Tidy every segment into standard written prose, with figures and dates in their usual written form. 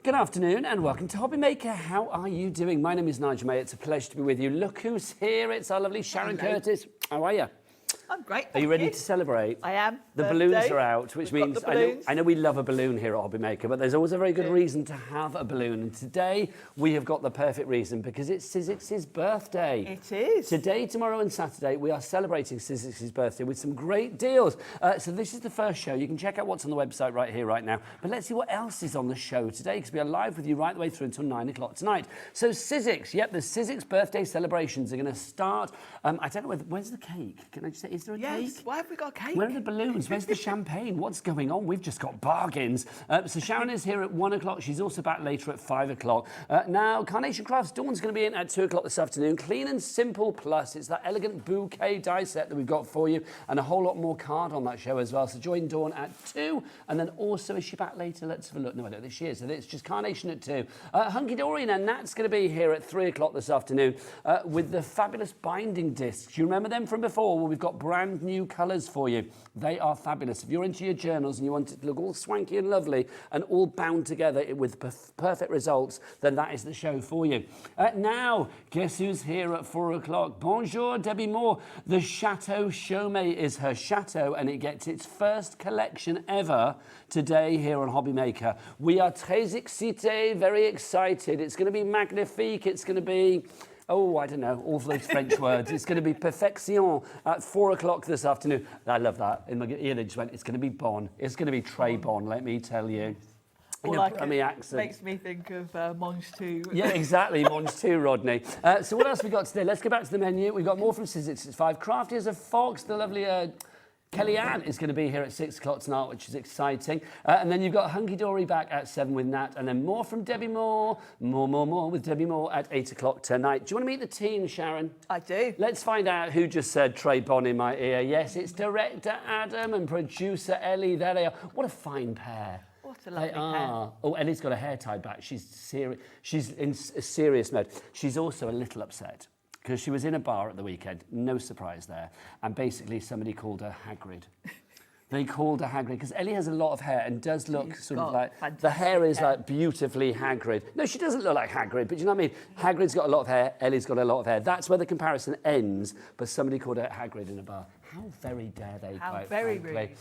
Good afternoon and welcome to Hobby Maker. How are you doing? My name is Nigel May. It's a pleasure to be with you. Look who's here. It's our lovely Sharon Curtis. How are you? I'm great. Are you ready to celebrate? I am. The balloons are out, which means I know we love a balloon here at Hobby Maker, but there's always a very good reason to have a balloon. And today we have got the perfect reason because it's Sizzix's birthday. It is. Today, tomorrow and Saturday, we are celebrating Sizzix's birthday with some great deals. So this is the first show. You can check out what's on the website right here, right now. But let's see what else is on the show today because we are live with you right the way through until 9 o'clock tonight. So Sizzix, yep, the Sizzix birthday celebrations are going to start. I don't know, where's the cake? Can I just say, is there a cake? Why have we got a cake? Where are the balloons? Where's the champagne? What's going on? We've just got bargains. So Sharon is here at 1 o'clock. She's also back later at 5 o'clock. Now, Carnation Crafts, Dawn's going to be in at 2 o'clock this afternoon. Clean and Simple Plus. It's that elegant bouquet die set that we've got for you and a whole lot more card on that show as well. So join Dawn at 2. And then also, is she back later? Let's have a look. No, I don't think she is. So it's just Carnation at 2. Hunkydory, now Nat's going to be here at 3 o'clock this afternoon with the fabulous binding discs. You remember them from before? Well, we've got brand new colours for you. They are fabulous. If you're into your journals and you want it to look all swanky and lovely and all bound together with perfect results, then that is the show for you. Now, guess who's here at 4 o'clock? Bonjour, Debbi Moore. The Chateau Chaumet is her chateau and it gets its first collection ever today here on Hobby Maker. We are très excités, very excited. It's going to be magnifique. It's going to be... oh, I don't know, all those French words. It's going to be perfection at 4 o'clock this afternoon. I love that. In my ear, they just went, it's going to be bon. It's going to be très bon, let me tell you. In a Brummie accent. Makes me think of Mange 2. Yeah, exactly, Mange 2, Rodney. So what else have we got today? Let's go back to the menu. We've got more from Sizzix at 5. Crafty As a Fox, the lovely... Kellyanne is going to be here at 6 o'clock tonight, which is exciting. And then you've got Hunkydory back at 7 with Nat, and then more from Debbi Moore, more with Debbi Moore at 8 o'clock tonight. Do you want to meet the team, Sharon? I do. Let's find out who just said très bon in my ear. Yes, it's director Adam and producer Ellie. There they are. What a fine pair. What a lovely pair. Oh, Ellie's got her hair tied back. She's in a serious mode. She's also a little upset because she was in a bar at the weekend, no surprise there, and basically somebody called her Hagrid. They called her Hagrid because Ellie has a lot of hair and does look sort of like, the hair is like beautifully Hagrid. No, she doesn't look like Hagrid, but you know what I mean? Hagrid's got a lot of hair, Ellie's got a lot of hair. That's where the comparison ends, but somebody called her Hagrid in a bar. How very dare they, How very rude.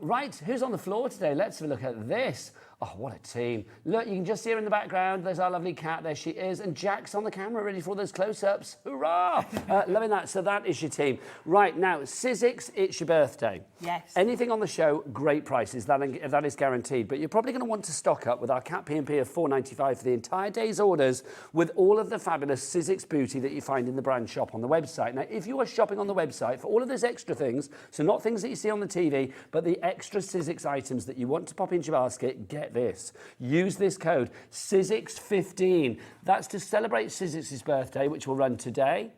Right, who's on the floor today? Let's have a look at this. Oh, what a team. Look, you can just see her in the background. There's our lovely cat. There she is. And Jack's on the camera, ready for all those close-ups. Hurrah! Loving that. So that is your team. Right, now, Sizzix, it's your birthday. Yes. Anything on the show, great prices. That is guaranteed. But you're probably going to want to stock up with our Cat P&P of $4.95 for the entire day's orders with all of the fabulous Sizzix booty that you find in the brand shop on the website. Now, if you are shopping on the website for all of those extra things, so not things that you see on the TV, but the extra Sizzix items that you want to pop into your basket, get this. Use this code, Sizzix15. That's to celebrate Sizzix's birthday, which will run today.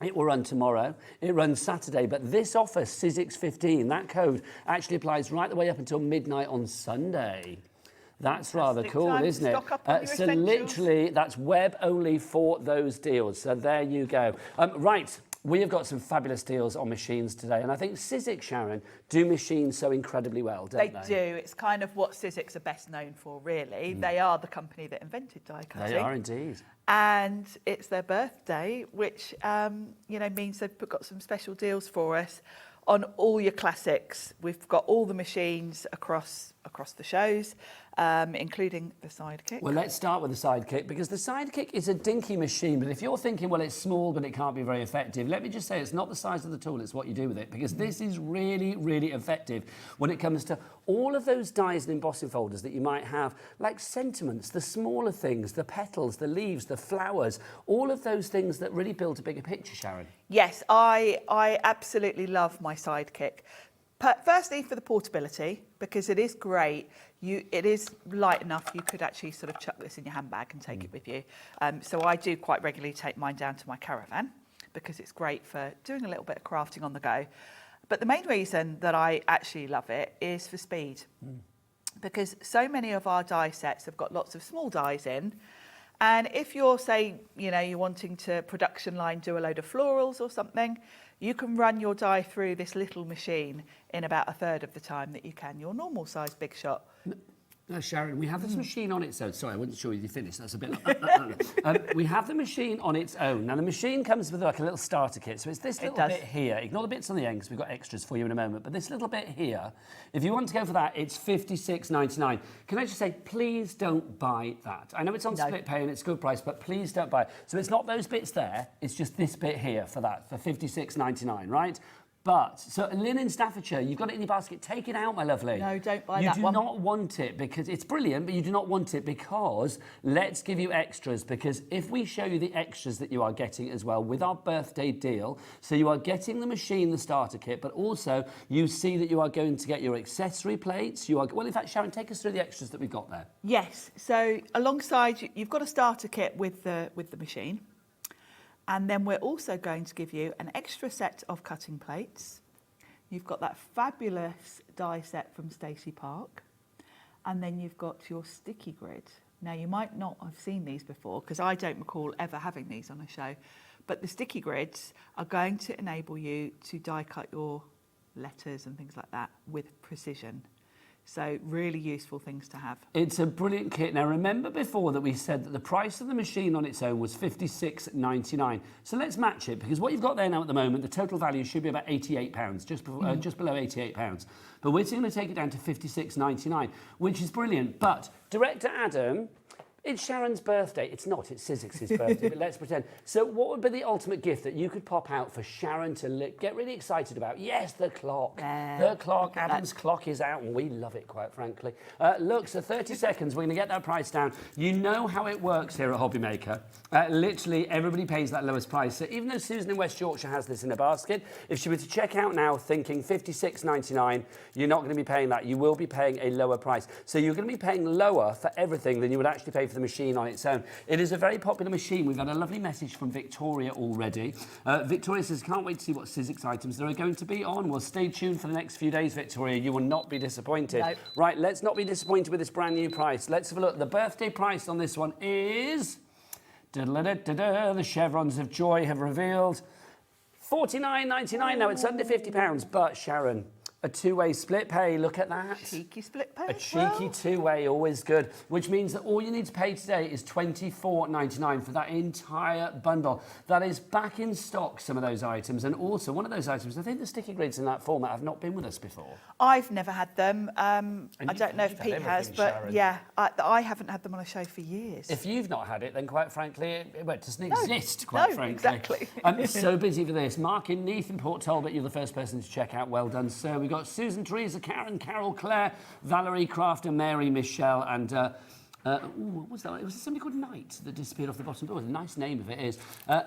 It will run tomorrow. It runs Saturday. But this offer, Sizzix15, that code actually applies right the way up until midnight on Sunday. That's rather cool, isn't it? So literally, that's web only for those deals. So there you go. Right. We have got some fabulous deals on machines today, and I think Sizzix, Sharon, do machines so incredibly well, don't they? They do. It's kind of what Sizzix are best known for, really. They are the company that invented die cutting. They are indeed. And it's their birthday, which means they've got some special deals for us on all your classics. We've got all the machines across the shows, including the Sidekick. Well, let's start with the Sidekick, because the Sidekick is a dinky machine, but if you're thinking, well, it's small, but it can't be very effective, let me just say it's not the size of the tool, it's what you do with it, because this is really, really effective when it comes to all of those dies and embossing folders that you might have, like sentiments, the smaller things, the petals, the leaves, the flowers, all of those things that really build a bigger picture, Sharon. Yes, I absolutely love my Sidekick. Firstly, for the portability, because it is great. It is light enough, you could actually sort of chuck this in your handbag and take it with you. So I do quite regularly take mine down to my caravan because it's great for doing a little bit of crafting on the go. But the main reason that I actually love it is for speed. Because so many of our die sets have got lots of small dies in. And if you're, say, you're wanting to production line do a load of florals or something, you can run your die through this little machine in about a third of the time that you can your normal size Big Shot. No, Sharon, we have this machine on its own. Sorry, I wasn't sure you finished. That's a bit. We have the machine on its own. Now, the machine comes with like a little starter kit. So it's this little bit here. Ignore the bits on the end because we've got extras for you in a moment. But this little bit here, if you want to go for that, it's $56.99. Can I just say, please don't buy that. I know it's on split pay and it's a good price, but please don't buy it. So it's not those bits there. It's just this bit here for that, for $56.99, right? But, so linen Staffordshire, you've got it in your basket, take it out, my lovely. No, don't buy that one. You do not want it because it's brilliant, but you do not want it because let's give you extras, because if we show you the extras that you are getting as well with our birthday deal, so you are getting the machine, the starter kit, but also you see that you are going to get your accessory plates. You are, well, in fact, Sharon, take us through the extras that we've got there. Yes, so alongside, you've got a starter kit with the machine. And then we're also going to give you an extra set of cutting plates. You've got that fabulous die set from Stacey Park. And then you've got your sticky grid. Now, you might not have seen these before because I don't recall ever having these on a show. But the sticky grids are going to enable you to die cut your letters and things like that with precision. So really useful things to have. It's a brilliant kit. Now, remember before that we said that the price of the machine on its own was $56.99. So let's match it, because what you've got there now at the moment, the total value should be about £88, just below £88. But we're going to take it down to $56.99, which is brilliant. But Director Adam, it's Sharon's birthday. It's not, it's Sizzix's birthday, but let's pretend. So what would be the ultimate gift that you could pop out for Sharon to get really excited about? Yes, the clock. The clock. Adam's clock is out, and we love it, quite frankly. Look, so 30 seconds, we're going to get that price down. You know how it works here at Hobbymaker. Literally, everybody pays that lowest price. So even though Susan in West Yorkshire has this in a basket, if she were to check out now thinking $56.99, you're not going to be paying that. You will be paying a lower price. So you're going to be paying lower for everything than you would actually pay for the machine on its own. It is a very popular machine. We've had a lovely message from Victoria already. Victoria says, can't wait to see what Sizzix items there are going to be on. Well, stay tuned for the next few days, Victoria. You will not be disappointed. No. Right, let's not be disappointed with this brand new price. Let's have a look. The birthday price on this one is... the chevrons of joy have revealed $49.99. Now, it's under £50, but Sharon... a two-way split pay, look at that. Cheeky split pay. A cheeky two-way, always good. Which means that all you need to pay today is $24.99 for that entire bundle. That is back in stock, some of those items. And also, one of those items, I think the sticky grids in that format have not been with us before. I've never had them. I don't know if Pete has, but Sharon. Yeah, I haven't had them on a show for years. If you've not had it, then quite frankly, it doesn't exist, quite frankly. Exactly. I'm so busy for this. Mark in Neath and Port Talbot, you're the first person to check out. Well done, sir. We've got Susan, Teresa, Karen, Carol, Claire, Valerie, Crafter, Mary, Michelle, and what was that? It was somebody called Knight that disappeared off the bottom door. The nice name of it is.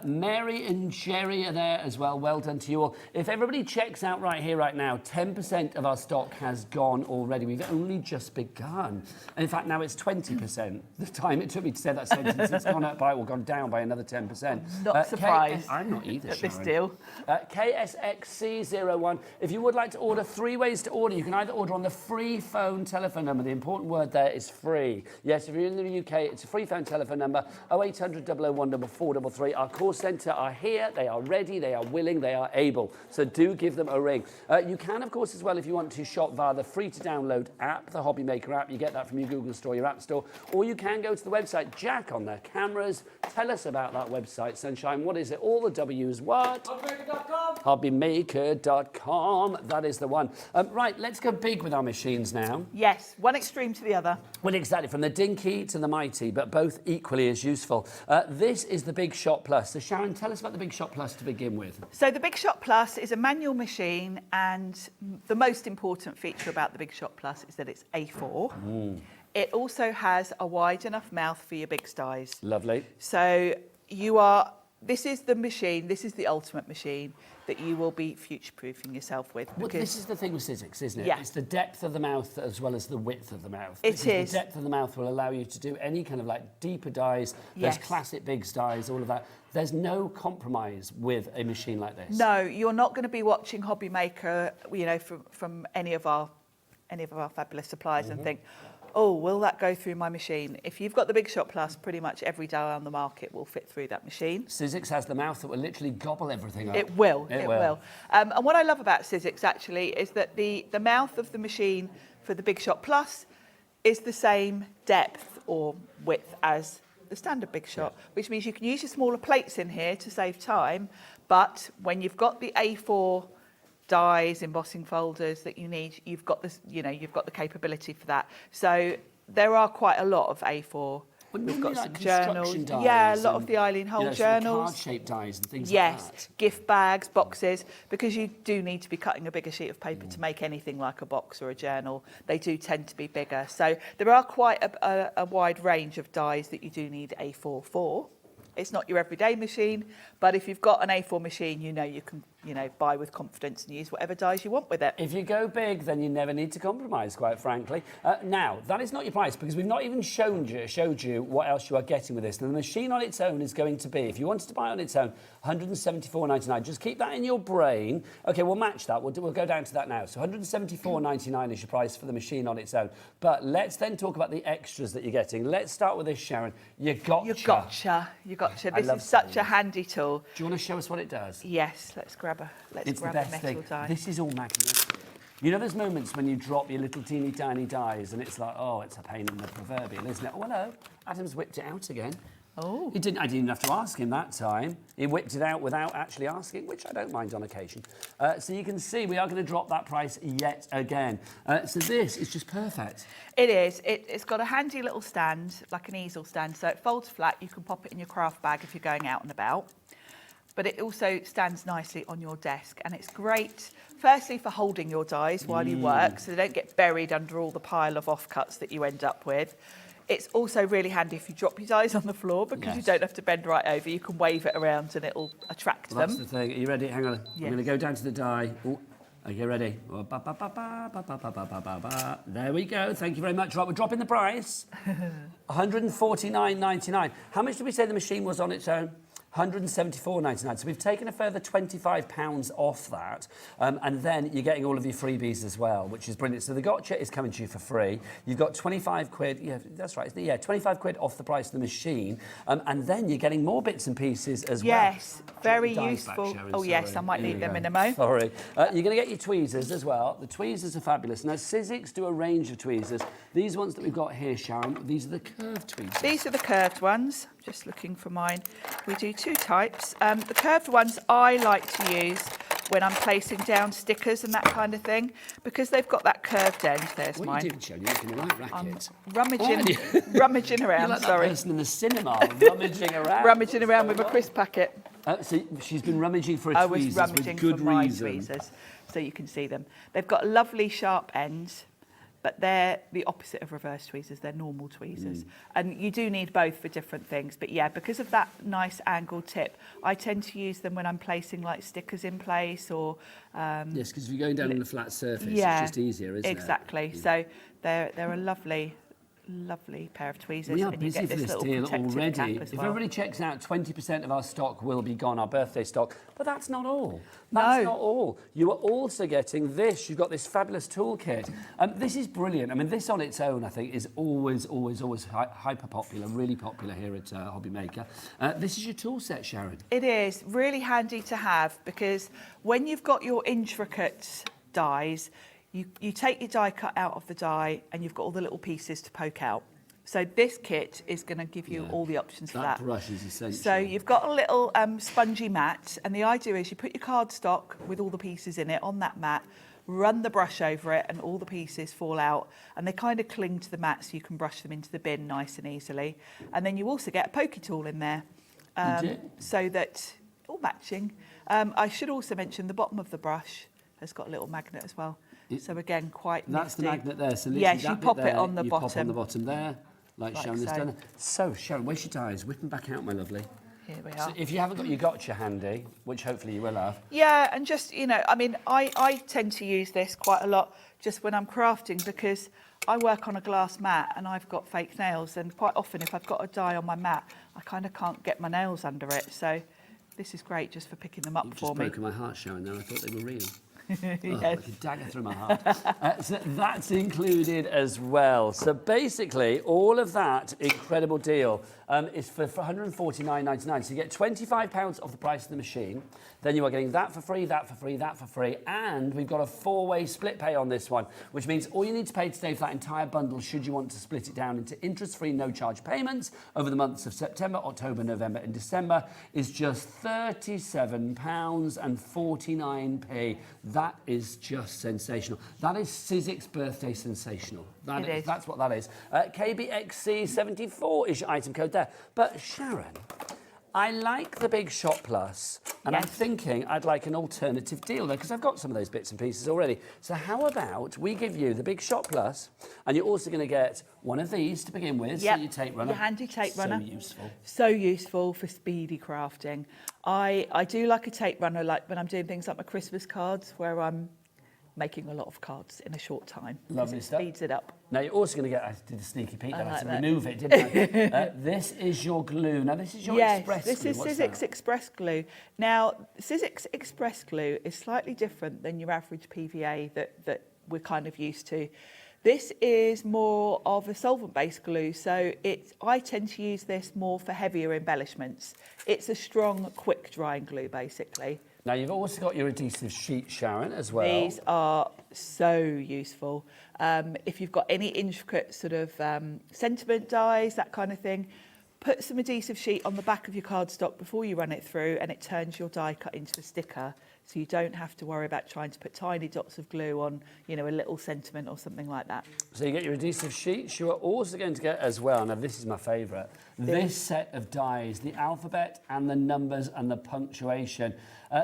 Mary and Jerry are there as well. Well done to you all. If everybody checks out right here, right now, 10% of our stock has gone already. We've only just begun. And in fact, now it's 20%. The time it took me to say that sentence, it's gone up by, or gone down by another 10%. Not surprised. I'm not either, at Sharon. this deal. KSXC01. If you would like to order, 3 ways to order. You can either order on the free phone telephone number. The important word there is free. Yes, if you're in the UK, it's a free phone telephone number, 0800 001 433. Our call centre are here, they are ready, they are willing, they are able. So do give them a ring. You can, of course, as well, if you want to shop via the free-to-download app, the Hobbymaker app. You get that from your Google Store, your App Store. Or you can go to the website, Jack on their cameras. Tell us about that website, Sunshine. What is it? All the W's, what? Hobbymaker.com. Hobbymaker.com. That is the one. Right, let's go big with our machines now. Yes, one extreme to the other. Well, exactly, from the dinky to the mighty, but both equally as useful. This is the Big Shot Plus. So Sharon, tell us about the Big Shot Plus to begin with. So the Big Shot Plus is a manual machine, and the most important feature about the Big Shot Plus is that it's A4. It also has a wide enough mouth for your big styes. Lovely. So this is the machine, this is the ultimate machine that you will be future-proofing yourself with. Well, this is the thing with Sizzix, isn't it? Yeah. It's the depth of the mouth as well as the width of the mouth. It is. The depth of the mouth will allow you to do any kind of like deeper dyes, those classic big dyes, all of that. There's no compromise with a machine like this. No, you're not going to be watching Hobbymaker, you know, from any of our fabulous suppliers and think, oh, will that go through my machine? If you've got the Big Shot Plus, pretty much every die on the market will fit through that machine. Sizzix has the mouth that will literally gobble everything up. It will. And what I love about Sizzix actually is that the mouth of the machine for the Big Shot Plus is the same depth or width as the standard Big Shot, which means you can use your smaller plates in here to save time. But when you've got the A4 dies, embossing folders that you need, you've got this, you've got the capability for that. So there are quite a lot of A4. We've got some journals. Yeah, a lot of the Eileen Hole journals. Card-shaped dies and things like that. Yes, gift bags, boxes, because you do need to be cutting a bigger sheet of paper to make anything like a box or a journal. They do tend to be bigger. So there are quite a wide range of dies that you do need A4 for. It's not your everyday machine, but if you've got an A4 machine, you can buy with confidence and use whatever dies you want with it. If you go big, then you never need to compromise, quite frankly. Now, that is not your price, because we've not even showed you what else you are getting with this. Now, the machine on its own is going to be, if you wanted to buy it on its own, $174.99. Just keep that in your brain. Okay, we'll match that. We'll go down to that now. So $174.99 is your price for the machine on its own. But let's then talk about the extras that you're getting. Let's start with this, Sharon. You gotcha. This is such a handy tool. Do you want to show us what it does? Yes, let's grab a metal die. This is all magnetic. You know, there's moments when you drop your little teeny tiny dies and it's like, oh, it's a pain in the proverbial, isn't it? Oh, hello, Adam's whipped it out again. Oh. I didn't even have to ask him that time. He whipped it out without actually asking, which I don't mind on occasion. So you can see we are going to drop that price yet again. So this is just perfect. It is. It's got a handy little stand, like an easel stand, so it folds flat. You can pop it in your craft bag if you're going out and about. But it also stands nicely on your desk, and it's great, firstly, for holding your dies while you work, so they don't get buried under all the pile of offcuts that you end up with. It's also really handy if you drop your dies on the floor, because you don't have to bend right over. You can wave it around and it'll attract them. That's the thing. Are you ready? Hang on. Yes. I'm going to go down to the die. Ooh. Are you ready? There we go. Thank you very much. Right, we're dropping the price. $149.99. How much did we say the machine was on its own? $174.99. So we've taken a further £25 off that, and then you're getting all of your freebies as well, which is brilliant. So the gotcha is coming to you for free. You've got 25 quid. Yeah, that's right. Isn't it? Yeah, 25 quid off the price of the machine, and then you're getting more bits and pieces as well. Yes, very useful. Yes, I might need them in a mo. Sorry. You're going to get your tweezers as well. The tweezers are fabulous. Now, Sizzix do a range of tweezers. These ones that we've got here, Sharon, these are the curved tweezers. These are the curved ones. Just looking for mine. We do two types. The curved ones I like to use when I'm placing down stickers and that kind of thing, because they've got that curved end. There's mine. What are you doing, Sharon? You're looking right racket. Rummaging around, You're like sorry. That person in the cinema, rummaging around. Rummaging around with a crisp packet. So she's been rummaging for a tweezers. I was rummaging with good for my reason. tweezers, so you can see them. They've got lovely sharp ends, but they're the opposite of reverse tweezers. They're normal tweezers. And you do need both for different things. But yeah, because of that nice angled tip, I tend to use them when I'm placing like stickers in place or... yes, because if you're going down on a flat surface, it's just easier, isn't it? Exactly. So they're a lovely pair of tweezers. We are and busy you get for this deal already. If everybody checks out, 20% of our stock will be gone, our birthday stock. But that's not all. That's not all. You are also getting this. You've got this fabulous toolkit. This is brilliant. I mean, this on its own, I think, is always hyper popular, really popular here at Hobby Maker. This is your tool set, Sharon. It is really handy to have, because when you've got your intricate dies, you take your die cut out of the die and you've got all the little pieces to poke out. So this kit is going to give you all the options for that. That brush is essential. So you've got a little spongy mat, and the idea is you put your cardstock with all the pieces in it on that mat, run the brush over it, and all the pieces fall out, and they kind of cling to the mat so you can brush them into the bin nice and easily. And then you also get a pokey tool in there, so that all matching. I should also mention the bottom of the brush has got a little magnet as well. So again, quite That's nifty. the magnet there. So yes, you pop it on the bottom. Pop on the bottom there, like Sharon has done. So, Sharon, where's your dies? Whip them back out, my lovely. Here we are. So if you haven't got your gotcha handy, which hopefully you will have. Yeah, and just, I mean, I tend to use this quite a lot just when I'm crafting, because I work on a glass mat and I've got fake nails, and quite often if I've got a die on my mat, I kind of can't get my nails under it. So this is great just for picking them up for me. You've just broken my heart, Sharon, there. I thought they were real. Yes. Like a dagger through my heart. So that's included as well. So basically, all of that incredible deal is for £149.99. So you get £25 off the price of the machine. Then you are getting that for free, that for free, that for free. And we've got a 4-way split pay on this one, which means all you need to pay today for that entire bundle, should you want to split it down into interest-free, no-charge payments over the months of September, October, November and December, is just £37.49. That is just sensational. That is Sizzix birthday sensational. That's what that is. KBXC74 is your item code there. But Sharon, I like the Big Shot Plus, and I'm thinking I'd like an alternative deal there, because I've got some of those bits and pieces already. So how about we give you the Big Shot Plus, and you're also going to get one of these to begin with, so your tape runner. Your handy tape runner. So useful. So useful for speedy crafting. I do like a tape runner, like when I'm doing things like my Christmas cards, where I'm making a lot of cards in a short time. Lovely stuff. Speeds it up. Now you're also going to get, I did a sneaky peek there, I had to that. remove it, didn't I? This is your glue. Now this is your Express glue. Yes, this is What's Sizzix that? Express Glue. Now, Sizzix Express Glue is slightly different than your average PVA that we're kind of used to. This is more of a solvent-based glue, so I tend to use this more for heavier embellishments. It's a strong, quick-drying glue, basically. Now you've also got your adhesive sheet, Sharon, as well. These are so useful. If you've got any intricate sort of sentiment dies, that kind of thing, put some adhesive sheet on the back of your cardstock before you run it through, and it turns your die cut into a sticker. So you don't have to worry about trying to put tiny dots of glue on, you know, a little sentiment or something like that. So you get your adhesive sheets. You are also going to get as well, now this is my favourite, this set of dies, the alphabet and the numbers and the punctuation.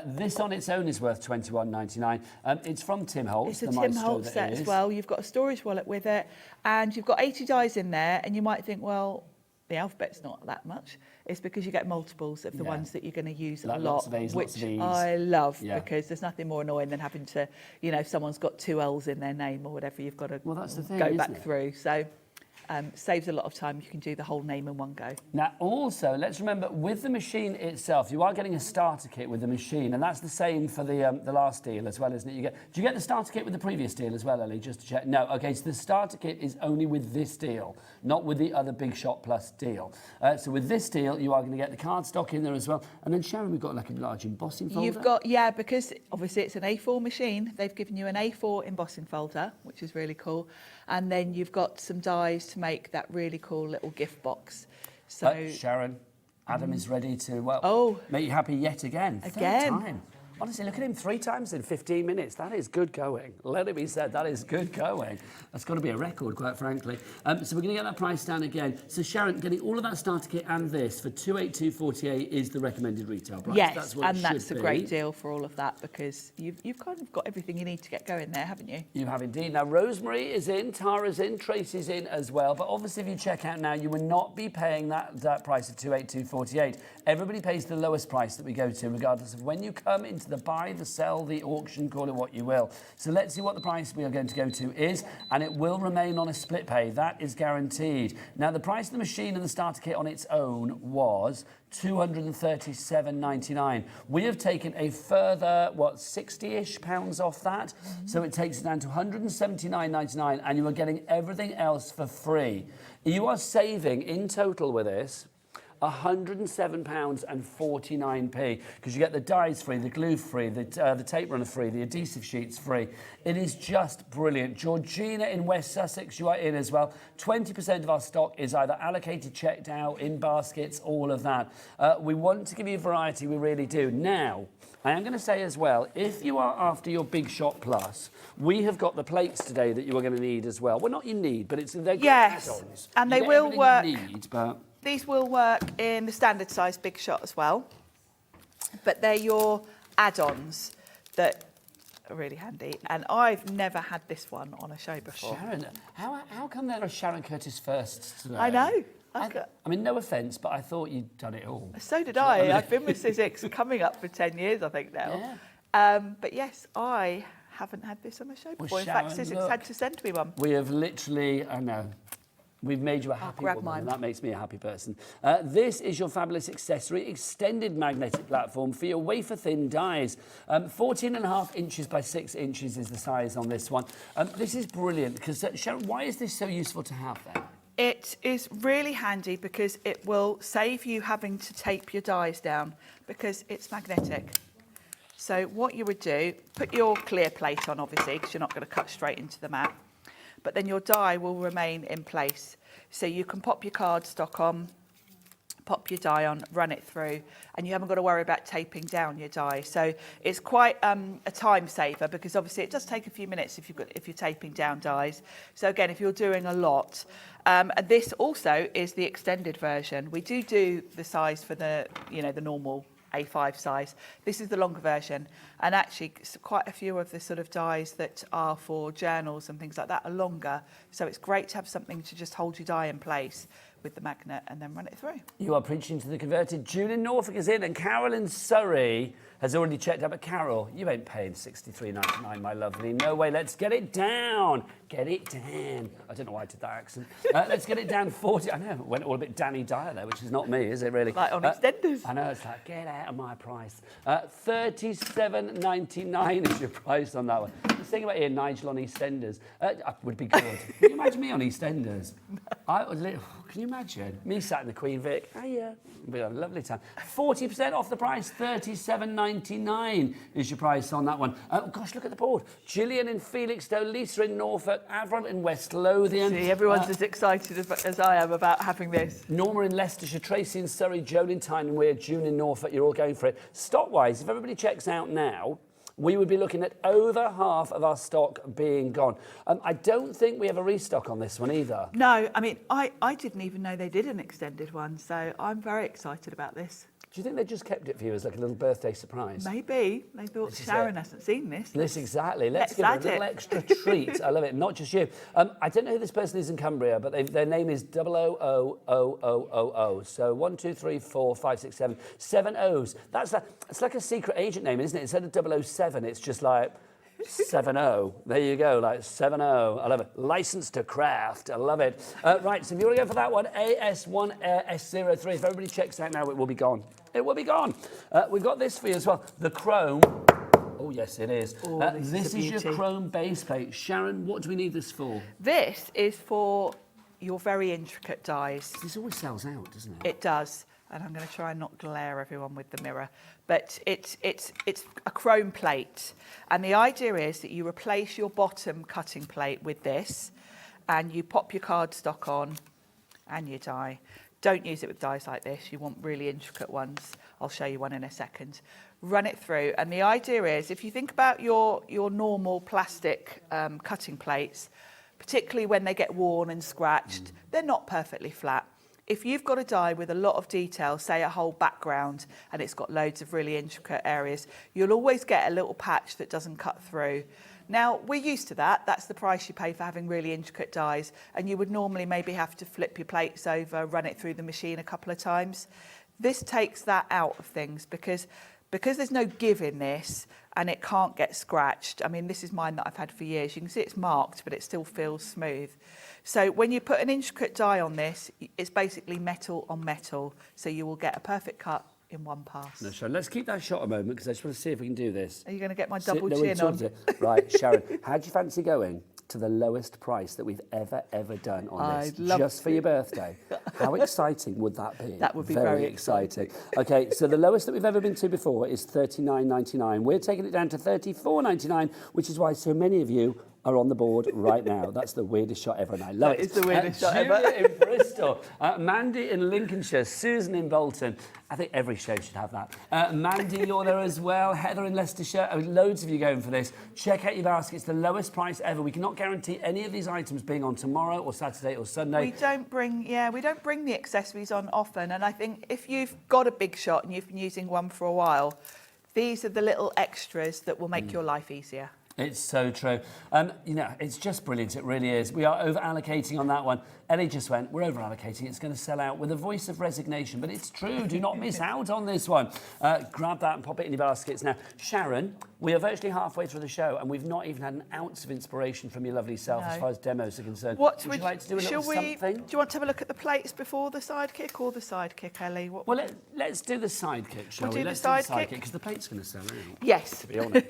This on its own is worth £21.99. It's from Tim Holtz. It's a Tim Holtz set as well. You've got a storage wallet with it, and you've got 80 dies in there, and you might think, well, the alphabet's not that much. It's because you get multiples of the ones that you're going to use like a lot, lots of A's, which lots of E's. I love, because there's nothing more annoying than having to, you know, if someone's got 2 L's in their name or whatever, you've got to that's the thing, go isn't back it? through. So saves a lot of time. You can do the whole name in one go. Now, also, let's remember, with the machine itself, you are getting a starter kit with the machine, and that's the same for the last deal as well, isn't it? Do you get the starter kit with the previous deal as well, Ellie, just to check? No, OK, so the starter kit is only with this deal, not with the other Big Shot Plus deal. So with this deal, you are going to get the cardstock in there as well. And then, Sharon, we've got like a large embossing folder. You've got, because obviously it's an A4 machine, they've given you an A4 embossing folder, which is really cool. And then you've got some dies to make that really cool little gift box. So Sharon, Adam is ready to make you happy yet again. Third time. Honestly, look at him 3 times in 15 minutes. That is good going. Let it be said, that is good going. That's got to be a record, quite frankly. So we're going to get that price down again. So Sharon, getting all of that starter kit and this for £282.48 is the recommended retail price. Yes, that's what that's a great deal for all of that, because you've kind of got everything you need to get going there, haven't you? You have indeed. Now, Rosemary is in, Tara's in, Tracy's in as well. But obviously, if you check out now, you will not be paying that price of £282.48. Everybody pays the lowest price that we go to, regardless of when you come into the buy, the sell, the auction, call it what you will. So let's see what the price we are going to go to is, and it will remain on a split pay. That is guaranteed. Now, the price of the machine and the starter kit on its own was £237.99. We have taken a further, £60-ish off that. So it takes it down to £179.99, and you are getting everything else for free. You are saving in total with this £107.49, because you get the dies free, the glue free, the tape runner free, the adhesive sheets free. It is just brilliant. Georgina in West Sussex, you are in as well. 20% of our stock is either allocated, checked out, in baskets, all of that. We want to give you variety, we really do. Now, I am going to say as well, if you are after your Big Shot Plus, we have got the plates today that you are going to need as well. Well, not you need, but they're great add-ons. And they will work. These will work in the standard size Big Shot as well, but they're your add-ons that are really handy. And I've never had this one on a show before. Sharon, how come there are Sharon Curtis firsts today? I know. I mean, no offence, but I thought you'd done it all. So did I. I've been with Sizzix coming up for 10 years, I think, now. Yeah. But yes, I haven't had this on the show before. In fact, Sizzix had to send me one. We have literally, I know, we've made you a happy woman, and that makes me a happy person. This is your fabulous accessory, extended magnetic platform for your wafer-thin dies. 14.5 inches by 6 inches is the size on this one. This is brilliant, because, Sharon, why is this so useful to have then? It is really handy because it will save you having to tape your dies down because it's magnetic. So what you would do, put your clear plate on obviously because you're not going to cut straight into the mat, but then your die will remain in place. So you can pop your cardstock on, pop your die on, run it through, and you haven't got to worry about taping down your die. So it's quite a time saver because obviously it does take a few minutes if you're taping down dies. So again, if you're doing a lot, this also is the extended version. We do the size for the the normal A5 size. This is the longer version, and actually quite a few of the sort of dies that are for journals and things like that are longer. So it's great to have something to just hold your die in place with the magnet and then run it through. You are preaching to the converted. June in Norfolk is in, and Carol in Surrey has already checked out. But Carol, you ain't paying $63.99, my lovely. No way. Let's get it down. Get it down. I don't know why I did that accent. Let's get it down 40. I know, it went all a bit Danny Dyer there, which is not me, is it really? Like on EastEnders. I know, it's like, get out of my price. $37.99 is your price on that one. Just think about here, Nigel on EastEnders. Would be good. Can you imagine me on EastEnders? Can you imagine? Me sat in the Queen Vic. Oh, yeah. It'd be a lovely time. 40% off the price, $37.99 is your price on that one. Oh, gosh, look at the board. Gillian in Felixstowe, Lisa in Norfolk, Avron in West Lothian. See, everyone's as excited as I am about having this. Norma in Leicestershire, Tracy in Surrey, Joan in Tyne-and-Wear, June in Norfolk. You're all going for it. Stock-wise, if everybody checks out now, we would be looking at over half of our stock being gone. I don't think we have a restock on this one either. No, I mean, I didn't even know they did an extended one, so I'm very excited about this. Do you think they just kept it for you as like a little birthday surprise? Maybe. They thought Sharon hasn't seen this. This exactly. Let's give it a little extra treat. I love it. Not just you. I don't know who this person is in Cumbria, but their name is 000000. So 1, 2, 3, 4, 5, 6, 7. 7 O's. It's like a secret agent name, isn't it? Instead of 007, it's just like 7-0. There you go, like 7-0. I love it. License to craft. I love it. Right, so if you want to go for that one, AS1S03. If everybody checks out now, it will be gone. It will be gone. We've got this for you as well. The chrome. Oh, yes, it is. Oh, this is your chrome base plate. Sharon, what do we need this for? This is for your very intricate dies. This always sells out, doesn't it? It does. And I'm going to try and not glare everyone with the mirror. But it's a chrome plate. And the idea is that you replace your bottom cutting plate with this, and you pop your cardstock on and your die. Don't use it with dies like this. You want really intricate ones. I'll show you one in a second. Run it through. And the idea is, if you think about your normal plastic cutting plates, particularly when they get worn and scratched, they're not perfectly flat. If you've got a die with a lot of detail, say a whole background, and it's got loads of really intricate areas, you'll always get a little patch that doesn't cut through. Now, we're used to that. That's the price you pay for having really intricate dies, and you would normally maybe have to flip your plates over, run it through the machine a couple of times. This takes that out of things because there's no give in this and it can't get scratched. I mean, this is mine that I've had for years. You can see it's marked, but it still feels smooth. So when you put an intricate die on this, it's basically metal on metal. So you will get a perfect cut in one pass. No, Sharon, let's keep that shot a moment because I just want to see if we can do this. Are you going to get my double chin on? Right, Sharon, how do you fancy going to the lowest price that we've ever done on this, just for your birthday? How exciting would that be? That would be very exciting. Okay, so the lowest that we've ever been to before is $39.99. We're taking it down to $34.99, which is why so many of you are on the board right now. That's the weirdest shot ever, and I love it. It's the weirdest shot ever. Julia in Bristol, Mandy in Lincolnshire, Susan in Bolton. I think every show should have that. Mandy, you're there as well. Heather in Leicestershire. Loads of you going for this. Check out your baskets. The lowest price ever. We cannot guarantee any of these items being on tomorrow or Saturday or Sunday. We don't bring the accessories on often, and I think if you've got a big shot and you've been using one for a while, these are the little extras that will make your life easier. It's so true. You know, it's just brilliant. It really is. We are over-allocating on that one. Ellie just went, we're over-allocating. It's going to sell out with a voice of resignation. But it's true. Do not miss out on this one. Grab that and pop it in your baskets. Now, Sharon, we are virtually halfway through the show and we've not even had an ounce of inspiration from your lovely self as far as demos are concerned. Would you like to do a little something? Do you want to have a look at the plates before the sidekick or the sidekick, Ellie? Well, let's do the sidekick, shall we? Let's do the sidekick because the plate's going to sell out. Yes. To be honest.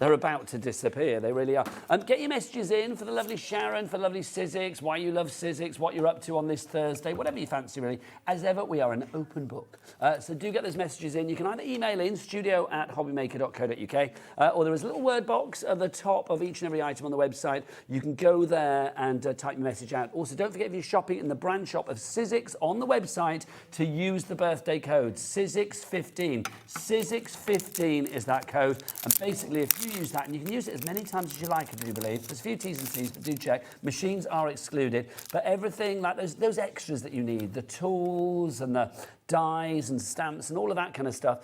They're about to disappear. They really are. Get your messages in for the lovely Sharon, for the lovely Sizzix, why you love Sizzix, what you're up to on this Thursday, whatever you fancy, really. As ever, we are an open book. So do get those messages in. You can either email in studio@hobbymaker.co.uk, or there is a little word box at the top of each and every item on the website. You can go there and type your message out. Also, don't forget, if you're shopping in the brand shop of Sizzix on the website, to use the birthday code Sizzix15. Sizzix15 is that code, and basically if you use that, and you can use it as many times as you like, I do believe. There's a few T's and C's, but do check. Machines are excluded, but everything like those extras that you need, the tools and the dies and stamps and all of that kind of stuff,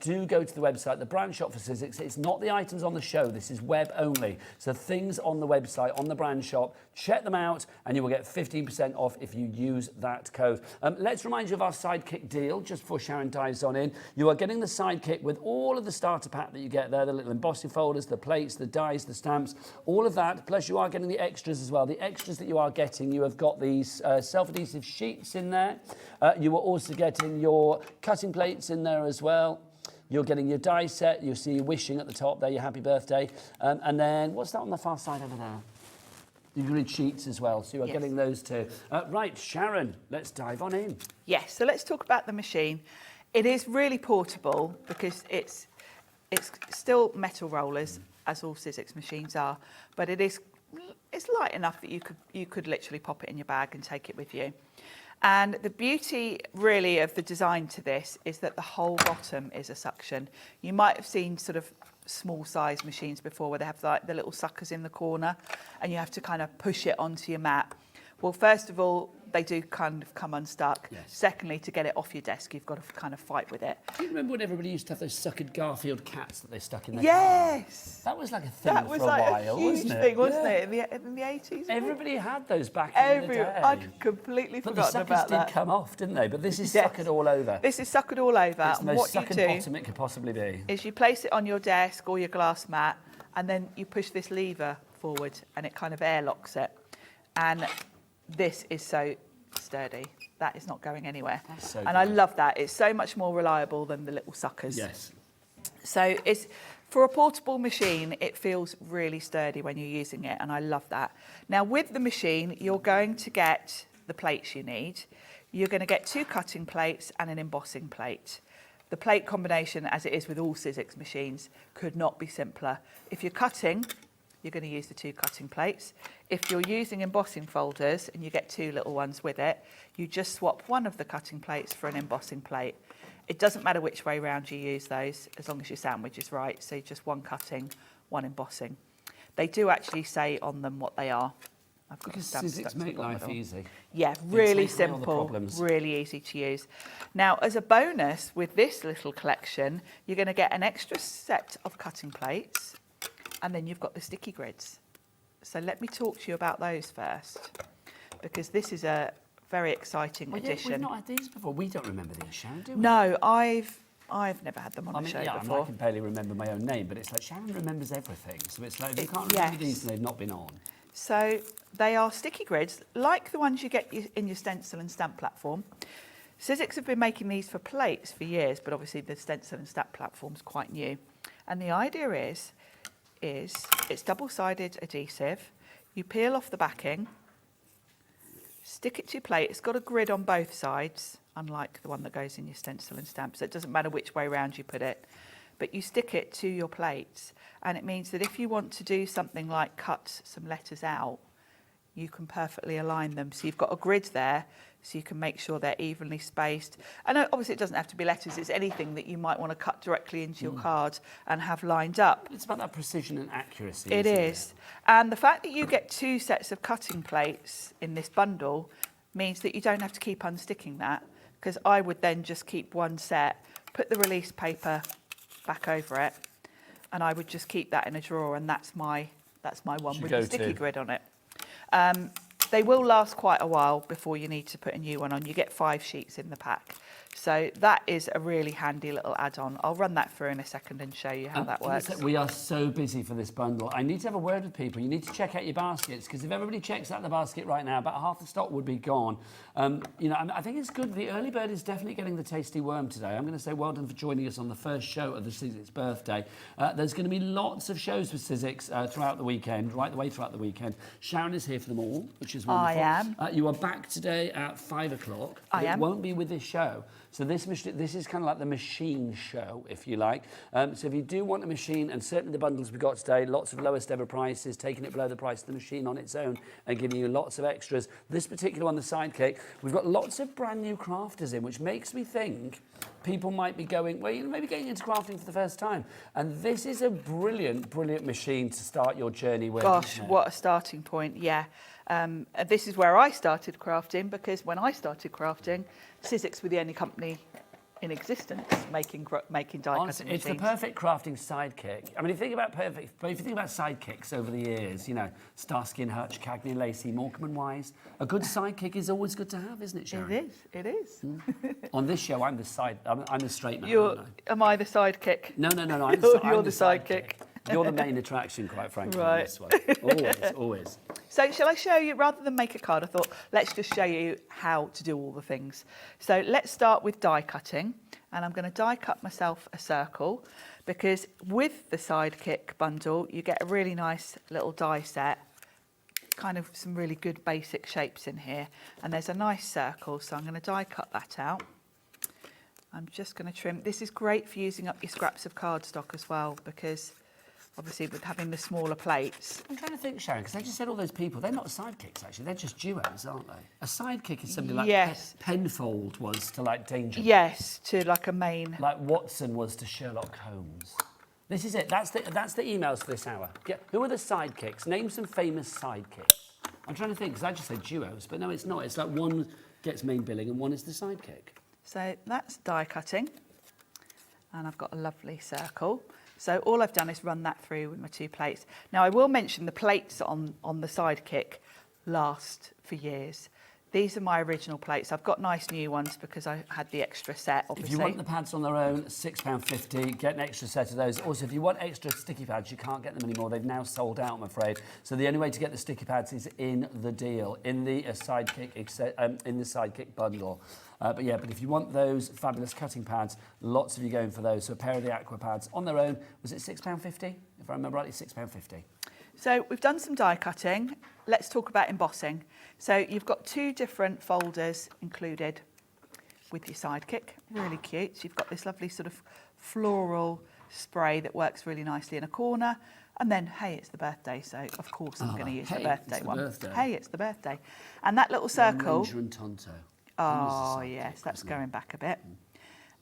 do go to the website, the brand shop for Sizzix. It's not the items on the show, this is web only. So things on the website, on the brand shop, check them out and you will get 15% off if you use that code. Let's remind you of our Sidekick deal just before Sharon dives on in. You are getting the Sidekick with all of the starter pack that you get there, the little embossing folders, the plates, the dies, the stamps, all of that, plus you are getting the extras as well. The extras that you are getting, you have got these self-adhesive sheets in there. You are also getting your cutting plates in there as well. You're getting your die set. You'll see your wishing at the top there, your happy birthday. And then, what's that on the far side over there? The grid sheets as well. So you are getting those too. Right, Sharon, let's dive on in. Yes, so let's talk about the machine. It is really portable because it's still metal rollers, as all Sizzix machines are, but it's light enough that you could literally pop it in your bag and take it with you. And the beauty really of the design to this is that the whole bottom is a suction. You might have seen sort of small size machines before where they have like the little suckers in the corner and you have to kind of push it onto your mat. Well, first of all, they do kind of come unstuck. Yes. Secondly, to get it off your desk, you've got to kind of fight with it. Do you remember when everybody used to have those suckered Garfield cats that they stuck in their Yes! car? That was like a thing That for was a like while, a huge wasn't it? thing, wasn't it, in the 80s? Everybody had those back in the day. I'd completely But the forgotten suckers about did that. come off, didn't they? But this is Yes. suckered all over. This is suckered all over. It's the And most what you suckered do bottom it could possibly be. is you place it on your desk or your glass mat and then you push this lever forward and it kind of airlocks it. And this is so sturdy. That is not going anywhere. That's so and I good. love that. It's so much more reliable than the little suckers. Yes. So it's for a portable machine, it feels really sturdy when you're using it, and I love that. Now with the machine, you're going to get the plates you need. You're going to get 2 cutting plates and an embossing plate. The plate combination, as it is with all Sizzix machines, could not be simpler. If you're cutting, you're going to use the 2 cutting plates. If you're using embossing folders and you get 2 little ones with it, you just swap one of the cutting plates for an embossing plate. It doesn't matter which way round you use those, as long as your sandwich is right. So just 1 cutting, 1 embossing. They do actually say on them what they are. I've got Because stamps Sizzix stuck to the make bottom life of them. easy. Yeah, really take away all the simple, problems. really easy to use. Now, as a bonus with this little collection, you're going to get an extra set of cutting plates, and then you've got the sticky grids. So let me talk to you about those first, because this is a very exciting addition. We've not had these before. We don't remember these, Sharon, do we? No, I've never had them on the show before. I can barely remember my own name, but it's like Sharon remembers everything. So it's like, if you can't remember these, they've not been on. So they are sticky grids, like the ones you get in your stencil and stamp platform. Sizzix have been making these for plates for years, but obviously the stencil and stamp platform's quite new. And the idea is it's double-sided adhesive. You peel off the backing, stick it to your plate. It's got a grid on both sides, unlike the one that goes in your stencil and stamp, so it doesn't matter which way around you put it. But you stick it to your plates, and it means that if you want to do something like cut some letters out, you can perfectly align them. So you've got a grid there, so you can make sure they're evenly spaced. And obviously it doesn't have to be letters, it's anything that you might want to cut directly into your card and have lined up. It's about that precision and accuracy. It isn't is. And the fact that you get 2 sets of cutting plates in this bundle means that you don't have to keep unsticking that, because I would then just keep 1 set, put the release paper back over it, and I would just keep that in a drawer, and that's my one with the sticky grid on it. they will last quite a while before you need to put a new one on. You get 5 sheets in the pack. So that is a really handy little add-on. I'll run that through in a second and show you how that works. We are so busy for this bundle. I need to have a word with people. You need to check out your baskets, because if everybody checks out the basket right now, about half the stock would be gone. You know, I think it's good. The early bird is definitely getting the tasty worm today. I'm going to say well done for joining us on the first show of the Sizzix birthday. There's going to be lots of shows with Sizzix throughout the weekend, right the way throughout the weekend. Sharon is here for them all, which is wonderful. I am. You are back today at 5 o'clock. I am. It won't be with this show. So this is kind of like the machine show, if you like. So if you do want a machine, and certainly the bundles we've got today, lots of lowest ever prices, taking it below the price of the machine on its own and giving you lots of extras. This particular one, the Sidekick, we've got lots of brand new crafters in, which makes me think people might be going, well, you know, maybe getting into crafting for the first time. And this is a brilliant, brilliant machine to start your journey with. Gosh, what a starting point, yeah. This is where I started crafting, because when I started crafting, Sizzix were the only company in existence making die Honestly, cutting it's machines. the perfect crafting sidekick. I mean, if you think about sidekicks over the years, you know, Starsky and Hutch, Cagney and Lacey, Morecambe and Wise, a good sidekick is always good to have, isn't it, Sharon? It is. On this show, I'm the straight man. aren't I? Am I the sidekick? No. I'm You're the the sidekick. You're the main attraction, quite frankly, Right. on this one. Always. So shall I show you, rather than make a card, I thought, let's just show you how to do all the things. So let's start with die cutting. And I'm going to die cut myself a circle, because with the Sidekick bundle, you get a really nice little die set, kind of some really good basic shapes in here. And there's a nice circle, so I'm going to die cut that out. I'm just going to trim. This is great for using up your scraps of cardstock as well, because obviously with having the smaller plates. I'm trying to think, Sharon, because I just said all those people, they're not sidekicks, actually. They're just duos, aren't they? A sidekick is somebody like Yes. Penfold was to, like, Danger. Yes, to like a main. Like Watson was to Sherlock Holmes. This is it. That's the emails for this hour. Yeah. Who are the sidekicks? Name some famous sidekicks. I'm trying to think, because I just said duos, but no, it's not. It's like one gets main billing and one is the sidekick. So that's die cutting. And I've got a lovely circle. So all I've done is run that through with my 2 plates. Now I will mention the plates on the Sidekick last for years. These are my original plates. I've got nice new ones because I had the extra set, obviously. If you want the pads on their own, £6.50, get an extra set of those. Also, if you want extra sticky pads, you can't get them anymore. They've now sold out, I'm afraid. So the only way to get the sticky pads is in the deal, in the Sidekick bundle. But if you want those fabulous cutting pads, lots of you going for those. So a pair of the aqua pads on their own, was it £6.50? If I remember rightly, £6.50. So we've done some die cutting. Let's talk about embossing. So you've got 2 different folders included with your Sidekick. Really cute. So you've got this lovely sort of floral spray that works really nicely in a corner. And then, hey, it's the birthday, so of course I'm going to use the birthday one. Birthday. Hey, it's the birthday. And that little circle. Ranger and Tonto. Oh, yes, that's going back a bit.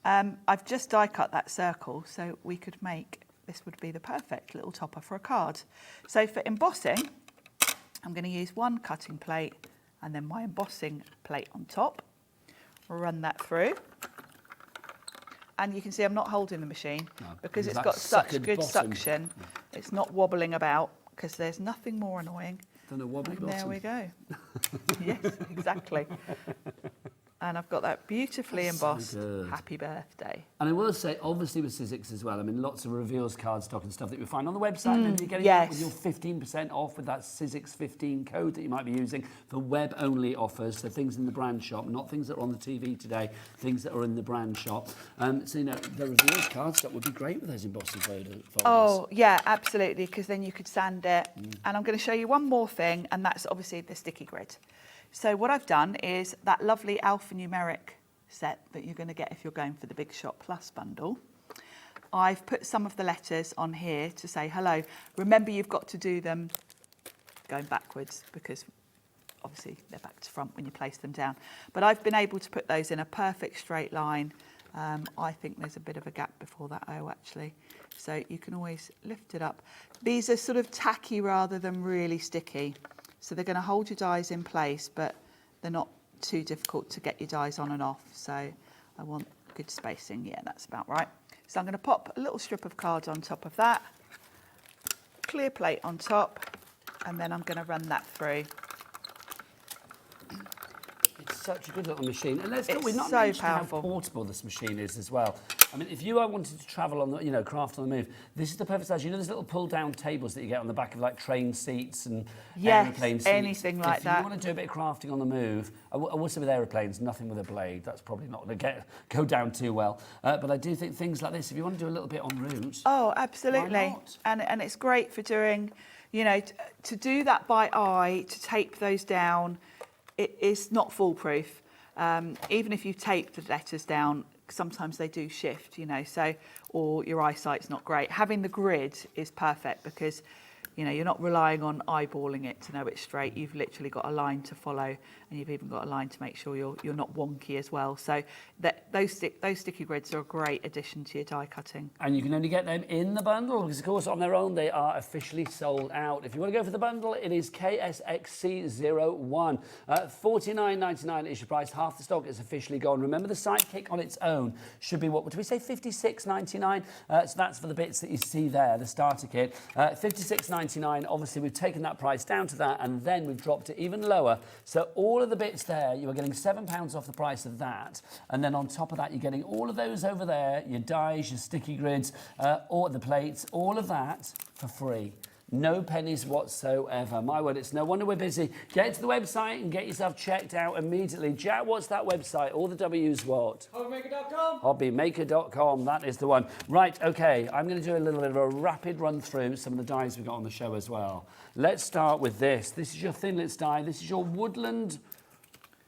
I've just die cut that circle, so we could make, this would be the perfect little topper for a card. So for embossing, I'm going to use 1 cutting plate and then my embossing plate on top. Run that through. And you can see I'm not holding the machine because it's got such good suction. It's not wobbling about, because there's nothing more annoying. Than a wobbly bottom. There we go. Yes, exactly. And I've got that beautifully embossed happy birthday. And I will say, obviously with Sizzix as well, I mean, lots of reveals, cardstock and stuff that you find on the website. And you're getting that with your 15% off with that Sizzix 15 code that you might be using for web-only offers. So things in the brand shop, not things that are on the TV today, things that are in the brand shop. So, you know, the reveals cardstock would be great with those embossing folders. Oh, yeah, absolutely, because then you could sand it. And I'm going to show you one more thing, and that's obviously the sticky grid. So what I've done is that lovely alphanumeric set that you're going to get if you're going for the Big Shot Plus bundle. I've put some of the letters on here to say hello. Remember, you've got to do them going backwards because obviously they're back to front when you place them down. But I've been able to put those in a perfect straight line. I think there's a bit of a gap before that O actually. So you can always lift it up. These are sort of tacky rather than really sticky. So they're going to hold your dies in place, but they're not too difficult to get your dies on and off. So I want good spacing. Yeah, that's about right. So I'm going to pop a little strip of card on top of that, clear plate on top, and then I'm going to run that through such a good little machine. And let's go, It's we've not so mentioned powerful. how portable this machine is as well. I mean, if you are wanting to travel on the, you know, craft on the move, this is the perfect size. You know, there's little pull-down tables that you get on the back of like train seats and aeroplane seats. Anything like that. If you want to do a bit of crafting on the move, I will say with aeroplanes, nothing with a blade. That's probably not going to go down too well. But I do think things like this, if you want to do a little bit en route. Oh, absolutely. Why not? And it's great for doing, you know, to do that by eye, to tape those down, it is not foolproof. Even if you tape the letters down, sometimes they do shift, you know, so, or your eyesight's not great. Having the grid is perfect because, you know, you're not relying on eyeballing it to know it's straight. You've literally got a line to follow, and you've even got a line to make sure you're not wonky as well. So those sticky grids are a great addition to your die cutting. And you can only get them in the bundle because, of course, on their own, they are officially sold out. If you want to go for the bundle, it is KSXC01. $49.99 is your price. Half the stock is officially gone. Remember, the Sidekick on its own should be, what would we say, $56.99? So that's for the bits that you see there, the starter kit. $56.99. Obviously, we've taken that price down to that, and then we've dropped it even lower. So all of the bits there, you are getting £7 off the price of that. And then on top of that, you're getting all of those over there, your dies, your sticky grids, or the plates, all of that for free. No pennies whatsoever. My word, it's no wonder we're busy. Get to the website and get yourself checked out immediately. Jack, what's that website? All the W's what? Hobbymaker.com. Hobbymaker.com, that is the one. Right, okay, I'm going to do a little bit of a rapid run through some of the dies we've got on the show as well. Let's start with this. This is your Thinlits die. This is your woodland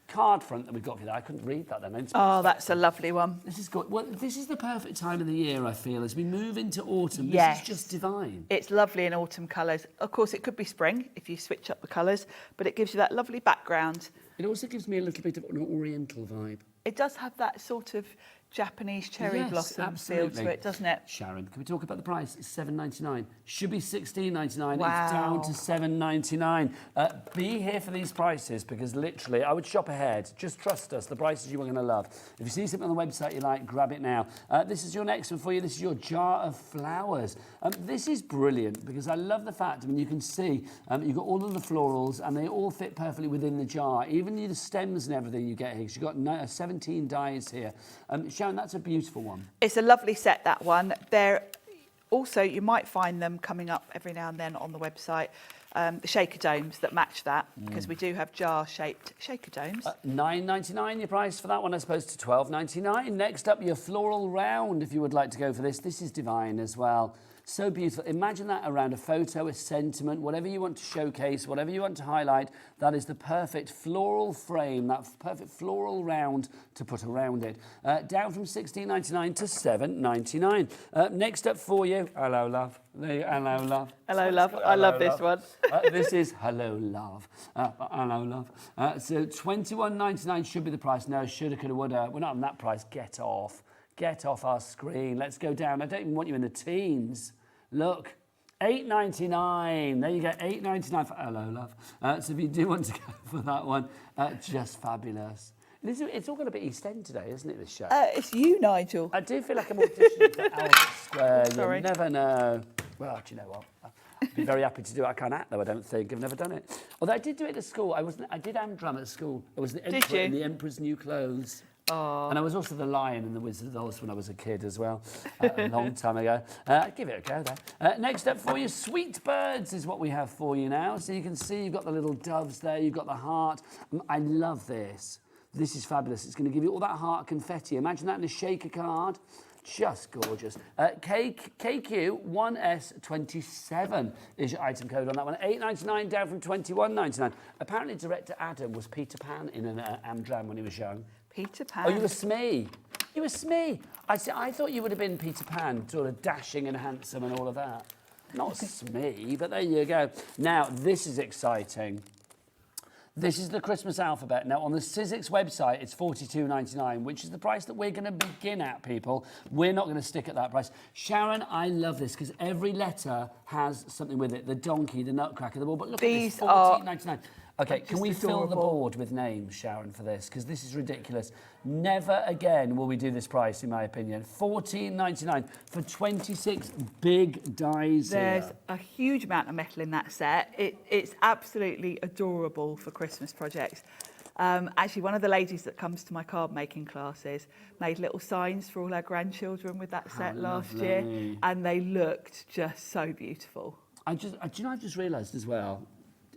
card front that we've got for you there. I couldn't read that then. Oh, that's a lovely one. This is good. Well, this is the perfect time of the year, I feel, as we move into autumn. Yes. This is just divine. It's lovely in autumn colours. Of course, it could be spring if you switch up the colours, but it gives you that lovely background. It also gives me a little bit of an oriental vibe. It does have that sort of Japanese cherry Yes, blossom absolutely. feel to it, doesn't it? Sharon, can we talk about the price? It's $7.99. Should be $16.99. Wow. It's down to $7.99. Be here for these prices because literally, I would shop ahead. Just trust us. The prices you are going to love. If you see something on the website you like, grab it now. This is your next one for you. This is your jar of flowers. This is brilliant because I love the fact, I mean, you can see you've got all of the florals and they all fit perfectly within the jar. Even the stems and everything you get here. You've got 17 dies here. Sharon, that's a beautiful one. It's a lovely set, that one. They're also, you might find them coming up every now and then on the website, the shaker domes that match that, because we do have jar-shaped shaker domes. $9.99 your price for that one as opposed to $12.99. Next up, your floral round, if you would like to go for this. This is divine as well. So beautiful. Imagine that around a photo, a sentiment, whatever you want to showcase, whatever you want to highlight. That is the perfect floral frame, that perfect floral round to put around it. Down from $16.99 to $7.99. Next up for you, hello, love. Hello, love. Hello, love. I love this one. This is hello, love. Hello, love. So $21.99 should be the price. No, shoulda, coulda, woulda. We're not on that price. Get off. Get off our screen. Let's go down. I don't even want you in the teens. Look, $8.99. There you go, $8.99 for hello, love. So if you do want to go for that one, just fabulous. It's all going to be East End today, isn't it, this show? It's you, Nigel. I do feel like I'm auditioning for Albert Square. Sorry. You never know. Well, do you know what? I'd be very happy to do it. I can't act, though, I don't think. I've never done it. Although I did do it at school. I did drum at school. I was the emperor in the Emperor's New Clothes. Oh. And I was also the Lion in the Wizard of Oz when I was a kid as well, a long time ago. Give it a go there. Next up for you, Sweet Birds is what we have for you now. So you can see you've got the little doves there, you've got the heart. I love this. This is fabulous. It's going to give you all that heart confetti. Imagine that in a shaker card. Just gorgeous. KQ1S27 is your item code on that one. $8.99 down from $21.99. Apparently, director Adam was Peter Pan in an Amdram when he was young. Peter Pan. Oh, you were Smee. You were Smee. I thought you would have been Peter Pan, sort of dashing and handsome and all of that. Not Smee, but there you go. Now, this is exciting. This is the Christmas alphabet. Now, on the Sizzix website, it's $42.99, which is the price that we're going to begin at, people. We're not going to stick at that price. Sharon, I love this because every letter has something with it. The donkey, the nutcracker, the ball. But look at this, $14.99. Okay, can we fill the board with names, Sharon, for this? Because this is ridiculous. Never again will we do this price, in my opinion. $14.99 for 26 big dies There's here. a huge amount of metal in that set. It's absolutely adorable for Christmas projects. Actually, one of the ladies that comes to my card making classes made little signs for all her grandchildren with that set last year, and they looked just so beautiful. Do you know, I just realised as well,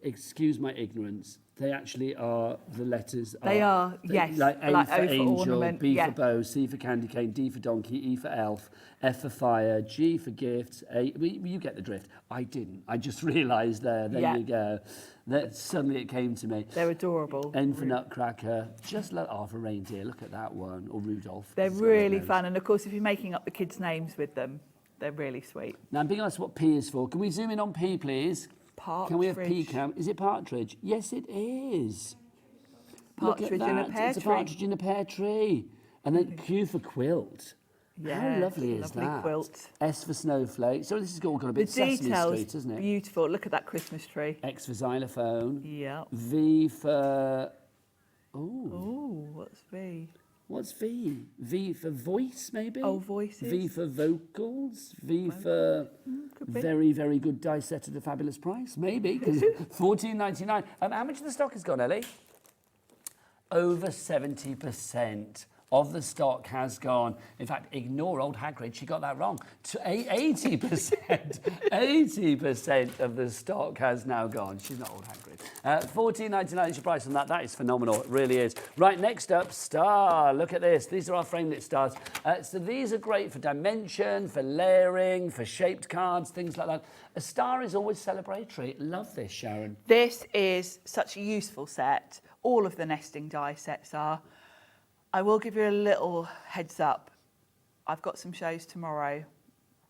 excuse my ignorance, they actually are, the letters They are, yes. Like A like for O for angel, ornament, B yeah. for bow, C for candy cane, D for donkey, E for elf, F for fire, G for gifts, A, you get the drift. I didn't. I just realised there you go. That suddenly it came to me. They're adorable. N for nutcracker, just like R for reindeer, look at that one, or Rudolph. They're really fun, and of course, if you're making up the kids' names with them, they're really sweet. Now, I'm being asked what P is for. Can we zoom in on P, please? Partridge. Can we have P cam? Is it partridge? Yes, it is. Partridge Look at in a that. pear It's a tree. partridge in a pear tree. And then Q for quilt. Yeah, How lovely is lovely that? quilt. S for snowflake. So this has all got a The bit Sesame details, Street, isn't it? beautiful. Look at that Christmas tree. X for xylophone. Yeah. V for... Oh, Oh, what's V? what's V? V for voice, maybe? Oh, voices. V for vocals. V for could be. very, very good die set at a fabulous price, maybe, because $14.99. How much of the stock has gone, Ellie? Over 70% of the stock has gone. In fact, ignore old Hagrid, she got that wrong. 80%, 80% of the stock has now gone. She's not old Hagrid. $14.99 is your price on that. That is phenomenal, it really is. Right, next up, star. Look at this. These are our framelit stars. So these are great for dimension, for layering, for shaped cards, things like that. A star is always celebratory. Love this, Sharon. This is such a useful set. All of the nesting die sets are. I will give you a little heads up. I've got some shows tomorrow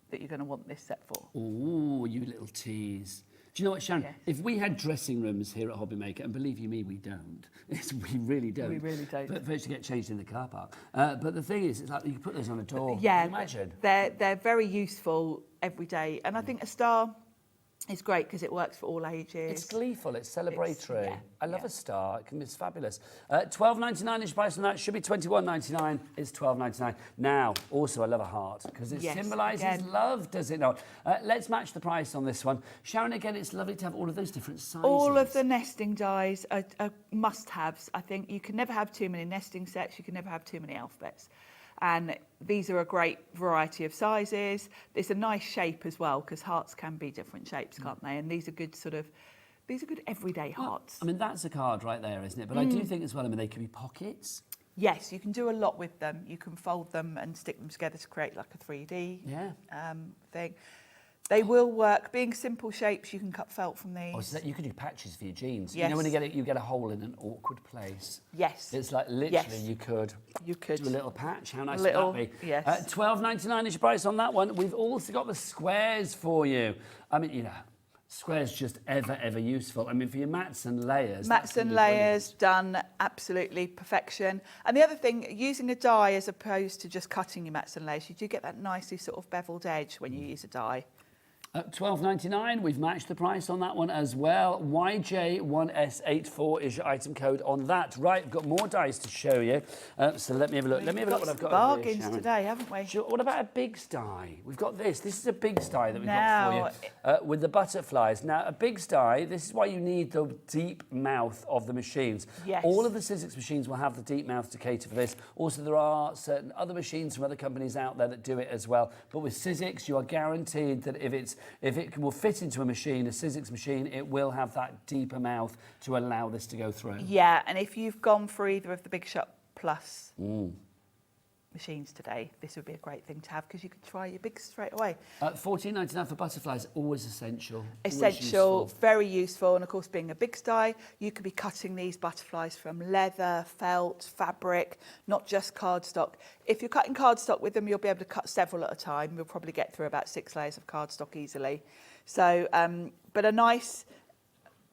that you're going to want this set for. Ooh, you little tease. Do you know what, Sharon? Yes. If we had dressing rooms here at Hobbymaker, and believe you me, we don't. We really don't. We really don't. But first you get changed in the car park. But the thing is, it's like you can put those on a door. Yeah, Can you imagine? they're very useful every day. And I think a star is great because it works for all ages. It's gleeful, it's celebratory. yeah, I love yeah. a star, it's fabulous. $12.99 is price on that, should be $21.99, it's $12.99. Now, also I love a heart, because it Yes, symbolises again. love, does it not? Let's match the price on this one. Sharon, again, it's lovely to have all of those different sizes. All of the nesting dies are must-haves. I think you can never have too many nesting sets, you can never have too many alphabets. And these are a great variety of sizes. It's a nice shape as well, because hearts can be different shapes, can't they? And these are good these are good everyday hearts. I mean, that's a card right there, isn't it? But I do think as well, I mean, they could be pockets. Yes, you can do a lot with them. You can fold them and stick them together to create like a 3D thing. They will work. Being simple shapes, you can cut felt from these. Or so that you could do patches for your jeans. Yes. You know when you get a hole in an awkward place. Yes. It's like literally Yes. you could do a little patch. How nice Little, would that be? yes. $12.99 is your price on that one. We've also got the squares for you. I mean, you know, squares just ever useful. I mean, for your mats and layers. Mats and layers done absolutely perfection. And the other thing, using a die as opposed to just cutting your mats and layers, you do get that nicely sort of beveled edge when you use a die. $12.99, we've matched the price on that one as well. YJ1S84 is your item code on that. Right, we've got more dice to show you. So let me have a look. Let me have a look what I've got. Bargains over here, today, haven't we? Sure. What about a big die? We've got this. This is a big die that we've Now, got for you with the butterflies. Now, a big die, this is why you need the deep mouth of the machines. Yes. All of the Sizzix machines will have the deep mouth to cater for this. Also, there are certain other machines from other companies out there that do it as well. But with Sizzix, you are guaranteed that if it will fit into a machine, a Sizzix machine, it will have that deeper mouth to allow this to go through. Yeah, and if you've gone for either of the Big Shot Plus machines today, this would be a great thing to have because you could try your bigs straight away. $14.99 for butterflies, always essential. Always Essential, useful. very useful, and of course being a big die, you could be cutting these butterflies from leather, felt, fabric, not just cardstock. If you're cutting cardstock with them, you'll be able to cut several at a time. You'll probably get through about 6 layers of cardstock easily. So, but a nice,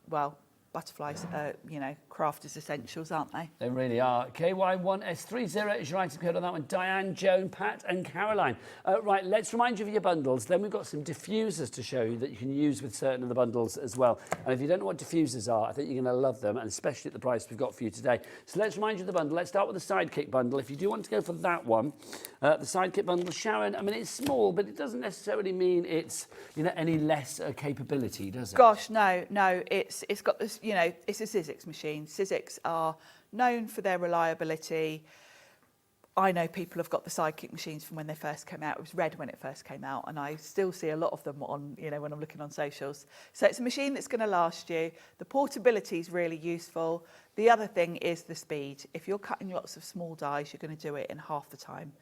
well, butterflies, you know, crafters essentials, aren't they? They really are. KY1S30 is your item code on that one. Diane, Joan, Pat and Caroline. Right, let's remind you of your bundles. Then we've got some diffusers to show you that you can use with certain of the bundles as well. And if you don't know what diffusers are, I think you're going to love them, and especially at the price we've got for you today. So let's remind you of the bundle. Let's start with the Sidekick bundle. If you do want to go for that one, the Sidekick bundle, Sharon, I mean, it's small, but it doesn't necessarily mean it's, you know, any less capability, does it? Gosh, no, it's got this, you know, it's a Sizzix machine. Sizzix are known for their reliability. I know people have got the Sidekick machines from when they first came out. It was red when it first came out, and I still see a lot of them on, you know, when I'm looking on socials. So it's a machine that's going to last you. The portability is really useful. The other thing is the speed. If you're cutting lots of small dies, you're going to do it in half the time.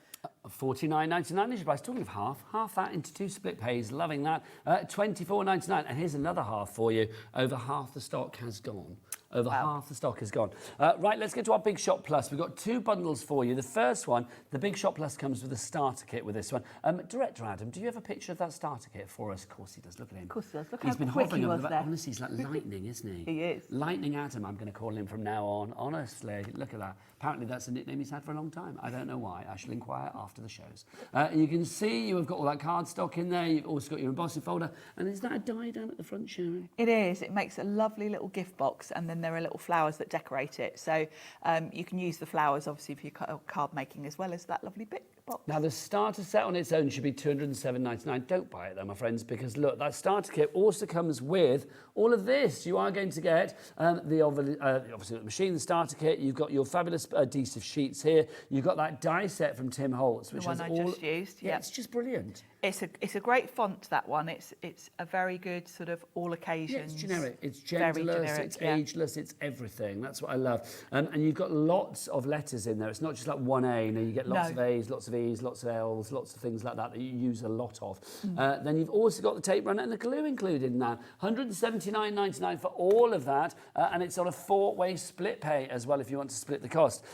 $49.99 is your price. Talking of half that into 2 split pays. Loving that. $24.99. And here's another half for you. Over half the stock has gone. Over half the stock has gone. Right, let's get to our Big Shot Plus. We've got 2 bundles for you. The first one, the Big Shot Plus, comes with a starter kit with this one. Director Adam, do you have a picture of that starter kit for us? Of course he does. Look at him. Of course he does. Look He's how been quick hovering he over was the there. Honestly, he's like lightning, isn't he? He is. Lightning Adam, I'm going to call him from now on. Honestly, look at that. Apparently that's a nickname he's had for a long time. I don't know why. I shall inquire after the shows. You can see you have got all that cardstock in there. You've also got your embossing folder. And is that a die down at the front, Sharon? It is. It makes a lovely little gift box, and then there are little flowers that decorate it. So you can use the flowers, obviously, for your card making, as well as that lovely bit box. Now, the starter set on its own should be $207.99. Don't buy it, though, my friends, because, look, that starter kit also comes with all of this. You are going to get obviously the machine, the starter kit. You've got your fabulous adhesive sheets here. You've got that die set from Tim Holtz, which The one has I just used. Yeah, it's just brilliant. It's a great font, that one. It's a very good sort of all occasions. Yeah, it's generic. It's Very genderless. generic, It's yeah. ageless. It's everything. That's what I love. And you've got lots of letters in there. It's not just like one A. You get lots of A's, lots of E's, lots of L's, lots of things like that you use a lot of. Then you've also got the tape runner and the glue included in that. $179.99 for all of that. And it's on a 4-way split pay as well if you want to split the cost.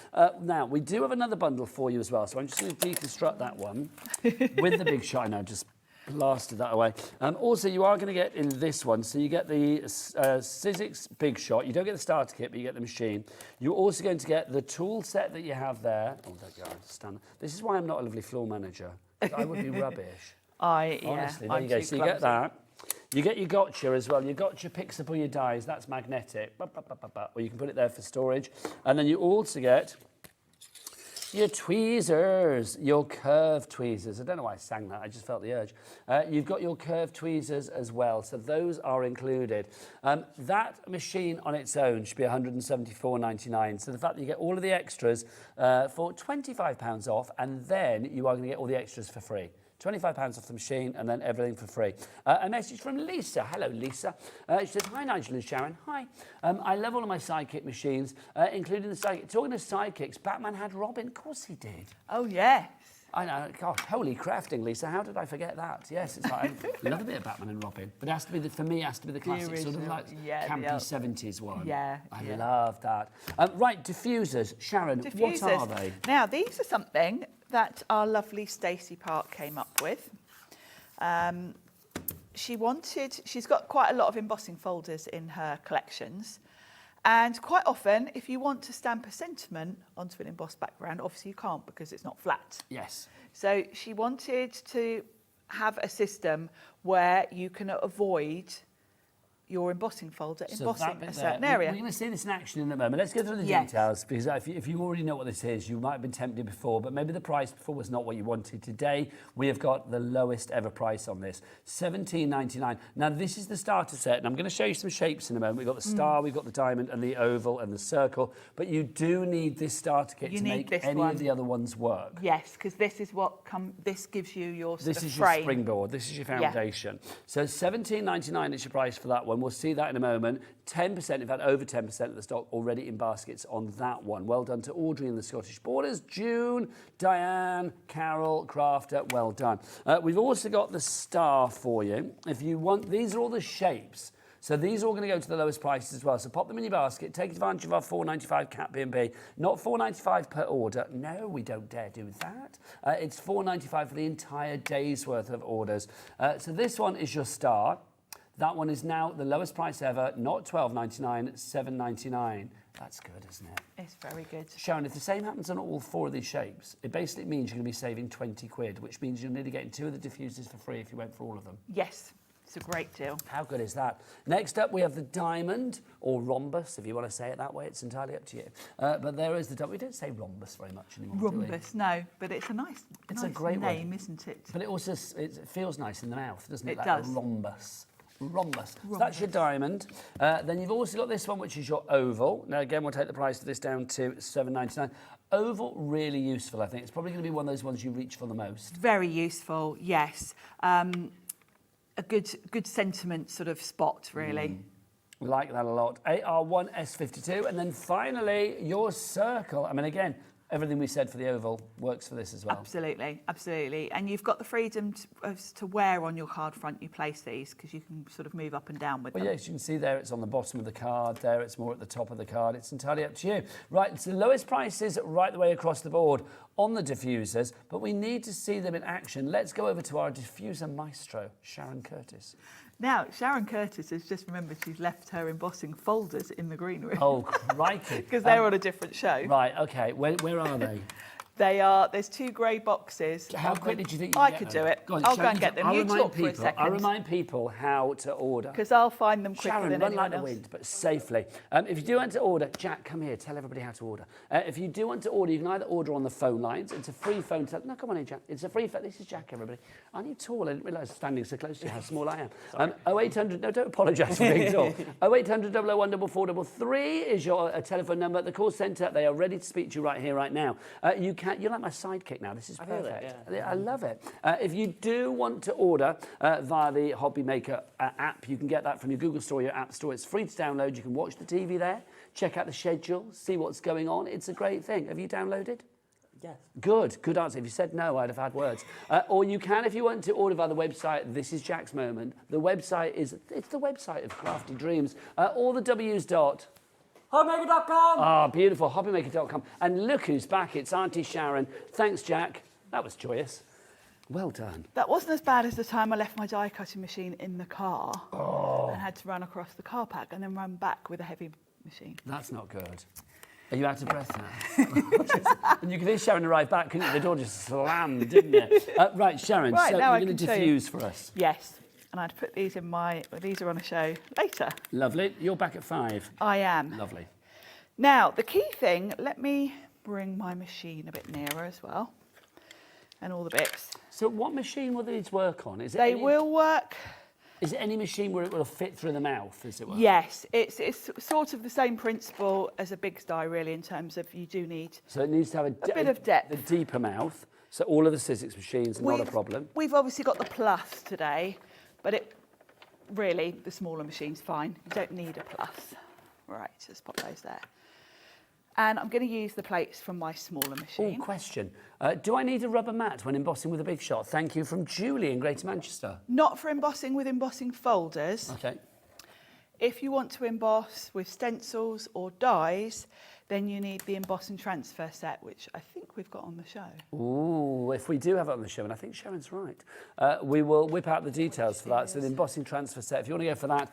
Now, we do have another bundle for you as well. So I'm just going to deconstruct that one with the Big Shot. I know, just blasted that away. Also, you are going to get in this one, so you get the Sizzix Big Shot. You don't get the starter kit, but you get the machine. You're also going to get the tool set that you have there. Oh, there you are. Stand. This is why I'm not a lovely floor manager. I would be rubbish. Honestly, there you go. So you get that. You get your gotcha as well. Your gotcha picks up all your dies. That's magnetic. Or you can put it there for storage. And then you also get your tweezers, your curved tweezers. I don't know why I sang that, I just felt the urge. You've got your curved tweezers as well, so those are included. That machine on its own should be $174.99. So the fact that you get all of the extras for £25 off, and then you are going to get all the extras for free. £25 off the machine and then everything for free. A message from Lisa. Hello, Lisa. She says, hi, Nigel and Sharon. Hi. I love all of my Sidekick machines, including the Sidekick. Talking of Sidekicks, Batman had Robin. Of course he did. Oh, yes. I know. God, holy crafting, Lisa. How did I forget that? Yes, it's like, I love a bit of Batman and Robin. But it has to be, for me, it has to be the classic sort of like campy 70s one. Yeah. I love that. Right, diffusers. Sharon, what are they? Now, these are something that our lovely Stacey Park came up with. She's got quite a lot of embossing folders in her collections. And quite often, if you want to stamp a sentiment onto an embossed background, obviously you can't because it's not flat. Yes. So she wanted to have a system where you can avoid your embossing folder embossing a certain area. We're going to see this in action in a moment. Let's go through the details, because if you already know what this is, you might have been tempted before, but maybe the price before was not what you wanted. Today, we have got the lowest ever price on this, $17.99. Now, this is the starter set, and I'm going to show you some shapes in a moment. We've got the star, we've got the diamond, and the oval, and the circle, but you do need this starter kit to make any of the other ones work. Yes, because this is what this gives you your sort of frame. This is your springboard. This is your foundation. Yeah. So $17.99 is your price for that one. We'll see that in a moment. 10%, in fact, over 10% of the stock already in baskets on that one. Well done to Audrey and the Scottish Borders, June, Diane, Carol, Crafter, well done. We've also got the star for you. If you want, these are all the shapes. So these are all going to go to the lowest prices as well. So pop them in your basket. Take advantage of our $4.95 Cat B&B. Not $4.95 per order. No, we don't dare do that. It's $4.95 for the entire day's worth of orders. So this one is your star. That one is now the lowest price ever, not $12.99, $7.99. That's good, isn't it? It's very good. Sharon, if the same happens on all 4 of these shapes, it basically means you're going to be saving 20 quid, which means you're nearly getting 2 of the diffusers for free if you went for all of them. Yes, it's a great deal. How good is that? Next up, we have the diamond, or rhombus, if you want to say it that way. It's entirely up to you. But there is the diamond. We don't say rhombus very much anymore, Rhombus, no, but it's a nice, a great name, word. isn't it? But it also it feels nice in the mouth, doesn't it? It like does. A rhombus. Rhombus. So that's your diamond. Then you've also got this one, which is your oval. Now, again, we'll take the price of this down to $7.99. Oval, really useful, I think. It's probably going to be one of those ones you reach for the most. Very useful, yes. A good sentiment sort of spot, really. Like that a lot. AR1S52. And then finally, your circle. I mean, again, everything we said for the oval works for this as well. Absolutely, absolutely. And you've got the freedom to wear on your card front you place these, because you can sort of move up and down with them. Well, yes, you can see there it's on the bottom of the card. There it's more at the top of the card. It's entirely up to you. Right, it's the lowest prices right the way across the board on the diffusers, but we need to see them in action. Let's go over to our diffuser maestro, Sharon Curtis. Now, Sharon Curtis has just remembered she's left her embossing folders in the green room. Oh, crikey. Because they're on a different show. Right, OK. Where are they? There's 2 grey boxes. How quickly do you think you I can could get do them? it. Go on, I'll go Sharon, and get them. I'll You remind talk for a people- second. I'll remind people how to order. Because I'll find them quicker Sharon, than run anyone like the else. wind, but safely. If you do want to order, Jack, come here, tell everybody how to order. If you do want to order, you can either order on the phone lines. It's a free phone. No, come on in, Jack. It's a free phone. This is Jack, everybody. Aren't you tall? I didn't realise standing so close to you how small I am. 0800, no, don't apologise for being tall. 0800 001 4433 is your telephone number. The call centre, they are ready to speak to you right here, right now. You're like my sidekick now. This is perfect. I love it. If you do want to order via the Hobby Maker app, you can get that from your Google Store, your App Store. It's free to download. You can watch the TV there, check out the schedule, see what's going on. It's a great thing. Have you downloaded? Yes. Good answer. If you said no, I'd have had words. Or you can, if you want to order via the website, this is Jack's moment. The website it's the website of Crafty Dreams. All the W's dot. Hobbymaker.com! Ah, beautiful, hobbymaker.com. And look who's back, it's Auntie Sharon. Thanks, Jack. That was joyous. Well done. That wasn't as bad as the time I left my die cutting machine in the car and had to run across the car park and then run back with a heavy machine. That's not good. Are you out of breath now? And you could hear Sharon arrive back, couldn't you? The door just slammed, didn't it? Right, Sharon, Right, so now you're I going to can show you. diffuse for us. Yes, and I'd put these in these are on a show later. Lovely. You're back at 5. I am. Lovely. Now, the key thing, let me bring my machine a bit nearer as well, and all the bits. So what machine will these work on? Is it They any, will work. Is it any machine where it will fit through the mouth, as it were? Yes, it's sort of the same principle as a big die, really, in terms of you do need. So it needs to have a bit of depth. A deeper mouth. So all of the Sizzix machines are not a problem. We've obviously got the Plus today, but really the smaller machine's fine. You don't need a Plus. Right, just pop those there. And I'm going to use the plates from my smaller machine. Oh, question. Do I need a rubber mat when embossing with a big shot? Thank you from Julie in Greater Manchester. Not for embossing with embossing folders. Okay. If you want to emboss with stencils or dies, then you need the emboss and transfer set, which I think we've got on the show. Ooh, if we do have it on the show, and I think Sharon's right, we will whip out the details for that. So the embossing transfer set, if you want to go for that,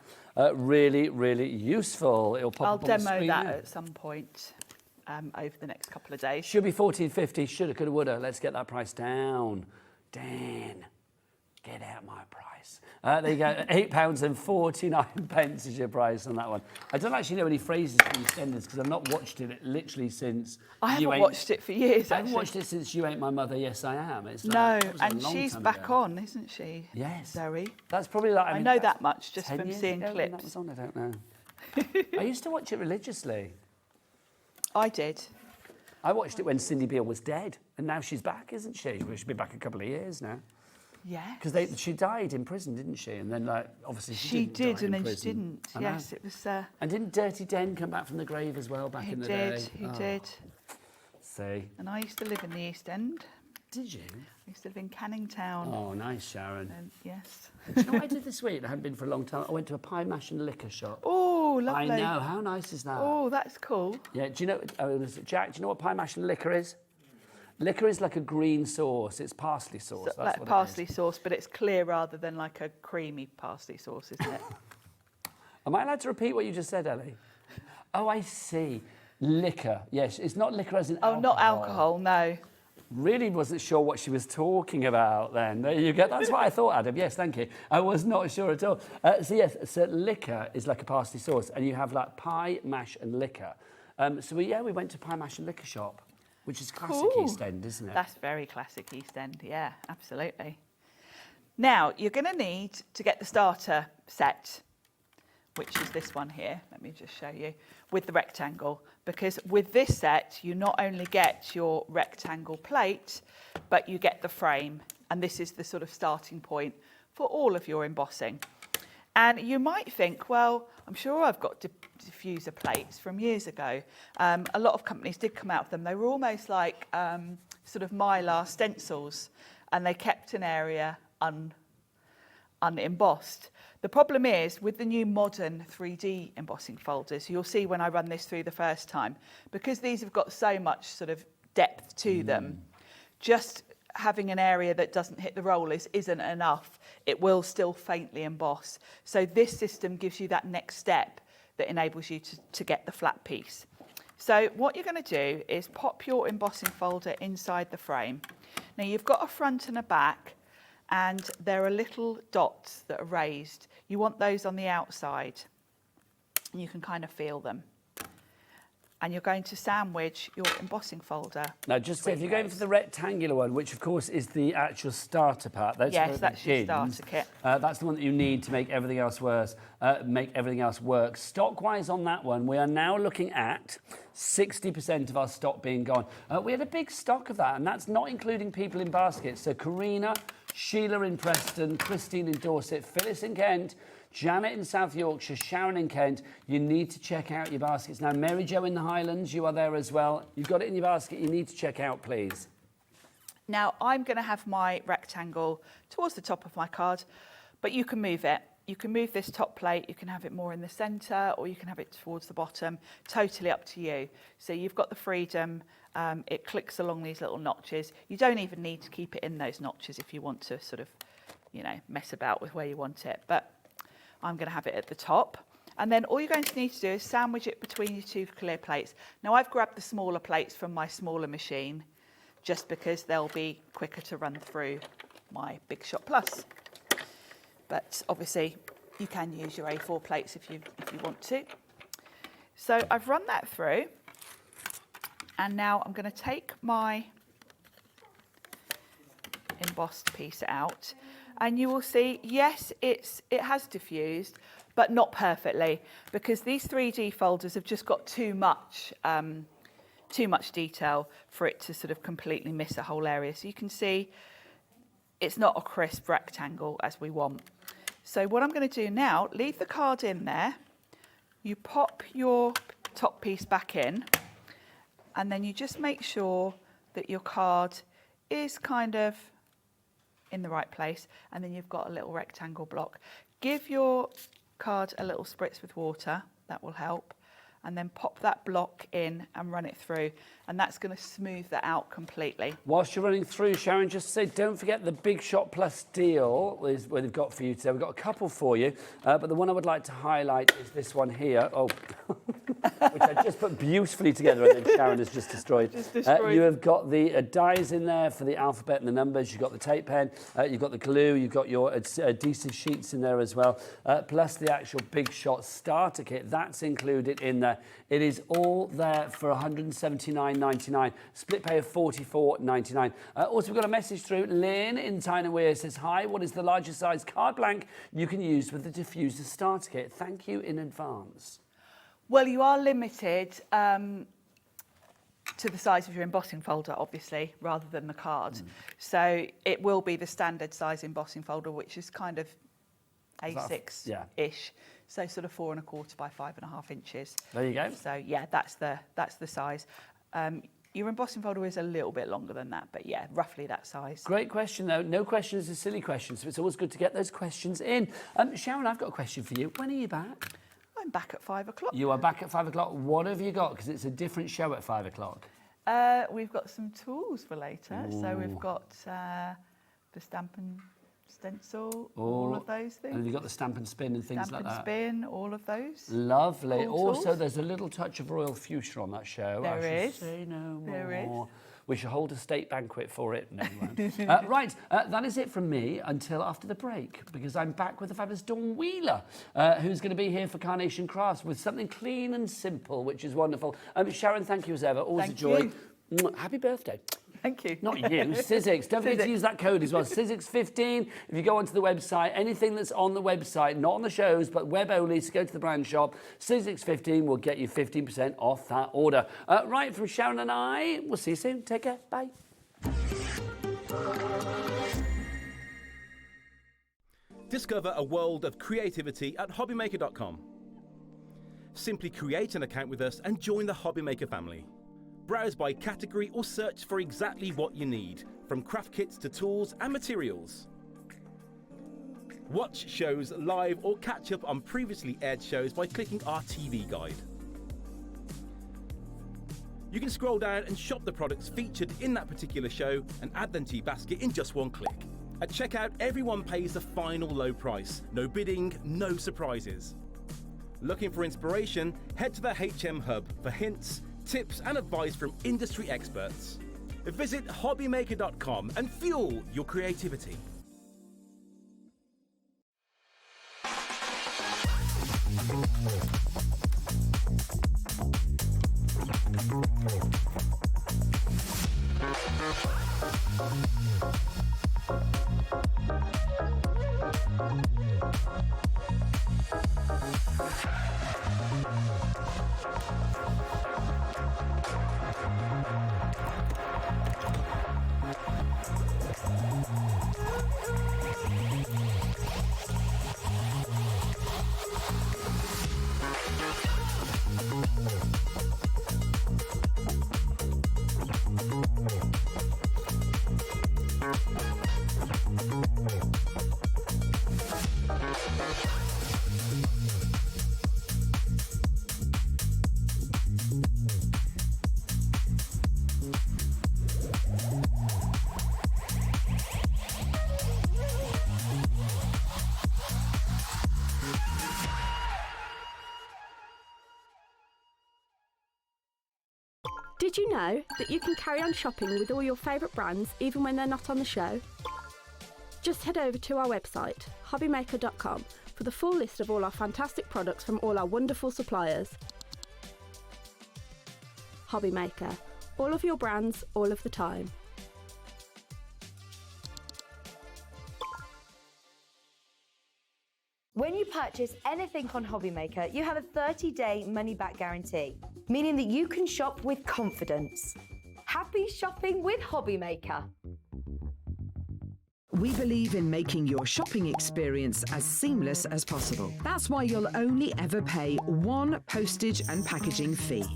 really, really useful. It'll pop I'll up on the demo screen that now. at some point over the next couple of days. Should be $14.50. Shoulda, coulda, woulda. Let's get that price down. Dan, get out my price. There you go. £8.49 is your price on that one. I don't actually know any phrases from EastEnders because I've not watched it literally since. I haven't watched it for years. I haven't actually. watched it since You Ain't My Mother, Yes I Am. It's No, like, that was a and long she's time back ago. on, isn't she? Yes. Zoe. That's probably like. I mean, know that's that much just 10 from years seeing ago when clips. That was on. I don't know. I used to watch it religiously. I did. I watched it when Cindy Beale was dead, and now she's back, isn't she? Well, she's been back a couple of years now. Yeah. Because she died in prison, didn't she? And then, like, obviously She didn't did, die and in then she prison. didn't. I know. Yes, it was. And didn't Dirty Den come back from the grave as well back He in the did. day? He Oh, did. See. And I used to live in the East End. Did you? I used to live in Canning Town. Oh, nice, Sharon. And yes. Do you know what I did this week? I hadn't been for a long time. I went to a pie mash and liquor shop. Oh, lovely. I know. How nice is that? Oh, that's cool. Yeah. Do you know, Jack? Do you know what pie mash and liquor is? Liquor is like a green sauce. It's parsley sauce. So, That's like what parsley it is. sauce, but it's clear rather than like a creamy parsley sauce, isn't it? Am I allowed to repeat what you just said, Ellie? Oh, I see. Liquor. Yes, it's not liquor as in Oh, alcohol. not alcohol, no. Really wasn't sure what she was talking about then. There you go. That's what I thought, Adam. Yes, thank you. I was not sure at all. So liquor is like a parsley sauce, and you have like pie, mash, and liquor. We went to pie, mash, and liquor shop, which is classic Cool. East End, isn't it? That's very classic East End, yeah, absolutely. Now, you're going to need to get the starter set, which is this one here. Let me just show you, with the rectangle. Because with this set, you not only get your rectangle plate, but you get the frame. And this is the sort of starting point for all of your embossing. And you might think, well, I'm sure I've got diffuser plates from years ago. A lot of companies did come out with them. They were almost like sort of mylar stencils, and they kept an area unembossed. The problem is, with the new modern 3D embossing folders, you'll see when I run this through the first time, because these have got so much sort of depth to them, just having an area that doesn't hit the rollers isn't enough. It will still faintly emboss. So this system gives you that next step that enables you to get the flat piece. So what you're going to do is pop your embossing folder inside the frame. Now you've got a front and a back, and there are little dots that are raised. You want those on the outside, and you can kind of feel them. And you're going to sandwich your embossing folder. Now, just if you're going for the rectangular one, which of course is the actual starter part. That's your starter kit. That's the one that you need to make everything else work. Stock-wise on that one, we are now looking at 60% of our stock being gone. We had a big stock of that, and that's not including people in baskets. So Karina, Sheila in Preston, Christine in Dorset, Phyllis in Kent, Janet in South Yorkshire, Sharon in Kent, you need to check out your baskets. Now, Mary Jo in the Highlands, you are there as well. You've got it in your basket, you need to check out, please. Now, I'm going to have my rectangle towards the top of my card, but you can move it. You can move this top plate, you can have it more in the centre, or you can have it towards the bottom, totally up to you. So you've got the freedom, it clicks along these little notches. You don't even need to keep it in those notches if you want to sort of, you know, mess about with where you want it. But I'm going to have it at the top. And then all you're going to need to do is sandwich it between your two clear plates. Now, I've grabbed the smaller plates from my smaller machine, just because they'll be quicker to run through my Big Shot Plus. But obviously, you can use your A4 plates if you want to. So I've run that through. And now I'm going to take my embossed piece out. And you will see, yes, it has diffused, but not perfectly, because these 3D folders have just got too much detail for it to sort of completely miss a whole area. So you can see it's not a crisp rectangle as we want. So what I'm going to do now, leave the card in there, you pop your top piece back in, and then you just make sure that your card is kind of in the right place, and then you've got a little rectangle block. Give your card a little spritz with water, that will help, and then pop that block in and run it through, and that's going to smooth that out completely. Whilst you're running through, Sharon, just say don't forget the Big Shot Plus deal is what they've got for you today. We've got a couple for you, but the one I would like to highlight is this one here. Oh, which I just put beautifully together, and then Sharon has just destroyed. You have got the dies in there for the alphabet and the numbers. You've got the tape pen, you've got the glue, you've got your adhesive sheets in there as well, plus the actual Big Shot starter kit. That's included in there. It is all there for $179.99. Split pay of $44.99. Also, we've got a message through. Lynn in Tyne Weir says, hi, what is the largest size card blank you can use with the diffuser starter kit? Thank you in advance. Well, you are limited to the size of your embossing folder, obviously, rather than the card. So it will be the standard size embossing folder, which is kind of A6-ish. Yeah. So sort of 4 1/4 by 5.5 inches. There you go. So yeah, that's the size. Your embossing folder is a little bit longer than that, but yeah, roughly that size. Great question, though. No question is a silly question, so it's always good to get those questions in. Sharon, I've got a question for you. When are you back? I'm back at 5 o'clock. You are back at 5 o'clock. What have you got? Because it's a different show at 5 o'clock. We've got some tools for later. Ooh. So we've got the stamp and stencil, all of those things. And you've got the stamp and spin and things like that. Stamp and spin, all of those. Lovely. Also, there's a little touch of royal fuchsia on that show. There is. Say no more. There is. We shall hold a state banquet for it. No, we won't. Right, that is it from me until after the break, because I'm back with the fabulous Dawn Wheeler, who's going to be here for Carnation Crafts with something clean and simple, which is wonderful. Sharon, thank you as ever. Always a joy. You. Happy birthday. Thank you. Not you, Sizzix. Don't forget to use that code as well, Sizzix15. If you go onto the website, anything that's on the website, not on the shows, but web only, so go to the brand shop, Sizzix15 will get you 15% off that order. Right, from Sharon and I, we'll see you soon. Take care. Bye. Discover a world of creativity at hobbymaker.com. Simply create an account with us and join the Hobbymaker family. Browse by category or search for exactly what you need, from craft kits to tools and materials. Watch shows live or catch up on previously aired shows by clicking our TV guide. You can scroll down and shop the products featured in that particular show and add them to your basket in just one click. At checkout, everyone pays the final low price. No bidding, no surprises. Looking for inspiration? Head to the HM Hub for hints, tips and advice from industry experts. Visit hobbymaker.com and fuel your creativity. Did you know that you can carry on shopping with all your favourite brands even when they're not on the show? Just head over to our website, hobbymaker.com, for the full list of all our fantastic products from all our wonderful suppliers. Hobbymaker, all of your brands, all of the time. When you purchase anything on Hobbymaker, you have a 30-day money-back guarantee, meaning that you can shop with confidence. Happy shopping with Hobbymaker. We believe in making your shopping experience as seamless as possible. That's why you'll only ever pay one postage and packaging fee.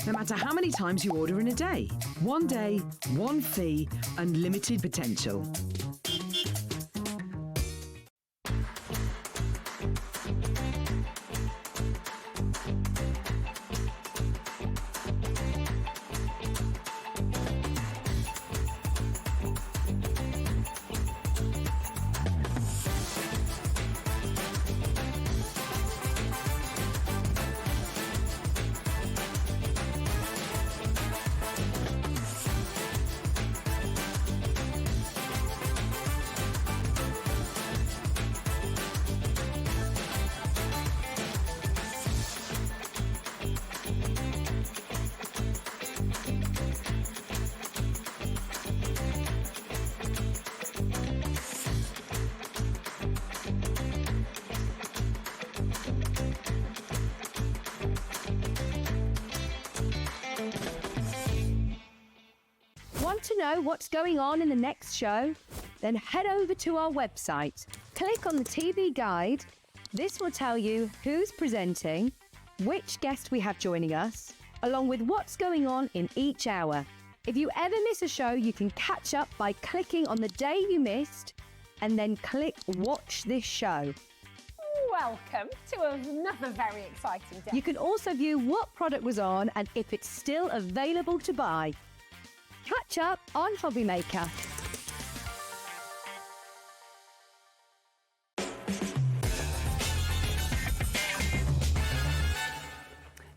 No matter how many times you order in a day. One day, one fee, unlimited potential. Want to know what's going on in the next show? Then head over to our website. Click on the TV guide. This will tell you who's presenting, which guest we have joining us, along with what's going on in each hour. If you ever miss a show, you can catch up by clicking on the day you missed and then click Watch This Show. Welcome to another very exciting day. You can also view what product was on and if it's still available to buy. Catch up on Hobbymaker.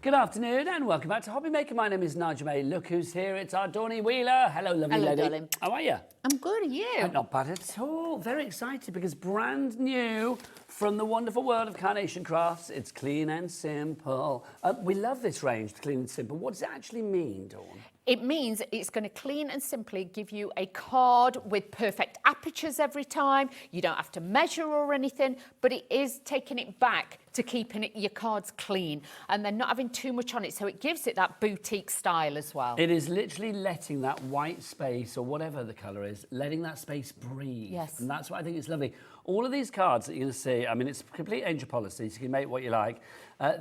Good afternoon and welcome back to Hobbymaker. My name is Nigel May. Look who's here. It's our Dawney Wheeler. Hello, lovely Hello, lady. darling. How are you? I'm good, are you? Not bad at all. Very excited because brand new from the wonderful world of Carnation Crafts. It's clean and simple. We love this range, clean and simple. What does it actually mean, Dawn? It means it's going to clean and simply give you a card with perfect apertures every time. You don't have to measure or anything, but it is taking it back to keeping your cards clean and then not having too much on it. So it gives it that boutique style as well. It is literally letting that white space, or whatever the colour is, letting that space breathe. Yes. And that's what I think is lovely. All of these cards that you're going to see, I mean, it's complete angel policy, so you can make what you like.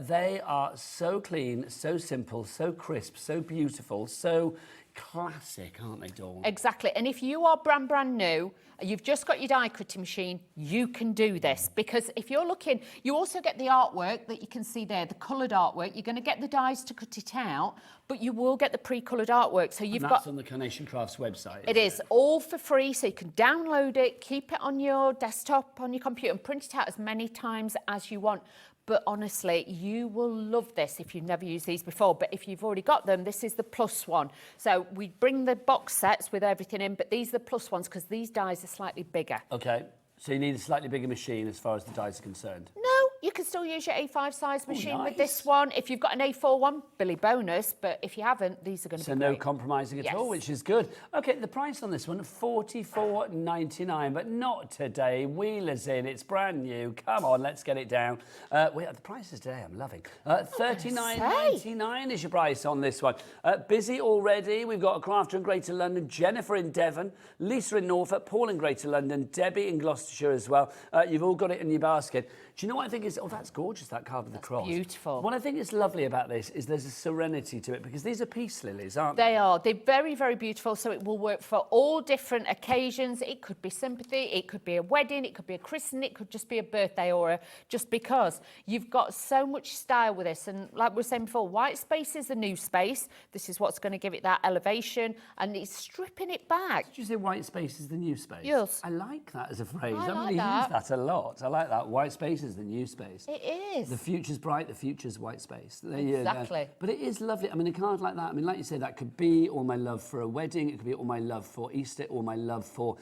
They are so clean, so simple, so crisp, so beautiful, so classic, aren't they, Dawn? Exactly. And if you are brand new, you've just got your die cutting machine, you can do this. Because if you're looking, you also get the artwork that you can see there, the coloured artwork. You're going to get the dies to cut it out, but you will get the pre-coloured artwork. So you've that's got... on the Carnation Crafts website. It is all for free, so you can download it, keep it on your desktop, on your computer, and print it out as many times as you want. But honestly, you will love this if you've never used these before. But if you've already got them, this is the plus one. So we bring the box sets with everything in, but these are the plus ones because these dies are slightly bigger. Okay, so you need a slightly bigger machine as far as the dice are concerned. No, you can still use your A5 size machine nice. with this one. If you've got an A4 one, Billy bonus. But if you haven't, these are going to be So great. no compromising at Yes. all, which is good. Okay, the price on this one, $44.99, but not today. Wheeler's in, it's brand new. Come on, let's get it down. The prices today I'm loving. $39.99 is your price on this one. Busy already. We've got a crafter in Greater London, Jennifer in Devon, Lisa in Norfolk, Paul in Greater London, Debbie in Gloucestershire as well. You've all got it in your basket. Do you know what I think is... Oh, that's gorgeous, that card with the cross. Beautiful. What I think is lovely about this is there's a serenity to it because these are peace lilies, aren't they? They are. They're very, very beautiful. So it will work for all different occasions. It could be sympathy. It could be a wedding. It could be a christening. It could just be a birthday or a just because. You've got so much style with this. And like we were saying before, white space is the new space. This is what's going to give it that elevation. And it's stripping it back. Did you say white space is the new space? Yes. I like that as a phrase. I I like really use that. that a lot. I like that. White space is the new space. It is. The future's bright, the future's white space. There Exactly. You go. But it is lovely. I mean, a card like that, I mean, like you say, that could be all my love for a wedding. It could be all my love for Easter, all my love for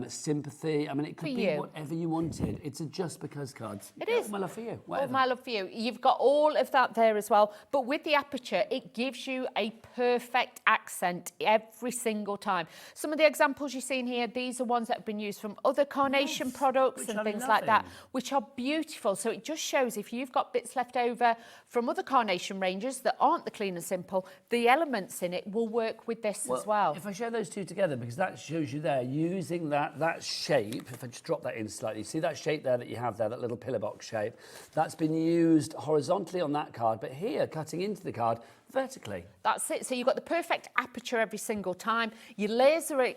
sympathy. I mean, it could For be you. whatever you wanted. It's a just because cards. It Yeah, is. all my love for you. All Whatever. my love for you. You've got all of that there as well. But with the aperture, it gives you a perfect accent every single time. Some of the examples you've seen here, these are ones that have been used from other Carnation products which and I'm things like that, loving. which are beautiful. So it just shows if you've got bits left over from other Carnation ranges that aren't the clean and simple, the elements in it will work with this as well. If I show those two together, because that shows you there, using that shape, if I just drop that in slightly, see that shape there that you have there, that little pillar box shape, that's been used horizontally on that card, but here, cutting into the card, vertically. That's it. So you've got the perfect aperture every single time. Your layers are,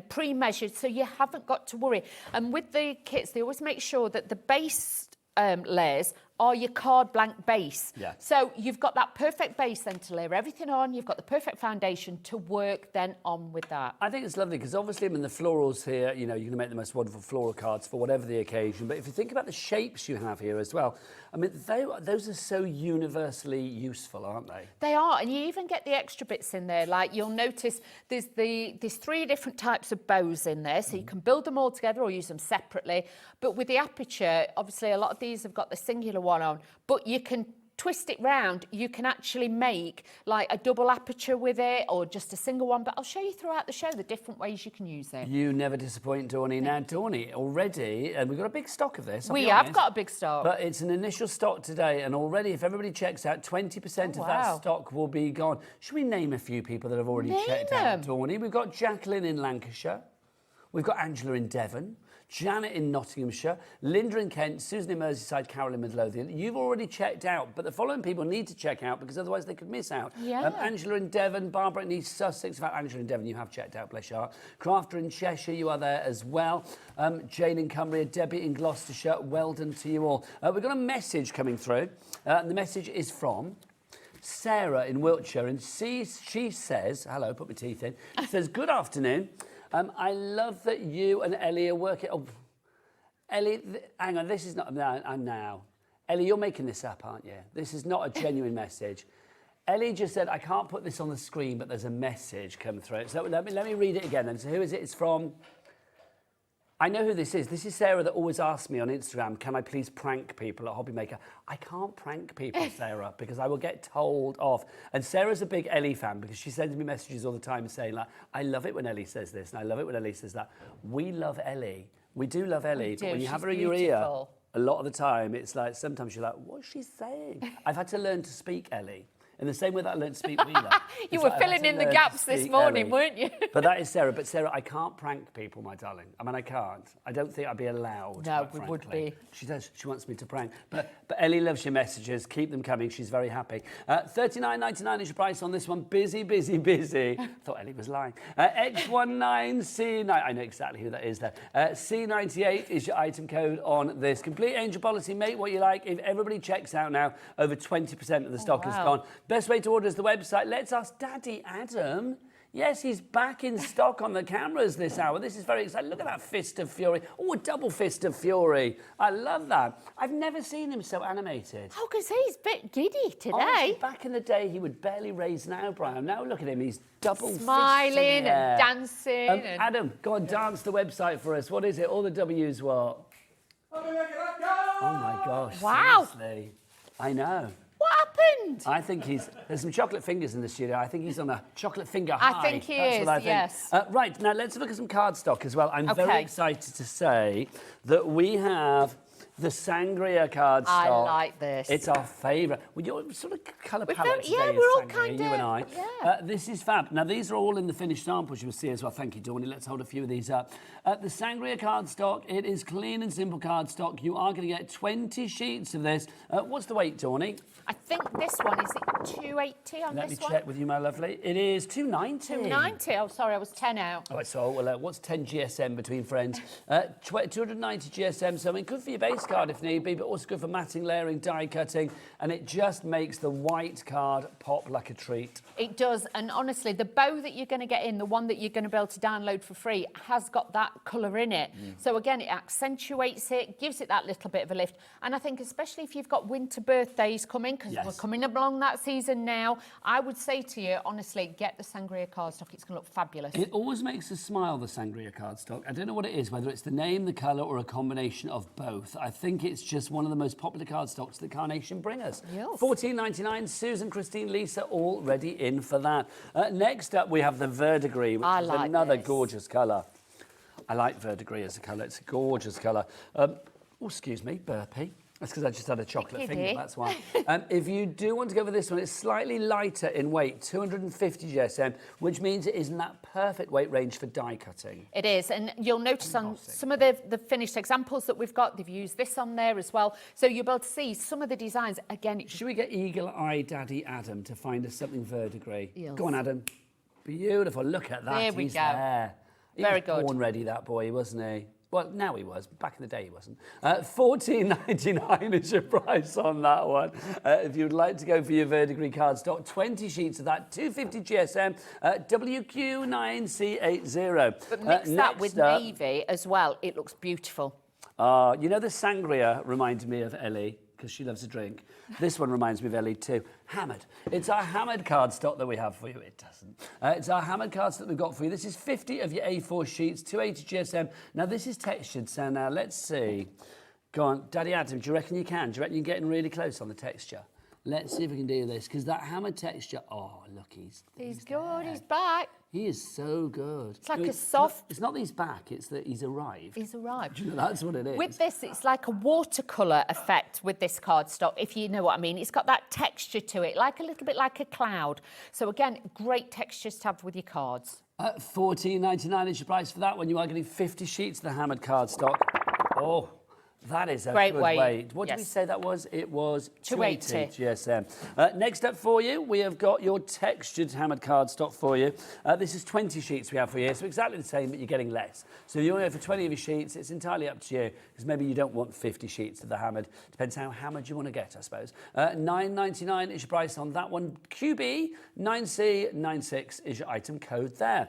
pre-measured, so you haven't got to worry. And with the kits, they always make sure that the base layers are your card blank base. Yeah. So you've got that perfect base then to layer everything on. You've got the perfect foundation to work then on with that. I think it's lovely because obviously, I mean, the florals here, you're going to make the most wonderful floral cards for whatever the occasion. But if you think about the shapes you have here as well, I mean, those are so universally useful, aren't they? They are, and you even get the extra bits in there. Like you'll notice there's 3 different types of bows in there, so you can build them all together or use them separately. But with the aperture, obviously a lot of these have got the singular one on, but you can twist it round. You can actually make like a double aperture with it or just a single one, but I'll show you throughout the show the different ways you can use it. You never disappoint, Dawny. Now, Dawny, already, and we've got a big stock of this. We have got a big stock. But it's an initial stock today, and already, if everybody checks out, 20% of that stock will be gone. Should we name a few people that have already checked out, Dawny? We've got Jacqueline in Lancashire. We've got Angela in Devon. Janet in Nottinghamshire, Linda in Kent, Susan in Merseyside, Carol in Midlothian. You've already checked out, but the following people need to check out because otherwise they could miss out. Yeah. Angela in Devon, Barbara in East Sussex. In fact, Angela in Devon, you have checked out, bless your heart. Crafter in Cheshire, you are there as well. Jane in Cumbria, Debbie in Gloucestershire, well done to you all. We've got a message coming through, and the message is from Sarah in Wiltshire, and she says, hello, put my teeth in, she says, good afternoon. I love that you and Ellie are working... Oh, Ellie, hang on, this is not... No, I'm now. Ellie, you're making this up, aren't you? This is not a genuine message. Ellie just said, I can't put this on the screen, but there's a message come through. So let me read it again then. So who is it? It's from... I know who this is. This is Sarah that always asks me on Instagram, can I please prank people at Hobby Maker? I can't prank people, Sarah, because I will get told off. And Sarah's a big Ellie fan because she sends me messages all the time saying, like, I love it when Ellie says this, and I love it when Ellie says that. We love Ellie. We do love Ellie, but when you have her in your ear, a lot of the time, it's like, sometimes you're like, what's she saying? I've had to learn to speak Ellie. In the same way that I learned to speak Wheeler. You were filling in the gaps this morning, weren't you? But that is Sarah. But Sarah, I can't prank people, my darling. I mean, I can't. I don't think I'd be allowed. No, we would be. She does. She wants me to prank. But Ellie loves your messages. Keep them coming. She's very happy. $39.99 is your price on this one. Busy, busy, busy. Thought Ellie was lying. X19C9. I know exactly who that is there. C98 is your item code on this. Complete Angel Policy. Make what you like. If everybody checks out now, over 20% of the stock is gone. Best way to order is the website. Let's ask Daddy Adam. Yes, he's back in stock on the cameras this hour. This is very exciting. Look at that Fist of Fury. Oh, a double Fist of Fury. I love that. I've never seen him so animated. Oh, because he's a bit giddy today. Honestly, back in the day, he would barely raise an eyebrow. Now look at him. He's double smiling and dancing. Adam, go on, dance the website for us. What is it? All the W's what? Oh my gosh. Wow. Seriously. I know. What happened? I think there's some chocolate fingers in the studio. I think he's on a chocolate finger high. I think he That's is, what I think. yes. Right, now let's look at some cardstock as well. I'm very excited to say that we have the Sangria cardstock. I like this. It's our favourite. Well, your sort of colour palette today yeah, is we're all Sangria, kind you of, and I. yeah. This is fab. Now, these are all in the finished samples you will see as well. Thank you, Dawny. Let's hold a few of these up. The Sangria cardstock, it is clean and simple cardstock. You are going to get 20 sheets of this. What's the weight, Dawny? I think this one, is it 280 on Let this me one? check with you, my lovely. It is 290. 290. Oh, sorry, I was 10 out. All right, so what's 10 GSM between friends? 290 GSM, so I mean, good for your base card if need be, but also good for matting, layering, die cutting, and it just makes the white card pop like a treat. It does, and honestly, the bow that you're going to get in, the one that you're going to be able to download for free, has got that colour in it. So again, it accentuates it, gives it that little bit of a lift, and I think especially if you've got winter birthdays coming, because we're coming along that season now, I would say to you, honestly, get the Sangria cardstock. It's going to look fabulous. It always makes us smile, the Sangria cardstock. I don't know what it is, whether it's the name, the colour, or a combination of both. I think it's just one of the most popular cardstocks that Carnation bring us. Yes. $14.99. Susan, Christine, Lisa, all ready in for that. Next up, we have the Verdigris, which is another gorgeous colour. I like Verdigris as a colour. It's a gorgeous colour. Oh, excuse me, burpee. That's because I just had a chocolate finger, that's why. If you do want to go for this one, it's slightly lighter in weight, 250 GSM, which means it is in that perfect weight range for die cutting. It is, and you'll notice on some of the finished examples that we've got, they've used this on there as well. So you'll be able to see some of the designs. Again, should we get Eagle-Eye Daddy Adam to find us something Verdigris? Yes. Go on, Adam. Beautiful, look at that. There we He's go. There. He Very was good. born ready, that boy, wasn't he? Well, now he was. Back in the day, he wasn't. $14.99 is your price on that one. If you'd like to go for your Verdigris cardstock, 20 sheets of that, 250 GSM, WQ9C80. But mix that with navy as well. It looks beautiful. You know, the Sangria reminded me of Ellie, because she loves a drink. This one reminds me of Ellie too. Hammered. It's our hammered cardstock that we have for you. It doesn't. It's our hammered cardstock we've got for you. This is 50 of your A4 sheets, 280 GSM. Now, this is textured, so now let's see. Go on, Daddy Adam, do you reckon you can? Do you reckon you're getting really close on the texture? Let's see if we can do this, because that hammered texture, oh, look, he's good, there. he's back. He is so good. It's like a soft... It's not that he's back, it's that he's arrived. He's arrived. Do you know, that's what it is. With this, it's like a watercolour effect with this cardstock, if you know what I mean. It's got that texture to it, like a little bit like a cloud. So again, great textures to have with your cards. $14.99 is your price for that one. You are getting 50 sheets of the hammered cardstock. Oh, that is a great good weight. What yes. did we say that was? It was 280 GSM. Next up for you, we have got your textured hammered cardstock for you. This is 20 sheets we have for you, so exactly the same, but you're getting less. So if you want to go for 20 of your sheets, it's entirely up to you, because maybe you don't want 50 sheets of the hammered. Depends how hammered you want to get, I suppose. $9.99 is your price on that one. QB9C96 is your item code there.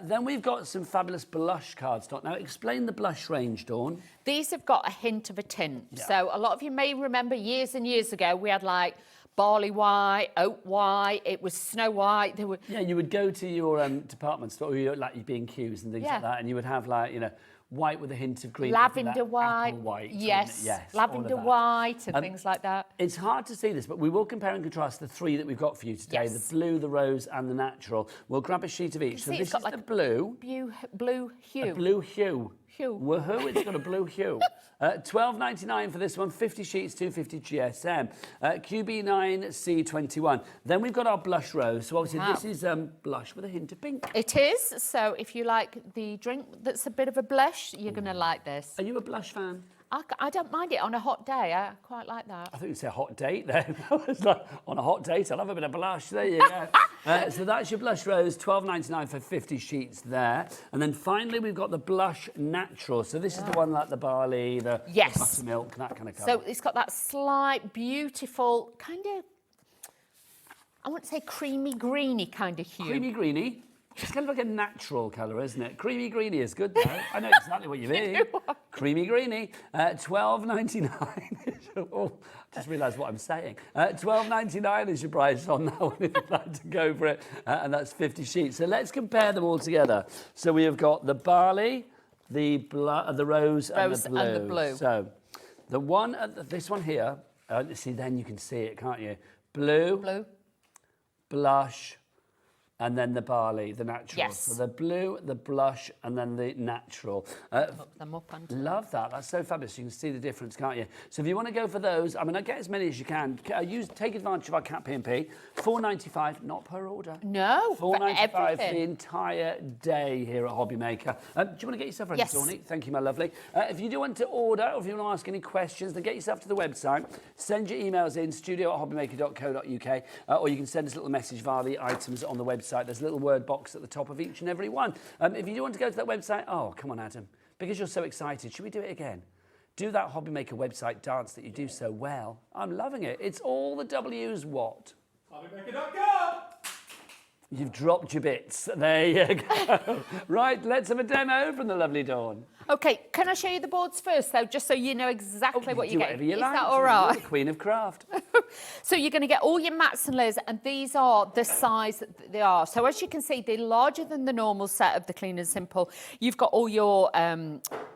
Then we've got some fabulous blush cardstock. Now, explain the blush range, Dawn. These have got a hint of a tint. Yeah. So a lot of you may remember years and years ago, we had like barley white, oat white, it was snow white. There were Yeah, you would go to your department store, or your, like your B&Qs and things like that, and you would have like, you know, white with a hint of green. lavender white. Apple white. Yes, yes, lavender all of that. white and things like that. It's hard to see this, but we will compare and contrast the three that we've got for you today, Yes. the blue, the rose and the natural. We'll grab a sheet of each. So see this it's got is like the blue. Blue hue. A blue hue. Hue. Woohoo, it's got a blue hue. $12.99 for this one, 50 sheets, 250 GSM. QB9C21. Then we've got our blush rose. So obviously this is blush with a hint of pink. It is. So if you like the drink that's a bit of a blush, you're going to like this. Are you a blush fan? I don't mind it on a hot day. I quite like that. I thought you'd say hot date there. I was like, on a hot date, I'll have a bit of blush. There you go. So that's your blush rose, $12.99 for 50 sheets there. And then finally, we've got the blush natural. So this is the one like the barley, the buttermilk, that kind of colour. So it's got that slight, beautiful, kind of, I wouldn't say creamy, greeny kind of hue. Creamy greeny. It's kind of like a natural colour, isn't it? Creamy greeny is good, though. I know exactly what you mean. Creamy greeny. $12.99. Oh, just realised what I'm saying. $12.99 is your price on that one if you'd like to go for it. And that's 50 sheets. So let's compare them all together. So we have got the barley, the rose and the blue. So the one, this one here, see, then you can see it, can't you? Blue. Blush. And then the barley, the natural. Yes. So the blue, the blush, and then the natural. Hook them up and Love that. That's so fabulous. You can see the difference, can't you? So if you want to go for those, I mean, get as many as you can. Take advantage of our Cat P&P. $4.95, not per order. No, for $4.95 for everything. the entire day here at Hobby Maker. Do you want to get yourself ready, Yes. Dawney? Thank you, my lovely. If you do want to order, or if you want to ask any questions, then get yourself to the website. Send your emails in, studio@hobbymaker.co.uk, or you can send us a little message via the items on the website. There's a little word box at the top of each and every one. If you do want to go to that website, oh, come on, Adam, because you're so excited, should we do it again? Do that Hobby Maker website dance that you do so well. I'm loving it. It's all the W's what? Hobbymaker.com! You've dropped your bits. There you go. Right, let's have a demo from the lovely Dawn. Okay, can I show you the boards first, though, just so you know exactly what do you're whatever getting? you Is like. that all You're right? the queen of craft. So you're going to get all your mats and layers, and these are the size that they are. So as you can see, they're larger than the normal set of the Clean and Simple. You've got all your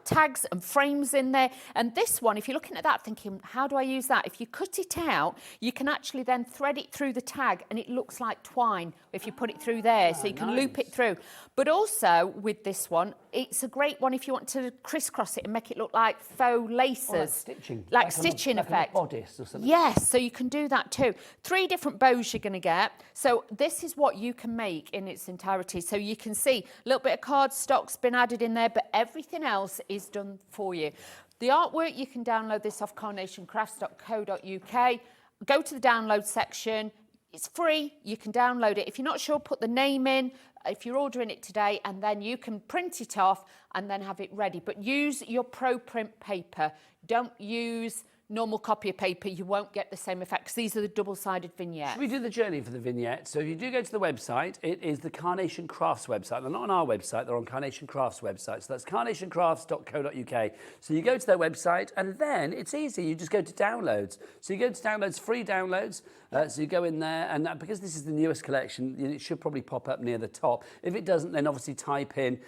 tags and frames in there. And this one, if you're looking at that thinking, how do I use that? If you cut it out, you can actually then thread it through the tag, and it looks like twine if you put it through there. So you can loop it through. But also with this one, it's a great one if you want to crisscross it and make it look like faux laces. Like stitching. Like stitching effect. Like a bodice or something. Yes, so you can do that too. 3 different bows you're going to get. So this is what you can make in its entirety. So you can see a little bit of cardstock's been added in there, but everything else is done for you. The artwork, you can download this off carnationcrafts.co.uk. Go to the download section. It's free. You can download it. If you're not sure, put the name in. If you're ordering it today, and then you can print it off and then have it ready. But use your Pro Print paper. Don't use normal copy of paper. You won't get the same effect because these are the double-sided vignettes. Should we do the journey for the vignette? So if you do go to the website, it is the Carnation Crafts website. They're not on our website, they're on Carnation Crafts website. So that's carnationcrafts.co.uk. So you go to their website, and then it's easy. You just go to downloads. So you go to downloads, free downloads. So you go in there, and because this is the newest collection, it should probably pop up near the top. If it doesn't, then obviously type in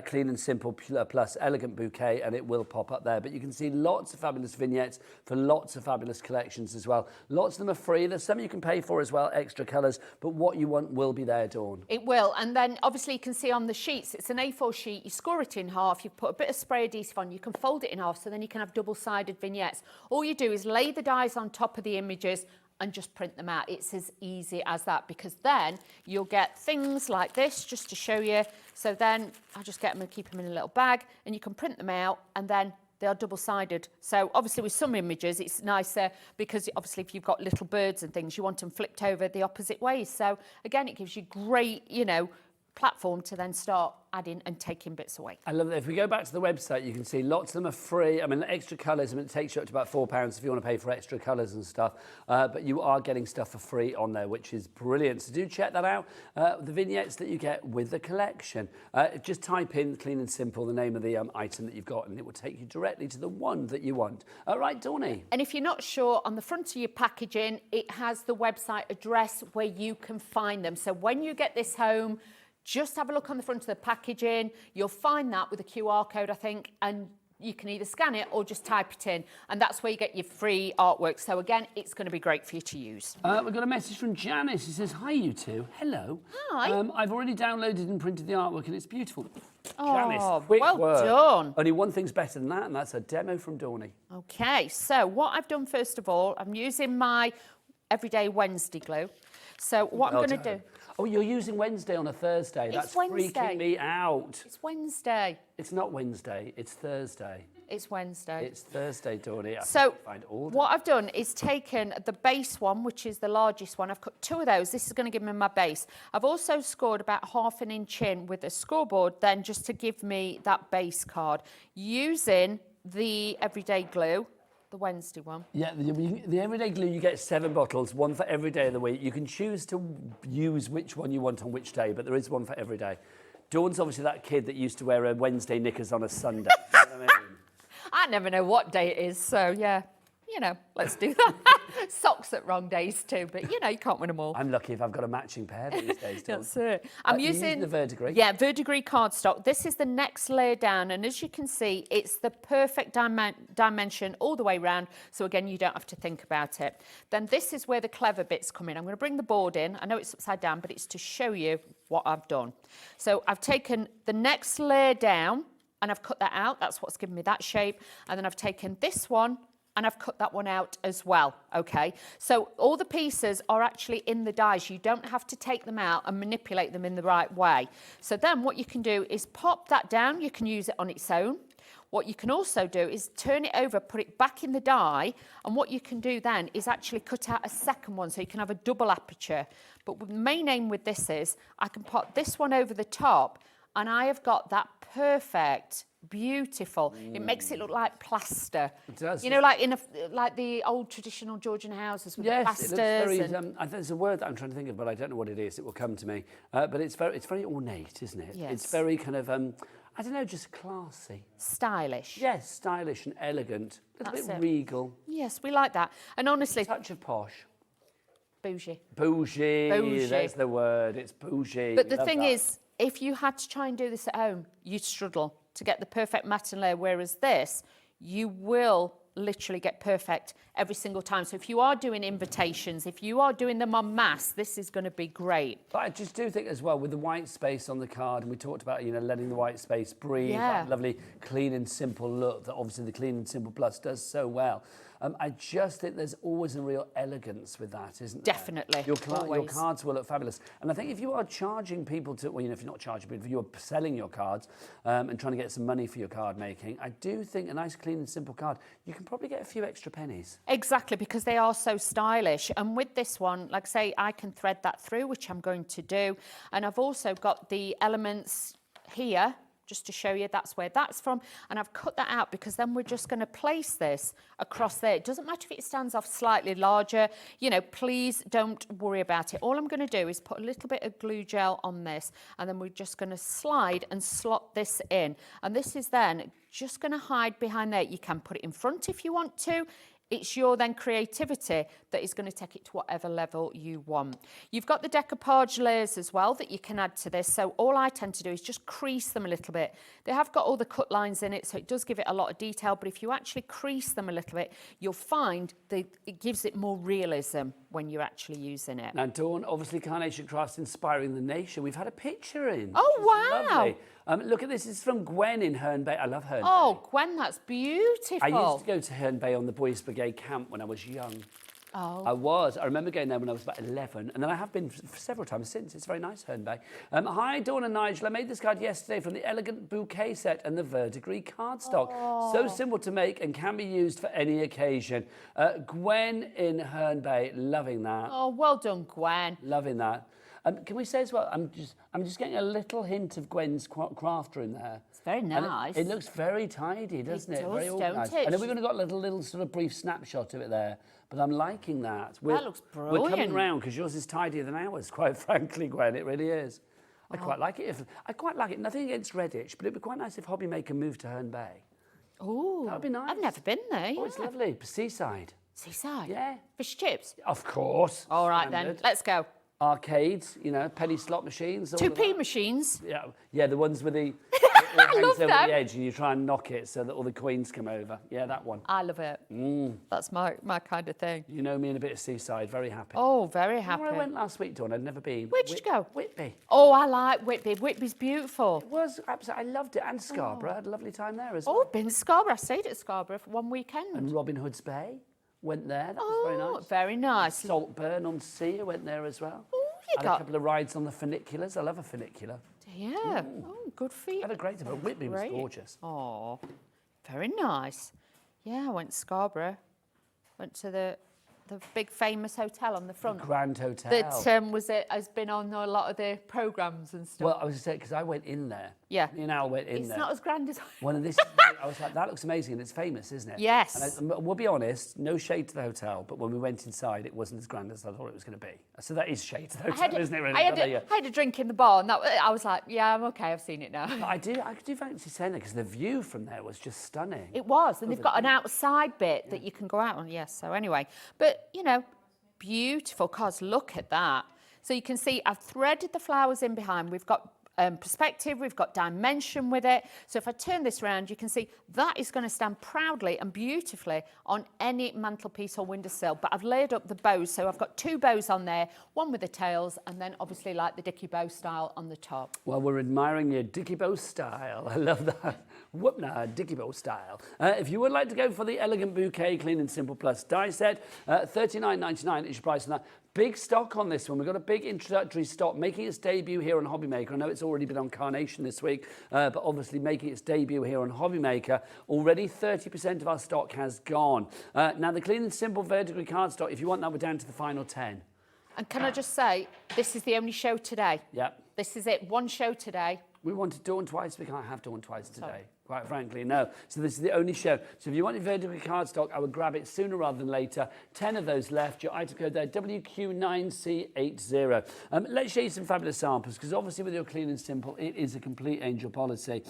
Clean and Simple plus Elegant Bouquet, and it will pop up there. But you can see lots of fabulous vignettes for lots of fabulous collections as well. Lots of them are free. There's some you can pay for as well, extra colours, but what you want will be there, Dawn. It will, and then obviously you can see on the sheets, it's an A4 sheet, you score it in half, you put a bit of spray adhesive on, you can fold it in half, so then you can have double-sided vignettes. All you do is lay the dies on top of the images and just print them out. It's as easy as that, because then you'll get things like this, just to show you. So then I'll just get them and keep them in a little bag, and you can print them out, and then they are double-sided. So obviously with some images it's nicer, because obviously if you've got little birds and things, you want them flipped over the opposite way. So again, it gives you great, you know, platform to then start adding and taking bits away. I love that. If we go back to the website, you can see lots of them are free. I mean, extra colours, I mean, it takes you up to about £4 if you want to pay for extra colours and stuff. But you are getting stuff for free on there, which is brilliant. So do check that out. The vignettes that you get with the collection. Just type in Clean and Simple, the name of the item that you've got, and it will take you directly to the one that you want. Right, Dawny? And if you're not sure, on the front of your packaging, it has the website address where you can find them. So when you get this home, just have a look on the front of the packaging. You'll find that with a QR code, I think, and you can either scan it or just type it in, and that's where you get your free artwork. So again, it's going to be great for you to use. We've got a message from Janice. It says, hi, you two. Hello. Hi. I've already downloaded and printed the artwork, and it's beautiful. Oh, Janice, quick well work. done. Only one thing's better than that, and that's a demo from Dawny. Okay, so what I've done first of all, I'm using my Everyday Wednesday glue. So what I'm going to do... Oh, you're using Wednesday on a Thursday. That's Wednesday. Freaking me out. It's Wednesday. It's not Wednesday, it's Thursday. It's Wednesday. It's Thursday, Dawny. So find all what I've done is taken the base one, which is the largest one. I've cut 2 of those. This is going to give me my base. I've also scored about ½ an inch in with a scoreboard then just to give me that base card using the Everyday glue. The Wednesday one. Yeah, the Everyday glue, you get 7 bottles, one for every day of the week. You can choose to use which one you want on which day, but there is one for every day. Dawn's obviously that kid that used to wear a Wednesday knickers on a Sunday. You know what I mean? I never know what day it is, so yeah, you know, let's do that. Socks at wrong days too, but you know, you can't win them all. I'm lucky if I've got a matching pair these days, Dawn. That's it. I'm using the verdigris. Yeah, verdigris cardstock. This is the next layer down, and as you can see, it's the perfect dimension all the way around. So again, you don't have to think about it. Then this is where the clever bits come in. I'm going to bring the board in. I know it's upside down, but it's to show you what I've done. So I've taken the next layer down, and I've cut that out. That's what's given me that shape. And then I've taken this one, and I've cut that one out as well, okay? So all the pieces are actually in the dies. You don't have to take them out and manipulate them in the right way. So then what you can do is pop that down. You can use it on its own. What you can also do is turn it over, put it back in the die, and what you can do then is actually cut out a second one so you can have a double aperture. But the main aim with this is I can pop this one over the top, and I have got that perfect, beautiful. It makes it look like plaster. It does. You know, like the old traditional Georgian houses with the plasters. Yes, it looks very, there's a word that I'm trying to think of, but I don't know what it is. It will come to me. But it's very ornate, isn't it? Yes. It's very kind of, I don't know, just classy. Stylish. Yes, stylish and elegant. A little bit regal. Yes, we like that. And honestly... A touch of posh. Bougie. Bougie. There's the word. It's bougie. But the thing is, if you had to try and do this at home, you'd struggle to get the perfect matte layer, whereas this, you will literally get perfect every single time. So if you are doing invitations, if you are doing them en masse, this is going to be great. But I just do think as well, with the white space on the card, and we talked about, you know, letting the white space breathe, that lovely clean and simple look that obviously the Clean and Simple Plus does so well. I just think there's always a real elegance with that, isn't there? Definitely. Your cards will look fabulous. And I think if you are charging people to, well, you know, if you're not charging people, if you're selling your cards and trying to get some money for your card making, I do think a nice, clean and simple card, you can probably get a few extra pennies. Exactly, because they are so stylish. And with this one, like I say, I can thread that through, which I'm going to do. And I've also got the elements here, just to show you that's where that's from. And I've cut that out because then we're just going to place this across there. It doesn't matter if it stands off slightly larger. You know, please don't worry about it. All I'm going to do is put a little bit of glue gel on this, and then we're just going to slide and slot this in. And this is then just going to hide behind there. You can put it in front if you want to. It's your then creativity that is going to take it to whatever level you want. You've got the decoupage layers as well that you can add to this. So all I tend to do is just crease them a little bit. They have got all the cut lines in it, so it does give it a lot of detail. But if you actually crease them a little bit, you'll find that it gives it more realism when you're actually using it. Now, Dawn, obviously Carnation Crafts inspiring the nation. We've had a picture in. Oh, wow. Lovely. Look at this. It's from Gwen in Herne Bay. I love Herne Bay. Oh, Gwen, that's beautiful. I used to go to Herne Bay on the Boys Brigade camp when I was young. Oh. I remember going there when I was about 11, and then I have been several times since. It's very nice, Herne Bay. Hi, Dawn and Nigel. I made this card yesterday from the Elegant Bouquet set and the verdigris cardstock. Oh. So simple to make and can be used for any occasion. Gwen in Herne Bay, loving that. Oh, well done, Gwen. Loving that. Can we say as well, I'm just getting a little hint of Gwen's crafter in there. It's very And nice. It looks very tidy, doesn't it? does, Very don't organised. it? I know we've only got a little sort of brief snapshot of it there, but I'm liking that. That looks We're coming brilliant. round because yours is tidier than ours, quite frankly, Gwen. It really is. I quite like it. Nothing against Redditch, but it'd be quite nice if Hobbymaker moved to Herne Bay. Oh, That would be nice. I've never been there. Oh, it's lovely. Seaside. Seaside? Yeah. Fish chips? Of course. All right Standard. then, let's go. Arcades, penny slot machines. all of 2p that. machines. Yeah, the ones with the it hangs love over them. the edge and you try and knock it so that all the coins come over. Yeah, that one. I love it. That's my kind of thing. You know me in a bit of Seaside, very happy. Oh, very You know happy. where I went last week, Dawn? I'd never been. Where'd you go? Whitby. Oh, I like Whitby. Whitby's beautiful. It was absolutely. I loved it, and Scarborough. I had a lovely time there as well. Oh, I've been to Scarborough. I stayed at Scarborough for one weekend. And Robin Hood's Bay, went there. That was very nice. Very nice. Saltburn on Sea, I went there as well. Oh, you Had got... a couple of rides on the funiculars. I love a funicular. Yeah. Oh, good for you. Had a great time. But Whitby was Great. gorgeous. Oh, very nice. Yeah, I went to Scarborough. Went to the big famous hotel on the front. Grand Hotel. That has been on a lot of the programmes and stuff. Well, I was going to say, because I went in there. Yeah. Me and Al went in it's there. not as grand as One of this, I was like, that looks amazing, and it's famous, isn't it? Yes. And we'll be honest, no shade to the hotel, but when we went inside, it wasn't as grand as I thought it was going to be. So that is shade to the hotel, isn't it? Really? I had a drink in the bar, and I was like, yeah, I'm okay, I've seen it now. But I do fancy saying that because the view from there was just stunning. It was, and they've got an outside bit that you can go out on, yes. So anyway, but, beautiful, cause look at that. So you can see I've threaded the flowers in behind. We've got perspective, we've got dimension with it. So if I turn this around, you can see that is going to stand proudly and beautifully on any mantelpiece or windowsill. But I've laid up the bows, so I've got 2 bows on there, one with the tails, and then obviously like the Dicky bow style on the top. Well, we're admiring your Dicky bow style. I love that. Whoop, nah, Dicky bow style. If you would like to go for the Elegant Bouquet Clean and Simple Plus die set, $39.99 is your price on that. Big stock on this one. We've got a big introductory stock making its debut here on Hobbymaker. I know it's already been on Carnation this week, but obviously making its debut here on Hobbymaker. Already 30% of our stock has gone. Now, the Clean and Simple vertically card stock, if you want that, we're down to the final 10. And can I just say, this is the only show today. Yep. This is it, one show today. We wanted Dawn twice. We can't have Dawn twice today, quite frankly, no. So this is the only show. So if you wanted vertical cardstock, I would grab it sooner rather than later. 10 of those left. Your item code there, WQ9C80. Let's show you some fabulous samples, because obviously with your Clean and Simple, it is a complete angel policy.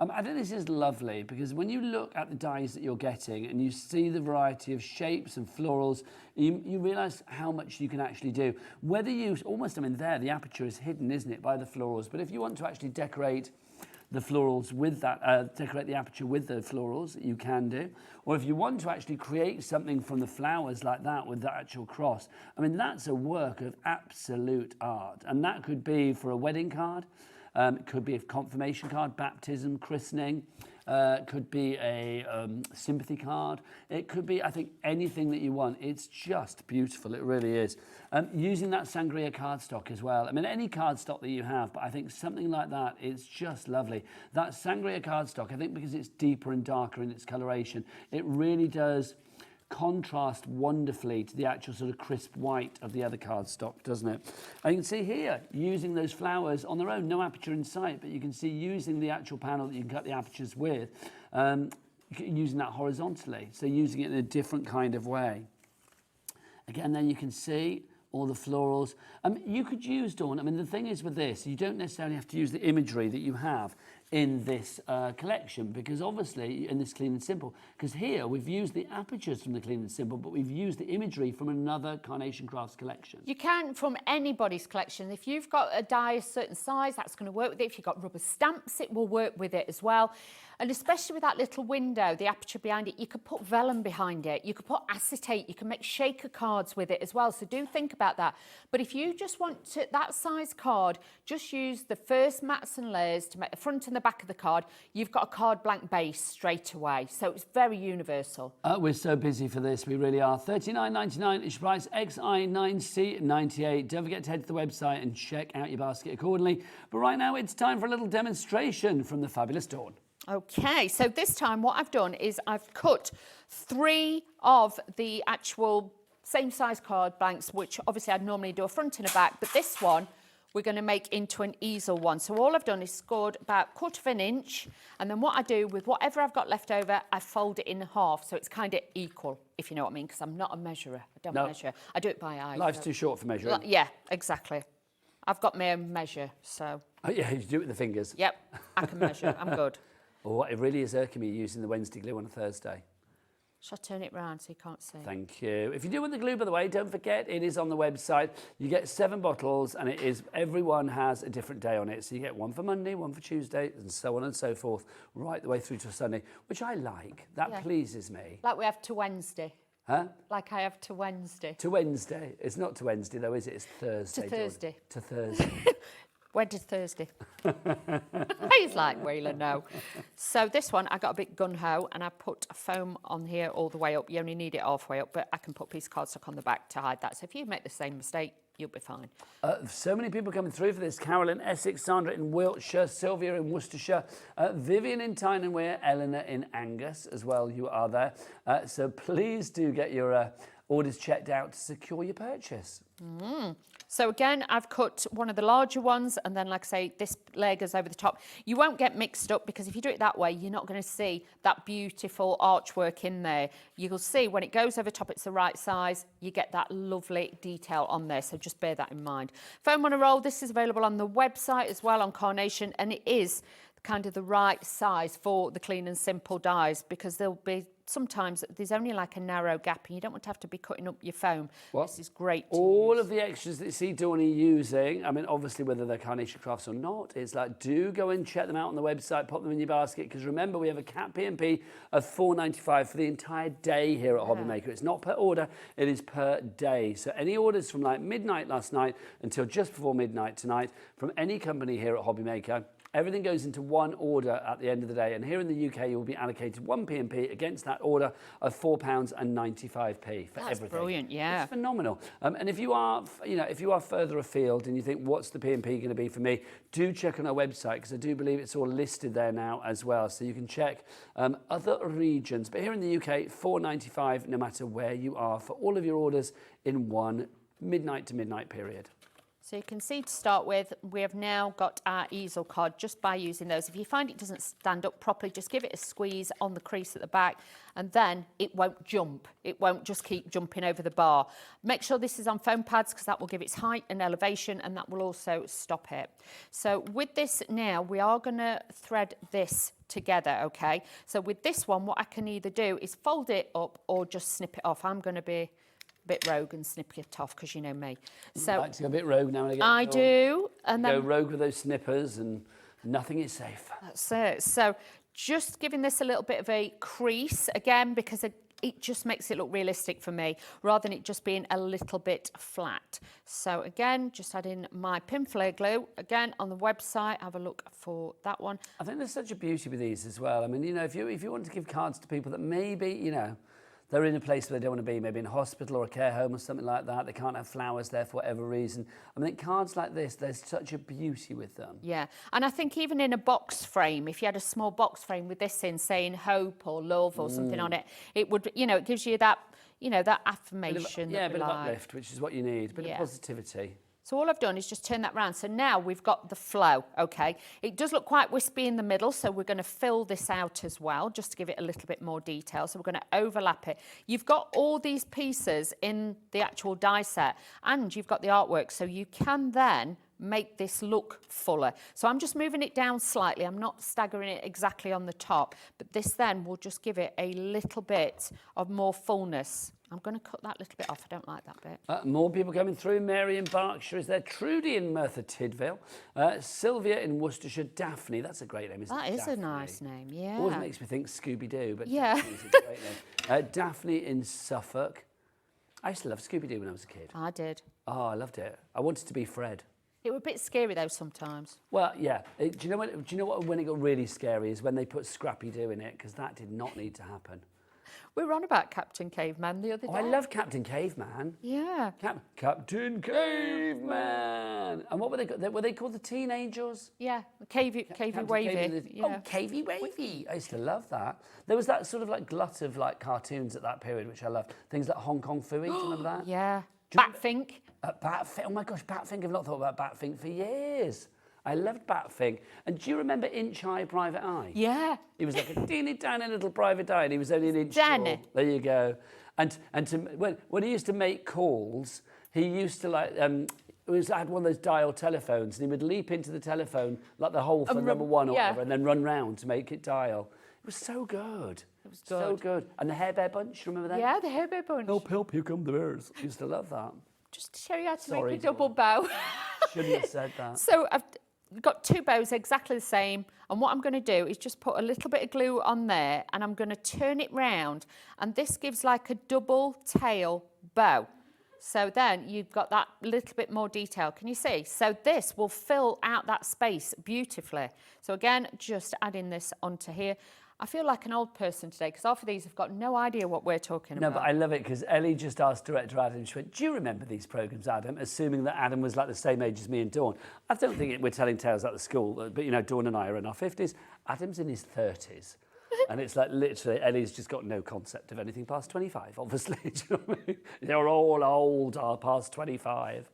I think this is lovely, because when you look at the dies that you're getting and you see the variety of shapes and florals, you realise how much you can actually do. Whether you, there, the aperture is hidden, isn't it, by the florals. But if you want to actually decorate the florals with that, decorate the aperture with the florals, you can do. Or if you want to actually create something from the flowers like that with the actual cross, that's a work of absolute art. And that could be for a wedding card. It could be a confirmation card, baptism, christening. Could be a sympathy card. It could be, I think, anything that you want. It's just beautiful. It really is. Using that sangria cardstock as well. Any cardstock that you have, but I think something like that is just lovely. That sangria cardstock, I think because it's deeper and darker in its coloration, it really does contrast wonderfully to the actual sort of crisp white of the other cardstock, doesn't it? And you can see here, using those flowers on their own, no aperture in sight, but you can see using the actual panel that you can cut the apertures with, using that horizontally, so using it in a different kind of way. Again, then you can see all the florals. You could use, Dawn, the thing is with this, you don't necessarily have to use the imagery that you have in this collection, because obviously in this Clean and Simple, because here we've used the apertures from the Clean and Simple, but we've used the imagery from another Carnation Crafts collection. You can from anybody's collection. If you've got a die a certain size, that's going to work with it. If you've got rubber stamps, it will work with it as well. And especially with that little window, the aperture behind it, you could put vellum behind it. You could put acetate. You can make shaker cards with it as well. So do think about that. But if you just want that size card, just use the first mats and layers to make the front and the back of the card. You've got a card blank base straight away. So it's very universal. We're so busy for this. We really are. $39.99 is your price. XI9C98. Don't forget to head to the website and check out your basket accordingly. But right now it's time for a little demonstration from the fabulous Dawn. Okay, so this time what I've done is I've cut 3 of the actual same size card blanks, which obviously I'd normally do a front and a back, but this one we're going to make into an easel one. So all I've done is scored about 1/4 inch, and then what I do with whatever I've got left over, I fold it in half, so it's kind of equal, if you know what I mean, because I'm not a measurer. I don't measure. I do it by eye. Life's too short for measuring. Yeah, exactly. I've got my own measure, so. Oh, yeah, you do it with the fingers. Yep, I can measure. I'm good. Oh, it really is irking me using the Wednesday glue on a Thursday. Shall I turn it round so you can't see? Thank you. If you do want the glue, by the way, don't forget it is on the website. You get 7 bottles, and everyone has a different day on it. So you get one for Monday, one for Tuesday, and so on and so forth, right the way through to Sunday, which I like. That pleases me. Like we have to Wednesday. Huh? Like I have to Wednesday. To Wednesday. It's not to Wednesday, though, is it? It's Thursday. To Thursday. To Thursday. When did Thursday? He's like, Wheeler, no. So this one, I got a bit gun-ho, and I put a foam on here all the way up. You only need it halfway up, but I can put a piece of cardstock on the back to hide that. So if you make the same mistake, you'll be fine. So many people coming through for this. Carol in Essex, Sandra in Wiltshire, Sylvia in Worcestershire, Vivian in Tyne and Wear, Eleanor in Angus as well. You are there. So please do get your orders checked out to secure your purchase. So again, I've cut one of the larger ones, and then, like I say, this layer goes over the top. You won't get mixed up, because if you do it that way, you're not going to see that beautiful archwork in there. You'll see when it goes over top, it's the right size. You get that lovely detail on there, so just bear that in mind. Foam on a roll, this is available on the website as well on Carnation, and it is kind of the right size for the clean and simple dies, because there'll be sometimes there's only like a narrow gap, and you don't want to have to be cutting up your foam. Well, this is great. All of the extras that you see Dawnny using, I mean, obviously whether they're Carnation Crafts or not, it's like, do go and check them out on the website, pop them in your basket, because remember, we have a cap P&P of $4.95 for the entire day here at Hobbymaker. It's not per order, it is per day. So any orders from like midnight last night until just before midnight tonight from any company here at Hobbymaker, everything goes into one order at the end of the day, and here in the UK, you'll be allocated one P&P against that order of £4.95 for everything. That's brilliant, yeah. It's phenomenal. And if you are, if you are further afield and you think, what's the P&P going to be for me? Do check on our website, because I do believe it's all listed there now as well, so you can check other regions. But here in the UK, £4.95 no matter where you are for all of your orders in one midnight to midnight period. So you can see, to start with, we have now got our easel card just by using those. If you find it doesn't stand up properly, just give it a squeeze on the crease at the back, and then it won't jump. It won't just keep jumping over the bar. Make sure this is on foam pads, because that will give its height and elevation, and that will also stop it. So with this now, we are going to thread this together, okay? So with this one, what I can either do is fold it up or just snip it off. I'm going to be bit rogue and snip it off, because you know me. So I like to go a bit rogue now and again. I do, and then go rogue with those snippers, and nothing is safe. That's it. So just giving this a little bit of a crease again, because it just makes it look realistic for me, rather than it just being a little bit flat. So again, just adding my pin flare glue again on the website. Have a look for that one. I think there's such a beauty with these as well. I mean, if you want to give cards to people that maybe they're in a place where they don't want to be, maybe in a hospital or a care home or something like that. They can't have flowers there for whatever reason. I mean, cards like this, there's such a beauty with them. Yeah, and I think even in a box frame, if you had a small box frame with this in, saying hope or love or something on it, it would, it gives you that, that affirmation. A bit of uplift, which is what you need, a bit of positivity. So all I've done is just turn that round. So now we've got the flow, okay? It does look quite wispy in the middle, so we're going to fill this out as well, just to give it a little bit more detail. So we're going to overlap it. You've got all these pieces in the actual die set, and you've got the artwork, so you can then make this look fuller. So I'm just moving it down slightly. I'm not staggering it exactly on the top, but this then will just give it a little bit of more fullness. I'm going to cut that little bit off. I don't like that bit. More people coming through. Mary in Berkshire is there. Trudy in Merthyr Tydfil. Sylvia in Worcestershire. Daphne. That's a great name, isn't it? That is a nice name, yeah. Always makes me think Scooby-Doo, but yeah. Daphne's a great name. Daphne in Suffolk. I used to love Scooby-Doo when I was a kid. I did. Oh, I loved it. I wanted to be Fred. It was a bit scary though sometimes. Well, yeah. Do you know what? When it got really scary is when they put Scrappy-Doo in it, because that did not need to happen. We were on about Captain Caveman the other day. Oh, I love Captain Caveman. Yeah. Captain Caveman. And what were they called? Were they called the Teen Angels? Yeah, Cavey Wavy. Yeah. Oh, Cavey Wavy. I used to love that. There was that sort of like glut of like cartoons at that period, which I loved. Things like Hong Kong Phooey, do you remember that? Yeah. Batfink. Batfink. Oh my gosh, Batfink. I've not thought about Batfink for years. I loved Batfink. And do you remember Inch Eye Private Eye? Yeah. He was like a teeny tiny little private eye, and he was only an inch Danny. tall. There you go. And when he used to make calls, he used to had one of those dial telephones, and he would leap into the telephone like the hole for number one or whatever, and then run round to make it dial. It was so good. It was good. So good. And the Hair Bear Bunch, remember that? Yeah, the Hair Bear Bunch. Help, help, here come the bears. I used to love that. Just to show you how to Sorry, make a double bow. Shouldn't have said that. So I've got 2 bows exactly the same, and what I'm going to do is just put a little bit of glue on there, and I'm going to turn it round, and this gives like a double tail bow. So then you've got that little bit more detail. Can you see? So this will fill out that space beautifully. So again, just adding this onto here. I feel like an old person today because half of these have got no idea what we're talking about. No, but I love it because Ellie just asked director Adam, she went, do you remember these programmes, Adam? Assuming that Adam was like the same age as me and Dawn. I don't think we're telling tales at the school, but, you know, Dawn and I are in our 50s. Adam's in his 30s. And it's like literally, Ellie's just got no concept of anything past 25, obviously. Do you know what I mean? They're all old, are past 25.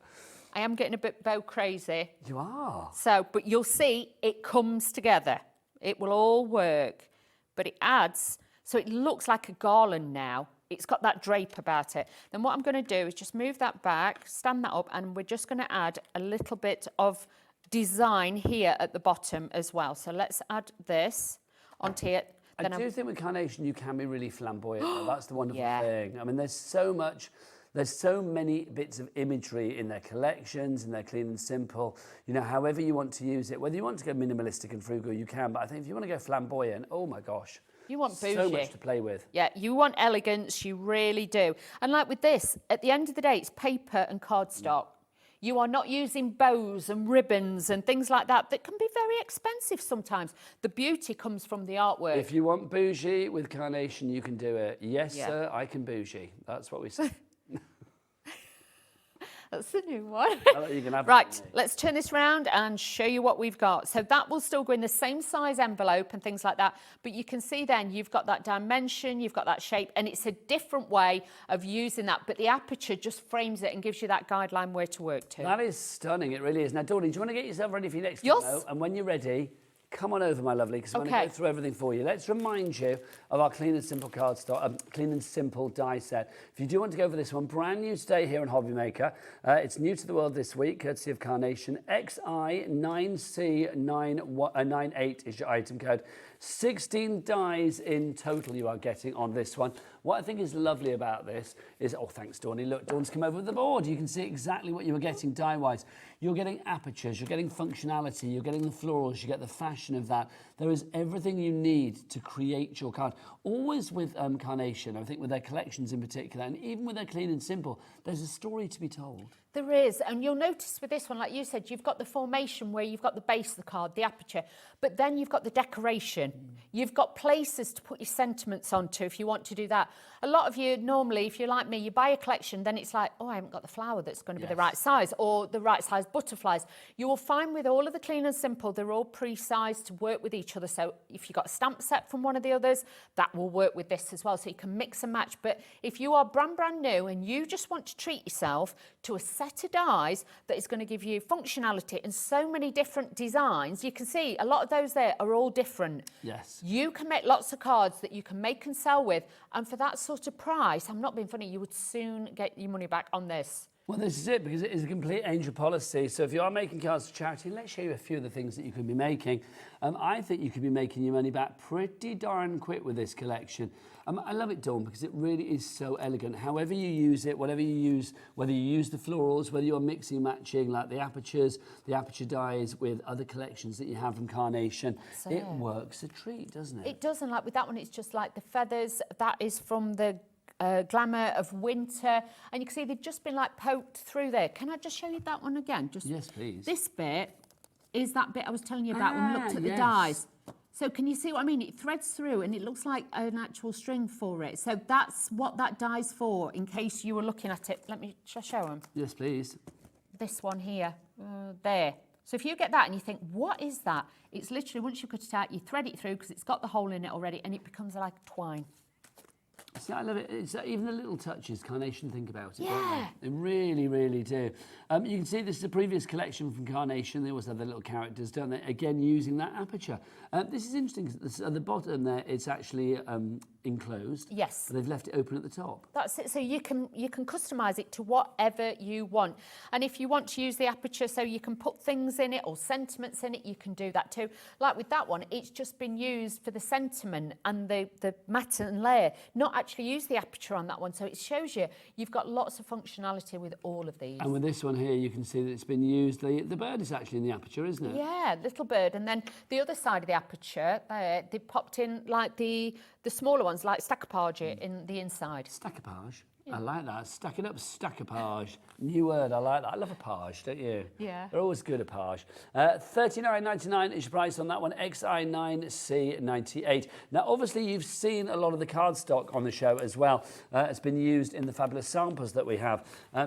I am getting a bit bow crazy. You are. So, but you'll see it comes together. It will all work. But it adds, so it looks like a garland now. It's got that drape about it. Then what I'm going to do is just move that back, stand that up, and we're just going to add a little bit of design here at the bottom as well. So let's add this onto here. I do think with Carnation you can be really flamboyant. Though. That's the wonderful thing. I mean, there's so many bits of imagery in their collections, in their clean and simple. You know, however you want to use it, whether you want to go minimalistic and frugal, you can. But I think if you want to go flamboyant, oh my gosh. You want bougie. So much to play with. Yeah, you want elegance, you really do. And like with this, at the end of the day, it's paper and cardstock. You are not using bows and ribbons and things like that can be very expensive sometimes. The beauty comes from the artwork. If you want bougie with Carnation, you can do it. Yes, sir, I can bougie. That's what we say. That's the new one. You can have Right, let's turn this round and show you what we've got. So that will still go in the same size envelope and things like that. But you can see then you've got that dimension, you've got that shape, and it's a different way of using that. But the aperture just frames it and gives you that guideline where to work to. That is stunning, it really is. Now, Dawny, do you want to get yourself ready for your next Yes. demo? And when you're ready, come on over, my lovely, because I'm going to go through everything for you. Let's remind you of our Clean and Simple Clean and Simple die set. If you do want to go for this one, brand new today here on Hobby Maker. It's new to the world this week, courtesy of Carnation. XI9C98 is your item code. 16 dies in total you are getting on this one. What I think is lovely about this is, oh, thanks, Dawny. Look, Dawn's come over with the board. You can see exactly what you were getting die-wise. You're getting apertures, you're getting functionality, you're getting the florals, you get the fashion of that. There is everything you need to create your card. Always with Carnation, I think with their collections in particular, and even with their Clean and Simple, there's a story to be told. There is, and you'll notice with this one, like you said, you've got the formation where you've got the base of the card, the aperture, but then you've got the decoration. You've got places to put your sentiments onto if you want to do that. A lot of you, normally, if you're like me, you buy a collection, then it's like, oh, I haven't got the flower that's going to be the right size, or the right size butterflies. You will find with all of the Clean and Simple, they're all pre-sized to work with each other. So if you've got a stamp set from one of the others, that will work with this as well. So you can mix and match. But if you are brand new and you just want to treat yourself to a set of dies that is going to give you functionality and so many different designs, you can see a lot of those there are all different. Yes. You can make lots of cards that you can make and sell with, and for that sort of price, I'm not being funny, you would soon get your money back on this. Well, this is it, because it is a complete angel policy. So if you are making cards for charity, let's show you a few of the things that you could be making. I think you could be making your money back pretty darn quick with this collection. I love it, Dawn, because it really is so elegant. However you use it, whatever you use, whether you use the florals, whether you're mixing and matching, like the apertures, the aperture dies with other collections that you have from Carnation, it works a treat, doesn't it? It does, and like with that one, it's just like the feathers, that is from the glamour of winter, and you can see they've just been like poked through there. Can I just show you that one again? Just yes, please. This bit is that bit I was telling you about when we looked at the dies. So can you see what I mean? It threads through and it looks like an actual string for it. So that's what that die's for, in case you were looking at it. Let me just show them. Yes, please. This one here, there. So if you get that and you think, what is that? It's literally, once you cut it out, you thread it through because it's got the hole in it already and it becomes like twine. See, I love it. It's even the little touches, Carnation think about it, don't Yeah. they? They really, really do. You can see this is a previous collection from Carnation. They always have their little characters, don't they? Again, using that aperture. This is interesting. 'Cause at the bottom there, it's actually enclosed. Yes. But they've left it open at the top. That's it. So you can customise it to whatever you want. And if you want to use the aperture so you can put things in it or sentiments in it, you can do that too. Like with that one, it's just been used for the sentiment and the matte and layer, not actually use the aperture on that one. So it shows you've got lots of functionality with all of these. And with this one here, you can see that it's been used. The bird is actually in the aperture, isn't it? Yeah, little bird. And then the other side of the aperture, they popped in like the smaller ones, like stackapage in the inside. Stackapage. I like that. Stack it up, stackapage. New word, I like that. I love a page, don't you? Yeah. They're always good, a page. $39.99 is your price on that one, XI9C98. Now, obviously, you've seen a lot of the cardstock on the show as well. It's been used in the fabulous samples that we have.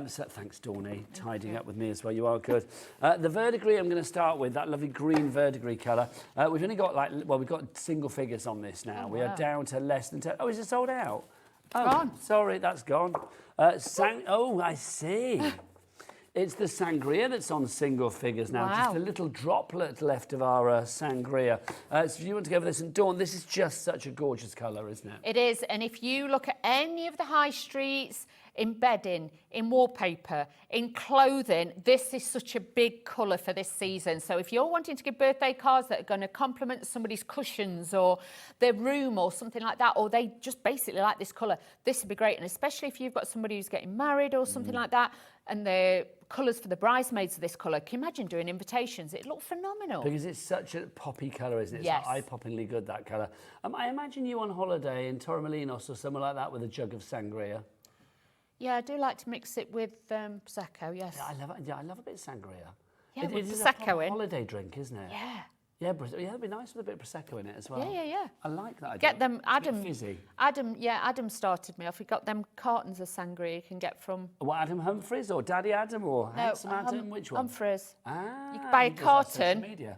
So thanks, Dawney, tidying up with me as well. You are good. The verdigris I'm going to start with, that lovely green verdigris colour. We've only got, we've got single figures on this now. We are down to less than 10. Oh, is it sold out? Oh, gone. Sorry, that's gone. Oh, I see. It's the sangria that's on single figures now. Wow. Just a little droplet left of our sangria. So if you want to go for this, and Dawn, this is just such a gorgeous colour, isn't it? It is. And if you look at any of the high streets, in bedding, in wallpaper, in clothing, this is such a big colour for this season. So if you're wanting to give birthday cards that are going to complement somebody's cushions or their room or something like that, or they just basically like this colour, this would be great. And especially if you've got somebody who's getting married or something like that, and the colours for the bridesmaids are this colour, can you imagine doing invitations? It'd look phenomenal. Because it's such a poppy colour, isn't it? It's Yes. like eye-poppingly good, that colour. I imagine you on holiday in Torremolinos or somewhere like that with a jug of sangria. Yeah, I do like to mix it with Prosecco, yes. Yeah, I love it. Yeah, I love a bit of sangria. Yeah, it with is a Prosecco proper in. holiday drink, isn't it? Yeah. Yeah, it'd be nice with a bit of Prosecco in it as well. Yeah. I like that idea. Get them, It's a bit Adam. fizzy. Adam started me off. He got them cartons of sangria you can get from What, Adam Humphries or Daddy Adam or Handsome Adam? Which one? Humphries. Ah, You can buy a he does that social carton. media.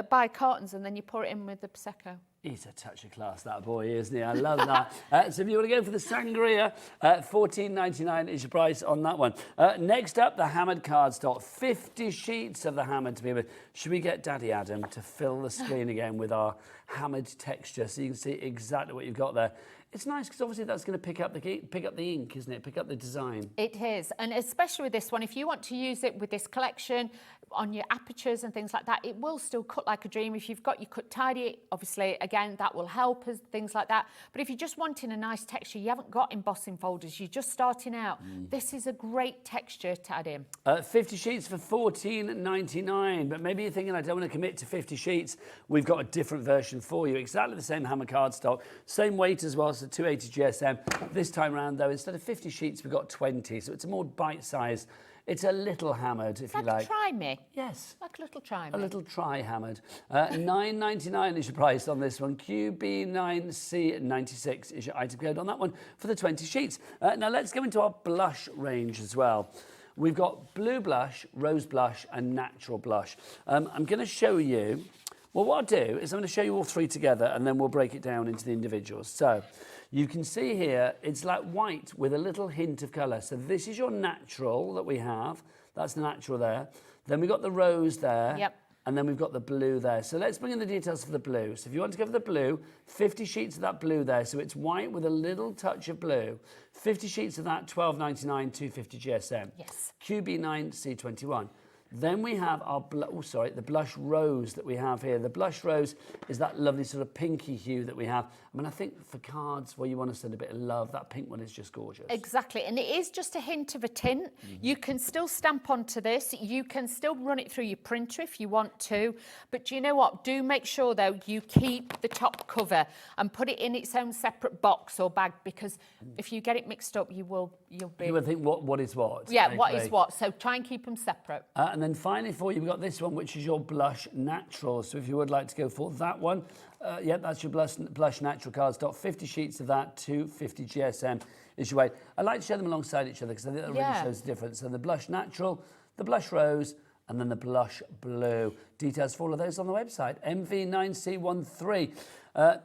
Buy cartons and then you pour it in with the Prosecco. He's a touch of class, that boy, isn't he? I love that. So if you want to go for the sangria, $14.99 is your price on that one. Next up, the hammered cardstock. 50 sheets of the hammered to be with. Should we get Daddy Adam to fill the screen again with our hammered texture so you can see exactly what you've got there? It's nice because obviously that's going to pick up the ink, isn't it? Pick up the design. It is, and especially with this one, if you want to use it with this collection on your apertures and things like that, it will still cut like a dream. If you've got your cut tidy, obviously, again, that will help us, things like that. But if you're just wanting a nice texture, you haven't got embossing folders, you're just starting out, this is a great texture to add in. 50 sheets for $14.99, but maybe you're thinking, I don't want to commit to 50 sheets. We've got a different version for you. Exactly the same hammer cardstock, same weight as well, so 280 GSM. This time round, though, instead of 50 sheets, we've got 20, so it's a more bite size. It's a little hammered, if you like. Like a try me. Yes. Like a little try me. A little tri-hammered. $9.99 is your price on this one. QB9C96 is your item code on that one for the 20 sheets. Now let's go into our blush range as well. We've got blue blush, rose blush, and natural blush. I'm going to show you. Well, what I'll do is I'm going to show you all three together, and then we'll break it down into the individuals. So you can see here, it's like white with a little hint of colour. So this is your natural that we have. That's the natural there. Then we've got the rose there. Yep. And then we've got the blue there. So let's bring in the details for the blue. So if you want to go for the blue, 50 sheets of that blue there. So it's white with a little touch of blue. 50 sheets of that, $12.99, 250 GSM. Yes. QB9C21. Then we have our, the blush rose that we have here. The blush rose is that lovely sort of pinky hue that we have. I mean, I think for cards where you want to send a bit of love, that pink one is just gorgeous. Exactly, and it is just a hint of a tint. You can still stamp onto this. You can still run it through your printer if you want to. But do you know what? Do make sure, though, you keep the top cover and put it in its own separate box or bag, because if you get it mixed up, you'll be... You would think, what is what? Yeah, what is what? So try and keep them separate. And then finally for you, we've got this one, which is your blush natural. So if you would like to go for that one, that's your blush natural cardstock. 50 sheets of that, 250 GSM is your weight. I like to show them alongside each other because I think that really shows the difference. So the blush natural, the blush rose, and then the blush blue. Details for all of those on the website, MV9C13.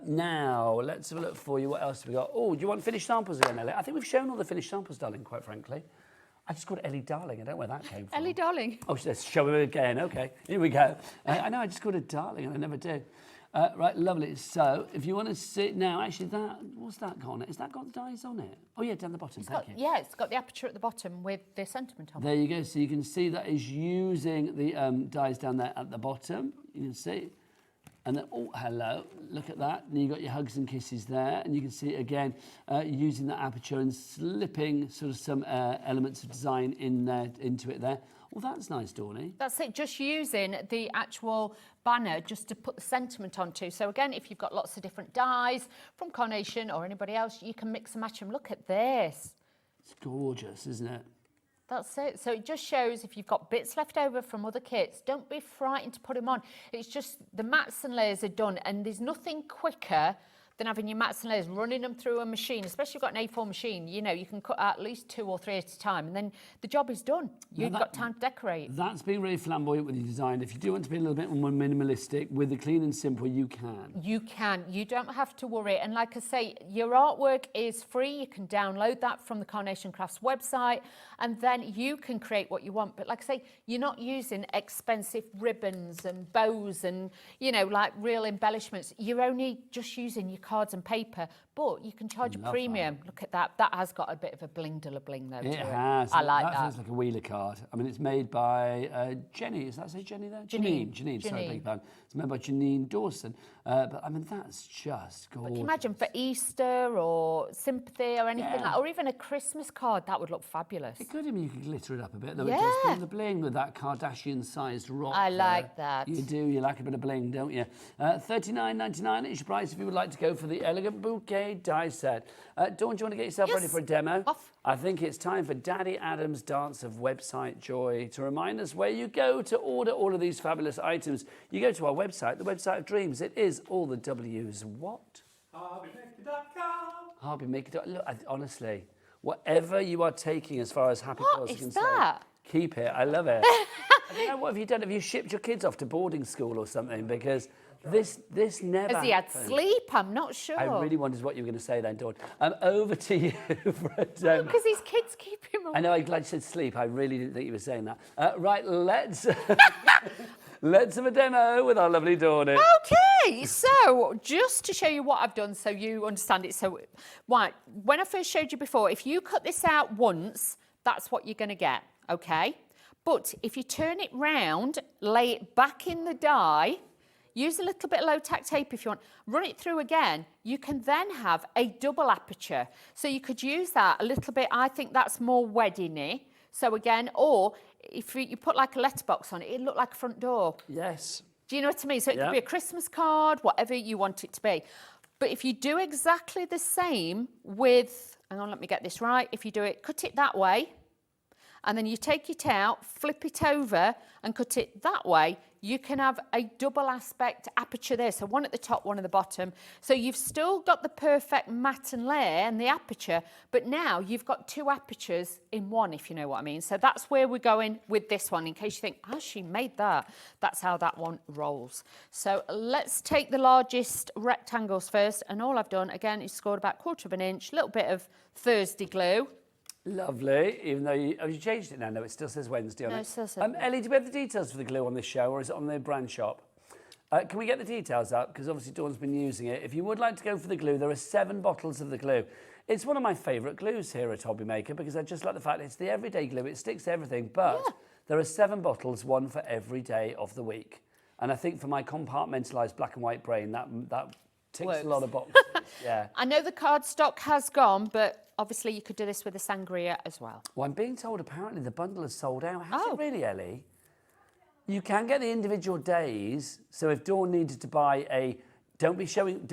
Now, let's have a look for you. What else have we got? Oh, do you want finished samples again, Ellie? I think we've shown all the finished samples, darling, quite frankly. I just called Ellie Darling. I don't know where that came from. Ellie Darling. Oh, let's show her again. Okay, here we go. I know I just called her Darling, and I never do. Right, lovely. So, if you want to see now, actually, what's that got on it? Has that got the dies on it? Oh yeah, down the bottom. Thank you. Yeah, it's got the aperture at the bottom with the sentiment on it. There you go. So you can see that is using the dies down there at the bottom. You can see. And then, oh, hello, look at that. And you've got your hugs and kisses there. And you can see, again, using that aperture and slipping sort of some elements of design in there, into it there. Well, that's nice, Dawny. That's it, just using the actual banner just to put the sentiment onto. So again, if you've got lots of different dyes from Carnation or anybody else, you can mix and match them. Look at this. It's gorgeous, isn't it? That's it. So it just shows if you've got bits left over from other kits, don't be frightened to put them on. It's just the mats and layers are done, and there's nothing quicker than having your mats and layers, running them through a machine, especially if you've got an A4 machine. You know, you can cut out at least 2 or 3 at a time, and then the job is done. You've got time to decorate. That's being really flamboyant with your design. If you do want to be a little bit more minimalistic, with the clean and simple, you can. You can. You don't have to worry. And like I say, your artwork is free. You can download that from the Carnation Crafts website, and then you can create what you want. But like I say, you're not using expensive ribbons and bows and, you know, like real embellishments. You're only just using your cards and paper, but you can charge a premium. That. Look at that. That has got a bit of a bling to it. It has. I like that. That feels like a wheeler card. I mean, it's made by Jenny. Does that say Jenny there? Janine. Sorry, beg your pardon. It's made by Janine Dawson. But I mean, that's just gorgeous. But can you imagine for Easter or sympathy or anything like, or even a Christmas card, that would look fabulous. It could. I mean, you could glitter it up a bit. Though Yeah. It does bring the bling with that Kardashian-sized rock. I like there. that. You do. You like a bit of bling, don't you? $39.99 is your price if you would like to go for the Elegant Bouquet die set. Dawn, do you want to get yourself ready for a demo? Off. I think it's time for Daddy Adam's Dance of Website Joy to remind us where you go to order all of these fabulous items. You go to our website, the website of dreams. It is all the W's. What? Hobbymaker.com. Hobbymaker. Look, honestly, whatever you are taking as far as happy What cause is can that? say, keep it. I love it. You know, what have you done? Have you shipped your kids off to boarding school or something? Because this never Has he had happened. sleep? I'm not sure. I really wondered what you were going to say then, Dawn. Over to you for a demo. Because his kids keep him awake. I know, I'm glad you said sleep. I really didn't think you were saying that. Right, let's let's have a demo with our lovely Dawny. Okay, so just to show you what I've done so you understand it. So, right, when I first showed you before, if you cut this out once, that's what you're going to get, okay? But if you turn it round, lay it back in the die, use a little bit of low-tack tape if you want, run it through again, you can then have a double aperture. So you could use that a little bit, I think that's more wedding-y. So again, or if you put like a letterbox on it, it'd look like a front door. Yes. Do you know what I mean? So it could be a Christmas card, whatever you want it to be. But if you do exactly the same with, hang on, let me get this right. If you do it, cut it that way, and then you take it out, flip it over and cut it that way, you can have a double aspect aperture there. So one at the top, one at the bottom. So you've still got the perfect matte and layer and the aperture, but now you've got 2 apertures in one, if you know what I mean. So that's where we're going with this one, in case you think, oh, she made that. That's how that one rolls. So let's take the largest rectangles first. And all I've done, again, is scored about 1/4 inch, a little bit of Thursday glue. Lovely, even though you changed it now. No, it still says Wednesday on it. No, it still says Ellie, do we have the details for the glue on this show, or is it on the brand shop? Can we get the details up? Because obviously Dawn's been using it. If you would like to go for the glue, there are 7 bottles of the glue. It's one of my favourite glues here at Hobbymaker because I just like the fact it's the everyday glue. It sticks to everything, but there are 7 bottles, one for every day of the week. And I think for my compartmentalised black and white brain, that ticks Works. a lot of boxes. Yeah. I know the cardstock has gone, but obviously you could do this with a sangria as well. Well, I'm being told apparently the bundle has sold out. Has it really, Ellie? You can get the individual days. So if Dawn needed to buy a, don't be showing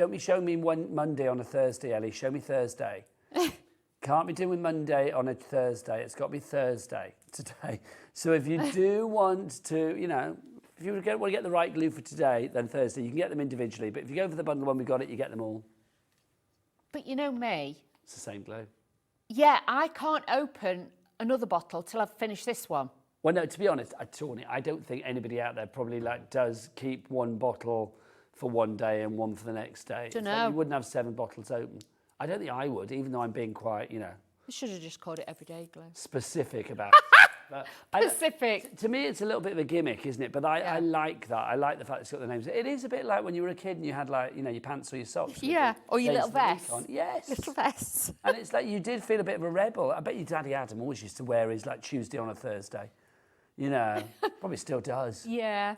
me one Monday on a Thursday, Ellie. Show me Thursday. Can't be doing Monday on a Thursday. It's got to be Thursday today. So if you do want to, you know, if you want to get the right glue for today, then Thursday, you can get them individually. But if you go for the bundle one, we got it, you get them all. But you know me. It's the same glue. Yeah, I can't open another bottle till I've finished this one. Well, no, to be honest, Tawny, I don't think anybody out there probably does keep one bottle for one day and one for the next day. Don't know. You wouldn't have 7 bottles open. I don't think I would, even though I'm being quite, You should have just called it everyday glow. specific about it. But Specific. to me, it's a little bit of a gimmick, isn't it? But I like that. I like the fact it's got the names. It is a bit like when you were a kid and you had your pants or your socks. Yeah, or your days little of the week vest. on. Yes. Little vests. And it's like you did feel a bit of a rebel. I bet your daddy Adam always used to wear his Tuesday on a Thursday. Probably still does. Yeah.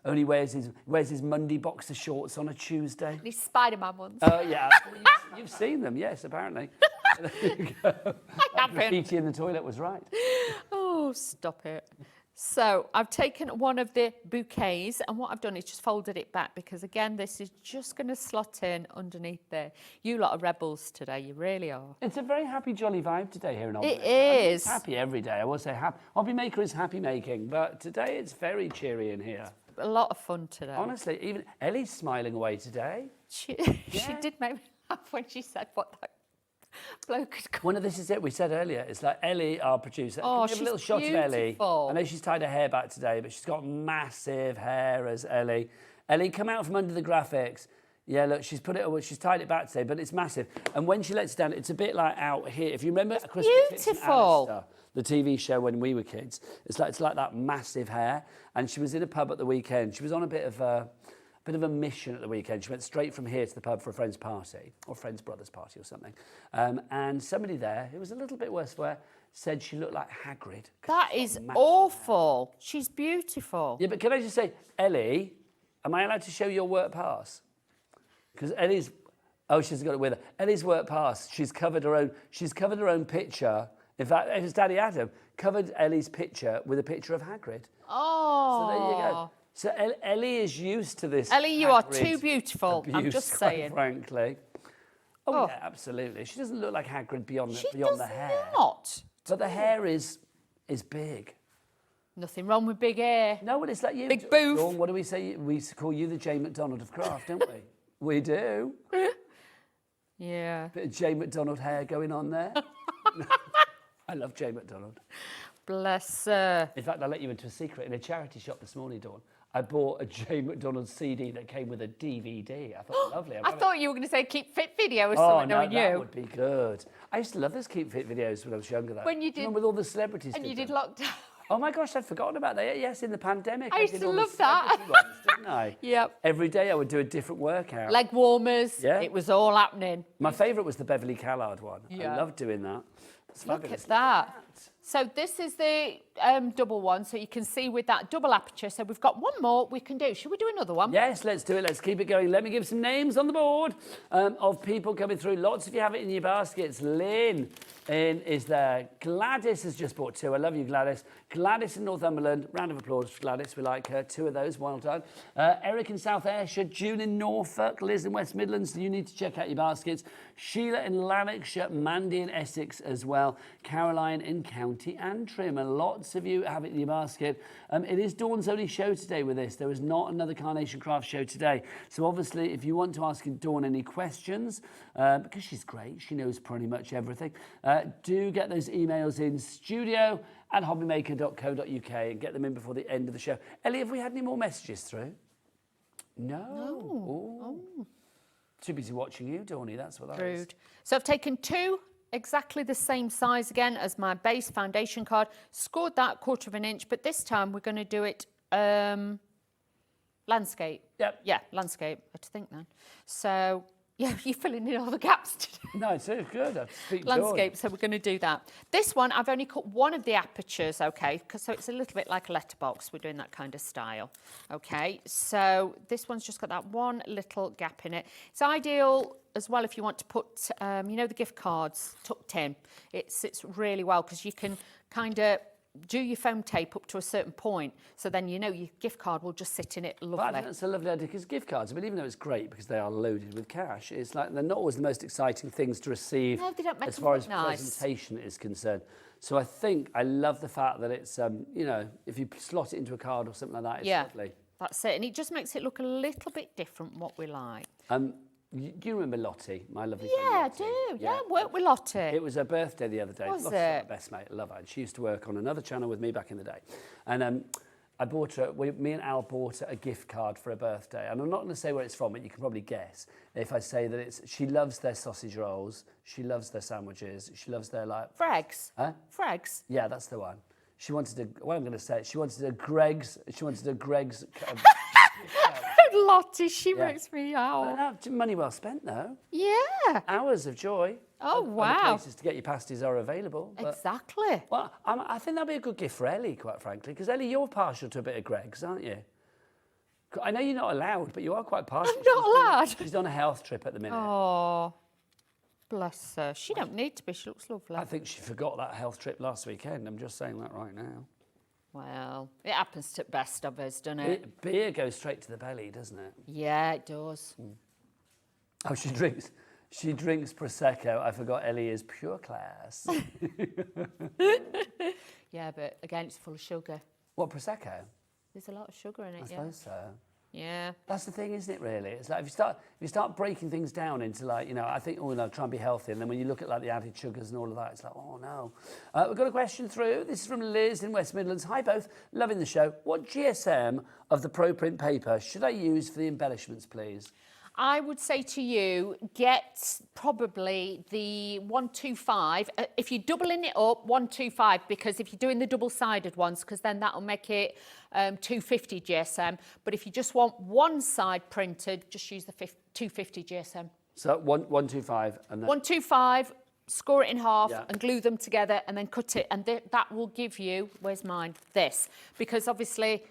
Only wears his Monday boxer shorts on a Tuesday. These Spider-Man ones. Oh yeah, you've seen them, yes, apparently. There you go. I haven't. Graffiti in the toilet was right. Oh, stop it. So I've taken one of the bouquets and what I've done is just folded it back because, again, this is just going to slot in underneath there. You lot are rebels today. You really are. It's a very happy, jolly vibe today here in Hobby It Maker. I mean, is. it's happy every day. I will say Hobby Maker is happy making, but today it's very cheery in here. A lot of fun today. Honestly, even Ellie's smiling away today. She did make me laugh when she said what that bloke had called. Well, no, this is it. We said earlier, it's like Ellie, our producer. Oh, Can we have she's a little shot of Ellie? beautiful. I know she's tied her hair back today, but she's got massive hair as Ellie. Ellie, come out from under the graphics. Yeah, look, she's tied it back today, but it's massive. And when she lets it down, it's a bit like out here. If you remember Christmas Tips and beautiful. Alistair, the TV show when we were kids, it's like that massive hair. And she was in a pub at the weekend. She was on a bit of a mission at the weekend. She went straight from here to the pub for a friend's party, or friend's brother's party or something. And somebody there, who was a little bit worse for her, said she looked like Hagrid. That is awful. She's beautiful. Yeah, but can I just say, Ellie, am I allowed to show your work pass? Because Ellie's, she's got it with her. Ellie's work pass. She's covered her own picture. In fact, it was Daddy Adam covered Ellie's picture with a picture of Hagrid. Oh. So there you go. So Ellie is used to this. Ellie, you are Hagrid too beautiful. abuse, I'm just quite saying. frankly. Oh, yeah, absolutely. She doesn't look like Hagrid beyond She the does hair. not. But the hair is big. Nothing wrong with big hair. No, well, it's like you. Big boof. Dawn, what do we say? We call you the Jay McDonald of craft, don't we? We do. Yeah. Bit of Jay McDonald hair going on there. I love Jay McDonald. Bless her. In fact, I'll let you into a secret. In a charity shop this morning, Dawn, I bought a Jay McDonald CD that came with a DVD. I thought, lovely. I thought you were going to say Keep Fit video or Oh, something, no, knowing that you. would be good. I used to love those Keep Fit videos when I was younger, though. When you did- with all the celebrities. And you did them. lockdown. Oh my gosh, I'd forgotten about that. Yes, in the pandemic. I used did to all the love that. celebrity ones, didn't I? Yep. Every day I would do a different workout. Leg warmers. Yeah. It was all happening. My favourite was the Beverly Callard one. Yeah. I loved doing that. It's Look fabulous. at that. So this is the double one, so you can see with that double aperture. So we've got one more we can do. Should we do another one? Yes, let's do it. Let's keep it going. Let me give some names on the board of people coming through. Lots of you have it in your baskets. Lynn is there. Gladys has just bought 2. I love you, Gladys. Gladys in Northumberland. Round of applause for Gladys. We like her. 2 of those. Well done. Eric in South Ayrshire. June in Norfolk. Liz in West Midlands. You need to check out your baskets. Sheila in Lanarkshire. Mandy in Essex as well. Caroline in County Antrim. And lots of you have it in your basket. It is Dawn's only show today with this. There is not another Carnation Crafts show today. So obviously, if you want to ask Dawn any questions, because she's great, she knows pretty much everything, do get those emails in studio@hobbymaker.co.uk and get them in before the end of the show. Ellie, have we had any more messages through? No. Oh. Too busy watching you, Dawny, that's what that is. Rude. So I've taken 2 exactly the same size again as my base foundation card, scored that 1/4 of an inch, but this time we're going to do it landscape. Yep. Yeah, landscape. I had to think then. So yeah, you're filling in all the gaps today. No, it's good. I speak Landscape, so we're going to do that. This one, I've only cut one of the apertures, okay, so it's a little bit like a letterbox. We're doing that kind of style, okay. So this one's just got that one little gap in it. It's ideal as well if you want to put, you know, the gift cards tucked in. It sits really well because you can kind of do your foam tape up to a certain point, so then you know your gift card will just sit in it lovely. But I think that's a lovely idea because gift cards, I mean, even though it's great because they are loaded with cash, it's like they're not always the most exciting things to receive. No, they don't make as them far look as nice. presentation is concerned. So I think I love the fact that it's, you know, if you slot it into a card or something like that, it's lovely. That's it, and it just makes it look a little bit different what we like. you remember Lottie, my lovely Yeah, I friend do. Lottie? Yeah, work with Lottie. It was her birthday the other day. Was Lottie's my it? best mate. I love her. And she used to work on another channel with me back in the day. And I bought her, me and Al bought her a gift card for her birthday. And I'm not going to say where it's from, but you can probably guess if I say that she loves their sausage rolls, she loves their sandwiches, she loves their Freg's. Huh? Freg's. Yeah, that's the one. She wanted what I'm going to say, she wanted a Greg's. Lottie, she makes me out. Money well spent, though. Yeah. Hours of joy. Oh, Other wow. places to get your pasties are available. But, Exactly. well, I think that'd be a good gift for Ellie, quite frankly, because Ellie, you're partial to a bit of Greg's, aren't you? I know you're not allowed, but you are quite partial. I'm not allowed. She's on a health trip at the minute. Oh, bless her. She don't need to be. She looks lovely. I think she forgot that health trip last weekend. I'm just saying that right now. Well, it happens to the best of us, doesn't it? Beer goes straight to the belly, doesn't it? Yeah, it does. Oh, she drinks Prosecco. I forgot Ellie is pure class. Yeah, but again, it's full of sugar. What, Prosecco? There's a lot of sugar in it, I suppose so. Yeah. That's the thing, isn't it, really? It's like if you start breaking things down into I think, try and be healthy. And then when you look at the added sugars and all of that, it's like, oh no. We've got a question through. This is from Liz in West Midlands. Hi both, loving the show. What GSM of the Pro Print paper should I use for the embellishments, please? I would say to you, get probably the 125. If you're doubling it up, 125, because if you're doing the double-sided ones, because then that'll make it 250 GSM. But if you just want one side printed, just use the 250 GSM. So 125 and then 125, score it in half Yeah. and glue them together and then cut it. And that will give you, where's mine? This. Because obviously,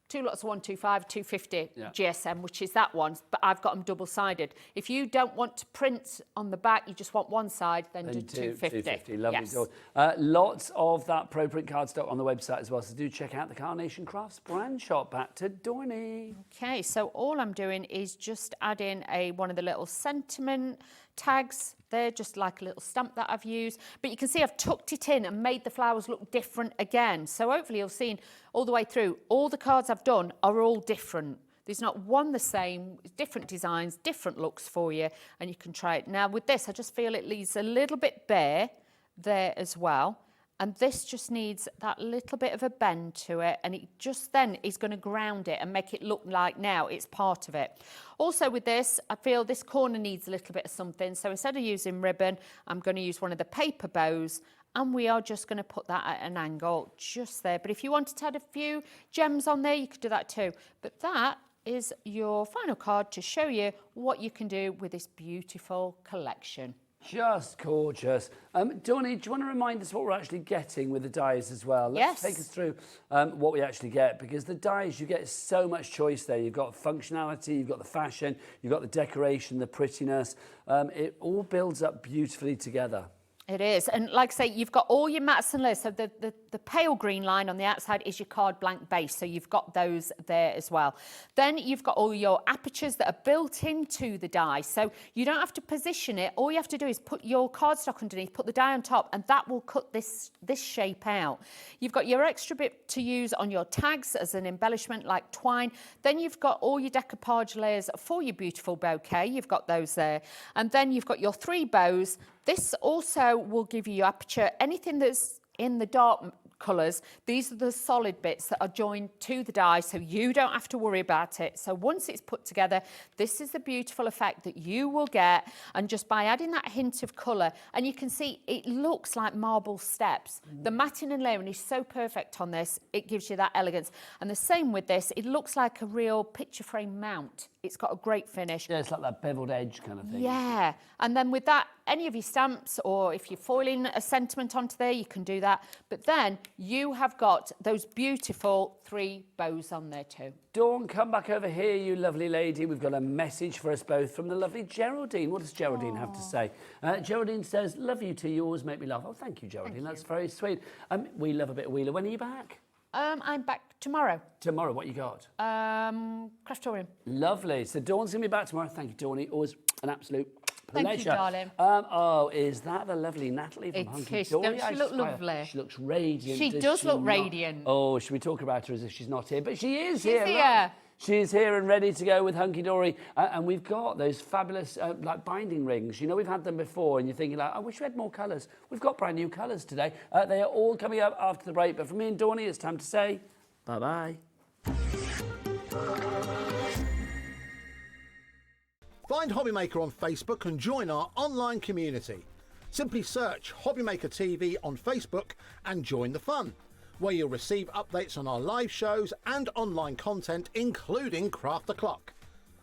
2 lots of 125, 250 Yeah. GSM, which is that one, but I've got them double-sided. If you don't want to print on the back, you just want one side, then do 250. 250, lovely. Yes. Joy. Lots of that Pro Print cardstock on the website as well, so do check out the Carnation Crafts brand shop. Back to Dorney. Okay, so all I'm doing is just adding one of the little sentiment tags. They're just like a little stamp that I've used. But you can see I've tucked it in and made the flowers look different again. So hopefully you'll see all the way through, all the cards I've done are all different. There's not one the same, different designs, different looks for you, and you can try it. Now with this, I just feel it leaves a little bit bare there as well. And this just needs that little bit of a bend to it, and it just then is going to ground it and make it look like now it's part of it. Also with this, I feel this corner needs a little bit of something. So instead of using ribbon, I'm going to use one of the paper bows, and we are just going to put that at an angle just there. But if you wanted to add a few gems on there, you could do that too. But that is your final card to show you what you can do with this beautiful collection. Just gorgeous. Donnie, do you want to remind us what we're actually getting with the dies as well? Yes. Let's take us through what we actually get, because the dies, you get so much choice there. You've got functionality, you've got the fashion, you've got the decoration, the prettiness. It all builds up beautifully together. It is. And like I say, you've got all your mats and layers. So the pale green line on the outside is your card blank base. So you've got those there as well. Then you've got all your apertures that are built into the die. So you don't have to position it. All you have to do is put your cardstock underneath, put the die on top, and that will cut this shape out. You've got your extra bit to use on your tags as an embellishment like twine. Then you've got all your decoupage layers for your beautiful bouquet. You've got those there. And then you've got your 3 bows. This also will give you your aperture. Anything that's in the dark colours, these are the solid bits that are joined to the die, so you don't have to worry about it. So once it's put together, this is the beautiful effect that you will get, and just by adding that hint of colour, and you can see it looks like marble steps. The matting and layering is so perfect on this, it gives you that elegance. And the same with this, it looks like a real picture frame mount. It's got a great finish. Yeah, it's like that beveled edge kind of thing. Yeah, and then with that, any of your stamps, or if you're foiling a sentiment onto there, you can do that. But then you have got those beautiful 3 bows on there too. Dawn, come back over here, you lovely lady. We've got a message for us both from the lovely Geraldine. What does Geraldine have to say? Geraldine says, love you too, you always make me laugh. Oh, thank you, Geraldine. That's very sweet. We love a bit of Wheeler. When are you back? I'm back tomorrow. Tomorrow, what you got? Craftorium. Lovely. So Dawn's going to be back tomorrow. Thank you, Dawny. Always an absolute pleasure. Thank you, darling. Oh, is that the lovely Natalie from Hunkydory? It is. Don't she look lovely? She looks radiant. She does look radiant. Oh, should we talk about her as if she's not here? But she is She's here. here. She's here and ready to go with Hunkydory, and we've got those fabulous like binding rings. You know, we've had them before, and you're thinking like, I wish we had more colours. We've got brand new colours today. They are all coming up after the break, but for me and Dawny, it's time to say bye-bye. Find Hobbymaker on Facebook and join our online community. Simply search Hobbymaker TV on Facebook and join the fun, where you'll receive updates on our live shows and online content, including Craft the Clock.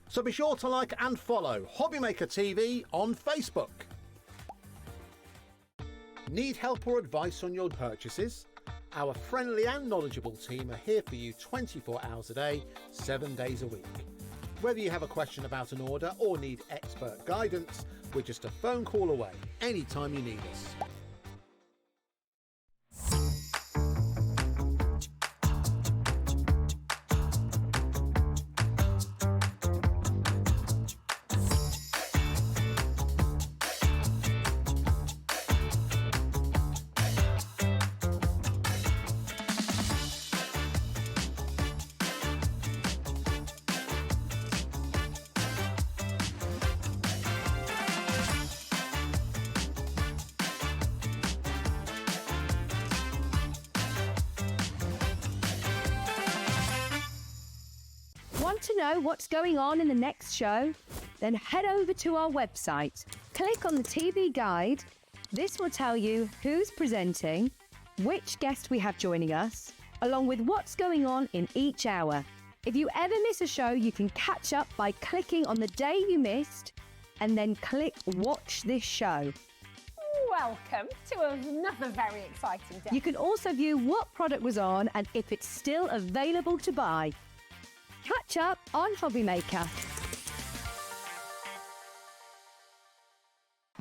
So be sure to like and follow Hobbymaker TV on Facebook. Need help or advice on your purchases? Our friendly and knowledgeable team are here for you 24 hours a day, 7 days a week. Whether you have a question about an order or need expert guidance, we're just a phone call away anytime you need us. Want to know what's going on in the next show? Then head over to our website. Click on the TV guide. This will tell you who's presenting, which guest we have joining us, along with what's going on in each hour. If you ever miss a show, you can catch up by clicking on the day you missed and then click Watch This Show. Welcome to another very exciting day. You can also view what product was on and if it's still available to buy. Catch up on Hobbymaker.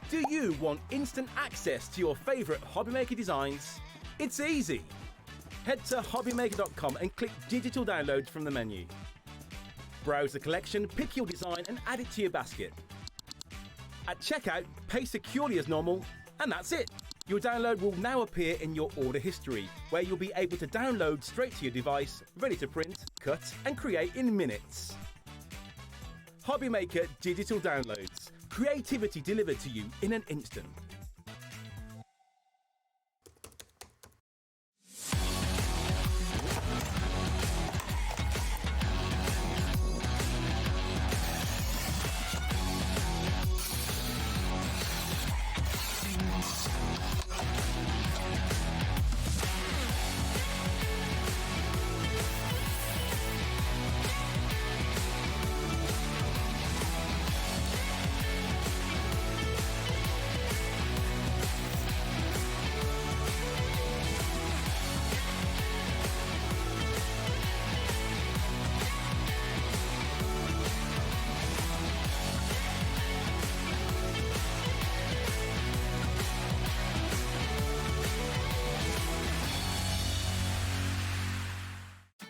Do you want instant access to your favourite Hobbymaker designs? It's easy. Head to hobbymaker.com and click digital downloads from the menu. Browse the collection, pick your design and add it to your basket. At checkout, pay securely as normal, and that's it. Your download will now appear in your order history, where you'll be able to download straight to your device, ready to print, cut and create in minutes. Hobbymaker Digital Downloads. Creativity delivered to you in an instant.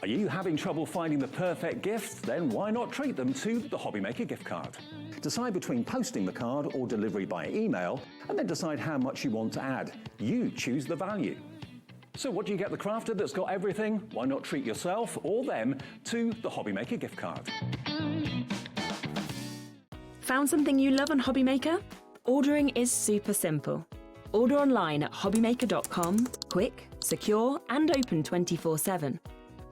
Are you having trouble finding the perfect gift? Then why not treat them to the Hobbymaker gift card? Decide between posting the card or delivery by email, and then decide how much you want to add. You choose the value. So what do you get the crafter that's got everything? Why not treat yourself or them to the Hobbymaker gift card? Found something you love on Hobbymaker? Ordering is super simple. Order online at hobbymaker.com, quick, secure and open 24/7.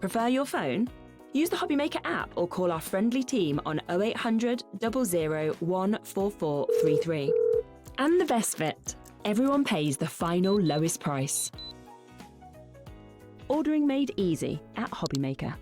Prefer your phone? Use the Hobbymaker app or call our friendly team on 0800 00 14433. And the best bit, everyone pays the final lowest price. Ordering made easy at Hobbymaker.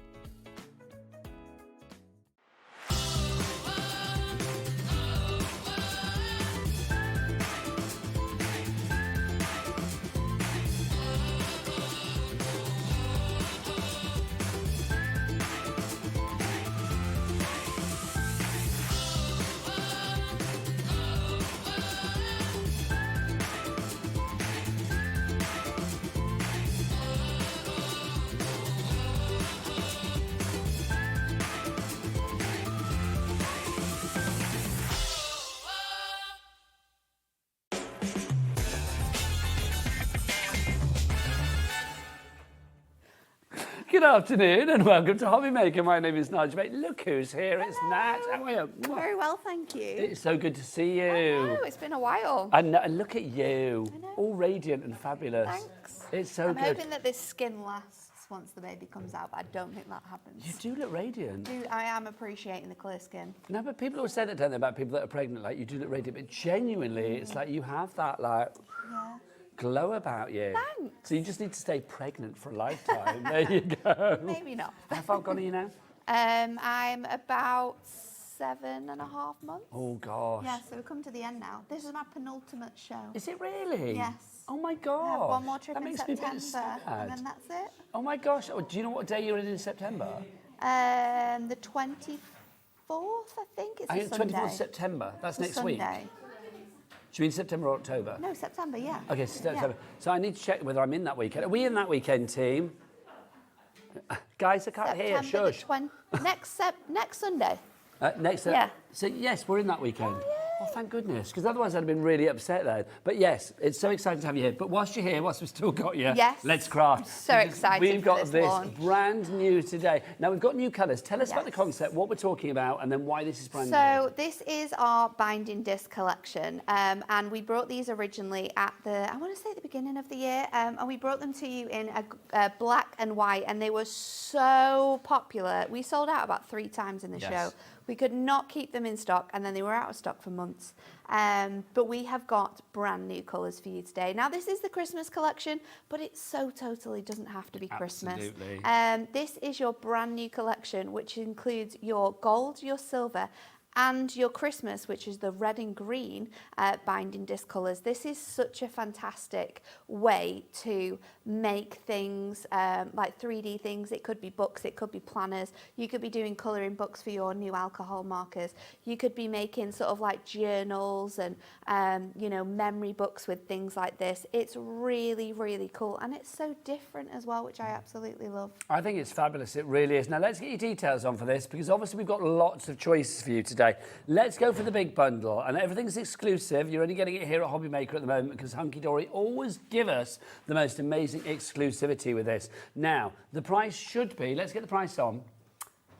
Good afternoon and welcome to Hobby Maker. My name is Nigel. Mate, look who's here. It's Nat. How are you? Very well, thank you. It's so good to see you. I know, it's been a while. And look at you. All radiant and fabulous. Thanks. It's so I'm good. hoping that this skin lasts once the baby comes out, but I don't think that happens. You do look radiant. I am appreciating the clear skin. No, but people always say that, don't they, about people that are pregnant, like you do look radiant, but genuinely, it's like you have that, like, glow about you. Thanks. So you just need to stay pregnant for a lifetime. There you go. Maybe not. How far gone are you now? I'm about 7.5 months. Oh, gosh. Yeah, so we've come to the end now. This is my penultimate show. Is it really? Yes. Oh, my I God. have one more trip That in makes me a bit September, and sad. then that's it. Oh, my gosh. Oh, do you know what day you're in September? The 24th, I think. It's I a think Sunday. 24th September. That's It's a next week. Sunday. Do you mean September or October? No, September, yeah. Okay, September. So I need to check whether I'm in that weekend. Are we in that weekend, team? Guys, I can't hear. September Shush. next Sunday. Next. Yeah. So yes, we're in that weekend. Oh, thank goodness, because otherwise I'd have been really upset then. But yes, it's so exciting to have you here. But whilst you're here, whilst we've still got you, Yes. let's craft. I'm so excited We've for got this this launch. brand new today. Now we've got new colours. Tell us about the Yes. concept, what we're talking about, and then why this is brand new. So this is our binding disc collection, and we brought these originally at I want to say the beginning of the year, and we brought them to you in a black and white, and they were so popular. We sold out about 3 times in the show. We could not keep them in stock, and then they were out of stock for months. But we have got brand new colours for you today. Now, this is the Christmas collection, but it so totally doesn't have to be Christmas. This is your brand new collection, which includes your gold, your silver, and your Christmas, which is the red and green binding disc colours. This is such a fantastic way to make things like 3D things. It could be books, it could be planners. You could be doing colouring books for your new alcohol markers. You could be making sort of like journals and, you know, memory books with things like this. It's really, really cool. And it's so different as well, which I absolutely love. I think it's fabulous, it really is. Now let's get your details on for this, because obviously we've got lots of choices for you today. Let's go for the big bundle, and everything's exclusive. You're only getting it here at Hobby Maker at the moment, because Hunkydory always give us the most amazing exclusivity with this. Now, the price should be, let's get the price on.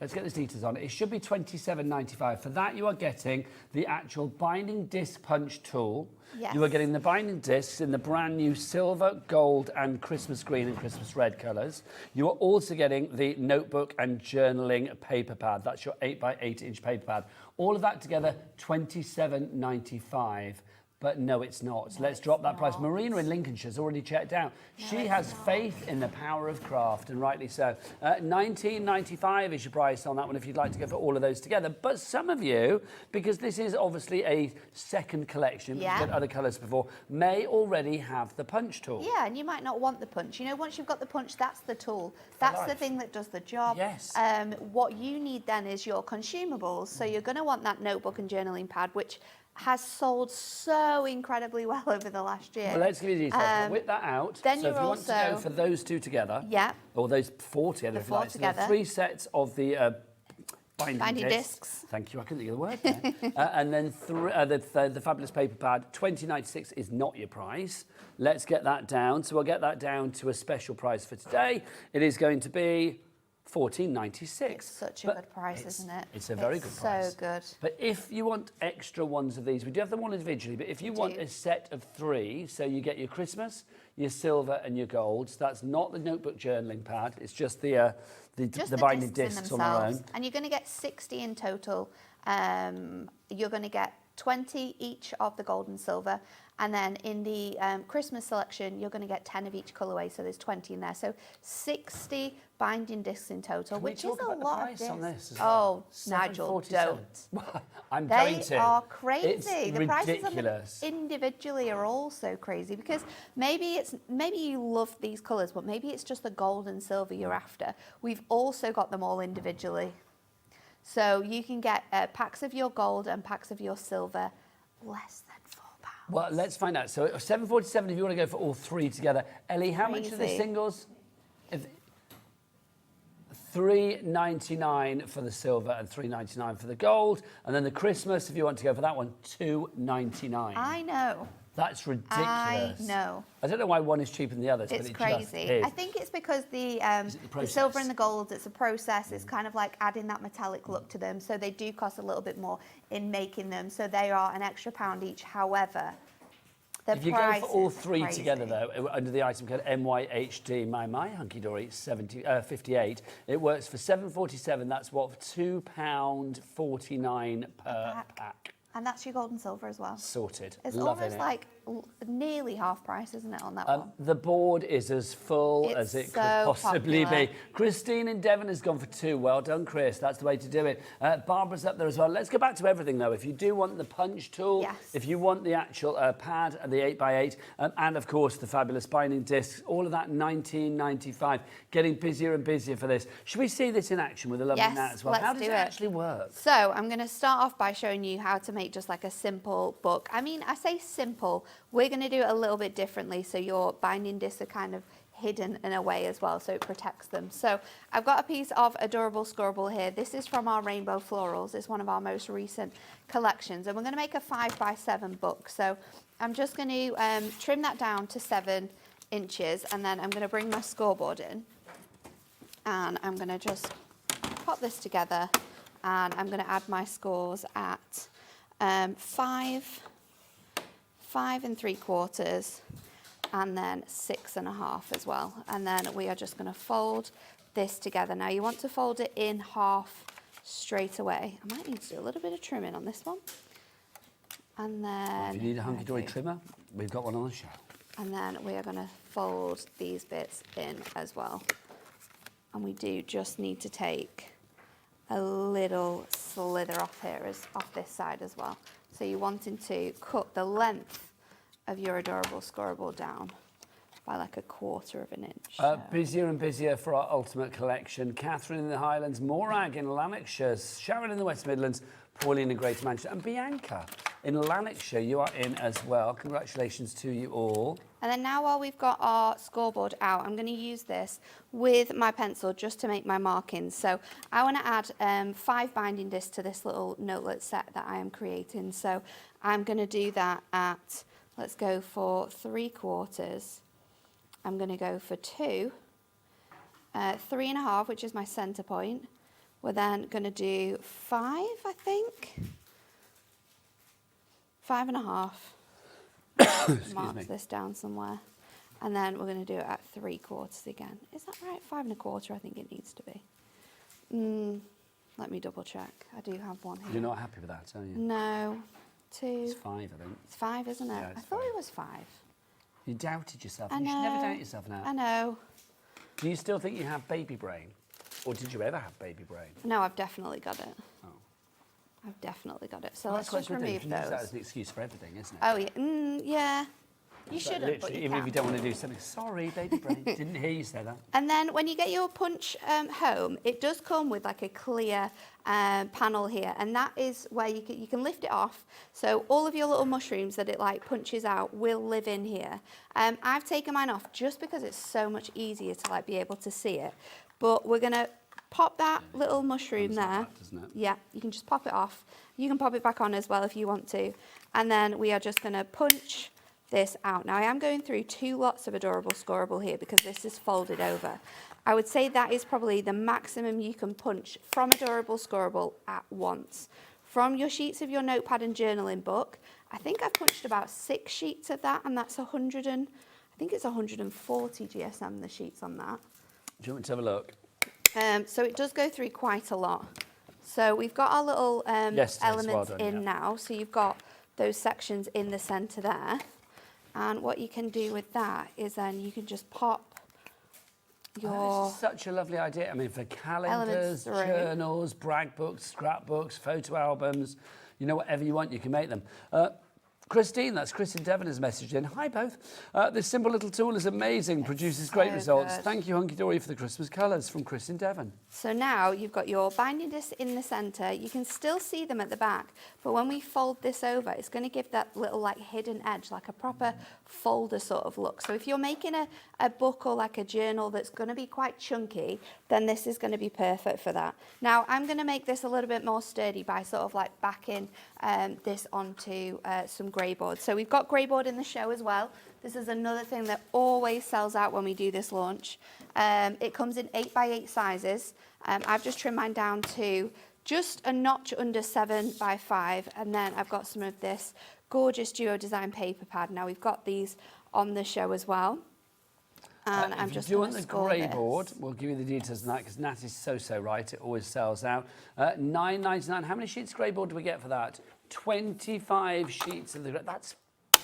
Let's get the details on it. It should be $27.95. For that, you are getting the actual binding disc punch tool. Yes. You are getting the binding discs in the brand new silver, gold, and Christmas green and Christmas red colours. You are also getting the notebook and journaling paper pad. That's your 8x8 inch paper pad. All of that together, $27.95. But no, it's not. So let's drop that price. Marina in Lincolnshire's already checked out. She has faith in the power of craft, and rightly so. $19.95 is your price on that one if you'd like to go for all of those together. But some of you, because this is obviously a second collection, we've got other colours before, may already have the punch tool. Yeah, and you might not want the punch. You know, once you've got the punch, that's the tool. That's the thing that does the job. Yes. What you need then is your consumables. So you're going to want that notebook and journaling pad, which has sold so incredibly well over the last year. Well, let's give you the details. We'll whip that out. Then so you're if you want to go for those two together, or those 4 together, The if you 4 like, so together. there are 3 sets of the binding discs. Thank you, I couldn't think of the word there. And then the fabulous paper pad, $20.96 is not your price. Let's get that down. So we'll get that down to a special price for today. It is going to be $14.96. It's such a good price, isn't it? It's a very good price. So good. But if you want extra ones of these, we do have them all individually, but if you want a set of 3, so you get your Christmas, your silver and your golds, that's not the notebook journaling pad, it's just the binding discs on their own. And you're going to get 60 in total. You're going to get 20 each of the gold and silver. And then in the Christmas selection, you're going to get 10 of each colourway, so there's 20 in there. So 60 binding discs in total, which is a lot of discs. On this as well? Oh, Nigel, don't. I'm going to. They are crazy. It's the prices of them ridiculous. individually are also crazy, because maybe you love these colours, but maybe it's just the gold and silver you're after. We've also got them all individually. So you can get packs of your gold and packs of your silver, less than £4. Well, let's find out. So $7.47 if you want to go for all 3 together. Ellie, how much are the singles? $3.99 for the silver and $3.99 for the gold. And then the Christmas, if you want to go for that one, $2.99. I know. That's ridiculous. I know. I don't know why one is cheaper than the others, It's but it crazy. just is. I think it's because the process? silver and the gold, it's a process. It's kind of like adding that metallic look to them. So they do cost a little bit more in making them. So they are an extra £1 each. However, the if you go price for all is three crazy. together, though, under the item code MYHD, my Hunkydory 58, it works for £7.47. That's what, £2.49 per pack. And that's your gold and silver as well. Sorted. It's Loving almost it. like nearly half price, isn't it, on that one? The board is as full as it could so possibly popular. be. Christine in Devon has gone for 2. Well done, Chris. That's the way to do it. Barbara's up there as well. Let's go back to everything, though. If you do want the punch tool, if you want the actual pad, the 8x8, and, of course, the fabulous binding discs, all of that $19.95. Getting busier and busier for this. Should we see this in action with a lovely Nat as well? let's How does do it actually work? So I'm going to start off by showing you how to make just like a simple book. I mean, I say simple. We're going to do it a little bit differently, so your binding discs are kind of hidden in a way as well, so it protects them. So I've got a piece of Adorable Scorable here. This is from our Rainbow Florals. It's one of our most recent collections, and we're going to make a 5x7 book. So I'm just going to trim that down to 7 inches, and then I'm going to bring my scoreboard in, and I'm going to just pop this together, and I'm going to add my scores at 5 3/4, and then 6.5 as well. And then we are just going to fold this together. Now you want to fold it in half straight away. I might need to do a little bit of trimming on this one. And then... If you need a Hunkydory trimmer, we've got one on the show. And then we are going to fold these bits in as well. And we do just need to take a little slither off here, off this side as well. So you're wanting to cut the length of your Adorable Scorable down by like 1/4 of an inch. Busier and busier for our ultimate collection. Catherine in the Highlands, Morag in Lanarkshire, Sharon in the West Midlands, Pauline in Greater Manchester, and Bianca in Lanarkshire. You are in as well. Congratulations to you all. And then now while we've got our scoreboard out, I'm going to use this with my pencil just to make my markings. So I want to add 5 binding discs to this little notelet set that I am creating. So I'm going to do that at, let's go for 3/4. I'm going to go for 2, 3.5, which is my center point. We're then going to do 5, I think. 5.5. Mark this down somewhere. And then we're going to do it at 3/4 again. Is that right? 5 1/4, I think it needs to be. Let me double check. I do have one here. You're not happy with that, are you? No. 2. It's 5, I think. It's 5, isn't it? Yeah, I thought it was 5. You doubted yourself. I You should never know. doubt yourself now. I know. Do you still think you have baby brain? Or did you ever have baby brain? No, I've definitely got it. Oh. I've definitely got it. So Well, let's that's just what you remove can use that those. as an excuse for everything, isn't it? Oh, yeah. Yeah. You It's like shouldn't, but literally, you even can. if you don't want to do something. Sorry, baby brain. Didn't hear you say that. And then when you get your punch home, it does come with like a clear panel here, and that is where you can lift it off. So all of your little mushrooms that it like punches out will live in here. I've taken mine off just because it's so much easier to like be able to see it. But we're gonna pop that little mushroom there. Doesn't it? Yeah, you can just pop it off. You can pop it back on as well if you want to. And then we are just gonna punch this out. Now I am going through 2 lots of Adorable Scorable here because this is folded over. I would say that is probably the maximum you can punch from Adorable Scorable at once. From your sheets of your notepad and journaling book, I think I've punched about 6 sheets of that, and that's 100 and, I think it's 140 GSM, the sheets on that. Do you want me to have a look? So it does go through quite a lot. So we've got our little Yes, elements well done, in now. So you've got those sections in the centre there. And what you can do with that is then you can just pop your... Oh, this is such a lovely idea. I mean, for calendars, Elements through. journals, brag books, scrapbooks, photo albums, you know, whatever you want, you can make them. Christine, that's Chris in Devon, has messaged in. Hi, both. This simple little tool is amazing, produces great so results. good. Thank you, Hunkydory, for the Christmas colours, from Chris in Devon. So now you've got your binding discs in the centre. You can still see them at the back, but when we fold this over, it's going to give that little like hidden edge, like a proper folder sort of look. So if you're making a book or like a journal that's going to be quite chunky, then this is going to be perfect for that. Now I'm going to make this a little bit more sturdy by sort of like backing this onto some grey board. So we've got grey board in the show as well. This is another thing that always sells out when we do this launch. It comes in 8x8 sizes. I've just trimmed mine down to just a notch under 7x5, and then I've got some of this gorgeous duo design paper pad. Now we've got these on the show as well. And I'm just going to score the grey this. board, we'll give you the details on that because Nat is so right. It always sells out. $9.99. How many sheets of grey board do we get for that? 25 sheets of the grey. That's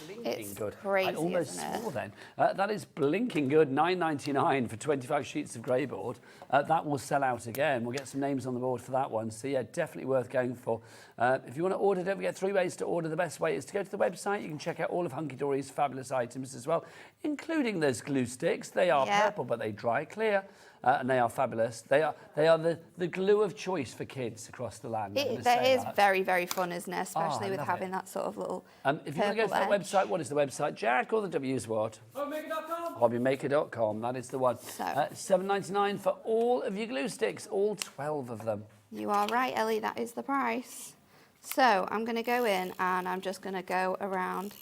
blinking It's good. crazy, I almost isn't it? swore then. That is blinking good. $9.99 for 25 sheets of grey board. That will sell out again. We'll get some names on the board for that one. So yeah, definitely worth going for. If you want to order, don't forget 3 ways to order. The best way is to go to the website. You can check out all of Hunkydory's fabulous items as well, including those glue sticks. They are purple, but they dry clear. And they are fabulous. They are the glue of choice for kids across the land. That is very, very fun, isn't it? Especially with having that sort of little if you want to go to that website, what is the website, Jack, or the W is what? Hobbymaker.com. Hobbymaker.com, that is the one. So. $7.99 for all of your glue sticks, all 12 of them. You are right, Ellie, that is the price. So I'm going to go in and I'm just going to go around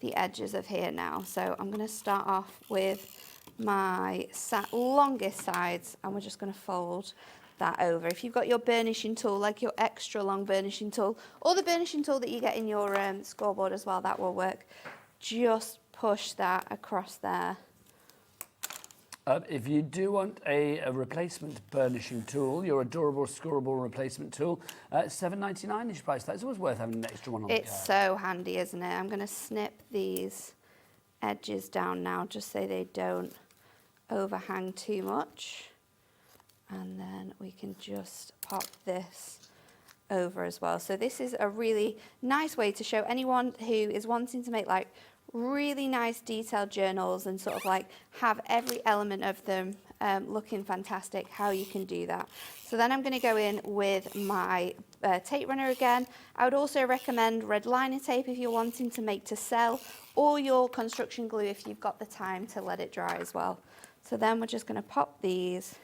the edges of here now. So I'm going to start off with my longest sides, and we're just going to fold that over. If you've got your burnishing tool, like your extra long burnishing tool, or the burnishing tool that you get in your scoreboard as well, that will work. Just push that across there. If you do want a replacement burnishing tool, your adorable scorable replacement tool, $7.99 is your price. That's always worth having an extra one on the card. It's so handy, isn't it? I'm going to snip these edges down now just so they don't overhang too much, and then we can just pop this over as well. So this is a really nice way to show anyone who is wanting to make like really nice detailed journals and sort of like have every element of them looking fantastic, how you can do that. So then I'm going to go in with my tape runner again. I would also recommend red liner tape if you're wanting to make to sell, or your construction glue if you've got the time to let it dry as well. So then we're just going to pop these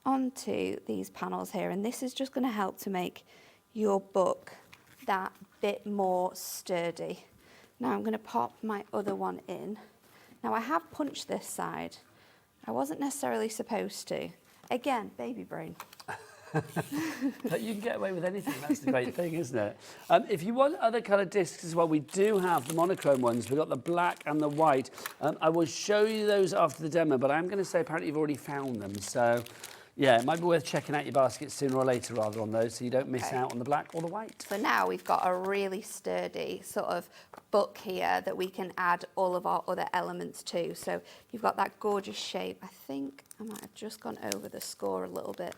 onto these panels here, and this is just going to help to make your book that bit more sturdy. Now I'm going to pop my other one in. Now I have punched this side. I wasn't necessarily supposed to. Again, baby brain. But you can get away with anything. That's the great thing, isn't it? If you want other coloured discs as well, we do have the monochrome ones. We've got the black and the white. I will show you those after the demo, but I'm going to say apparently you've already found them. So, yeah, it might be worth checking out your basket sooner or later rather on those so you don't miss out on the black or the white. So now we've got a really sturdy sort of book here that we can add all of our other elements to. So you've got that gorgeous shape. I think I might have just gone over the score a little bit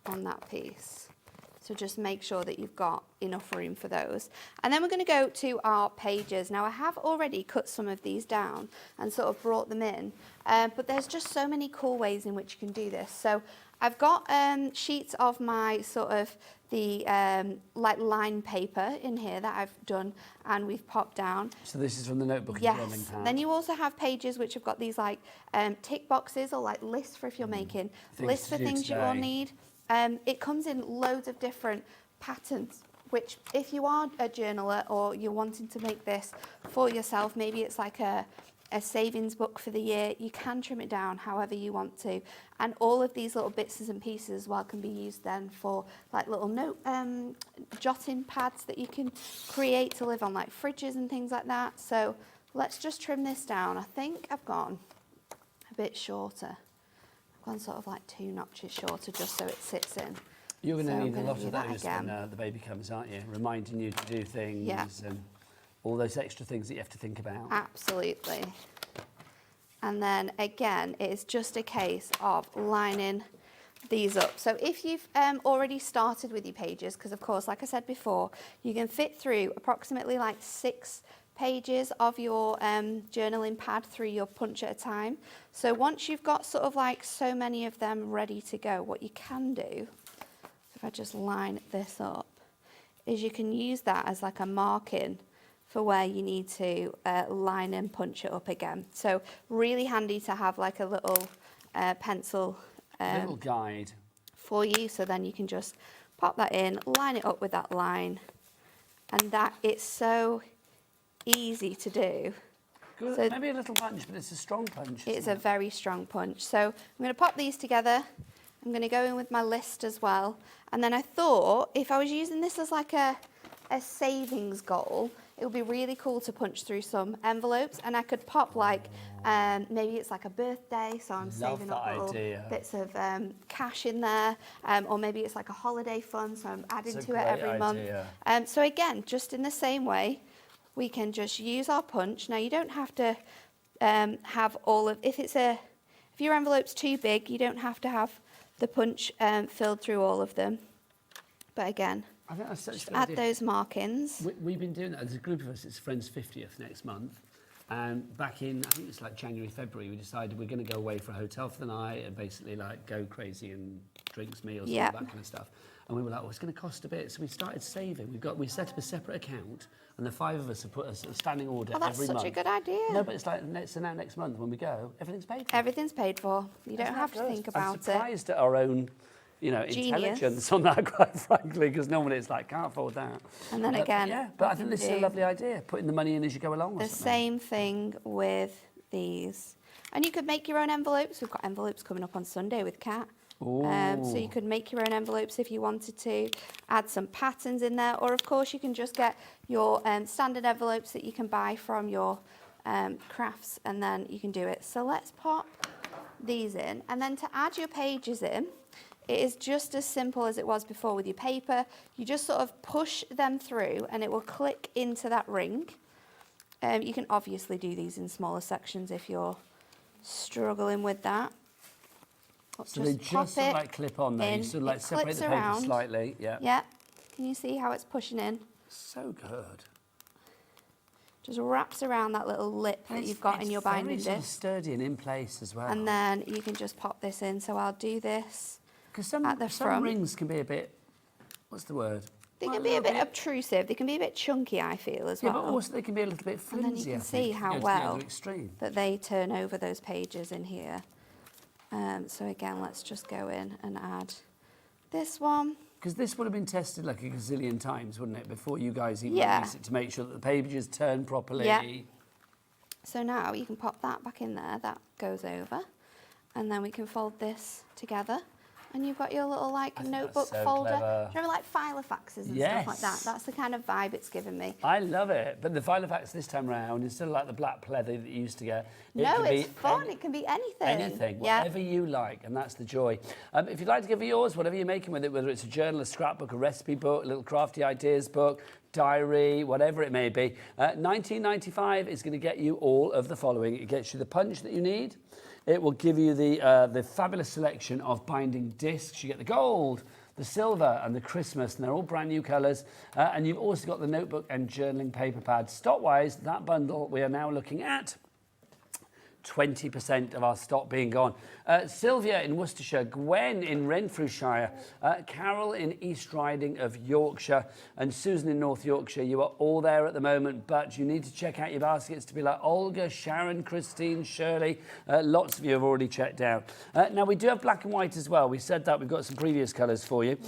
on that piece. So just make sure that you've got enough room for those. And then we're going to go to our pages. Now I have already cut some of these down and sort of brought them in, but there's just so many cool ways in which you can do this. So I've got sheets of my sort of the like line paper in here that I've done and we've popped down. So this is from the notebook. Yes. Then you also have pages which have got these like tick boxes or like lists for if you're making lists for things you will need. It comes in loads of different patterns, which if you are a journaler or you're wanting to make this for yourself, maybe it's like a savings book for the year, you can trim it down however you want to. And all of these little bits and pieces as well can be used then for like little note jotting pads that you can create to live on like fridges and things like that. So let's just trim this down. I think I've gone a bit shorter. Gone sort of like 2 notches shorter just so it sits in. You're going to So need I'm a lot gonna of do that those again. when the baby comes, aren't you? Reminding you to do things and all those extra things that you have to think about. Absolutely. And then again, it's just a case of lining these up. So if you've already started with your pages, because of course, like I said before, you can fit through approximately like 6 pages of your journaling pad through your punch at a time. So once you've got sort of like so many of them ready to go, what you can do, if I just line this up, is you can use that as like a marking for where you need to line and punch it up again. So really handy to have like a little pencil little guide for you, so then you can just pop that in, line it up with that line, and that it's so easy to do. Good. So Maybe a little punch, but it's a strong punch. it's a very strong punch. So I'm going to pop these together. I'm going to go in with my list as well. And then I thought if I was using this as like a savings goal, it would be really cool to punch through some envelopes, and I could pop like, maybe it's like a birthday, so I'm saving up little bits of cash in there, or maybe it's like a holiday fund, so I'm adding to it every month. So again, just in the same way, we can just use our punch. Now you don't have to have all of, if your envelope's too big, you don't have to have the punch filled through all of them. But again, I think that's such add those markings. We've been doing that. There's a group of us, it's Friends 50th next month. And back in, I think it's like January, February, we decided we're going to go away for a hotel for the night and basically like go crazy and drinks, meals, all that kind of stuff. And we were like, oh, it's going to cost a bit. So we started saving. We set up a separate account, and the 5 of us have put a standing order every month. That's such a good idea. No, but it's like, so now next month when we go, everything's paid for. Everything's paid for. You don't have to think about it. I'm surprised at our own, intelligence on that, quite frankly, because normally it's like, can't afford that. And then again, but I think this is a lovely idea, putting the money in as you go along. The same thing with these. And you could make your own envelopes. We've got envelopes coming up on Sunday with Kat. So you could make your own envelopes if you wanted to, add some patterns in there, or of course you can just get your standard envelopes that you can buy from your crafts, and then you can do it. So let's pop these in, and then to add your pages in, it is just as simple as it was before with your paper. You just sort of push them through and it will click into that ring. You can obviously do these in smaller sections if you're struggling with that. So they just sort of like clip on there. You sort of like separate the paper slightly. Yeah. Yeah. Can you see how it's pushing in? So good. Just wraps around that little lip that you've got in your binding disc. It's sturdy and in place as well. And then you can just pop this in. So I'll do this at the front. Some rings can be a bit, what's the word? They can be a bit obtrusive. They can be a bit chunky, I feel, as well. Yeah, but also they can be a little bit flimsy. And then you can see how well that they turn over those pages in here. So again, let's just go in and add this one. Because this would have been tested like a gazillion times, wouldn't it, before you guys even release it, to make sure that the pages turn properly. Yeah. So now you can pop that back in there. That goes over. And then we can fold this together. And you've got your little notebook folder. Clever. Do you remember like Filofaxes and stuff like that? That's the kind of vibe it's given me. I love it. But the Filofax this time round, instead of like the black pleather that you used to get, it's fun. It can be anything. Anything, whatever you like, and that's the joy. If you'd like to give me yours, whatever you're making with it, whether it's a journal, a scrapbook, a recipe book, a little crafty ideas book, diary, whatever it may be, $19.95 is going to get you all of the following. It gets you the punch that you need. It will give you the fabulous selection of binding discs. You get the gold, the silver, and the Christmas, and they're all brand new colours. And you've also got the notebook and journaling paper pad. Stock-wise, that bundle we are now looking at 20% of our stock being gone. Sylvia in Worcestershire, Gwen in Renfrewshire, Carol in East Riding of Yorkshire, and Susan in North Yorkshire. You are all there at the moment, but you need to check out your baskets to be like Olga, Sharon, Christine, Shirley. Lots of you have already checked out. Now, we do have black and white as well. We said that. We've got some previous colours for you.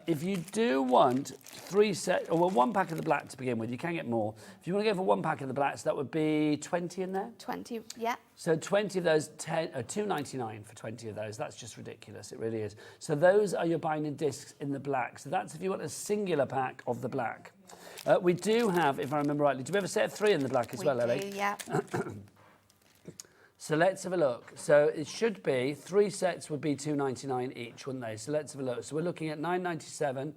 If you do want 1 pack of the black to begin with, you can get more. If you want to go for 1 pack of the blacks, that would be 20 in there? 20, yeah. So 20 of those, $2.99 for 20 of those. That's just ridiculous. It really is. So those are your binding discs in the black. So that's if you want a singular pack of the black. We do have, if I remember rightly, do we have a set of 3 in the black as well, Ellie? We do, yeah. So let's have a look. So it should be 3 sets would be $2.99 each, wouldn't they? So let's have a look. So we're looking at $9.97.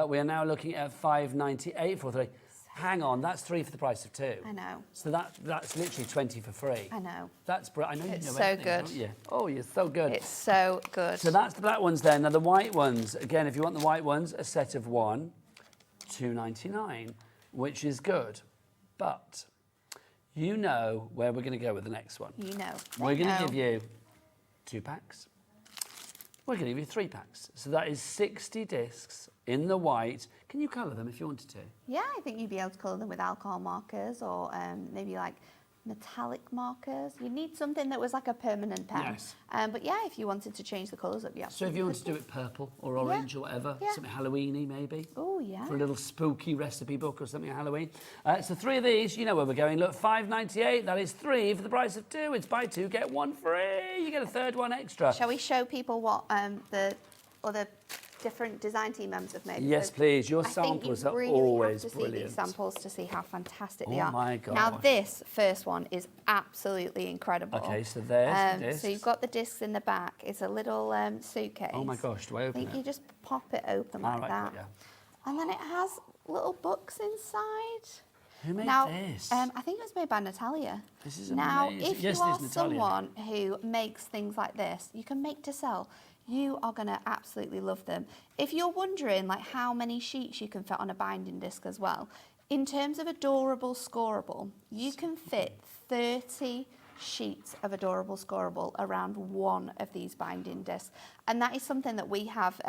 We are now looking at $5.98 for 3. Hang on, that's 3 for the price of 2. I know. So that's literally 20 for free. I know. That's I know you know It's so everything, good. don't you? Oh, you're so good. It's so good. So that's the black ones there. Now the white ones, again, if you want the white ones, a set of 1, $2.99, which is good. But you know where we're going to go with the next one. You know. We're going to give you 2 packs. We're going to give you 3 packs. So that is 60 discs in the white. Can you colour them if you wanted to? Yeah, I think you'd be able to colour them with alcohol markers, or maybe like metallic markers. You need something that was like a permanent pen. Yes. But yeah, if you wanted to change the colours up, yeah. So if you want to do it purple or orange or whatever, something Halloweeny maybe. Oh, yeah. For a little spooky recipe book or something at Halloween. So 3 of these, you know where we're going. Look, $5.98. That is 3 for the price of 2. It's buy 2, get 1 free. You get a third one extra. Shall we show people what the other different design team members have made? Yes, please. Your samples are always have to brilliant. see these samples to see how fantastic they are. Oh my God. Now this first one is absolutely incredible. Okay, so there's the discs. So you've got the discs in the back. It's a little suitcase. Oh my gosh, do I open it? You just pop it open like that. And then it has little books inside. Who made this? I think it was made by Natalia. This is now, amazing. if you are someone who makes things like this, you can make to sell. You are going to absolutely love them. If you're wondering like how many sheets you can fit on a binding disc as well, in terms of adorable scoreable, you can fit 30 sheets of adorable scoreable around one of these binding discs. And that is something that we have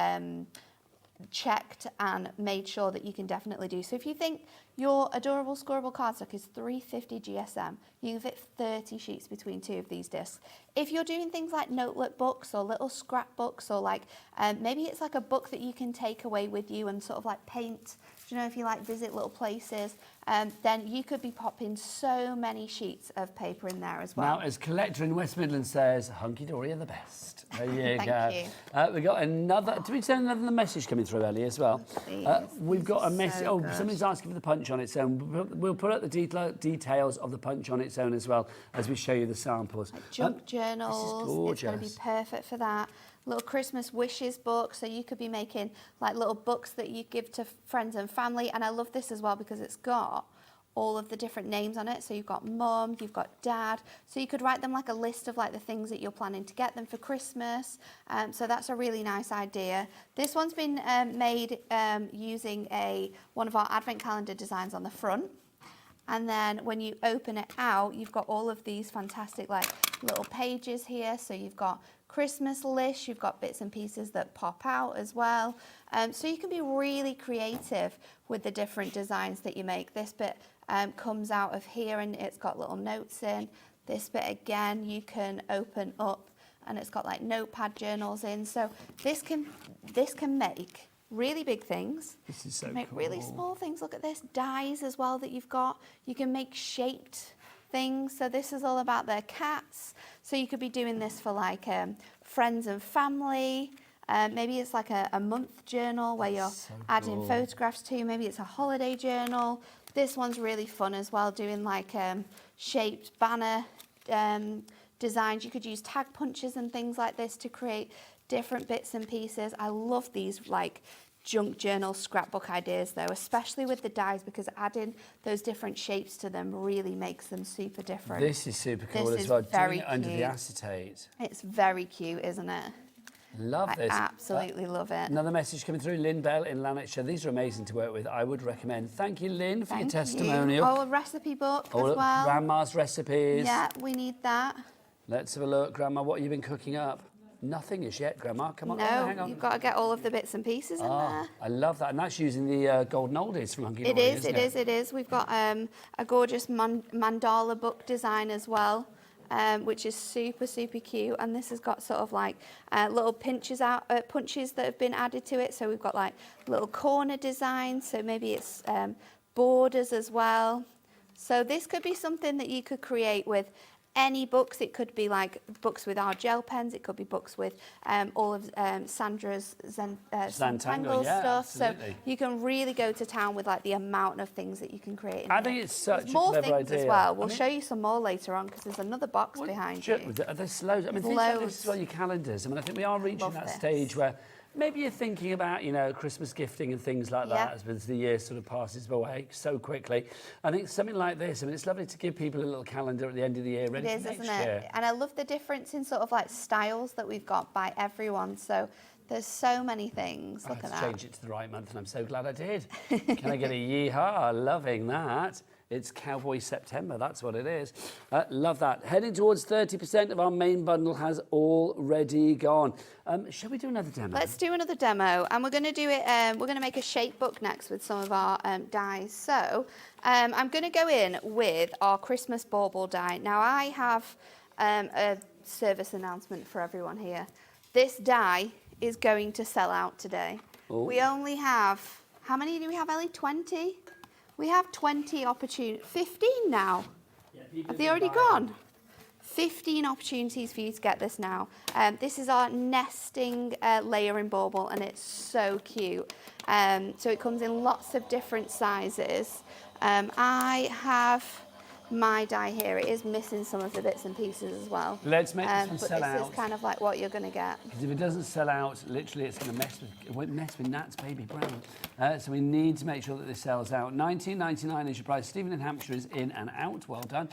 checked and made sure that you can definitely do. So if you think your adorable scoreable cardstock is 350 GSM, you can fit 30 sheets between 2 of these discs. If you're doing things like notebook books or little scrapbooks, or like maybe it's like a book that you can take away with you and sort of like paint, you know, if you like visit little places, then you could be popping so many sheets of paper in there as well. Now, as collector in West Midlands says, Hunkydory are the best. There you go. Thank you. We got another. Did we send another message coming through earlier as well? We've got a message. So somebody's asking for the punch on its own. We'll put up the details of the punch on its own as well as we show you the samples. Junk journals. This is gorgeous. It's going to be perfect for that. Little Christmas wishes book, so you could be making like little books that you give to friends and family. And I love this as well because it's got all of the different names on it. So you've got mum, you've got dad. So you could write them like a list of like the things that you're planning to get them for Christmas. So that's a really nice idea. This one's been made using one of our advent calendar designs on the front. And then when you open it out, you've got all of these fantastic like little pages here. So you've got Christmas list, you've got bits and pieces that pop out as well. So you can be really creative with the different designs that you make. This bit comes out of here and it's got little notes in. This bit again, you can open up and it's got like notepad journals in. So this can make really big things. This is so make cool. really small things. Look at this, dies as well that you've got. You can make shaped things. So this is all about their cats. So you could be doing this for like friends and family. Maybe it's like a month journal where you're adding photographs to. Maybe it's a holiday journal. This one's really fun as well, doing like shaped banner designs. You could use tag punches and things like this to create different bits and pieces. I love these like junk journal scrapbook ideas though, especially with the dies, because adding those different shapes to them really makes them super different. This is super cool this as well. Is very doing it under cute. the acetate. It's very cute, isn't it? Love this. I absolutely love it. Another message coming through, Lynn Bell in Lanarkshire. These are amazing to work with. I would recommend. Thank you, Lynn, for your testimonial. Oh, a recipe book as well. Grandma's recipes. Yeah, we need that. Let's have a look. Grandma, what have you been cooking up? Nothing as yet, Grandma. Come on, hang on. You've got to get all of the bits and pieces in there. I love that. And that's using the golden oldies from Hunkydory, It is. We've got a gorgeous mandala book design as well, which is super, super cute. And this has got sort of like little punches that have been added to it. So we've got like little corner designs. So maybe it's borders as well. So this could be something that you could create with any books. It could be like books with our gel pens. It could be books with all of Sandra's Zentangle stuff. Absolutely. So you can really go to town with like the amount of things that you can create. I think it's such a clever idea. More things as well. We'll show you some more later on because there's another box behind you. There's loads. I mean, things like this as well, your calendars. I mean, I think we are reaching that stage where maybe you're thinking about, Christmas gifting and things like that as the year sort of passes away so quickly. I think something like this, I mean, it's lovely to give people a little calendar at the end of the year ready for next year. And I love the difference in sort of like styles that we've got by everyone. So there's so many things. Look at that. I had to change it to the right month and I'm so glad I did. Can I get a yeehaw? Loving that. It's Cowboy September, that's what it is. Love that. Heading towards 30% of our main bundle has already gone. Shall we do another demo? Let's do another demo, and we're going to do it, we're going to make a shape book next with some of our dies. So I'm going to go in with our Christmas bauble die. Now I have a service announcement for everyone here. This die is going to sell out today. Ooh. We only have, how many do we have, Ellie? 20? We have 20 opportunities, 15 now. Yeah, have they already gone? 15 opportunities for you to get this now. This is our nesting layering bauble, and it's so cute. So it comes in lots of different sizes. I have my die here. It is missing some of the bits and pieces as well. Let's make this one but sell out. This is kind of like what you're going to get. Because if it doesn't sell out, literally it's going to mess with Nat's baby brain. So we need to make sure that this sells out. $19.99 is your price. Stephen in Hampshire is in and out. Well done.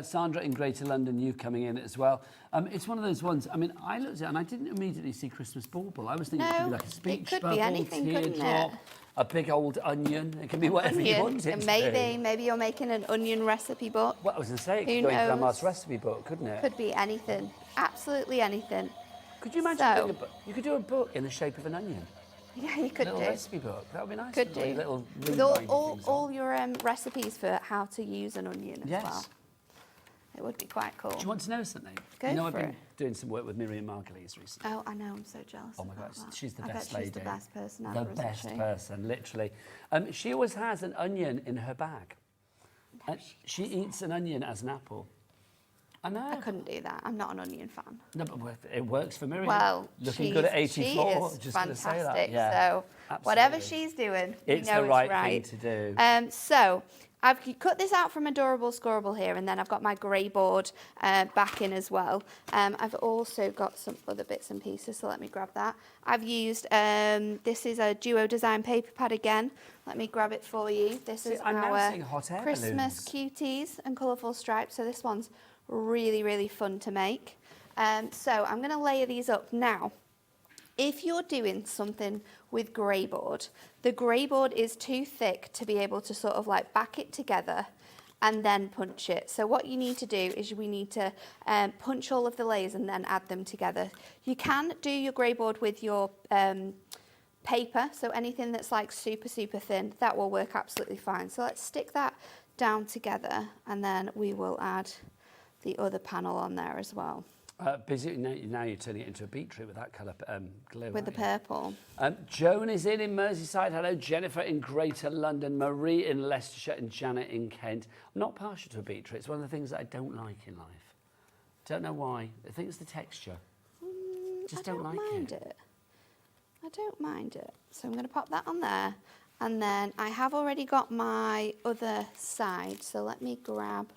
Sandra in Greater London, you coming in as well. It's one of those ones, I mean, I looked at it and I didn't immediately see Christmas bauble. I was thinking it could be like a speech it could bubble, be anything, teardrop, a big old onion. It can be whatever you want it to be. Maybe you're making an onion recipe book. Well, I was going to say, it Who could go in knows? Grandma's recipe book, couldn't it? Could be anything. Absolutely anything. Could you imagine doing a book? You could do a book in the shape of an onion. Yeah, you could little do. recipe book. That would be nice. Could do. Little With all your recipes for how to use an onion as well. It would be quite cool. Do you want to know something? Go you know, for I've been it. doing some work with Miriam Margulies recently. Oh, I know. I'm so jealous. Oh my God, that. she's the I best bet lady. She's the best person The ever, best isn't she? person, literally. She always has an onion in her bag. She eats an onion as an apple. I know. I couldn't do that. I'm not an onion fan. No, but it works for Miriam. Well, looking good at 84. She is just fantastic. Gonna say that. Yeah, so absolutely. whatever she's doing, it's we know the right, right thing to do. So I've cut this out from Adorable Scorable here, and then I've got my grey board back in as well. I've also got some other bits and pieces, so let me grab that. I've used, this is a Duo Design paper pad again. Let me grab it for you. This is our Christmas cuties and colourful stripes. So this one's really, really fun to make. So I'm going to layer these up now. If you're doing something with grey board, the grey board is too thick to be able to sort of like back it together and then punch it. So what you need to do is we need to punch all of the layers and then add them together. You can do your grey board with your paper, so anything that's like super, super thin, that will work absolutely fine. So let's stick that down together, and then we will add the other panel on there as well. Busy now you're turning it into a beetroot with that colour glue. With the purple. Joan is in Merseyside. Hello, Jennifer in Greater London, Marie in Leicestershire, and Janet in Kent. I'm not partial to a beetroot. It's one of the things that I don't like in life. Don't know why. I think it's the texture. Just don't like it. I don't mind it. So I'm going to pop that on there. And then I have already got my other side. So let me grab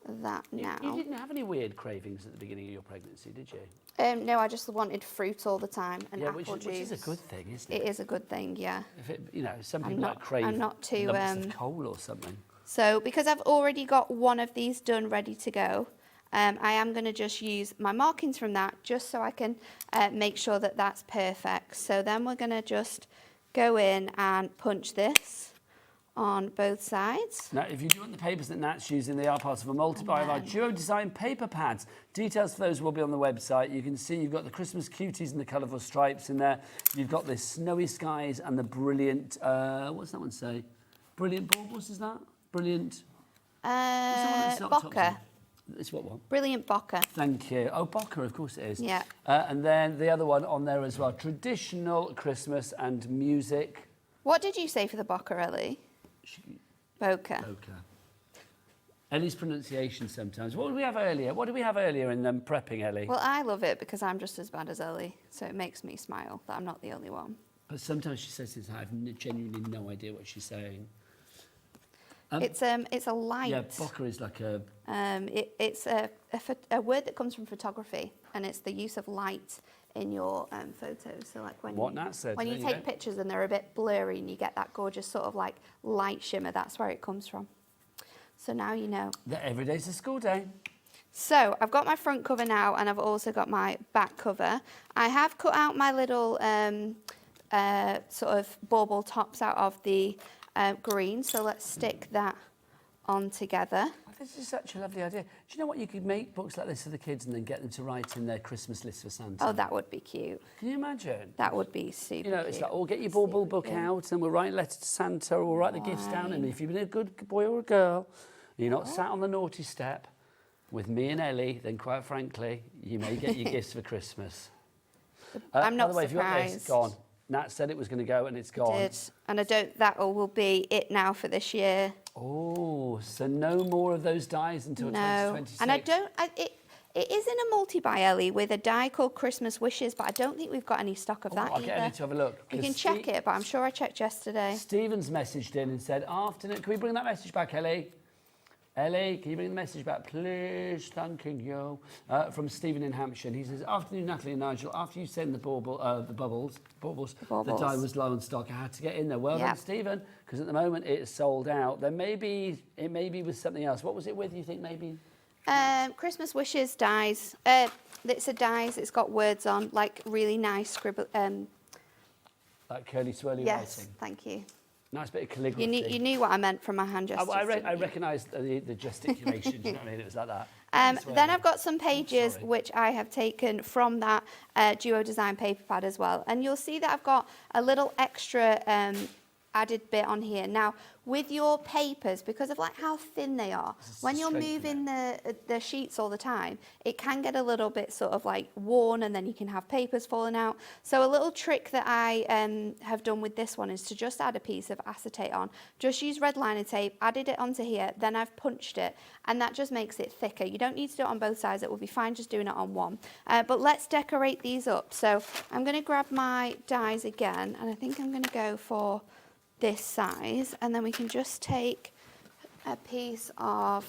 that now. You didn't have any weird cravings at the beginning of your pregnancy, did you? No, I just wanted fruit all the time and apple juice. Which is a good thing, isn't it? It is a good thing, yeah. If it, some people might crave I'm not too, lumps of coal or something. So because I've already got one of these done ready to go, I am going to just use my markings from that just so I can make sure that that's perfect. So then we're going to just go in and punch this on both sides. Now, if you do want the papers that Nat's using, they are part of a multi-buy of our Duo Design paper pads. Details for those will be on the website. You can see you've got the Christmas cuties and the colourful stripes in there. You've got the snowy skies and the brilliant, what's that one say? Brilliant baubles, is that? Brilliant. Bokeh. It's what one? Brilliant Bokeh. Thank you. Oh, Bokeh, of course it is. Yeah. And then the other one on there as well. Traditional Christmas and music. What did you say for the Bokeh, Ellie? Bokeh. Bokeh. Ellie's pronunciation sometimes. What did we have earlier? What did we have earlier in prepping, Ellie? Well, I love it because I'm just as bad as Ellie, so it makes me smile that I'm not the only one. But sometimes she says things I have genuinely no idea what she's saying. It's a light. Yeah, Bokeh is like a. It's a word that comes from photography, and it's the use of light in your photos. So like when you take pictures and they're a bit blurry and you get that gorgeous sort of like light shimmer, that's where it comes from. So now you know. That every day's a school day. So I've got my front cover now, and I've also got my back cover. I have cut out my little sort of bauble tops out of the green, so let's stick that on together. This is such a lovely idea. Do you know what? You could make books like this for the kids and then get them to write in their Christmas list for Santa. Oh, that would be cute. Can you imagine? That would be super You know, it's like, oh, get your bauble book out and we'll write a letter to Santa or we'll write the gifts down. And if you've been a good boy or a girl, you're not sat on the naughty step with me and Ellie, then quite frankly, you may get your gifts for Christmas. I'm not by the way, surprised. if you want this, it's gone. Nat said it was going to go and it's gone. Did. And I don't, that will be it now for this year. Oh, so no more of those dies until 2026? And I don't, it is in a multi-buy, Ellie, with a die called Christmas Wishes, but I don't think we've got any stock of that I'll either. get Ellie to have a look. You can check it, but I'm sure I checked yesterday. Stephen's messaged in and said, afternoon, can we bring that message back, Ellie? Ellie, can you bring the message back, please? Thanking you. From Stephen in Hampshire. And he says, afternoon, Natalie and Nigel. After you send the bubbles, the die was low on stock. I had to get in there. Well done, Stephen, because at the moment it's sold out. Then maybe it may be with something else. What was it with, you think, maybe? Christmas Wishes dies. It's a dies. It's got words on, like really nice scribble. Like curly swirly yes, writing. Thank you. Nice bit of calligraphy. You knew what I meant from my hand gestures. I recognised the gesticulation. Do you know what I mean? It was like that. Then I've got some pages which I have taken from that Duo Design paper pad as well. And you'll see that I've got a little extra added bit on here. Now, with your papers, because of like how thin they are, when you're moving the sheets all the time, it can get a little bit sort of like worn and then you can have papers falling out. So a little trick that I have done with this one is to just add a piece of acetate on. Just use red liner tape, added it onto here, then I've punched it, and that just makes it thicker. You don't need to do it on both sides, it will be fine just doing it on one. But let's decorate these up. So I'm going to grab my dies again, and I think I'm going to go for this size, and then we can just take a piece of...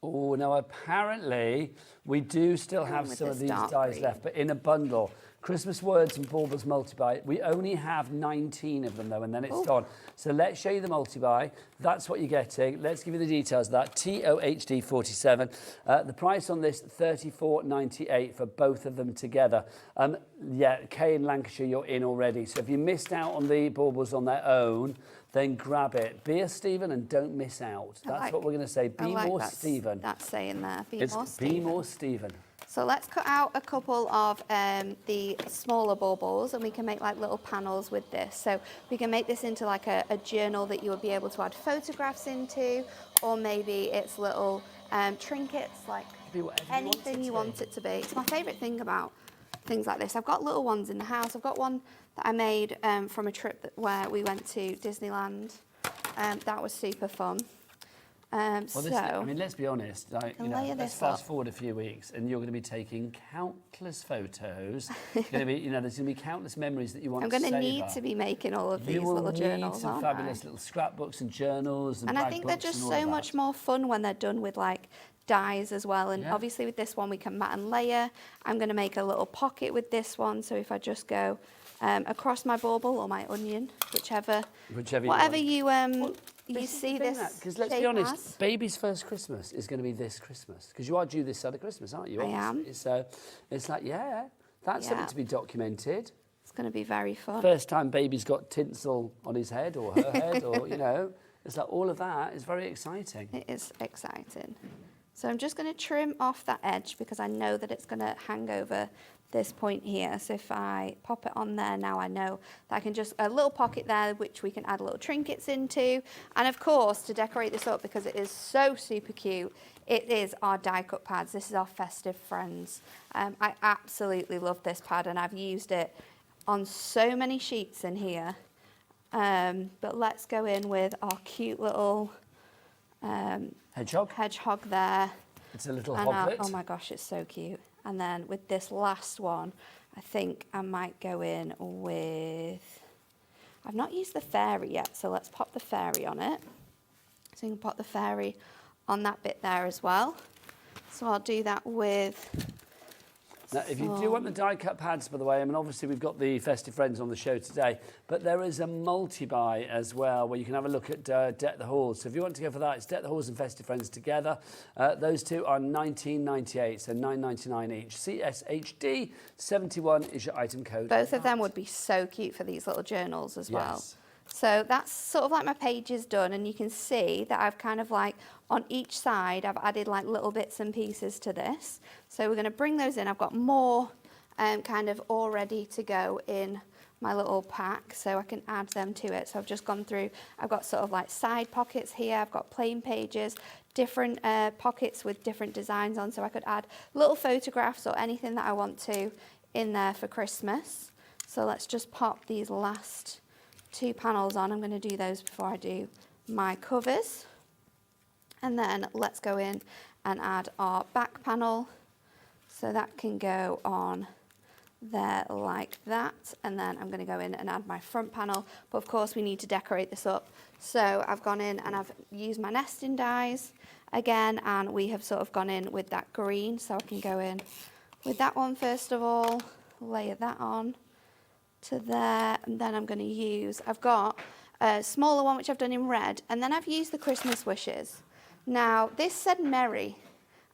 Oh, now apparently we do still have some of these dies left, but in a bundle. Christmas Words and Baubles multi-buy. We only have 19 of them though, and then it's gone. So let's show you the multi-buy. That's what you're getting. Let's give you the details of that. TOHD 47. The price on this, $34.98 for both of them together. Yeah, Kay in Lancashire, you're in already. So if you missed out on the Baubles on their own, then grab it. Be a Stephen and don't miss out. That's what we're going to say. Be more Stephen. That's saying there. Be more Stephen. Be more Stephen. So let's cut out a couple of the smaller baubles, and we can make like little panels with this. So we can make this into like a journal that you would be able to add photographs into, or maybe it's little trinkets, like anything you want it to be. It's my favourite thing about things like this. I've got little ones in the house. I've got one that I made from a trip where we went to Disneyland. That was super fun. I mean, let's be honest. Like, you know, let's fast forward a few weeks, and you're going to be taking countless photos. There's going to be countless memories that you want to savor. I'm going to need to be making all of these little journals. You will need some fabulous little scrapbooks and journals and I think they're just so much more fun when they're done with like dies as well. And obviously with this one we can mat and layer. I'm going to make a little pocket with this one. So if I just go across my bauble or my onion, whatever you see this. Because let's be honest, baby's first Christmas is going to be this Christmas, because you are due this side of Christmas, aren't you? I am. So it's like, that's something to be documented. It's going to be very fun. First time baby's got tinsel on his head or her head, or it's like all of that is very exciting. It is exciting. So I'm just going to trim off that edge because I know that it's going to hang over this point here. So if I pop it on there, now I know that I can just, a little pocket there which we can add little trinkets into. And of course, to decorate this up, because it is so super cute, it is our die cut pads. This is our Festive Friends. I absolutely love this pad, and I've used it on so many sheets in here. But let's go in with our cute little hedgehog there. It's a little hoglet. Oh my gosh, it's so cute. And then with this last one, I think I might go in with, I've not used the fairy yet, so let's pop the fairy on it. So you can pop the fairy on that bit there as well. So I'll do that with... Now, if you do want the die cut pads, by the way, I mean, obviously we've got the Festive Friends on the show today, but there is a multi-buy as well where you can have a look at Deck the Halls. So if you want to go for that, it's Deck the Halls and Festive Friends together. Those two are $19.98, so $9.99 each. CSHD 71 is your item code. Both of them would be so cute for these little journals as well. So that's sort of like my pages done, and you can see that I've kind of like on each side I've added like little bits and pieces to this. So we're going to bring those in. I've got more kind of all ready to go in my little pack, so I can add them to it. So I've just gone through, I've got sort of like side pockets here, I've got plain pages, different pockets with different designs on, so I could add little photographs or anything that I want to in there for Christmas. So let's just pop these last 2 panels on. I'm going to do those before I do my covers. And then let's go in and add our back panel. So that can go on there like that, and then I'm going to go in and add my front panel, but of course we need to decorate this up. So I've gone in and I've used my nesting dies again, and we have sort of gone in with that green, so I can go in with that one first of all, layer that on to there, and then I'm going to use, I've got a smaller one which I've done in red, and then I've used the Christmas wishes. Now this said Merry,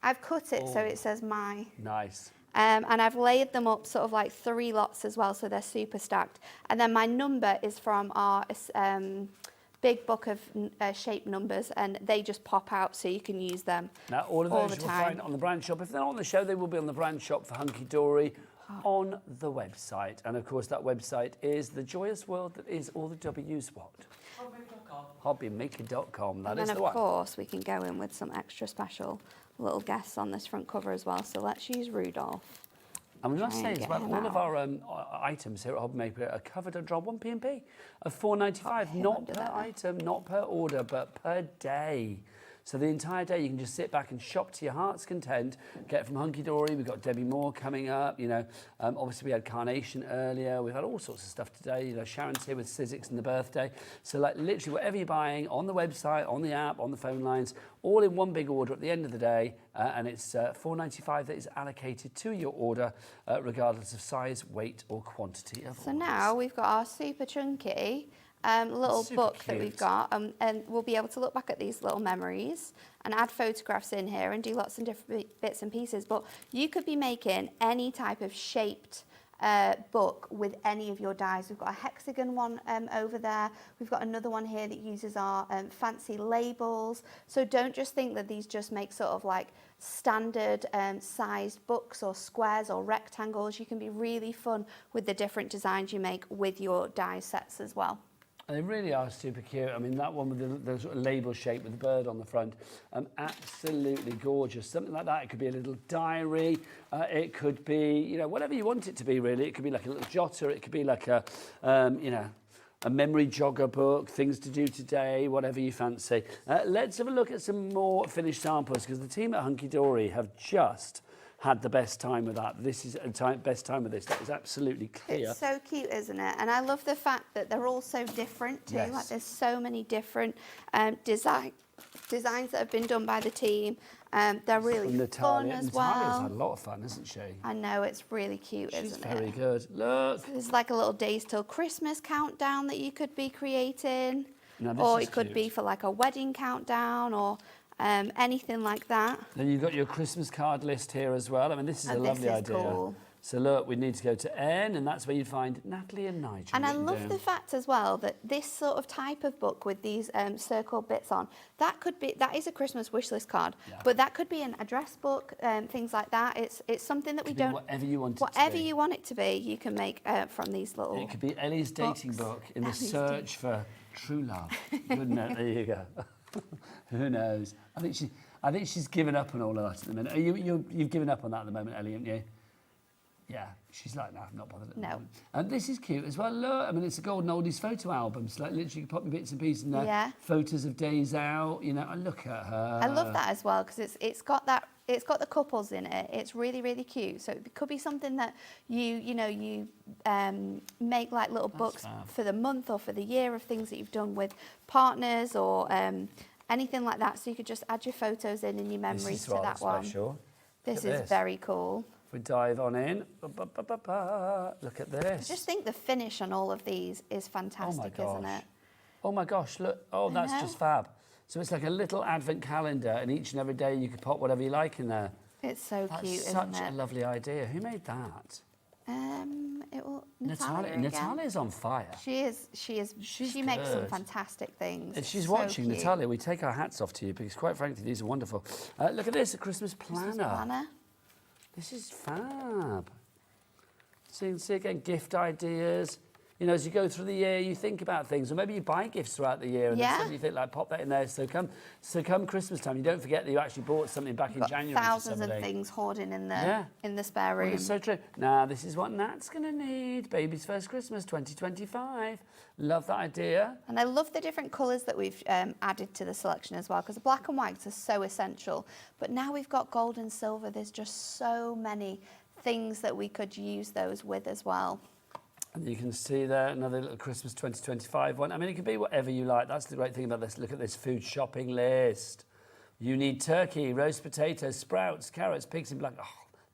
I've cut it so it says my. Nice. And I've layered them up sort of like 3 lots as well, so they're super stacked. And then my number is from our big book of shape numbers, and they just pop out so you can use them Now, all of those you will find on the brand shop. If they're not on the show, they will be on the brand shop for Hunkydory on the website. And of course, that website is the joyous world that is all the W's what? Hobbymaker.com. That is the one. And then, of course, we can go in with some extra special little guests on this front cover as well. So let's use Rudolph. And we must say as well, all of our items here at Hobbymaker are covered under our 1P&P of $4.95, not per item, not per order, but per day. So the entire day you can just sit back and shop to your heart's content, get from Hunkydory. We've got Debbi Moore coming up, you know. Obviously we had Carnation earlier. We've had all sorts of stuff today. You know, Sharon's here with Sizzix and the birthday. So like literally whatever you're buying on the website, on the app, on the phone lines, all in one big order at the end of the day. And it's $4.95 that is allocated to your order, regardless of size, weight or quantity of So orders. now we've got our super chunky little book that we've got, and we'll be able to look back at these little memories and add photographs in here and do lots of different bits and pieces. But you could be making any type of shaped book with any of your dies. We've got a hexagon one over there. We've got another one here that uses our fancy labels. So don't just think that these just make sort of like standard sized books or squares or rectangles. You can be really fun with the different designs you make with your die sets as well. They really are super cute. I mean, that one with the sort of label shape with the bird on the front, absolutely gorgeous. Something like that. It could be a little diary. It could be, you know, whatever you want it to be, really. It could be like a little jotter. It could be like a, you know, a memory jogger book, things to do today, whatever you fancy. Let's have a look at some more finished samples, because the team at Hunkydory have just had the best time with that. This is best time with this. That is absolutely clear. It's so cute, isn't it? And I love the fact that they're all so different too. Yes. Like there's so many different designs that have been done by the team. They're really fun as well. Natalia's had a lot of fun, hasn't she? I know, it's really cute, isn't it? She's very good. Look. So there's like a little days till Christmas countdown that you could be creating. Or it could be for like a wedding countdown, or anything like that. Then you've got your Christmas card list here as well. I mean, this is a lovely idea. Cool. So look, we need to go to N, and that's where you'd find Natalie and Nigel. And I love the fact as well that this sort of type of book with these circled bits on, that is a Christmas wish list card, but that could be an address book, things like that. It's something that we don't. Whatever you want it to be. Whatever you want it to be, you can make from these little. It could be Ellie's dating book in the search for true love. Couldn't it? There you go. Who knows? I think she's given up on all of that at the minute. You've given up on that at the moment, Ellie, haven't you? Yeah, she's like, no, I'm not bothered. No. And this is cute as well. Look, I mean, it's a golden oldies photo album. So like, literally, you can pop your bits and pieces in there. Yeah. Photos of days out. You know, and look at her. I love that as well, because it's got that. It's got the couples in it. It's really, really cute. So it could be something that you make like little books for the month or for the year of things that you've done with partners or anything like that. So you could just add your photos in and your memories to that one. This is very cool. If we dive on in, look at this. I just think the finish on all of these is fantastic, isn't it? Oh my gosh, look. Oh, that's just fab. So it's like a little advent calendar, and each and every day you could pop whatever you like in there. It's so cute, isn't it? That's such a lovely idea. Who made that? It will. Natalie again. Natalia's on fire. She is. She makes some fantastic things. If she's So watching, cute. Natalia, we take our hats off to you because, quite frankly, these are wonderful. Look at this, a Christmas planner. Christmas planner. This is fab. So you can see again, gift ideas. You know, as you go through the year, you think about things, or maybe you buy gifts throughout the year, and then suddenly you think, like, pop that in there. So come Christmas time, you don't forget that you actually bought something back in January. Thousands of things hoarding in the spare room. Well, it's so true. Now, this is what Nat's going to need. Baby's first Christmas, 2025. Love that idea. And I love the different colours that we've added to the selection as well, because the black and whites are so essential. But now we've got gold and silver. There's just so many things that we could use those with as well. And you can see there another little Christmas 2025 one. I mean, it could be whatever you like. That's the great thing about this. Look at this food shopping list. You need turkey, roast potatoes, sprouts, carrots, pigs in black. Oh,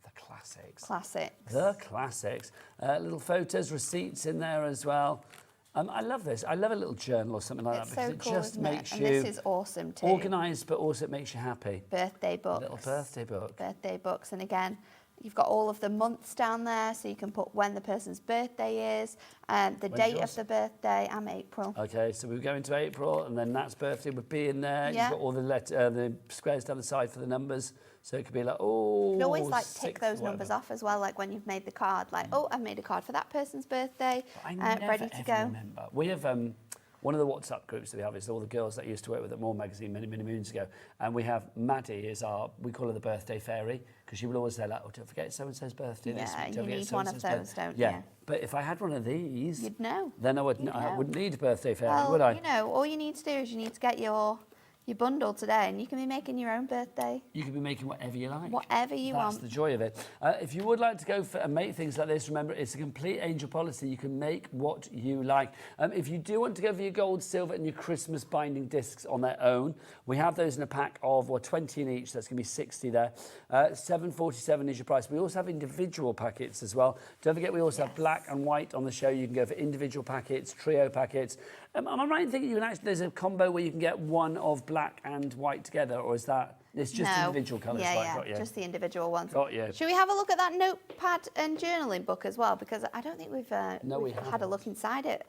the classics. Classics. The classics. Little photos, receipts in there as well. I love this. I love a little journal or something like that because it just makes you... And this is awesome too. Organised, but also it makes you happy. Birthday books. Little birthday book. Birthday books. And again, you've got all of the months down there, so you can put when the person's birthday is, the date of the birthday. I'm April. Okay, so we go into April, and then Nat's birthday would be in there. Yeah. You've got all the squares down the side for the numbers, so it could be like, oh, you can always like tick those numbers off as well, like when you've made the card, like, oh, I've made a card for that person's birthday, ready to go. Remember. We have one of the WhatsApp groups that we have is all the girls that I used to work with at More Magazine many, many moons ago, and we have Maddie is we call her the birthday fairy, because she will always say, like, oh, don't forget so-and-so's birthday this week. You need one of those, don't you? Yeah, but if I had one of these... You'd know. Then I wouldn't need a birthday fairy, would I? You know, all you need to do is you need to get your bundle today, and you can be making your own birthday. You can be making whatever you like. Whatever you want. That's the joy of it. If you would like to go and make things like this, remember, it's a complete angel policy. You can make what you like. If you do want to go for your gold, silver, and your Christmas binding discs on their own, we have those in a pack of 20 in each. That's going to be 60 there. $7.47 is your price. We also have individual packets as well. Don't forget, we also have black and white on the show. You can go for individual packets, trio packets. Am I right in thinking you can actually, there's a combo where you can get one of black and white together, or is that, it's just individual colours? Yeah, Got you. Just the individual ones. Got you. Should we have a look at that notepad and journaling book as well? Because I don't think we've had a look inside it.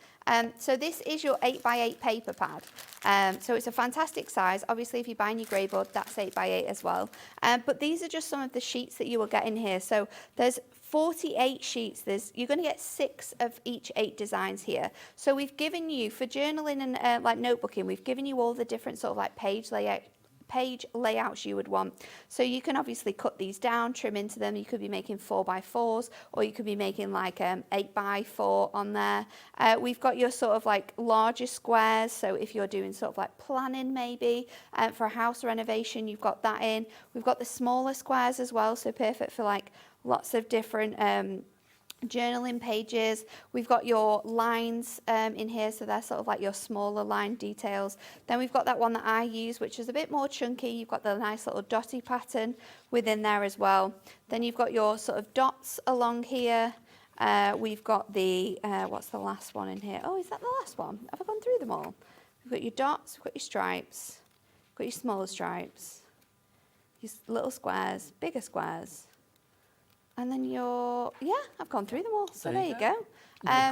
So this is your 8x8 paper pad. So it's a fantastic size. Obviously, if you're buying your grey board, that's 8x8 as well. But these are just some of the sheets that you will get in here. So there's 48 sheets. You're going to get 6 of each 8 designs here. So we've given you, for journaling and like notebooking, we've given you all the different sort of like page layouts you would want. So you can obviously cut these down, trim into them. You could be making 4x4s, or you could be making like 8x4 on there. We've got your sort of like larger squares. So if you're doing sort of like planning maybe for a house renovation, you've got that in. We've got the smaller squares as well. So perfect for like lots of different journaling pages. We've got your lines in here, so they're sort of like your smaller line details. Then we've got that one that I use, which is a bit more chunky. You've got the nice little dotty pattern within there as well. Then you've got your sort of dots along here. We've got the, what's the last one in here? Oh, is that the last one? Have I gone through them all? We've got your dots, we've got your stripes, we've got your smaller stripes, your little squares, bigger squares. And then I've gone through them all, so there you go.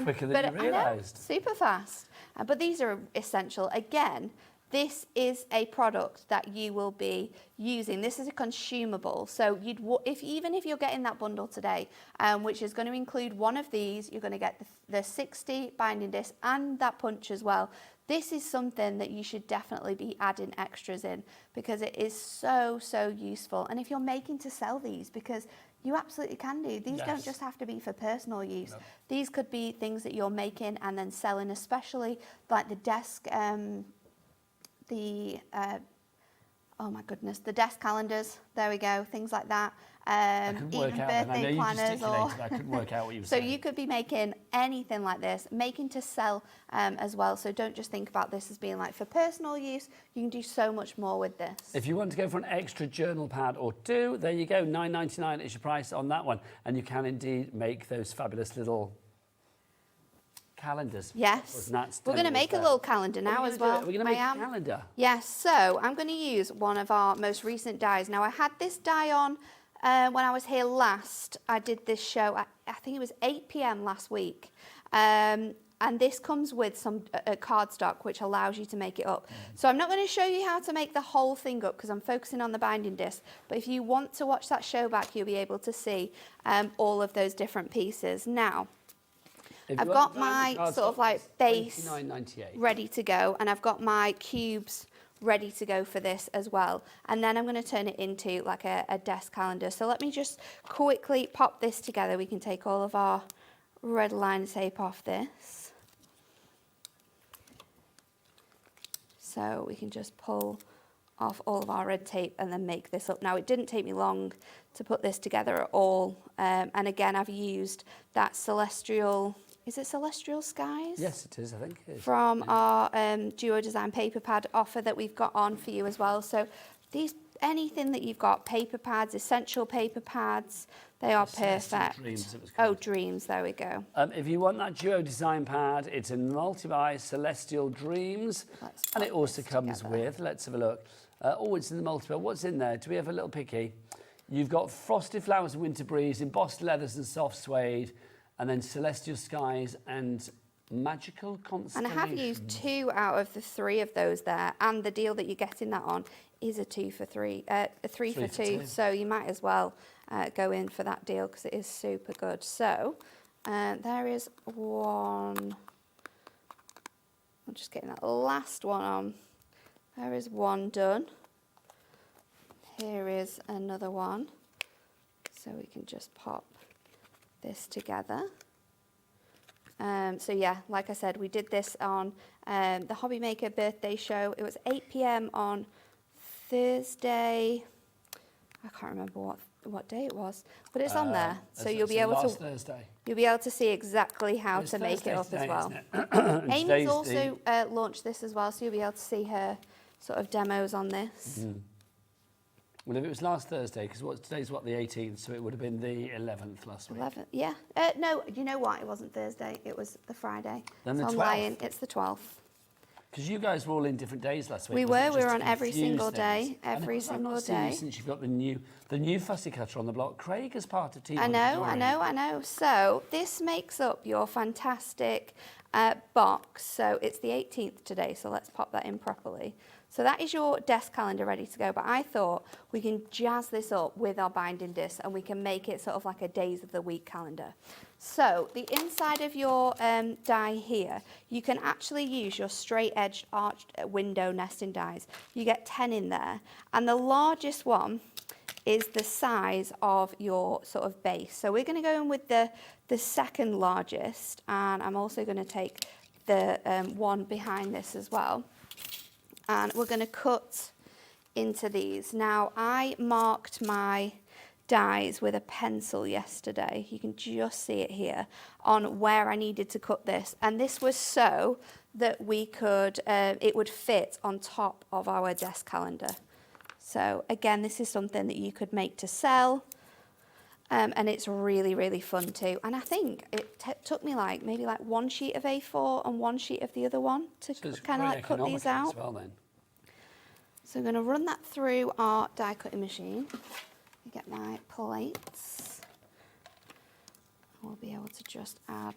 Quicker than you realised. Super fast. But these are essential. Again, this is a product that you will be using. This is a consumable. So even if you're getting that bundle today, which is going to include one of these, you're going to get the 60 binding discs and that punch as well. This is something that you should definitely be adding extras in, because it is so, so useful. And if you're making to sell these, because you absolutely can do. These don't just have to be for personal use. No. These could be things that you're making and then selling, especially like the desk, the desk calendars. There we go, things like that. Even birthday planners. I couldn't work out what you were saying. So you could be making anything like this, making to sell as well. So don't just think about this as being like for personal use. You can do so much more with this. If you want to go for an extra journal pad or two, there you go. $9.99 is your price on that one. And you can indeed make those fabulous little calendars. Yes. We're going to make a little calendar now as well. We're going to make a calendar. Yes. So I'm going to use one of our most recent dies. Now I had this die on when I was here last. I did this show. I I think it was 8 p.m. last week. And this comes with some cardstock, which allows you to make it up. So I'm not going to show you how to make the whole thing up because I'm focusing on the binding disc. But if you want to watch that show back, you'll be able to see all of those different pieces. Now, I've got my sort of like base ready to go, and I've got my cubes ready to go for this as well. And then I'm going to turn it into like a desk calendar. So let me just quickly pop this together. We can take all of our red line tape off this. So we can just pull off all of our red tape and then make this up. Now, it didn't take me long to put this together at all. And again, I've used that Celestial, is it Celestial Skies? Yes, it is, I think it is. From our Duo Design paper pad offer that we've got on for you as well. So these, anything that you've got, paper pads, essential paper pads, they are perfect. Dreams, it was called. Oh, Dreams, there we go. If you want that Duo Design pad, it's in multi-buy Celestial Dreams. And it also comes with, let's have a look. Oh, it's in the multi-buy. What's in there? Do we have a little picky? You've got Frosted Flowers and Winter Breeze, embossed leathers and soft suede, and then Celestial Skies and Magical Constellation. And I have used 2 out of the 3 of those there, and the deal that you're getting that on is a 2 for 3, a 3 for 2. So you might as well go in for that deal because it is super good. So there is one. I'm just getting that last one on. There is one done. Here is another one. So we can just pop this together. So yeah, like I said, we did this on the Hobby Maker birthday show. It was 8 p.m. on Thursday. I can't remember what day it was, but it's on there, so you'll be able to. Thursday. You'll be able to see exactly how to make it up today, as well. Amy's also launched this as well, so you'll be able to see her sort of demos on this. Well, if it was last Thursday, because today's the 18th, so it would have been the 11th last week. 11th, yeah. No, you know what? It wasn't Thursday. It was the Friday. Then the so 12th. I'm lying. It's the 12th. Because you guys were all in different days last week. We wasn't it? were. We Just were to on every confuse single things. day. Every And single I've not seen you day. since you've got the new fussy cutter on the block. Craig is part of Team I Hunkydory. know. So this makes up your fantastic box. So it's the 18th today, so let's pop that in properly. So that is your desk calendar ready to go, but I thought we can jazz this up with our binding disc and we can make it sort of like a days of the week calendar. So the inside of your die here, you can actually use your straight edged arched window nesting dies. You get 10 in there, and the largest one is the size of your sort of base. So we're going to go in with the second largest, and I'm also going to take the one behind this as well. And we're going to cut into these. Now, I marked my dies with a pencil yesterday. You can just see it here on where I needed to cut this. And this was so that we could, it would fit on top of our desk calendar. So again, this is something that you could make to sell. And it's really, really fun too. And I think it took me maybe one sheet of A4 and one sheet of the other one to kind of like cut these out. As well, then. So I'm going to run that through our die cutting machine. Get my plates. We'll be able to just add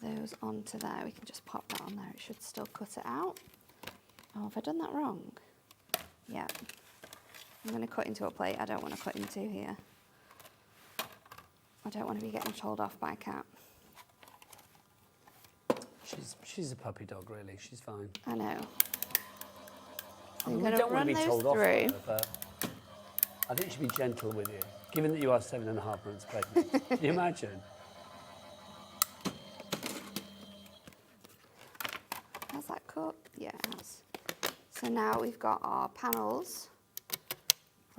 those onto there. We can just pop that on there. It should still cut it out. Oh, have I done that wrong? Yeah. I'm going to cut into a plate. I don't want to cut into here. I don't want to be getting told off by a cat. She's a puppy dog, really. She's fine. I know. I I'm mean, going to run be those told off by through. her, but I think she'd be gentle with you, given that you are 7.5 months pregnant. Can you imagine? Has that cut? Yeah, it has. So now we've got our panels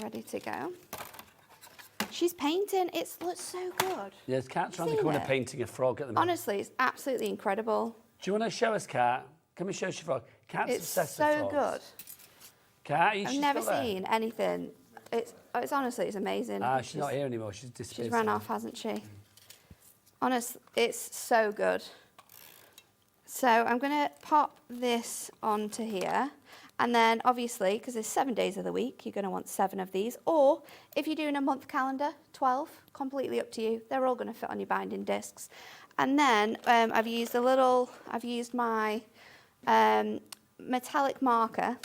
ready to go. She's painting. It looks so good. There's Kat's around the corner painting a frog at the moment. Honestly, it's absolutely incredible. Do you want to show us, Kat? Come and show us your frog. Kat's It's obsessed so with frogs. good. Kat, I've never seen anything. It's honestly, it's amazing. She's not here anymore. She's disappeared. She's run off, hasn't she? Honestly, it's so good. So I'm going to pop this onto here. And then obviously, because there's 7 days of the week, you're going to want 7 of these. Or if you're doing a month calendar, 12, completely up to you. They're all going to fit on your binding discs. And then I've used my metallic marker.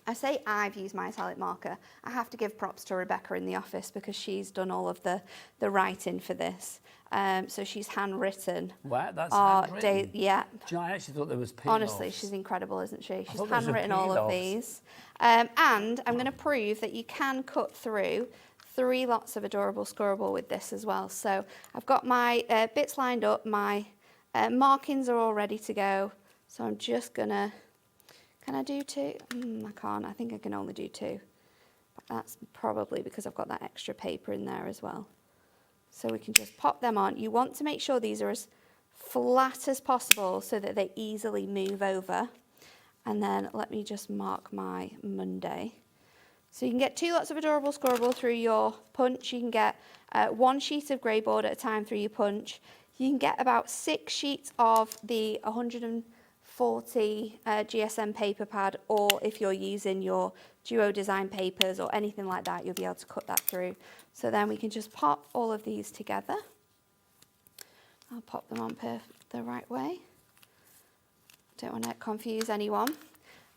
I say I've used my metallic marker. I have to give props to Rebecca in the office because she's done all of the writing for this. So she's handwritten. Wow, that's handwritten? Yeah. Do you know, I actually thought there was peel Honestly, she's incredible, isn't she? She's thought there was a handwritten all of peel-offs. these. And I'm going to prove that you can cut through 3 lots of adorable scorable with this as well. So I've got my bits lined up. My markings are all ready to go. So I'm just going to... Can I do 2? I can't. I think I can only do 2. But that's probably because I've got that extra paper in there as well. So we can just pop them on. You want to make sure these are as flat as possible so that they easily move over. And then let me just mark my Monday. So you can get 2 lots of adorable scorable through your punch. You can get 1 sheet of grey board at a time through your punch. You can get about 6 sheets of the 140 GSM paper pad, or if you're using your Duo Design papers or anything like that, you'll be able to cut that through. So then we can just pop all of these together. I'll pop them on the right way. Don't want to confuse anyone.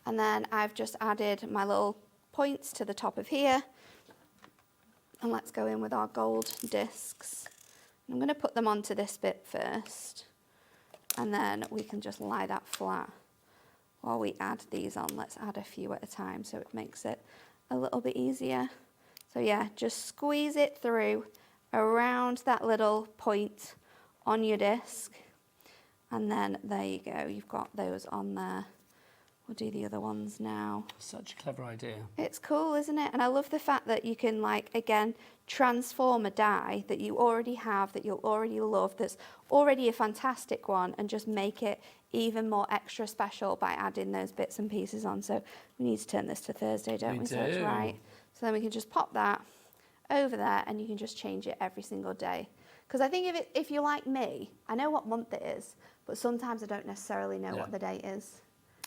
And then I've just added my little points to the top of here. And let's go in with our gold discs. I'm going to put them onto this bit first. And then we can just lie that flat while we add these on. Let's add a few at a time so it makes it a little bit easier. So yeah, just squeeze it through around that little point on your disc. And then there you go, you've got those on there. We'll do the other ones now. Such a clever idea. It's cool, isn't it? And I love the fact that you can, like, again, transform a die that you already have, that you'll already love, that's already a fantastic one, and just make it even more extra special by adding those bits and pieces on. So we need to turn this to Thursday, don't we? So it's right. So then we can just pop that over there, and you can just change it every single day. Because I think if you're like me, I know what month it is, but sometimes I don't necessarily know what the date is.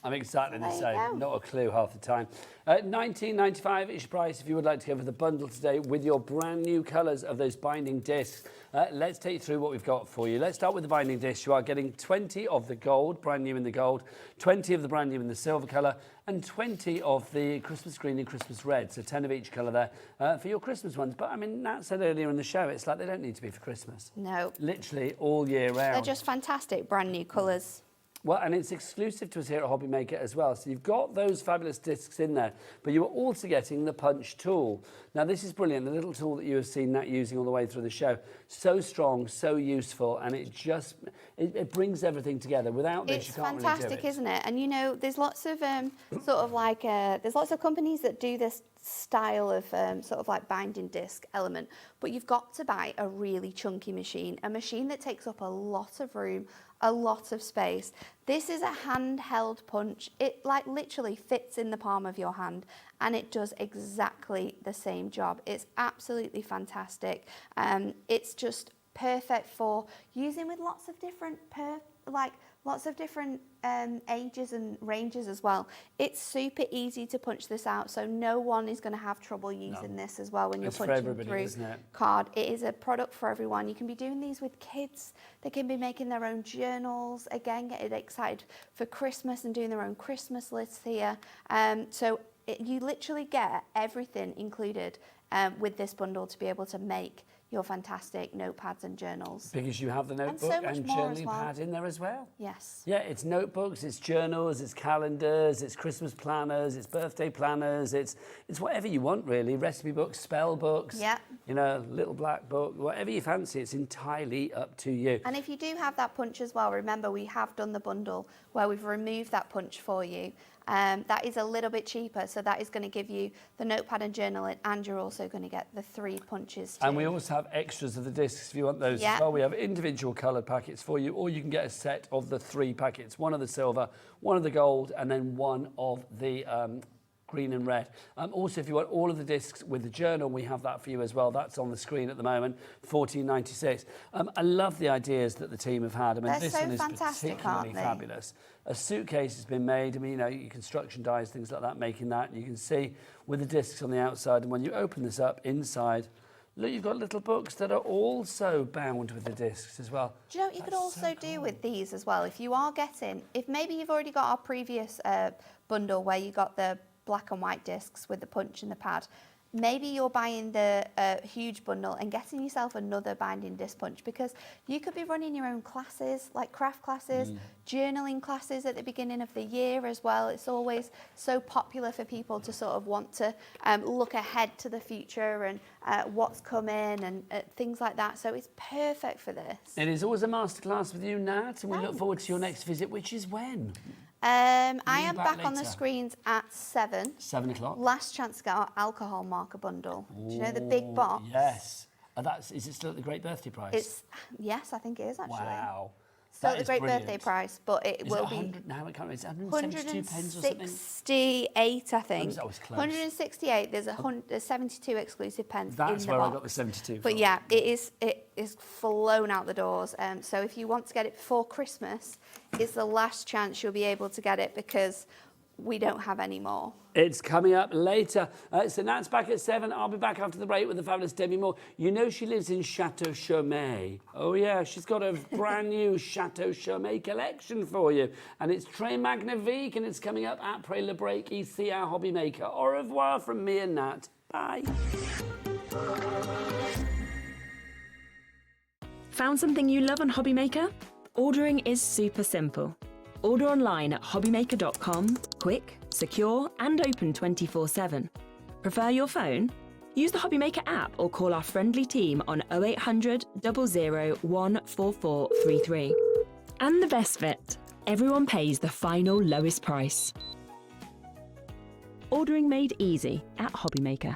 I'm exactly the same. Not a clue half the time. $19.95 is your price if you would like to go for the bundle today with your brand new colours of those binding discs. Let's take you through what we've got for you. Let's start with the binding discs. You are getting 20 of the gold, brand new in the gold, 20 of the brand new in the silver colour, and 20 of the Christmas green and Christmas red. So 10 of each colour there for your Christmas ones. But I mean, Nat said earlier in the show, it's like they don't need to be for Christmas. No. Literally all year round. They're just fantastic, brand new colours. Well, and it's exclusive to us here at Hobby Maker as well. So you've got those fabulous discs in there, but you are also getting the punch tool. Now, this is brilliant, the little tool that you have seen Nat using all the way through the show. So strong, so useful, and it just, it brings everything together. Without this, you can't really do it. It's fantastic, isn't it? And, you know, there's lots of sort of like, there's lots of companies that do this style of sort of like binding disc element, but you've got to buy a really chunky machine, a machine that takes up a lot of room, a lot of space. This is a handheld punch. It like literally fits in the palm of your hand, and it does exactly the same job. It's absolutely fantastic. It's just perfect for using with lots of different ages and ranges as well. It's super easy to punch this out, so no one is going to have trouble using this as well when you're punching through card. It is a product for everyone. You can be doing these with kids. They can be making their own journals. Again, getting excited for Christmas and doing their own Christmas lists here. You literally get everything included with this bundle to be able to make your fantastic notepads and journals. Because you have the notebook and journaling pad in there as well. Yes. Yeah, it's notebooks, it's journals, it's calendars, it's Christmas planners, it's birthday planners, it's whatever you want really. Recipe books, spell books, you know, little black book, whatever you fancy, it's entirely up to you. And if you do have that punch as well, remember we have done the bundle where we've removed that punch for you. That is a little bit cheaper, so that is going to give you the notepad and journal, and you're also going to get the 3 punches too. And we also have extras of the discs if you want those as well. We have individual coloured packets for you, or you can get a set of the 3 packets, one of the silver, one of the gold, and then one of the green and red. Also, if you want all of the discs with the journal, we have that for you as well. That's on the screen at the moment, $14.96. I love the ideas that the team have had. I mean, They're this so one is fantastic, particularly aren't they? fabulous. A suitcase has been made. I mean, you know, your construction dies, things like that, making that. You can see with the discs on the outside, and when you open this up inside, look, you've got little books that are also bound with the discs as well. Do you know what you could also do with these as well? If you are getting, if maybe you've already got our previous bundle where you got the black and white discs with the punch and the pad, maybe you're buying the huge bundle and getting yourself another binding disc punch, because you could be running your own classes, like craft classes, journaling classes at the beginning of the year as well. It's always so popular for people to sort of want to look ahead to the future and what's coming and things like that. So it's perfect for this. It is always a masterclass with you, Nat, and we look forward to your next visit, which is when? I am back back on the later? screens at 7. 7 o'clock. Last chance to get our alcohol marker bundle. Do you know the big box? Yes. Is it still at the Great Birthday Price? Yes, I think it is actually. Wow. Still That at the is Great brilliant. Birthday price, but it Is will it be 100 now? I can't remember. Is it 172 pence or something? 168, I think. that was close. 168. There's 72 exclusive pens in That's the where I box. got the 72 But from. yeah, it is flown out the doors. So if you want to get it before Christmas, it's the last chance you'll be able to get it, because we don't have any more. It's coming up later. So Nat's back at 7. I'll be back after the break with the fabulous Debbi Moore. You know she lives in Chateau. Oh yeah, she's got a brand new Chateau collection for you. And it's Très Magnifique, and it's coming up at Pray Le Break. Ici our hobby maker. Au revoir from me and Nat. Bye. Found something you love on HobbyMaker? Ordering is super simple. Order online at hobbymaker.com, quick, secure, and open 24/7. Prefer your phone? Use the HobbyMaker app or call our friendly team on 0800 00 14433. And the best bit, everyone pays the final lowest price. Ordering made easy at HobbyMaker.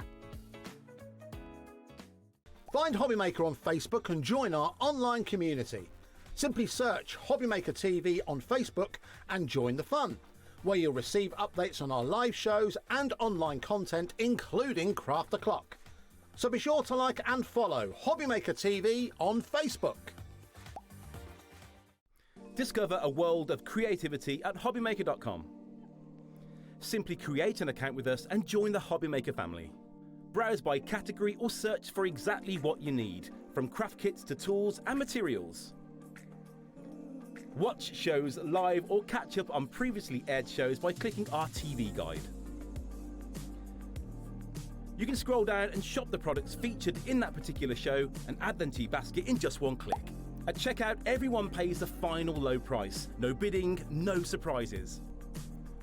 Find Hobbymaker on Facebook and join our online community. Simply search Hobbymaker TV on Facebook and join the fun, where you'll receive updates on our live shows and online content, including Craft the Clock. So be sure to like and follow Hobbymaker TV on Facebook. Discover a world of creativity at hobbymaker.com. Simply create an account with us and join the Hobbymaker family. Browse by category or search for exactly what you need, from craft kits to tools and materials. Watch shows live or catch up on previously aired shows by clicking our TV guide. You can scroll down and shop the products featured in that particular show and add them to your basket in just one click. At checkout, everyone pays the final low price. No bidding, no surprises.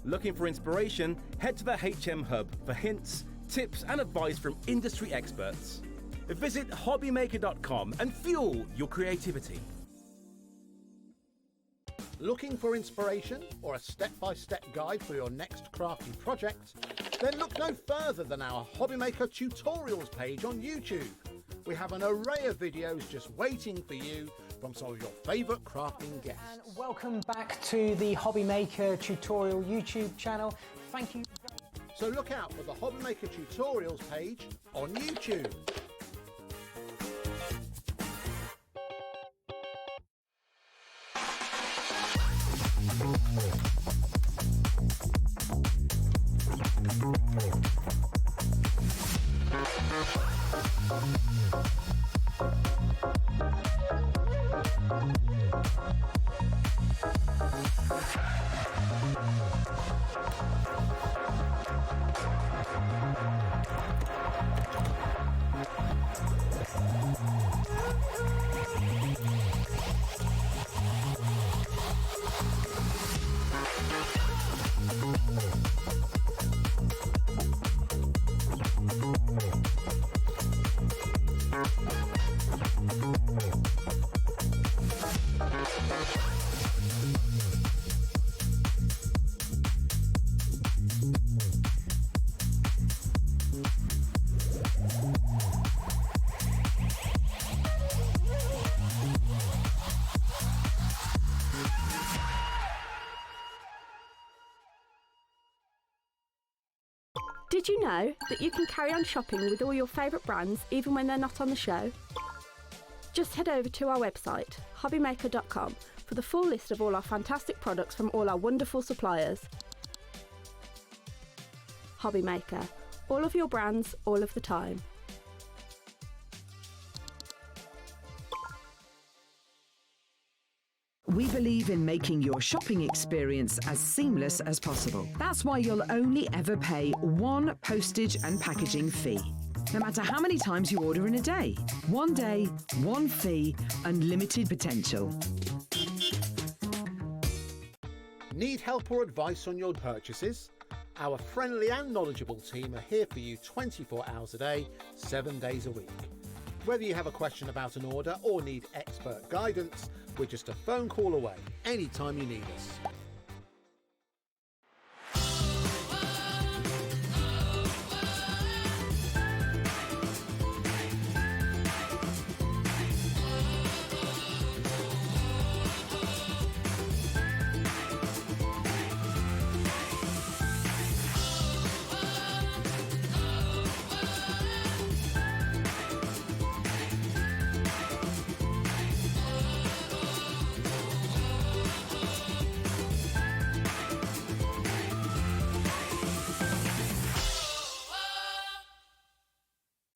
Looking for inspiration? Head to the HM Hub for hints, tips and advice from industry experts. Visit hobbymaker.com and fuel your creativity. Looking for inspiration or a step-by-step guide for your next crafty project? Then look no further than our Hobbymaker tutorials page on YouTube. We have an array of videos just waiting for you from some of your favourite crafting guests. And welcome back to the Hobbymaker tutorial YouTube channel. Thank you. So look out for the Hobbymaker tutorials page on YouTube. Did you know that you can carry on shopping with all your favourite brands even when they're not on the show? Just head over to our website, hobbymaker.com, for the full list of all our fantastic products from all our wonderful suppliers. Hobbymaker, all of your brands, all of the time. We believe in making your shopping experience as seamless as possible. That's why you'll only ever pay one postage and packaging fee. No matter how many times you order in a day. One day, one fee, unlimited potential. Need help or advice on your purchases? Our friendly and knowledgeable team are here for you 24 hours a day, 7 days a week. Whether you have a question about an order or need expert guidance, we're just a phone call away anytime you need us.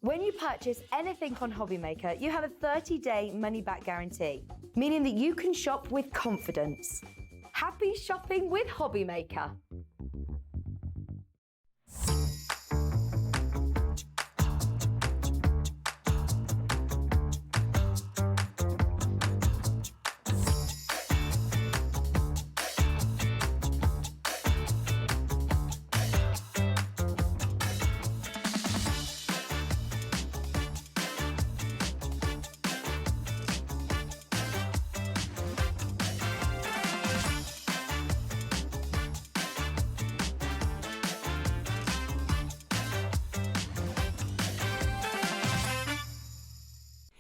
When you purchase anything on Hobbymaker, you have a 30-day money-back guarantee, meaning that you can shop with confidence. Happy shopping with Hobbymaker.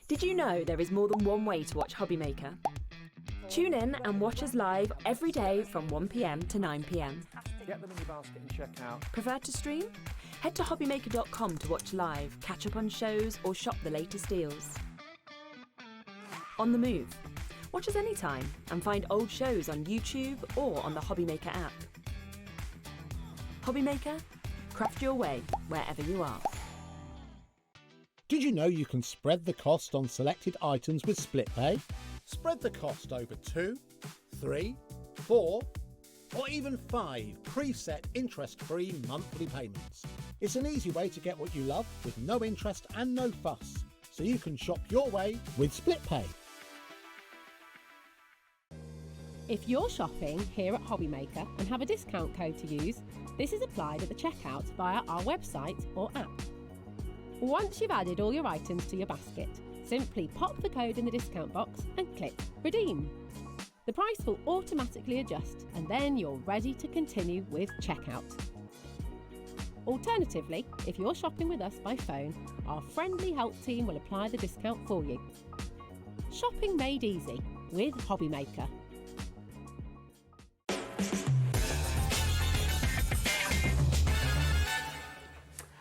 Did you know there is more than one way to watch Hobbymaker? Tune in and watch us live every day from 1 PM to 9 PM. Get them in your basket and check out. Prefer to stream? Head to hobbymaker.com to watch live, catch up on shows or shop the latest deals. On the move? Watch us anytime and find old shows on YouTube or on the Hobbymaker app. Hobbymaker, craft your way wherever you are. Did you know you can spread the cost on selected items with split pay? Spread the cost over 2, 3, 4, or even 5 preset interest-free monthly payments. It's an easy way to get what you love with no interest and no fuss, so you can shop your way with split pay. If you're shopping here at Hobbymaker and have a discount code to use, this is applied at the checkout via our website or app. Once you've added all your items to your basket, simply pop the code in the discount box and click Redeem. The price will automatically adjust and then you're ready to continue with checkout. Alternatively, if you're shopping with us by phone, our friendly help team will apply the discount for you. Shopping made easy with Hobbymaker.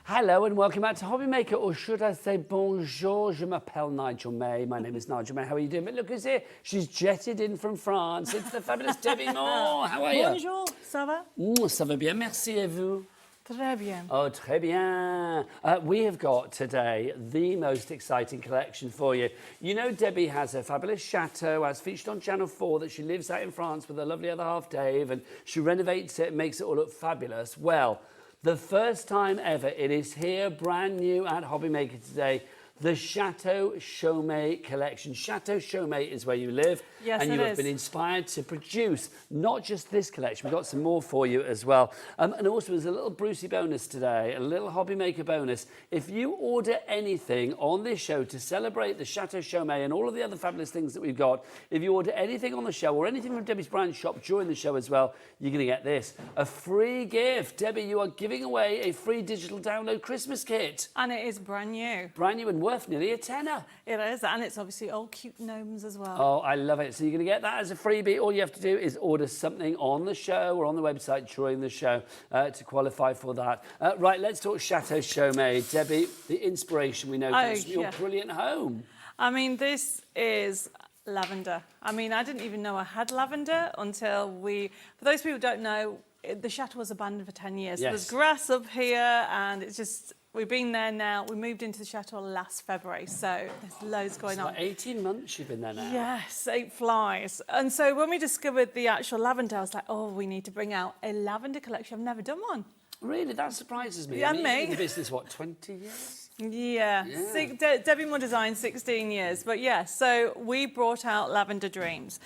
Hello and welcome back to Hobbymaker, or should I say bonjour, je m'appelle Nigel May. My name is Nigel May. How are you doing? But look who's here. She's jetted in from France. It's the fabulous Debbi Moore. How are you? Bonjour, ça va? Ça va bien, merci, et vous? Très bien. Oh, très bien. We have got today the most exciting collection for you. You know Debbie has a fabulous chateau, as featured on Channel 4, that she lives out in France with her lovely other half, Dave, and she renovates it and makes it all look fabulous. Well, the first time ever, it is here, brand new at Hobbymaker today, the Chateau Chaumet collection. Chateau Chaumet is where you live. Yes, and you have been inspired to produce not just this collection, we've got some more for you as well. And also there's a little Brucey bonus today, a little Hobbymaker bonus. If you order anything on this show to celebrate the Chateau Chaumet and all of the other fabulous things that we've got, if you order anything on the show or anything from Debbie's brand shop during the show as well, you're going to get this, a free gift. Debbie, you are giving away a free digital download Christmas kit. And it is brand new. Brand new and worth nearly a tenner. It is, and it's obviously all cute gnomes as well. Oh, I love it. So you're going to get that as a freebie. All you have to do is order something on the show or on the website during the show to qualify for that. Right, let's talk Chateau Chaumet. Debbie, the inspiration we know comes from your brilliant home. I mean, this is lavender. I mean, I didn't even know I had lavender until for those people who don't know, the chateau was abandoned for 10 years. Yes. There's grass up here, and it's just, we've been there now. We moved into the chateau last February, so there's loads going on. Like 18 months you've been there now. Yes, 8 flies. And so when we discovered the actual lavender, I was like, oh, we need to bring out a lavender collection. I've never done one. Really? That surprises me. Yeah, I mean, me. you've been in the business, what, 20 years? Yeah. Debbi Moore Design, 16 years. But yeah, so we brought out Lavender Dreams.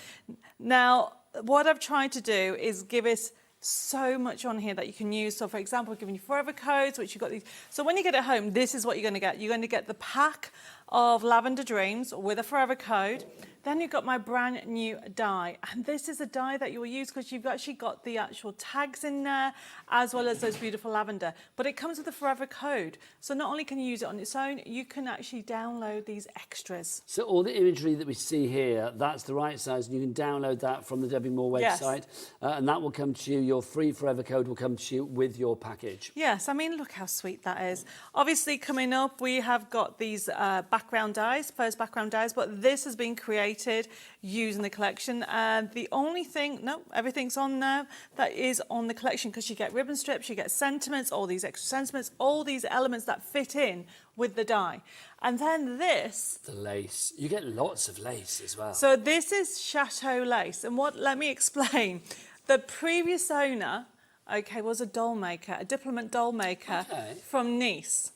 Now, what I've tried to do is give us so much on here that you can use. So, for example, I've given you forever codes, which you've got these. So when you get it home, this is what you're going to get. You're going to get the pack of Lavender Dreams with a forever code. Then you've got my brand new die. And this is a die that you will use because you've actually got the actual tags in there, as well as those beautiful lavender. But it comes with a forever code. So not only can you use it on its own, you can actually download these extras. So all the imagery that we see here, that's the right size, and you can download that from the Debbi Moore website. Yes. And that will come to you, your free forever code will come to you with your package. Yes, I mean, look how sweet that is. Obviously, coming up, we have got these background dies, first background dies, but this has been created using the collection. And the only thing, no, everything's on there that is on the collection, because you get ribbon strips, you get sentiments, all these extra sentiments, all these elements that fit in with the die. And then this... The lace. You get lots of lace as well. So this is Chateau lace. And let me explain. The previous owner, was a doll maker, a diplomat doll maker from Nice.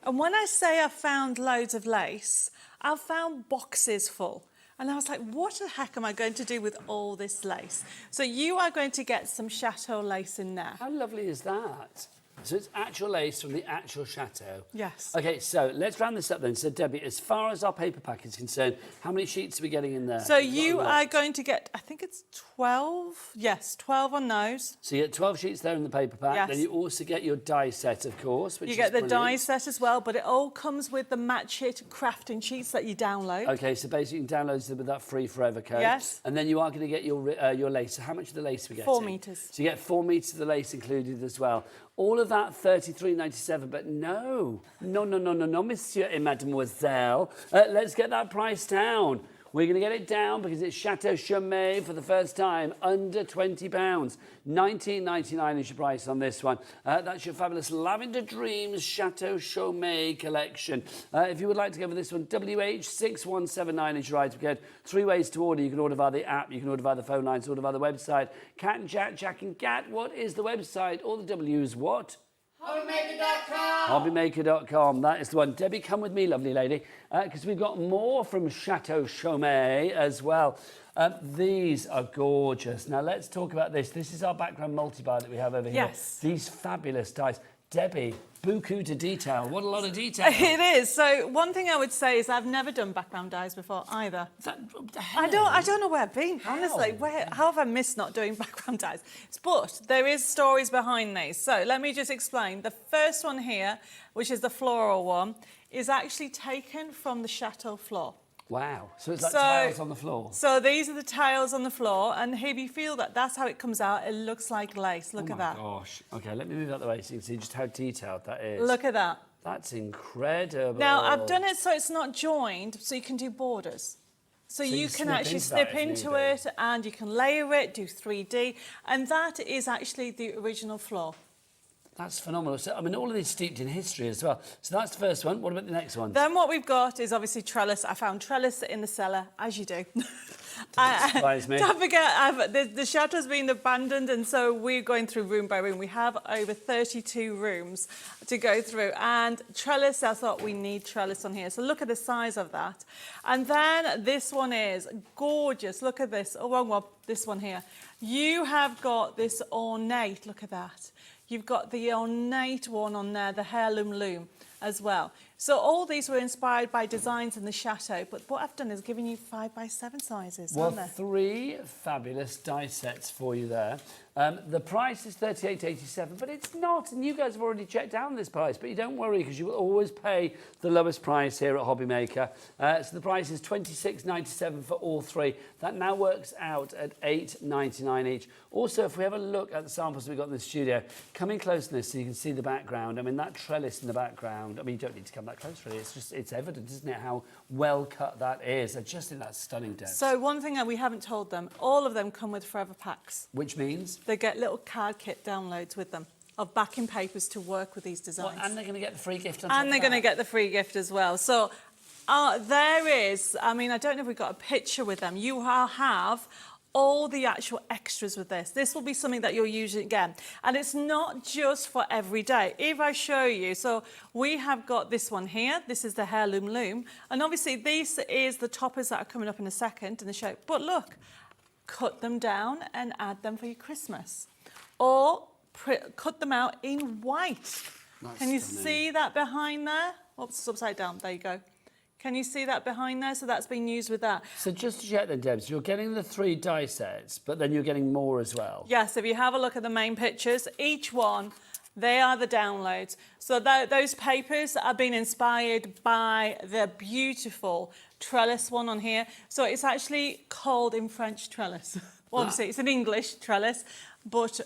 And when I say I found loads of lace, I found boxes full. And I was like, what the heck am I going to do with all this lace? So you are going to get some Chateau lace in there. How lovely is that? So it's actual lace from the actual chateau. Yes. OK, so let's round this up then. So, Debbie, as far as our paper pack is concerned, how many sheets are we getting in there? So you are going to get, I think it's 12. Yes, 12 on those. So you get 12 sheets there in the paper pack. Yes. Then you also get your die set, of course. Which you get the brilliant. die set as well, but it all comes with the match it crafting sheets that you download. OK, so basically you can download them with that free forever code. Yes. And then you are going to get your lace. So how much of the lace are we getting? 4 metres. So you get 4 metres of the lace included as well. All of that $33.97, but no, monsieur et mademoiselle. Let's get that price down. We're going to get it down because it's Chateau Chaumet for the first time, under £20. $19.99 is your price on this one. That's your fabulous Lavender Dreams Chateau Chaumet collection. If you would like to go for this one, WH6179 is your item code. 3 ways to order. You can order via the app, you can order via the phone lines, order via the website. Cat and Jack, Jack and Cat, what is the website? All the W's, what? Hobbymaker.com. Hobbymaker.com, that is the one. Debbie, come with me, lovely lady, because we've got more from Chateau Chaumet as well. These are gorgeous. Now, let's talk about this. This is our background multi-buy that we have over here. Yes. These fabulous dies. Debbie, beaucoup de detail. What a lot of detail. It is. So one thing I would say is I've never done background dies before either. I don't know where I've been, honestly. How have I missed not doing background dies? But there is stories behind these. So let me just explain. The first one here, which is the floral one, is actually taken from the Chateau floor. Wow. So it's like tiles on the floor. So these are the tiles on the floor, and if you feel that, that's how it comes out. It looks like lace. Look at that. Oh my gosh. OK, let me move out the way so you can see just how detailed that is. Look at that. That's incredible. Now, I've done it so it's not joined, so you can do borders. So you can actually snip into it, and you can layer it, do 3D, and that is actually the original floor. That's phenomenal. So, I mean, all of these steeped in history as well. So that's the first one. What about the next one? Then what we've got is obviously trellis. I found trellis in the cellar, as you do. Doesn't surprise me. Don't forget, the chateau's been abandoned, and so we're going through room by room. We have over 32 rooms to go through. And trellis, I thought we need trellis on here. So look at the size of that. And then this one is gorgeous. Look at this. Oh, wrong one. This one here. You have got this ornate. Look at that. You've got the ornate one on there, the heirloom loom as well. So all these were inspired by designs in the Chateau, but what I've done is given you 5x7 sizes, Well, aren't there? 3 fabulous die sets for you there. The price is $38.87, but it's not, and you guys have already checked down this price, but you don't worry because you will always pay the lowest price here at Hobby Maker. So the price is $26.97 for all 3. That now works out at $8.99 each. Also, if we have a look at the samples we've got in the studio, come in close to this so you can see the background. I mean, that trellis in the background, I mean, you don't need to come that close really, it's evident, isn't it, how well cut that is. I just think that's stunning, Deb. So one thing that we haven't told them, all of them come with forever packs. Which means? They get little card kit downloads with them of backing papers to work with these designs. Well, and they're going to get the free gift on top And they're of going to that. get the free gift as well. So there is, I mean, I don't know if we've got a picture with them. You have all the actual extras with this. This will be something that you'll use again. And it's not just for every day. If I show you, so we have got this one here. This is the heirloom loom. And obviously this is the toppers that are coming up in a second in the show. But look, cut them down and add them for your Christmas. Or cut them out in white. That's Can you stunning. see that behind there? Oops, it's upside down. There you go. Can you see that behind there? So that's been used with that. So just to check then, Deb, so you're getting the 3 die sets, but then you're getting more as well. Yes, if you have a look at the main pictures, each one, they are the downloads. So those papers are being inspired by the beautiful trellis one on here. So it's actually called in French trellis. Well, obviously it's in English trellis, but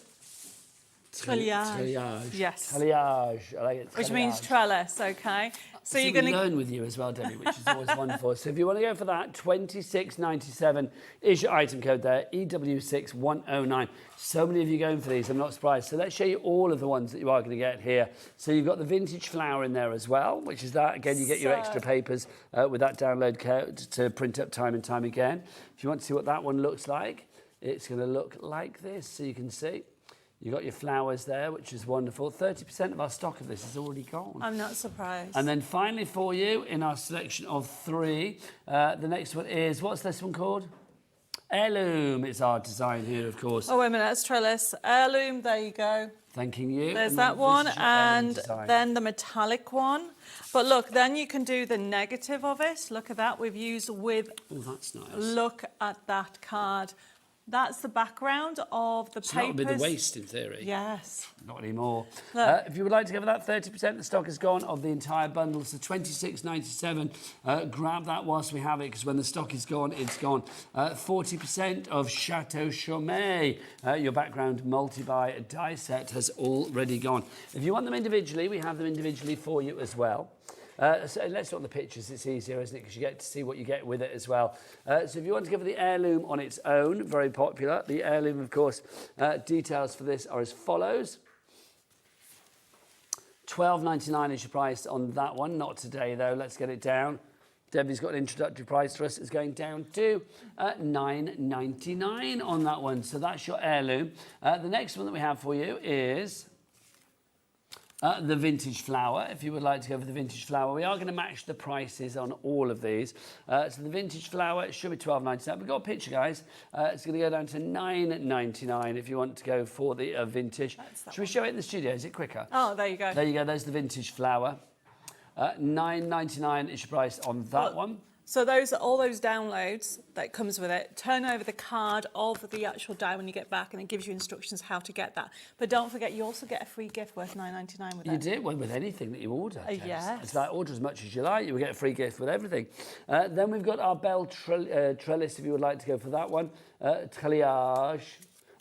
treillage. Treillage. Yes. Treillage. I like it. Which means Treillage. trellis, okay? So you're we going to learn with you as well, Debbie, which is always wonderful. So if you want to go for that, $26.97 is your item code there, EW6109. So many of you going for these, I'm not surprised. So let's show you all of the ones that you are going to get here. So you've got the vintage flower in there as well, which is that. Again, you get your extra papers with that download code to print up time and time again. If you want to see what that one looks like, it's going to look like this, so you can see. You've got your flowers there, which is wonderful. 30% of our stock of this is already gone. I'm not surprised. And then finally for you, in our selection of 3, the next one is, what's this one called? Heirloom. It's our design here, of course. Oh, wait a minute, that's trellis. Heirloom, there you go. Thanking you. There's And that then one, this is your heirloom and design. then the metallic one. But look, then you can do the negative of it. Look at that, we've used with... Oh, that's nice. Look at that card. That's the background of the So papers. that would be the waste, in theory. Yes. Not anymore. Look. If you would like to go for that 30%, the stock is gone of the entire bundle, so $26.97. Grab that whilst we have it, because when the stock is gone, it's gone. 40% of Chateau Chaumet, your background multi-buy die set, has already gone. If you want them individually, we have them individually for you as well. So let's look at the pictures, it's easier, isn't it? Because you get to see what you get with it as well. So if you want to go for the heirloom on its own, very popular. The heirloom, of course, details for this are as follows. $12.99 is your price on that one. Not today, though. Let's get it down. Debbie's got an introductory price for us. It's going down to $9.99 on that one. So that's your heirloom. The next one that we have for you is... the vintage flower, if you would like to go for the vintage flower. We are going to match the prices on all of these. So the vintage flower, it should be $12.99. We've got a picture, guys. It's going to go down to $9.99 if you want to go for the vintage. Should we show it in the studio? Is it quicker? Oh, there you go. There you go. There's the vintage flower. $9.99 is your price on that one. So all those downloads that comes with it, turn over the card of the actual die when you get back, and it gives you instructions how to get that. But don't forget, you also get a free gift worth $9.99 with it. You do, well, with anything that you order. Yes. It's like order as much as you like. You will get a free gift with everything. Then we've got our bell trellis, if you would like to go for that one. Treillage.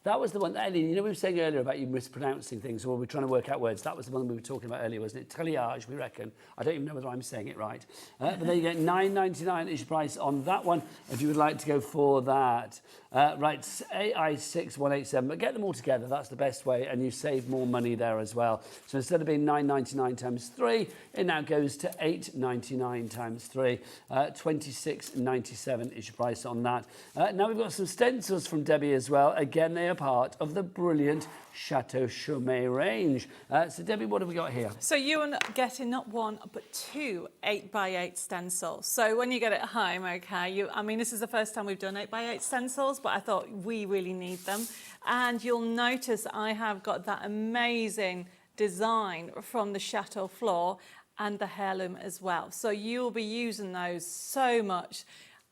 That was the one, Ellie, you know we were saying earlier about you mispronouncing things, or we're trying to work out words. That was the one we were talking about earlier, wasn't it? Treillage, we reckon. I don't even know whether I'm saying it right. But then you get $9.99 is your price on that one, if you would like to go for that. Right, AI6187, but get them all together. That's the best way, and you save more money there as well. So instead of being $9.99 times 3, it now goes to $8.99 times 3. $26.97 is your price on that. Now we've got some stencils from Debbie as well. Again, they are part of the brilliant Chateau Chaumet range. So Debbie, what have we got here? So you are getting not 1 but 2 8x8 stencils. So when you get it home, okay, I mean, this is the first time we've done 8x8 stencils, but I thought we really need them. And you'll notice I have got that amazing design from the Chateau floor. and the heirloom as well. So you'll be using those so much.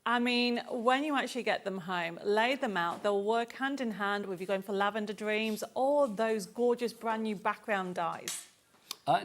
I mean, when you actually get them home, lay them out, they'll work hand in hand with you going for Lavender Dreams or those gorgeous brand new background dyes.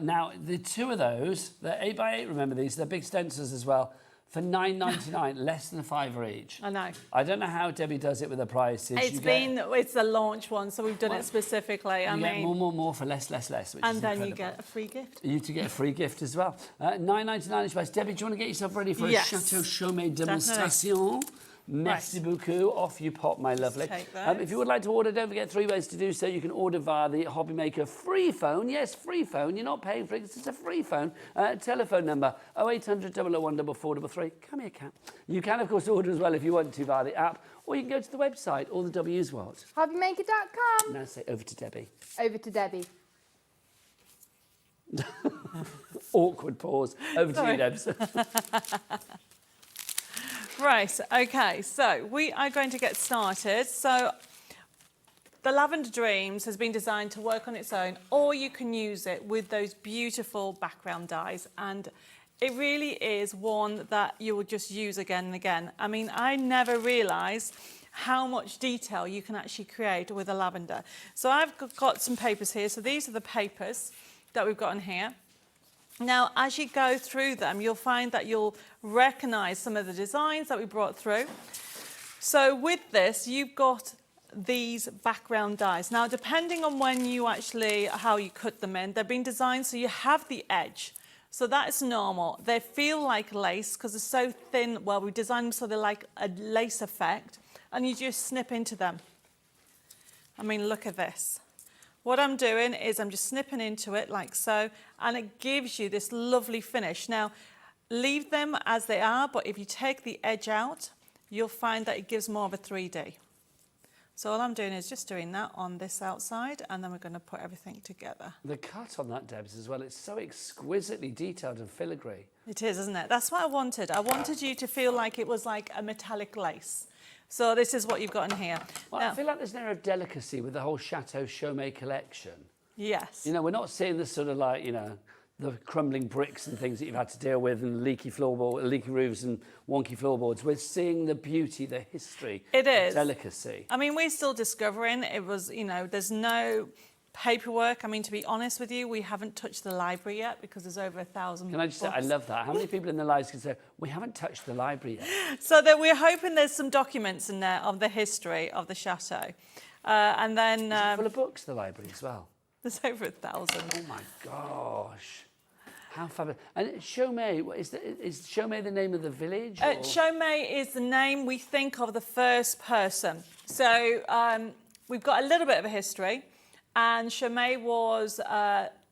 Now, the two of those, they're 8x8, remember these, they're big stencils as well, for $9.99, less than $5 each. I know. I don't know how Debbie does it with the prices. It's the launch one, so we've done it specifically. You get more for less, which is and then incredible. you get a free gift. You to get a free gift as well. $9.99 each price. Debbie, do you want to get yourself ready for a Chateau Chaumet demonstration? Merci beaucoup. Off you pop, my lovely. If you would like to order, don't forget 3 ways to do so. You can order via the Hobby Maker free phone. Yes, free phone. You're not paying for it. It's just a free phone. Telephone number 0800 001 4433. Come here, cat. You can, of course, order as well if you want to via the app, or you can go to the website. All the W's what? Hobbymaker.com. Now say over to Debbie. Over to Debbie. Awkward pause. Over to you, Debs. Right, okay, so we are going to get started. So the Lavender Dreams has been designed to work on its own, or you can use it with those beautiful background dyes. And it really is one that you will just use again and again. I mean, I never realised how much detail you can actually create with a lavender. So I've got some papers here. So these are the papers that we've got in here. Now, as you go through them, you'll find that you'll recognise some of the designs that we brought through. So with this, you've got these background dyes. Now, depending on how you cut them in, they've been designed so you have the edge. So that's normal. They feel like lace because they're so thin. Well, we designed them so they're like a lace effect, and you just snip into them. I mean, look at this. What I'm doing is I'm just snipping into it like so, and it gives you this lovely finish. Now, leave them as they are, but if you take the edge out, you'll find that it gives more of a 3D. So all I'm doing is just doing that on this outside, and then we're going to put everything together. The cut on that, Debs, as well, it's so exquisitely detailed and filigree. It is, isn't it? That's what I wanted. I wanted you to feel like it was like a metallic lace. So this is what you've got in here. Well, now, I feel like there's an air of delicacy with the whole Chateau Chaumet collection. Yes. You know, we're not seeing this sort of like, you know, the crumbling bricks and things that you've had to deal with, and leaky roofs and wonky floorboards. We're seeing the beauty, the history, it is. Delicacy. I mean, we're still discovering. It was, you know, there's no paperwork. I mean, to be honest with you, we haven't touched the library yet because there's over 1,000 Can I just say, I love that. How many people in their lives can say, we haven't touched the library yet? So that we're hoping there's some documents in there of the history of the chateau. And then... Is it full of books, the library, as well? There's over 1,000. Oh, my gosh. How fabulous. And Chaumet, is Chaumet the name of the village? Chaumet is the name we think of the first person. So we've got a little bit of a history. And Chaumet was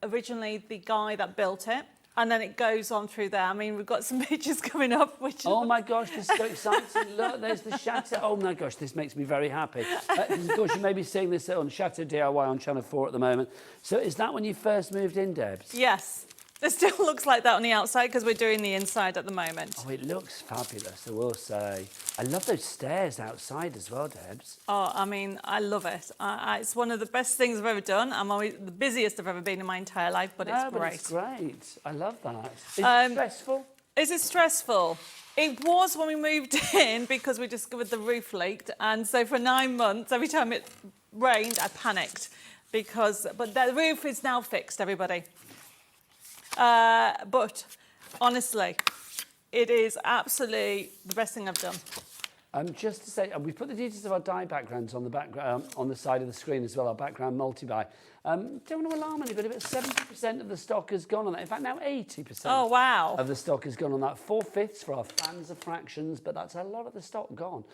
originally the guy that built it. And then it goes on through there. I mean, we've got some pictures coming up. Oh, my gosh, this is so exciting. Look, there's the Chateau. Oh, my gosh, this makes me very happy. Of course, you may be seeing this on Chateau DIY on Channel 4 at the moment. So is that when you first moved in, Debs? Yes. It still looks like that on the outside because we're doing the inside at the moment. Oh, it looks fabulous, I will say. I love those stairs outside as well, Debs. Oh, I mean, I love it. It's one of the best things I've ever done. I'm always the busiest I've ever been in my entire life, but it's great. But it's great. I love that. Is it stressful? Is it stressful? It was when we moved in because we discovered the roof leaked. And so for 9 months, every time it rained, I panicked. But the roof is now fixed, everybody. But honestly, it is absolutely the best thing I've done. Just to say, we put the details of our dye backgrounds on the background on the side of the screen as well. Our background multi-buy. Don't want to alarm anybody, but 70% of the stock has gone on that. In fact, now 80%. Oh wow! Of the stock has gone on that. 4/5 for our fans of fractions, but that's a lot of the stock gone.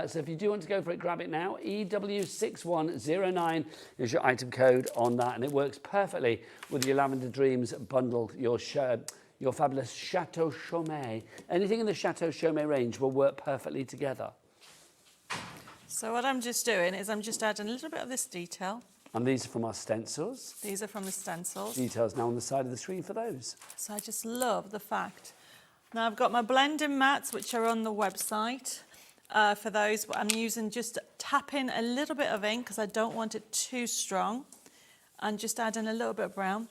So if you do want to go for it, grab it now. EW6109 is your item code on that, and it works perfectly with your Lavender Dreams bundle. Your fabulous Chateau Chaumet. Anything in the Chateau Chaumet range will work perfectly together. So what I'm just doing is I'm just adding a little bit of this detail. And these are from our stencils. These are from the stencils. Details now on the side of the screen for those. So I just love the fact. Now I've got my blending mats, which are on the website. For those, I'm using just tapping a little bit of ink because I don't want it too strong. And just adding a little bit of brown.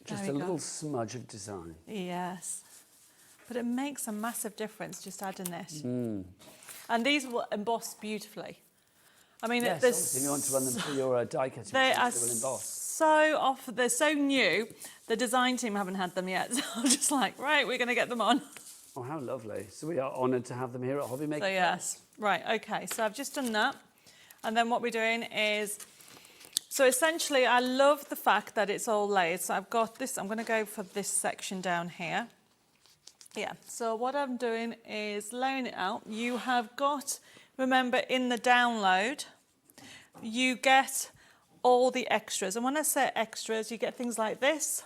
Just There a we go. little smudge of design. Yes. But it makes a massive difference just adding this. Mm. And these will emboss beautifully. I mean, Yes, obviously, if you want to run them through your die cutting, they are will emboss. so off. They're so new. The design team haven't had them yet. So I'm just like, right, we're going to get them on. Oh, how lovely. So we are honoured to have them here at Hobby Maker. So yes, right, okay. So I've just done that. And then what we're doing is, so essentially I love the fact that it's all layered. So I've got this, I'm going to go for this section down here. Yeah, so what I'm doing is laying it out. You have got, remember in the download, you get all the extras. And when I say extras, you get things like this.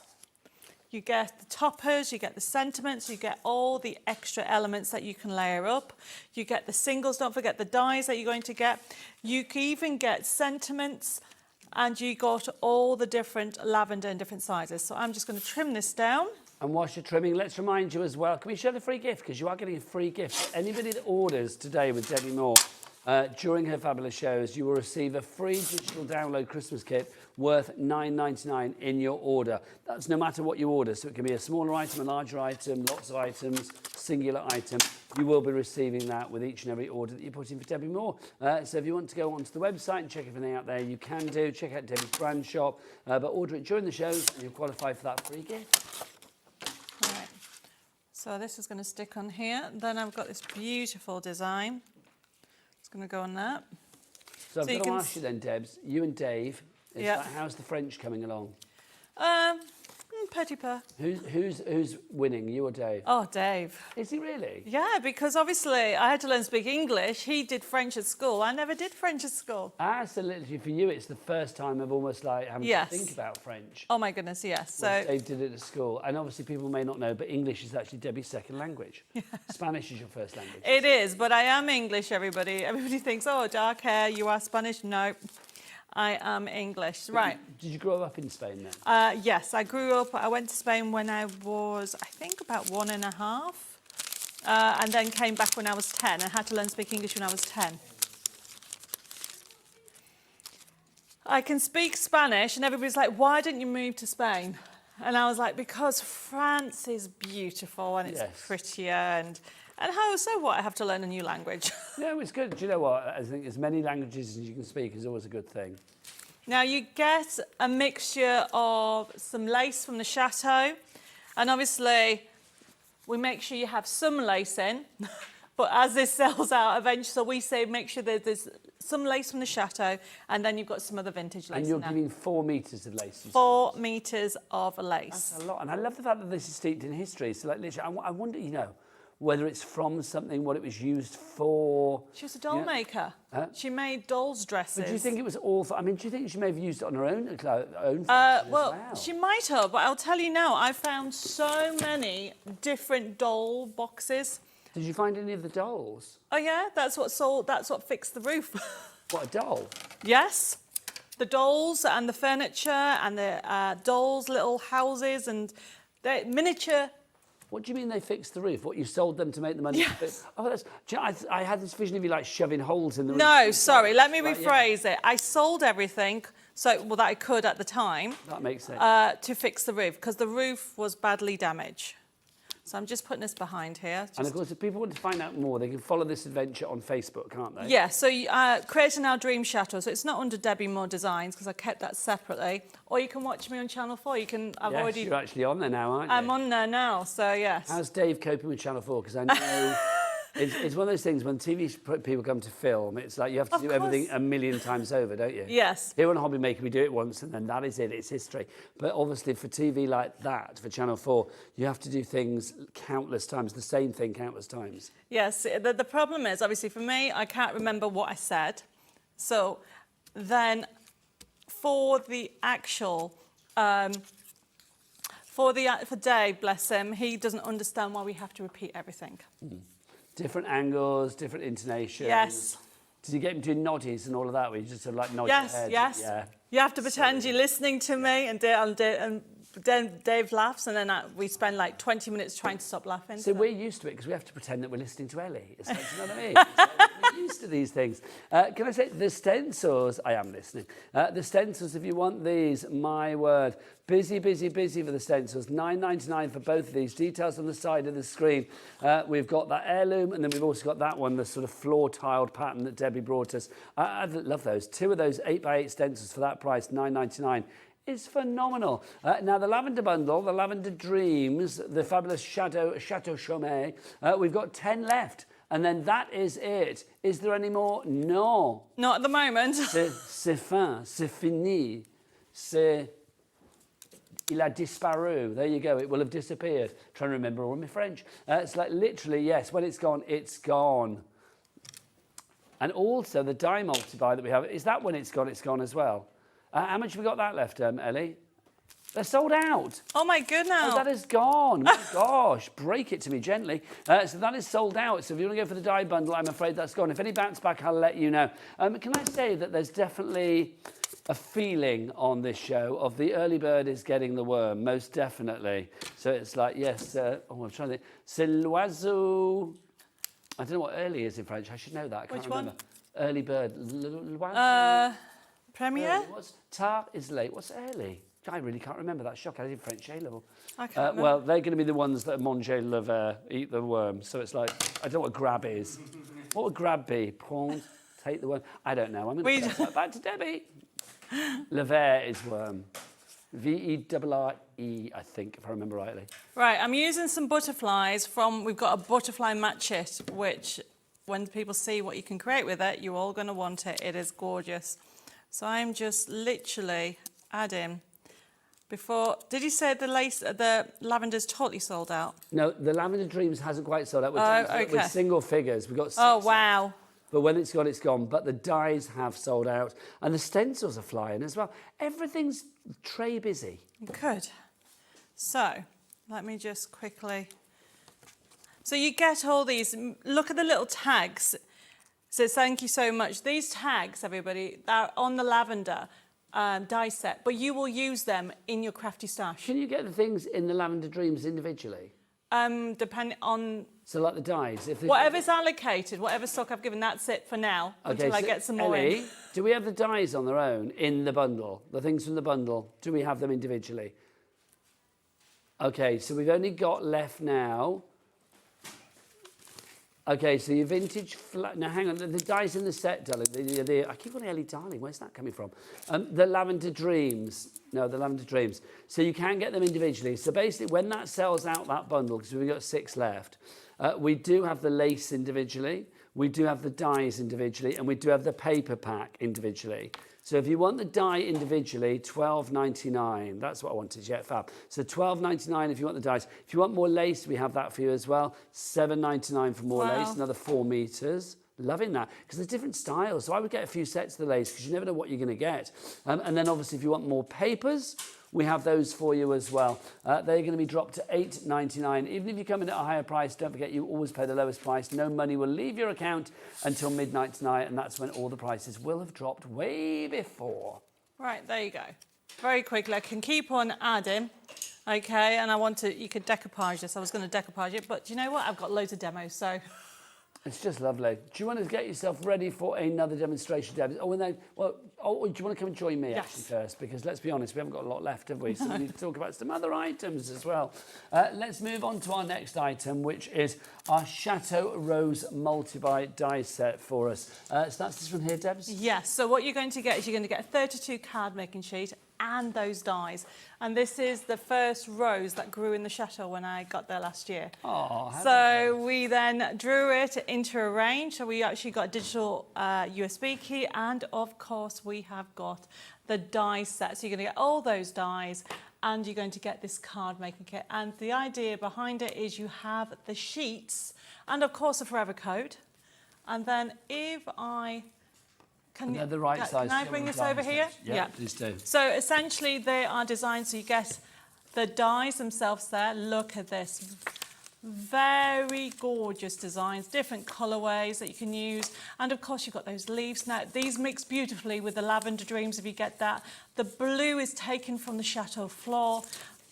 You get the toppers, you get the sentiments, you get all the extra elements that you can layer up. You get the singles, don't forget the dies that you're going to get. You can even get sentiments, and you got all the different lavender in different sizes. So I'm just going to trim this down. And whilst you're trimming, let's remind you as well, can we show the free gift? Because you are getting a free gift. Anybody that orders today with Debbi Moore during her fabulous shows, you will receive a free digital download Christmas kit worth $9.99 in your order. That's no matter what you order. So it can be a smaller item, a larger item, lots of items, singular item. You will be receiving that with each and every order that you put in for Debbi Moore. So if you want to go onto the website and check everything out there, you can do. Check out Debbie's brand shop, but order it during the shows and you'll qualify for that free gift. Right. So this is going to stick on here. Then I've got this beautiful design. It's going to go on that. So I've got to ask you then, Debs, you and Dave, how's the French coming along? Petit peu. Who's winning, you or Dave? Oh, Dave. Is he really? Yeah, because obviously I had to learn to speak English. He did French at school. I never did French at school. So literally for you, it's the first time of almost like having to think about French. Oh my goodness, yes. So Dave did it at school. And obviously people may not know, but English is actually Debbie's second language. Yeah. Spanish is your first language. It is, but I am English, everybody. Everybody thinks, oh, dark hair, you are Spanish. No. I am English. Right. Did you grow up in Spain then? Yes, I grew up, I went to Spain when I was, I think, about 1.5. And then came back when I was 10. I had to learn to speak English when I was 10. I can speak Spanish, and everybody's like, why didn't you move to Spain? And I was like, because France is beautiful and it's prettier and how, so what? I have to learn a new language. No, it's good. Do you know what? I think as many languages as you can speak is always a good thing. Now you get a mixture of some lace from the Chateau, and obviously we make sure you have some lace in, but as this sells out eventually, so we say make sure that there's some lace from the Chateau, and then you've got some other vintage lace. And you're in there. giving 4 metres of lace. 4 metres of lace. That's a lot. And I love the fact that this is steeped in history. So like literally, I wonder, you know, whether it's from something, what it was used for. She was a doll maker. She made dolls' dresses. But do you think it was all for, I mean, do you think she may have used it on her own fashion well, she might have, but I'll tell you now, I found so many different doll boxes. Did you find any of the dolls? Oh yeah, that's what fixed the roof. What, a doll? Yes. The dolls and the furniture and the dolls' little houses and the miniature. What do you mean they fixed the roof? What, you sold them to make the money? Yes. Oh, that's. Do you know, I had this vision of you like shoving holes in the roof. No, sorry. Let me rephrase it. I sold everything, that I could at the time. That makes sense. To fix the roof because the roof was badly damaged. So I'm just putting this behind here. And of course, if people want to find out more, they can follow this adventure on Facebook, can't they? Yeah, so Creating Our Dream Chateau. So it's not under Debbi Moore Designs because I kept that separately. Or you can watch me on Channel 4. You can. You're actually on there now, aren't you? I'm on there now, so yes. How's Dave coping with Channel 4? Because I know it's one of those things when TV people come to film, it's like you have to do everything a million times over, don't you? Yes. Here on Hobby Maker, we do it once and then that is it, it's history. But obviously for TV like that, for Channel 4, you have to do things countless times, the same thing countless times. Yes, the problem is, obviously for me, I can't remember what I said. So then for the actual, for Dave, bless him, he doesn't understand why we have to repeat everything. Mm. Different angles, different intonations. Yes. Did you get him doing noddies and all of that, where you just sort of like nod yes, your head? Yes, yeah. You have to pretend you're listening to me and Dave laughs, and then we spend like 20 minutes trying to stop laughing. So we're used to it because we have to pretend that we're listening to Ellie. It's like, you know what I mean? We're used to these things. Can I say the stencils? I am listening. The stencils, if you want these, my word. Busy, busy, busy for the stencils. $9.99 for both of these. Details on the side of the screen. We've got that heirloom, and then we've also got that one, the sort of floor-tiled pattern that Debbie brought us. I love those. 2 of those 8x8 stencils for that price, $9.99. Is phenomenal. Now, the Lavender Bundle, the Lavender Dreams, the fabulous Chateau Chaumet, we've got 10 left. And then that is it. Is there any more? No. Not at the moment. C'est fin, c'est fini, c'est... Il a disparu. There you go. It will have disappeared. Trying to remember all my French. It's like literally, yes, when it's gone, it's gone. And also the die multi-buy that we have, is that when it's gone as well? How much have we got that left, Ellie? They're sold out. Oh, my goodness. Oh, that is gone. My gosh. Break it to me gently. So that is sold out. So if you want to go for the die bundle, I'm afraid that's gone. If any bounce back, I'll let you know. Can I say that there's definitely a feeling on this show of the early bird is getting the worm, most definitely. So it's like, yes, I'm trying to think. C'est l'oiseau. I don't know what early is in French. I should know that. I can't remember. One? Early bird. L'oiseau. Premiere? Tard is late. What's early? I really can't remember that. Shock. I did French A-level. I can't remember. Well, they're going to be the ones that manger le ver, eat the worm. So it's like, I don't know what grab is. What would grab be? Prendre, take the worm? I don't know. I'm going to pass back to Debbie. Le ver is worm. V-E-R-R-E, I think, if I remember rightly. Right, I'm using some butterflies we've got a butterfly match it, which when people see what you can create with it, you're all going to want it. It is gorgeous. So I'm just literally adding did you say the lavender's totally sold out? No, the Lavender Dreams hasn't quite sold out. With single figures. We've got 6. Oh, wow. But when it's gone, it's gone. But the dies have sold out. And the stencils are flying as well. Everything's tray busy. Good. So, let me just quickly... So you get all these... Look at the little tags. So thank you so much. These tags, everybody, they're on the lavender die set, but you will use them in your crafty stash. Can you get the things in the Lavender Dreams individually? Depending on... So like the dies? Whatever's allocated, whatever stock I've given, that's it for now, until I get some more in. Do we have the dies on their own in the bundle? The things from the bundle, do we have them individually? Okay, so we've only got left now... Okay, so your vintage... Now, hang on. The dies in the set, darling. I keep calling Ellie darling. Where's that coming from? The Lavender Dreams. No, the Lavender Dreams. So you can get them individually. So basically, when that sells out, that bundle, because we've got 6 left, we do have the lace individually, we do have the dies individually, and we do have the paper pack individually. So if you want the die individually, $12.99. That's what I wanted. Yeah, fab. So $12.99 if you want the dies. If you want more lace, we have that for you as well. $7.99 for more lace, another 4 meters. Loving that, because there's different styles. So I would get a few sets of the lace, because you never know what you're going to get. And then obviously, if you want more papers, we have those for you as well. They're going to be dropped to $8.99. Even if you come in at a higher price, don't forget you always pay the lowest price. No money will leave your account until midnight tonight, and that's when all the prices will have dropped way before. Right, there you go. Very quickly, I can keep on adding. Okay, and you could decoupage this. I was going to decoupage it, but do you know what? I've got loads of demos, so... It's just lovely. Do you want to get yourself ready for another demonstration, Deb? Do you want to come and join me actually first? Because let's be honest, we haven't got a lot left, have we? So we need to talk about some other items as well. Let's move on to our next item, which is our Chateau Rose multi-buy die set for us. So that's this one here, Debs? Yes. So what you're going to get is you're going to get a 32 card making sheet and those dies. And this is the first rose that grew in the chateau when I got there last year. Oh, so we then drew it into a range. So we actually got a digital USB key, and of course we have got the die set. So you're going to get all those dies, and you're going to get this card making kit. And the idea behind it is you have the sheets and of course a forever code. And then if I... They're the right size. Can I bring this over here? Yeah, please do. So essentially they are designed so you get the dies themselves there. Look at this. Very gorgeous designs, different colourways that you can use. And of course you've got those leaves. Now these mix beautifully with the Lavender Dreams if you get that. The blue is taken from the Chateau floor.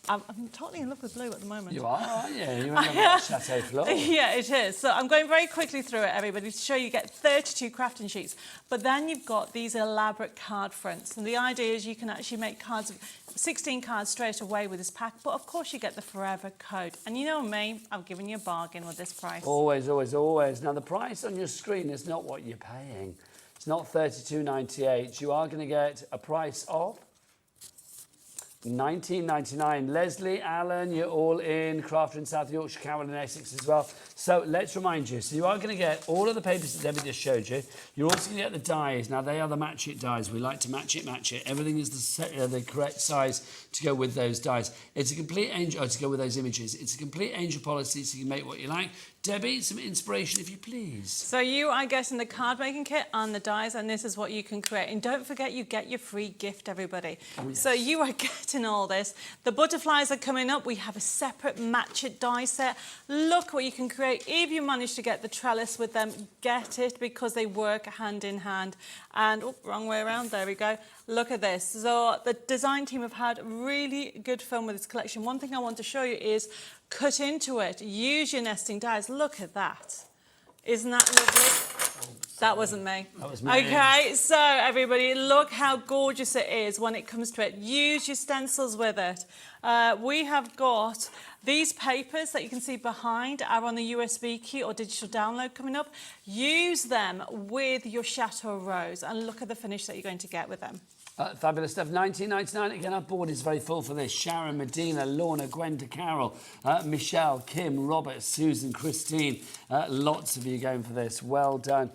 I'm totally in love with blue at the moment. You are, aren't you? You're in love with that Chateau floor. Yeah, it is. So I'm going very quickly through it, everybody, to show you get 32 crafting sheets. But then you've got these elaborate card fronts. And the idea is you can actually make cards, 16 cards straight away with this pack. But of course you get the forever code. And you know me, I've given you a bargain with this price. Always, always, always. Now the price on your screen is not what you're paying. It's not $32.98. You are going to get a price of $19.99. Leslie, Alan, you're all in. Crafter in South Yorkshire, Carol in Essex as well. So let's remind you. So you are going to get all of the papers that Debbie just showed you. You're also going to get the dies. Now they are the match it dies. We like to match it. Everything is the correct size to go with those dies. It's a complete angel, to go with those images. It's a complete angel policy, so you can make what you like. Debbie, some inspiration if you please. So you are getting the card making kit and the dies, and this is what you can create. And don't forget, you get your free gift, everybody. Oh, yes. So you are getting all this. The butterflies are coming up. We have a separate match it die set. Look what you can create. If you manage to get the trellis with them, get it, because they work hand in hand. And, oh, wrong way around, there we go. Look at this. So the design team have had really good fun with this collection. One thing I want to show you is cut into it. Use your nesting dies. Look at that. Isn't that lovely? That wasn't me. That was me. Okay, so everybody, look how gorgeous it is when it comes to it. Use your stencils with it. We have got these papers that you can see behind are on the USB key or digital download coming up. Use them with your Chateau Rose and look at the finish that you're going to get with them. Fabulous stuff. $19.99. Again, our board is very full for this. Sharon, Medina, Lorna, Gwenda, Carol, Michelle, Kim, Robert, Susan, Christine. Lots of you going for this. Well done.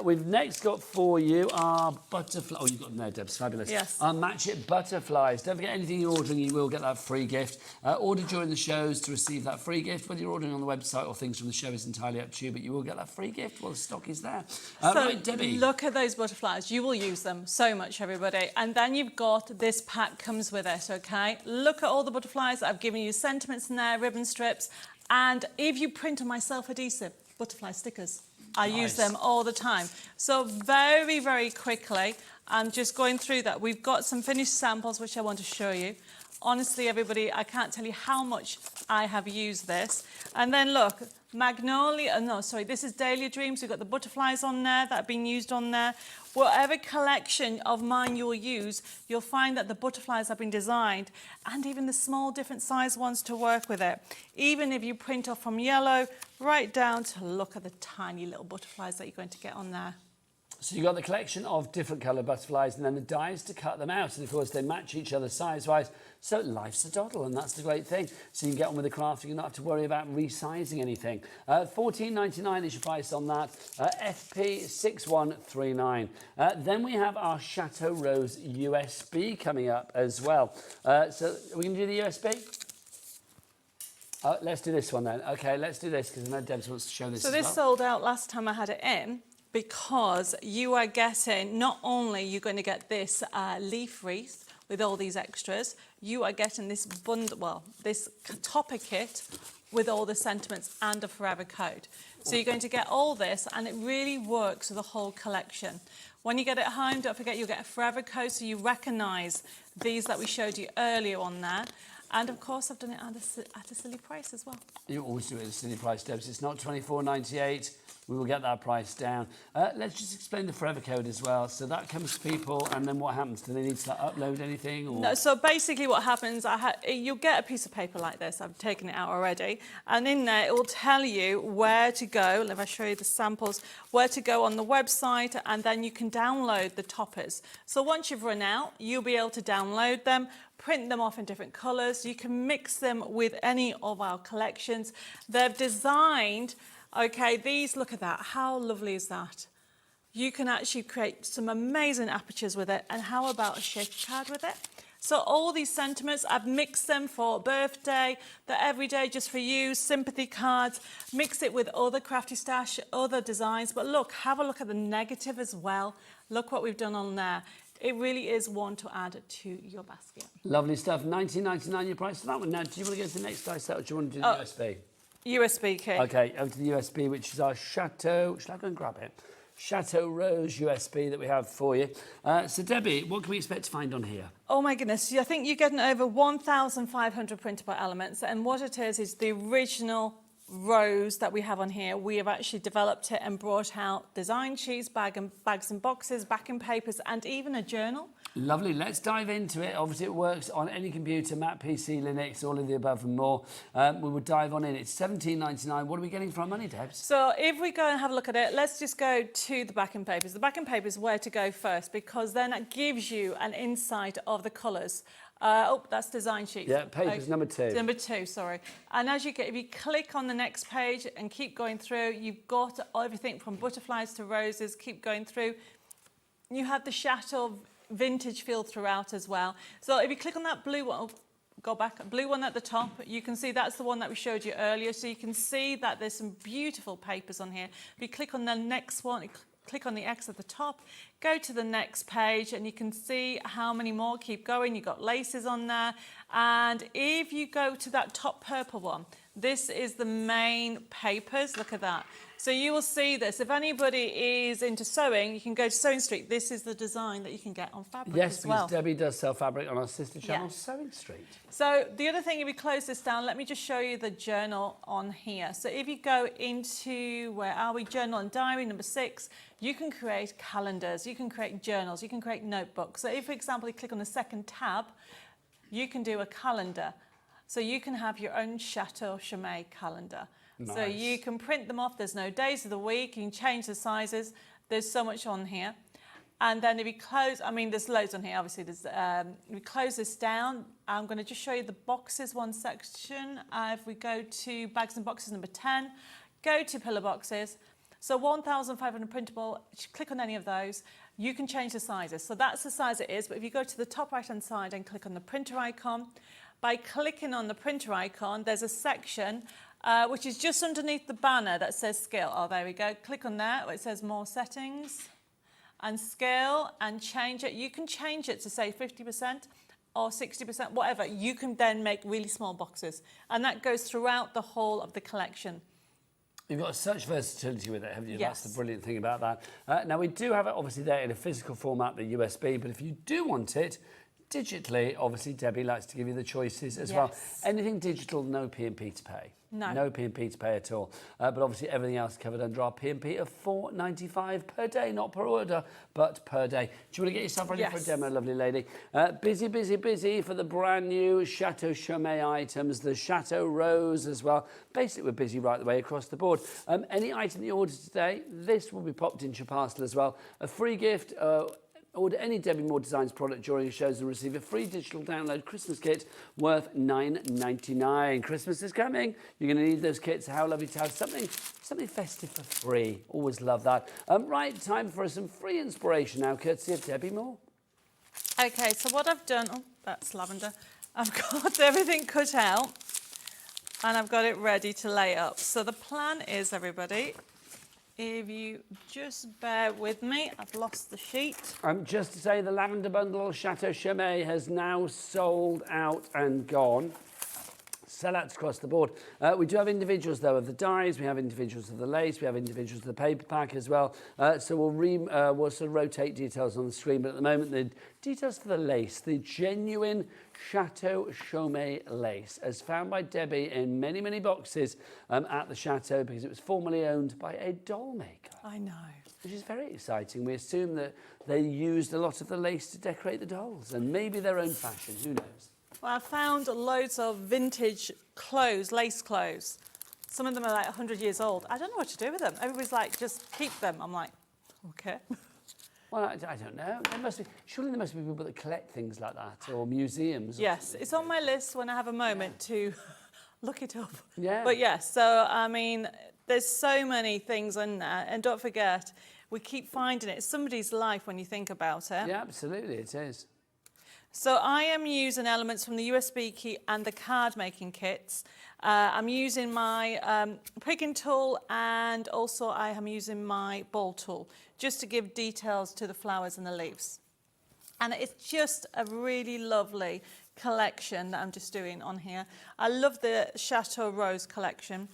We've next got for you our butterfly. Oh, you've got them there, Debs. Fabulous. Yes. Our Match It butterflies. Don't forget, anything you're ordering, you will get that free gift. Order during the shows to receive that free gift. Whether you're ordering on the website or things from the show is entirely up to you, but you will get that free gift while the stock is there. So Right, Debbie. look at those butterflies. You will use them so much, everybody. And then you've got this pack comes with it, okay? Look at all the butterflies. I've given you sentiments in there, ribbon strips. And if you print on my self-adhesive, butterfly stickers. I use them all the time. So very, very quickly, I'm just going through that. We've got some finished samples, which I want to show you. Honestly, everybody, I can't tell you how much I have used this. And then look, Magnolia, this is Dahlia Dreams. We've got the butterflies on there that have been used on there. Whatever collection of mine you'll use, you'll find that the butterflies have been designed, and even the small different size ones to work with it. Even if you print off from yellow right down to look at the tiny little butterflies that you're going to get on there. So you've got the collection of different coloured butterflies and then the dies to cut them out. And of course, they match each other size-wise. So life's a doddle, and that's the great thing. So you can get on with the crafting and not have to worry about resizing anything. $14.99 is your price on that. FP6139. Then we have our Chateau Rose USB coming up as well. So are we going to do the USB? Let's do this one then. Okay, let's do this because I know Debs wants to show this So as this well. sold out last time I had it in, because you are getting, not only you're going to get this leaf wreath with all these extras, you are getting this bundle, this topper kit with all the sentiments and a forever code. So you're going to get all this, and it really works with the whole collection. When you get it home, don't forget you'll get a forever code, so you recognise these that we showed you earlier on there. And of course, I've done it at a silly price as well. You always do it at a silly price, Debs. It's not $24.98. We will get that price down. Let's just explain the forever code as well. So that comes to people, and then what happens? Do they need to upload anything? Or? No, so basically what happens, you'll get a piece of paper like this. I've taken it out already. And in there, it will tell you where to go. If I show you the samples, where to go on the website, and then you can download the toppers. So once you've run out, you'll be able to download them, print them off in different colours. You can mix them with any of our collections. They're designed, okay, these, look at that. How lovely is that? You can actually create some amazing apertures with it. And how about a shaker card with it? So all these sentiments, I've mixed them for birthday, the everyday just for you, sympathy cards, mix it with other Crafty Stash, other designs. But look, have a look at the negative as well. Look what we've done on there. It really is one to add to your basket. Lovely stuff. $19.99 your price for that one. Now, do you want to go to the next dice set, or do you want to do the USB? USB key. Okay, over to the USB, which is our Chateau. Shall I go and grab it? Chateau Rose USB that we have for you. So Debbie, what can we expect to find on here? Oh my goodness, I think you're getting over 1,500 printable elements, and what it is the original rose that we have on here. We have actually developed it and brought out design sheets, bags and boxes, backing papers, and even a journal. Lovely, let's dive into it. Obviously it works on any computer, Mac, PC, Linux, all of the above and more. We will dive on in. It's $17.99. What are we getting for our money, Debs? So if we go and have a look at it, let's just go to the backing papers. The backing paper is where to go first, because then that gives you an insight of the colours. Oh, that's design sheets. Yeah, papers number 2. Number 2, sorry. And as you get, if you click on the next page and keep going through, you've got everything from butterflies to roses, keep going through. You have the Chateau vintage feel throughout as well. So if you click on that blue one, oh, go back, blue one at the top, you can see that's the one that we showed you earlier. So you can see that there's some beautiful papers on here. If you click on the next one, click on the X at the top, go to the next page, and you can see how many more. Keep going, you've got laces on there. And if you go to that top purple one, this is the main papers. Look at that. So you will see this. If anybody is into sewing, you can go to Sewing Street. This is the design that you can get on fabric as well. Yes, because Debbie does sell fabric on our sister channel, Sewing Street. So the other thing, if we close this down, let me just show you the journal on here. So if you go into, where are we, journal and diary, number 6, you can create calendars, you can create journals, you can create notebooks. So if, for example, you click on the second tab, you can do a calendar. So you can have your own Chateau Chaumet calendar. Nice. So you can print them off. There's no days of the week. You can change the sizes. There's so much on here. And then if you close, I mean, there's loads on here. Obviously, there's, if we close this down, I'm going to just show you the boxes, one section. If we go to bags and boxes, number 10, go to pillar boxes. So 1,500 printable, click on any of those. You can change the sizes. So that's the size it is. But if you go to the top right-hand side and click on the printer icon, by clicking on the printer icon, there's a section which is just underneath the banner that says scale. Oh, there we go. Click on that where it says more settings and scale and change it. You can change it to say 50% or 60%, whatever. You can then make really small boxes. And that goes throughout the whole of the collection. You've got such versatility with it, haven't you? Yes. That's the brilliant thing about that. Now, we do have it obviously there in a physical format, the USB, but if you do want it digitally, obviously Debbie likes to give you the choices as well. Anything digital, no P&P to pay. No P&P to pay at all. But obviously everything else covered under our P&P of $4.95 per day, not per order, but per day. Do you want to get yourself ready for a demo, lovely lady? Busy, busy, busy for the brand new Chateau Chaumet items, the Chateau Rose as well. Basically, we're busy right the way across the board. Any item you order today, this will be popped into your parcel as well. A free gift. Order any Debbi Moore Designs product during the shows and receive a free digital download Christmas kit worth $9.99. Christmas is coming. You're going to need those kits. How lovely to have something festive for free. Always love that. Right, time for some free inspiration now, courtesy of Debbi Moore. Okay, so what I've done, oh, that's lavender. I've got everything cut out and I've got it ready to lay up. So the plan is, everybody, if you just bear with me, I've lost the sheet. Just to say, the lavender bundle Chateau Chaumet has now sold out and gone. Sellouts across the board. We do have individuals, though, of the dies. We have individuals of the lace. We have individuals of the paper pack as well. So we'll sort of rotate details on the screen. But at the moment, the details for the lace, the genuine Chateau Chaumet lace, as found by Debbie in many, many boxes at the Chateau, because it was formerly owned by a doll maker. I know. Which is very exciting. We assume that they used a lot of the lace to decorate the dolls, and maybe their own fashion. Who knows? Well, I found loads of vintage clothes, lace clothes. Some of them are like 100 years old. I don't know what to do with them. Everybody's like, just keep them. I'm like, okay. Well, I don't know. Surely there must be people that collect things like that, or museums. Yes, it's on my list when I have a moment to look it up. Yeah. But yes, so I mean, there's so many things in there, and don't forget, we keep finding it. It's somebody's life when you think about it. Yeah, absolutely, it is. So I am using elements from the USB key and the card making kits. I'm using my pricking tool, and also I am using my ball tool just to give details to the flowers and the leaves. And it's just a really lovely collection that I'm just doing on here. I love the Chateau Rose collection.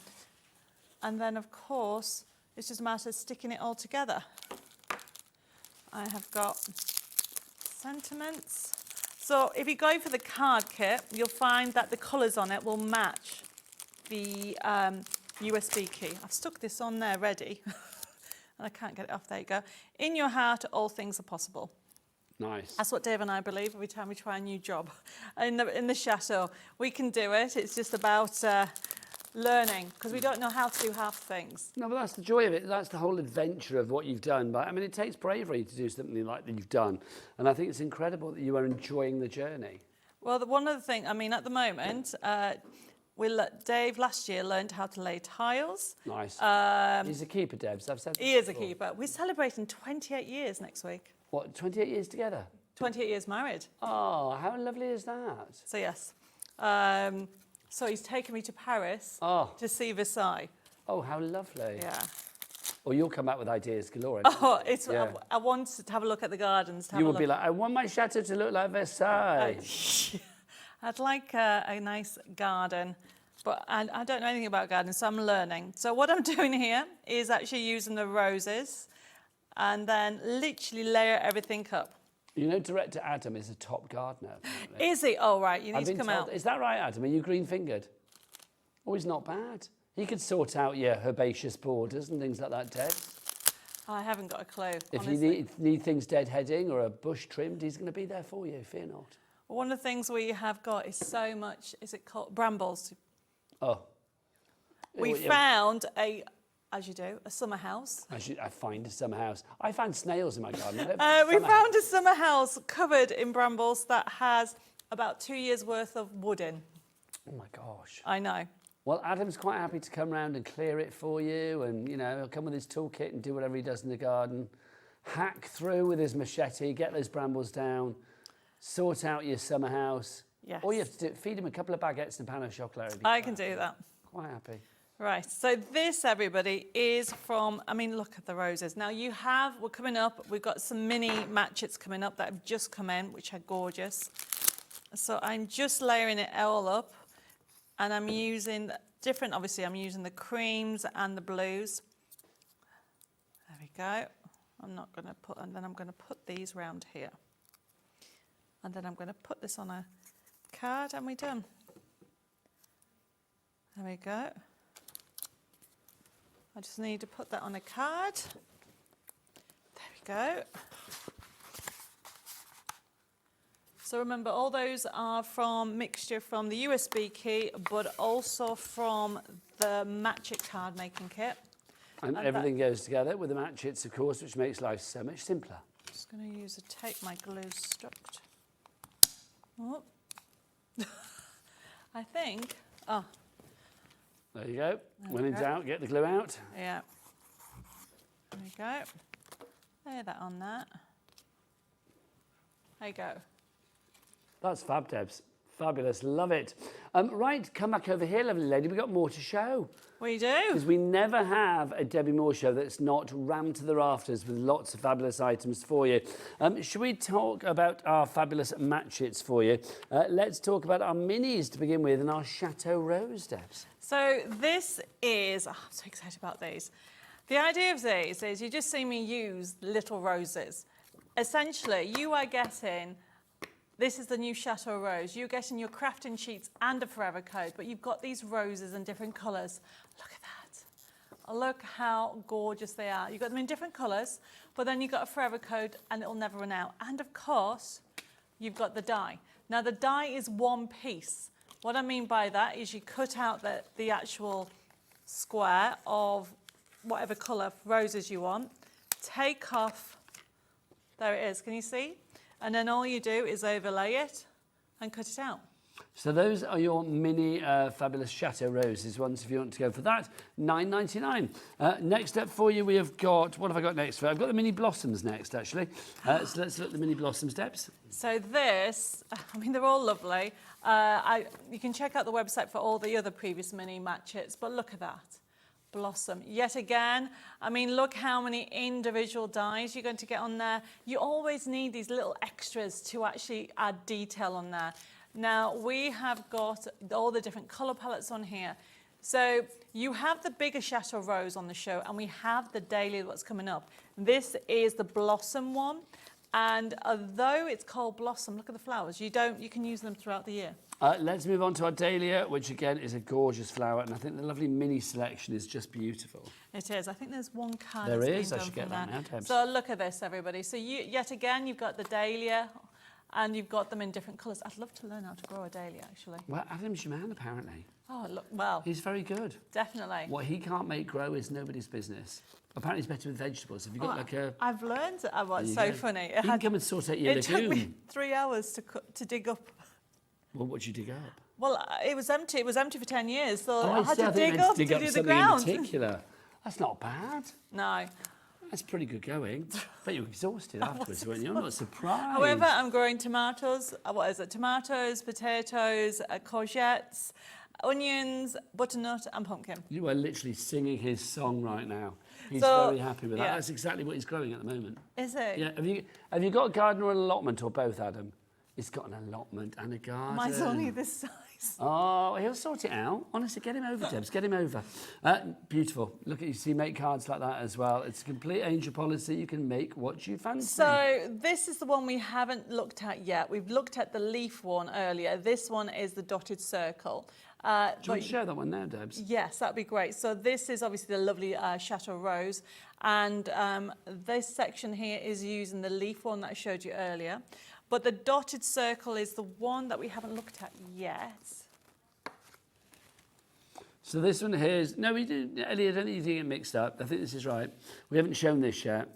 And then, of course, It's just a matter of sticking it all together. I have got sentiments. So if you go for the card kit, you'll find that the colours on it will match the USB key. I've stuck this on there ready, and I can't get it off. There you go. In your heart, all things are possible. Nice. That's what Dave and I believe every time we try a new job in the Chateau. We can do it. It's just about learning, because we don't know how to do half things. No, but that's the joy of it. That's the whole adventure of what you've done. But I mean, it takes bravery to do something like that you've done. And I think it's incredible that you are enjoying the journey. Well, one of the things, I mean, at the moment, Dave last year learned how to lay tiles. Nice. He's a keeper, Debs. I've said that He is a before. keeper. We're celebrating 28 years next week. What, 28 years together? 28 years married. Oh, how lovely is that? So, yes. So he's taken me to Paris to see Versailles. Oh, how lovely. Yeah. Or you'll come out with ideas galore. Oh, it's. Yeah. I want to have a look at the gardens. You will be like, I want my chateau to look like Versailles. I'd like a nice garden, but I don't know anything about gardens, so I'm learning. So what I'm doing here is actually using the roses and then literally layer everything up. You know, director Adam is a top gardener. Apparently. Is he? Oh, right, you need to come out. Is that right, Adam? Are you green-fingered? Oh, he's not bad. He could sort out your herbaceous borders and things like that, Deb. I haven't got a clue, If honestly. you need things deadheading or a bush trimmed, he's going to be there for you, fear not. One of the things we have got is so much, is it called brambles? Oh. We found as you do, a summer house. I find a summer house. I found snails in my garden. We found a summer house covered in brambles that has about 2 years worth of wood in. Oh my gosh. I know. Well, Adam's quite happy to come round and clear it for you, and, you know, he'll come with his toolkit and do whatever he does in the garden. Hack through with his machete, get those brambles down, sort out your summer house. Yes. All you have to do, feed him a couple of baguettes and a pan of chocolate. I can do that. Quite happy. Right, so this, everybody, is from, I mean, look at the roses. Now, we're coming up, we've got some mini matchets coming up that have just come in, which are gorgeous. So I'm just layering it all up, and I'm using obviously, I'm using the creams and the blues. There we go. I'm going to put these round here. And then I'm going to put this on a card, and we're done. There we go. I just need to put that on a card. There we go. So remember, all those are mixture from the USB key, but also from the Matchit card making kit. And everything goes together with the matchets, of course, which makes life so much simpler. I'm just going to use my glue struct. Oh. I think, There you go. When in doubt, get the glue out. Yeah. There we go. Lay that on that. There you go. That's fab, Debs. Fabulous. Love it. Right, come back over here, lovely lady. We've got more to show. We do. Because we never have a Debbi Moore show that's not rammed to the rafters with lots of fabulous items for you. Should we talk about our fabulous matchets for you? Let's talk about our minis to begin with and our Chateau Rose, Debs. So this is, I'm so excited about these. The idea of these is you just see me use little roses. Essentially, you are getting, this is the new Chateau Rose. You're getting your crafting sheets and a forever code, but you've got these roses in different colours. Look at that. Look how gorgeous they are. You've got them in different colours, but then you've got a forever code and it'll never run out. And of course, you've got the die. Now the die is one piece. What I mean by that is you cut out the actual square of whatever colour roses you want, take off, there it is, can you see? And then all you do is overlay it and cut it out. So those are your mini fabulous Chateau Roses ones if you want to go for that. $9.99. Next up for you, we have got, what have I got next? I've got the mini blossoms next, actually. So let's look at the mini blossom steps. So this, I mean, they're all lovely. You can check out the website for all the other previous mini matchets, but look at that. Blossom. Yet again, I mean, look how many individual dies you're going to get on there. You always need these little extras to actually add detail on there. Now, we have got all the different colour palettes on here. So you have the bigger Chateau Rose on the show, and we have the Dahlia that's coming up. This is the Blossom one. And although it's called Blossom, look at the flowers. You can use them throughout the year. Let's move on to our Dahlia, which again is a gorgeous flower, and I think the lovely mini selection is just beautiful. It is. I think there's one card There that's is. been I done should get from that that. now, Debs. So look at this, everybody. So yet again, you've got the Dahlia, and you've got them in different colours. I'd love to learn how to grow a Dahlia, actually. Well, Adam's your man, apparently. Oh, look, well. He's very good. Definitely. What he can't make grow is nobody's business. Apparently, he's better with vegetables. Have you got like a... I've learned. What's There so you go. funny. You can come and sort out your It took me legume. 3 hours to dig up. Well, what'd you dig up? Well, it was empty. It was empty for 10 years, so Oh, I had to dig up to do the something ground. in particular. That's not bad. No. That's pretty good going. But you were exhausted afterwards, weren't you? I'm not surprised. However, I'm growing tomatoes. What is it? Tomatoes, potatoes, courgettes, onions, butternut, and pumpkin. You are literally singing his song right now. He's So, very happy with that. yeah. That's exactly what he's growing at the moment. Is it? Yeah. Have you got a garden or an allotment, or both, Adam? He's got an allotment and a garden. Mine's only this size. Oh, he'll sort it out. Honestly, get him over, Debs. Get him over. Beautiful. Look at you. See, make cards like that as well. It's a complete angel policy. You can make what you fancy. So this is the one we haven't looked at yet. We've looked at the leaf one earlier. This one is the dotted circle. Do you want to show that one now, Debs? Yes, that'd be great. So this is obviously the lovely Chateau Rose, and this section here is using the leaf one that I showed you earlier. But the dotted circle is the one that we haven't looked at yet. So this one here is... No, we did. Ellie, I don't think you get it mixed up. I think this is right. We haven't shown this yet.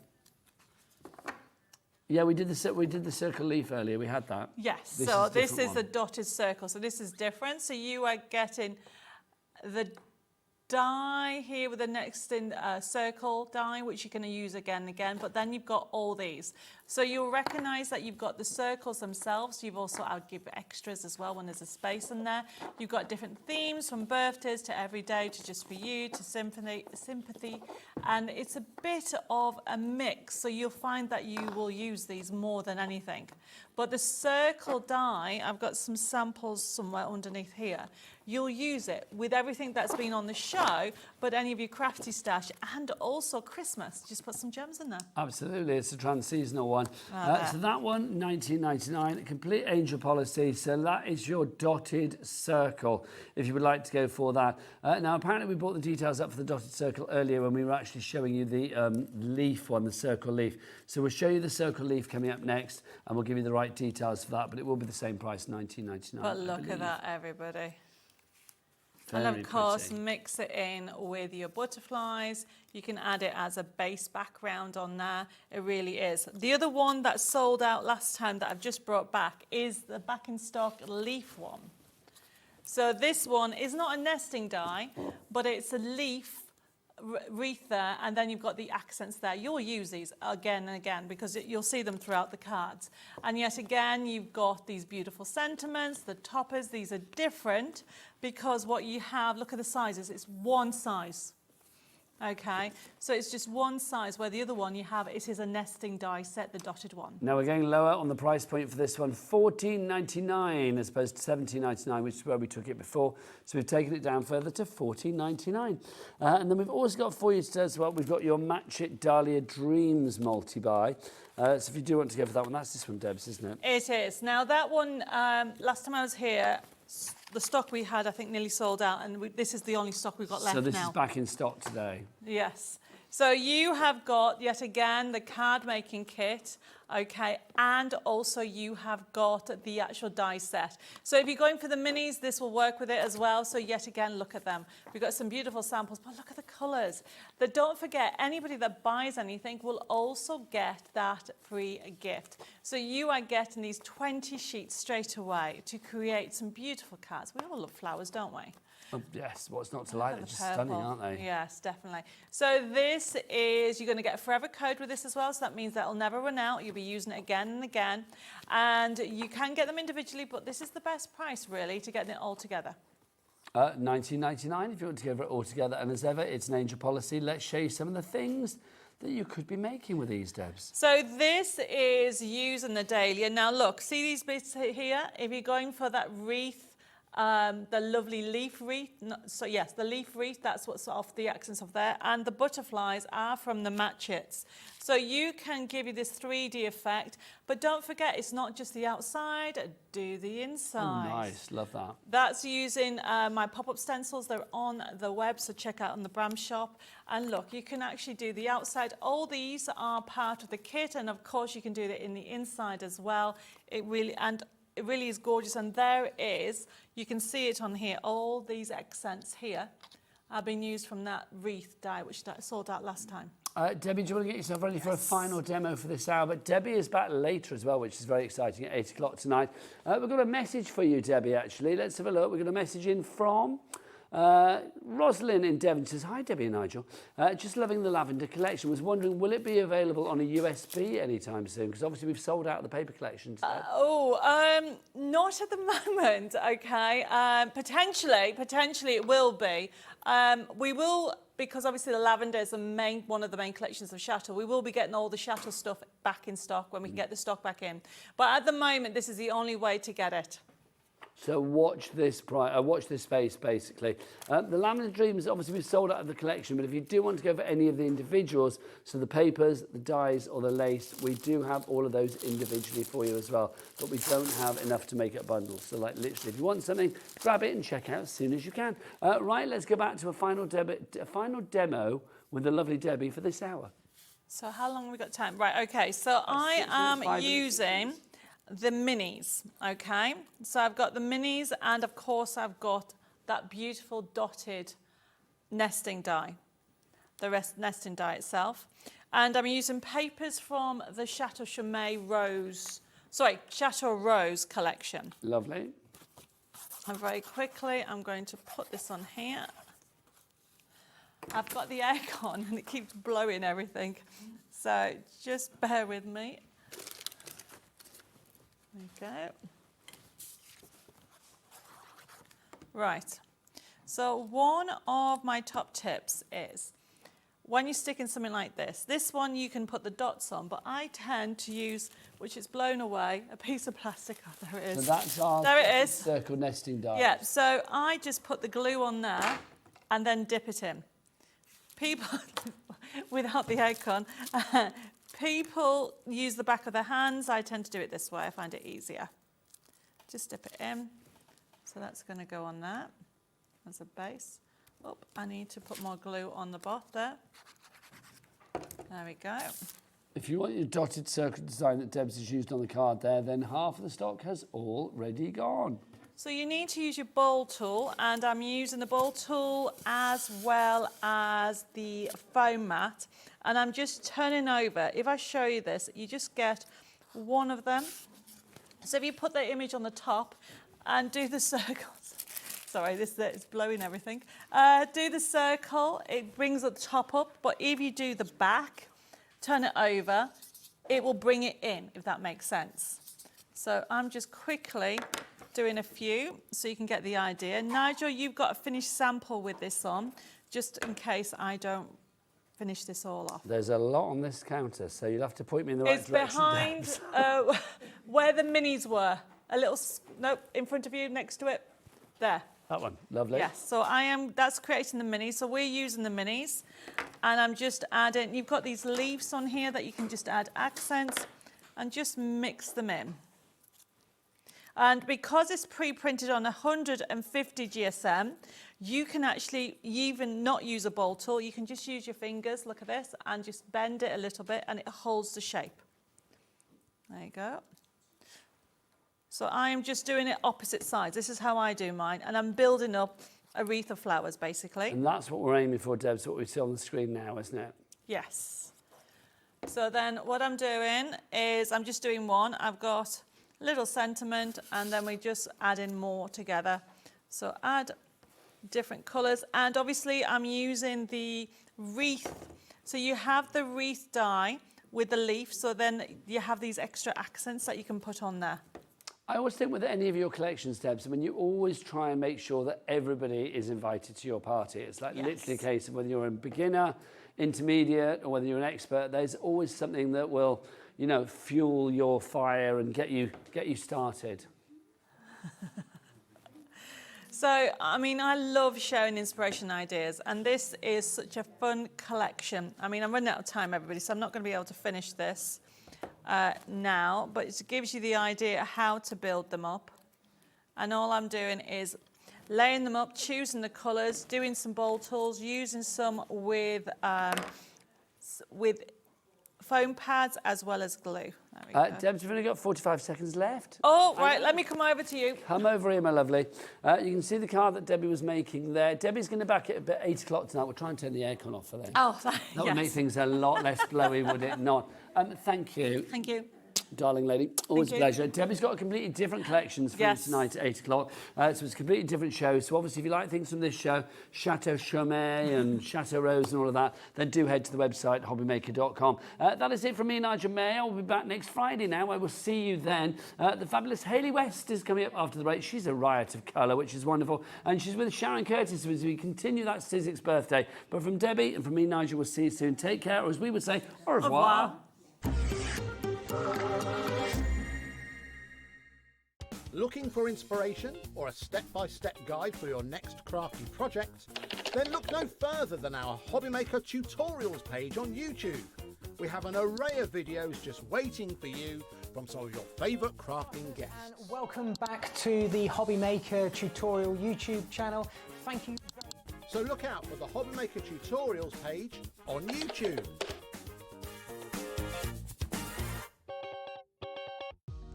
Yeah, we did the circle leaf earlier. We had that. Yes, This so is a this different is one. the dotted circle. So this is different. So you are getting the die here with the next in circle die, which you're going to use again and again, but then you've got all these. So you'll recognise that you've got the circles themselves. You've also, I'll give extras as well when there's a space in there. You've got different themes from birthdays to everyday to just for you to sympathy, and it's a bit of a mix. So you'll find that you will use these more than anything. But the circle die, I've got some samples somewhere underneath here. You'll use it with everything that's been on the show, but any of your crafty stash, and also Christmas. Just put some gems in there. Absolutely, it's a trans-seasonal one. So that one, $19.99, complete angel policy. So that is your dotted circle, if you would like to go for that. Now, apparently we brought the details up for the dotted circle earlier when we were actually showing you the leaf one, the circle leaf. So we'll show you the circle leaf coming up next, and we'll give you the right details for that, but it will be the same price, $19.99. But look at that, everybody. Very and of course, pretty. mix it in with your butterflies. You can add it as a base background on there. It really is. The other one that sold out last time that I've just brought back is the back in stock leaf one. So this one is not a nesting die, but it's a leaf wreath there, and then you've got the accents there. You'll use these again and again because you'll see them throughout the cards. And yet again, you've got these beautiful sentiments, the toppers. These are different because what you have, look at the sizes, it's one size. Okay, so it's just one size, where the other one you have, it is a nesting die set, the dotted one. Now we're going lower on the price point for this one, $14.99 as opposed to $17.99, which is where we took it before. So we've taken it down further to $14.99. And then we've also got for you today as well, we've got your Match It Dahlia Dreams multi-buy. So if you do want to go for that one, that's this one, Debs, isn't it? It is. Now that one, last time I was here, the stock we had, I think, nearly sold out, and this is the only stock we've got left now. So this is back in stock today. Yes. So you have got, yet again, the card making kit, okay, and also you have got the actual die set. So if you're going for the minis, this will work with it as well. So yet again, look at them. We've got some beautiful samples, but look at the colours. But don't forget, anybody that buys anything will also get that free gift. So you are getting these 20 sheets straight away to create some beautiful cards. We all love flowers, don't we? Oh, yes, what's not to like? They're just stunning, aren't they? Yes, definitely. So this is, you're going to get a forever code with this as well, so that means that it'll never run out. You'll be using it again and again. And you can get them individually, but this is the best price, really, to get it all together. $19.99 if you want to go for it all together. And as ever, it's an angel policy. Let's show you some of the things that you could be making with these, Debs. So this is using the dahlia. Now look, see these bits here? If you're going for that wreath the lovely leaf wreath. So yes, the leaf wreath, that's what's off the accents of there. And the butterflies are from the matchets. So you can give you this 3D effect, but don't forget, it's not just the outside, do the inside. Oh, nice, love that. That's using my pop-up stencils. They're on the web, so check out on the Bram shop. And look, you can actually do the outside. All these are part of the kit, and of course you can do it in the inside as well. It really is gorgeous, and there it is. You can see it on here. All these accents here have been used from that wreath die, which I sold out last time. Debbie, do you want to get yourself ready for a final demo for this hour? But Debbie is back later as well, which is very exciting, at 8 o'clock tonight. We've got a message for you, Debbie, actually. Let's have a look. We've got a message in from Rosalind in Devon. Says, hi, Debbie and Nigel. Just loving the lavender collection. Was wondering, will it be available on a USB anytime soon? Because obviously we've sold out the paper collection today. Not at the moment, okay. Potentially it will be. We will, because obviously the lavender is one of the main collections of Chateau. We will be getting all the Chateau stuff back in stock when we can get the stock back in. But at the moment, this is the only way to get it. So watch this space, basically. The Lavender Dreams, obviously, we've sold out of the collection, but if you do want to go for any of the individuals, so the papers, the dies, or the lace, we do have all of those individually for you as well, but we don't have enough to make it a bundle. So, like, literally, if you want something, grab it and check out as soon as you can. Right, let's go back to a final demo with the lovely Debbie for this hour. So how long have we got time? Right, okay, so I am using the minis, okay? So I've got the minis, and of course I've got that beautiful dotted nesting die, the nesting die itself. And I'm using papers from the Chateau Rose collection. Lovely. And very quickly, I'm going to put this on here. I've got the aircon and it keeps blowing everything. So just bear with me. There we go. Right. So one of my top tips is when you're sticking something like this one you can put the dots on, but I tend to use, which is blown away, a piece of plastic. Oh, there it is. So that's our circle nesting die. Yeah, so I just put the glue on there and then dip it in. People, without the aircon, people use the back of their hands. I tend to do it this way. I find it easier. Just dip it in. So that's going to go on there as a base. Oh, I need to put more glue on the bottom there. There we go. If you want your dotted circle design that Debs has used on the card there, then half of the stock has already gone. So you need to use your bowl tool, and I'm using the bowl tool as well as the foam mat, and I'm just turning over. If I show you this, you just get one of them. So if you put the image on the top and do the circles, sorry, this is blowing everything. Do the circle, it brings the top up, but if you do the back, turn it over, it will bring it in, if that makes sense. So I'm just quickly doing a few so you can get the idea. Nigel, you've got a finished sample with this on, just in case I don't finish this all off. There's a lot on this counter, so you'll have to point me in the right direction. It's behind where the minis were. A little, nope, in front of you, next to it, there. That one, lovely. Yes, so that's creating the minis. So we're using the minis, and I'm just adding, you've got these leaves on here that you can just add accents and just mix them in. And because it's pre-printed on 150 GSM, you can actually even not use a bowl tool. You can just use your fingers, look at this, and just bend it a little bit, and it holds the shape. There you go. So I'm just doing it opposite sides. This is how I do mine, and I'm building up a wreath of flowers, basically. And that's what we're aiming for, Debs, what we see on the screen now, isn't it? Yes. So then what I'm doing is I'm just doing one. I've got little sentiment, and then we just add in more together. So add different colours, and obviously I'm using the wreath. So you have the wreath die with the leaf, so then you have these extra accents that you can put on there. I always think with any of your collections, Debs, I mean, you always try and make sure that everybody is invited to your party. It's like literally a case of whether you're a beginner, intermediate, or whether you're an expert, there's always something that will, you know, fuel your fire and get you started. So, I mean, I love sharing inspiration ideas, and this is such a fun collection. I mean, I'm running out of time, everybody, so I'm not going to be able to finish this now, but it gives you the idea how to build them up. And all I'm doing is laying them up, choosing the colours, doing some bowl tools, using some with foam pads as well as glue. There we go. Debs, we've only got 45 seconds left. Oh, right, let me come over to you. Come over here, my lovely. You can see the card that Debbie was making there. Debbie's going to back it at 8 o'clock tonight. We'll try and turn the aircon off for them. Oh, that would make things a lot less blowy, would it not? Thank you. Thank you. Darling lady, always Thank a you. pleasure. Debbie's got a completely different collections for you tonight at 8 o'clock. So it's a completely different show. So obviously, if you like things from this show, Chateau Chaumet and Chateau Rose and all of that, then do head to the website, hobbymaker.com. That is it from me, Nigel May. I'll be back next Friday now. I will see you then. The fabulous Hayley West is coming up after the break. She's a riot of colour, which is wonderful. And she's with Sharon Curtis as we continue that Sizzix birthday. But from Debbie and from me, Nigel, we'll see you soon. Take care, or as we would say, au revoir. Looking for inspiration or a step-by-step guide for your next crafty project? Then look no further than our Hobby Maker tutorials page on YouTube. We have an array of videos just waiting for you from some of your favourite crafting guests. And welcome back to the Hobby Maker tutorial YouTube channel. Thank you. So look out for the Hobby Maker tutorials page on YouTube.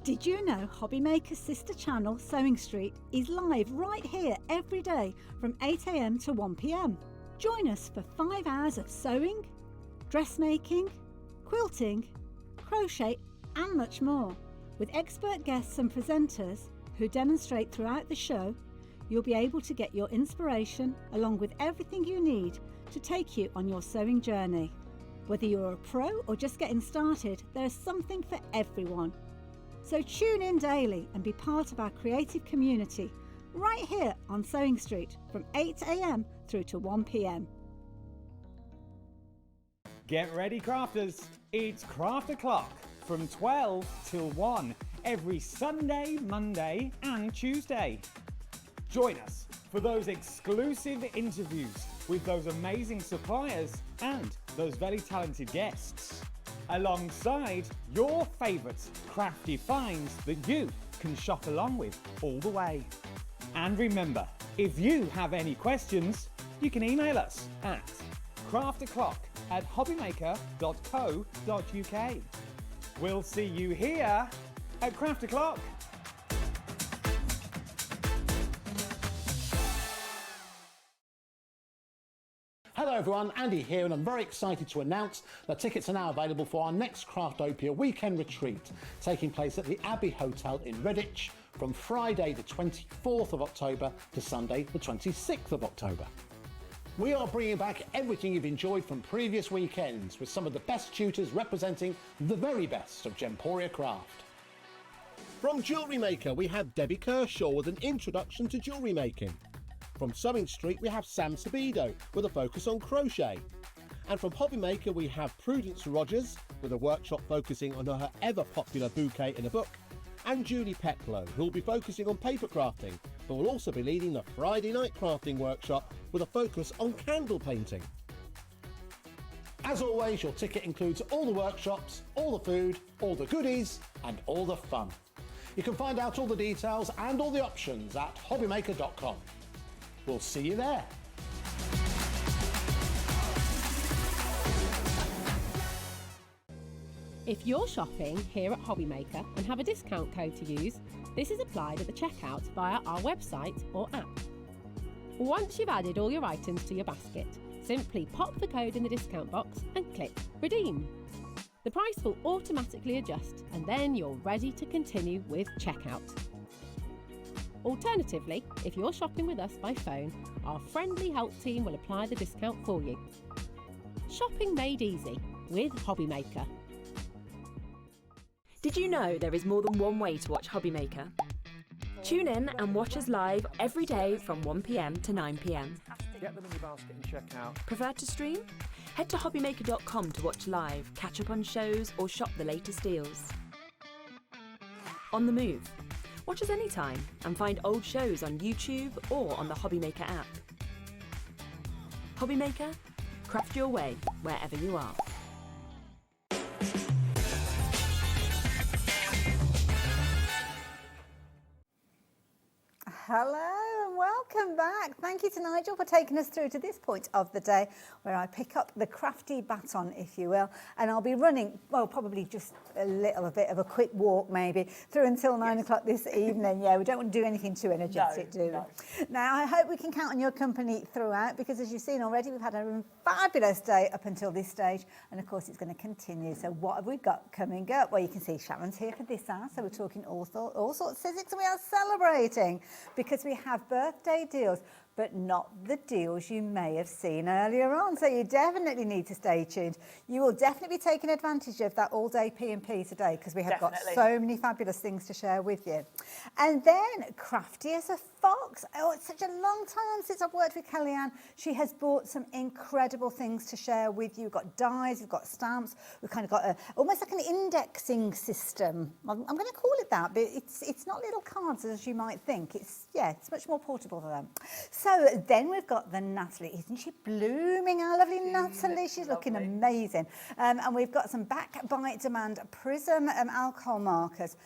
Did you know Hobby Maker's sister channel, Sewing Street, is live right here every day from 8 AM to 1 PM? Join us for 5 hours of sewing, dressmaking, quilting, crochet and much more. With expert guests and presenters who demonstrate throughout the show, you'll be able to get your inspiration along with everything you need to take you on your sewing journey. Whether you're a pro or just getting started, there's something for everyone. So tune in daily and be part of our creative community right here on Sewing Street from 8 AM through to 1 PM. Get ready, crafters. It's Craft O'Clock from 12 till 1 every Sunday, Monday and Tuesday. Join us for those exclusive interviews with those amazing suppliers and those very talented guests, alongside your favourite crafty finds that you can shop along with all the way. And remember, if you have any questions, you can email us at craftoclock@hobbymaker.co.uk. We'll see you here at Craft O'Clock. Hello everyone, Andy here, and I'm very excited to announce that tickets are now available for our next Craftopia weekend retreat, taking place at the Abbey Hotel in Redditch from Friday the 24th of October to Sunday the 26th of October. We are bringing back everything you've enjoyed from previous weekends with some of the best tutors representing the very best of Gemporia craft. From Jewellery Maker we have Debbie Kershaw with an introduction to jewellery making. From Sewing Street we have Sam Sabido with a focus on crochet. And from Hobby Maker we have Prudence Rogers with a workshop focusing on her ever popular bouquet in a book, and Julie Peplow, who will be focusing on paper crafting, but will also be leading the Friday night crafting workshop with a focus on candle painting. As always, your ticket includes all the workshops, all the food, all the goodies and all the fun. You can find out all the details and all the options at hobbymaker.com. We'll see you there. If you're shopping here at Hobby Maker and have a discount code to use, this is applied at the checkout via our website or app. Once you've added all your items to your basket, simply pop the code in the discount box and click Redeem. The price will automatically adjust and then you're ready to continue with checkout. Alternatively, if you're shopping with us by phone, our friendly help team will apply the discount for you. Shopping made easy with Hobby Maker. Did you know there is more than one way to watch Hobby Maker? Tune in and watch us live every day from 1 PM to 9 PM. Get them in your basket and check out. Prefer to stream? Head to hobbymaker.com to watch live, catch up on shows or shop the latest deals. On the move? Watch us anytime and find old shows on YouTube or on the Hobbymaker app. Hobbymaker, craft your way wherever you are. Hello and welcome back. Thank you to Nigel for taking us through to this point of the day where I pick up the crafty baton, if you will, and I'll be running, well, probably just a little bit of a quick walk maybe through until 9 o'clock this evening. Yeah, we don't want to do anything too energetic, do we? Now, I hope we can count on your company throughout because as you've seen already, we've had a fabulous day up until this stage and of course it's going to continue. So what have we got coming up? Well, you can see Sharon's here for this hour, so we're talking all sorts of Sizzix and we are celebrating because we have birthday deals, but not the deals you may have seen earlier on. So you definitely need to stay tuned. You will definitely be taking advantage of that all-day P&P today because we have got so many fabulous things to share with you. And then Crafty as a Fox. Oh, it's such a long time since I've worked with Kellyanne. She has bought some incredible things to share with you. We've got dies, we've got stamps, we've kind of got almost like an indexing system. I'm going to call it that, but it's not little cards as you might think. It's much more portable than that. So then we've got the Natalie. Isn't she blooming, our lovely Natalie? She's looking amazing. And we've got some back by demand Prism alcohol markers.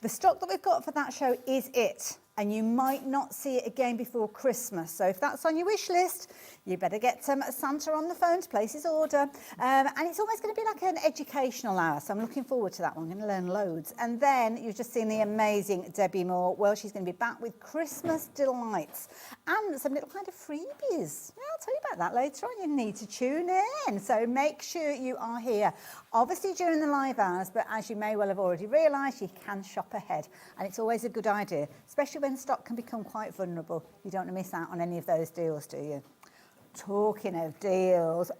The stock that we've got for that show is it. And you might not see it again before Christmas. So if that's on your wish list, you better get Santa on the phone to place his order. And it's almost going to be like an educational hour, so I'm looking forward to that one. I'm going to learn loads. And then you've just seen the amazing Debbi Moore. Well, she's going to be back with Christmas delights and some little kind of freebies. Yeah, I'll tell you about that later on. You need to tune in. So make sure you are here. Obviously during the live hours, but as you may well have already realised, you can shop ahead. And it's always a good idea, especially when stock can become quite vulnerable. You don't want to miss out on any of those deals, do you? Talking of deals,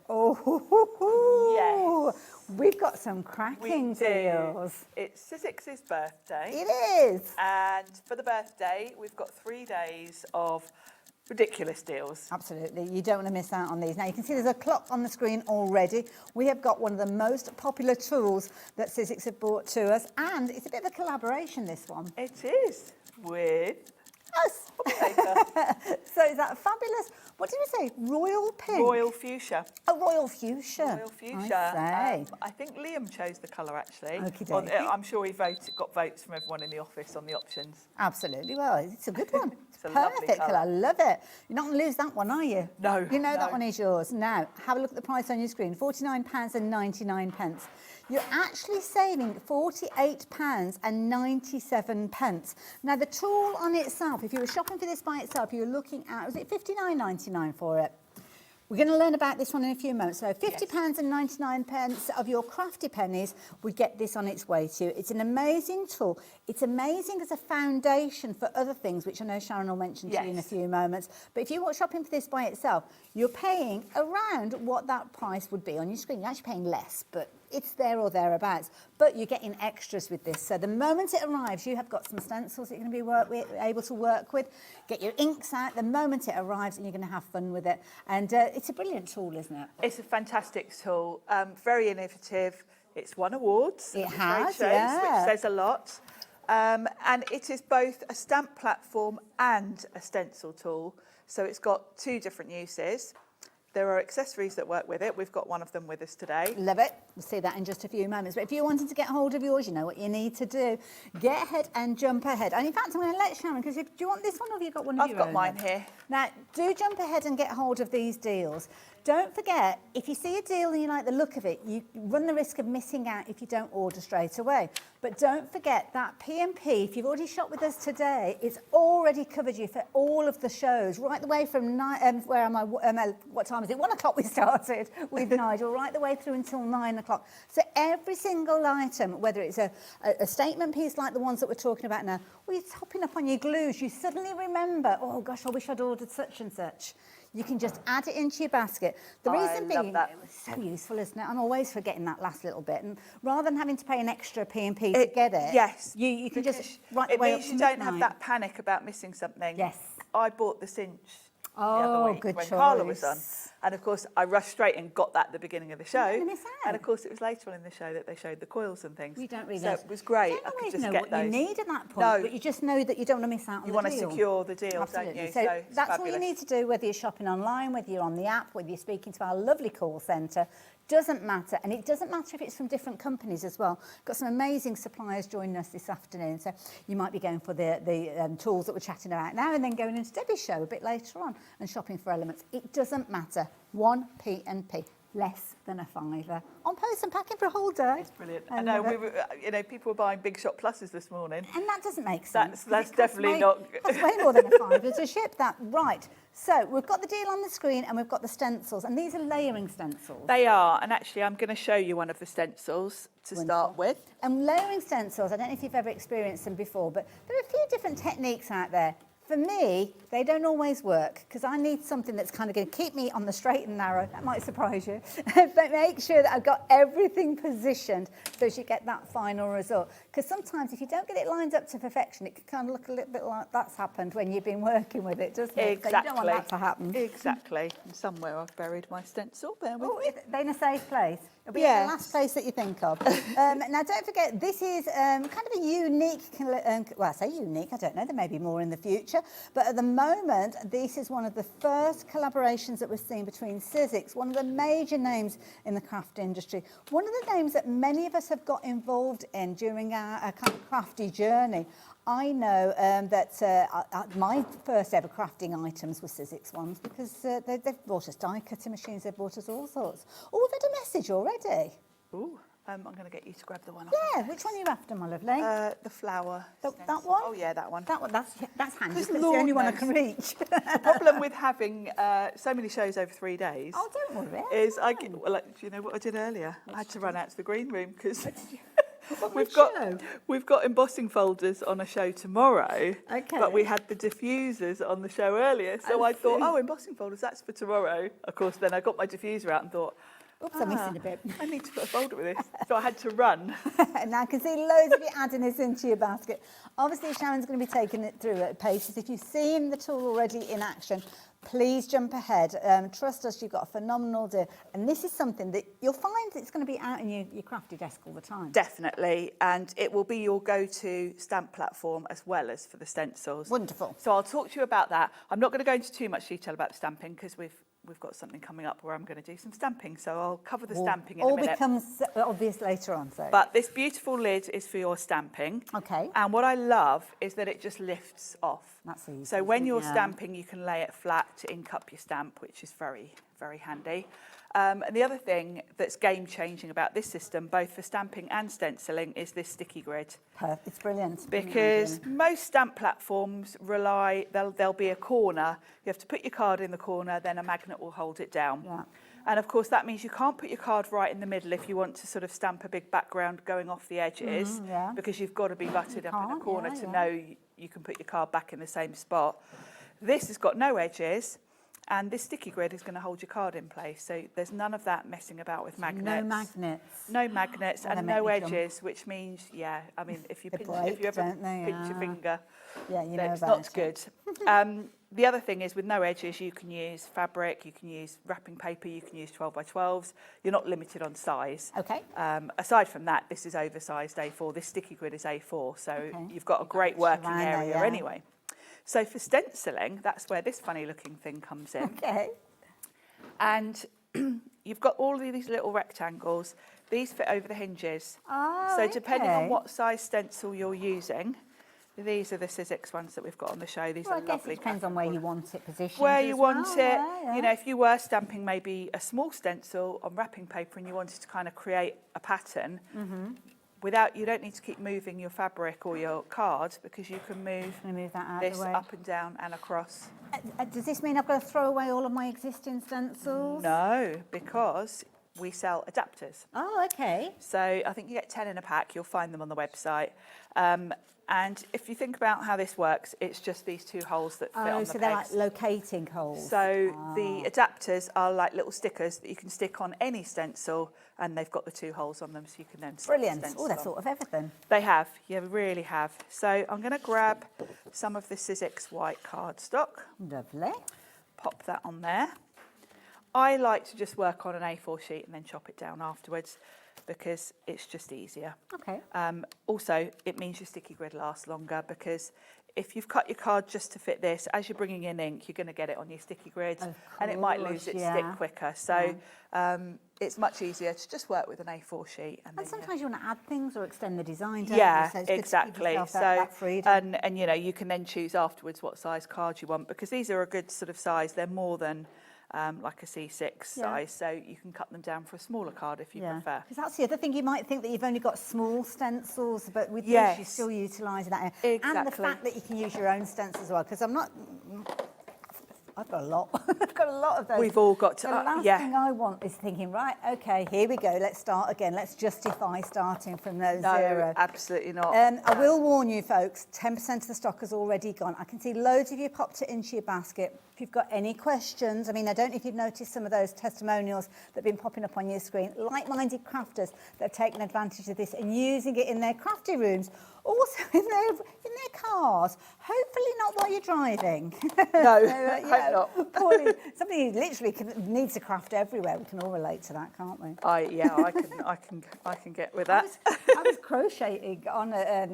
we've got some cracking deals. It's Sizzix's birthday. It is. And for the birthday, we've got 3 days of ridiculous deals. Absolutely, you don't want to miss out on these. Now you can see there's a clock on the screen already. We have got one of the most popular tools that Sizzix have brought to us, and it's a bit of a collaboration, this one. It is, with us. So is that fabulous? What did we say? Royal pink? Royal fuchsia. Oh, royal fuchsia. Royal fuchsia. I say. I think Liam chose the colour actually. Okey-dokey. I'm sure he got votes from everyone in the office on the options. Absolutely. Well, it's a good one. It's a lovely Perfect colour. colour. I love it. You're not going to lose that one, are you? No. You know that one is yours. Now, have a look at the price on your screen. £49.99. You're actually saving £48.97. Now, the tool on itself, if you were shopping for this by itself, you were looking at, was it £59.99 for it? We're going to learn about this one in a few moments. So £50.99 of your crafty pennies would get this on its way to you. It's an amazing tool. It's amazing as a foundation for other things, which I know Sharon will mention to you in a few moments. But if you were shopping for this by itself, you're paying around what that price would be on your screen. You're actually paying less, but it's there or thereabouts. But you're getting extras with this. So the moment it arrives, you have got some stencils that you're going to be able to work with. Get your inks out the moment it arrives, and you're going to have fun with it. And it's a brilliant tool, isn't it? It's a fantastic tool, very innovative. It's won awards. It at the has, trade shows, yeah. which says a lot. And it is both a stamp platform and a stencil tool. So it's got 2 different uses. There are accessories that work with it. We've got one of them with us today. Love it. We'll see that in just a few moments. But if you're wanting to get hold of yours, you know what you need to do. Get ahead and jump ahead. And in fact, I'm going to let Sharon, because do you want this one or have you got one of your own? I've got mine here. Now, do jump ahead and get hold of these deals. Don't forget, if you see a deal and you like the look of it, you run the risk of missing out if you don't order straight away. But don't forget that P&P, if you've already shopped with us today, it's already covered you for all of the shows, right the way from, where am I, what time is it? 1 o'clock we started with Nigel, right the way through until 9 o'clock. So every single item, whether it's a statement piece like the ones that we're talking about now, or you're topping up on your glues, you suddenly remember, oh gosh, I wish I'd ordered such and such. You can just add it into your basket. The reason being, it was so useful, isn't it? I'm always forgetting that last little bit. And rather than having to pay an extra P&P to get it, yes, you can just it way means up you don't have that panic about missing something. Yes. I bought the cinch other week good when Carla was choice. on. And of course, I rushed straight and got that at the beginning of the show. You're gonna miss out. And of course, it was later on in the show that they showed the coils and things. We don't really So know. it was great. You don't I could always just know get what those. you need at that point, No. but you just know that you don't want to miss out on You the want to deal. secure the deal, Absolutely. don't you? So it's that's what you fabulous. need to do, whether you're shopping online, whether you're on the app, whether you're speaking to our lovely call centre. Doesn't matter, and it doesn't matter if it's from different companies as well. Got some amazing suppliers joining us this afternoon, so you might be going for the tools that we're chatting about now, and then going into Debbie's show a bit later on and shopping for elements. It doesn't matter. 1p&p, less than a £5 on post and packing for a whole day. It's brilliant. I know we were, people were buying Big Shot Pluses this morning. And that doesn't make sense. That's definitely not. That's way more than a £5 to ship that. Right. So we've got the deal on the screen and we've got the stencils, and these are layering stencils. They are, and actually I'm going to show you one of the stencils to start with. And layering stencils, I don't know if you've ever experienced them before, but there are a few different techniques out there. For me, they don't always work because I need something that's kind of going to keep me on the straight and narrow. That might surprise you. But make sure that I've got everything positioned so you get that final result. Because sometimes if you don't get it lined up to perfection, it can kind of look a little bit like that's happened when you've been working with it, doesn't it? Exactly. So you don't want that to happen. Exactly. And somewhere I've buried my stencil. Bear with me. They're in a safe place. It'll be Yes. the last place that you think of. Now, don't forget, this is kind of a unique, well, I say unique, I don't know, there may be more in the future, but at the moment, this is one of the first collaborations that we're seeing between Sizzix, one of the major names in the craft industry, one of the names that many of us have got involved in during our kind of crafty journey. I know that my first ever crafting items were Sizzix ones because they've brought us die cutting machines, they've brought us all sorts. Oh, we've had a message already. Ooh, I'm going to get you to grab the one. Yeah, which one are you after, my lovely? The flower. That one? Oh yeah, that one. That one, that's handy. Because It's the only one I can reach. The problem with having so many shows over 3 days don't worry. is do you know what I did earlier? I had to run out to the green room because we've got embossing folders on a show tomorrow, but we had the diffusers on the show earlier, so I thought, embossing folders, that's for tomorrow. Of course, then I got my diffuser out and thought, oops, I'm missing a bit. I need to put a folder with this, so I had to run. Now I can see loads of you adding this into your basket. Obviously, Sharon's going to be taking it through at paces. If you've seen the tool already in action, please jump ahead. Trust us, you've got a phenomenal deal. And this is something that you'll find it's going to be out in your crafty desk all the time. Definitely, and it will be your go-to stamp platform as well as for the stencils. Wonderful. So I'll talk to you about that. I'm not going to go into too much detail about the stamping because we've got something coming up where I'm going to do some stamping, so I'll cover the stamping in a minute. All becomes obvious later on. So. But this beautiful lid is for your stamping. Okay. And what I love is that it just lifts off. That's easy. So when you're stamping, you can lay it flat to ink up your stamp, which is very, very handy. And the other thing that's game-changing about this system, both for stamping and stenciling, is this sticky grid. It's brilliant. Because most stamp platforms rely, there'll be a corner. You have to put your card in the corner, then a magnet will hold it down. Yeah. And of course, that means you can't put your card right in the middle if you want to sort of stamp a big background going off the edges, because you've got to be butted up in a corner to know you can put your card back in the same spot. This has got no edges. And this sticky grid is going to hold your card in place. So there's none of that messing about with magnets. No magnets. No magnets and no edges, which means, if you ever pinch your finger, then it's not good. The other thing is with no edges, you can use fabric, you can use wrapping paper, you can use 12 by 12s. You're not limited on size. Okay. Aside from that, this is oversized A4. This sticky grid is A4. So you've got a great working area anyway. So for stenciling, that's where this funny looking thing comes in. Okay. And you've got all of these little rectangles. These fit over the hinges. Oh, so depending on what size stencil you're using, these are the Sizzix ones that we've got on the show. These are lovely. It depends on where you want it positioned. Where you want it. Yeah. You know, if you were stamping maybe a small stencil on wrapping paper and you wanted to kind of create a pattern, you don't need to keep moving your fabric or your card because you can move this up and down and across. Does this mean I've got to throw away all of my existing stencils? No, because we sell adapters. Oh, okay. So I think you get 10 in a pack. You'll find them on the website. And if you think about how this works, it's just these two holes that fit on the so they're pegs. like locating holes. So the adapters are like little stickers that you can stick on any stencil, and they've got the two holes on them, so you can then stick Brilliant. the stencil Oh, they've on. thought of everything. They have. You really have. So I'm going to grab some of the Sizzix white cardstock. Lovely. pop that on there. I like to just work on an A4 sheet and then chop it down afterwards because it's just easier. Okay. Also, it means your sticky grid lasts longer because if you've cut your card just to fit this, as you're bringing in ink, you're going to get it on your sticky grids and it might lose its stick quicker. So it's much easier to just work with an A4 sheet. And sometimes you want to add things or extend the design, don't yeah, you? So it's good to give exactly. yourself So that freedom. and you know, you can then choose afterwards what size card you want because these are a good sort of size. They're more than like a C6 size, so you can cut them down for a smaller card if you prefer. Because that's the other thing, you might think that you've only got small stencils, but with this you're still utilising that. Exactly. And the fact that you can use your own stencils as well, because I've got a lot. I've got a lot of those. We've all got to, the last thing I want is thinking, right, okay, here we go, let's start again. Let's justify starting from those zero. No, absolutely not. I will warn you, folks, 10% of the stock has already gone. I can see loads of you popped it into your basket. If you've got any questions, I mean, I don't know if you've noticed some of those testimonials that have been popping up on your screen, like-minded crafters that have taken advantage of this and using it in their crafty rooms, also in their cars, hopefully not while you're driving. No, so, hope not. Poorly, somebody who literally needs a craft everywhere. We can all relate to that, can't we? I can get with that. I was crocheting on a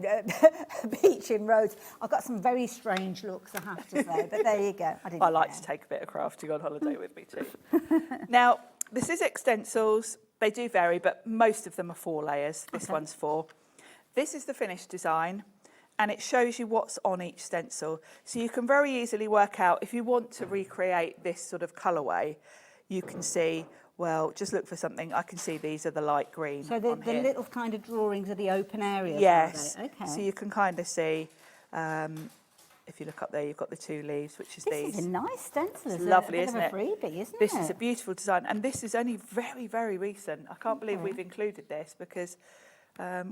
beach in Rhodes. I've got some very strange looks, I have to say, but there you go. I like to take a bit of crafting on holiday with me too. Now, the Sizzix stencils, they do vary, but most of them are 4 layers. This one's 4. This is the finished design, and it shows you what's on each stencil. So you can very easily work out, if you want to recreate this sort of colourway, you can see, well, just look for something. I can see these are the light green. So the little kind of drawings are the open areas, yes. are they? Okay. So you can kind of see, if you look up there, you've got the 2 leaves, which is these. This is a nice stencil. It's lovely, isn't isn't it? It's a freebie, isn't it? This is a beautiful design, and this is only very, very recent. I can't believe we've included this because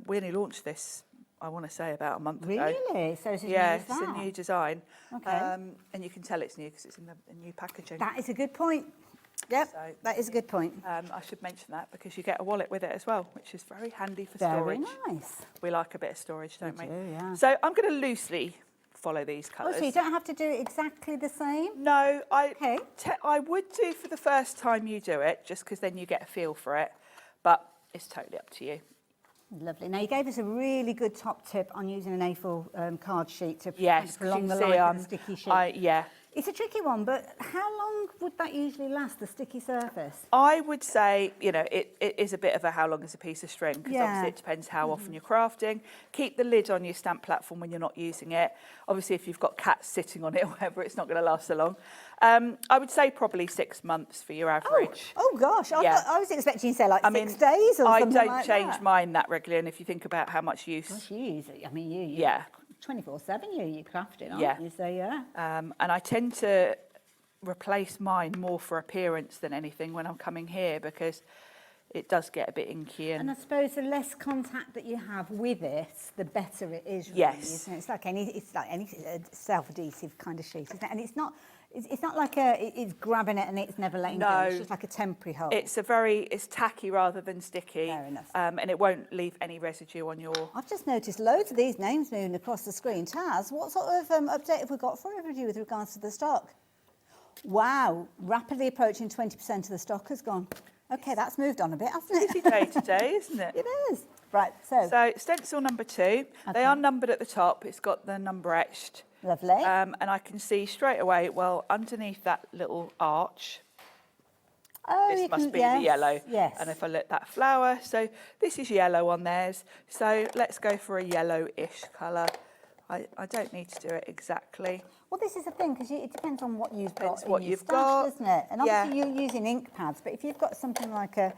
we only launched this, I want to say, about a month ago. Really? So it's it's a new design. Okay. And you can tell it's new because it's in the new packaging. That is a good point. Yep, So, that is a good point. I should mention that because you get a wallet with it as well, which is very handy for Very storage. nice. We like a bit of storage, don't we? do, yeah. So I'm going to loosely follow these colours. Oh, so you don't have to do it exactly the same? No, I would do for the first time you do it, just because then you get a feel for it, but it's totally up to you. Lovely. Now, you gave us a really good top tip on using an A4 card sheet to Yes, prolong the you can life see of the sticky sheet. yeah. It's a tricky one, but how long would that usually last, the sticky surface? I would say, you know, it is a bit of a how long is a piece of string, because obviously it depends how often you're crafting. Keep the lid on your stamp platform when you're not using it. Obviously, if you've got cats sitting on it or whatever, it's not going to last so long. I would say probably 6 months for your average. Oh gosh, I was expecting you to say like 6 days or something I don't like change that. mine that regularly, and if you think about how much use... Gosh, you use it. I mean, you 24/7 you're crafting, aren't you? So, and I tend to replace mine more for appearance than anything when I'm coming here, because it does get a bit inky. And I suppose the less contact that you have with it, the better it is, really, Yes. isn't it? It's like any self-adhesive kind of sheet, isn't it? And it's not like it's grabbing it and it's never letting go. It's just like a temporary hold. It's tacky rather than sticky. Fair enough. And it won't leave any residue on your... I've just noticed loads of these names moving across the screen. Taz, what sort of update have we got for everybody with regards to the stock? Wow, rapidly approaching 20% of the stock has gone. Okay, that's moved on a bit, hasn't it? Busy day today, isn't it? It is. Right, so stencil number 2, they are numbered at the top. It's got the number etched. Lovely. And I can see straight away, well, underneath that little arch, this must be the yellow. Yes. And if I look at that flower, so this is yellow on theirs. So let's go for a yellowish colour. I don't need to do it exactly. Well, this is the thing, because it depends on what you've got what in your you've stash, got. doesn't it? And obviously you're using ink pads, but if you've got something like a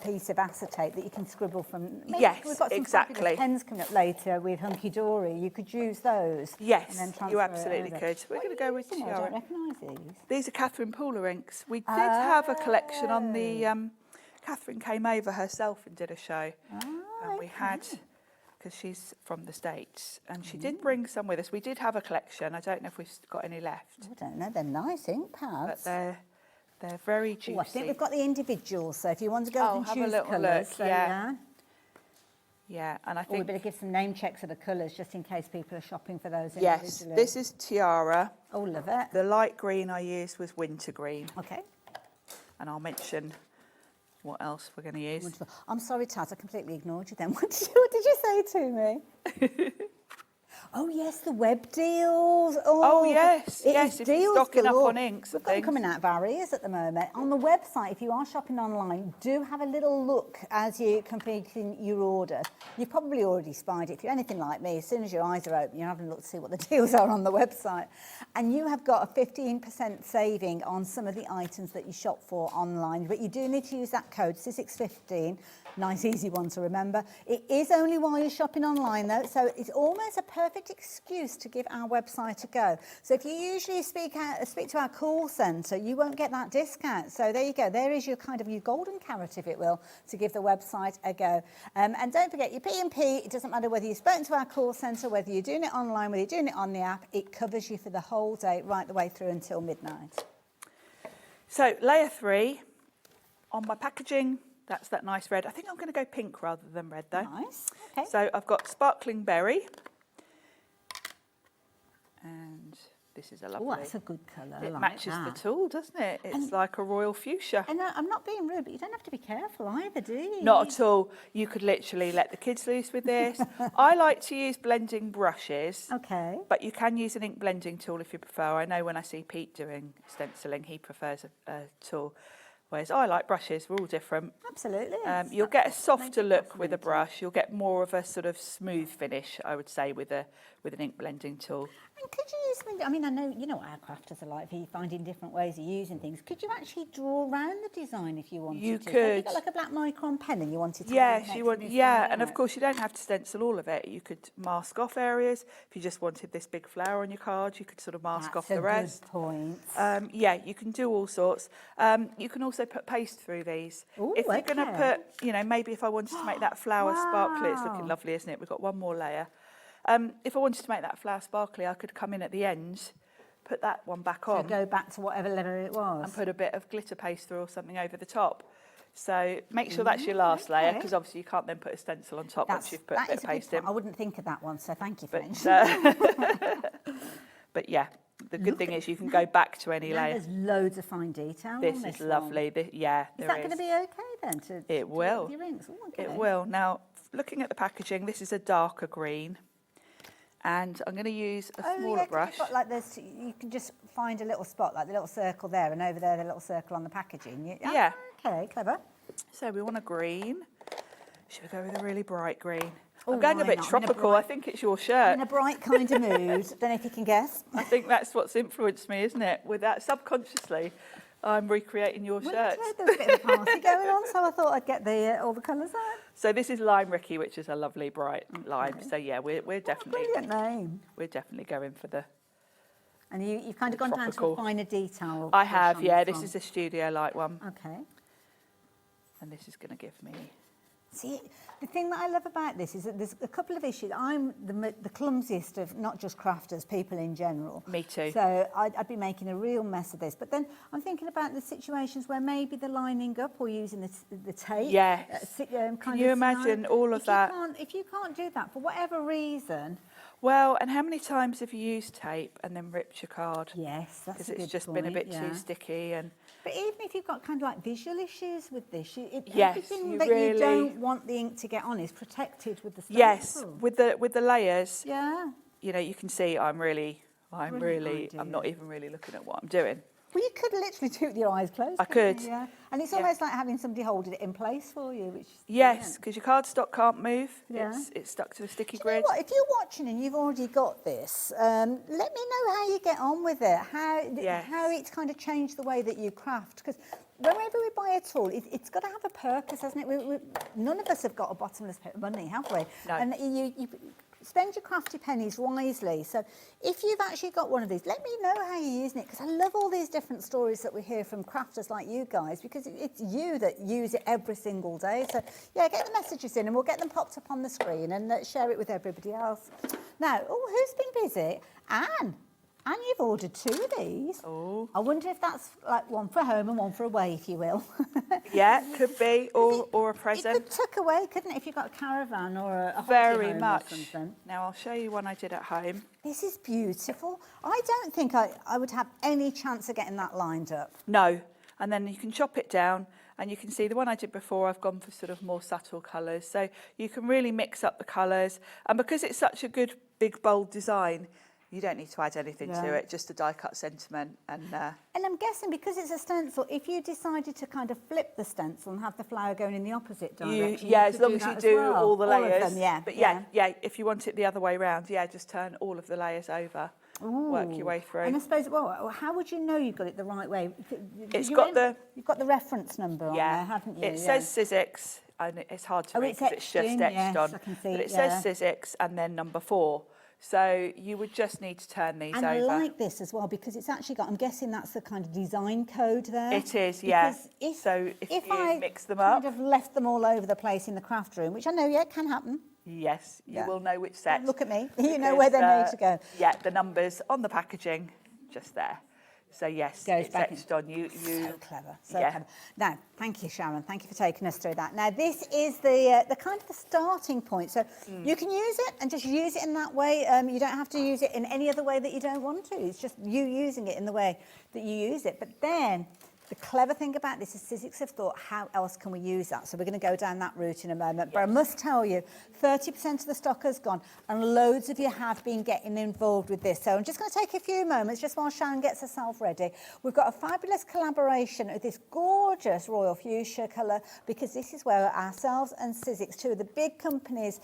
piece of acetate that you can scribble from... Yes, we've got some exactly. fabulous pens coming up later with Hunkydory. You could use those. Yes, and then transfer you it absolutely over. could. We're going to go with I tiara. don't recognise these. These are Catherine Pooler inks. We did have a collection on the... Catherine came over herself and did a show. And we had... because she's from the States, and she did bring some with us. We did have a collection. I don't know if we've got any left. I don't know. They're nice ink pads. But they're very juicy. Oh, I think we've got the individuals, so if you want to go and have choose a little colours. look, So, yeah. Yeah, and I Oh, we think... better give some name checks of the colours just in case people are shopping for those Yes, individually. this is Tiara. Oh, love it. The light green I used was wintergreen. Okay. And I'll mention what else we're going to use. Wonderful. I'm sorry, Taz, I completely ignored you then. What did you say to me? Oh, yes, the web deals. Oh, yes, it yes, is if you're deals stocking up galore. on inks and We've got them things. coming out of our ears at the moment. On the website, if you are shopping online, do have a little look as you're completing your order. You've probably already spied it. If you're anything like me, as soon as your eyes are open, you're having a look to see what the deals are on the website. And you have got a 15% saving on some of the items that you shop for online. But you do need to use that code, Sizzix15. Nice, easy one to remember. It is only while you're shopping online, though, so it's almost a perfect excuse to give our website a go. So if you usually speak to our call centre, you won't get that discount. So there you go. There is your kind of your golden carrot, if it will, to give the website a go. And don't forget your P&P. It doesn't matter whether you've spoken to our call centre, whether you're doing it online, whether you're doing it on the app. It covers you for the whole day, right the way through until midnight. So layer 3 on my packaging. That's that nice red. I think I'm going to go pink rather than red, though. Nice. Okay. So I've got sparkling berry. And this is a lovely... Oh, that's a good colour. I It like matches that. the tool, doesn't it? It's like a royal fuchsia. And I'm not being rude, but you don't have to be careful either, do you? Not at all. You could literally let the kids loose with this. I like to use blending brushes. Okay. But you can use an ink blending tool if you prefer. I know when I see Pete doing stenciling, he prefers a tool. Whereas I like brushes, we're all different. Absolutely. You'll get a softer look with a brush. You'll get more of a sort of smooth finish, I would say, with an ink blending tool. And could you use something, I mean, I know, you know what our crafters are like, for finding different ways of using things. Could you actually draw around the design if you wanted You to? So if could. you've got like a black micron pen and you wanted to... Yes, make you want, some yeah, design and on of it. course you don't have to stencil all of it. You could mask off areas. If you just wanted this big flower on your card, you could sort of mask off the rest. That's a good point. Yeah, you can do all sorts. You can also put paste through these. Ooh, if you're going to okay. put, you know, maybe if I wanted to make that flower sparkly, it's looking lovely, isn't it? We've got one more layer. If I wanted to make that flower sparkly, I could come in at the end, put that one back on. So go back to whatever letter it was. And put a bit of glitter paste through or something over the top. So make sure that's your last layer, because obviously you can't then put a stencil on top once you've put a bit of paste in. I wouldn't think of that one, so thank you for But yeah, the good thing is you can go back to any layer. There's loads of fine detail This on is this lovely. one. Yeah, Is that going to be okay then? It will. With your inks? Ooh, okay. It will. Now, looking at the packaging, this is a darker green. And I'm going to use a smaller 'cause brush. You've got like this, you can just find a little spot, like the little circle there, and over there, the little circle on the packaging. Yeah. Okay, clever. So we want a green. Should we go with a really bright green? Oh, I'm going a why bit not? tropical. I think it's your shirt. In a bright kind of mood. Don't know if you can guess. I think that's what's influenced me, isn't it? With that, subconsciously, I'm recreating your shirt. There's a bit of a party going on, so I thought I'd get all the colours out. So this is Lime Ricky, which is a lovely bright lime. So yeah, we're definitely Brilliant name. We're definitely going for the. And you've kind of gone down to tropical. a finer detail. I push have, on yeah. this This one. is a studio light one. Okay. And this is going to give me. See, the thing that I love about this is that there's a couple of issues. I'm the clumsiest of not just crafters, people in general. Me too. So I'd be making a real mess of this. But then I'm thinking about the situations where maybe the lining up or using the tape. Yes. Can you imagine all of that? If you can't do that for whatever reason. Well, and how many times have you used tape and then ripped your card? Yes, that's because a it's good just point, been a bit yeah. too sticky and. But even if you've got kind of like visual issues with this, Yes, everything you that really- you don't want the ink to get on is protected with the stencil. Yes, with the layers. Yeah. You know, you can see I'm not even really looking at what I'm doing. Well, you could literally do it with your eyes closed. I couldn't could. you? Yeah. And it's Yeah. almost like having somebody holding it in place for you, which is Yes, because your cardstock can't move. Yeah. It's stuck to a sticky Do you know grid. what? If you're watching and you've already got this, let me know how you get on with it, how it's kind of changed the way that you craft. Because whenever we buy a tool, it's got to have a purpose, hasn't it? None of us have got a bottomless pit of money, have we? No. And you spend your crafty pennies wisely. So if you've actually got one of these, let me know how you're using it, because I love all these different stories that we hear from crafters like you guys, because it's you that use it every single day. So yeah, get the messages in and we'll get them popped up on the screen and share it with everybody else. Now, who's been busy? Anne. And you've ordered 2 of these. Oh. I wonder if that's like one for home and one for away, if you will. Yeah, could be, or a present. You could tuck away, couldn't it, if you've got a caravan or a holiday Very home much. or something. Now I'll show you one I did at home. This is beautiful. I don't think I would have any chance of getting that lined up. No, and then you can chop it down, and you can see the one I did before, I've gone for sort of more subtle colours. So you can really mix up the colours, and because it's such a good, big, bold design, you don't need to add anything to it, just a die-cut sentiment. And I'm guessing because it's a stencil, if you decided to kind of flip the stencil and have the flower going in the opposite direction, yeah, as long as you do all the layers. All of them, yeah. But yeah, if you want it the other way round, yeah, just turn all of the layers over. Work your way through. And I suppose, well, how would you know you've got it the right way? You've got the reference number on there, haven't you? It says Sizzix, and it's hard to read because it's just etched on. I can see but it says Sizzix and then number 4. So you would just need to turn these over. And I like this as well because it's actually got, I'm guessing that's the kind of design code there. It is, yeah. Because so if you I mix them up. kind of left them all over the place in the craft room, which I know, can happen. Yes, you will know which set. Look at me. You know where they're made to go. Yeah, the numbers on the packaging, just there. So yes, Goes it's back etched on you. So clever, so clever. Now, thank you, Sharon. Thank you for taking us through that. Now, this is the kind of the starting point. So you can use it and just use it in that way. You don't have to use it in any other way that you don't want to. It's just you using it in the way that you use it. But then the clever thing about this is Sizzix have thought, how else can we use that? So we're going to go down that route in a moment. But I must tell you, 30% of the stock has gone, and loads of you have been getting involved with this. So I'm just going to take a few moments, just while Sharon gets herself ready. We've got a fabulous collaboration with this gorgeous royal fuchsia colour, because this is where ourselves and Sizzix, 2 of the big companies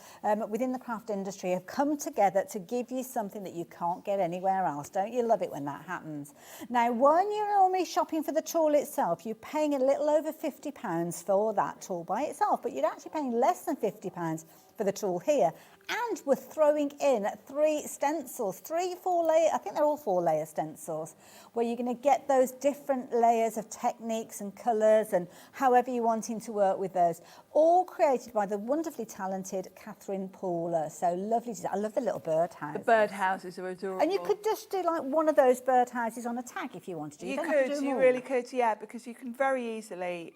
within the craft industry, have come together to give you something that you can't get anywhere else. Don't you love it when that happens? Now, when you're normally shopping for the tool itself, you're paying a little over £50 for that tool by itself, but you're actually paying less than £50 for the tool here. And we're throwing in 3 stencils, 3, 4 layer, I think they're all 4 layer stencils, where you're going to get those different layers of techniques and colours and however you're wanting to work with those, all created by the wonderfully talented Catherine Paula. So lovely design. I love the little birdhouse. The birdhouses are adorable. And you could just do like one of those birdhouses on a tag if you wanted to. You really could, yeah, because you can very easily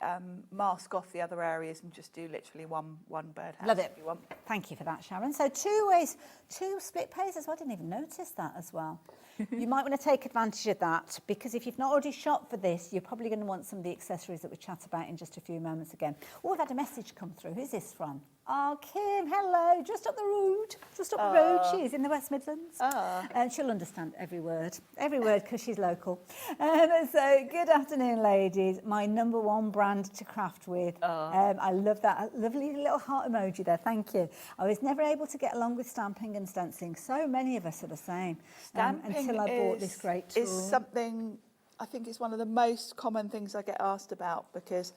mask off the other areas and just do literally one birdhouse. Love it. If you want. Thank you for that, Sharon. So 2 ways, 2 split pays as well. I didn't even notice that as well. You might want to take advantage of that, because if you've not already shopped for this, you're probably going to want some of the accessories that we chat about in just a few moments again. Oh, we've had a message come through. Who's this from? Oh, Kim, hello. Just up the road. Just up the road. She is in the West Midlands. And she'll understand every word, because she's local. So good afternoon, ladies. My #1 brand to craft with. I love that lovely little heart emoji there. Thank you. I was never able to get along with stamping and stenciling. So many of us are the same. Until I bought this great tool. Is something, I think it's one of the most common things I get asked about, because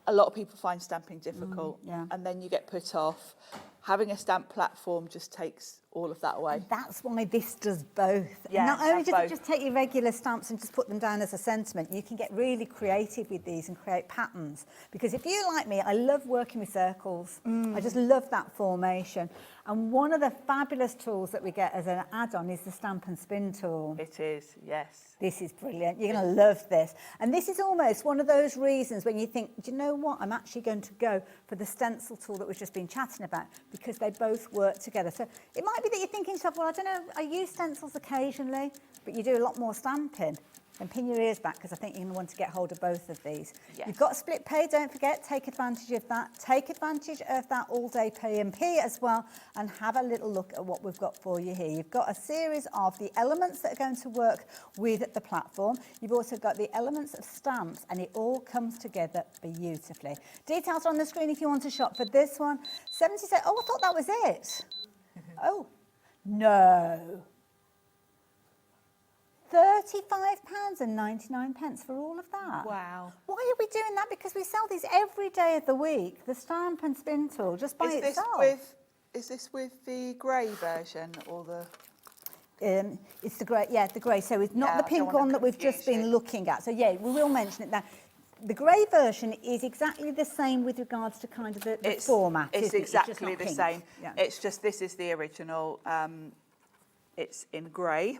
a lot of people find stamping difficult, and then you get put off. Having a stamp platform just takes all of that away. And that's why this does both. Yeah, Not only does both. it just take your regular stamps and just put them down as a sentiment, you can get really creative with these and create patterns. Because if you like me, I love working with circles. I just love that formation. And one of the fabulous tools that we get as an add-on is the stamp and spin tool. It is, yes. This is brilliant. You're going to love this. And this is almost one of those reasons when you think, do you know what? I'm actually going to go for the stencil tool that we've just been chatting about, because they both work together. So it might be that you're thinking to yourself, well, I don't know, I use stencils occasionally, but you do a lot more stamping. Then pin your ears back, because I think you're going to want to get hold of both of these. Yes. You've got split pay, don't forget, take advantage of that. Take advantage of that all-day P&P as well, and have a little look at what we've got for you here. You've got a series of the elements that are going to work with the platform. You've also got the elements of stamps, and it all comes together beautifully. Details are on the screen if you want to shop for this one. 70 cents. Oh, I thought that was it. Oh, no. £35.99 for all of that. Wow. Why are we doing that? Because we sell these every day of the week, the stamp and spin tool, just by itself. Is this with the grey version or the... It's the grey, the grey. So it's not the pink one that we've just been looking at. So yeah, we will mention it now. The grey version is exactly the same with regards to kind of the format. It's exactly the same. Yeah. It's just this is the original. It's in grey.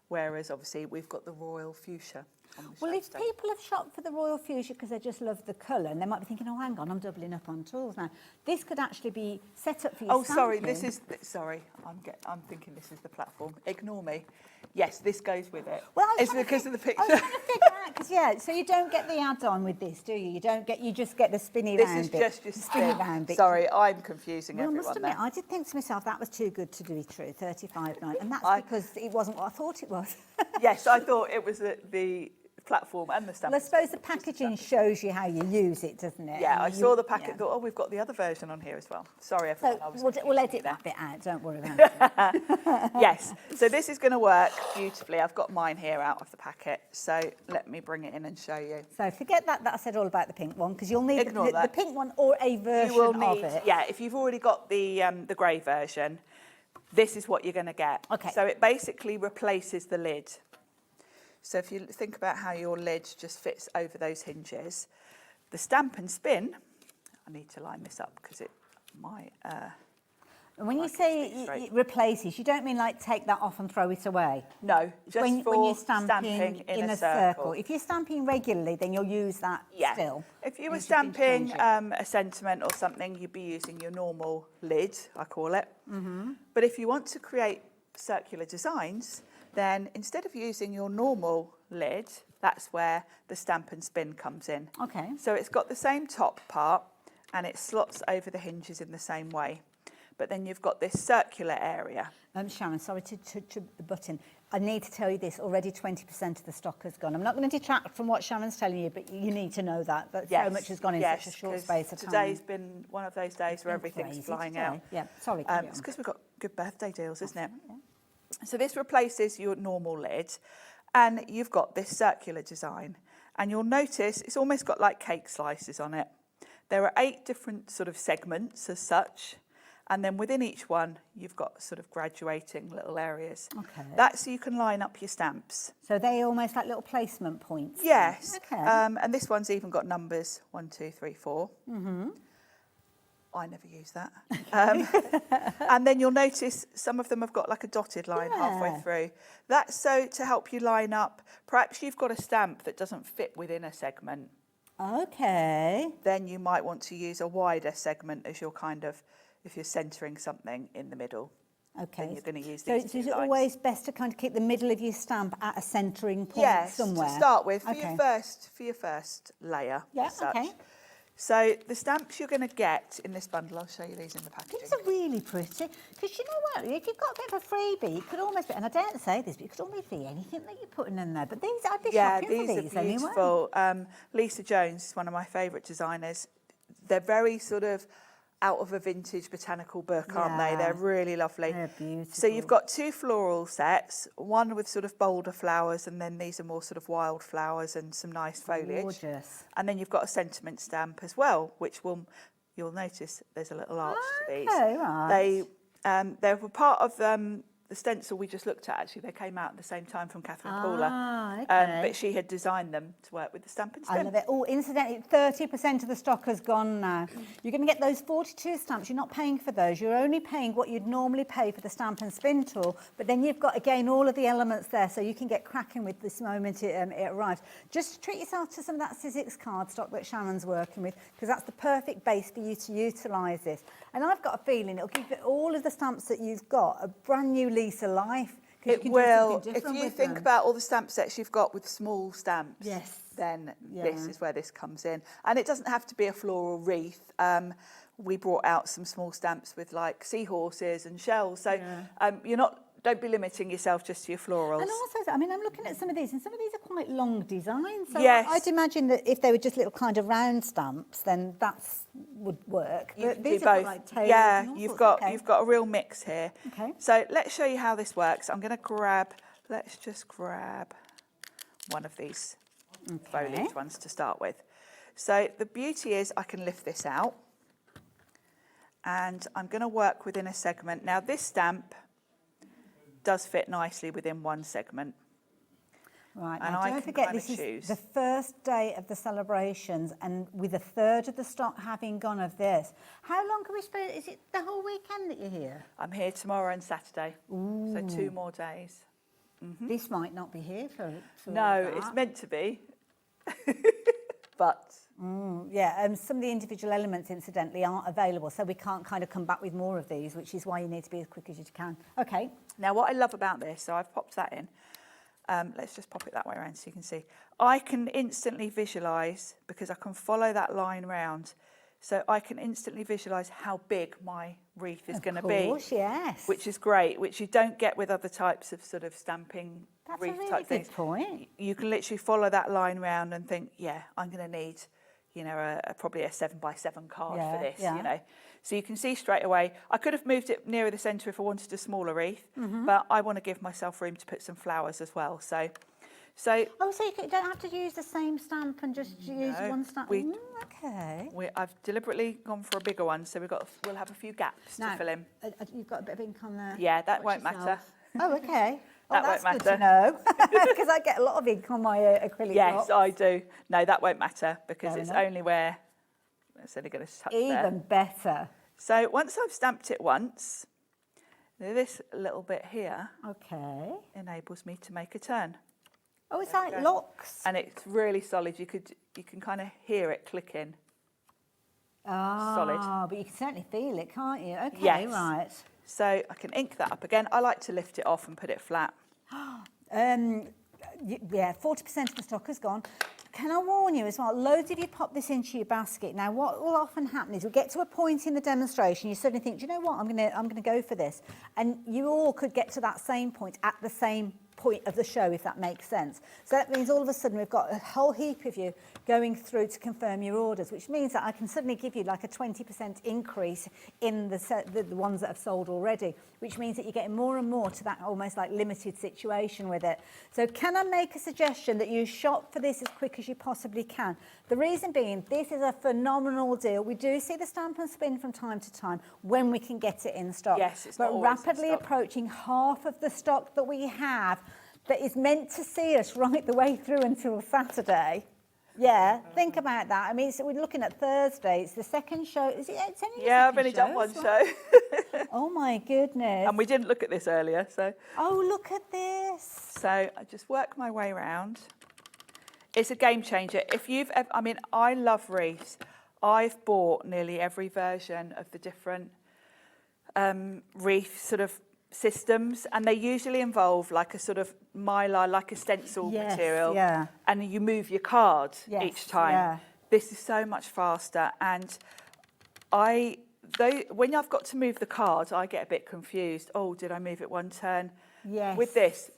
whereas obviously we've got the royal fuchsia on the Well, if shadestone. people have shopped for the royal fuchsia because they just love the colour, and they might be thinking, oh, hang on, I'm doubling up on tools now. This could actually be set up for your sorry, stamping. sorry, I'm thinking this is the platform. Ignore me. Yes, this goes with it. Well, it's because of the picture. I was trying to figure out, because, yeah, so you don't get the add-on with this, do you? You just get the spinny This round is bit. just your spinny spin. round bit. Sorry, I'm confusing Well, I everyone must admit, there. I did think to myself that was too good to be true, 35.9, and that's I- because it wasn't what I thought it was. Yes, I thought it was the platform and the stamp. Well, I suppose the packaging shows you how you use it, doesn't it? Yeah, I You- saw the packet. yeah. Thought, oh, we've got the other version on here as well. Sorry, everyone. I was So we'll edit that bit out. Don't worry about it. Yes, so this is going to work beautifully. I've got mine here out of the packet, so let me bring it in and show you. So forget that I said all about the pink one, because you'll need Ignore the that. pink one or a version You will need, of it. yeah, if you've already got the grey version, this is what you're going to get. Okay. So it basically replaces the lid. So if you think about how your lid just fits over those hinges, the stamp and spin, I need to line this up because it might... And when you say it replaces, you don't mean like take that off and throw it away? No, just when for you're stamping in a circle. If you're stamping regularly, then you'll use that still. If you were You just can stamping change a sentiment or something, you'd be using your normal lid, I call it. Mm-hmm. But if you want to create circular designs, then instead of using your normal lid, that's where the stamp and spin comes in. Okay. So it's got the same top part and it slots over the hinges in the same way. But then you've got this circular area. Sharon, sorry to butt in. I need to tell you this, already 20% of the stock has gone. I'm not going to detract from what Sharon's telling you, but you need to know that so much has gone in such a short space of time. Today's been one of those days where everything's crazy flying today. out. Yeah, sorry, carry on. It's because we've got good birthday deals, isn't it? So this replaces your normal lid, and you've got this circular design. And you'll notice it's almost got like cake slices on it. There are 8 different sort of segments as such. And then within each one, you've got sort of graduating little areas. Okay. That's so you can line up your stamps. So they almost like little placement points? Yes. Okay. And this one's even got numbers 1, 2, 3, 4. Mm-hmm. I never use that. And then you'll notice some of them have got like a dotted line halfway through. That's so to help you line up. Perhaps you've got a stamp that doesn't fit within a segment. Okay. Then you might want to use a wider segment as your kind of, if you're centering something in the middle. Okay. Then you're going to use So these is two it lines. always best to kind of keep the middle of your stamp at a centering point somewhere? Yes, to start with, for Okay. your first layer. Yeah, as such. okay. So the stamps you're going to get in this bundle, I'll show you these in the packaging. These are really pretty. Because you know what, if you've got a bit of a freebie, it could almost be, and I daren't say this, but it could almost be anything that you're putting in there. But these, I'd be shopping for these are anyway. beautiful. Lisa Jones is one of my favourite designers. They're very sort of out of a vintage botanical book, aren't they? Yeah. They're really lovely. They're beautiful. So you've got 2 floral sets, one with sort of bolder flowers, and then these are more sort of wild flowers and some nice foliage. Gorgeous. And then you've got a sentiment stamp as well, which you'll notice there's a little arch to these. Okay, right. They were part of the stencil we just looked at, actually. They came out at the same time from Catherine Paula. Okay. But she had designed them to work with the stamp and spin. I love it. Oh, incidentally, 30% of the stock has gone now. You're going to get those 42 stamps. You're not paying for those. You're only paying what you'd normally pay for the stamp and spin tool. But then you've got, again, all of the elements there, so you can get cracking with this moment it arrives. Just treat yourself to some of that Sizzix cardstock that Sharon's working with, because that's the perfect base for you to utilise this. And I've got a feeling it'll give all of the stamps that you've got a brand new lease of life. It will. If you think about all the stamp sets you've got with small stamps, then this is where this comes in. And it doesn't have to be a floral wreath. We brought out some small stamps with like seahorses and shells. So don't be limiting yourself just to your florals. And also, I mean, I'm looking at some of these, and some of these are quite long designs. So Yes. I'd imagine that if they were just little kind of round stamps, then would work. You But can these do are both. like tails Yeah, and all you've sorts. got Okay. you've got a real mix here. Okay. So let's show you how this works. I'm going to let's just grab one of these foliage ones to start with. So the beauty is I can lift this out, and I'm going to work within a segment. Now this stamp does fit nicely within one segment. Right, And now I don't can forget kind of this is choose. the first day of the celebrations, and with a third of the stock having gone of this. How long can we spend? Is it the whole weekend that you're here? I'm here tomorrow and Saturday, so 2 more days. This might not be here for No, that. it's meant to be. But yeah, some of the individual elements, incidentally, aren't available, so we can't kind of come back with more of these, which is why you need to be as quick as you can. Okay. Now, what I love about this, so I've popped that in. Let's just pop it that way around so you can see. I can instantly visualise, because I can follow that line round, so I can instantly visualise how big my wreath is going to be. Of course, yes. Which is great, which you don't get with other types of sort of stamping That's wreath a really type good things. point. You can literally follow that line round and think, yeah, I'm going to need, you know, probably a 7x7 card for this, you know. So you can see straight away. I could have moved it nearer the centre if I wanted a smaller wreath, but I want to give myself room to put some flowers as well. So so you don't have to use the same stamp and just use one stamp. Okay. I've deliberately gone for a bigger one, so we'll have a few gaps to fill in. You've got a bit of ink on there. Yeah, that won't matter. Oh, okay. That that's won't good to know, because I get a lot of ink on my acrylic Yes, blocks. I do. No, that won't matter, because Fair it's enough. only where it's only going to touch there. Even better. So once I've stamped it once, this little bit here enables me to make a turn. Oh, it's like locks. And it's really solid. You can kind of hear it clicking. Solid. But you can certainly feel it, can't you? Okay, Yes. right. So I can ink that up again. I like to lift it off and put it flat. Yeah, 40% of the stock has gone. Can I warn you as well, loads of you pop this into your basket. Now, what will often happen is we get to a point in the demonstration, you suddenly think, do you know what, I'm gonna go for this. And you all could get to that same point at the same point of the show, if that makes sense. So that means all of a sudden we've got a whole heap of you going through to confirm your orders, which means that I can suddenly give you like a 20% increase in the ones that have sold already, which means that you're getting more and more to that almost like limited situation with it. So can I make a suggestion that you shop for this as quick as you possibly can? The reason being, this is a phenomenal deal. We do see the stamp and spin from time to time when we can get it in stock. Yes, it's but not always in rapidly stock. approaching half of the stock that we have that is meant to see us right the way through until Saturday. Yeah, think about that. I mean, so we're looking at Thursday. It's the second show. Is it? It's only the I've second only done show, one so- show. Oh my goodness. And we didn't look at this earlier, so. Oh, look at this. So I just work my way around. It's a game changer. If you've ever, I mean, I love wreaths. I've bought nearly every version of the different wreath sort of systems, and they usually involve like a sort of mylar, like a stencil material, and you move your card each time. Yeah. This is so much faster, and when I've got to move the card, I get a bit confused. Oh, did I move it one turn? Yes. With this,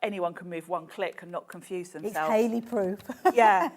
anyone can move one click and not confuse themselves. It's Hayley proof. Yeah.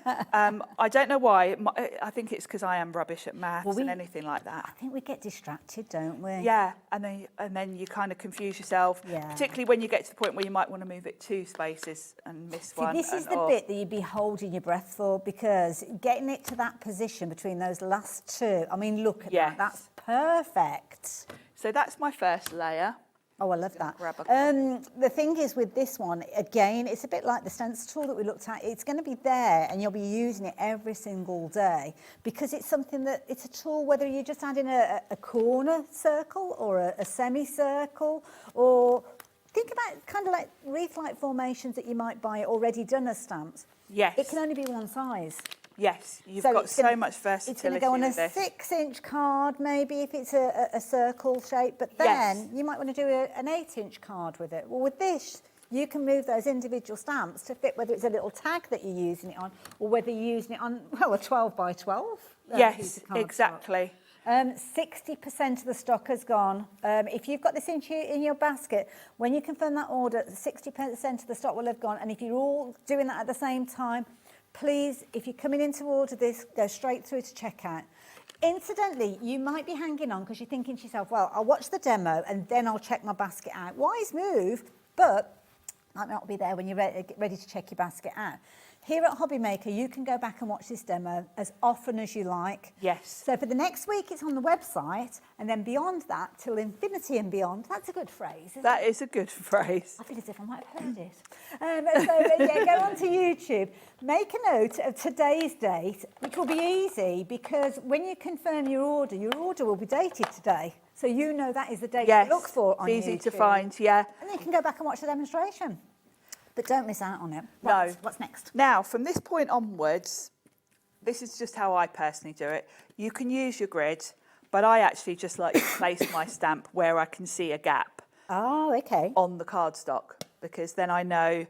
I don't know why. I think it's because I am rubbish at maths and anything like that. I think we get distracted, don't we? Yeah, and then you kind of confuse yourself, particularly when you get to the point where you might want to move it 2 spaces and miss one. See, this is the bit that you'd be holding your breath for, because getting it to that position between those last 2, I mean, look at that. That's perfect. So that's my first layer. Oh, I love that. The thing is with this one, again, it's a bit like the stencil tool that we looked at. It's going to be there and you'll be using it every single day, because it's something that, it's a tool, whether you're just adding a corner circle or a semicircle, or think about kind of like wreath-like formations that you might buy already done as stamps. Yes. It can only be one size. Yes, you've got so much versatility. It's going to go on a with this. 6-inch card, maybe, if it's a circle shape, but then you might want to do an 8-inch card with it. Well, with this, you can move those individual stamps to fit whether it's a little tag that you're using it on, or whether you're using it on, well, a 12 by 12. Yes, exactly. 60% of the stock has gone. If you've got this in your basket, when you confirm that order, 60% of the stock will have gone. And if you're all doing that at the same time, please, if you're coming in to order this, go straight through to checkout. Incidentally, you might be hanging on because you're thinking to yourself, well, I'll watch the demo and then I'll check my basket out. Wise move, but might not be there when you're ready to check your basket out. Here at Hobby Maker, you can go back and watch this demo as often as you like. Yes. So for the next week, it's on the website, and then beyond that, till infinity and beyond. That's a good phrase, isn't That it? is a good phrase. I feel as if I might have heard it. Go on to YouTube. Make a note of today's date, which will be easy, because when you confirm your order will be dated today. So you know that is the date to look for on it's easy to YouTube. find, yeah. And then you can go back and watch the demonstration. But don't miss out on it. No. What's next? Now, from this point onwards, this is just how I personally do it. You can use your grid, but I actually just like to place my stamp where I can see a gap. Oh, okay. On the cardstock, because then I know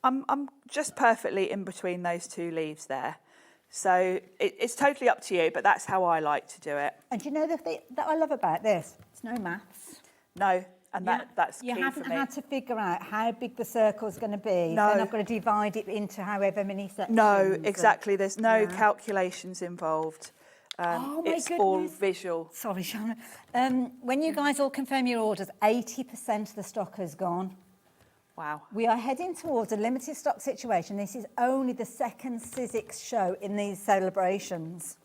I'm just perfectly in between those two leaves there. So it's totally up to you, but that's how I like to do it. And do you know the thing that I love about this? It's no maths. No, and that's you key haven't for me. had to figure out how big the circle's going to be. No. Then I've got to divide it into however many sections. No, exactly. There's no calculations involved. Oh my it's goodness. all visual. Sorry, Shauna. When you guys all confirm your orders, 80% of the stock has gone. Wow. We are heading towards a limited stock situation. This is only the second Sizzix show in these celebrations.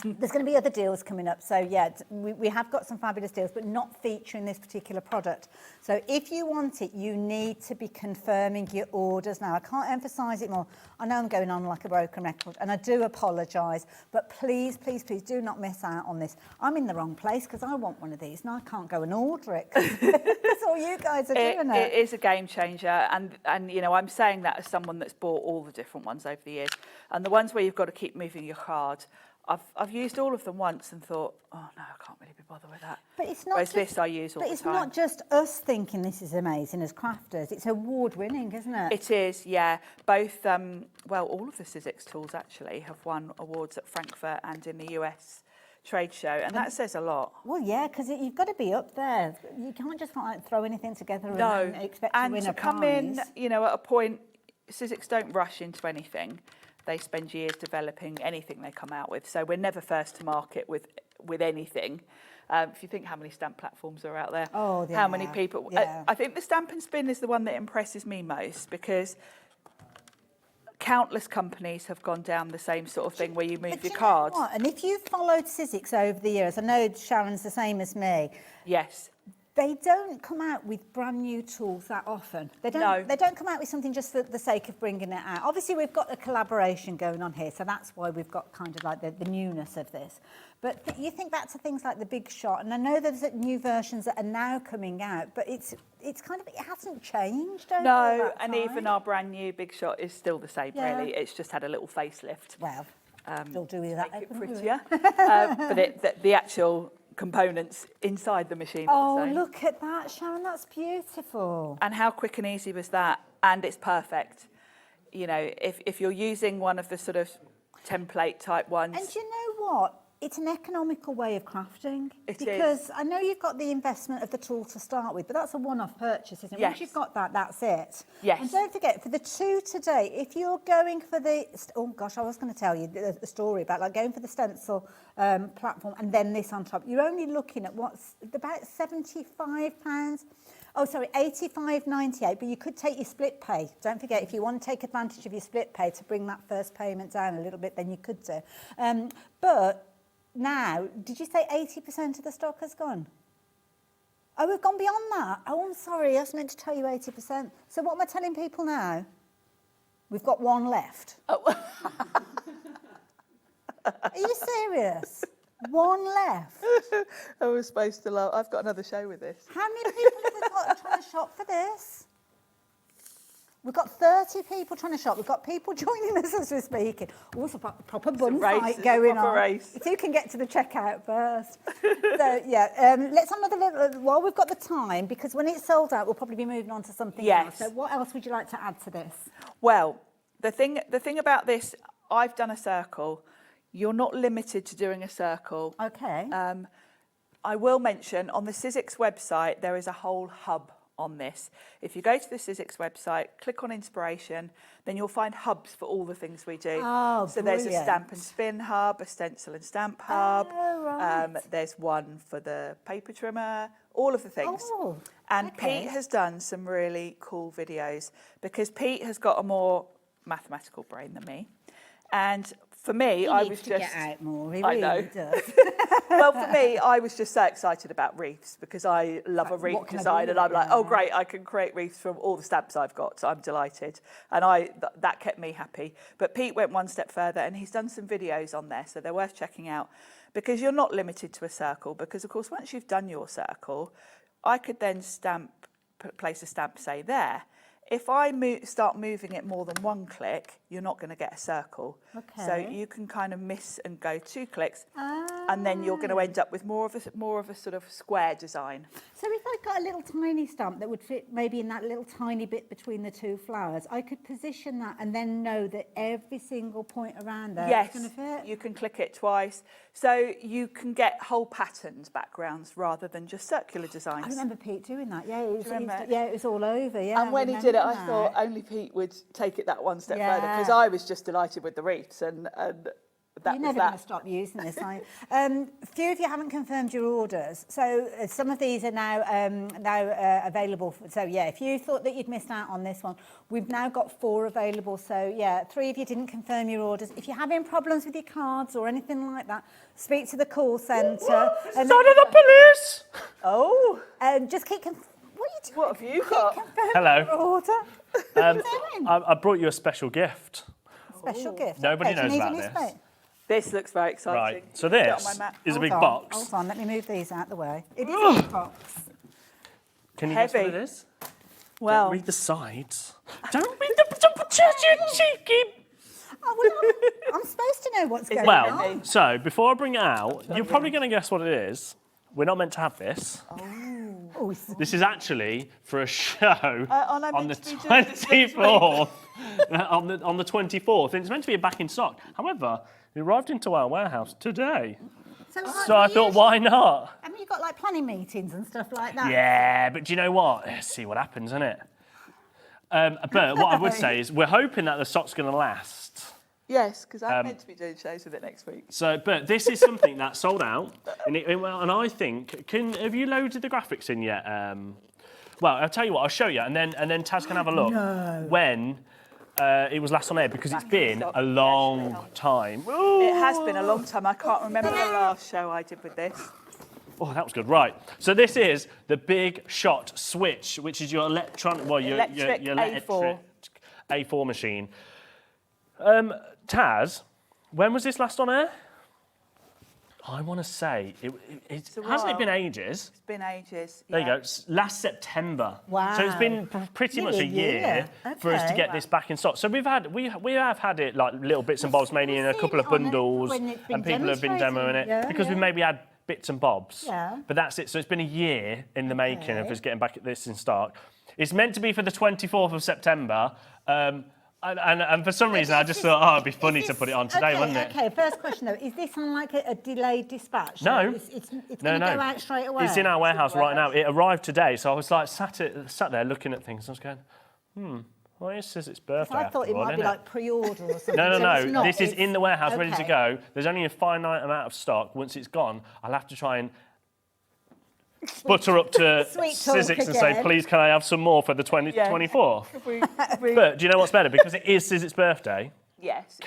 There's going to be other deals coming up. So, yeah, we have got some fabulous deals, but not featuring this particular product. So if you want it, you need to be confirming your orders now. I can't emphasise it more. I know I'm going on like a broken record, and I do apologise. But please, please, please do not miss out on this. I'm in the wrong place because I want one of these, and I can't go and order it. That's all you guys are doing. It is a game changer. And, you know, I'm saying that as someone that's bought all the different ones over the years. And the ones where you've got to keep moving your card, I've used all of them once and thought, oh no, I can't really be bothered with that. But it's not Whereas just, this I use all the time. But it's not just us thinking this is amazing as crafters. It's award-winning, isn't it? It is, yeah. Both, well, all of the Sizzix tools actually have won awards at Frankfurt and in the US trade show, and that says a lot. Well, yeah, because you've got to be up there. You can't just like throw anything together No, and expect to win a prize. come in, you know, at a point, Sizzix don't rush into anything. They spend years developing anything they come out with. So we're never first to market with anything. If you think how many stamp platforms are out there, how many people. Yeah. I think the Stamp and Spin is the one that impresses me most because countless companies have gone down the same sort of thing where you move your card. What? And if you've followed Sizzix over the years, I know Sharon's the same as me. Yes. They don't come out with brand new tools that often. They don't. No. They don't come out with something just for the sake of bringing it out. Obviously, we've got a collaboration going on here, so that's why we've got kind of like the newness of this. But you think back to things like the Big Shot, and I know there's new versions that are now coming out, but it's kind of, it hasn't changed over No, that and time. even our brand new Big Shot is still the same, Yeah. really. It's just had a little facelift. Well, still do with that. Make it prettier. But the actual components inside the machine are the same. Look at that, Sharon, that's beautiful. And how quick and easy was that? And it's perfect. You know, if you're using one of the sort of template type ones. And do you know what? It's an economical way of crafting. It because is. I know you've got the investment of the tool to start with, but that's a one-off purchase, isn't it? Yes. Once you've got that, that's it. Yes. And don't forget, for the two today, if you're going for the... Oh, gosh, I was going to tell you the story about like going for the stencil platform and then this on top. You're only looking at what's about £75. Oh, sorry, £85.98, but you could take your split pay. Don't forget, if you want to take advantage of your split pay to bring that first payment down a little bit, then you could do. But now, did you say 80% of the stock has gone? Oh, we've gone beyond that. Oh, I'm sorry, I was meant to tell you 80%. So what am I telling people now? We've got one left. Oh. Are you serious? One left. I was supposed to love. I've got another show with this. How many people have we got trying to shop for this? We've got 30 people trying to shop. We've got people joining us as we're speaking. Also, proper bun fight going on. Race. If you can get to the checkout first. So, yeah, let's have another little, while we've got the time, because when it's sold out, we'll probably be moving on to something else. So what else would you like to add to this? Well, the thing about this, I've done a circle. You're not limited to doing a circle. Okay. I will mention on the Sizzix website, there is a whole hub on this. If you go to the Sizzix website, click on inspiration, then you'll find hubs for all the things we do. Oh, so there's a brilliant. stamp and spin hub, a stencil and stamp hub. Oh, right. There's one for the paper trimmer, all of the things. Oh, and okay. Pete has done some really cool videos because Pete has got a more mathematical brain than me. And for me, He I needs was to just... get out more, he I really know. does. Well, for me, I was just so excited about wreaths because I love a wreath what can I design, do and I'm with like, it? oh great, I can create wreaths from all the stamps I've got, so I'm delighted. And that kept me happy. But Pete went one step further, and he's done some videos on there, so they're worth checking out because you're not limited to a circle. Because of course, once you've done your circle, I could then place a stamp, say there. If I start moving it more than one click, you're not going to get a circle. Okay. So you can kind of miss and go 2 clicks, and then you're going to end up with more of a sort of square design. So if I got a little tiny stump that would fit maybe in that little tiny bit between the 2 flowers, I could position that and then know that every single point around there Yes, is going to fit? you can click it twice. So you can get whole patterns backgrounds rather than just circular designs. I remember Pete doing that. Yeah, remember? it was all over. Yeah, And when he did it, I thought only Pete would take it that one step further, because I was just delighted with the wreaths and that You're was never going that. to stop using this, are you? A few of you haven't confirmed your orders, so some of these are now available. So yeah, if you thought that you'd missed out on this one, we've now got 4 available. So yeah, 3 of you didn't confirm your orders. If you're having problems with your cards or anything like that, speak to the call centre. Son of the police! Oh, just keep. What have you got? Hello. Your order. I brought you a special gift. Special gift. Nobody Okay, do you knows need about a this. newspaper? This looks very exciting. Right, so Put it on this my map. is a Hold big on, box. Hold on, let me move these out the way. It is a big box. Can you guess what Heavy. it is? Well, Don't read the sides. Don't read the cheeky. Oh, well, I'm supposed to know what's going Well, on. so before I bring it out, you're probably going to guess what it is. We're not meant to have this. Oh, This is actually for a show aren't I on the meant to be doing this next week? 24th. on the 24th, and it's meant to be back in stock. However, it arrived into our warehouse today. So I thought, why not? Haven't you got like planning meetings and stuff like that? Yeah, but do you know what? Let's see what happens, isn't it? But what I would say is we're hoping that the stock's going to last. yes, because I'm meant to be doing shows with it next week. So, but this is something that sold out, and I think, have you loaded the graphics in yet? Well, I'll tell you what, I'll show you, and then Taz can have a look when it was last on air, because it's been a long time. It has been a long time. I can't remember the last show I did with this. Oh, that was good. Right. So this is the Big Shot Switch, which is your electronic, well, your Electric electric A4 machine. Taz, when was this last on air? I want to say, hasn't it been ages? It's been ages. There you go. Last September. Wow. So it's been pretty much a year for us to get this back in stock. So we have had it like little bits and bobs, mainly in a couple of bundles, and people have been demoing it because we maybe had bits and bobs. Yeah. But that's it. So it's been a year in the making of us getting back at this in stock. It's meant to be for the 24th of September. And for some reason, I just thought, it'd be funny to put it on today, wouldn't it? Okay, first question though, is this on like a delayed dispatch? No. It's going to go out straight away? It's in our warehouse right now. It arrived today, so I was like sat there looking at things. I was going, well, it says it's birthday. I thought it might be like pre-order or something. No. This is in the warehouse, ready to go. There's only a finite amount of stock. Once it's gone, I'll have to try and butter up to Sizzix and say, please, can I have some more for the 24th? But do you know what's better? Because it is Sizzix's birthday. Yes.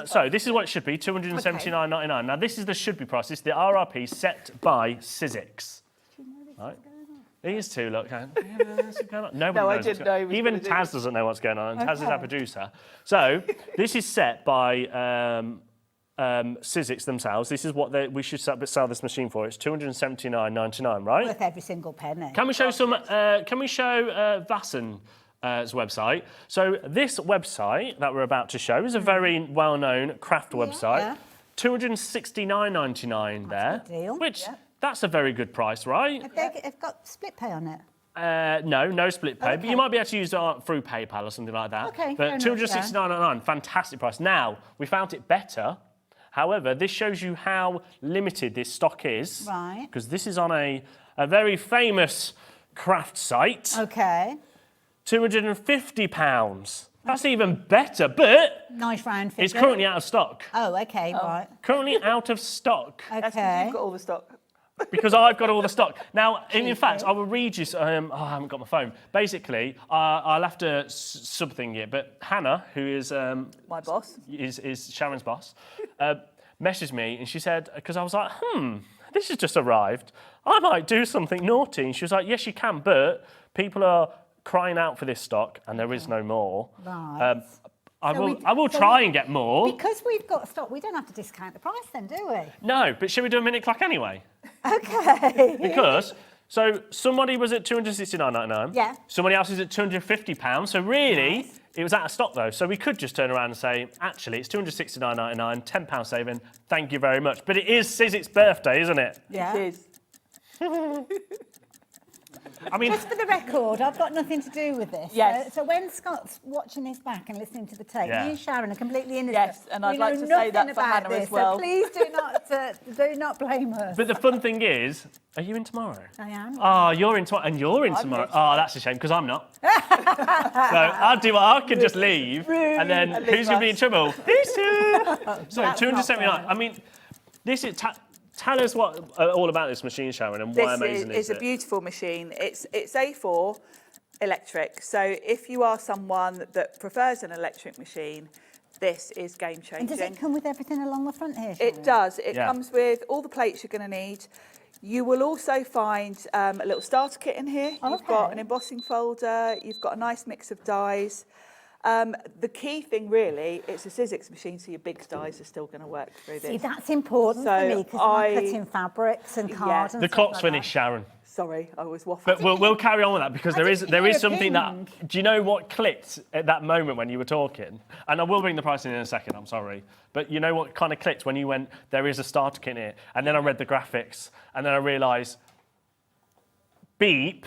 So this is what it should be, $279.99. Now, this is the should be price. This is the RRP set by Sizzix. Right? It is too, look. Nobody knows. didn't know. Even Taz doesn't know what's going on, and Taz is our producer. So this is set by Sizzix themselves. This is what we should sell this machine for. It's $279.99, right? Worth every single penny. Can we show Vassen's website? So this website that we're about to show is a very well-known craft website. Yeah. $269.99 there. That's a good deal. Which that's a very good price, right? Have got split pay on it? No split pay, but you might be able to use it through PayPal or something like that. Okay, but $269.99, fantastic price. Now, we found it better. However, this shows you how limited this stock is. Right. Because this is on a very famous craft site. Okay. £250. That's even better, but nice round figure. it's currently out of stock. Oh, okay, right. Currently out of stock. Okay. You've got all the stock. Because I've got all the stock. Now, in fact, I will read you. I haven't got my phone. Basically, I'll have to something it. But Hannah, who is my boss, is Sharon's boss, messaged me and she said, because I was like, this has just arrived. I might do something naughty. And she was like, yes, you can, but people are crying out for this stock, and there is no more. Right. I will try and get more. Because we've got stock, we don't have to discount the price then, do we? No, but shall we do a minute clock anyway? Okay. Because So somebody was at £269.99. Yeah. Somebody else is at £250. So really, it was out of stock though. So we could just turn around and say, actually, it's £269.99, £10 saving. Thank you very much. But it is Sizzix's birthday, isn't it? Yeah. It is. I mean, just for the record, I've got nothing to do with this. Yes. So when Scott's watching this back and listening to the tape, Yeah. me and Sharon are completely innocent. Yes, and I'd like to say that for Hannah as well. So please do not blame us. but the fun thing is, are you in tomorrow? I am. Oh, you're in tomorrow, and you're in tomorrow. Oh, that's a shame, because I'm not. So I'll do what I could just leave, and then who's going to be in trouble? These two. So That's 279. not fair. I mean, this is. Tell us what all about this machine, Sharon, and why amazing This is a beautiful machine. It's A4 electric. So if you are someone that prefers an electric machine, this is game changing. And does it come with everything along the front here, Sharon? It does. It comes with all the plates you're going to need. You will also find a little starter kit in here. You've got an embossing folder. You've got a nice mix of dies. The key thing really, it's a Sizzix machine, so your big dies are still going to work through this. See, that's important for me because I'm cutting fabrics and cards and The stuff clock's like finished, Sharon. Sorry, I was waffling. But we'll carry on with that because there is something that. Do you know what clicked at that moment when you were talking? And I will bring the price in a second. I'm sorry, but you know what kind of clicked when you went? There is a starter kit in it, and then I read the graphics, and then I realised, beep.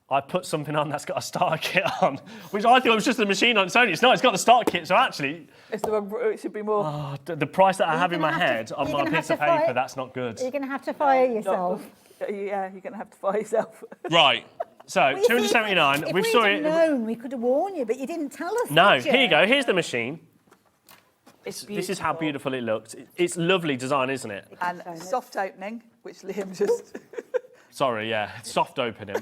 I put something on that's got a starter kit on, which I thought was just a machine on its own. It's not. It's got the starter kit. So actually, it's the wrong. It should be more. Oh, the price that I have in my head on my piece of paper, that's not good. You're going to have to fire yourself. Yeah, you're going to have to fire yourself. Right. So Well, you 279. If We've we'd saw have it. known, we could have warned you, but you didn't tell us. No. did you? Here you go. Here's the machine. It's This is how beautiful it looks. It's lovely design, isn't it? And soft opening, which Liam just. Sorry, yeah, soft opening,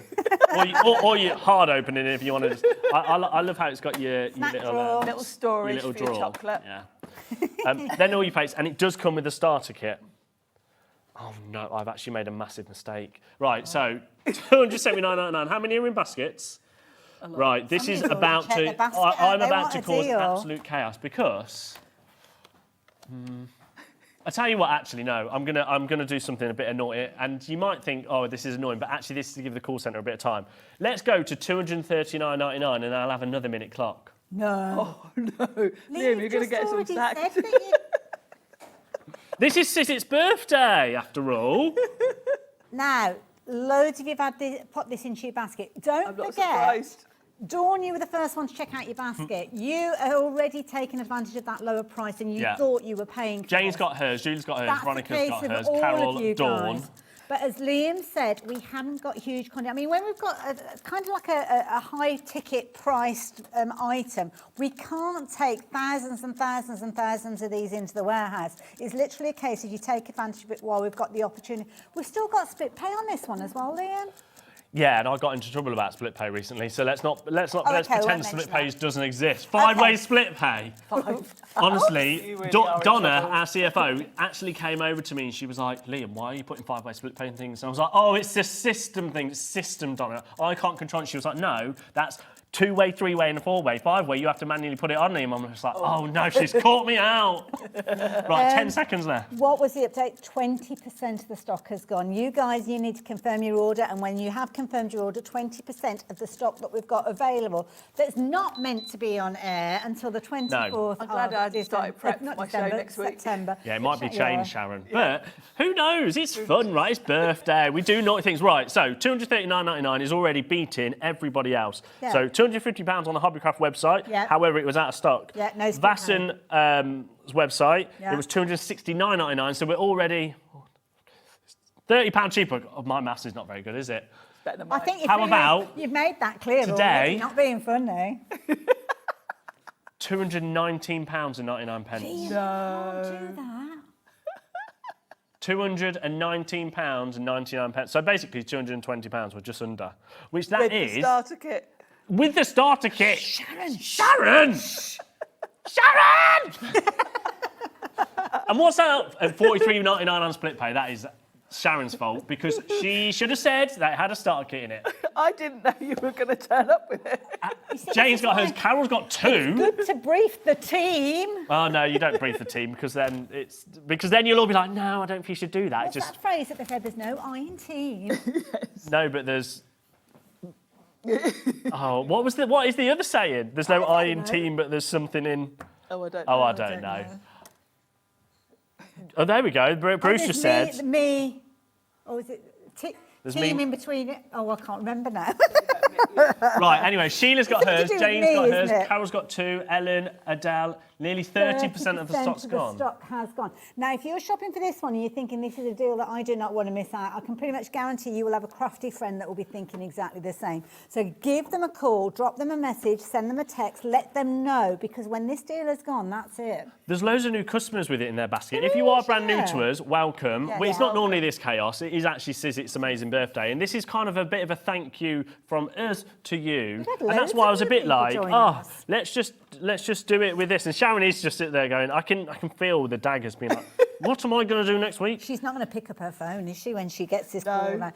or you hard opening if you want to. Just, I love how it's got your little storage your little for your drawer. chocolate. Yeah. Then all your plates, and it does come with a starter kit. Oh no, I've actually made a massive mistake. Right, so 279.99. How many are in baskets? Right, this is about to. I'm about to cause absolute chaos because. I tell you what, actually, no. I'm gonna do something a bit naughty, and you might think, oh, this is annoying, but actually, this is to give the call centre a bit of time. Let's go to $239.99, and I'll have another minute clock. No. Oh no, Liam, you're gonna get some sacked. This is Sizzix's birthday, after all. Now, loads of you've had put this into your basket. Don't I'm not forget. surprised. Dawn, you were the first one to check out your basket. You are already taking advantage of that lower price, and you thought you were paying for Jane's this. got hers, Julie's got hers, That's Veronica's got the case hers, of all Carol, of you Dawn. guys. But as Liam said, we haven't got huge quantity. I mean, when we've got kind of like a high-ticket priced item, we can't take thousands and thousands and thousands of these into the warehouse. It's literally a case of you take advantage of it while we've got the opportunity. We've still got split pay on this one as well, Liam. Yeah, and I got into trouble about split pay recently, so let's pretend split pay doesn't exist. Five-way split pay. Honestly, Donna, our CFO, actually came over to me and she was like, Liam, why are you putting five-way split pay and things? And I was like, oh, it's the system thing, it's system, Donna. I can't control it. She was like, no, that's two-way, three-way and a four-way. Five-way, you have to manually put it on, Liam. I'm just like, oh no, she's caught me out. Right, 10 seconds left. What was the update? 20% of the stock has gone. You guys, you need to confirm your order, and when you have confirmed your order, 20% of the stock that we've got available that's not meant to be on air until the 24th I'm glad I of started prep for my show next week. September. Yeah, it might be changed, Sharon. But who knows? It's fun, right? It's birthday. We do naughty things. Right, so $239.99 is already beating everybody else. Yeah. So £250 on the Hobbycraft website. Yeah. However, it was out of stock. Yeah, no split Vasson website, Yeah. it was $269.99, so we're already £30 cheaper. Oh, my maths is not very good, is it? Better than I mine. think How about you've made that clear today? already, not being funny. £219.99. Gee, No. do that. £219.99. So basically £220, we're just under. Which that With is the starter kit. with the starter kit. Sharon! Sharon! And what's that at $43.99 on split pay? That is Sharon's fault because she should have said that it had a starter kit in it. I didn't know you were going to turn up with it. Jane's got hers. Carol's got two. Good to brief the team. Oh no, you don't brief the team because then you'll all be like, no, I don't think you should do that. What's that phrase that they said? There's no I in team. No, but there's... Oh, what is the other saying? There's no I in team, but there's something in... Oh, I don't know. know. I don't know. Oh, there we go. Bruce just said... Me. Or is it There's team me- in between it? Oh, I can't remember now. Right, anyway, Sheila's got hers, to do with Jane's me, got isn't hers, it? Carol's got 2, Ellen, Adele, nearly 30% of the stock's gone. stock has gone. Now, if you're shopping for this one and you're thinking this is a deal that I do not want to miss out, I can pretty much guarantee you will have a crafty friend that will be thinking exactly the same. So give them a call, drop them a message, send them a text, let them know, because when this deal is gone, that's it. There's loads of new customers with it in their basket. If you are brand new to us, welcome. Yeah. Well, it's not normally this chaos. It is actually Sizzix's amazing birthday. And this is kind of a bit of a thank you from us to you. And that's why I was a bit like, let's just do it with this. And Sharon is just sitting there going, I can feel the daggers being like, what am I going to do next week? She's not going to pick up her phone, is she, when she gets this call now?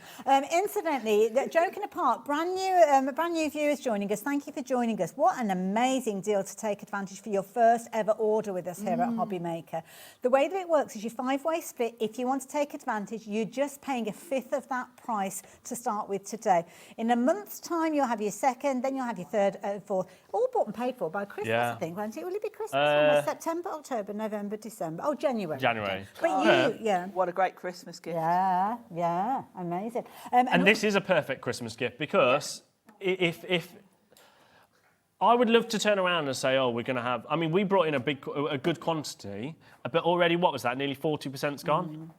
Incidentally, joking apart, brand new viewers joining us. Thank you for joining us. What an amazing deal to take advantage for your first ever order with us here at Hobby Maker. The way that it works is your 5-way split. If you want to take advantage, you're just paying a fifth of that price to start with today. In a month's time, you'll have your second, then you'll have your third, fourth, all bought and paid for by Christmas, I think, won't it? Will it be Christmas? Almost September, October, November, December. Oh, January. But what a great Christmas gift. Yeah, amazing. And this is a perfect Christmas gift because if I would love to turn around and say, oh, we're going to have... I mean, we brought in a good quantity, but already, what was that? Nearly 40%'s gone?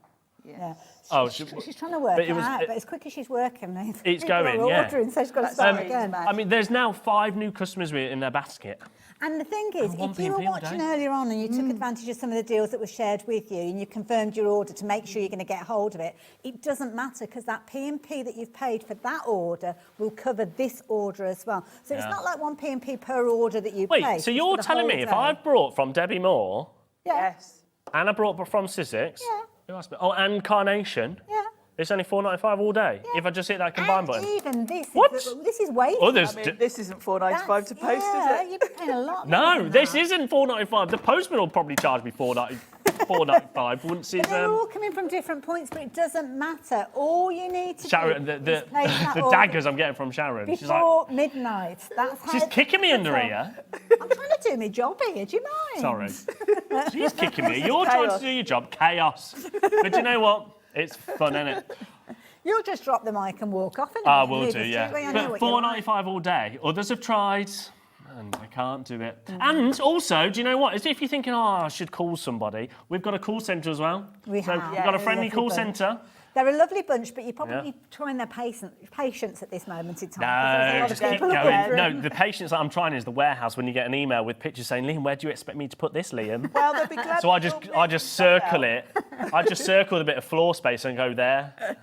Yeah. Oh, she's trying to work it out, but as quick as she's working, it's going, yeah. Ordering, so she's got to start again. I mean, there's now 5 new customers with it in their basket. And the thing is, if you were watching earlier on and you took advantage of some of the deals that were shared with you and you confirmed your order to make sure you're going to get hold of it, it doesn't matter because that P&P that you've paid for that order will cover this order as well. So it's not like one P&P per order that you pay. Wait, so you're telling me if I've brought from Debbi Moore... Yes. And I brought from Sizzix... Yeah. Who else? Oh, and Carnation... Yeah. It's only $4.95 all day if I just hit that combine button. Even this is way. This isn't $4.95 to post, is it? You've been paying a lot. No, this isn't $4.95. The postman will probably charge me $4.95 once it's. They're all coming from different points, but it doesn't matter. All you need to Sharon, do the is place that the order daggers I'm getting from Sharon. She's before midnight. That's how. She's kicking me under here. I'm trying to do my job here. Do you mind? Sorry. She's kicking me. You're trying to do your job. Chaos. But you know what? It's fun, isn't it? You'll just drop the mic and walk off. I will do, yeah. But $4.95 all day. Others have tried, and they can't do it. And also, do you know what? As if you're thinking, oh, I should call somebody, we've got a call centre as well. We've got a friendly call centre. They're a lovely bunch, but you're probably trying their patience at this moment in time. No, just keep going. No, the patience that I'm trying is the warehouse when you get an email with pictures saying, Liam, where do you expect me to put this, Liam? Well, they'll be glad. So I just circle it. I just circle a bit of floor space and go there.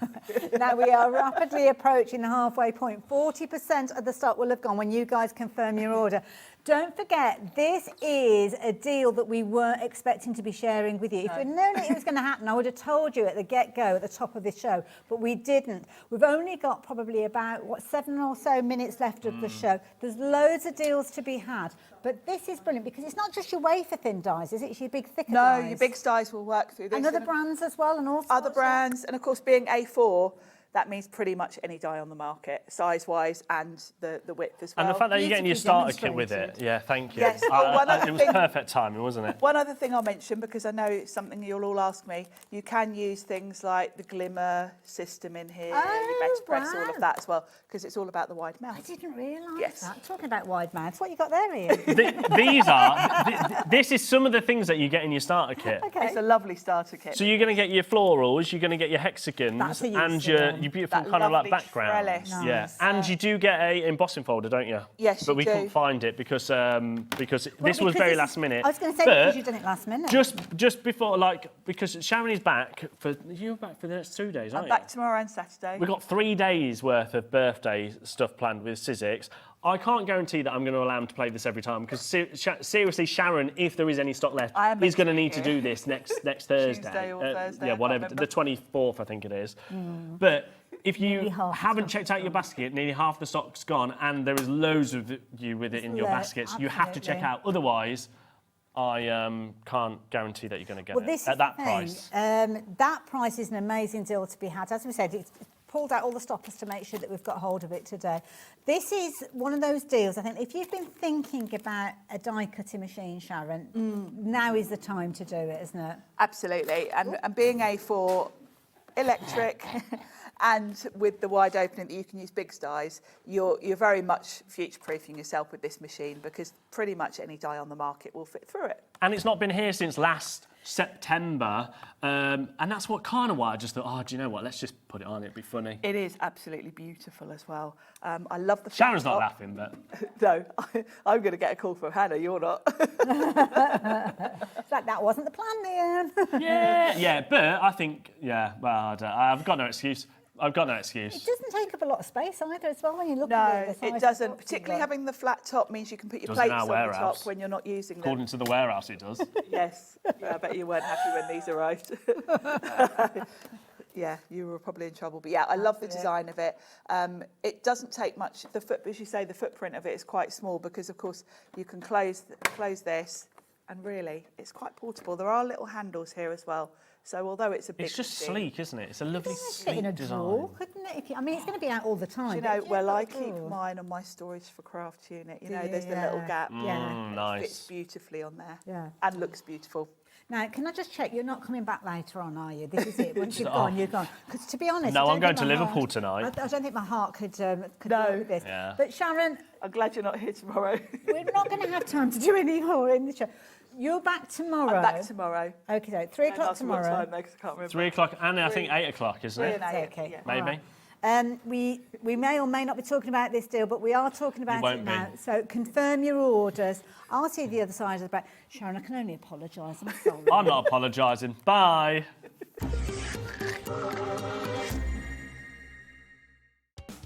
Now we are rapidly approaching the halfway point. 40% of the stock will have gone when you guys confirm your order. Don't forget, this is a deal that we weren't expecting to be sharing with you. If we'd known it was going to happen, I would have told you at the get-go, at the top of the show, but we didn't. We've only got probably about, 7 or so minutes left of the show. There's loads of deals to be had, but this is brilliant because it's not just your wafer-thin dies, is it? It's your big, thicker dies. No, your big dies will work through this. And other brands as well, and all other brands, and of course, being A4, that means pretty much any die on the market, size-wise and the width as well. And the fact that you're getting your starter kit with it. Yeah, thank you. Yes. It was perfect timing, wasn't it? One other thing I'll mention, because I know it's something you'll all ask me, you can use things like the glimmer system in here, your better press, all of that as well, because it's all about the wide mouth. I didn't realise that. Talking about wide mouths, what you got there, Ian? This is some of the things that you get in your starter kit. Okay. It's a lovely starter kit. So you're going to get your florals, you're going to get your hexagons, and your beautiful kind of like background. Trellis. Yeah, and you do get a embossing folder, don't you? Yes, but you we do. couldn't find it because this was very last minute. I was going to say because you've done it last minute. Just before, because Sharon is back for you're back for the next 2 days, aren't you? I'm back tomorrow and Saturday. We've got 3 days worth of birthday stuff planned with Sizzix. I can't guarantee that I'm going to allow him to play this every time because seriously, Sharon, if there is any stock left, he's going to need to do this next Thursday. Tuesday or Thursday. Yeah, whatever. The 24th, I think it is. But if you haven't checked out your basket, nearly half the stock's gone, and there is loads of you with it in your baskets. You have to check out. Otherwise, I can't guarantee that you're going to get it at that price. That price is an amazing deal to be had. As we said, it's pulled out all the stoppers to make sure that we've got hold of it today. This is one of those deals, I think, if you've been thinking about a die cutting machine, Sharon, now is the time to do it, isn't it? Absolutely. And being A4 electric and with the wide opening that you can use big dies, you're very much future-proofing yourself with this machine, because pretty much any die on the market will fit through it. And it's not been here since last September, and that's what kind of why I just thought, oh, do you know what? Let's just put it on. It'd be funny. It is absolutely beautiful as well. I love the. Sharon's not laughing, but no, I'm going to get a call from Hannah. You're not. It's like that wasn't the plan, Liam. yeah, but I think, well, I've got no excuse. I've got no excuse. It doesn't take up a lot of space either as well when you look No, at it. it doesn't. Particularly having the flat top means you can put your plates on the top when you're not using them. According to the warehouse, it does. Yes. Yeah, I bet you weren't happy when these arrived. Yeah, you were probably in trouble. But yeah, I love the design of it. It doesn't take much. As you say, the footprint of it is quite small because, of course, you can close this, and really, it's quite portable. There are little handles here as well. So although it's a big It's just machine, sleek, isn't it? It's a lovely, sleek in a design. drawer, couldn't it? I mean, it's going to be out all the time. Do you know, well, I keep mine on my storage for craft unit. You know, there's the little gap. Yeah. Nice. It fits beautifully on there. Yeah. And looks beautiful. Now, can I just check, you're not coming back later on, are you? This is it. Once you've gone, you're gone. Because to be honest, No, I I'm don't Oh, going think to my Liverpool heart- tonight. I don't think my heart could work with this. Yeah. But Sharon, I'm glad you're not here tomorrow. we're not going to have time to do any more in the show. You're back tomorrow. I'm back tomorrow. Okay, so 3 o'clock Ask me what tomorrow. time, though, 'cause I can't remember. 3 o'clock, and I think 8 o'clock, isn't it? Okay, yeah. Maybe. We may or may not be talking about this deal, but we are talking about won't it be. now. So confirm your orders. I'll see the other side of the back. Sharon, I can only apologise. I'm sorry. I'm not apologising. Bye.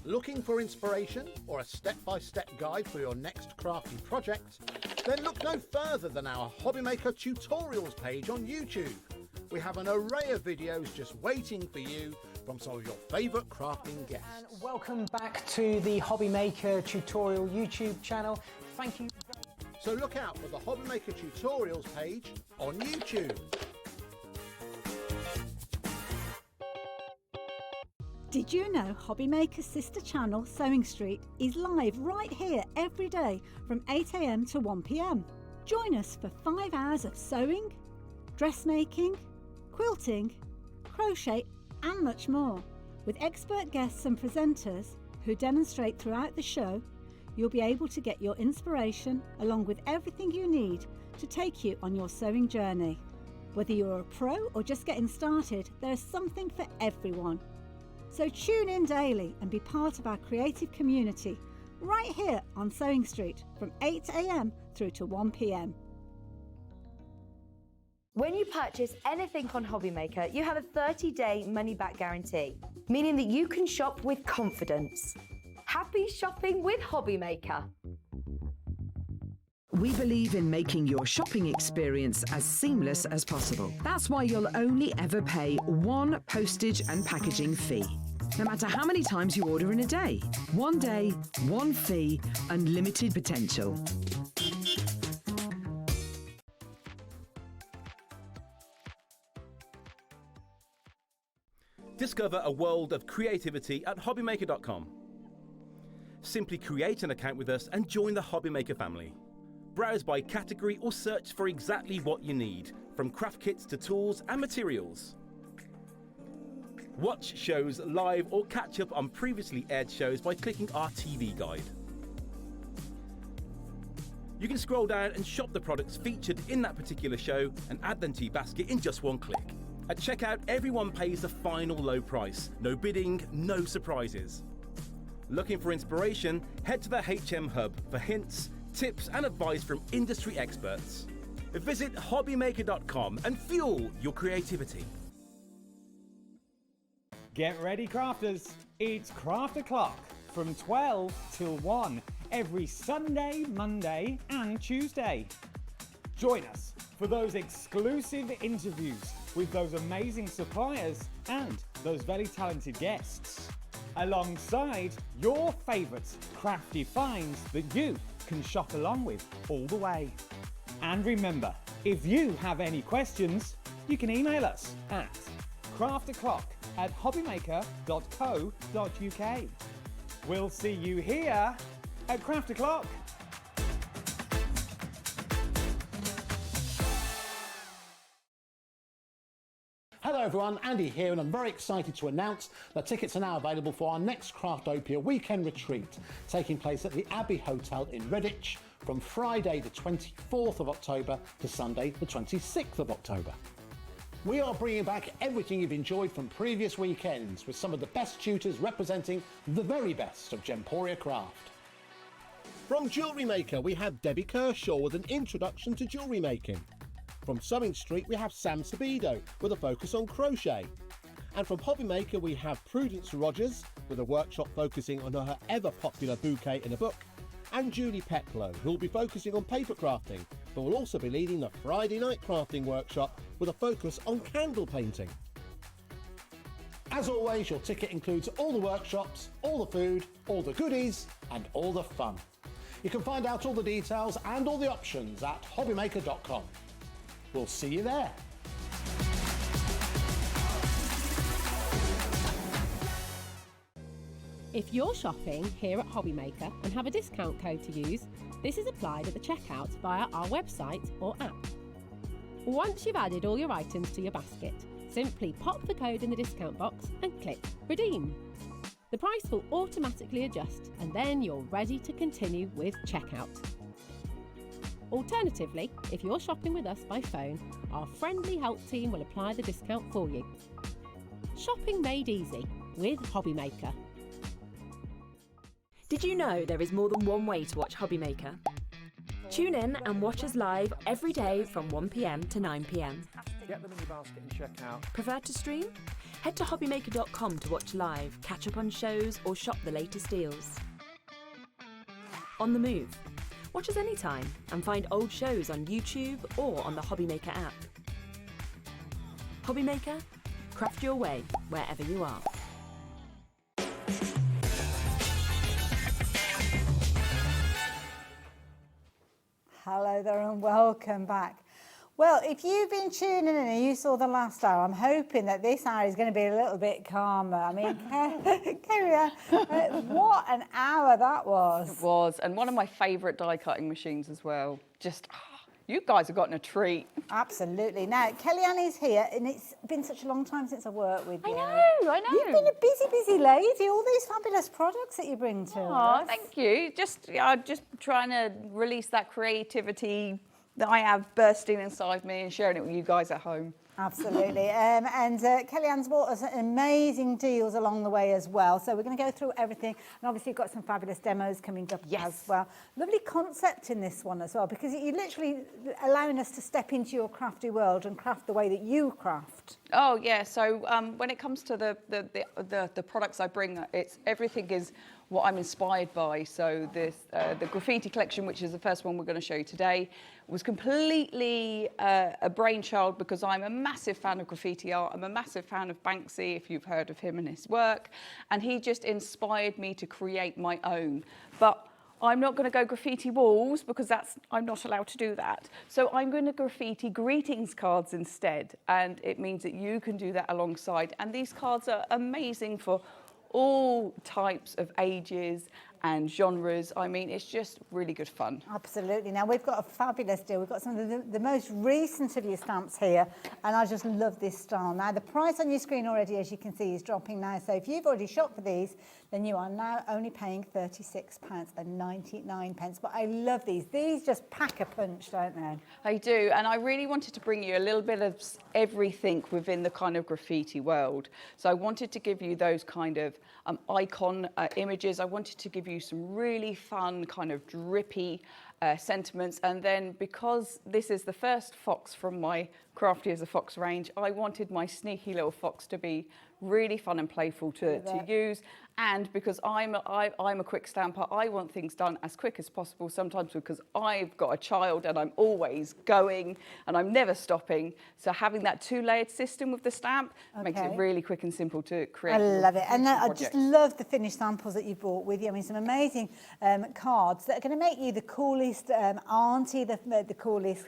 Looking for inspiration or a step-by-step guide for your next crafty project? Then look no further than our Hobbymaker tutorials page on YouTube. We have an array of videos just waiting for you from some of your favourite crafting guests. And welcome back to the Hobbymaker tutorial YouTube channel. Thank you. So look out for the Hobbymaker tutorials page on YouTube. Did you know Hobbymaker's sister channel, Sewing Street, is live right here every day from 8 AM to 1 PM? Join us for 5 hours of sewing, dressmaking, quilting, crochet and much more. With expert guests and presenters who demonstrate throughout the show, you'll be able to get your inspiration along with everything you need to take you on your sewing journey. Whether you're a pro or just getting started, there's something for everyone. So tune in daily and be part of our creative community right here on Sewing Street from 8 AM through to 1 PM. When you purchase anything on Hobbymaker, you have a 30-day money-back guarantee, meaning that you can shop with confidence. Happy shopping with Hobbymaker. We believe in making your shopping experience as seamless as possible. That's why you'll only ever pay one postage and packaging fee. No matter how many times you order in a day. One day, one fee, unlimited potential. Discover a world of creativity at hobbymaker.com. Simply create an account with us and join the Hobbymaker family. Browse by category or search for exactly what you need, from craft kits to tools and materials. Watch shows live or catch up on previously aired shows by clicking our TV guide. You can scroll down and shop the products featured in that particular show and add them to your basket in just one click. At checkout, everyone pays the final low price. No bidding, no surprises. Looking for inspiration? Head to the HM Hub for hints, tips and advice from industry experts. Visit hobbymaker.com and fuel your creativity. Get ready, crafters. It's Craft O'Clock from 12 till 1 every Sunday, Monday and Tuesday. Join us for those exclusive interviews with those amazing suppliers and those very talented guests, alongside your favourite crafty finds that you can shop along with all the way. And remember, if you have any questions, you can email us at craftoclock at hobbymaker.co.uk. We'll see you here at Craft O'Clock. Hello everyone, Andy here, and I'm very excited to announce that tickets are now available for our next Craftopia weekend retreat, taking place at the Abbey Hotel in Redditch from Friday the 24th of October to Sunday the 26th of October. We are bringing back everything you've enjoyed from previous weekends, with some of the best tutors representing the very best of Gemporia craft. From Jewellery Maker, we have Debbie Kershaw with an introduction to jewellery making. From Sewing Street, we have Sam Sabido with a focus on crochet. And from Hobby Maker, we have Prudence Rogers with a workshop focusing on her ever popular bouquet in a book, and Julie Peplow, who will be focusing on paper crafting, but will also be leading the Friday night crafting workshop with a focus on candle painting. As always, your ticket includes all the workshops, all the food, all the goodies, and all the fun. You can find out all the details and all the options at hobbymaker.com. We'll see you there. If you're shopping here at Hobby Maker and have a discount code to use, this is applied at the checkout via our website or app. Once you've added all your items to your basket, simply pop the code in the discount box and click Redeem. The price will automatically adjust, and then you're ready to continue with checkout. Alternatively, if you're shopping with us by phone, our friendly help team will apply the discount for you. Shopping made easy with Hobby Maker. Did you know there is more than one way to watch Hobby Maker? Tune in and watch us live every day from 1 p.m. to 9 p.m. Get them in your basket and check out. Prefer to stream? Head to hobbymaker.com to watch live, catch up on shows, or shop the latest deals. On the move? Watch us anytime and find old shows on YouTube or on the Hobby Maker app. Hobby Maker, craft your way wherever you are. Hello there and welcome back. Well, if you've been tuning in and you saw the last hour, I'm hoping that this hour is going to be a little bit calmer. I mean, carry on. What an hour that was. It was, and one of my favourite die cutting machines as well. Just, you guys have gotten a treat. Absolutely. Now, Kellyanne is here, and it's been such a long time since I've worked with you. I know. You've been a busy, busy lady. All these fabulous products that you bring to us. Thank you. Just trying to release that creativity that I have bursting inside me and sharing it with you guys at home. Absolutely. Kellyanne's brought us amazing deals along the way as well. So we're going to go through everything. And obviously you've got some fabulous demos coming up as well. Lovely concept in this one as well, because you're literally allowing us to step into your crafty world and craft the way that you craft. Oh, yeah. So when it comes to the products I bring, everything is what I'm inspired by. So the Graffiti Collection, which is the first one we're going to show you today, was completely a brainchild because I'm a massive fan of graffiti art. I'm a massive fan of Banksy, if you've heard of him and his work. And he just inspired me to create my own. But I'm not going to go graffiti walls because I'm not allowed to do that. So I'm going to graffiti greetings cards instead. And it means that you can do that alongside. And these cards are amazing for all types of ages and genres. I mean, it's just really good fun. Absolutely. Now, we've got a fabulous deal. We've got some of the most recent of your stamps here, and I just love this style. Now, the price on your screen already, as you can see, is dropping now. So if you've already shopped for these, then you are now only paying £36.99. But I love these. These just pack a punch, don't they? They do, and I really wanted to bring you a little bit of everything within the kind of graffiti world. So I wanted to give you those kind of icon images. I wanted to give you some really fun, kind of drippy sentiments. And then because this is the first fox from my Crafty As a Fox range, I wanted my sneaky little fox to be really fun and playful to use. And because I'm a quick stamper, I want things done as quick as possible, sometimes because I've got a child and I'm always going and I'm never stopping. So having that two-layered system with the stamp makes it really quick and simple to create. I love it. And I just love the finished samples that you brought with you. I mean, some amazing cards that are going to make you the coolest auntie, the coolest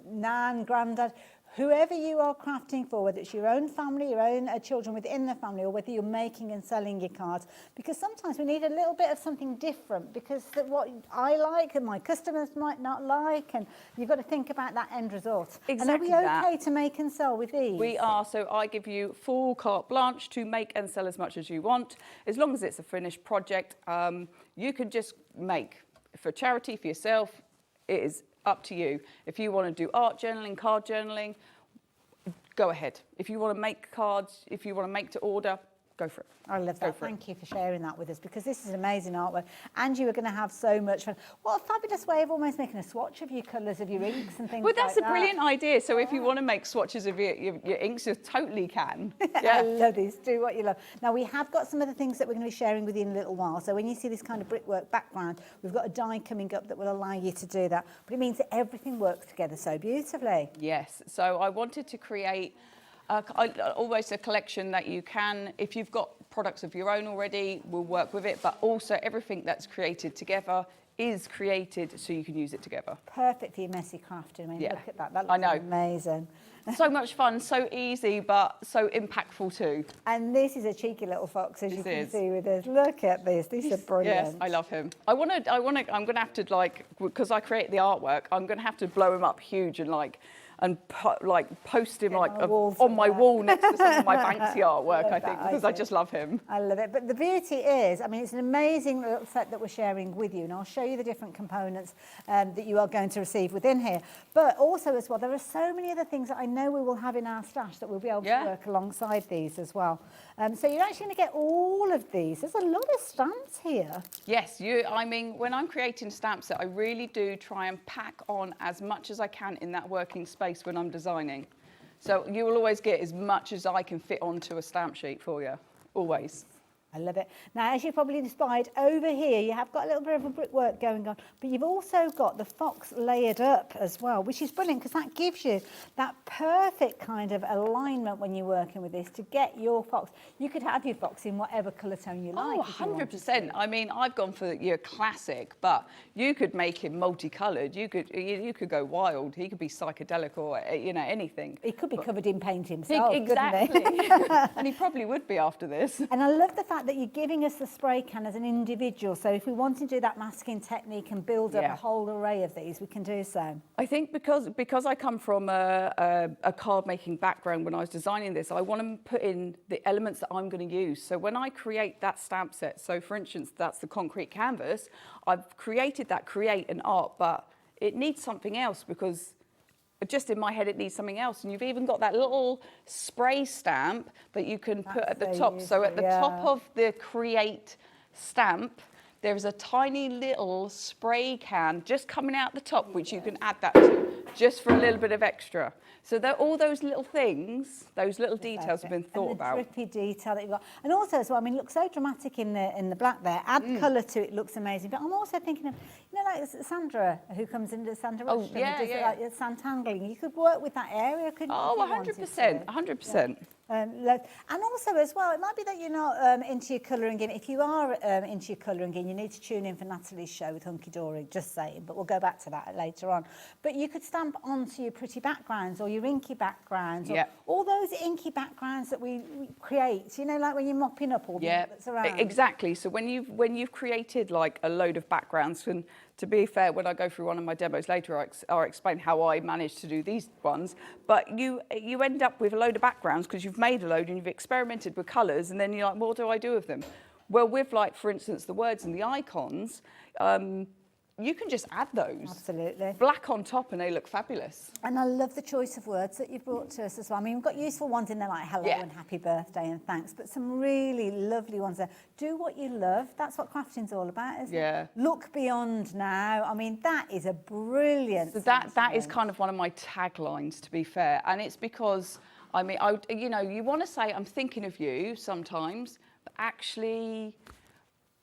nan, granddad, whoever you are crafting for, whether it's your own family, your own children within the family, or whether you're making and selling your cards, because sometimes we need a little bit of something different, because what I like and my customers might not like, and you've got to think about that end result. Exactly. And are we okay to make and sell with these? We are, so I give you full carte blanche to make and sell as much as you want, as long as it's a finished project. You can just make for charity, for yourself. It is up to you. If you want to do art journaling, card journaling, go ahead. If you want to make cards, if you want to make to order, go for it. I love that. Thank you for sharing that with us, because this is amazing artwork, and you are going to have so much fun. What a fabulous way of almost making a swatch of your colours, of your inks and things Well, that's like a brilliant idea. So if you want to make swatches of your inks, you totally can. I love these. Do what you love. Now, we have got some other things that we're going to be sharing with you in a little while. So when you see this kind of brickwork background, we've got a die coming up that will allow you to do that. But it means that everything works together so beautifully. Yes. So I wanted to create almost a collection that you can, if you've got products of your own already, we'll work with it, but also everything that's created together is created so you can use it together. Perfect for your messy crafting. I mean, Yeah. look at that. That looks amazing. So much fun, so easy, but so impactful too. And this is a cheeky little fox, as you can see with us. Look at this. These are brilliant. Yes, I love him. I'm going to have to, like, because I create the artwork, I'm going to have to blow him up huge and post him on my wall next to some of my Banksy artwork, I think, because I just love him. I love it. But the beauty is, I mean, it's an amazing little set that we're sharing with you, and I'll show you the different components that you are going to receive within here. But also as well, there are so many other things that I know we will have in our stash that we'll be able to work alongside these as well. So you're actually going to get all of these. There's a lot of stamps here. Yes, I mean, when I'm creating stamp set, I really do try and pack on as much as I can in that working space when I'm designing. So you will always get as much as I can fit onto a stamp sheet for you, always. I love it. Now, as you've probably inspired, over here you have got a little bit of a brickwork going on, but you've also got the fox layered up as well, which is brilliant because that gives you that perfect kind of alignment when you're working with this to get your fox. You could have your fox in whatever colour tone you like. Oh, 100%. I mean, I've gone for your classic, but you could make him multicoloured. You could go wild. He could be psychedelic or, you know, anything. He could be covered in paint himself, exactly. couldn't he? And he probably would be after this. And I love the fact that you're giving us the spray can as an individual, so if we want to do that masking technique and build up a whole array of these, we can do so. I think because I come from a card making background, when I was designing this, I want to put in the elements that I'm going to use. So when I create that stamp set, so for instance, that's the concrete canvas, I've created that create an art, but it needs something else because just in my head it needs something else, and you've even got that little spray stamp that you can put at the top. So at the top of the create stamp there is a tiny little spray can just coming out the top, which you can add that to just for a little bit of extra. So all those little things, those little details have been thought about. And the drippy detail that you've got. And also as well, I mean, it looks so dramatic in the black there. Add colour to it, looks amazing. But I'm also thinking of, you know, like Sandra, who comes into Sandra Rushton, who does like sandtangling. You could work with that area, couldn't you? Oh, 100%, 100%. And also as well, it might be that you're not into your colouring in. If you are into your colouring in, you need to tune in for Natalie's show with Hunkydory, just saying, but we'll go back to that later on. But you could stamp onto your pretty backgrounds or your inky backgrounds, or all those inky backgrounds that we create, you know, like when you're mopping up all the that's around. Exactly. So when you've created like a load of backgrounds, and to be fair, when I go through one of my demos later, I'll explain how I managed to do these ones. But you end up with a load of backgrounds because you've made a load and you've experimented with colours, and then you're like, what do I do with them? Well, with like, for instance, the words and the icons, you can just add those. Absolutely. Black on top and they look fabulous. And I love the choice of words that you've brought to us as well. I mean, we've got useful ones in there like hello and happy birthday and thanks, but some really lovely ones there. Do what you love. That's what crafting's all about, isn't it? Look beyond now. I mean, that is a brilliant So that is kind of one of my taglines, to be fair. And it's because, I mean, you know, you want to say, I'm thinking of you sometimes, but actually,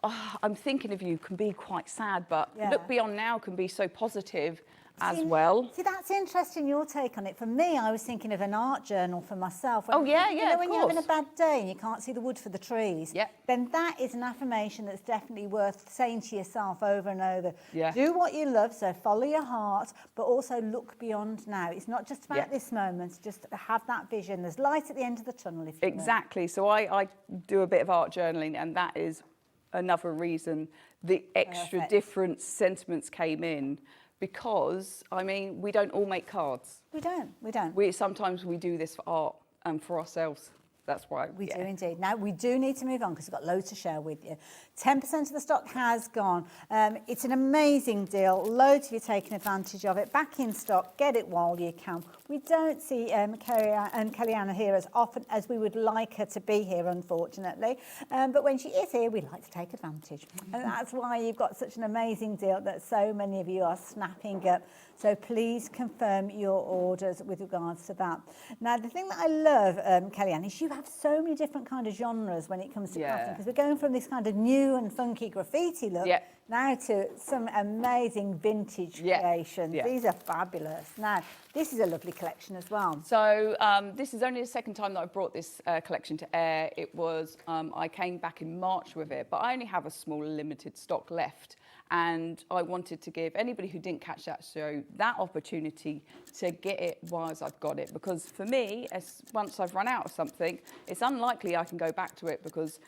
I'm thinking of you can be quite sad, but Yeah. look beyond now can be so positive as well. See, that's interesting, your take on it. For me, I was thinking of an art journal for myself. Oh, yeah, You yeah, know, of when you're having a course. bad day and you can't see the wood for the trees, then that is an affirmation that's definitely worth saying to yourself over and over. Yeah. Do what you love, so follow your heart, but also look beyond now. It's not just about this moment, just have that vision. There's light at the end of the tunnel, if you will. Exactly. So I do a bit of art journaling, and that is another reason the extra Perfect. different sentiments came in, because, I mean, we don't all make cards. We don't. Sometimes we do this for art and for ourselves. That's why. We do indeed. Now, we do need to move on because we've got loads to share with you. 10% of the stock has gone. It's an amazing deal. Loads of you taking advantage of it. Back in stock. Get it while you can. We don't see Kellyanna here as often as we would like her to be here, unfortunately. But when she is here, we like to take advantage. And that's why you've got such an amazing deal that so many of you are snapping up. So please confirm your orders with regards to that. Now, the thing that I love, Kellyanne, is you have so many different kind of genres when it comes to crafting, because we're going from this kind of new and funky graffiti look now to some amazing vintage creations. These are fabulous. Now, this is a lovely collection as well. So this is only the second time that I brought this collection to air. It was, I came back in March with it, but I only have a small limited stock left. And I wanted to give anybody who didn't catch that show that opportunity to get it whilst I've got it. Because for me, once I've run out of something, it's unlikely I can go back to it, because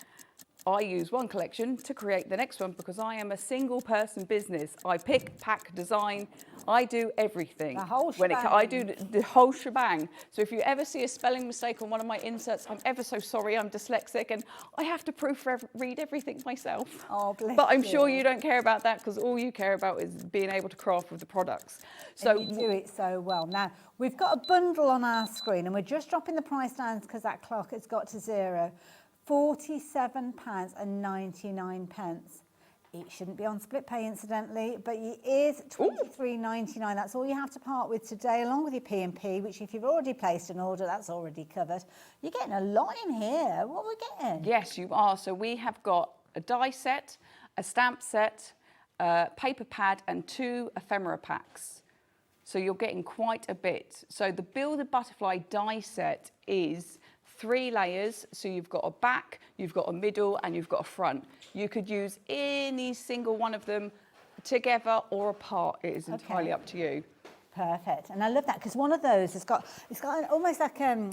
I use one collection to create the next one, because I am a single person business. I pick, pack, design, I do everything. The whole I do the whole shebang. So if you ever see a spelling mistake on one of my inserts, I'm ever so sorry, I'm dyslexic and I have to proofread everything myself. Oh, bless But I'm you. sure you don't care about that, because all you care about is being able to craft with the products. So And you do it so well. Now, we've got a bundle on our screen and we're just dropping the price down because that clock has got to zero. £47.99. It shouldn't be on split pay, incidentally, but it is £23.99. That's all you have to part with today, along with your P&P, which if you've already placed an order, that's already covered. You're getting a lot in here. What are we getting? yes, you are. So we have got a die set, a stamp set, a paper pad and 2 ephemera packs. So you're getting quite a bit. So the Build a Butterfly die set is 3 layers. So you've got a back, you've got a middle and you've got a front. You could use any single one of them together or apart. It is entirely up to you. Perfect. And I love that because one of those has got, almost like a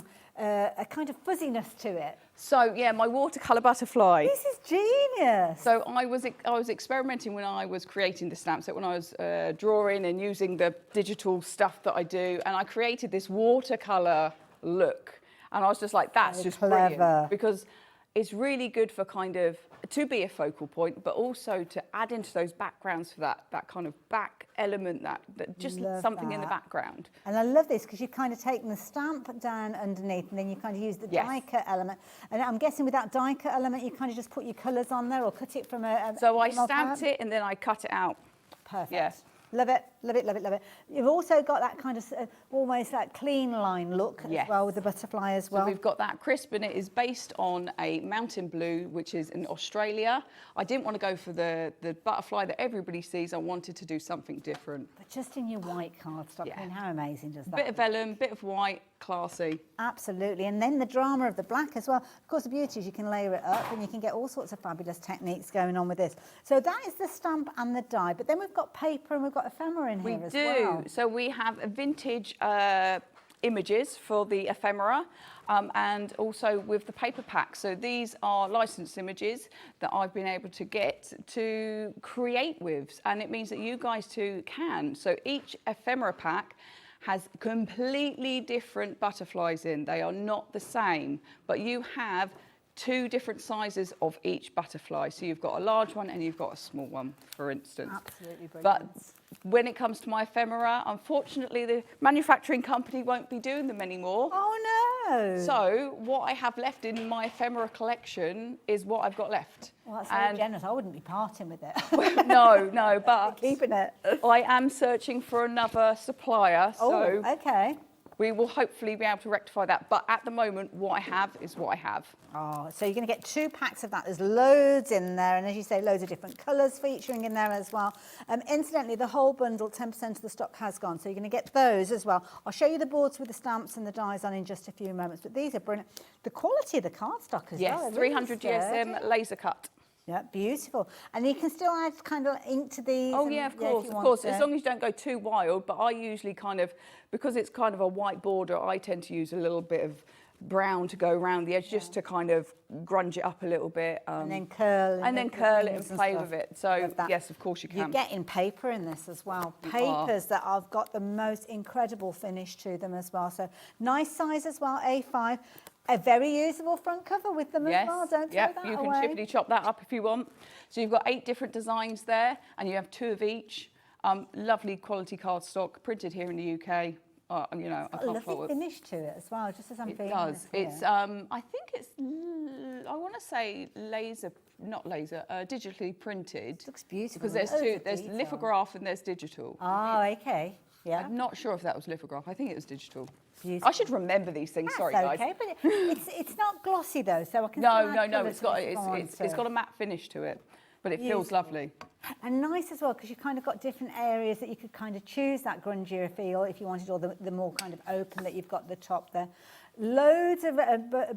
kind of fuzziness to it. So yeah, my watercolour butterfly. This is genius. So I was experimenting when I was creating the stamp set, when I was drawing and using the digital stuff that I do, and I created this watercolour look. And I was just like, that's just clever. brilliant, because it's really good for kind of to be a focal point, but also to add into those backgrounds for that kind of back element, that just Love something in the that. background. And I love this because you've kind of taken the stamp down underneath and then you kind of use the die cut element. And I'm guessing with that die cut element, you kind of just put your colours on there or cut it from a... So I from a stamped pad? it and then I cut it out. Perfect. Yeah. Love it, love it, love it, love it. You've also got that kind of almost that clean line look as well with the butterfly as well. So we've got that crisp, and it is based on a mountain blue, which is in Australia. I didn't want to go for the butterfly that everybody sees. I wanted to do something different. But just in your white cardstock, I mean, how amazing does that Bit of vellum, bit of white, classy. Absolutely, and then the drama of the black as well. Of course, the beauty is you can layer it up and you can get all sorts of fabulous techniques going on with this. So that is the stamp and the die, but then we've got paper and we've got ephemera in here as well. We do. So we have a vintage images for the ephemera and also with the paper pack. So these are licensed images that I've been able to get to create with, and it means that you guys too can. So each ephemera pack has completely different butterflies in. They are not the same, but you have 2 different sizes of each butterfly. So you've got a large one and you've got a small one, for instance. Absolutely brilliant. But when it comes to my ephemera, unfortunately, the manufacturing company won't be doing them anymore. Oh, no. So what I have left in my ephemera collection is what I've got left. Well, that's very generous. I wouldn't be parting with it. No, but keeping it. I am searching for another supplier. Oh, so okay. we will hopefully be able to rectify that. But at the moment, what I have is what I have. Oh, so you're going to get 2 packs of that. There's loads in there, and as you say, loads of different colours featuring in there as well. Incidentally, the whole bundle, 10% of the stock has gone, so you're going to get those as well. I'll show you the boards with the stamps and the dies on in just a few moments, but these are brilliant. The quality of the cardstock as well. Yes, 300 GSM laser cut. Yeah, beautiful. And you can still add kind of ink to these. Oh yeah, of course, as long as you don't go too wild. But I usually kind of, because it's kind of a white border, I tend to use a little bit of brown to go around the edge, just to kind of grunge it up a little bit. And then curl it. And then curl it and play with it. So yes, of course you can. You're getting paper in this as well. Papers that have got the most incredible finish to them as well. So nice size as well, A5. A very usable front cover with them as well, don't throw that away. You can chippity chop that up if you want. So you've got 8 different designs there, and you have 2 of each. Lovely quality cardstock, printed here in the UK. You know, I can't lovely finish to it as well, just as I'm feeling. It does. It's I think it's I want to say digitally printed. Looks beautiful. Because there's 2. There's lithograph and there's digital. Oh, okay. Yeah. I'm not sure if that was lithograph. I think it was digital. Beautiful. I should remember these things. Sorry, guys. Okay, but it's not glossy though, so I can. No. It's got a matte finish to it, but it feels lovely. And nice as well, because you've kind of got different areas that you could kind of choose that grungier feel if you wanted, or the more kind of open that you've got the top there. Loads of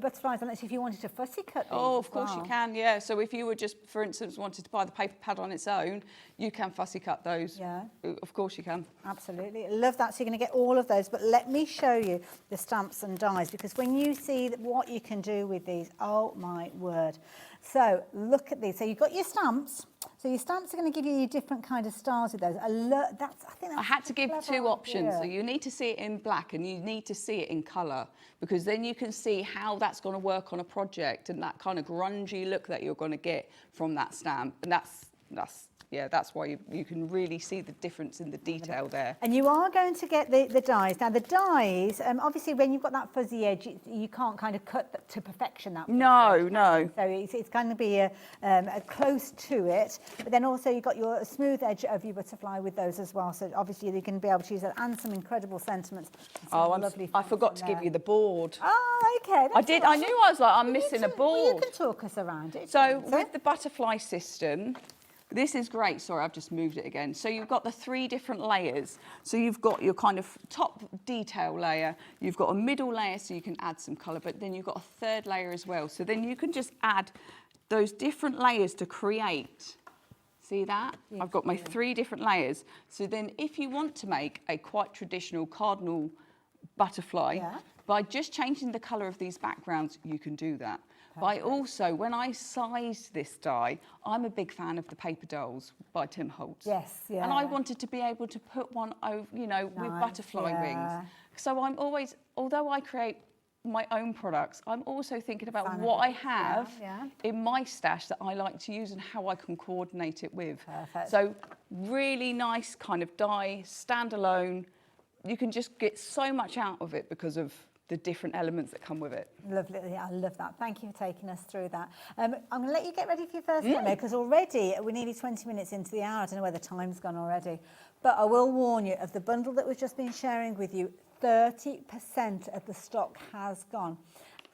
butterflies on it, so if you wanted to fussy cut these. Oh, of course you can, yeah. So if you were just, for instance, wanted to buy the paper pad on its own, you can fussy cut those. Yeah. Of course you can. Absolutely. Love that. So you're going to get all of those. But let me show you the stamps and dies, because when you see what you can do with these, oh my word. So look at these. So you've got your stamps. So your stamps are going to give you different kind of stars with those. I had to give 2 options. So you need to see it in black and you need to see it in colour, because then you can see how that's going to work on a project and that kind of grungy look that you're going to get from that stamp. And that's why you can really see the difference in the detail there. And you are going to get the dies. Now the dies, obviously when you've got that fuzzy edge, you can't kind of cut to perfection that. No. So it's going to be a close to it. But then also you've got your smooth edge of your butterfly with those as well. So obviously you can be able to use that, and some incredible sentiments. I forgot to give you the board. Oh, okay. I knew I was like, I'm missing a board. Well, you can talk us around it. So with the butterfly system, this is great. Sorry, I've just moved it again. So you've got the 3 different layers. So you've got your kind of top detail layer. You've got a middle layer so you can add some colour, but then you've got a 3rd layer as well. So then you can just add those different layers to create. See that? Yes, I've got my 3 different layers. So then if you want to make a quite traditional cardinal butterfly, by just changing the colour of these backgrounds, you can do that. But also, when I sized this die, I'm a big fan of the paper dolls by Tim Holtz. Yes, yeah. And I wanted to be able to put one over, with butterfly wings. So I'm always, although I create my own products, I'm also thinking about what I have in my stash that I like to use and how I can coordinate it with. Perfect. So really nice kind of die, standalone. You can just get so much out of it because of the different elements that come with it. Lovely, I love that. Thank you for taking us through that. I'm going to let you get ready for your first demo, because already we're nearly 20 minutes into the hour. I don't know where the time's gone already. But I will warn you, of the bundle that we've just been sharing with you, 30% of the stock has gone.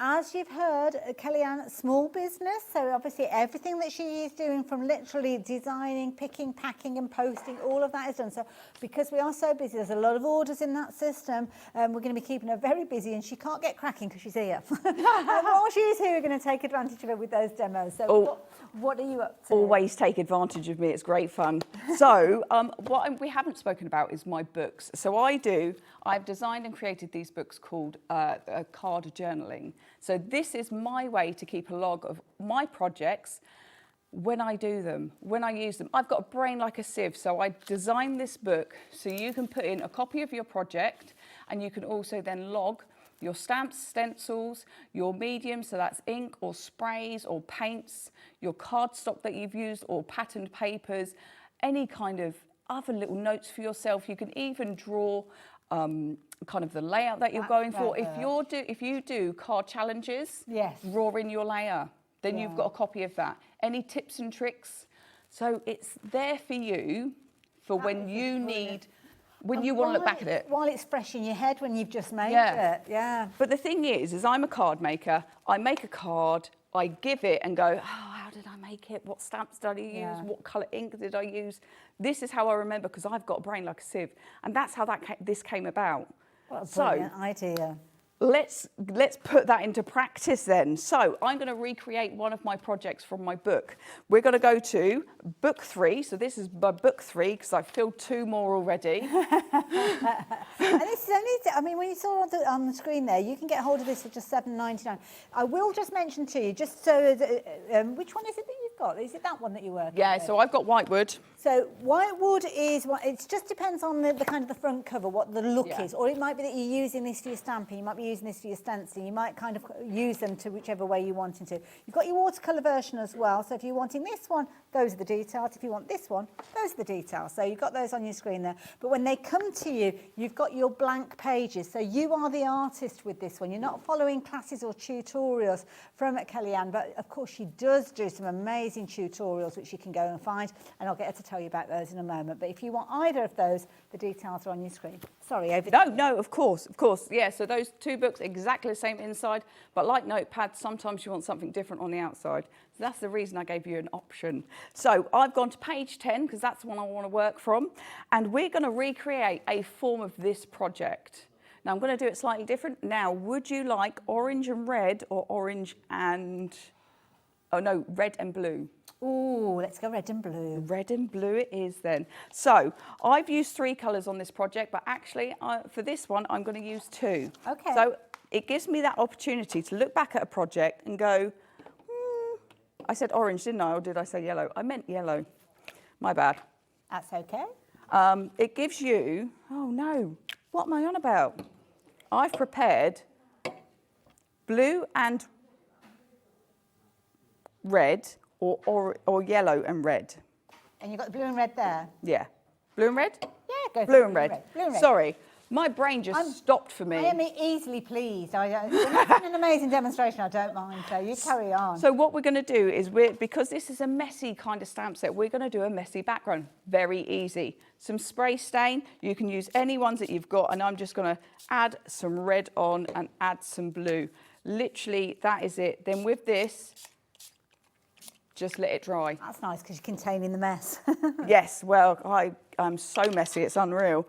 As you've heard, Kellyanne, small business, so obviously everything that she is doing, from literally designing, picking, packing and posting, all of that is done. So because we are so busy, there's a lot of orders in that system, we're going to be keeping her very busy, and she can't get cracking because she's here. And while she's here, we're going to take advantage of her with those demos. So what are you up to? Always take advantage of me, it's great fun. So what we haven't spoken about is my books. So I've designed and created these books called card journaling. So this is my way to keep a log of my projects when I do them, when I use them. I've got a brain like a sieve, so I designed this book so you can put in a copy of your project, and you can also then log your stamps, stencils, your mediums, so that's ink or sprays or paints, your cardstock that you've used or patterned papers, any kind of other little notes for yourself. You can even draw kind of the layout that you're going for. If you do card challenges, draw in your layer, then you've got a copy of that. Any tips and tricks. So it's there for you for when you need when you want to look back at it. While it's fresh in your head when you've just made it. Yeah. But the thing is I'm a card maker. I make a card, I give it and go, oh, how did I make it? What stamps did I use? What colour ink did I use? This is how I remember, because I've got a brain like a sieve. And that's how this came about. What a brilliant idea. Let's put that into practice then. So I'm going to recreate one of my projects from my book. We're going to go to book 3. So this is my book 3 because I've filled 2 more already. And this is only, I mean, when you saw on the screen there, you can get hold of this for just $7.99. I will just mention to you, just so, which one is it that you've got? Is it that one that you're working with? So I've got whitewood. So whitewood is, it just depends on the kind of the front cover, what the look is. Or it might be that you're using this for your stamping, you might be using this for your stencil, you might kind of use them to whichever way you want to. You've got your watercolour version as well, so if you're wanting this one, those are the details. If you want this one, those are the details. So you've got those on your screen there. But when they come to you, you've got your blank pages. So you are the artist with this one. You're not following classes or tutorials from Kellyanne, but of course she does do some amazing tutorials which you can go and find, and I'll get her to tell you about those in a moment. But if you want either of those, the details are on your screen. Sorry, over to you. No, of course. Yeah, so those 2 books, exactly the same inside, but like notepads, sometimes you want something different on the outside. So that's the reason I gave you an option. So I've gone to page 10 because that's the one I want to work from, and we're going to recreate a form of this project. Now I'm going to do it slightly different. Now, would you like orange and red or orange and, red and blue? Ooh, let's go red and blue. Red and blue it is then. So I've used 3 colours on this project, but actually for this one, I'm going to use 2. Okay. So it gives me that opportunity to look back at a project and go, I said orange, didn't I? Or did I say yellow? I meant yellow. My bad. That's okay. It gives you, oh no, what am I on about? I've prepared blue and red or yellow and red. And you've got the blue and red there? Yeah. Blue and red? Yeah, go for blue and red. Blue and red. Sorry, my brain just stopped for me. I am easily pleased. It's an amazing demonstration, I don't mind, so you carry on. So what we're going to do is, because this is a messy kind of stamp set, we're going to do a messy background. Very easy. Some spray stain, you can use any ones that you've got, and I'm just going to add some red on and add some blue. Literally, that is it. Then with this, just let it dry. That's nice because you're containing the mess. Yes, well, I'm so messy, it's unreal.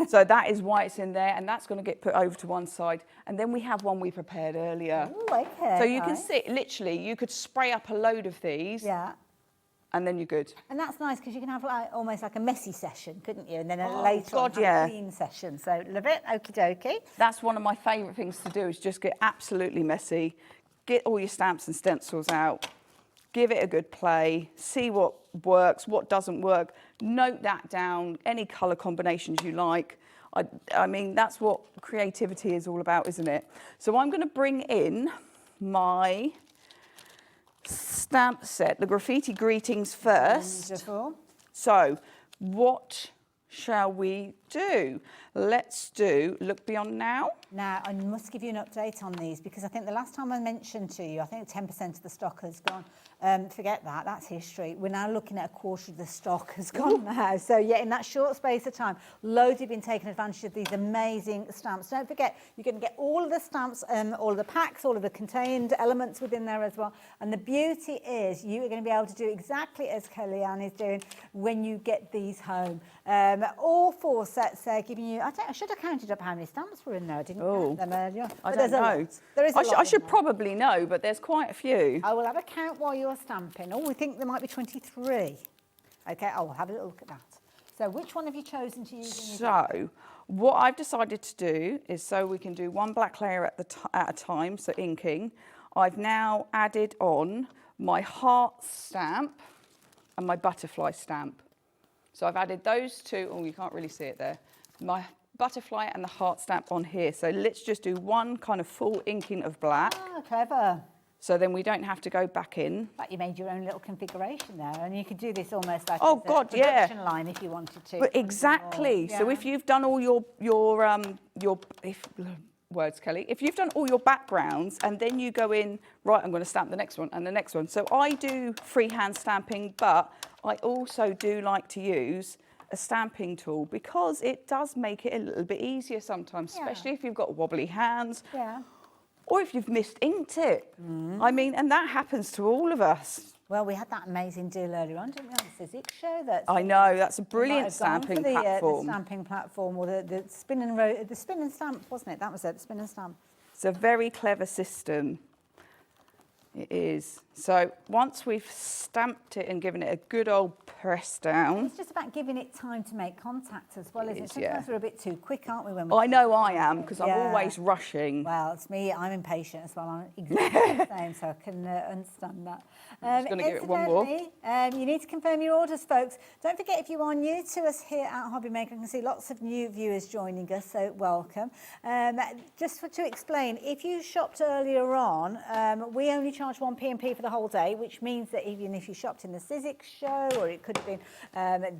So that is why it's in there, and that's going to get put over to one side. And then we have one we prepared earlier. Ooh, okay. So you can see, literally, you could spray up a load of these. Yeah. And then you're good. And that's nice because you can have almost like a messy session, couldn't you? And then later on, yeah. a clean session. So love it, okie dokie. That's one of my favourite things to do, is just get absolutely messy, get all your stamps and stencils out, give it a good play, see what works, what doesn't work, note that down, any colour combinations you like. I mean, that's what creativity is all about, isn't it? So I'm going to bring in my stamp set, the Graffiti Greetings first. Wonderful. So what shall we do? Let's do Look Beyond Now. Now, I must give you an update on these because I think the last time I mentioned to you, I think 10% of the stock has gone. Forget that, that's history. We're now looking at a quarter of the stock has gone now. So yeah, in that short space of time, loads have been taking advantage of these amazing stamps. Don't forget, you're going to get all of the stamps, all of the packs, all of the contained elements within there as well. And the beauty is you are going to be able to do exactly as Kellyanne is doing when you get these home. All 4 sets there giving you, I should have counted up how many stamps were in there. I didn't count them earlier. I don't know. There is a lot I should probably know, but there's quite a few. I will have a count while you're stamping. Oh, we think there might be 23. Okay, I will have a little look at that. So which one have you chosen to use? So what I've decided to do is, so we can do one black layer at a time, so inking, I've now added on my heart stamp and my butterfly stamp. So I've added those 2, oh, you can't really see it there, my butterfly and the heart stamp on here. So let's just do one kind of full inking of black. Ah, clever. So then we don't have to go back in. But you made your own little configuration there, and you could do this almost like a production line if you wanted to. But exactly. So if you've done all your words, Kelly, if you've done all your backgrounds and then you go in, right, I'm going to stamp the next one and the next one. So I do freehand stamping, but I also do like to use a stamping tool because it does make it a little bit easier sometimes, especially if you've got wobbly hands. Yeah. Or if you've misinked it. I mean, and that happens to all of us. Well, we had that amazing deal earlier on, didn't we, on the Sizzix show? I know, that's a You might brilliant have gone for stamping the platform. stamping platform, or the spin and stamp, wasn't it? That was it, the spin and stamp. It's a very clever system. It is. So once we've stamped it and given it a good old press down. It's just about giving it time to make contact as well, isn't it? yeah. Sometimes we're a bit too quick, aren't we? When I know I am, because I'm always rushing. Well, it's me. I'm impatient as well. I'm exactly the same, so I can understand that. I'm just going to give it one more. You need to confirm your orders, folks. Don't forget, if you are new to us here at Hobby Maker, I can see lots of new viewers joining us, so welcome. Just to explain, if you shopped earlier on, we only charge 1 P&P for the whole day, which means that even if you shopped in the Sizzix show, or it could have been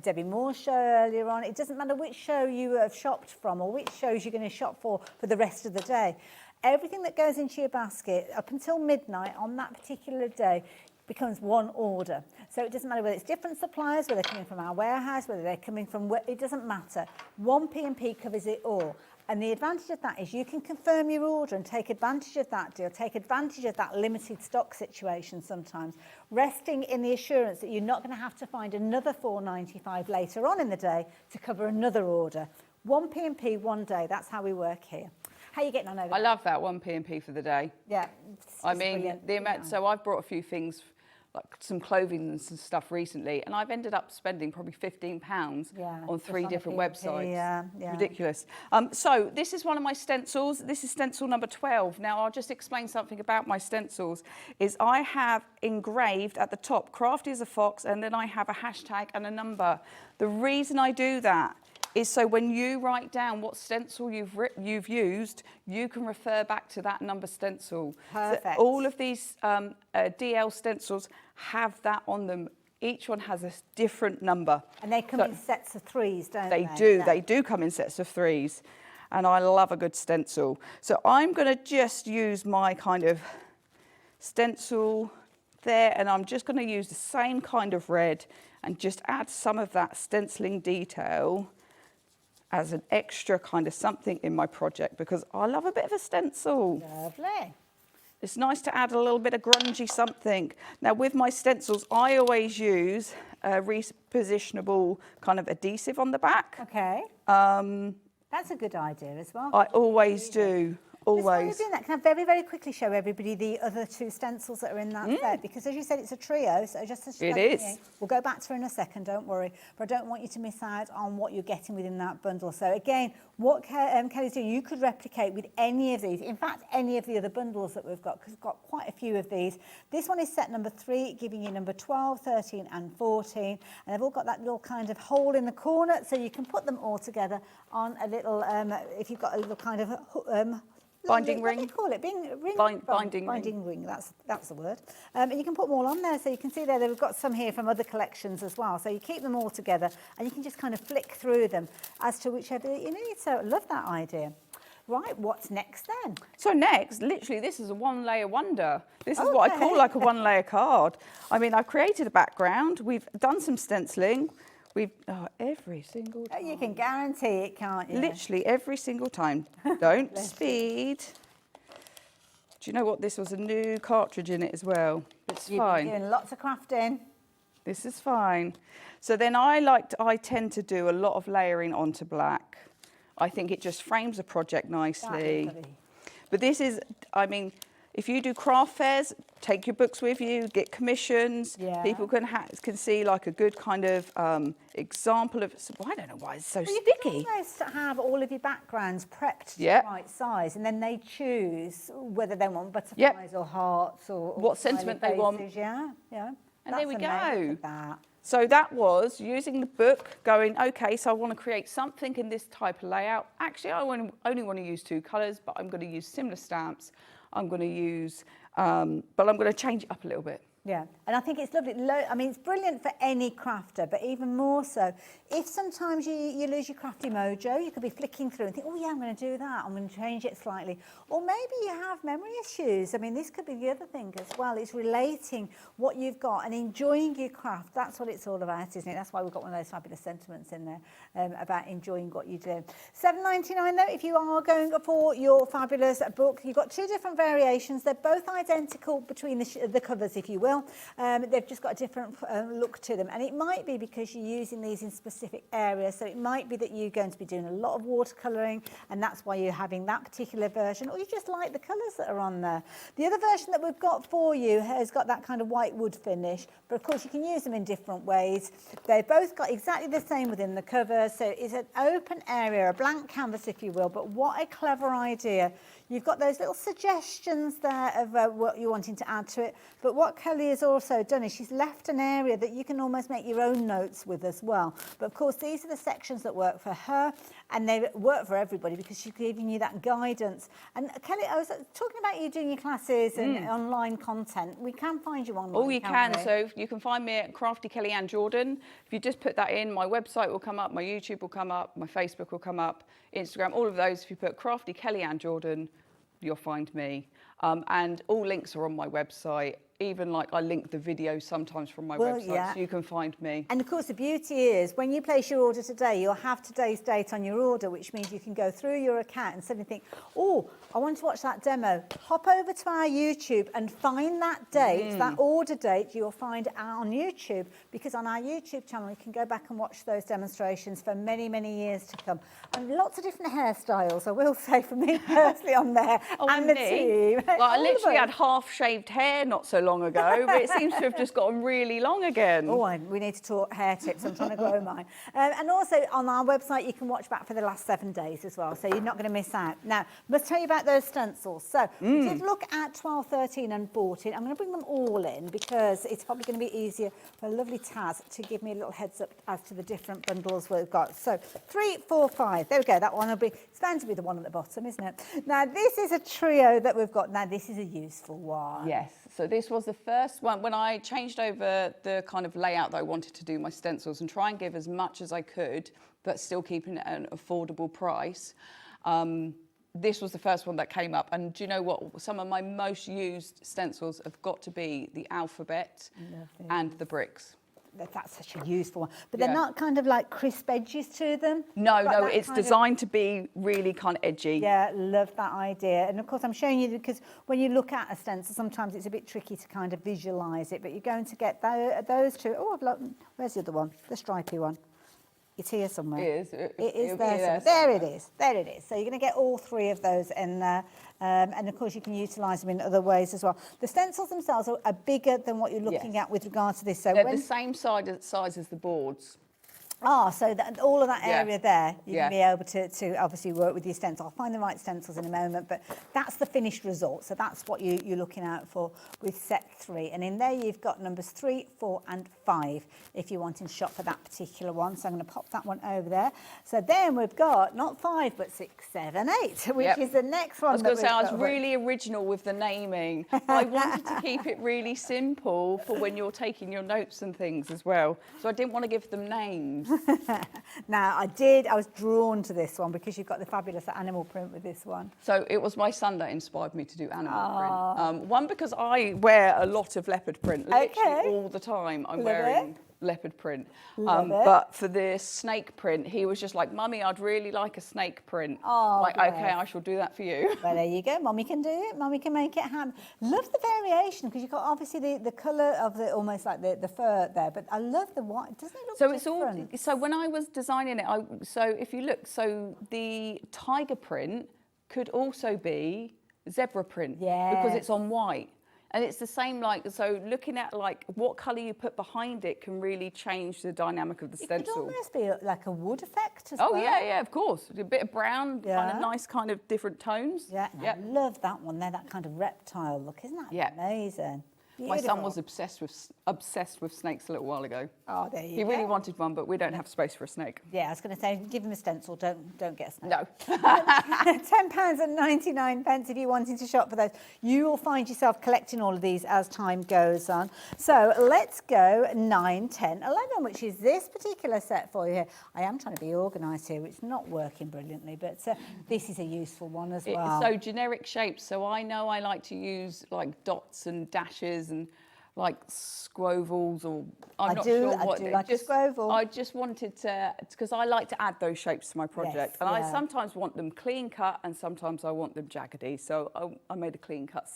Debbi Moore show earlier on, it doesn't matter which show you have shopped from or which shows you're going to shop for the rest of the day. Everything that goes into your basket up until midnight on that particular day becomes one order. So it doesn't matter whether it's different suppliers, whether they're coming from our warehouse, whether they're coming from, it doesn't matter. 1 P&P covers it all. And the advantage of that is you can confirm your order and take advantage of that deal, take advantage of that limited stock situation sometimes, resting in the assurance that you're not going to have to find another $4.95 later on in the day to cover another order. 1 P&P, one day, that's how we work here. How are you getting on over there? I love that 1 P&P for the day. Yeah. I mean, the amount, so I've brought a few things, like some clothing and some stuff recently, and I've ended up spending probably £15 on 3 different websites. Yeah. Ridiculous. So this is one of my stencils. This is stencil number 12. Now I'll just explain something about my stencils. Is I have engraved at the top, Crafty as a fox, and then I have a hashtag and a number. The reason I do that is so when you write down what stencil you've used, you can refer back to that number stencil. Perfect. So all of these DL stencils have that on them. Each one has a different number. And they come in sets of 3s, don't they? They do. They do come in sets of 3s. And I love a good stencil. So I'm going to just use my kind of stencil there, and I'm just going to use the same kind of red and just add some of that stenciling detail as an extra kind of something in my project, because I love a bit of a stencil. Lovely. It's nice to add a little bit of grungy something. Now with my stencils, I always use a repositionable kind of adhesive on the back. Okay. That's a good idea as well. I always do. Just while you're doing that, can I very, very quickly show everybody the other 2 stencils that are in that set? Because as you said, it's a trio, so just as it is. We'll go back to her in a second, don't worry. But I don't want you to miss out on what you're getting within that bundle. So again, what Kelly's doing, you could replicate with any of these. In fact, any of the other bundles that we've got, because we've got quite a few of these. This one is set number 3, giving you number 12, 13 and 14. And they've all got that little kind of hole in the corner, so you can put them all together on a little, if you've got a little kind of binding ring. What do you call it? Binding ring. That's the word. And you can put them all on there, so you can see there we've got some here from other collections as well. So you keep them all together, and you can just kind of flick through them as to whichever you need. So I love that idea. Right, what's next then? So next, literally, this is a 1-layer wonder. This is what I call like a 1-layer card. I mean, I've created a background. We've done some stenciling. We've every single time. You can guarantee it, can't you? Literally every single time. Don't speed. Do you know what? This was a new cartridge in it as well. It's fine. You've been doing lots of crafting. This is fine. So then I tend to do a lot of layering onto black. I think it just frames a project nicely. But this is, I mean, if you do craft fairs, take your books with you, get commissions. Yeah. People can see like a good kind of example of, I don't know why it's so sticky. You can almost have all of your backgrounds prepped to the right size, and then they choose whether they want butterflies or hearts or what sentiment they want. Yeah. And there we go. So that was using the book, going, okay, so I want to create something in this type of layout. Actually, I only want to use 2 colours, but I'm going to use similar stamps. I'm going to use, but I'm going to change it up a little bit. Yeah, and I think it's lovely. I mean, it's brilliant for any crafter, but even more so, if sometimes you lose your crafty mojo, you could be flicking through and think, oh yeah, I'm going to do that, I'm going to change it slightly. Or maybe you have memory issues. I mean, this could be the other thing as well. It's relating what you've got and enjoying your craft. That's what it's all about, isn't it? That's why we've got one of those fabulous sentiments in there about enjoying what you do. $7.99 though, if you are going for your fabulous book. You've got two different variations. They're both identical between the covers, if you will. They've just got a different look to them, and it might be because you're using these in specific areas. So it might be that you're going to be doing a lot of watercolouring, and that's why you're having that particular version, or you just like the colours that are on there. The other version that we've got for you has got that kind of white wood finish, but of course you can use them in different ways. They've both got exactly the same within the cover, so it's an open area, a blank canvas, if you will. But what a clever idea. You've got those little suggestions there of what you're wanting to add to it. But what Kelly has also done is she's left an area that you can almost make your own notes with as well. But of course, these are the sections that work for her, and they work for everybody because she's giving you that guidance. And Kelly, I was talking about you doing your classes and online content. We can find you online. Oh, you can. So you can find me at Crafty Kelly Ann Jordan. If you just put that in, my website will come up, my YouTube will come up, my Facebook will come up, Instagram, all of those. If you put Crafty Kelly Ann Jordan, you'll find me. And all links are on my website. Even like I link the videos sometimes from my website, so you can find me. And of course, the beauty is when you place your order today, you'll have today's date on your order, which means you can go through your account and suddenly think, oh, I want to watch that demo. Hop over to our YouTube and find that date, that order date you'll find on YouTube, because on our YouTube channel, you can go back and watch those demonstrations for many, many years to come. And lots of different hairstyles, I will say, for me personally on there, and the team. Like, I literally had half-shaved hair not so long ago, but it seems to have just gotten really long again. Oh, we need to talk hair tips. I'm trying to grow mine. And also on our website, you can watch back for the last 7 days as well, so you're not going to miss out. Now, must tell you about those stencils. So, we did look at 12, 13 and 14. I'm going to bring them all in because it's probably going to be easier for lovely Taz to give me a little heads up as to the different bundles we've got. So, 3, 4, 5. There we go. That one will be, it's bound to be the one at the bottom, isn't it? Now, this is a trio that we've got. Now, this is a useful one. Yes. So this was the first one when I changed over the kind of layout that I wanted to do my stencils and try and give as much as I could, but still keeping it at an affordable price. This was the first one that came up. And do you know what? Some of my most used stencils have got to be the alphabet and the bricks. That's such a useful one. But they're not kind of like crisp edges to them? No, no, it's designed to be really kind of edgy. Yeah, love that idea. And of course, I'm showing you because when you look at a stencil, sometimes it's a bit tricky to kind of visualise it, but you're going to get those two. Oh, where's the other one? The stripy one. It's here somewhere. It is. It is there. There it is. There it is. So you're going to get all 3 of those in there. And of course, you can utilise them in other ways as well. The stencils themselves are bigger than what you're looking at with regard to this. So they're the same size as the boards. Ah, so all of that area there, you can be able to obviously work with your stencil. I'll find the right stencils in a moment, but that's the finished result. So that's what you're looking out for with set 3. And in there, you've got numbers 3, 4, and 5 if you're wanting to shop for that particular one. So I'm going to pop that one over there. So then we've got not 5, but 6, 7, 8, which is the next one. I was going to say, I was really original with the naming. I wanted to keep it really simple for when you're taking your notes and things as well. So I didn't want to give them names. Now, I was drawn to this one because you've got the fabulous animal print with this one. So it was my son that inspired me to do animal print. One, because I wear a lot of leopard print, literally all the time. I'm wearing leopard print. But for the snake print, he was just like, Mummy, I'd really like a snake print. Oh, like, okay, I shall do that for you. Well, there you go. Mummy can do it. Mummy can make it happen. Love the variation because you've got obviously the colour of the almost like the fur there, but I love the white. Doesn't it look different? So when I was designing it, so if you look, so the tiger print could also be zebra print because it's on white. And it's the same, like, so looking at, like, what colour you put behind it can really change the dynamic of the stencil. It could almost be like a wood effect as well. Oh, yeah, of course. A bit of brown, kind of nice kind of different tones. Yeah, I love that one there, that kind of reptile look. Isn't that amazing? My son Beautiful. was obsessed with snakes a little while ago. Oh, there you He go. really wanted one, but we don't have space for a snake. Yeah, I was going to say, give him a stencil. Don't get a snake. No. £10.99 if you're wanting to shop for those. You will find yourself collecting all of these as time goes on. So let's go 9, 10, 11, which is this particular set for you here. I am trying to be organised here. It's not working brilliantly, but this is a useful one as well. So generic shapes. So I know I like to use like dots and dashes and like scrovels, or I'm not sure what. I do like a scroval. I just wanted to, because I like to add those shapes to my project, and I sometimes want them clean cut, and sometimes I want them jaggedy. So I made a clean cut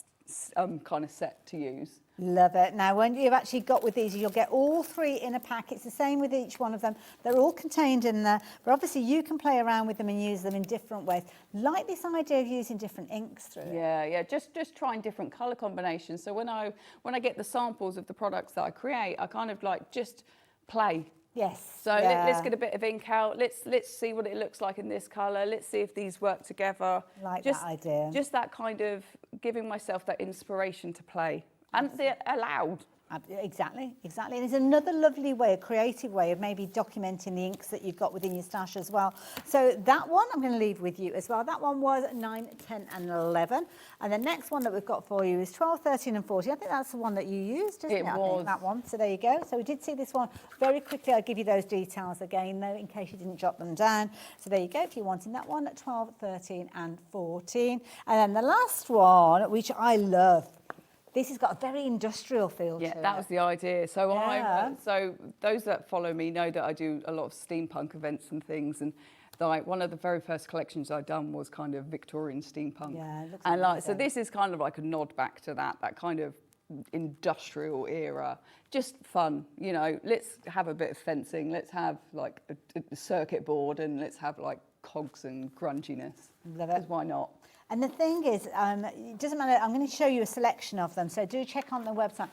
kind of set to use. Love it. Now, when you've actually got with these, you'll get all 3 in a pack. It's the same with each one of them. They're all contained in there, but obviously you can play around with them and use them in different ways. Like this idea of using different inks through it. Yeah, just trying different colour combinations. So when I get the samples of the products that I create, I kind of like just play. Yes. So let's get a bit of ink out. Let's see what it looks like in this colour. Let's see if these work together. Like just, that idea. Just that kind of giving myself that inspiration to play. And they're allowed. Exactly. And there's another lovely way, a creative way of maybe documenting the inks that you've got within your stash as well. So that one I'm going to leave with you as well. That one was 9, 10 and 11. And the next one that we've got for you is 12, 13 and 14. I think that's the one that you used, isn't it? It I was. think, that one. So there you go. So we did see this one very quickly. I'll give you those details again, though, in case you didn't jot them down. So there you go. If you're wanting that one at 12, 13 and 14. And then the last one, which I love. This has got a very industrial feel to it. Yeah, that was the idea. So so those that follow me know that I do a lot of steampunk events and things, and like one of the very first collections I'd done was kind of Victorian steampunk. Yeah, it looks and like amazing. so this is kind of like a nod back to that kind of industrial era. Just fun, you know. Let's have a bit of fencing. Let's have like a circuit board, and let's have like cogs and grunginess. Love it. 'Cause why not? And the thing is, it doesn't matter, I'm going to show you a selection of them, so do check on the website.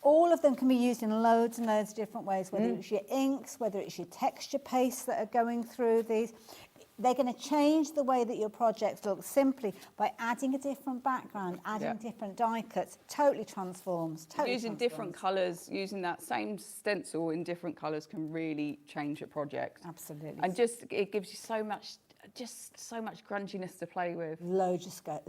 All of them can be used in loads and loads of different ways, whether it's your inks, whether it's your texture pastes that are going through these. They're going to change the way that your projects look simply by adding a different background, adding different die cuts. Totally transforms. Using different colours, using that same stencil in different colours can really change a project. Absolutely. And just, it gives you so much grunginess to play with. Loads of scope.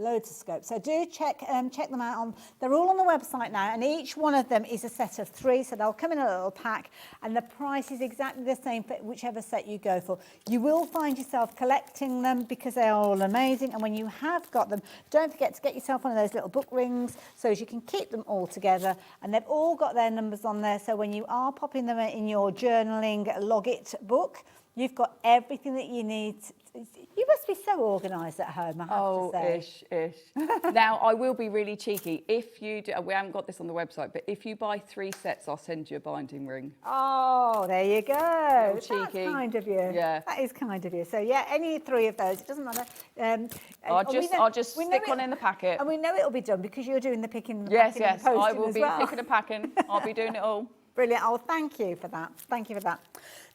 So do check them out. They're all on the website now, and each one of them is a set of 3, so they'll come in a little pack, and the price is exactly the same for whichever set you go for. You will find yourself collecting them because they are all amazing, and when you have got them, don't forget to get yourself one of those little book rings so as you can keep them all together, and they've all got their numbers on there, so when you are popping them in your journaling log it book, you've got everything that you need. You must be so organised at home, I have to say. Ish. Now, I will be really cheeky. If you do, we haven't got this on the website, but if you buy 3 sets, I'll send you a binding ring. Oh, there you go. That's cheeky. kind of you. Yeah. That is kind of you. So, yeah, any 3 of those, it doesn't matter. I'll just stick one in the packet. And we know it'll be done because you're doing the picking and the Yes, packing and the posting I will as be well. picking and packing. I'll be doing it all. Brilliant. Oh, thank you for that. Thank you for that.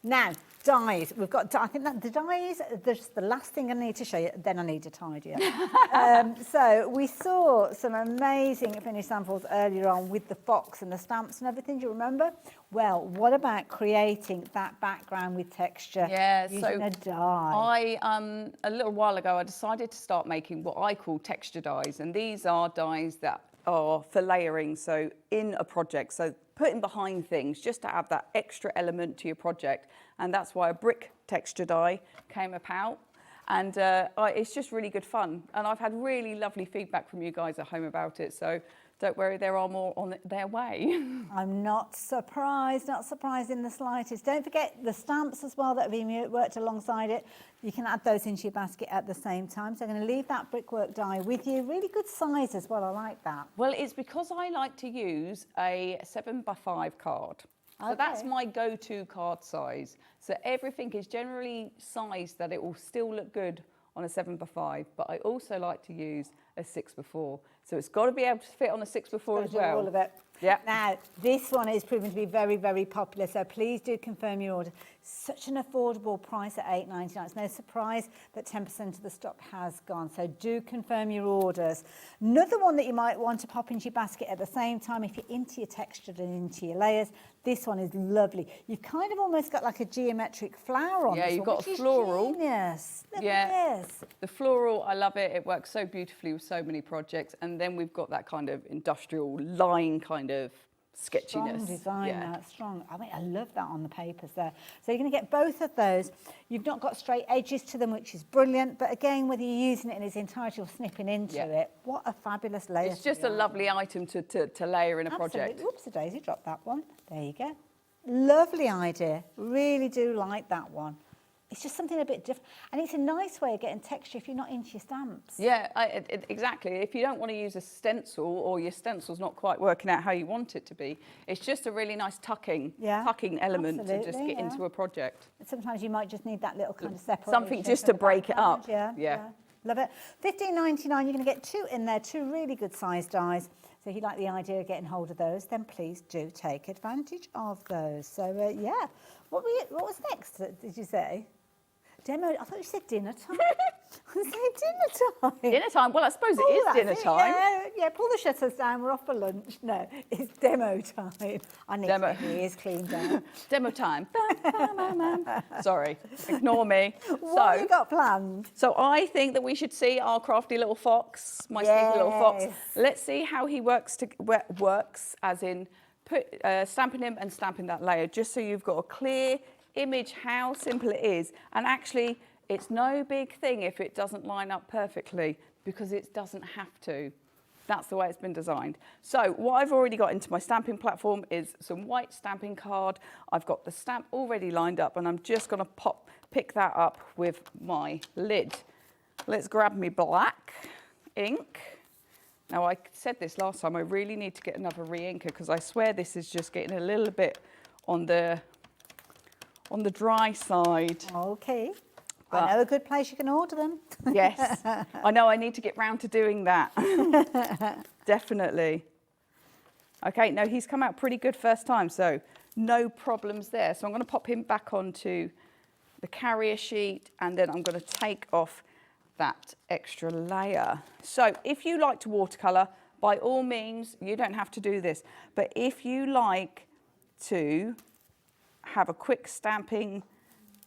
Now, dies. We've got, I think that the dies, there's the last thing I need to show you, then I need to tidy up. So we saw some amazing finished samples earlier on with the fox and the stamps and everything. Do you remember? Well, what about creating that background with texture using a die? A little while ago, I decided to start making what I call texture dies, and these are dies that are for layering, so in a project, so putting behind things just to add that extra element to your project, and that's why a brick texture die came about, and it's just really good fun, and I've had really lovely feedback from you guys at home about it, so don't worry, there are more on their way. I'm not surprised in the slightest. Don't forget the stamps as well that have been worked alongside it. You can add those into your basket at the same time. So I'm going to leave that brickwork die with you. Really good size as well, I like that. Well, it's because I like to use a 7x5 card. So that's my go-to card size. So everything is generally sized that it will still look good on a 7x5, but I also like to use a 6x4. So it's got to be able to fit on a 6x4 as well. All of it. Yeah. Now, this one is proven to be very, very popular, so please do confirm your order. Such an affordable price at $8.99. It's no surprise that 10% of the stock has gone, so do confirm your orders. Another one that you might want to pop into your basket at the same time if you're into your textured and into your layers, this one is lovely. You've kind of almost got like a geometric flower on Yeah, this you've one, got a which is floral. genius. Look Yeah, at this. the floral, I love it. It works so beautifully with so many projects. And then we've got that kind of industrial line kind of sketchiness. Strong design, Yeah. that's strong. I mean, I love that on the papers there. So you're going to get both of those. You've not got straight edges to them, which is brilliant. But again, whether you're using it in its entirety or snipping into it, what a fabulous layer. It's just a lovely item to layer in a project. Oops, a daisy, dropped that one. There you go. Lovely idea. Really do like that one. It's just something a bit different. And it's a nice way of getting texture if you're not into your stamps. Yeah, exactly. If you don't want to use a stencil or your stencil's not quite working out how you want it to be, it's just a really nice tucking element to just get into a project. Sometimes you might just need that little kind of separation. Something just to break it up. Yeah. Love it. $15.99, you're going to get two in there, two really good sized dies. So if you like the idea of getting hold of those, then please do take advantage of those. So, yeah. What was next, did you say? Demo, I thought you said dinner time. I was saying dinner time. Dinner time? Well, I suppose it is dinner time. Yeah, pull the shutters down, we're off for lunch. No, it's demo time. I need to get my ears cleaned out. Demo time. Sorry, ignore me. What have you got planned? So I think that we should see our crafty little fox, my sneaky little fox. Let's see how he works, as in stamping him and stamping that layer, just so you've got a clear image how simple it is. And actually, it's no big thing if it doesn't line up perfectly, because it doesn't have to. That's the way it's been designed. So what I've already got into my stamping platform is some white stamping card. I've got the stamp already lined up, and I'm just going to pick that up with my lid. Let's grab me black ink. Now, I said this last time, I really need to get another re-inker, because I swear this is just getting a little bit on the dry side. Okay. I know a good place you can order them. Yes. I know, I need to get round to doing that. Definitely. Okay, no, he's come out pretty good first time, so no problems there. So I'm going to pop him back onto the carrier sheet, and then I'm going to take off that extra layer. So if you like to watercolour, by all means, you don't have to do this. But if you like to have a quick stamping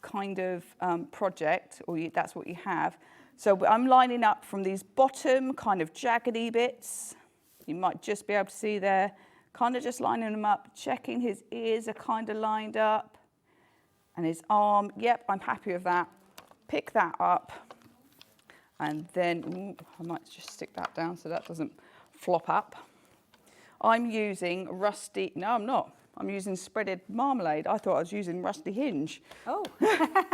kind of project, or that's what you have. So I'm lining up from these bottom kind of jaggedy bits. You might just be able to see there, kind of just lining them up, checking his ears are kind of lined up, and his arm, yep, I'm happy with that. Pick that up, and then, I might just stick that down so that doesn't flop up. I'm using rusty, no I'm not. I'm using spreaded marmalade. I thought I was using rusty hinge. Oh.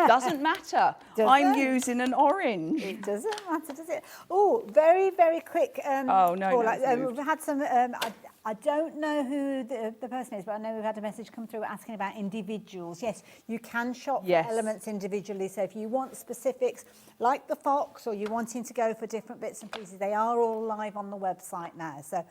Doesn't matter. I'm using an orange. It doesn't matter, does it? Oh, very, very quick. Oh, no, we've had some, I don't know who the person is, but I know we've had a message come through asking about individuals. Yes, you can shop for elements individually. So if you want specifics like the fox, or you're wanting to go for different bits and pieces, they are all live on the website now. So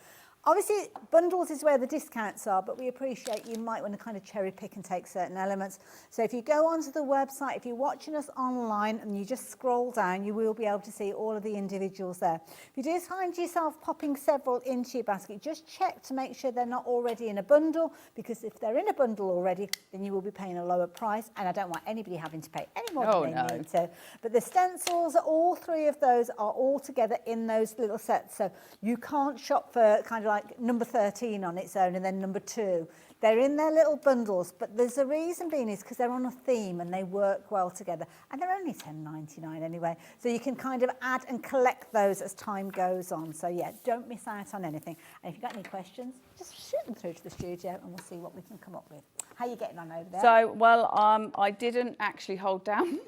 obviously, bundles is where the discounts are, but we appreciate you might want to kind of cherry pick and take certain elements. So if you go onto the website, if you're watching us online and you just scroll down, you will be able to see all of the individuals there. If you do find yourself popping several into your basket, just check to make sure they're not already in a bundle, because if they're in a bundle already, then you will be paying a lower price, and I don't want anybody having to pay any more than they need to. But the stencils, all three of those are all together in those little sets, so you can't shop for kind of like number 13 on its own and then number 2. They're in their little bundles, but there's a reason being is because they're on a theme and they work well together, and they're only $10.99 anyway, so you can kind of add and collect those as time goes on. So yeah, don't miss out on anything. And if you've got any questions, just shoot them through to the studio and we'll see what we can come up with. How are you getting on over there? So, well, I didn't actually hold down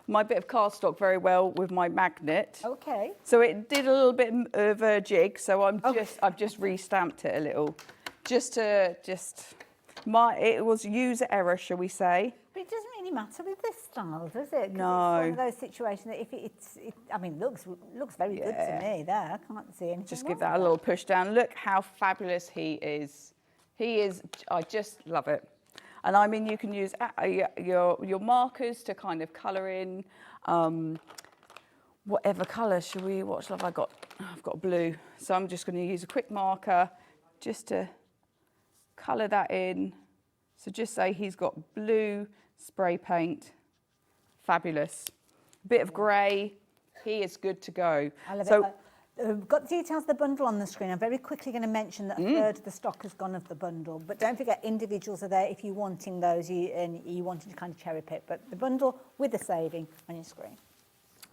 my bit of cardstock very well with my magnet. Okay. So it did a little bit of a jig, so I've just re-stamped it a little. It was user error, shall we say. But it doesn't really matter with this style, does it? 'Cause No. It's one of those situations that if I mean, looks very good to me there. I can't see anything Just wrong give with that a little push down. Look how fabulous he is. He is, I just love it. And I mean, you can use your markers to kind of colour in whatever colour. What shall I got? I've got blue. So I'm just going to use a quick marker just to colour that in. So just say he's got blue spray paint. Fabulous. A bit of grey. He is good to go. I love so, it. We've got the details of the bundle on the screen. I'm very quickly going to mention that a third of the stock has gone of the bundle. But don't forget, individuals are there if you're wanting those and you wanted to kind of cherry pick. But the bundle with the saving on your screen.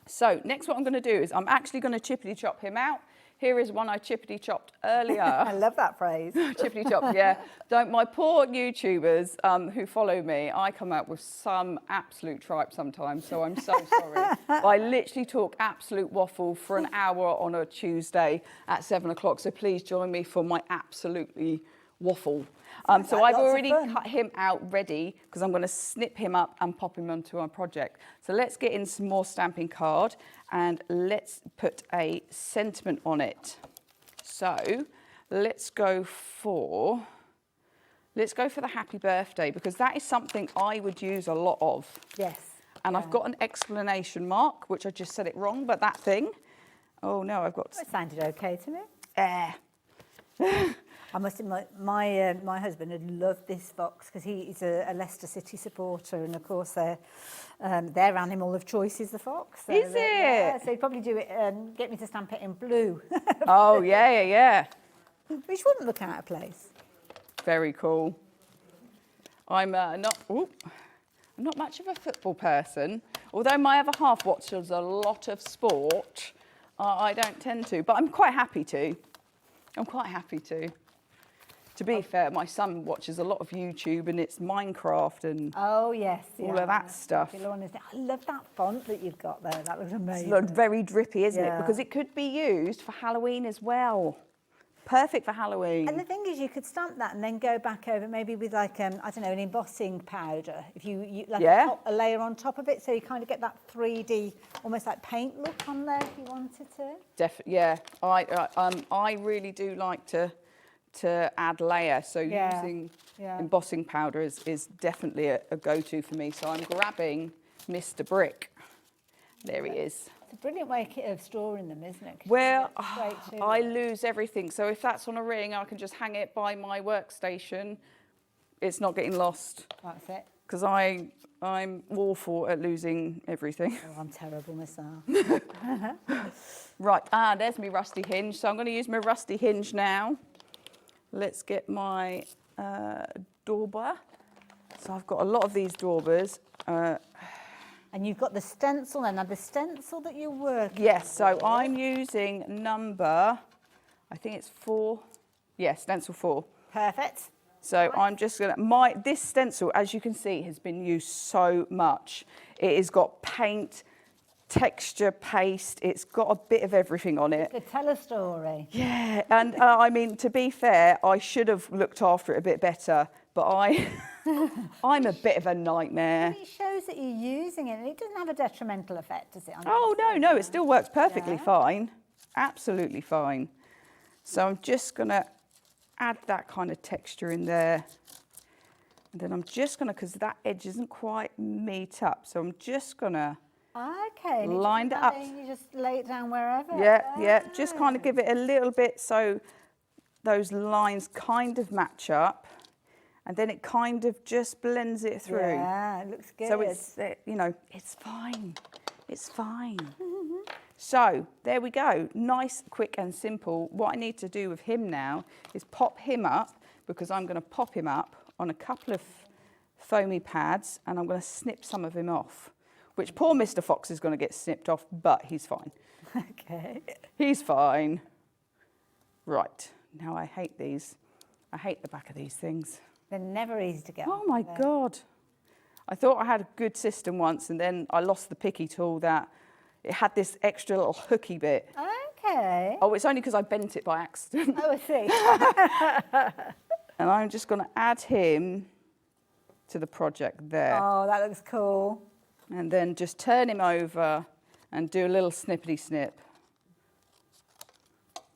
So next what I'm going to do is I'm actually going to chippity chop him out. Here is one I chippity chopped earlier. I love that phrase. Chippity chop, yeah. My poor YouTubers who follow me, I come out with some absolute tripe sometimes, so I'm so sorry. I literally talk absolute waffle for an hour on a Tuesday at 7 o'clock, so please join me for my absolutely waffle. So I've already cut him out ready because I'm going to snip him up and pop him onto our project. So let's get in some more stamping card and let's put a sentiment on it. So let's go for the happy birthday because that is something I would use a lot of. Yes. And I've got an exclamation mark, which I just said it wrong, but that thing. Oh no, I've got. It sounded okay to me. I must admit, my husband had loved this fox because he's a Leicester City supporter, and of course their animal of choice is the fox. So is it? Yeah, so he'd probably do it. Get me to stamp it in blue. Oh yeah. Which wouldn't look out of place. Very cool. I'm not much of a football person, although my other half watches a lot of sport. I don't tend to, but I'm quite happy to. To be fair, my son watches a lot of YouTube and it's Minecraft and all of that stuff. I love that font that you've got there. That looks amazing. It's very drippy, isn't it? Because it could be used for Halloween as well. Perfect for Halloween. And the thing is, you could stamp that and then go back over maybe with like, I don't know, an embossing powder. If you like a layer on top of it, so you kind of get that 3D, almost like paint look on there if you wanted to. Definitely, yeah. I really do like to add layer, so using embossing powder is definitely a go-to for me. So I'm grabbing Mr. Brick. There he is. It's a brilliant way of storing them, isn't it? Well, I lose everything. So if that's on a ring, I can just hang it by my workstation. It's not getting lost. That's it. Because I'm awful at losing everything. Oh, I'm terrible myself. Right, there's my rusty hinge. So I'm going to use my rusty hinge now. Let's get my dauber. So I've got a lot of these daubers. And you've got the stencil and the stencil that you're working Yes, so with. I'm using number, I think it's 4. Yes, stencil 4. Perfect. So I'm just gonna, this stencil, as you can see, has been used so much. It has got paint, texture, paste, it's got a bit of everything on it. To tell a story. Yeah, and I mean, to be fair, I should have looked after it a bit better, but I'm a bit of a nightmare. It shows that you're using it, and it doesn't have a detrimental effect, does it? Oh, no, it still works perfectly fine. Absolutely fine. So I'm just going to add that kind of texture in there. And then I'm just going to, because that edge isn't quite meet up, so I'm just going to line it up. You just lay it down wherever. Yeah, just kind of give it a little bit so those lines kind of match up. And then it kind of just blends it through. Yeah, it looks good. So it's, it's fine. It's fine. So there we go. Nice, quick and simple. What I need to do with him now is pop him up, because I'm going to pop him up on a couple of foamy pads and I'm going to snip some of him off, which poor Mr. Fox is going to get snipped off, but he's fine. Okay. He's fine. Right. Now I hate these. I hate the back of these things. They're never easy to get. Oh my God. I thought I had a good system once, and then I lost the picky tool that it had this extra little hooky bit. Okay. Oh, it's only because I bent it by accident. Oh, I see. And I'm just going to add him to the project there. Oh, that looks cool. And then just turn him over and do a little snippety snip.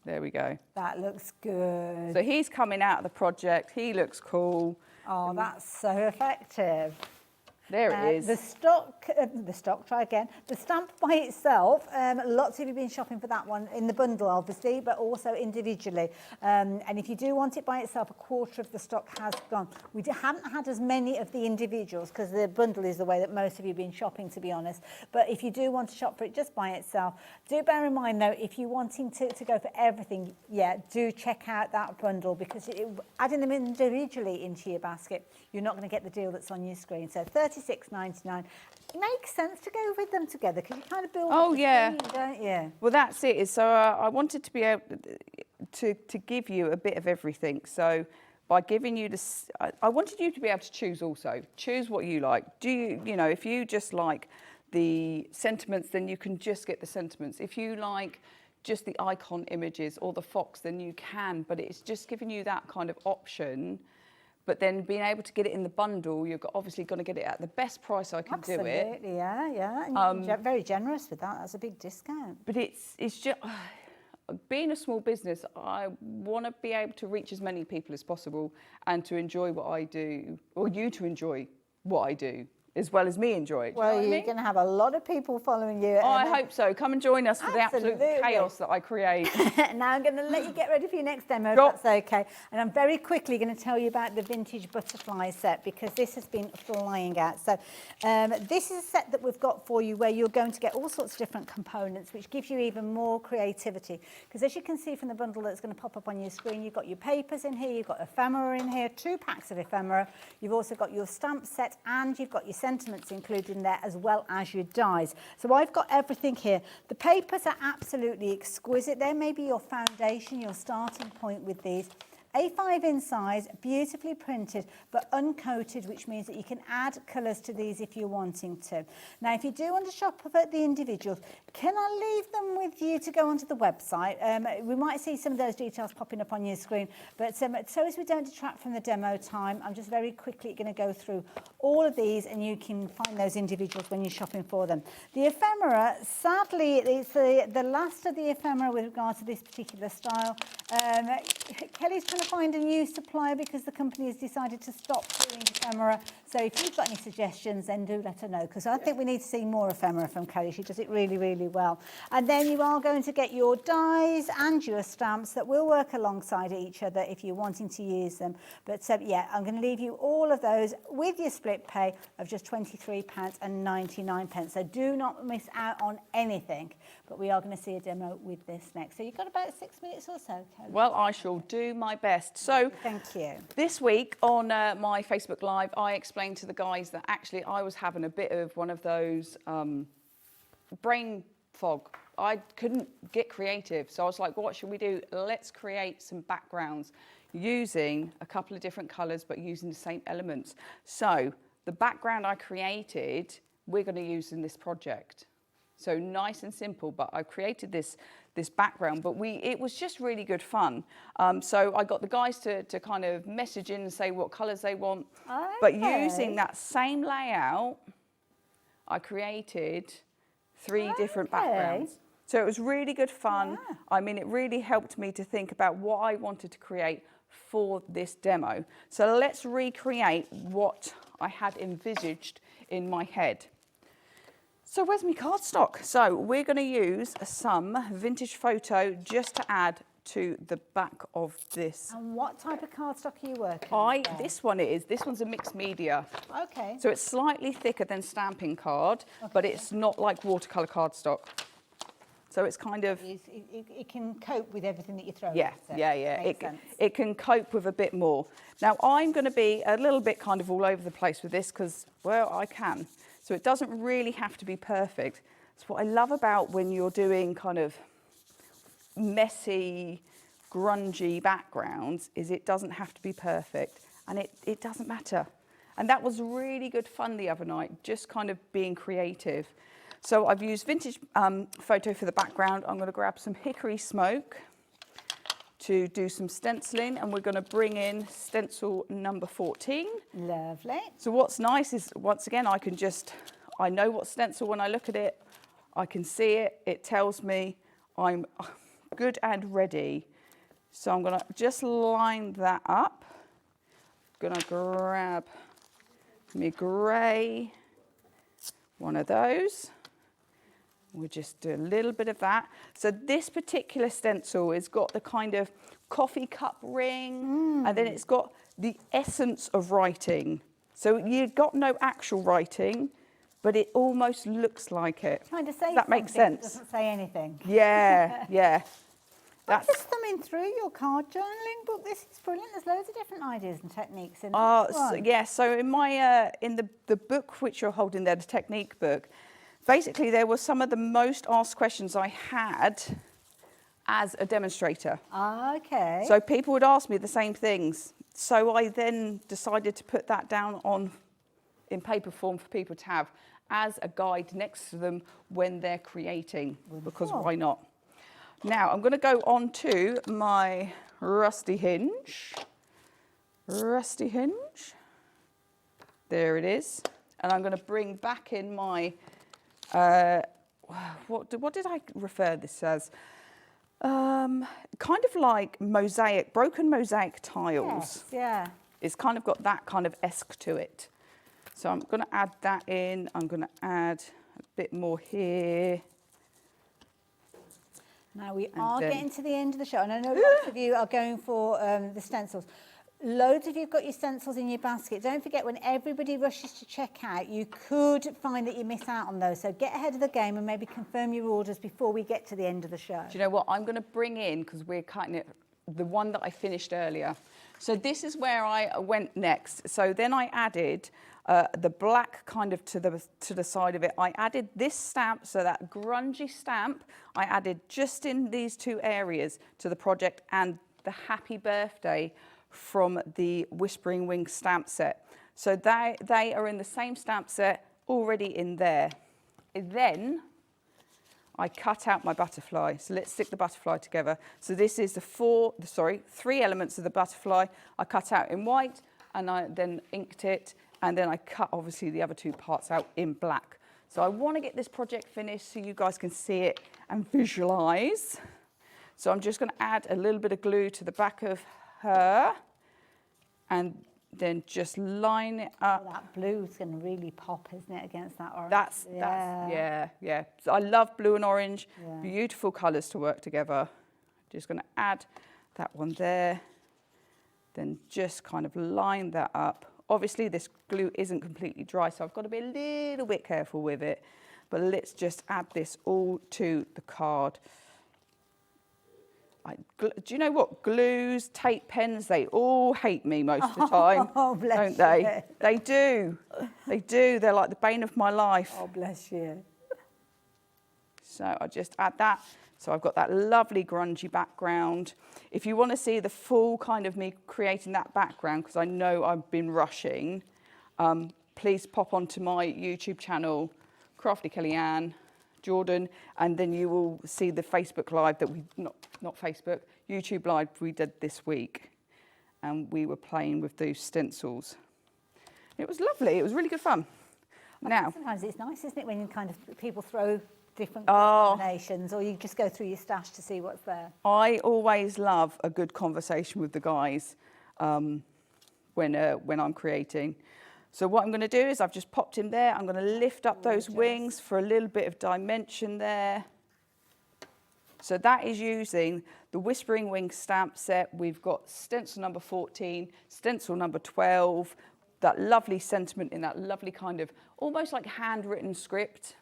There we go. That looks good. So he's coming out of the project. He looks cool. Oh, that's so effective. There it is. The stock, try again. The stamp by itself, lots of you have been shopping for that one in the bundle, obviously, but also individually. And if you do want it by itself, a quarter of the stock has gone. We haven't had as many of the individuals because the bundle is the way that most of you have been shopping, to be honest. But if you do want to shop for it just by itself, do bear in mind, though, if you're wanting to go for everything, yeah, do check out that bundle because adding them individually into your basket, you're not going to get the deal that's on your screen. So $36.99. It makes sense to go with them together because you kind of build up the screen, don't you? Well, that's it. So I wanted to be able to give you a bit of everything. So by giving you this, I wanted you to be able to choose also. Choose what you like. You know, if you just like the sentiments, then you can just get the sentiments. If you like just the icon images or the fox, then you can. But it's just giving you that kind of option. But then being able to get it in the bundle, you're obviously going to get it at the best price I can do it. Absolutely, yeah. And you're very generous with that. That's a big discount. But it's just, being a small business, I want to be able to reach as many people as possible and to enjoy what I do, or you to enjoy what I do, as well as me enjoy it. Well, you're going to have a lot of people following you. Oh, I hope so. Come and join us for the absolute chaos that I create. Now I'm going to let you get ready for your next demo, if that's okay. And I'm very quickly going to tell you about the vintage butterfly set because this has been flying out. So this is a set that we've got for you where you're going to get all sorts of different components, which gives you even more creativity. Because as you can see from the bundle that's going to pop up on your screen, you've got your papers in here, you've got ephemera in here, 2 packs of ephemera. You've also got your stamp set and you've got your sentiments included in there as well as your dies. So I've got everything here. The papers are absolutely exquisite. They may be your foundation, your starting point with these. A5 in size, beautifully printed, but uncoated, which means that you can add colours to these if you're wanting to. Now, if you do want to shop at the individuals, can I leave them with you to go onto the website? We might see some of those details popping up on your screen, but so as we don't detract from the demo time, I'm just very quickly going to go through all of these and you can find those individuals when you're shopping for them. The ephemera, sadly, it's the last of the ephemera with regard to this particular style. Kelly's trying to find a new supplier because the company has decided to stop doing ephemera. So if you've got any suggestions, then do let her know because I think we need to see more ephemera from Kelly. She does it really, really well. And then you are going to get your dies and your stamps that will work alongside each other if you're wanting to use them. But yeah, I'm going to leave you all of those with your split pay of just £23.99. So do not miss out on anything. But we are going to see a demo with this next. So you've got about 6 minutes or so, Kelly. Well, I shall do my best. So thank you. This week on my Facebook Live, I explained to the guys that actually I was having a bit of one of those brain fog. I couldn't get creative. So I was like, what should we do? Let's create some backgrounds using a couple of different colours, but using the same elements. So the background I created, we're going to use in this project. So nice and simple, but I created this background, but it was just really good fun. So I got the guys to kind of message in and say what colours they want. Okay. But using that same layout, I created 3 different backgrounds. So it was really good fun. Yeah. I mean, it really helped me to think about what I wanted to create for this demo. So let's recreate what I had envisaged in my head. So where's my cardstock? So we're going to use some vintage photo just to add to the back of this. And what type of cardstock are you working with? This one's a mixed media. Okay. So it's slightly thicker than stamping card, but it's not like watercolour cardstock. So it's kind of... It can cope with everything that you throw yeah, at it. Yeah. It can cope with a bit more. Now I'm going to be a little bit kind of all over the place with this because, well, I can. So it doesn't really have to be perfect. It's what I love about when you're doing kind of messy, grungy backgrounds is it doesn't have to be perfect and it doesn't matter. And that was really good fun the other night, just kind of being creative. So I've used vintage photo for the background. I'm going to grab some hickory smoke to do some stenciling, and we're going to bring in stencil number 14. Lovely. So what's nice is, once again, I know what stencil when I look at it. I can see it. It tells me I'm good and ready. So I'm going to just line that up. I'm going to grab my grey, one of those. We'll just do a little bit of that. So this particular stencil has got the kind of coffee cup ring, and then it's got the essence of writing. So you've got no actual writing, but it almost looks like it. Trying to say that makes something, sense. Doesn't say anything. Yeah, yeah. I'm just thumbing through your card journaling book. This is brilliant. There's loads of different ideas and techniques in this one. Yeah. So in my in the book which you're holding there, the technique book, basically there were some of the most asked questions I had as a demonstrator. Okay. So people would ask me the same things. So I then decided to put that down in paper form for people to have as a guide next to them when they're creating, because why not? Now I'm going to go on to my rusty hinge. Rusty hinge. There it is. And I'm going to bring back in my, what did I refer this as? Kind of like mosaic, broken mosaic tiles. Yes, yeah. It's kind of got that kind of esque to it. So I'm going to add that in. I'm going to add a bit more here. Now we are getting to the end of the show, and I know lots of you are going for the stencils. Loads of you have got your stencils in your basket. Don't forget, when everybody rushes to check out, you could find that you miss out on those. So get ahead of the game and maybe confirm your orders before we get to the end of the show. Do you know what? I'm going to bring in, because we're cutting it, the one that I finished earlier. So this is where I went next. So then I added the black kind of to the side of it. I added this stamp, so that grungy stamp, I added just in these two areas to the project, and the happy birthday from the Whispering Wings stamp set. So they are in the same stamp set already in there. Then I cut out my butterfly. So let's stick the butterfly together. So this is the 3 elements of the butterfly. I cut out in white, and I then inked it, and then I cut obviously the other 2 parts out in black. So I want to get this project finished so you guys can see it and visualize. So I'm just going to add a little bit of glue to the back of her, and then just line it up. Oh, that blue is going to really pop, isn't it, against that orange? Yeah. So I love blue and orange, beautiful colours to work together. Just going to add that one there, then just kind of line that up. Obviously this glue isn't completely dry, so I've got to be a little bit careful with it, but let's just add this all to the card. Do you know what? Glues, tape pens, they all hate me most of the time, don't they? You. They do. They do. They're like the bane of my life. Oh, bless you. So I just add that. So I've got that lovely grungy background. If you want to see the full kind of me creating that background, because I know I've been rushing, please pop onto my YouTube channel, Crafty Kellyanne, Jordan, and then you will see the Facebook Live that not Facebook, YouTube Live we did this week. And we were playing with those stencils. It was lovely. It was really good fun. Now, sometimes it's nice, isn't it, when you kind of people throw different combinations, or you just go through your stash to see what's there. I always love a good conversation with the guys when I'm creating. So what I'm going to do is I've just popped him there. I'm going to lift up those wings for a little bit of dimension there. So that is using the Whispering Wings stamp set. We've got stencil number 14, stencil number 12, that lovely sentiment in that lovely kind of almost like handwritten script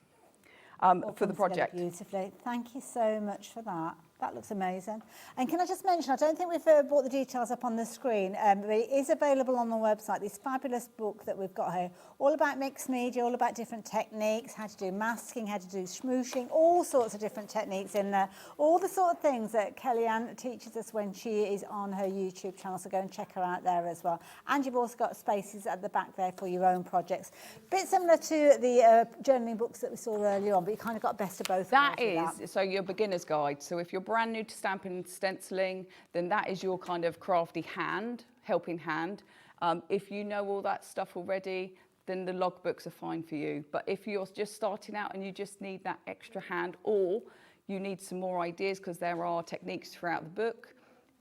for the project. Beautifully. Thank you so much for that. That looks amazing. And can I just mention, I don't think we've brought the details up on the screen, but it is available on the website, this fabulous book that we've got here, all about mixed media, all about different techniques, how to do masking, how to do smooshing, all sorts of different techniques in there, all the sort of things that Kellyanne teaches us when she is on her YouTube channel, so go and check her out there as well. And you've also got spaces at the back there for your own projects. Bit similar to the journaling books that we saw earlier on, but you kind of got best of both. That is, so your beginner's guide. So if you're brand new to stamping and stenciling, then that is your kind of crafty hand, helping hand. If you know all that stuff already, then the logbooks are fine for you. But if you're just starting out and you just need that extra hand, or you need some more ideas because there are techniques throughout the book,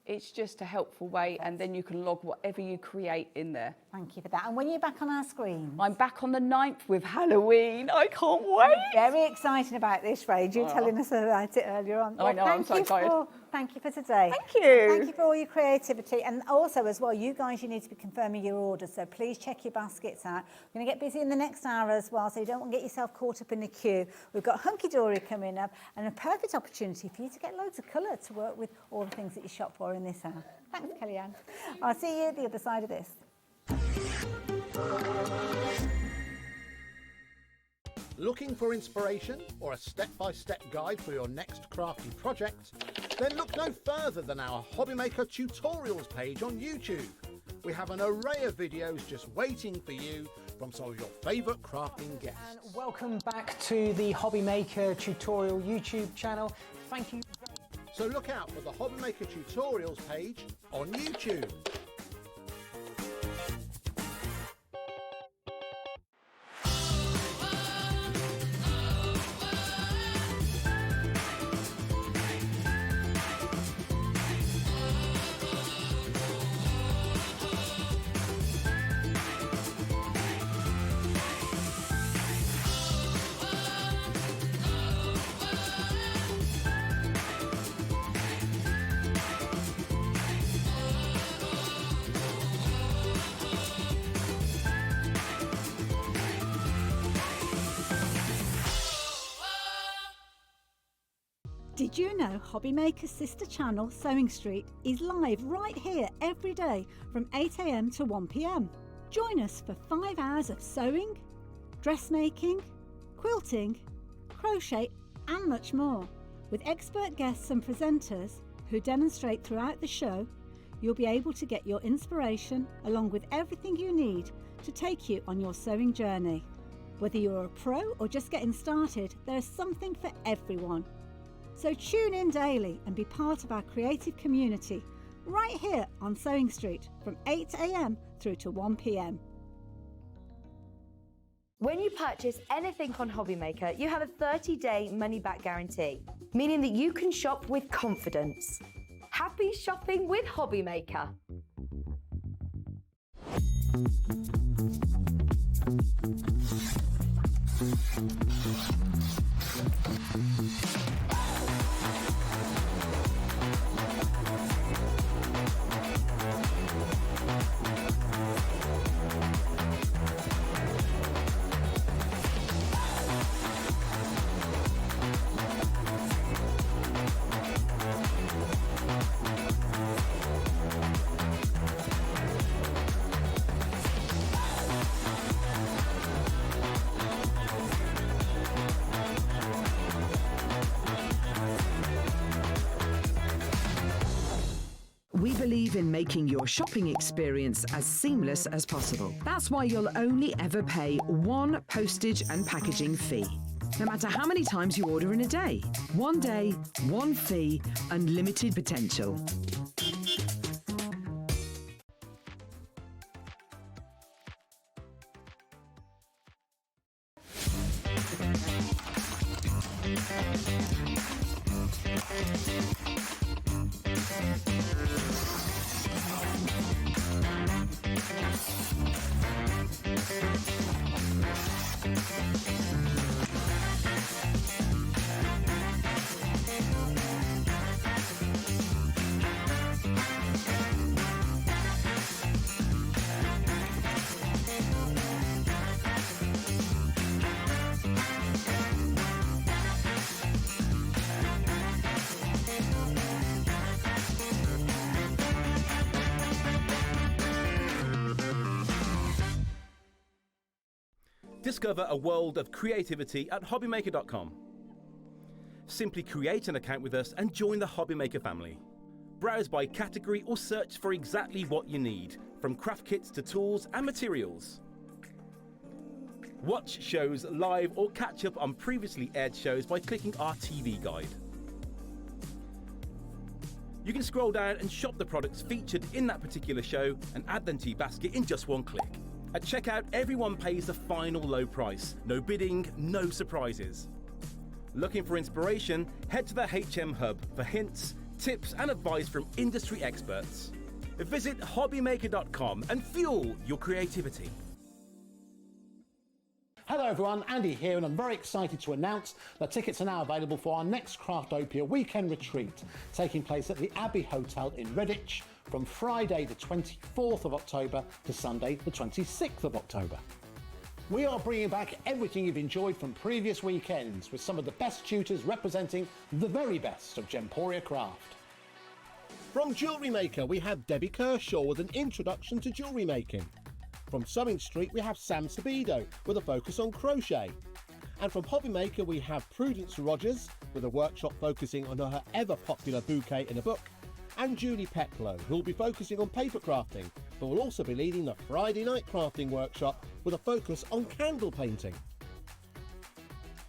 it's just a helpful way, and then you can log whatever you create in there. Thank you for that. And when you're back on our screen? I'm back on the 9th with Halloween. I can't wait. I'm very excited about this, Rage. You were telling us about it earlier on. I know, I'm so excited. Thank you for today. Thank you. Thank you for all your creativity. And also, as well, you guys, you need to be confirming your orders, so please check your baskets out. We're going to get busy in the next hour as well, so you don't want to get yourself caught up in the queue. We've got Hunkydory coming up, and a perfect opportunity for you to get loads of colour to work with all the things that you shop for in this hour. Thanks, Kellyanne. I'll see you at the other side of this. Looking for inspiration or a step-by-step guide for your next crafty project? Then look no further than our Hobbymaker tutorials page on YouTube. We have an array of videos just waiting for you from some of your favourite crafting guests. And welcome back to the Hobbymaker tutorial YouTube channel. Thank you. So look out for the Hobbymaker tutorials page on YouTube. Did you know Hobbymaker's sister channel, Sewing Street, is live right here every day from 8 AM to 1 PM? Join us for 5 hours of sewing, dressmaking, quilting, crochet and much more. With expert guests and presenters who demonstrate throughout the show, you'll be able to get your inspiration along with everything you need to take you on your sewing journey. Whether you're a pro or just getting started, there's something for everyone. So tune in daily and be part of our creative community right here on Sewing Street from 8 AM through to 1 PM. When you purchase anything on Hobbymaker, you have a 30-day money-back guarantee, meaning that you can shop with confidence. Happy shopping with Hobbymaker. We believe in making your shopping experience as seamless as possible. That's why you'll only ever pay one postage and packaging fee. No matter how many times you order in a day. One day, one fee, unlimited potential. Discover a world of creativity at hobbymaker.com. Simply create an account with us and join the Hobbymaker family. Browse by category or search for exactly what you need, from craft kits to tools and materials. Watch shows live or catch up on previously aired shows by clicking our TV guide. You can scroll down and shop the products featured in that particular show and add them to your basket in just one click. At checkout, everyone pays the final low price. No bidding, no surprises. Looking for inspiration? Head to the HM Hub for hints, tips and advice from industry experts. Visit hobbymaker.com and fuel your creativity. Hello everyone, Andy here, and I'm very excited to announce that tickets are now available for our next Craftopia weekend retreat, taking place at the Abbey Hotel in Redditch from Friday the 24th of October to Sunday the 26th of October. We are bringing back everything you've enjoyed from previous weekends with some of the best tutors representing the very best of Gemporia craft. From Jewellery Maker, we have Debbie Kershaw with an introduction to jewellery making. From Sewing Street, we have Sam Sabido with a focus on crochet. And from Hobby Maker, we have Prudence Rogers with a workshop focusing on her ever-popular bouquet in a book. And Julie Pecklow, who will be focusing on paper crafting, but will also be leading the Friday night crafting workshop with a focus on candle painting.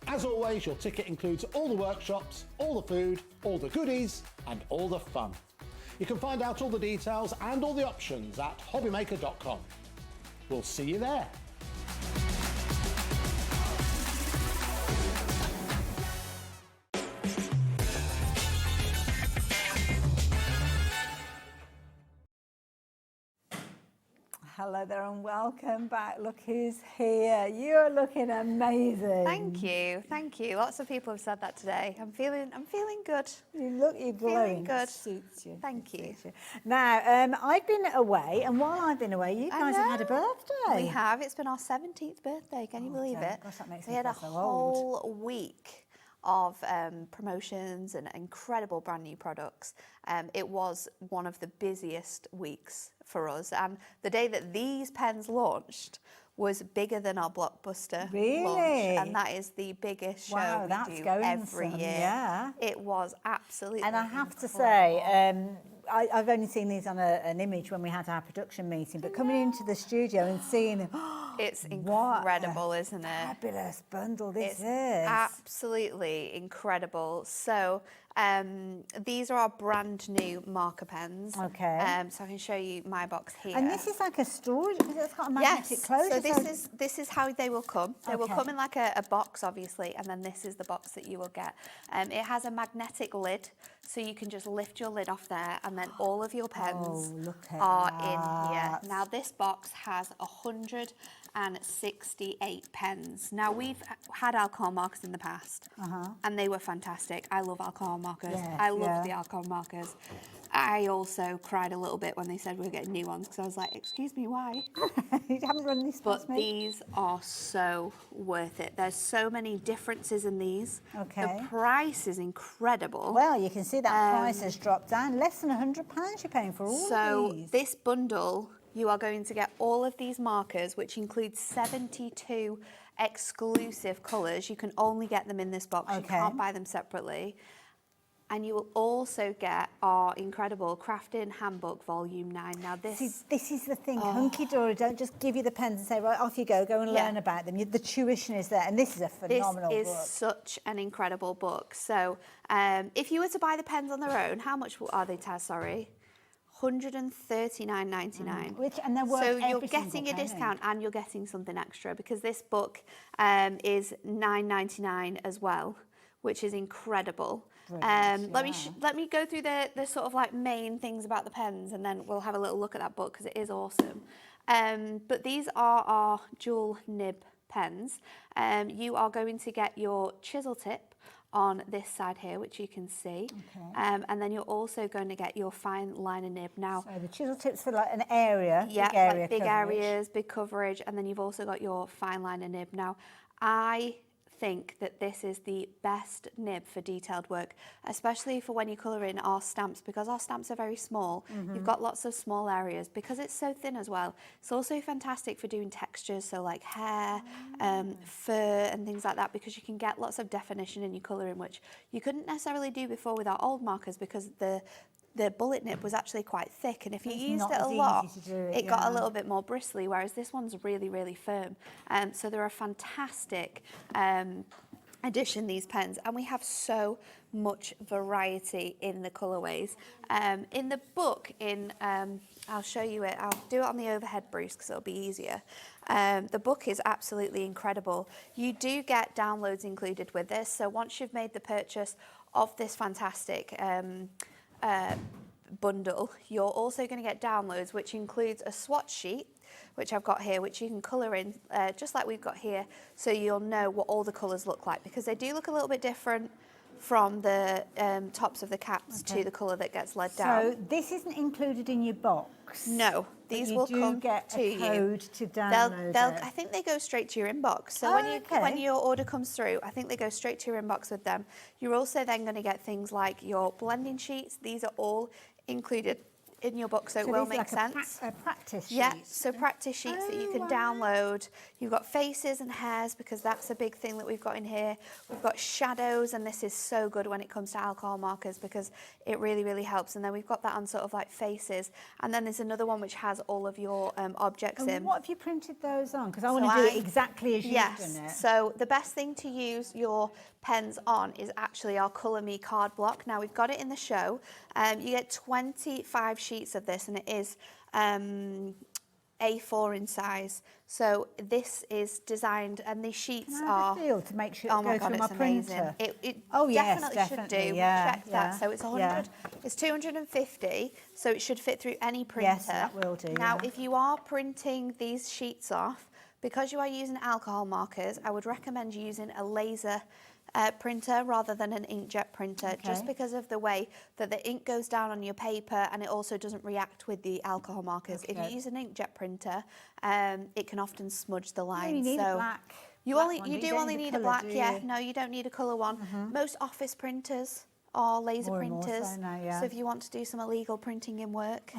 As always, your ticket includes all the workshops, all the food, all the goodies, and all the fun. You can find out all the details and all the options at hobbymaker.com. We'll see you there. Hello there and welcome back. Look who's here. You're looking amazing. Thank you, thank you. Lots of people have said that today. I'm feeling good. You're glowing. Feeling good. It suits you. Thank you. Suits you. Now, I've been away, and while I've been away, you guys have had a birthday. We have. It's been our 17th birthday. Can you believe it? Gosh, that makes we me had a feel so old. whole week of promotions and incredible brand new products. It was one of the busiest weeks for us, and the day that these pens launched was bigger than our blockbuster launch, and that is the biggest show we do every year. Yeah. It was absolutely And I have to say, I've only seen these on an image when we had our production meeting, but coming into the studio and seeing it's incredible, isn't it? Fabulous bundle this is. Absolutely incredible. So these are our brand new marker pens. Okay. So I can show you my box here. And this is like a storage because it's got a magnetic closure. So this is how they will come. They will come in like a box, obviously, and then this is the box that you will get. It has a magnetic lid, so you can just lift your lid off there, and then all of your pens are in here. Now this box has 168 pens. Now we've had Alcon markers in the past, and they were fantastic. I love Alcon markers. I love the Alcon markers. I also cried a little bit when they said we were getting new ones because I was like, excuse me, why? You haven't run these past me. But these are so worth it. There's so many differences in these. The price is incredible. Well, you can see that price has dropped down. Less than £100 you're paying for all of these. So this bundle, you are going to get all of these markers, which includes 72 exclusive colours. You can only get them in this box. You can't buy them separately. And you will also get our incredible Crafting Handbook Volume 9. Now this is the thing, Hunkydory don't just give you the pens and say, right, off you go and learn about them. The tuition is there, and this is a phenomenal book. This is such an incredible book. So if you were to buy the pens on their own, how much are they, Taz, sorry? $139.99. And they're worth so you're every getting single a penny. discount and you're getting something extra because this book is $9.99 as well, which is incredible. Let me go through the sort of like main things about the pens, and then we'll have a little look at that book because it is awesome. But these are our dual nib pens. You are going to get your chisel tip on this side here, which you can see, and then you're also going to get your fine liner nib. Now, so the chisel tips for like an area, big areas, big coverage, and then you've also got your fine liner nib. Now, I think that this is the best nib for detailed work, especially for when you colour in our stamps, because our stamps are very small. You've got lots of small areas because it's so thin as well. It's also fantastic for doing textures, so like hair, fur and things like that, because you can get lots of definition in your colouring, which you couldn't necessarily do before with our old markers because the bullet nib was actually quite thick, and if you used it a lot, it got a little bit more bristly, whereas this one's really, really firm. So they're a fantastic edition, these pens, and we have so much variety in the colorways. In the book, I'll show you it. I'll do it on the overhead, Bruce, because it'll be easier. The book is absolutely incredible. You do get downloads included with this, so once you've made the purchase of this fantastic bundle, you're also going to get downloads, which includes a swatch sheet, which I've got here, which you can colour in just like we've got here, so you'll know what all the colours look like, because they do look a little bit different from the tops of the caps to the colour that gets led down. So this isn't included in your box? No, these you will do come get to a code you. To download it. I think they go straight to your inbox. So when your order comes through, I think they go straight to your inbox with them. You're also then going to get things like your blending sheets. These are all included in your book, so it will make sense. A practice sheet. Yeah, so practice sheets that you can download. You've got faces and hairs, because that's a big thing that we've got in here. We've got shadows, and this is so good when it comes to alcohol markers, because it really, really helps. And then we've got that on sort of like faces. And then there's another one which has all of your objects in. What have you printed those on? Because I want to do it exactly as you've done it. So the best thing to use your pens on is actually our Colour Me card block. Now, we've got it in the show. You get 25 sheets of this, and it is A4 in size. So this is designed, and these sheets are... feel to make sure oh my go God, through my it's amazing. printer. It yes, definitely should do. Yeah, Check that. So it's 100. It's 250. So it should fit through any printer. Yes, that will do. Now, if you are printing these sheets off, because you are using alcohol markers, I would recommend using a laser printer rather than an inkjet printer, just because of the way that the ink goes down on your paper, and it also doesn't react with the alcohol markers. If you use an inkjet printer, it can often smudge the lines. you need a black. You do only need a black, No, you don't need a colour one. Mm-hmm. Most office printers are laser More and more printers. so now, yeah. So if you want to do some illegal printing in work,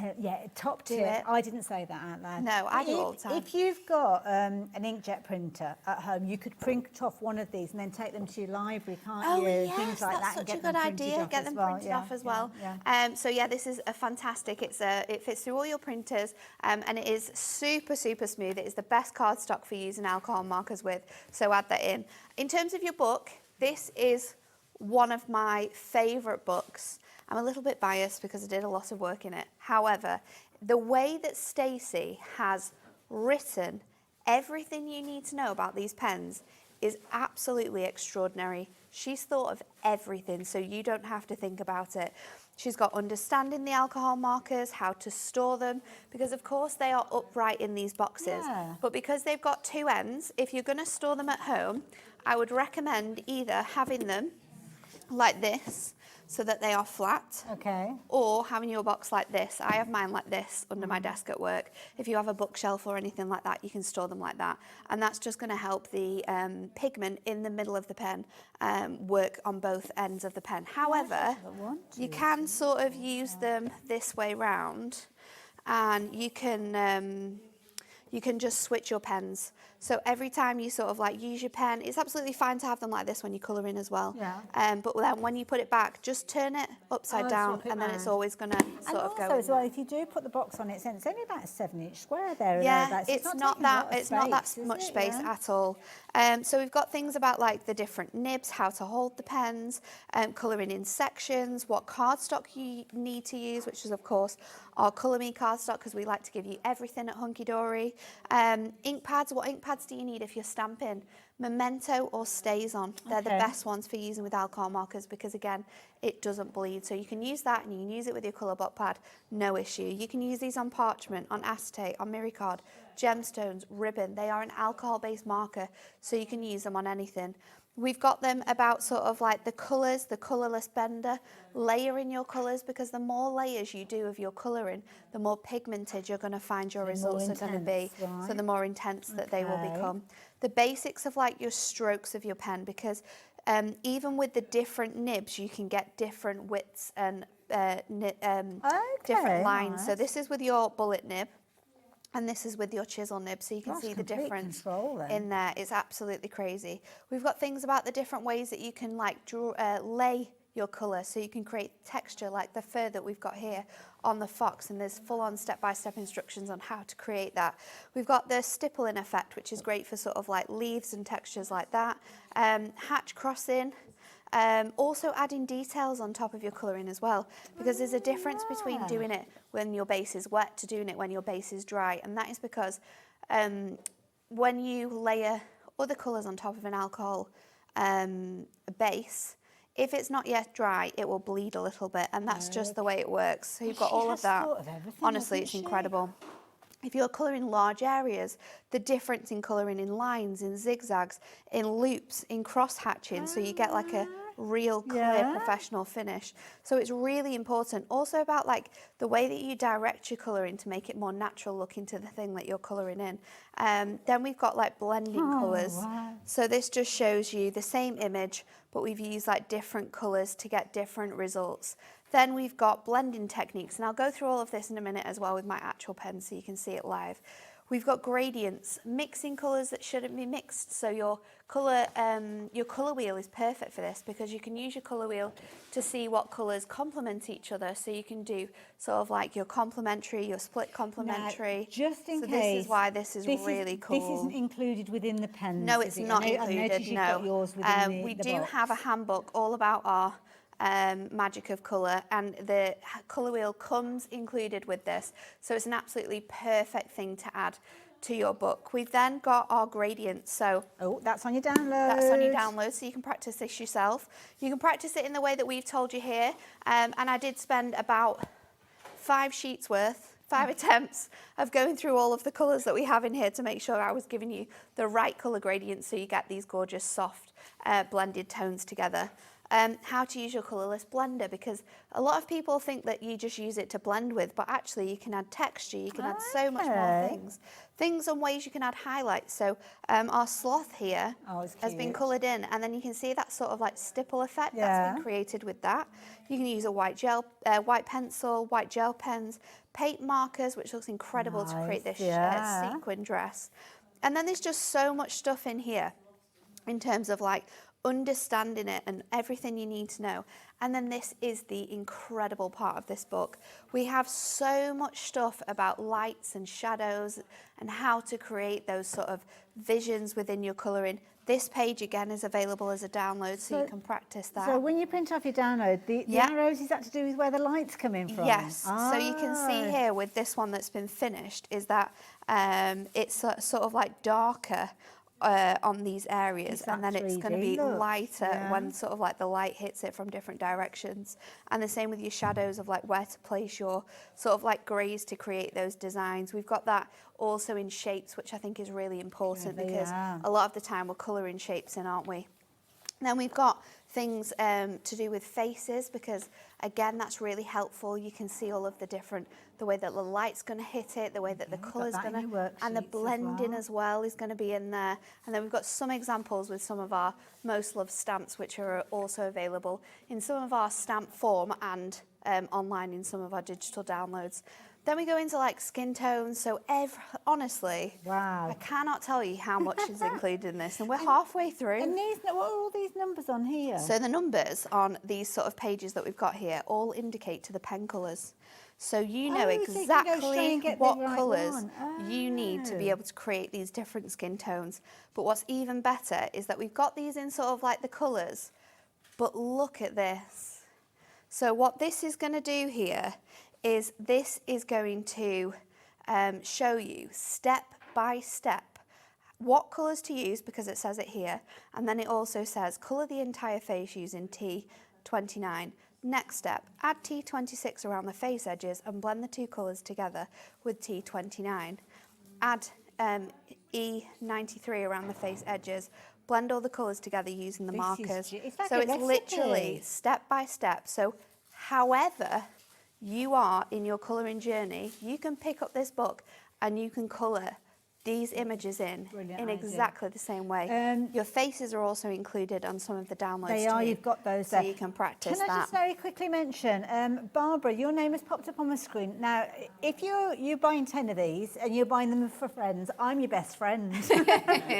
top do tip. it. I didn't say that out loud. No, I do all the time. If you've got an inkjet printer at home, you could print off one of these and then take them to your library, can't you? Yes, Things like that's that. And such a get good them printed idea. off Get as them well. printed off as well. Yeah. So yeah, this is a fantastic. It fits through all your printers, and it is super, super smooth. It is the best cardstock for using alcohol markers with. So add that in. In terms of your book, this is one of my favourite books. I'm a little bit biased because I did a lot of work in it. However, the way that Stacey has written everything you need to know about these pens is absolutely extraordinary. She's thought of everything, so you don't have to think about it. She's got understanding the alcohol markers, how to store them, because of course they are upright in these boxes. Yeah. But because they've got two ends, if you're going to store them at home, I would recommend either having them like this, so that they are flat, or having your box like this. I have mine like this under my desk at work. If you have a bookshelf or anything like that, you can store them like that, and that's just going to help the pigment in the middle of the pen work on both ends of the pen. However, you can sort of use them this way round, and you can just switch your pens. So every time you sort of like use your pen, it's absolutely fine to have them like this when you colour in as well. Yeah. But then when you put it back, just turn it upside down, and then it's always going to sort of go. And also as well, if you do put the box on it's only about a 7-inch square there. Yeah, it's not that much space at all. So we've got things about like the different nibs, how to hold the pens, colouring in sections, what cardstock you need to use, which is of course our Colour Me cardstock, because we like to give you everything at Hunkydory. Ink pads, what ink pads do you need if you're stamping? Memento or StazOn. They're the best ones for using with alcohol markers, because again, it doesn't bleed. So you can use that, and you can use it with your colour block pad, no issue. You can use these on parchment, on acetate, on miricard, gemstones, ribbon. They are an alcohol-based marker, so you can use them on anything. We've got them about sort of like the colours, the colourless bender, layering your colours, because the more layers you do of your colouring, the more pigmented you're going to find your results are going to be. Right. So the more intense that they will become. The basics of like your strokes of your pen, because even with the different nibs, you can get different widths and different lines. Right. So this is with your bullet nib, and this is with your chisel nib, so you can see the difference in there. It's absolutely crazy. We've got things about the different ways that you can like lay your colour, so you can create texture, like the fur that we've got here on the fox, and there's full-on step-by-step instructions on how to create that. We've got the stippling effect, which is great for sort of like leaves and textures like that. hatch crossing. Also adding details on top of your colouring as well, because there's a difference between doing it when your base is wet to doing it when your base is dry, and that is because when you layer other colours on top of an alcohol base, if it's not yet dry, it will bleed a little bit, and that's just the way it works. So you've got all of that. Honestly, it's incredible. If you're colouring large areas, the difference in colouring in lines, in zigzags, in loops, in cross hatching, so you get like a real clear professional finish. So it's really important. Also about like the way that you direct your colouring to make it more natural looking to the thing that you're colouring in. Then we've got like blending colours. So this just shows you the same image, but we've used like different colours to get different results. Then we've got blending techniques, and I'll go through all of this in a minute as well with my actual pen so you can see it live. We've got gradients, mixing colours that shouldn't be mixed. So your colour wheel is perfect for this, because you can use your colour wheel to see what colours complement each other. So you can do sort of like your complementary, your split complementary. Now, just in so case, this is why this is really cool. This isn't included within the pens. No, it's not included. You've got yours within we the do box. have a handbook all about our magic of colour, and the colour wheel comes included with this, so it's an absolutely perfect thing to add to your book. We've then got our gradients, so that's on your download. That's on your download, so you can practice this yourself. You can practice it in the way that we've told you here, and I did spend about 5 sheets worth, 5 attempts of going through all of the colours that we have in here to make sure I was giving you the right colour gradients so you get these gorgeous soft blended tones together. How to use your colourless blender, because a lot of people think that you just use it to blend with, but actually you can add texture, you can add so much more things and ways you can add highlights. So our sloth here has been coloured in, and then you can see that sort of like stipple effect that's been created with that. You can use a white pencil, white gel pens, paint markers, which looks incredible to create this sequin dress. And then there's just so much stuff in here in terms of like understanding it and everything you need to know. And then this is the incredible part of this book. We have so much stuff about lights and shadows and how to create those sort of visions within your colouring. This page again is available as a download, so you can practice that. So when you print off your download, the arrows, is that to do with where the light's coming from? Yes. So you can see here with this one that's been finished is that it's sort of like darker on these areas, and then it's going to be lighter when sort of like the light hits it from different directions. And the same with your shadows of like where to place your sort of like greys to create those designs. We've got that also in shapes, which I think is really important because a lot of the time we're colouring shapes in, aren't we? Then we've got things to do with faces, because again that's really helpful. You can see all of the different, the way that the light's going to hit it, the way that the colour's going to, and the blending as well is going to be in there. And then we've got some examples with some of our most loved stamps, which are also available in some of our stamp form and online in some of our digital downloads. Then we go into like skin tones. So honestly, I cannot tell you how much is included in this, and we're halfway through. And these, what are all these numbers on here? So the numbers on these sort of pages that we've got here all indicate to the pen colours. So you know exactly what colours you need to be able to create these different skin tones. But what's even better is that we've got these in sort of like the colours, but look at this. So what this is going to do here is this is going to show you step by step what colours to use, because it says it here, and then it also says colour the entire face using T29. Next step, add T26 around the face edges and blend the 2 colours together with T29. Add E93 around the face edges, blend all the colours together using the markers. So it's literally step by step. So however you are in your colouring journey, you can pick up this book and you can colour these images in exactly the same way. Your faces are also included on some of the downloads. They are, you've got those there. So you can practice that. Can I just very quickly mention, Barbara, your name has popped up on my screen. Now, if you're buying 10 of these and you're buying them for friends, I'm your best friend.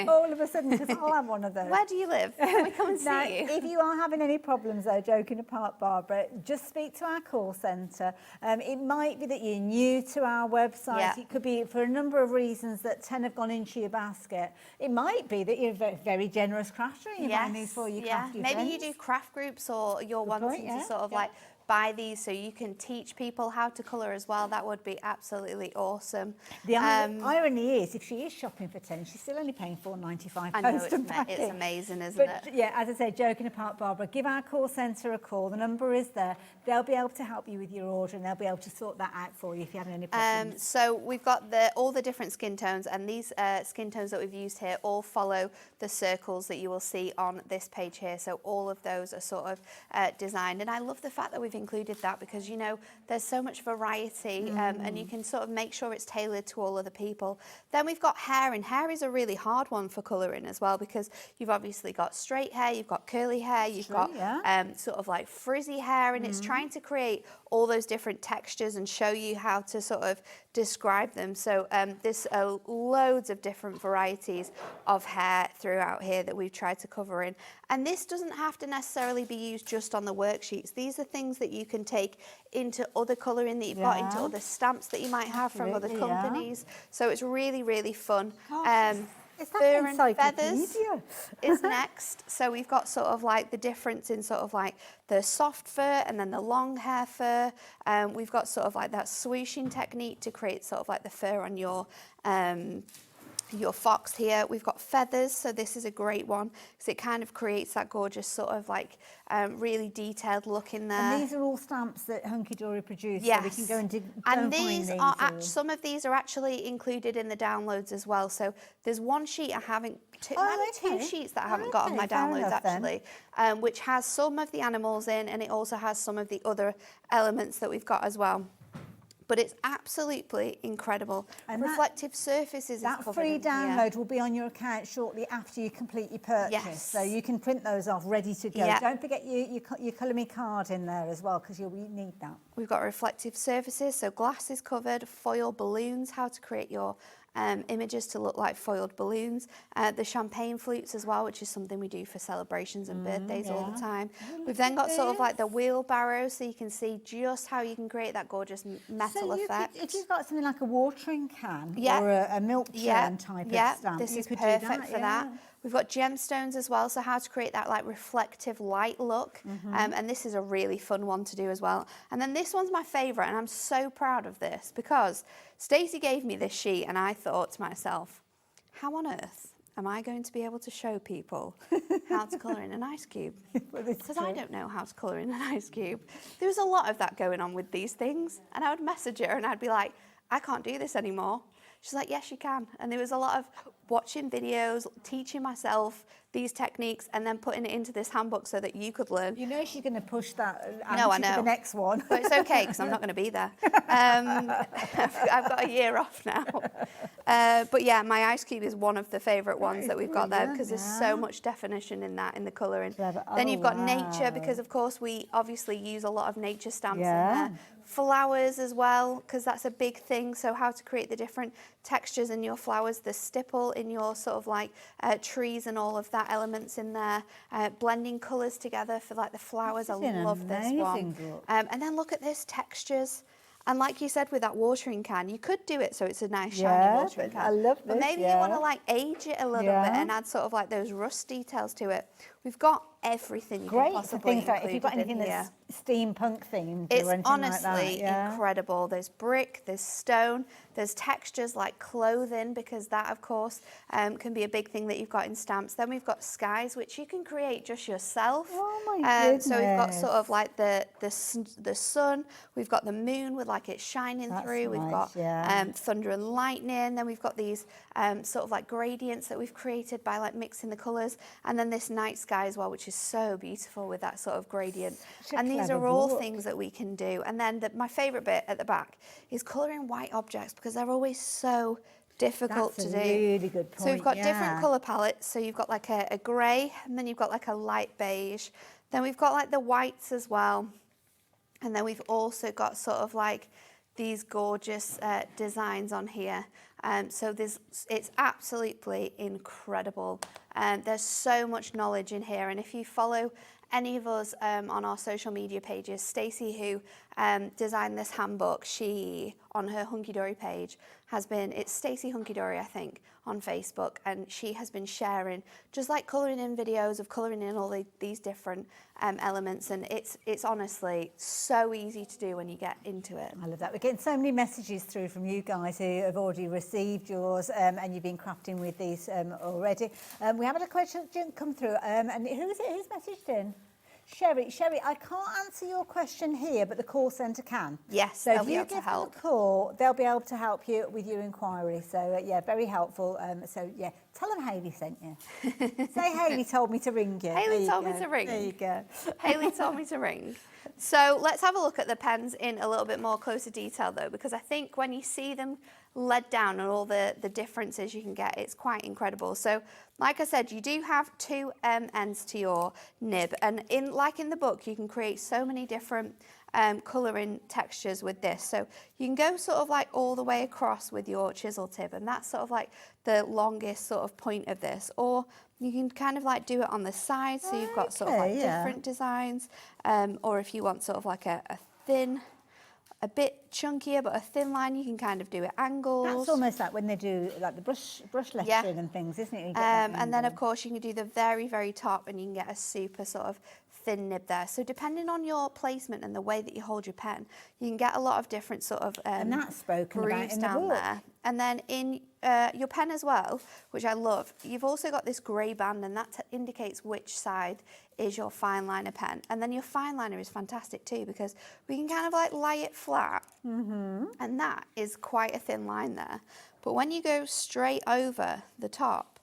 All of a sudden, because I'll have one of those. Where do you live? Can we come and see now, you? If you are having any problems, though, joking apart, Barbara, just speak to our call centre. It might be that you're new to our website. It could be for a number of reasons that 10 have gone into your basket. It might be that you're a very, very generous crafter and you buy these for your crafty Maybe friends. you do craft groups or you're wanting to sort of like buy these so you can teach people how to colour as well. That would be absolutely awesome. The irony is, if she is shopping for 10, she's still only paying £4.95 I know, post and packing. it's amazing, isn't But it? yeah, as I say, joking apart, Barbara, give our call centre a call. The number is there. They'll be able to help you with your order and they'll be able to sort that out for you if you have any problems. So we've got all the different skin tones, and these skin tones that we've used here all follow the circles that you will see on this page here. So all of those are sort of designed, and I love the fact that we've included that because, you know, there's so much variety and you can sort of make sure it's tailored to all other people. Then we've got hair, and hair is a really hard one for colouring as well because you've obviously got straight hair, you've got curly hair, you've got sort of like frizzy hair, and it's trying to create all those different textures and show you how to sort of describe them. So there's loads of different varieties of hair throughout here that we've tried to cover in. And this doesn't have to necessarily be used just on the worksheets. These are things that you can take into other colouring that you've got, into other stamps that you might have from other companies. So it's really, really fun. Fur and feathers is next. So we've got sort of like the difference in sort of like the soft fur and then the long hair fur. We've got sort of like that swooshing technique to create sort of like the fur on your fox here. We've got feathers, so this is a great one because it kind of creates that gorgeous sort of like really detailed look in there. And these are all stamps that Hunkydory produced, yes. so we can go and dig and these are some of these are actually included in the downloads as well. So there's one sheet I haven't, two sheets that I haven't got on my downloads actually, which has some of the animals in, and it also has some of the other elements that we've got as well. But it's absolutely incredible. And reflective surfaces. That free download will be on your account shortly after you complete your purchase. Yes. So you can print those off ready to go. Yeah. Don't forget your Colour Me card in there as well because you'll need that. We've got reflective surfaces, so glass is covered, foil balloons, how to create your images to look like foiled balloons. The champagne flutes as well, which is something we do for celebrations and birthdays all the time. We've then got sort of like the wheelbarrow, so you can see just how you can create that gorgeous metal effect. If you've got something like a watering can or a milk churn type of stamp, this is could perfect do that, for that. We've got gemstones as well, so how to create that like reflective light look. And this is a really fun one to do as well. And then this one's my favourite, and I'm so proud of this because Stacey gave me this sheet and I thought to myself, how on earth am I going to be able to show people how to colour in an ice cube? Because I don't know how to colour in an ice cube. There was a lot of that going on with these things, and I would message her and I'd be like, I can't do this anymore. She's like, yes, you can. And there was a lot of watching videos, teaching myself these techniques, and then putting it into this handbook so that you could learn. You know she's going to push that no, I know. to the next one. But it's okay, because I'm not going to be there. I've got a year off now. But yeah, my ice cube is one of the favourite ones that we've got there because there's so much definition in that, in the colouring. Then you've got nature, because of course we obviously use a lot of nature stamps in there. Flowers as well, because that's a big thing. So how to create the different textures in your flowers, the stipple in your sort of like trees and all of that elements in there. Blending colours together for like the flowers. I love this one. And then look at this, textures. And like you said with that watering can, you could do it so it's a nice shiny watering can. I love this. But maybe you want to like age it a little bit and add sort of like those rust details to it. We've got everything you can possibly include. If you've got anything that's steampunk themed it's or anything honestly like that, incredible. There's brick, there's stone, there's textures like clothing, because that of course can be a big thing that you've got in stamps. Then we've got skies, which you can create just yourself. Oh my goodness. So we've got sort of like the sun, we've got the moon with like it shining through, we've got thunder and lightning, then we've got these sort of like gradients that we've created by like mixing the colours, and then this night sky as well, which is so beautiful with that sort of gradient. And these are all things that we can do. And then my favourite bit at the back is colouring white objects, because they're always so difficult to do. That's a really good point. So we've got different colour palettes. So you've got like a grey, and then you've got like a light beige. Then we've got like the whites as well. And then we've also got sort of like these gorgeous designs on here. So it's absolutely incredible. There's so much knowledge in here, and if you follow any of us on our social media pages, Stacey, who designed this handbook. She, on her Hunkydory page, it's Stacey Hunkydory, I think, on Facebook, and she has been sharing just like colouring in videos of colouring in all these different elements, and it's honestly so easy to do when you get into it. I love that. We're getting so many messages through from you guys who have already received yours, and you've been crafting with these already. We have had a question come through, and who is it who's messaged in? Sherry, I can't answer your question here, but the call centre can. Yes, so they'll if be you able to give them help. a call, they'll be able to help you with your inquiry. So yeah, very helpful. So yeah, tell them Hayley sent you. Say Hayley told me to ring you. Hayley told me to ring. There you go. Hayley told me to ring. So let's have a look at the pens in a little bit more closer detail though, because I think when you see them led down and all the differences you can get, it's quite incredible. So like I said, you do have two ends to your nib, and like in the book, you can create so many different colouring textures with this. So you can go sort of like all the way across with your chisel tip, and that's sort of like the longest sort of point of this, or you can kind of like do it on the side, so you've got sort of like different designs, or if you want sort of like a thin, a bit chunkier but a thin line, you can kind of do it angles. That's almost like when they do like the brush lettering and things, isn't it? You get that and then of course you can do the very, very top, and you can get a super sort of thin nib there. So depending on your placement and the way that you hold your pen, you can get a lot of different sort of and that's spoken about grooves in the down book. there. And then in your pen as well, which I love, you've also got this grey band, and that indicates which side is your fine liner pen. And then your fine liner is fantastic too, because we can kind of like lay it flat, and that is quite a thin line there. But when you go straight over the top,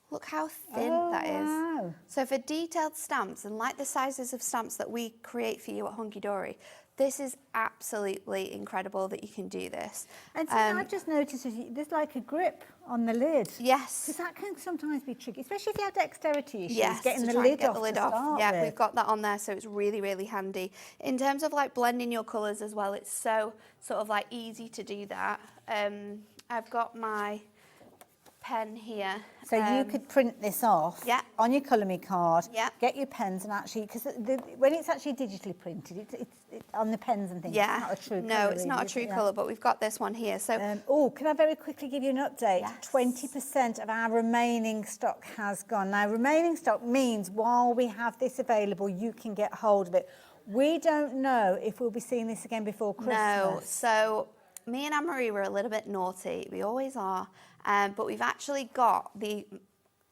look how thin that is. So for detailed stamps, and like the sizes of stamps that we create for you at Hunkydory, this is absolutely incredible that you can do this. And so I've just noticed there's like a grip on the lid. Yes. Because that can sometimes be tricky, especially if you have dexterity issues, Yes, getting to the try and lid get off the lid to off. start Yeah, with. we've got that on there, so it's really, really handy. In terms of like blending your colours as well, it's so sort of like easy to do that. I've got my pen here. So you could print this off on your Colour Me card, get your pens, and actually, because when it's actually digitally printed, it's on the pens and things, it's not a true colour. No, it's not a true colour, but we've got this one here. So, can I very quickly give you an update? 20% of our remaining stock has gone. Now, remaining stock means while we have this available, you can get hold of it. We don't know if we'll be seeing this again before Christmas. No, so me and Anne-Marie were a little bit naughty. We always are. But we've actually got the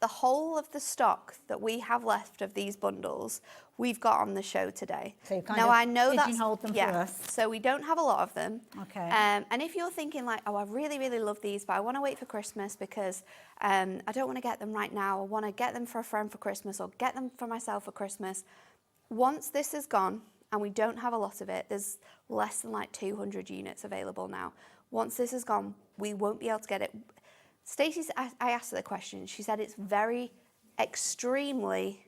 whole of the stock that we have left of these bundles, we've got on the show today. So you kind now of I know that's pigeonholed them for us. So we don't have a lot of them. Okay. And if you're thinking like, oh, I really, really love these, but I want to wait for Christmas because I don't want to get them right now. I want to get them for a friend for Christmas or get them for myself for Christmas. Once this is gone, and we don't have a lot of it, there's less than like 200 units available now. Once this is gone, we won't be able to get it. Stacey's, I asked her the question, she said it's very extremely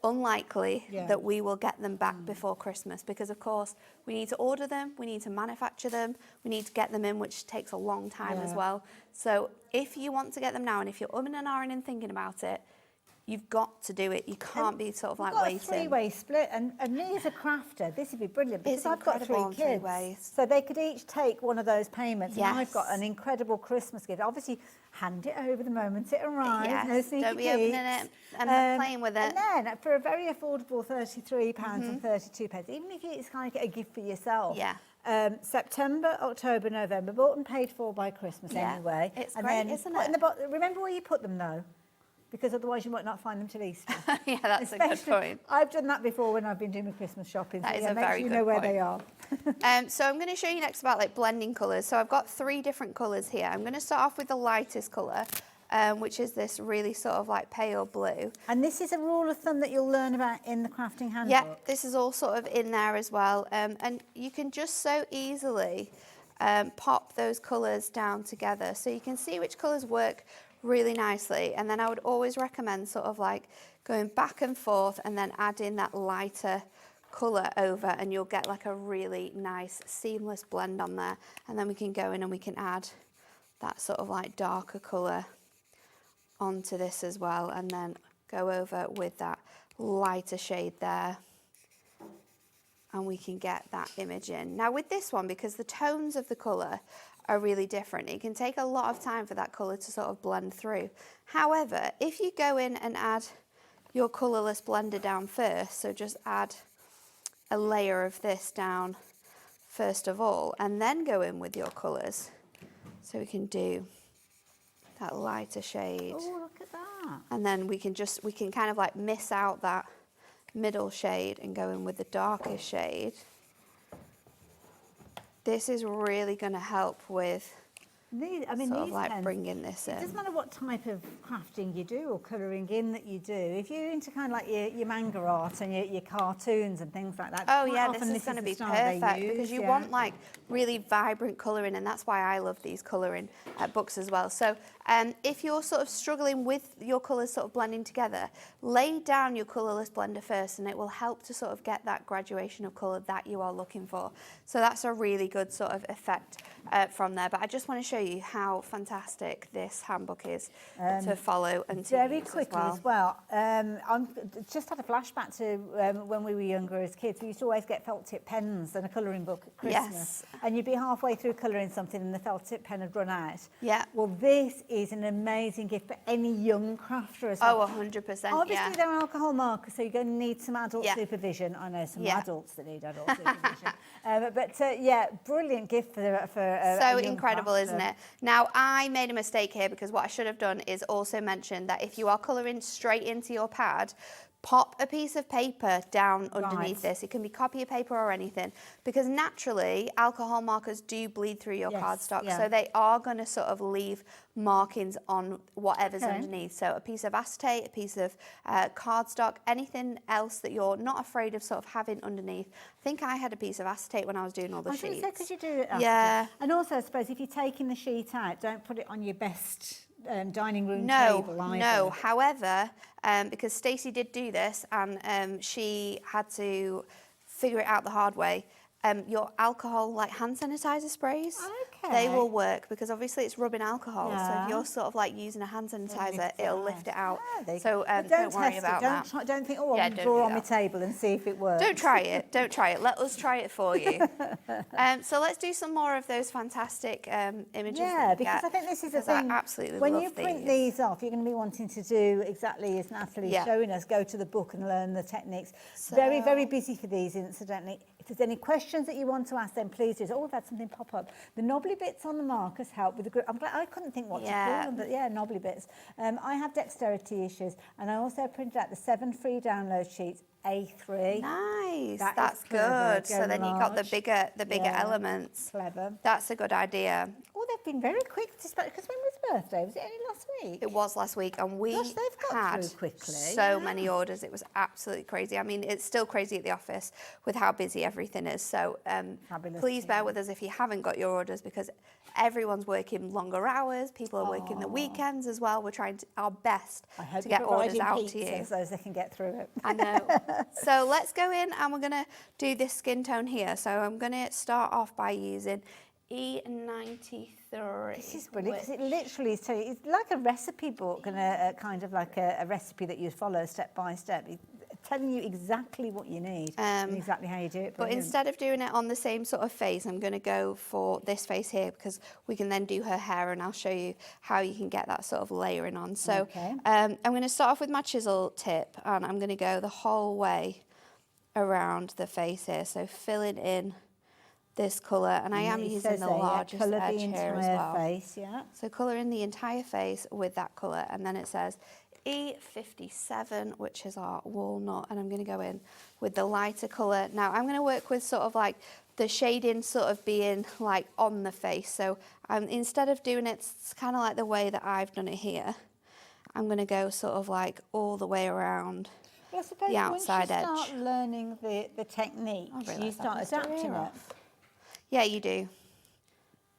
unlikely that we will get them back before Christmas, because of course we need to order them, we need to manufacture them, we need to get them in, which takes a long time as well. So if you want to get them now, and if you're umming and ahhing and thinking about it, you've got to do it. You can't be sort of like waiting. We've got a three-way split, and me as a crafter, this would be brilliant because It's I've got incredible three on kids, 3 ways. so they could each take one of those payments, and I've Yes. got an incredible Christmas gift. Obviously, hand it over the moment it arrives. Yes, No sneaky don't be opening peeks. it and playing with it. And then for a very affordable £33 and 32 pence, even if it's kind of a gift for yourself. September, October, November, bought and paid for by Christmas anyway. It's and great, then isn't put it? in the remember where you put them though, because otherwise you might not find them till Easter. Yeah, that's a good point. I've done that before when I've been doing my Christmas shopping. That so is yeah, a make very sure you good know where point. they are. So I'm going to show you next about like blending colours. So I've got 3 different colours here. I'm going to start off with the lightest colour, which is this really sort of like pale blue. And this is a rule of thumb that you'll learn about in the crafting handbook. Yeah, this is all sort of in there as well. And you can just so easily pop those colours down together. So you can see which colours work really nicely. And then I would always recommend sort of like going back and forth and then adding that lighter colour over, and you'll get like a really nice seamless blend on there. And then we can go in and we can add that sort of like darker colour onto this as well, and then go over with that lighter shade there. and we can get that image in. Now with this one, because the tones of the colour are really different, it can take a lot of time for that colour to sort of blend through. However, if you go in and add your colourless blender down first, so just add a layer of this down first of all, and then go in with your colours. So we can do that lighter shade. Oh, look at that. And then we can kind of like miss out that middle shade and go in with the darker shade. This is really going to help with bringing this in. It doesn't matter what type of crafting you do or colouring in that you do. If you're into kind of like your manga art and your cartoons and things like that. Oh yeah, this is going to be perfect because you want like really vibrant colouring, and that's why I love these colouring books as well. So if you're sort of struggling with your colours sort of blending together, lay down your colourless blender first, and it will help to sort of get that graduation of colour that you are looking for. So that's a really good sort of effect from there. But I just want to show you how fantastic this handbook is to follow and to very use quickly as well. I'm just had a flashback to when we were younger as kids. We used to always get felt tip pens and a colouring book at Christmas. Yes. And you'd be halfway through colouring something and the felt tip pen had run out. Yeah. Well, this is an amazing gift for any young crafter as well. Oh, 100%, Obviously, they're alcohol markers, so you're going to need some adult Yeah. supervision. I know some Yeah. adults that need adult supervision. Yeah, brilliant gift for a So young incredible, crafter. isn't it? Now, I made a mistake here because what I should have done is also mention that if you are colouring straight into your pad, pop a piece of paper down underneath this. It can be copy paper or anything, because naturally alcohol markers do bleed through your cardstock, so they are going to sort of leave markings on whatever's underneath. So a piece of acetate, a piece of cardstock, anything else that you're not afraid of sort of having underneath. I think I had a piece of acetate when I was doing all the sheets. I was going to say, because you do it after. Yeah. And also, I suppose, if you're taking the sheet out, don't put it on your best dining room table either. No, however, because Stacey did do this and she had to figure it out the hard way, your alcohol, like hand sanitizer sprays, they will work because obviously it's rubbing alcohol. So if you're sort of like using a hand sanitizer, it'll lift it out. So don't worry about that. Don't think, oh, I'm going to draw on my table and see if it works. Don't try it. Don't try it. Let us try it for you. So let's do some more of those fantastic images. Yeah, because I think this is the thing. I absolutely when love you print these off, you're going to be wanting to do exactly as Natalie's showing us, go to the book and learn the techniques. So, very, very busy for these, incidentally. If there's any questions that you want to ask, then please do. Oh, we've had something pop up. The knobbly bits on the markers help with the grip. I'm glad I couldn't think what to call them, but yeah, knobbly bits. I have dexterity issues, and I also printed out the 7 free download sheets. A3. Nice, That that's is clever. good. So then you've got the bigger elements. Clever. That's a good idea. Oh, they've been very quick, because when was birthday? Was it only last week? It was last week, and we Gosh, they've got had through quickly. so many orders. It was absolutely crazy. I mean, it's still crazy at the office with how busy everything is. So please bear with us if you haven't got your orders, because everyone's working longer hours. People are working the weekends as well. We're trying our best to get orders out to you. So they can get through it. I know. So let's go in and we're going to do this skin tone here. So I'm going to start off by using E93. This is brilliant, because it literally is telling you, it's like a recipe book and a kind of like a recipe that you follow step by step. It's telling you exactly what you need and exactly how you do it. But instead of doing it on the same sort of face, I'm going to go for this face here, because we can then do her hair, and I'll show you how you can get that sort of layering on. So I'm going to start off with my chisel tip, and I'm going to go the whole way around the face here. So filling in this colour, and I am using the largest edge here as well. Face, So colour in the entire face with that colour, and then it says E57, which is our walnut, and I'm going to go in with the lighter colour. Now I'm going to work with sort of like the shading sort of being like on the face. So instead of doing it kind of like the way that I've done it here, I'm going to go sort of like all the way around the outside edge. Once you start learning the technique, you start adapting it. Yeah, you do.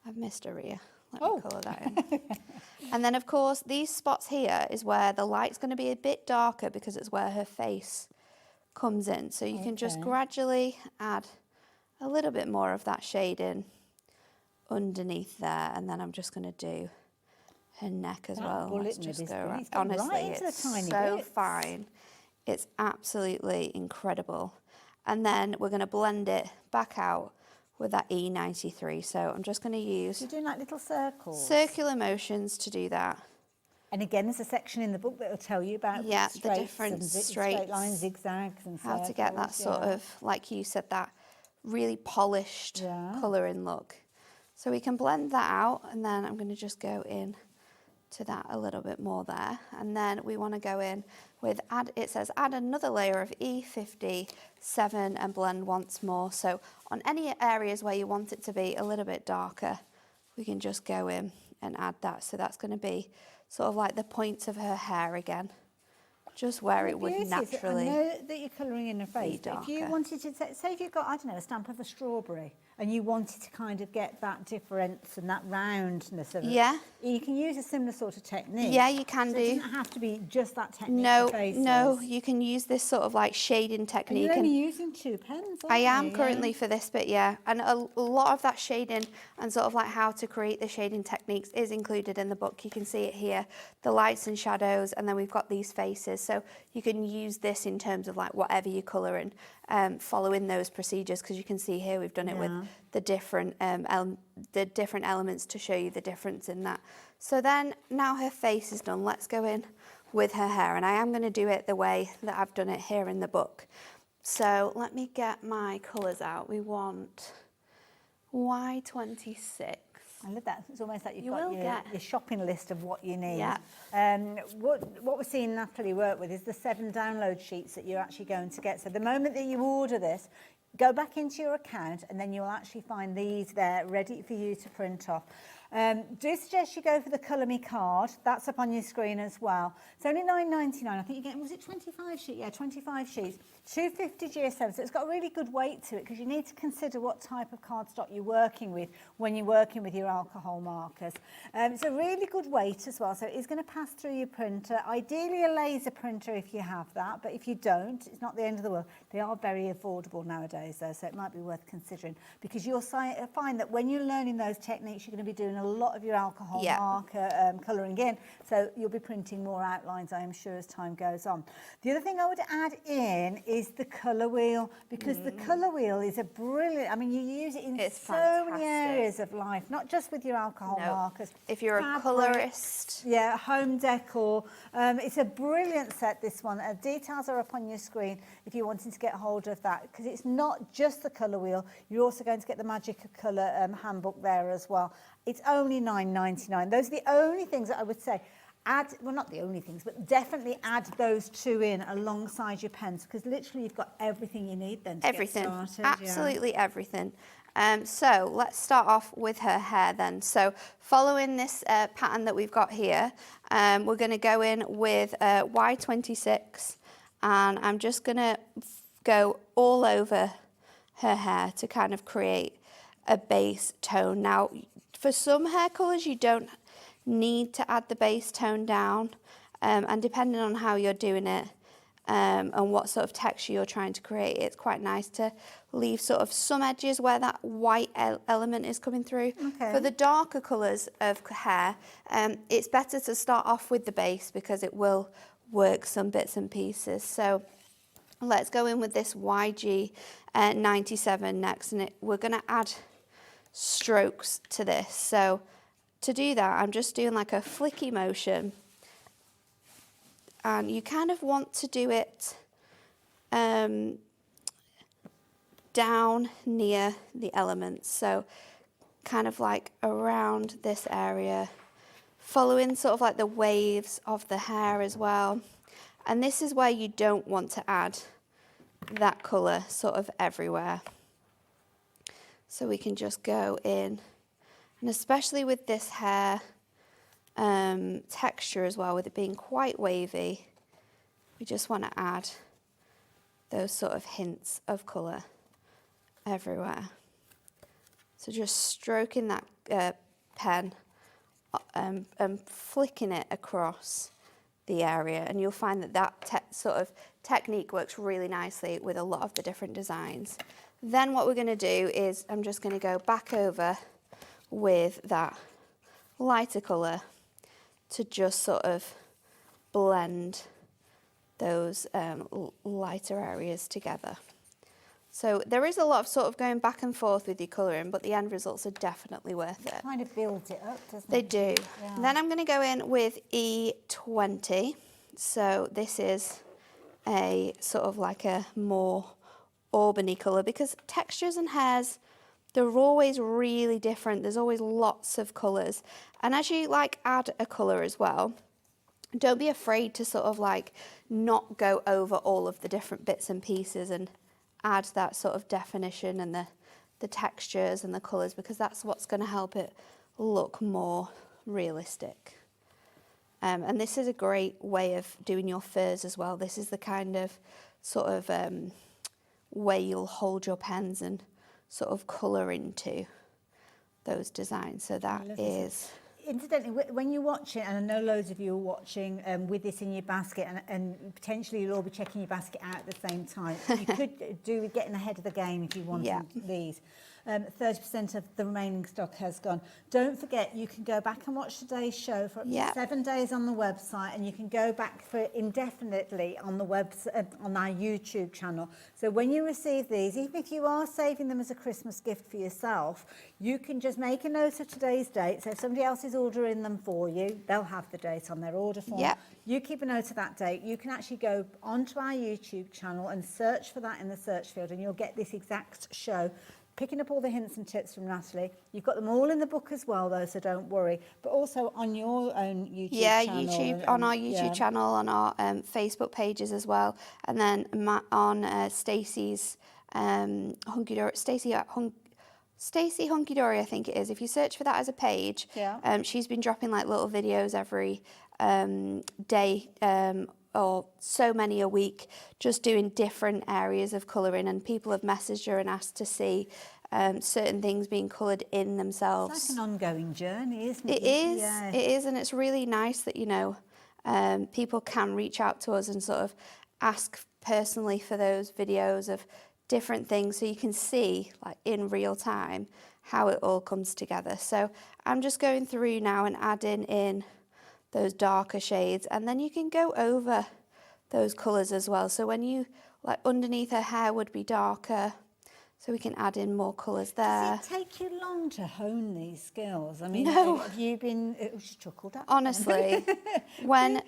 I've missed a rear. Let me colour that in. And then, of course, these spots here is where the light's going to be a bit darker, because it's where her face comes in. So you can just gradually add a little bit more of that shading underneath there. And then I'm just going to do her neck as well. Let's just go around. Honestly, it's so fine. It's absolutely incredible. and then we're going to blend it back out with that E93. So I'm just going to use You're doing like little circles. circular motions to do that. And again, there's a section in the book that will tell you about the straights different and straights, straight lines, zigzags, and how to get that circles, sort of, like you said, that really polished colouring look. So we can blend that out, and then I'm going to just go in to that a little bit more there. And then we want to go in with, it says add another layer of E57 and blend once more. So on any areas where you want it to be a little bit darker, we can just go in and add that. So that's going to be sort of like the points of her hair again, just where it would naturally. I know that you're colouring in her face, but if you darker. wanted to, say if you've got, I don't know, a stamp of a strawberry, and you wanted to kind of get that difference and that roundness of it, you can use a similar sort of technique. Yeah, you can so do. It doesn't have to be just that technique No, for faces. no, you can use this sort of like shading And technique. you're only using 2 pens, aren't I am you? currently for this bit, yeah. And a lot of that shading and sort of like how to create the shading techniques is included in the book. You can see it here, the lights and shadows, and then we've got these faces. So you can use this in terms of like whatever you're colouring, following those procedures, because you can see here we've done it with the different elements to show you the difference in that. So then now her face is done, let's go in with her hair, and I am going to do it the way that I've done it here in the book. So let me get my colours out. We want Y26. I love that. It's almost like you've You got will your get. shopping list of what you need. Yeah. What we're seeing Natalie work with is the 7 download sheets that you're actually going to get. So the moment that you order this, go back into your account, and then you'll actually find these there ready for you to print off. Do suggest you go for the Colour Me card. That's up on your screen as well. It's only $9.99. I think you're getting, was it 25 sheets? Yeah, 25 sheets. 250 GSM. So it's got a really good weight to it, because you need to consider what type of cardstock you're working with when you're working with your alcohol markers. It's a really good weight as well, so it's going to pass through your printer. Ideally a laser printer if you have that, but if you don't, it's not the end of the world. They are very affordable nowadays though, so it might be worth considering, because you'll find that when you're learning those techniques, you're going to be doing a lot of your alcohol marker colouring in, so you'll be printing more outlines, I am sure, as time goes on. The other thing I would add in is the colour wheel, because the colour wheel is a brilliant, I mean, you use it in so many areas of life, not just with your alcohol markers. If you're a colourist. Yeah, home decor. It's a brilliant set, this one. Details are up on your screen if you're wanting to get hold of that, because it's not just the colour wheel, you're also going to get the Magic of Colour handbook there as well. It's only $9.99. Those are the only things that I would say. Add, well, not the only things, but definitely add those 2 in alongside your pens, because literally you've got everything you need then to get started. Absolutely everything. So let's start off with her hair then. So following this pattern that we've got here, we're going to go in with Y26, and I'm just going to go all over her hair to kind of create a base tone. Now, for some hair colours, you don't need to add the base tone down, and depending on how you're doing it and what sort of texture you're trying to create, it's quite nice to leave sort of some edges where that white element is coming through. For the darker colours of hair, it's better to start off with the base, because it will work some bits and pieces. So let's go in with this YG97 next, and we're going to add strokes to this. So to do that, I'm just doing like a flicky motion, and you kind of want to do it down near the elements, so kind of like around this area, following sort of like the waves of the hair as well. And this is where you don't want to add that colour sort of everywhere. So we can just go in, and especially with this hair texture as well, with it being quite wavy, we just want to add those sort of hints of colour everywhere. So just stroking that pen and flicking it across the area, and you'll find that that sort of technique works really nicely with a lot of the different designs. Then what we're going to do is I'm just going to go back over with that lighter colour to just sort of blend those lighter areas together So there is a lot of sort of going back and forth with your colouring, but the end results are definitely worth it. It kind of builds it up, doesn't They it? do. Yeah. Then I'm going to go in with E20. So this is a sort of like a more auburny colour, because textures and hairs, they're always really different. There's always lots of colours. And as you like add a colour as well, don't be afraid to sort of like not go over all of the different bits and pieces and add that sort of definition and the textures and the colours, because that's what's going to help it look more realistic. And this is a great way of doing your furs as well. This is the kind of sort of way you'll hold your pens and sort of colour into those designs. So that is... Incidentally, when you're watching, and I know loads of you are watching with this in your basket, and potentially you'll all be checking your basket out at the same time, you could do with getting ahead of the game if you wanted these. 30% of the remaining stock has gone. Don't forget, you can go back and watch today's show for up to 7 days on the website, and you can go back for indefinitely on the on our YouTube channel. So when you receive these, even if you are saving them as a Christmas gift for yourself, you can just make a note of today's date. So if somebody else is ordering them for you, they'll have the date on their order form. You keep a note of that date. You can actually go onto our YouTube channel and search for that in the search field, and you'll get this exact show, picking up all the hints and tips from Natalie. You've got them all in the book as well, though, so don't worry. But also on your own YouTube channel. YouTube, on our YouTube channel, on our Facebook pages as well. And then on Stacey's Hunkydory, Stacey Hunkydory, I think it is. If you search for that as a page, she's been dropping like little videos every day, or so many a week, just doing different areas of colouring, and people have messaged her and asked to see certain things being coloured in themselves. It's like an ongoing journey, isn't it? It is, it is, and it's really nice that, you know, people can reach out to us and sort of ask personally for those videos of different things, so you can see like in real time how it all comes together. So I'm just going through now and adding in those darker shades, and then you can go over those colours as well. So when you, like underneath her hair would be darker, so we can add in more colours there. Does it take you long to hone these skills? I mean, No. have you been chuckled at? Honestly, when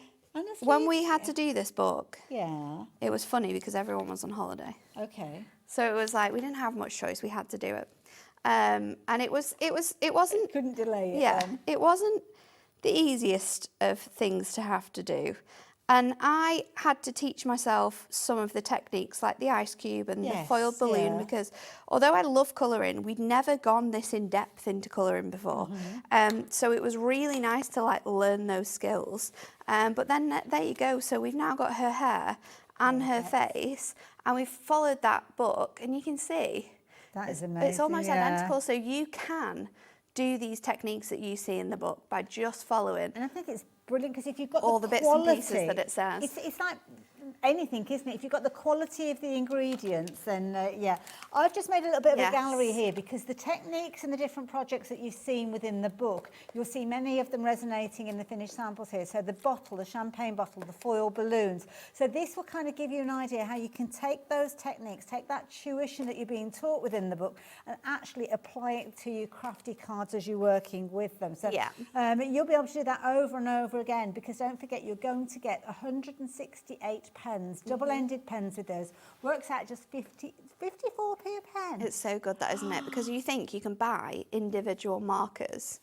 we had to do this book, it was funny because everyone was on holiday. Okay. So it was like we didn't have much choice. We had to do it, and it wasn't. Couldn't delay it. Yeah, then. it wasn't the easiest of things to have to do. And I had to teach myself some of the techniques, like the ice cube and the foiled balloon, because although I love colouring, we'd never gone this in depth into colouring before. So it was really nice to like learn those skills. But then there you go. So we've now got her hair and her face, and we've followed that book, and you can see that is amazing. It's almost identical. So you can do these techniques that you see in the book by just following. And I think it's brilliant because if you've got all the bits and quality, pieces that it says. It's like anything, isn't it? If you've got the quality of the ingredients, then I've just made a little bit of a gallery here because the techniques and the different projects that you've seen within the book, you'll see many of them resonating in the finished samples here. So the bottle, the champagne bottle, the foil balloons. So this will kind of give you an idea how you can take those techniques, take that tuition that you're being taught within the book, and actually apply it to your crafty cards as you're working with them. So you'll be able to do that over and over again, because don't forget, you're going to get 168 pens, double-ended pens with those. Works out just 54p a pen. It's so good, that, isn't it? Because you think you can buy individual markers,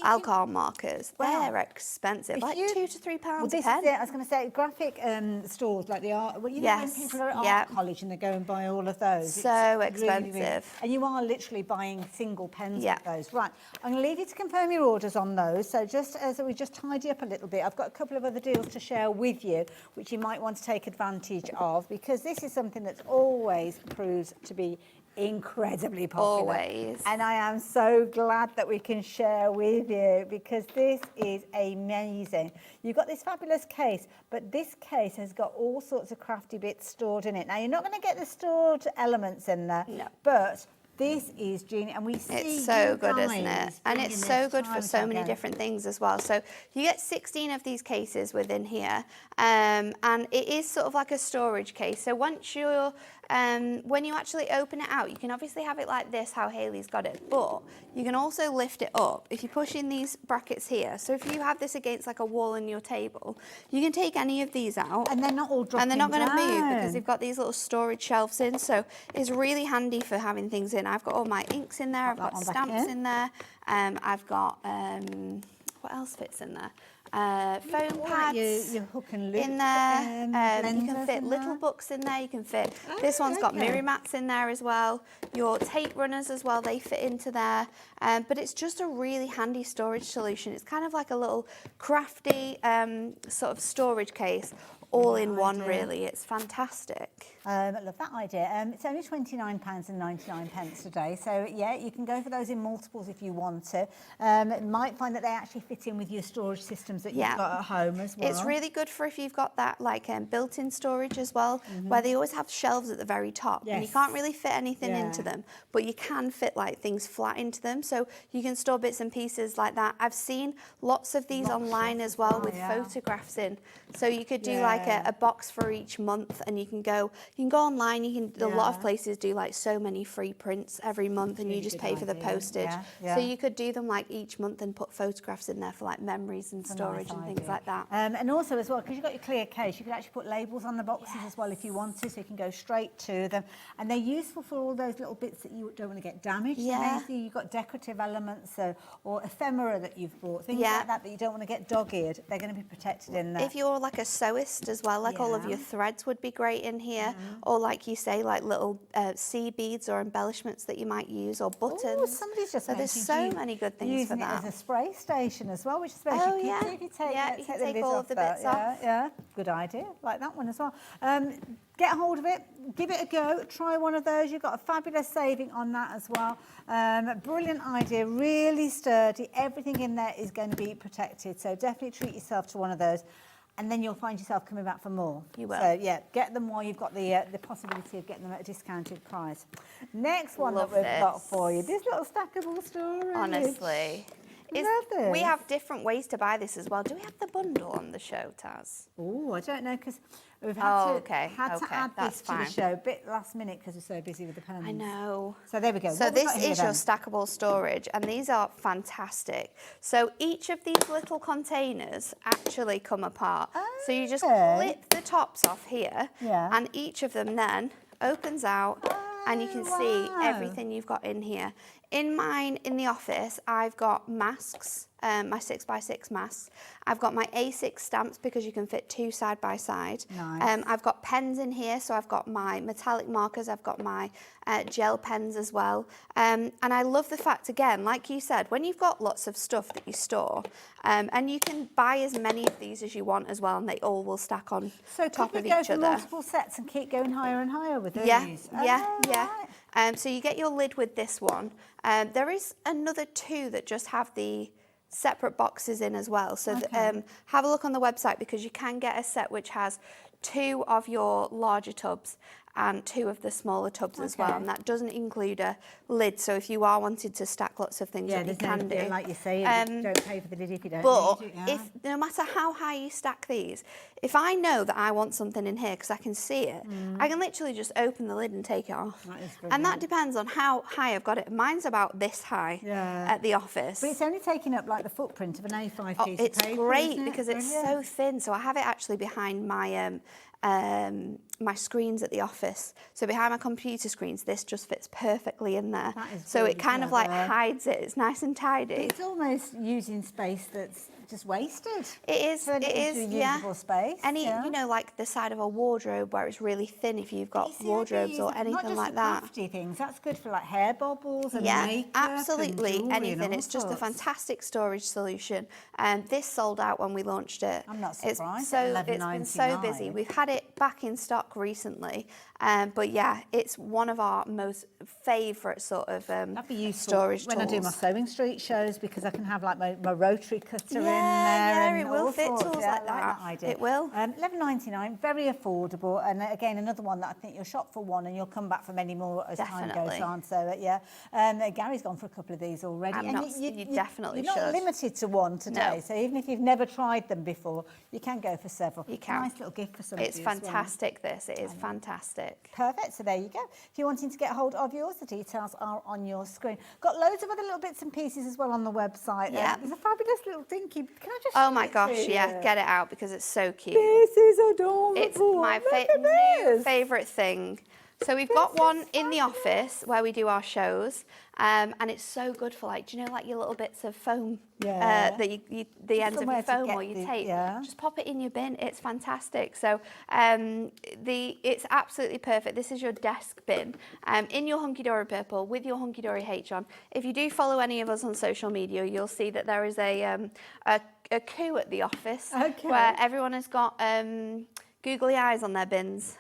alcohol markers. They're expensive, like £2 to £3 a this pen. Is it. I was going to say, graphic stores like the art. Well, you know, when people are at art college and they go and buy all of those. So it's expensive. Really, and you are literally buying single pens with those. Right, I'm going to leave you to confirm your orders on those. So just as we just tidy up a little bit, I've got a couple of other deals to share with you, which you might want to take advantage of, because this is something that's always proves to be incredibly popular. Always. And I am so glad that we can share with you, because this is amazing. You've got this fabulous case, but this case has got all sorts of crafty bits stored in it. Now, you're not going to get the stored elements in there, but this is genius, and we see it's so good, isn't it? And it's so good for so many different things as well. So you get 16 of these cases within here, and it is sort of like a storage case. So once you're when you actually open it out, you can obviously have it like this, how Hayley's got it, but you can also lift it up if you push in these brackets here. So if you have this against like a wall in your table, you can take any of these out. And they're not all dropping And they're not going to move down. because they've got these little storage shelves in. So it's really handy for having things in. I've got all my inks in there. I've got stamps in there. I've got, what else fits in there? Foam pads your hook and loop in there. You can blenders fit in little there. books in there. You can fit. This one's got mirror mats in there as well. Your tape runners as well. They fit into there. But it's just a really handy storage solution. It's kind of like a little crafty sort of storage case. All in one, really. It's fantastic. I love that idea. It's only £29.99 today, so yeah, you can go for those in multiples if you want to. Might find that they actually fit in with your storage systems that you've got at home as well. It's really good for if you've got that like built-in storage as well, where they always have shelves at the very top, and you can't really fit anything into them, but you can fit like things flat into them, so you can store bits and pieces like that. I've seen lots of these online as well with photographs in, so you could do like a box for each month, and you can go online. A lot of places do like so many free prints every month, and you just pay for the postage. So you could do them like each month and put photographs in there for like memories and storage and things like that. And also as well, because you've got your clear case, you can actually put labels on the boxes as well if you want to, so you can go straight to them. And they're useful for all those little bits that you don't want to get damaged. Yeah. So you've got decorative elements or ephemera that you've bought, things like that you don't want to get dog-eared. They're going to be protected in there. If you're like a sewist as well, like all of your threads would be great in here, or like you say, like little sea beads or embellishments that you might use, or buttons. Oh, somebody's just so there's so many good things for using that. it as a spray station as well, which I suppose you could do if you take, you take can the take lid all off of the that. bits off. Yeah, good idea. Like that one as well. Get a hold of it, give it a go, try one of those. You've got a fabulous saving on that as well. Brilliant idea, really sturdy. Everything in there is going to be protected, so definitely treat yourself to one of those. And then you'll find yourself coming back for more. You will. So yeah, get them while you've got the possibility of getting them at a discounted price. Next one that we've got for you, this little stackable storage. Honestly. Love this. We have different ways to buy this as well. Do we have the bundle on the show, Taz? Oh, I don't know, because we've had to add that's this to the show a bit last minute because we're so busy with the pens. I know. So there we go. So What have we this got here is your then? stackable storage, and these are fantastic. So each of these little containers actually come apart. So you just clip the tops off here, and each of them then opens out, and you can see everything you've got in here. In mine, in the office, I've got masks, my 6x6 masks. I've got my A6 stamps because you can fit two side by side. Nice. I've got pens in here, so I've got my metallic markers, I've got my gel pens as well. And I love the fact, again, like you said, when you've got lots of stuff that you store, and you can buy as many of these as you want as well, and they all will stack on top of each other. So could we go for multiple sets and keep going higher and higher with these? Yeah. So you get your lid with this one. There is another two that just have the separate boxes in as well. So have a look on the website, because you can get a set which has two of your larger tubs and two of the smaller tubs as well, and that doesn't include a lid. So if you are wanting to stack lots of things, you can do. Like you say, don't pay for the lid if you don't But need it. if no matter how high you stack these, if I know that I want something in here because I can see it, I can literally just open the lid and take it off. And that depends on how high I've got it. Mine's about this high at the office. But it's only taking up like the footprint of an A5 piece It's of paper. great isn't it? because it's so thin. So I have it actually behind my my screens at the office. So behind my computer screens, this just fits perfectly in there. So it kind of like hides it. It's nice and tidy. It's almost using space that's just wasted. It is. Turn It into is. usable space. You know, like the side of a wardrobe where it's really thin. If you've got wardrobes or anything like that. Not just crafty things. That's good for like hair bobbles and makeup absolutely and anything. and all It's just a sorts. fantastic storage solution. This sold out when we launched it. I'm not surprised. It's been so busy. We've had it back in stock recently, but yeah, it's one of our most favourite sort of storage when I do my tools. Sewing Street shows, because I can have like my rotary cutter in there. And it will all fit sorts. tools I like that. idea. It will. $11.99, very affordable, and again another one that I think you'll shop for one and you'll come back for many more as time Definitely. goes on. So Gary's gone for a couple of these already. You definitely you're not should. limited to one today. No. So even if you've never tried them before, you can go for several. You can. Nice little gift for somebody. It's as well. fantastic, this. It is fantastic. Perfect. So there you go. If you're wanting to get hold of yours, the details are on your screen. Got loads of other little bits and pieces as well on the website. Yeah. There's a fabulous little dinky. Can I just Oh show my it gosh, to yeah, you? get it out because it's so cute. This is adorable. It's my new favourite thing. So we've got one in the office where we do our shows, and it's so good for, like, do you know, like your little bits of foam that the ends of your foam or your tape. Just pop it in your bin. It's fantastic. So it's absolutely perfect. This is your desk bin in your Hunkydory purple with your Hunkydory H on. If you do follow any of us on social media, you'll see that there is a coup at the office where everyone has got googly eyes on their bins.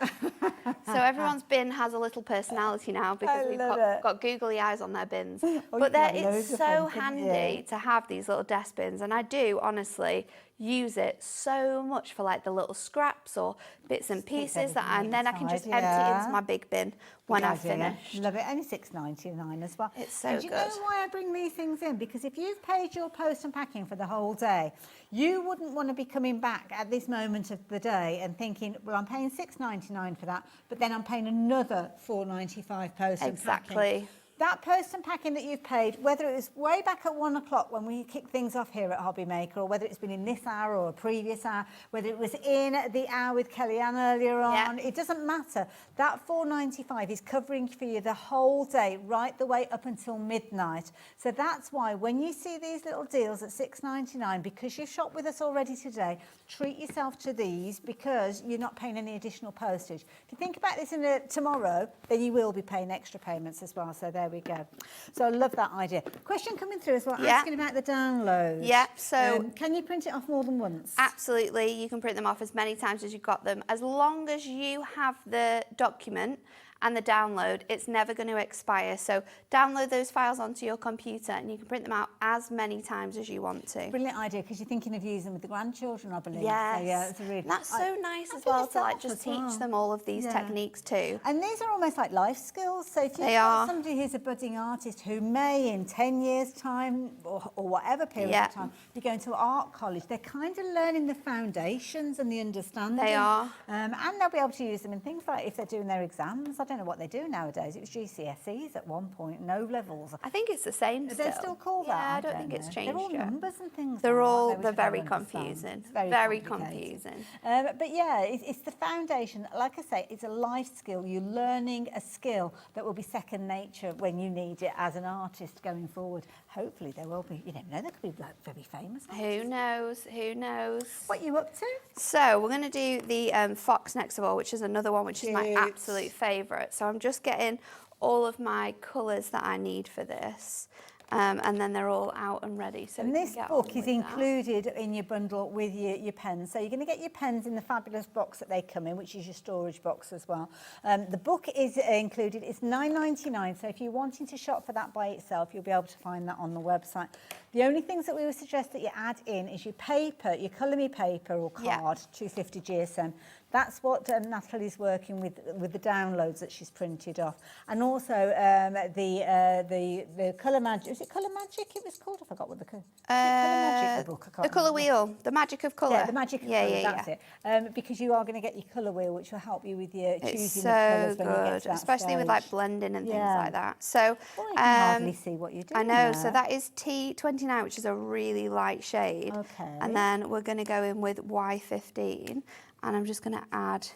So everyone's bin has a little personality now because we've got googly eyes on their bins. But it's so handy to have these little desk bins, and I do honestly use it so much for like the little scraps or bits and pieces and then I can just empty it into my big bin when I've finished. Love it. Only $6.99 as well. It's so and do you know why I bring these things in? Because if you've paid your post and packing for the whole day, you wouldn't want to be coming back at this moment of the day and thinking, well, I'm paying $6.99 for that, but then I'm paying another $4.95 post and packing. That post and packing that you've paid, whether it was way back at 1 o'clock when we kicked things off here at Hobby Maker, or whether it's been in this hour or a previous hour, whether it was in the hour with Kellyanne earlier on, it doesn't matter. That $4.95 is covering for you the whole day, right the way up until midnight. So that's why when you see these little deals at $6.99, because you've shopped with us already today, treat yourself to these because you're not paying any additional postage. If you think about this tomorrow, then you will be paying extra payments as well. So there we go. So I love that idea. Question coming through as well, asking about the download. Yeah, so can you print it off more than once? Absolutely, you can print them off as many times as you've got them. As long as you have the document and the download, it's never going to expire. So download those files onto your computer and you can print them out as many times as you want to. Brilliant idea, because you're thinking of using them with the grandchildren, I believe. Yes. So, yeah, it's a really, that's so nice as well to like just teach them all of these techniques too. And these are almost like life skills. So if you've got somebody who's a budding artist who may in 10 years time or whatever period of time be going to art college, they're kind of learning the foundations and the understanding. They are. And they'll be able to use them in things like if they're doing their exams. I don't know what they do nowadays. It was GCSEs at one point, no levels. I think it's the same still. They're still called that? Yeah, I don't think it's changed They're all yet. numbers and things. They're very confusing. Very confusing. But yeah, it's the foundation. Like I say, it's a life skill. You're learning a skill that will be second nature when you need it as an artist going forward. Hopefully there will be, you never know, there could be like very famous artists. Who knows? Who knows? What are you up to? So we're going to do the fox next of all, which is another one which is my absolute favourite. So I'm just getting all of my colours that I need for this. And then they're all out and ready. So and this book is included in your bundle with your pens. So you're going to get your pens in the fabulous box that they come in, which is your storage box as well. The book is included. It's $9.99. So if you're wanting to shop for that by itself, you'll be able to find that on the website. The only things that we would suggest that you add in is your paper, your Colour Me paper or card, 250 GSM. That's what Natalie's working with the downloads that she's printed off, and also the Colour Magic. Is it Colour Magic? It was called. I forgot what the Colour Magic the book. I can't the Colour remember. Wheel, the Magic of Colour. Yeah, the Magic of Colour. That's it. Because you are going to get your colour wheel, which will help you with your choosing of colours when you get to that especially with like blending and things like that. So well, I can hardly see what you're doing. I know. There. So that is T29, which is a really light shade. Okay. And then we're going to go in with Y15, and I'm just going to add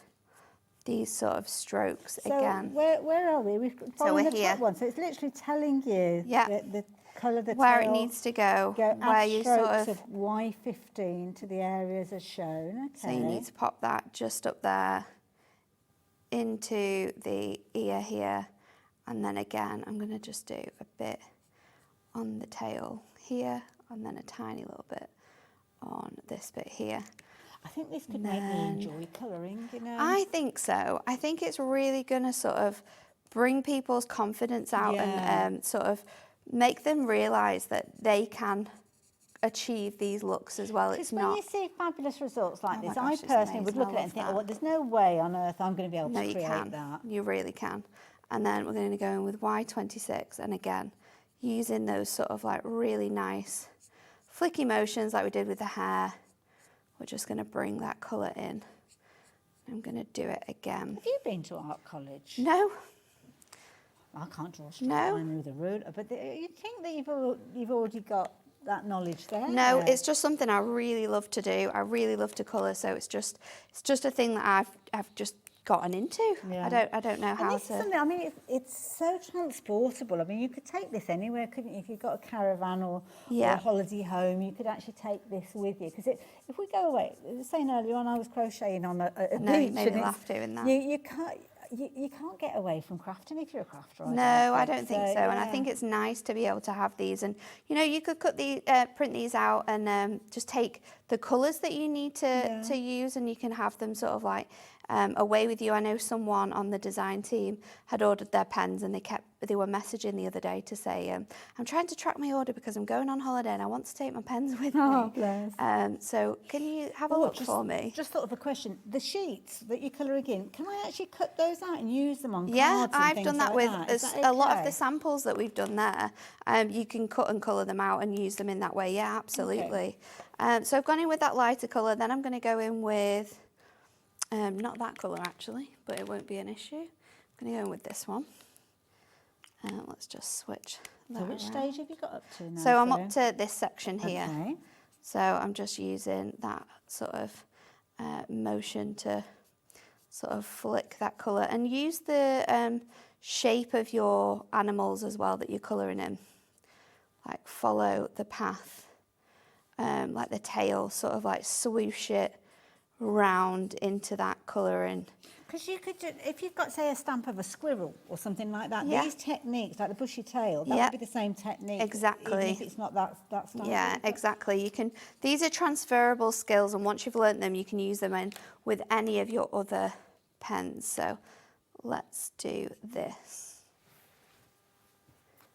these sort of strokes again. Where are we? We've So we're the here. top one. So it's literally telling you the colour that's where it needs to go. Where you sort of Y15 to the areas as shown. Okay. So you need to pop that just up there into the ear here, and then again I'm going to just do a bit on the tail here, and then a tiny little bit on this bit here. I think this could make me enjoy colouring, you know. I think so. I think it's really going to sort of bring people's confidence out and sort of make them realise that they can achieve these looks as well. It's when not. you see fabulous results like this, gosh, I it's personally would amazing. look I at it and love think, that. well, there's no way on earth I'm going to be able No, to you create can. that. You really can. And then we're going to go in with Y26, and again, using those sort of like really nice flicky motions like we did with the hair. We're just going to bring that colour in. I'm going to do it again. Have you been to art college? No. I can't draw a straight line with a ruler, but you think that you've already got that knowledge there? No, it's just something I really love to do. I really love to colour, so it's just a thing that I've just gotten into. Yeah. I don't know how and this is something, I mean, it's so transportable. I mean, you could take this anywhere, couldn't you? If you've got a caravan or a holiday home, you could actually take this with you. Because if we go away, saying earlier on, I was crocheting on a beach. No, you made me laugh doing that. You can't get away from crafting if you're a crafter. I don't think so. And I think it's nice to be able to have these. And, you know, you could print these out and just take the colours that you need to use, and you can have them sort of like away with you. I know someone on the design team had ordered their pens, and they were messaging the other day to say, I'm trying to track my order because I'm going on holiday and I want to take my pens with me. Oh, bless. So can you have a look for me? Just thought of a question. The sheets that you're colouring in, can I actually cut those out and use them on Yeah, cards and I've things done that like with that? a lot of the samples that we've done there. You can cut and colour them out and use them in that way. Yeah, absolutely. Okay. So I've gone in with that lighter colour. Then I'm going to go in with, not that colour actually, but it won't be an issue. I'm going to go in with this one. Let's just switch that So which around. stage have you got up to now? So I'm up to this section here. Okay. So I'm just using that sort of motion to sort of flick that colour, and use the shape of your animals as well that you're colouring in. Like follow the path, like the tail, sort of like swoosh it round into that colouring. Because you could, if you've got, say, a stamp of a squirrel or something like that, Yeah. these techniques, like the bushy tail, that Yeah. would be the same technique. Exactly. Even if it's not that stamp. Yeah, exactly. You can. These are transferable skills, and once you've learnt them, you can use them in with any of your other pens. So let's do this.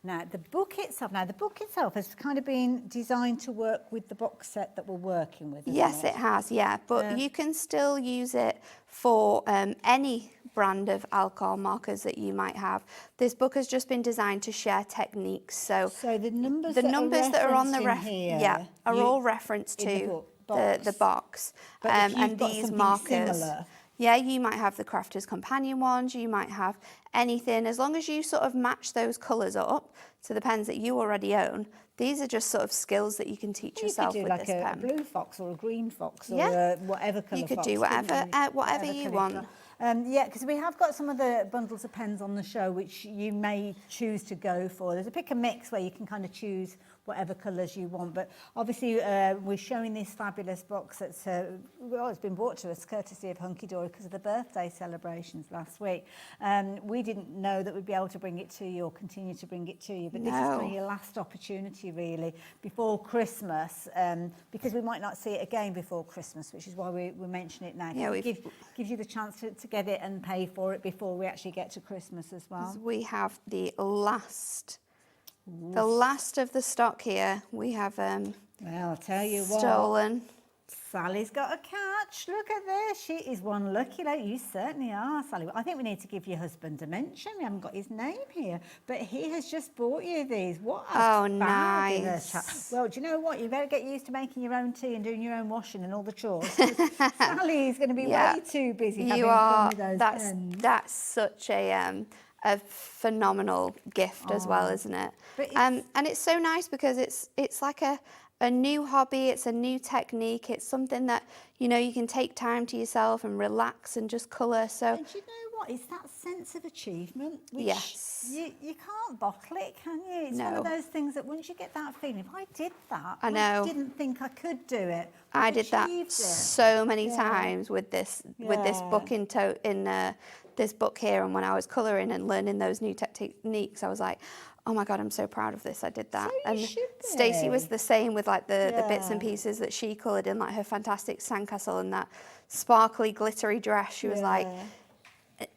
Now, the book itself has kind of been designed to work with the box set that we're working with. Yes, it has, yeah. But you can still use it for any brand of alcohol markers that you might have. This book has just been designed to share techniques. So the numbers, that are on the here, are all referenced to the box. But and these markers. Similar. Yeah, you might have the Crafter's Companion ones, you might have anything. As long as you sort of match those colours up to the pens that you already own, these are just sort of skills that you can teach yourself with this pen. You could do like a blue fox or a green fox or whatever colour You could fox. do whatever you want. Yeah, because we have got some of the bundles of pens on the show which you may choose to go for. There's a pick and mix where you can kind of choose whatever colours you want. But obviously we're showing this fabulous box that's it's been brought to us courtesy of Hunkydory because of the birthday celebrations last week. We didn't know that we'd be able to bring it to you or continue to bring it to you, but this is kind of your last opportunity really before Christmas, because we might not see it again before Christmas, which is why we mention it now. Yeah, it gives you the chance to get it and pay for it before we actually get to Christmas as well. We have the last of the stock here. We have well, I'll tell you stolen. Sally's got a catch. Look at this. She is one lucky lady. You certainly are, Sally. I think we need to give your husband a mention. We haven't got his name here, but he has just bought you these. What a fabulous nice. Well, do you know what? You better get used to making your own tea and doing your own washing and all the chores. Sally is going to be way too busy. You are. That's such a phenomenal gift as well, isn't it? And it's so nice because it's like a new hobby, it's a new technique, it's something that, you know, you can take time to yourself and relax and just colour. So, and you know what? It's that sense of achievement, which yes. you can't bottle it, can you? It's one of those things that once you get that feeling, if I did that, I know. I didn't think I could do it. I did that so many times with this book this book here, and when I was colouring and learning those new techniques, I was like, oh my God, I'm so proud of this, I did that. So and Stacey was the same with like the bits and pieces that she coloured in, like her fantastic sandcastle and that sparkly glittery dress. She was like,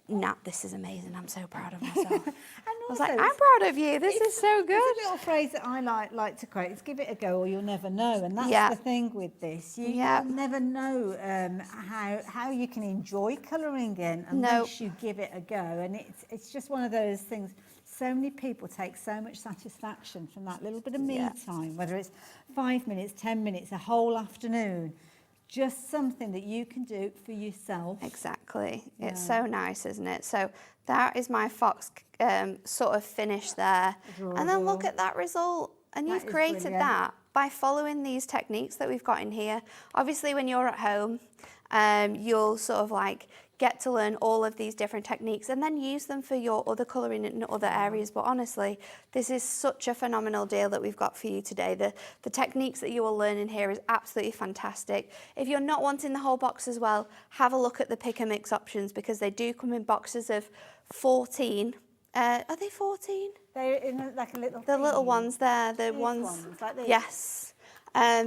Nat, this is amazing, I'm so proud of myself. I was like, I'm proud of you, this is so good. There's a little phrase that I like to quote, it's give it a go or you'll never know, and that's the thing with this. You'll never know how you can enjoy colouring in unless you give it a go, and it's just one of those things. So many people take so much satisfaction from that little bit of me time, whether it's 5 minutes, 10 minutes, a whole afternoon, just something that you can do for yourself. Exactly. It's Yeah. so nice, isn't it? So that is my fox sort of finish there. And then look at that result. And That you've is created brilliant. that by following these techniques that we've got in here. Obviously, when you're at home, you'll sort of like get to learn all of these different techniques and then use them for your other colouring in other areas. But honestly, this is such a phenomenal deal that we've got for you today. The techniques that you will learn in here is absolutely fantastic. If you're not wanting the whole box as well, have a look at the pick and mix options because they do come in boxes of 14. Are they 14? They're in like a little. The little ones there, the These ones. like these. Yes.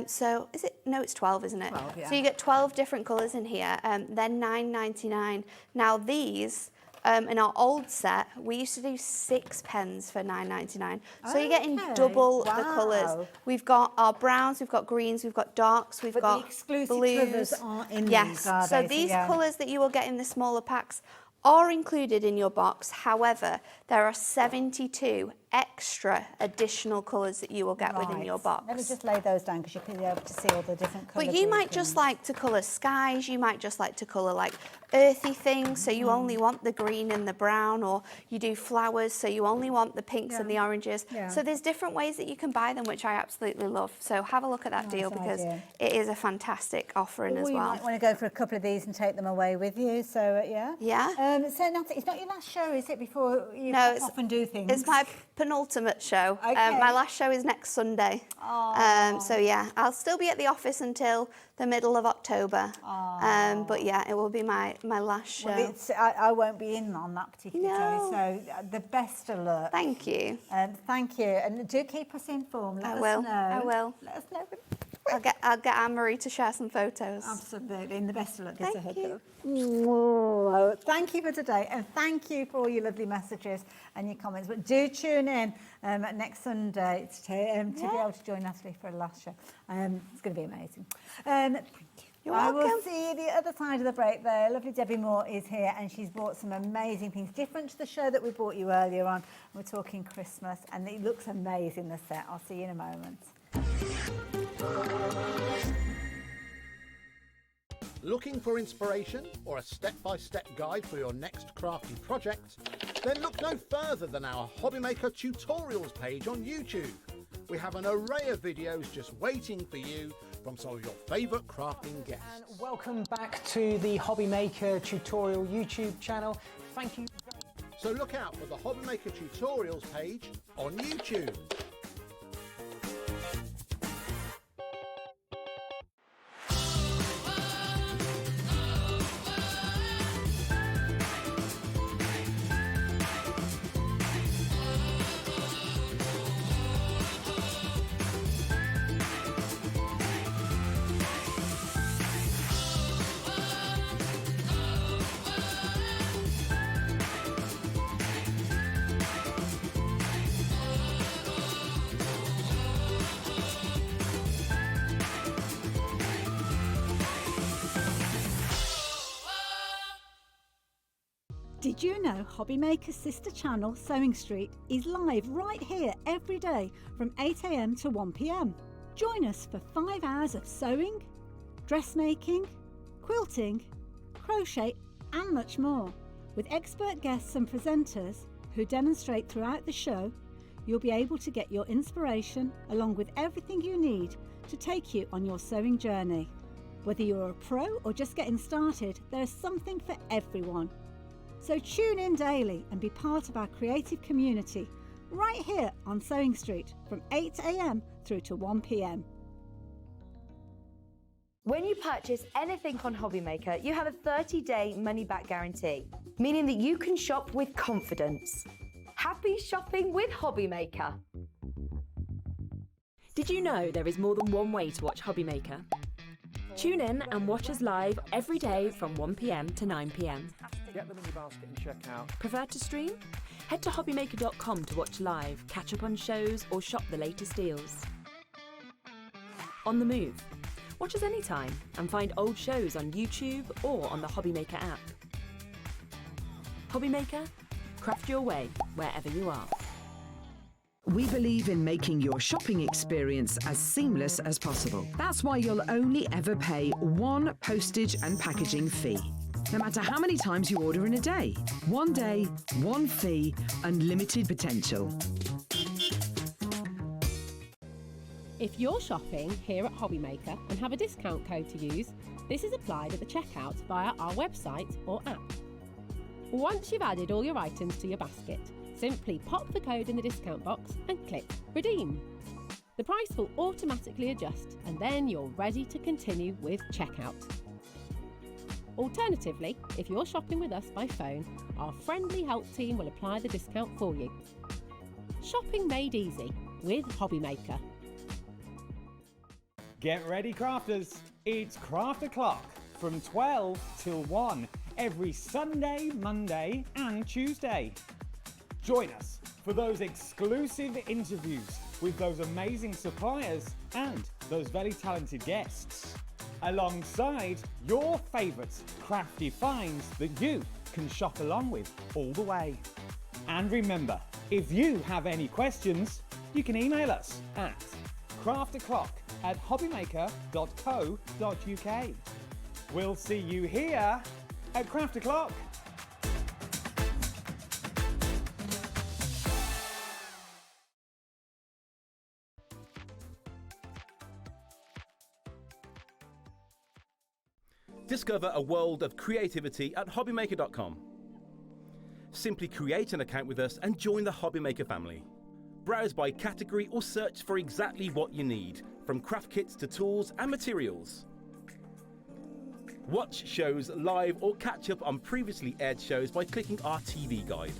So is it? No, it's 12, isn't it? 12, yeah. So you get 12 different colours in here. They're $9.99. Now these, in our old set, we used to do 6 pens for $9.99. So you're getting Okay. double the Wow. colours. We've got our browns, we've got greens, we've got darks, we've But got the exclusive blues. colours aren't in yes. these, are So they? So, these yeah. colours that you will get in the smaller packs are included in your box. However, there are 72 extra additional colours that you will get within your box. Let me just lay those down because you can be able to see all the different colours. But you might just like to colour skies, you might just like to colour like earthy things, so you only want the green and the brown, or you do flowers, so you only want the pinks and the oranges. Yeah. So there's different ways that you can buy them, which I absolutely love. So have a look at that Nice deal because idea. it is a fantastic offering as You well. might want to go for a couple of these and take them away with you. So yeah. Yeah. So Natalie, it's not your last show, is it? Before you No, pop it's- off and do things. It's my penultimate show. Okay. My last show is next Sunday. So yeah, I'll still be at the office until the middle of October. But yeah, it will be my last show. Well, I won't be in on that particular No. day, so the best of luck. Thank you. Thank you, and do keep us informed. Let I us will. know. I will. Let us know. I'll get Anne-Marie to share some photos. Absolutely, and the best of luck. Get Thank ahead, you. girl. Thank you for today, and thank you for all your lovely messages and your comments. But do tune in next Sunday to be able to join Natalie for a last show. It's going to be amazing. Thank you. You're I will welcome. see you the other side of the break there. Lovely Debbi Moore is here and she's brought some amazing things, different to the show that we brought you earlier on. We're talking Christmas and it looks amazing, the set. I'll see you in a moment. Looking for inspiration or a step-by-step guide for your next crafty project? Then look no further than our Hobby Maker tutorials page on YouTube. We have an array of videos just waiting for you from some of your favourite crafting guests. And welcome back to the Hobby Maker tutorial YouTube channel. Thank you. So look out for the Hobby Maker tutorials page on YouTube. Did you know Hobby Maker's sister channel, Sewing Street, is live right here every day from 8 AM to 1 PM? Join us for 5 hours of sewing, dressmaking, quilting, crochet and much more. With expert guests and presenters who demonstrate throughout the show, you'll be able to get your inspiration along with everything you need to take you on your sewing journey. Whether you're a pro or just getting started, there's something for everyone. So tune in daily and be part of our creative community right here on Sewing Street from 8 AM through to 1 PM. When you purchase anything on Hobby Maker, you have a 30-day money-back guarantee, meaning that you can shop with confidence. Happy shopping with Hobby Maker. Did you know there is more than one way to watch Hobby Maker? Tune in and watch us live every day from 1 PM to 9 PM. Get them in your basket and check out. Prefer to stream? Head to hobbymaker.com to watch live, catch up on shows, or shop the latest deals. On the move? Watch us anytime and find old shows on YouTube or on the Hobby Maker app. Hobby Maker? Craft your way wherever you are. We believe in making your shopping experience as seamless as possible. That's why you'll only ever pay one postage and packaging fee. No matter how many times you order in a day. One day, one fee, unlimited potential. If you're shopping here at Hobbymaker and have a discount code to use, this is applied at the checkout via our website or app. Once you've added all your items to your basket, simply pop the code in the discount box and click Redeem. The price will automatically adjust and then you're ready to continue with checkout. Alternatively, if you're shopping with us by phone, our friendly help team will apply the discount for you. Shopping made easy with Hobbymaker. Get ready, crafters. It's Craft O'Clock from 12 till 1 every Sunday, Monday and Tuesday. Join us for those exclusive interviews with those amazing suppliers and those very talented guests, alongside your favourite crafty finds that you can shop along with all the way. And remember, if you have any questions, you can email us at craftoclock@hobbymaker.co.uk. We'll see you here at Craft O'Clock. Discover a world of creativity at hobbymaker.com. Simply create an account with us and join the Hobbymaker family. Browse by category or search for exactly what you need, from craft kits to tools and materials. Watch shows live or catch up on previously aired shows by clicking our TV guide.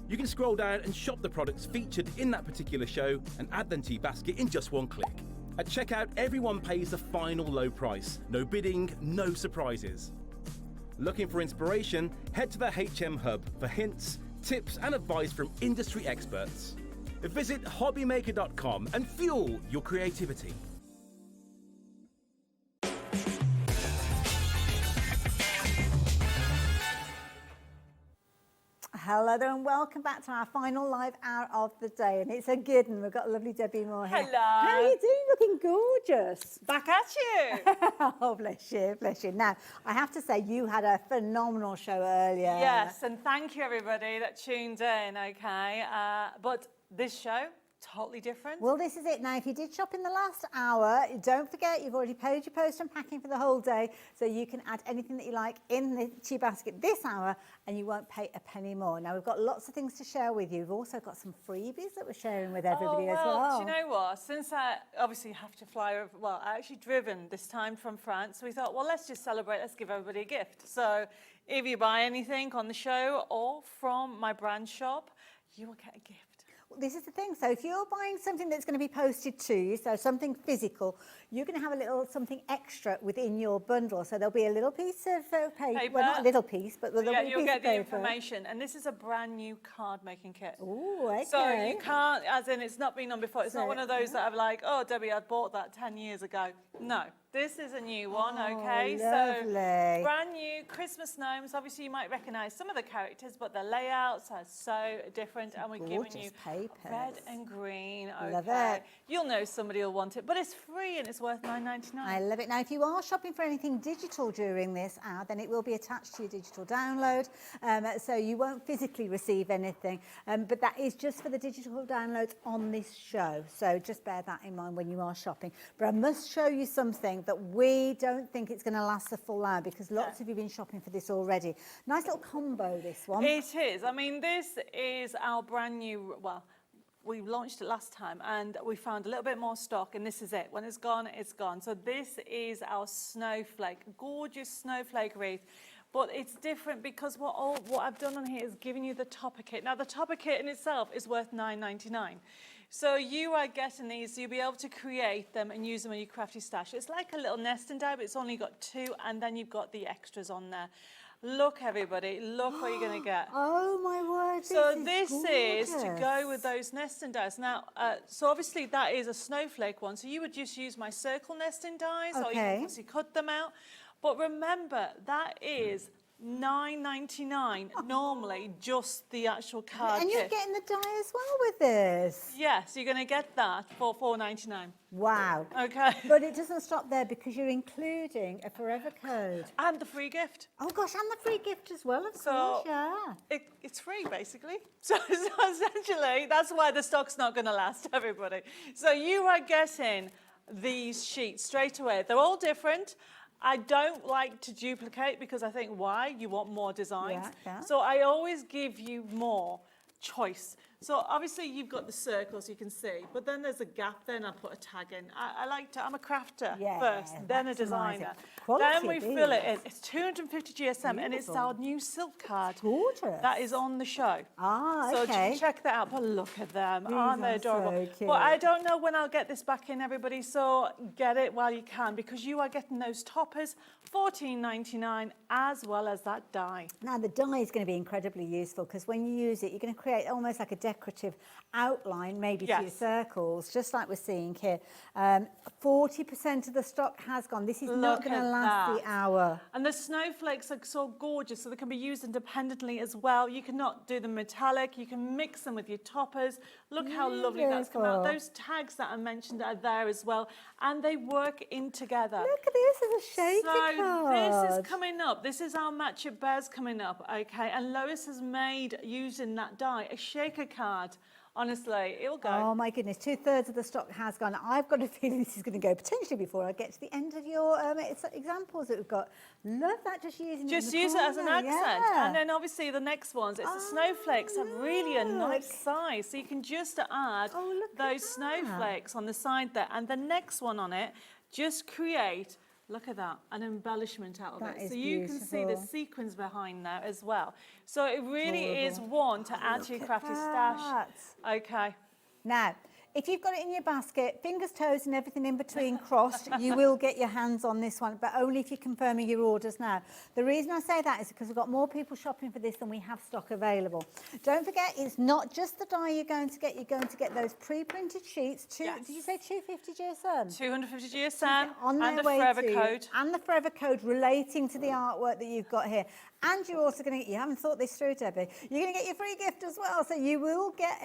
You can scroll down and shop the products featured in that particular show and add them to your basket in just one click. At checkout, everyone pays the final low price. No bidding, no surprises. Looking for inspiration? Head to the HM Hub for hints, tips and advice from industry experts. Visit hobbymaker.com and fuel your creativity. Hello there and welcome back to our final live hour of the day, and it's a good one. We've got a lovely Debbi Moore here. Hello. How are you doing? Looking gorgeous. Back at you. Oh, bless you, bless you. Now, I have to say, you had a phenomenal show earlier. Yes, and thank you everybody that tuned in, okay? But this show, totally different. Well, this is it. Now, if you did shop in the last hour, don't forget you've already paid your post and packing for the whole day, so you can add anything that you like to your basket this hour and you won't pay a penny more. Now, we've got lots of things to share with you. We've also got some freebies that we're sharing with everybody as well. Do you know what? Since I obviously have to fly over, well, I actually driven this time from France, so we thought, well, let's just celebrate, let's give everybody a gift. So if you buy anything on the show or from my brand shop, you will get a gift. This is the thing. So if you're buying something that's going to be posted to you, so something physical, you're going to have a little something extra within your bundle. So there'll be a little piece of paper. Well, not a little piece, but there'll be a piece you'll get of the paper. information. And this is a brand new card making kit. Ooh, okay. So you can't, as in it's not been done before. It's not one of those that are like, oh, Debbie, I bought that 10 years ago. No. This is a new one, okay? Lovely. So brand new Christmas gnomes. Obviously, you might recognise some of the characters, but the layouts are so different, and we're giving you red and green. Okay. Love it. You'll know somebody will want it, but it's free and it's worth $9.99. I love it. Now, if you are shopping for anything digital during this hour, then it will be attached to your digital download, so you won't physically receive anything, but that is just for the digital downloads on this show. So just bear that in mind when you are shopping. But I must show you something that we don't think it's going to last the full hour, because lots of you have been shopping for this already. Nice little combo, this one. It is. I mean, this is our brand new, well, we launched it last time and we found a little bit more stock, and this is it. When it's gone, it's gone. So this is our snowflake, gorgeous snowflake wreath. But it's different because what I've done on here is giving you the topper kit. Now, the topper kit in itself is worth $9.99. So you are getting these, so you'll be able to create them and use them in your crafty stash. It's like a little nesting die, but it's only got 2, and then you've got the extras on there. Look, everybody, look what you're going to get. Oh, my word, this is to go with those nesting dies. Now, so obviously that is a snowflake one, so you would just use my circle nesting dies, or you can obviously cut them out. But remember, that is 9.99 normally, just the actual card And you're kit. getting the die as well with this. Yes, you're going to get that for $4.99. Wow. Okay. But it doesn't stop there because you're including a forever code. And the free gift. Oh gosh, and the free gift as well, of course, yeah. It's free, basically. So essentially, that's why the stock's not going to last, everybody. So you are getting these sheets straight away. They're all different. I don't like to duplicate because I think, why? You want more designs. Yeah. So I always give you more choice. So obviously you've got the circles you can see, but then there's a gap, then I put a tag in. I like to, I'm a crafter first, then a designer. Then we fill it in. It's 250 GSM and it's our new silk card. Gorgeous. That is on the show. Ah, okay. So check that out, but look at them. Aren't they These are adorable? so cute. But I don't know when I'll get this back in, everybody, so get it while you can because you are getting those toppers, $14.99, as well as that die. Now the die is going to be incredibly useful because when you use it, you're going to create almost like a decorative outline, maybe to your circles, just like we're seeing here. 40% of the stock has gone. This is not going to last the hour. And the snowflakes are so gorgeous, so they can be used independently as well. You cannot do them metallic. You can mix them with your toppers. Look how lovely that's come out. Those tags that I mentioned are there as well, and they work in together. Look at this, it's a shaker card. This is coming up. This is our Match It Bears coming up, okay? And Lois has made, using that die, a shaker card. Honestly, it'll go. Oh my goodness, 2/3 of the stock has gone. I've got a feeling this is going to go potentially before I get to the end of your examples that we've got. Love that, just using Just it in the use it as an corner, accent. yeah. And then obviously the next ones, it's the snowflakes have really a nice size. So you can just add those snowflakes on the side there. And the next one on it, just create, look at that, an embellishment out of That it. is So you can see the beautiful. sequins behind there as well. So it really is one to add to your crafty stash. Okay. Now, if you've got it in your basket, fingers, toes and everything in between crossed, you will get your hands on this one, but only if you're confirming your orders now. The reason I say that is because we've got more people shopping for this than we have stock available. Don't forget, it's not just the die you're going to get those pre-printed sheets. Did you say 250 GSM? 250 GSM on their and the way forever to, code. And the forever code relating to the artwork that you've got here. And you're also going to get, you haven't thought this through, Debbie, you're going to get your free gift as well. So you will get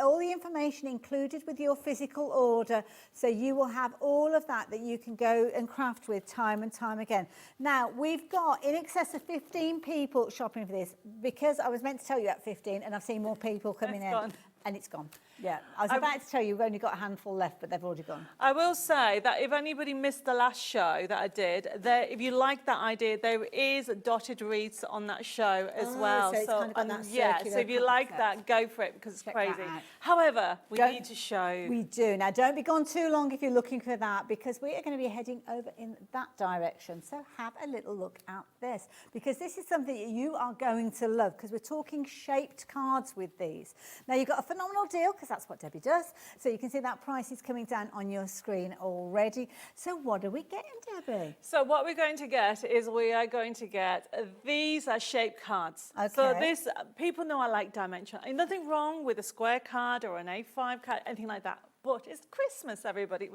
all the information included with your physical order. So you will have all of that you can go and craft with time and time again. Now, we've got in excess of 15 people shopping for this because I was meant to tell you at 15 and I've seen more people coming in. Gone. And it's gone. Yeah, I was about to tell you we've only got a handful left, but they've already gone. I will say that if anybody missed the last show that I did, if you like that idea, there is dotted wreaths on that show as well. So it's kind of got that yeah, so circular if you like concept. that, go for it because it's Check that crazy. out. However, we need to show. We do. Now, don't be gone too long if you're looking for that because we are going to be heading over in that direction. So have a little look at this because this is something that you are going to love because we're talking shaped cards with these. Now, you've got a phenomenal deal because that's what Debbie does. So you can see that price is coming down on your screen already. So what are we getting, Debbie? So what we're going to get is we are going to get, these are shaped cards. Okay. So this, people know I like dimension. Ain't nothing wrong with a square card or an A5 card, anything like that. But it's Christmas, everybody.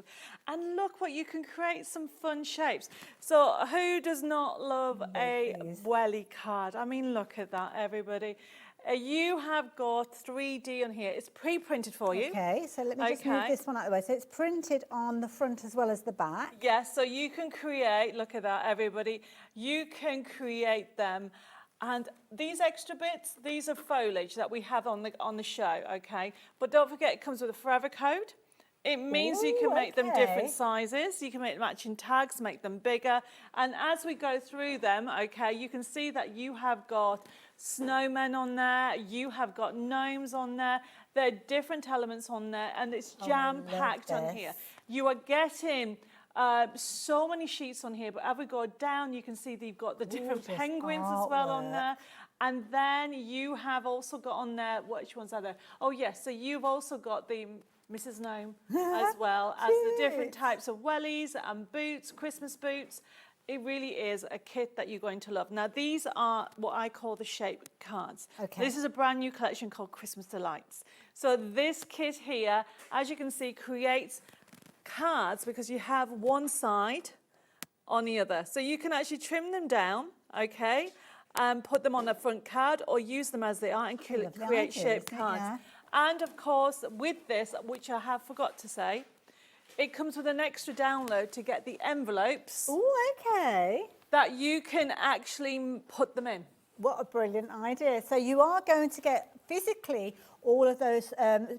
And look what you can create, some fun shapes. So who does not love a welly card? I mean, look at that, everybody. You have got 3D on here. It's pre-printed for you. Okay, so let me just move this one out of the way. So it's printed on the front as well as the back. Yes, so you can create, look at that, everybody. You can create them. And these extra bits, these are foliage that we have on the show, okay? But don't forget, it comes with a forever code. It means you can make them different sizes. You can make matching tags, make them bigger. And as we go through them, okay, you can see that you have got snowmen on there. You have got gnomes on there. There are different elements on there, and it's jam-packed on here. You are getting so many sheets on here, but as we go down, you can see that you've got the different penguins as well on there. And then you have also got on there, which ones are there? Oh, yes, so you've also got the Mrs. Gnome as well as the different types of wellies and boots, Christmas boots. It really is a kit that you're going to love. Now, these are what I call the shaped cards. Okay. This is a brand new collection called Christmas Delights. So this kit here, as you can see, creates cards because you have one side on the other. So you can actually trim them down, okay? put them on a front card or use them as they are and create idea, shaped isn't it? cards. Yeah. And of course, with this, which I have forgot to say, it comes with an extra download to get the envelopes. Oh, okay. That you can actually put them in. What a brilliant idea. So you are going to get physically all of those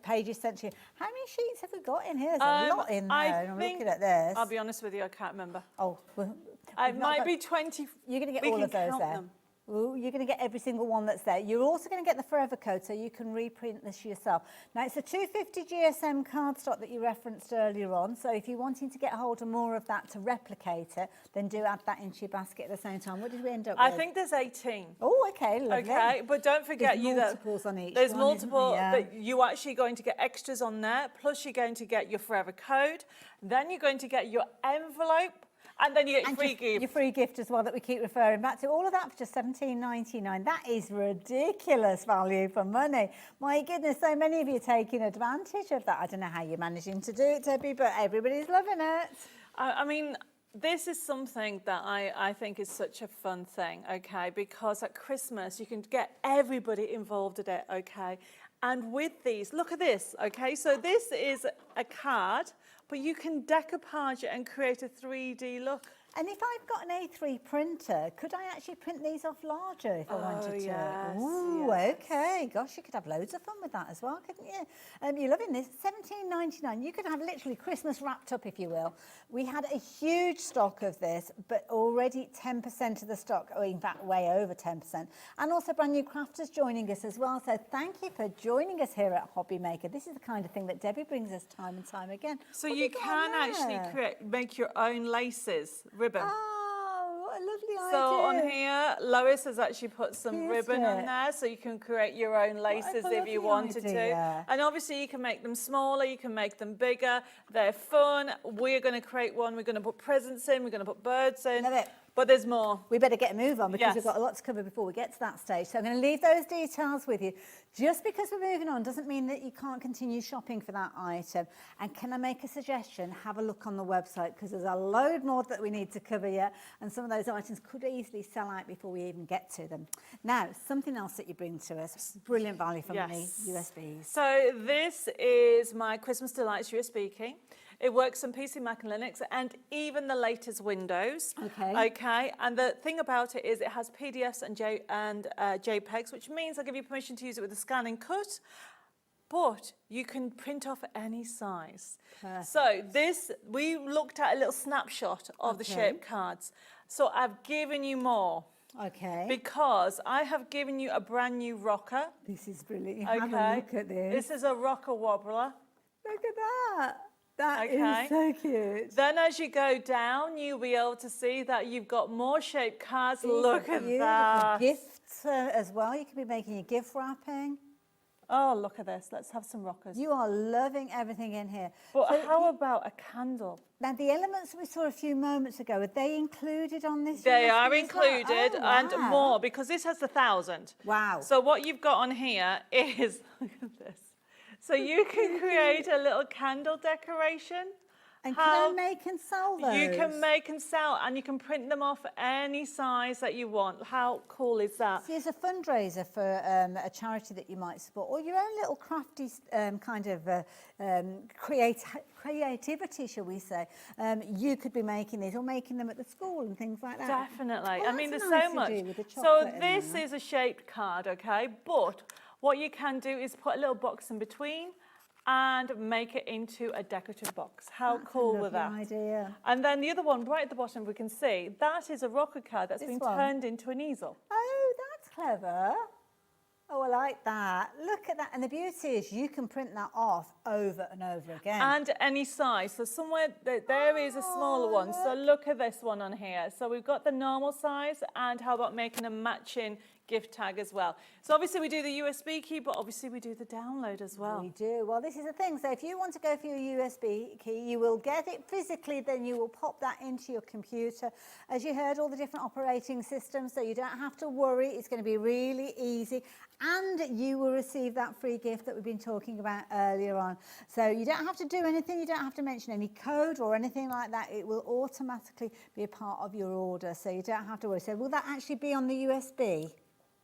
pages sent to you. How many sheets have we got in here? There's a lot in there. I'm looking at this. I'll be honest with you, I can't remember. Oh, well, it might be 20. You're going to get we all can of those count there. them. Ooh, you're going to get every single one that's there. You're also going to get the forever code so you can reprint this yourself. Now, it's a 250 GSM cardstock that you referenced earlier on. So if you're wanting to get hold of more of that to replicate it, then do add that into your basket at the same time. What did we end up with? I think there's 18. Oh, okay, lovely. Okay, but don't forget There's multiples on each there's one, multiple, isn't there? that you're actually going to get extras on there, plus you're going to get your forever code, then you're going to get your envelope, and then you get your free gift. Your free gift as well that we keep referring back to. All of that for just $17.99. That is ridiculous value for money. My goodness, so many of you are taking advantage of that. I don't know how you're managing to do it, Debbie, but everybody's loving it. I mean, this is something that I think is such a fun thing, okay? Because at Christmas, you can get everybody involved in it, okay? And with these, look at this, okay? So this is a card, but you can decoupage it and create a 3D look. And if I've got an A3 printer, could I actually print these off larger if I wanted to? Yes, Ooh, yes. okay. Gosh, you could have loads of fun with that as well, couldn't you? You're loving this. $17.99. You could have literally Christmas wrapped up, if you will. We had a huge stock of this, but already 10% of the stock, or in fact, way over 10%. And also brand new crafters joining us as well. So thank you for joining us here at Hobby Maker. This is the kind of thing that Debbie brings us time and time again. So What have you got can on actually there? make your own laces, ribbon. Oh, what a lovely So idea. on here, Lois has actually put some Here's ribbon on it. there, so you can create your own laces if you lovely wanted idea. to. And obviously you can make them smaller, you can make them bigger. They're fun. We're going to create one. We're going to put presents in. We're going to put birds in. Love it. But there's more. We better get a move on because Yes. we've got a lot to cover before we get to that stage. So I'm going to leave those details with you. Just because we're moving on doesn't mean that you can't continue shopping for that item. And can I make a suggestion? Have a look on the website because there's a load more that we need to cover yet. And some of those items could easily sell out before we even get to them. Now, something else that you bring to us. Brilliant value for money, USBs. So this is my Christmas Delights USB key. It works on PC, Mac and Linux and even the latest Windows. Okay. Okay. And the thing about it is it has PDFs and JPEGs, which means I'll give you permission to use it with a scan and cut. But you can print off any size. Perfect. So this, we looked at a little snapshot of the Okay. shape cards. So I've given you more. Okay. Because I have given you a brand new rocker. This is brilliant. Okay. Have a look at this. This is a rocker wobbler. Look at that. That Okay. is so cute. Then as you go down, you'll be able to see that you've got more shaped cards. These Look are at beautiful. that. Gifts as well. You could be making your gift wrapping. Oh, look at this. Let's have some rockers. You are loving everything in here. But So how about a candle? Now, the elements we saw a few moments ago, are they included on this? They USB are as well? included Oh, and wow. more because this has 1,000. Wow. So what you've got on here is, look at this. So you can create a little candle decoration. And can I make and sell those? You can make and sell, and you can print them off any size that you want. How cool is that? See, as a fundraiser for a charity that you might support, or your own little crafty kind of creativity, shall we say, you could be making these or making them at the school and things like that. Definitely. Oh, I mean, that's there's nice so to much. do with the So chocolate in this there. is a shaped card, okay? But what you can do is put a little box in between and make it into a decorative box. How That's a cool with that? lovely idea. And then the other one, right at the bottom, we can see, that is a rocker card that's This been one? turned into an easel. Oh, that's clever. Oh, I like that. Look at that. And the beauty is you can print that off over and over again. And any size. So somewhere, there is a smaller one. So look at this one on here. So we've got the normal size, and how about making a matching gift tag as well. So obviously we do the USB key, but obviously we do the download as well. We do. Well, this is the thing. So if you want to go for your USB key, you will get it physically, then you will pop that into your computer. As you heard, all the different operating systems, so you don't have to worry. It's going to be really easy. and you will receive that free gift that we've been talking about earlier on. So you don't have to do anything, you don't have to mention any code or anything like that. It will automatically be a part of your order, so you don't have to worry. So will that actually be on the USB?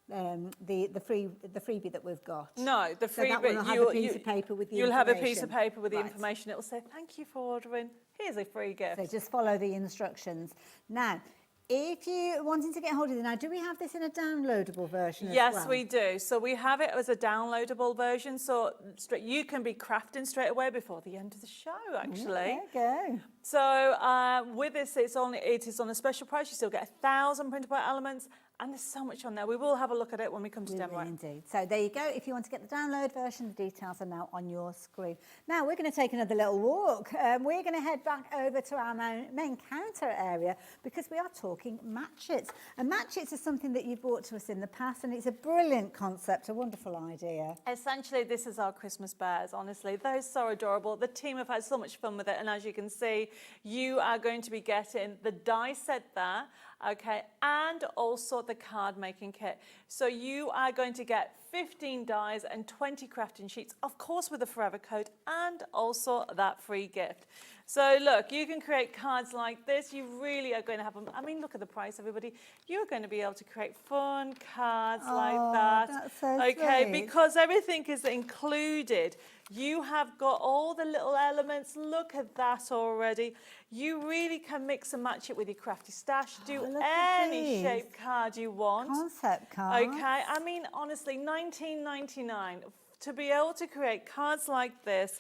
The freebie that we've got. No, the freebie. So that will have a piece of paper with the You'll information. have a piece of paper with the information. It will say, "Thank you for ordering. Here's a free gift." So just follow the instructions. Now, if you're wanting to get hold of it, now do we have this in a downloadable version as well? Yes, we do. So we have it as a downloadable version. So you can be crafting straight away before the end of the show, actually. There you go. So with this, it is on a special price. You still get 1,000 printable elements. And there's so much on there. We will have a look at it when we come to demo it. Indeed. So there you go. If you want to get the download version, the details are now on your screen. Now we're going to take another little walk. We're going to head back over to our main counter area because we are talking matchets. And matchets is something that you brought to us in the past, and it's a brilliant concept, a wonderful idea. Essentially, this is our Christmas bears, honestly. They're so adorable. The team have had so much fun with it. And as you can see, you are going to be getting the die set there, okay, and also the card making kit. So you are going to get 15 dies and 20 crafting sheets, of course with a forever code, and also that free gift. So look, you can create cards like this. You really are going to have them. I mean, look at the price, everybody. You're going to be able to create fun cards like that. That's so okay, sweet. because everything is included. You have got all the little elements. Look at that already. You really can mix and match it with your crafty stash. Do any shape card you want. Concept cards. Okay, I mean, honestly, $19.99 to be able to create cards like this,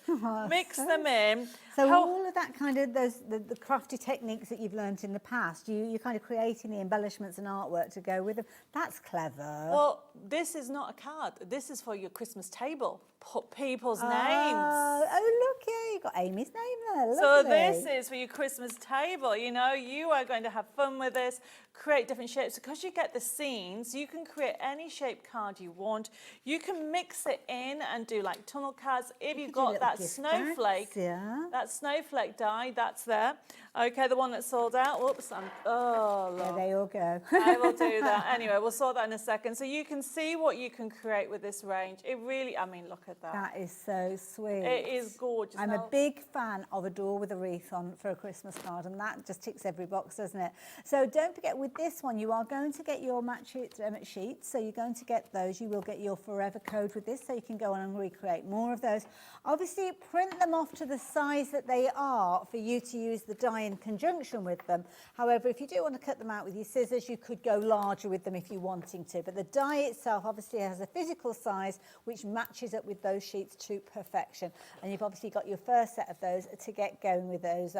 mix them in. So all of that kind of, the crafty techniques that you've learnt in the past, you're kind of creating the embellishments and artwork to go with them. That's clever. Well, this is not a card. This is for your Christmas table. Put people's names. Oh, look, yeah, you've got Amy's name there. So Lovely. this is for your Christmas table. You know, you are going to have fun with this, create different shapes. Because you get the scenes, you can create any shape card you want. You can mix it in and do like tunnel cards. If you've got that snowflake, that snowflake die, that's there. Okay, the one that's sold out. Whoops, There they all go. I will do that. Anyway, we'll sort that in a second. So you can see what you can create with this range. It really, I mean, look at that. That is so sweet. It is gorgeous. I'm a big fan of a door with a wreath on for a Christmas card, and that just ticks every box, doesn't it? So don't forget, with this one, you are going to get your match sheets. So you're going to get those. You will get your forever code with this, so you can go on and recreate more of those. Obviously, print them off to the size that they are for you to use the die in conjunction with them. However, if you do want to cut them out with your scissors, you could go larger with them if you're wanting to. But the die itself obviously has a physical size which matches up with those sheets to perfection. And you've obviously got your first set of those to get going with those.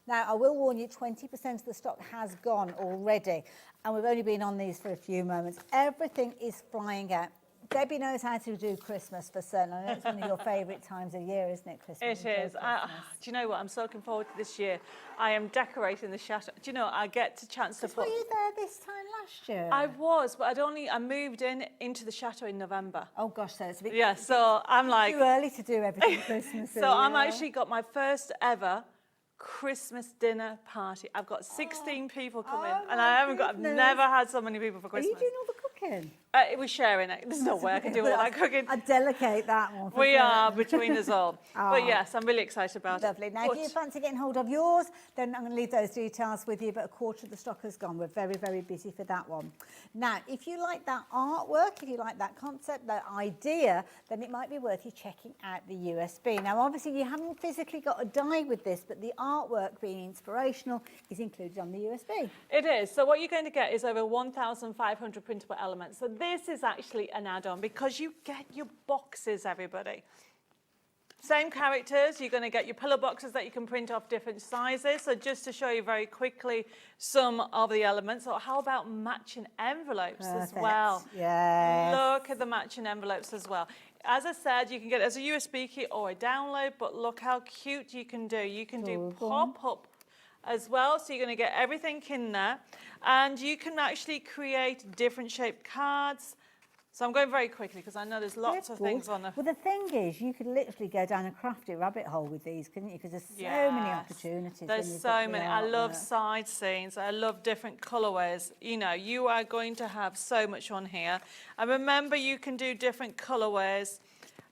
Now, I will warn you, 20% of the stock has gone already. And we've only been on these for a few moments. Everything is flying out. Debbie knows how to do Christmas for certain. I know it's one of your favourite times of year, isn't it, Christmas? It is. Do you know what? I'm so looking forward to this year. I am decorating the chateau. Do you know, I get a chance to put... Were you there this time last year? I was, but I moved into the chateau in November. Oh gosh, so it's a bit... Yeah, so I'm like... too early to do everything Christmas. So I'm actually got my first ever Christmas dinner party. I've got 16 people coming, and I've never had so many people for Christmas. Are you doing all the cooking? We're sharing it. There's no way I can do all that cooking. I'd delegate that one. We are, between us all. But yes, I'm really excited about it. Lovely. Now, if you fancy getting hold of yours, then I'm going to leave those details with you, but a quarter of the stock has gone. We're very, very busy for that one. Now, if you like that artwork, if you like that concept, that idea, then it might be worth you checking out the USB. Now, obviously, you haven't physically got a die with this, but the artwork being inspirational is included on the USB. It is. So what you're going to get is over 1,500 printable elements. So this is actually an add-on because you get your boxes, everybody. Same characters, you're going to get your pillow boxes that you can print off different sizes. So just to show you very quickly some of the elements. Or how about matching envelopes as well? Yes. Look at the matching envelopes as well. As I said, you can get it as a USB key or a download, but look how cute you can do. You can do pop-up as well, so you're going to get everything in there. And you can actually create different shaped cards. So I'm going very quickly because I know there's lots of things on the... Well, the thing is, you could literally go down a crafty rabbit hole with these, couldn't you? Because there's so many opportunities. There's so many. I love side scenes. I love different colorways. You know, you are going to have so much on here. And remember, you can do different colorways,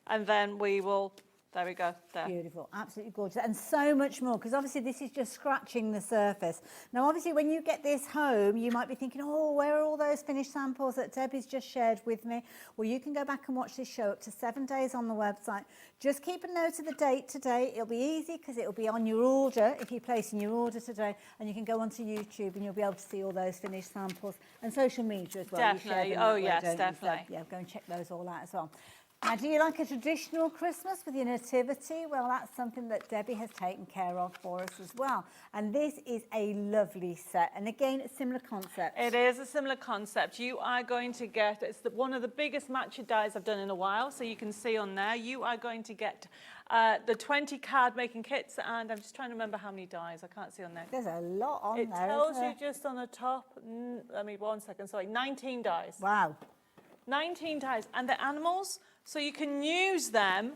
and then we will... There we go. There. Beautiful, absolutely gorgeous, and so much more, because obviously this is just scratching the surface. Now, obviously, when you get this home, you might be thinking, oh, where are all those finished samples that Debbie's just shared with me? Well, you can go back and watch this show up to 7 days on the website. Just keep a note of the date today. It'll be easy because it'll be on your order if you're placing your order today, and you can go onto YouTube and you'll be able to see all those finished samples, and social media as well. Definitely. Oh, yes, definitely. So, yeah, go and check those all out as well. Now, do you like a traditional Christmas with your nativity? Well, that's something that Debbie has taken care of for us as well. And this is a lovely set. And again, a similar concept. It is a similar concept. You are going to get, it's one of the biggest matcha dies I've done in a while. So you can see on there, you are going to get the 20 card making kits. And I'm just trying to remember how many dies. I can't see on there. There's a lot on there. It tells you just on the top, let me, 1 second, sorry, 19 dies. Wow. 19 dies. And the animals, so you can use them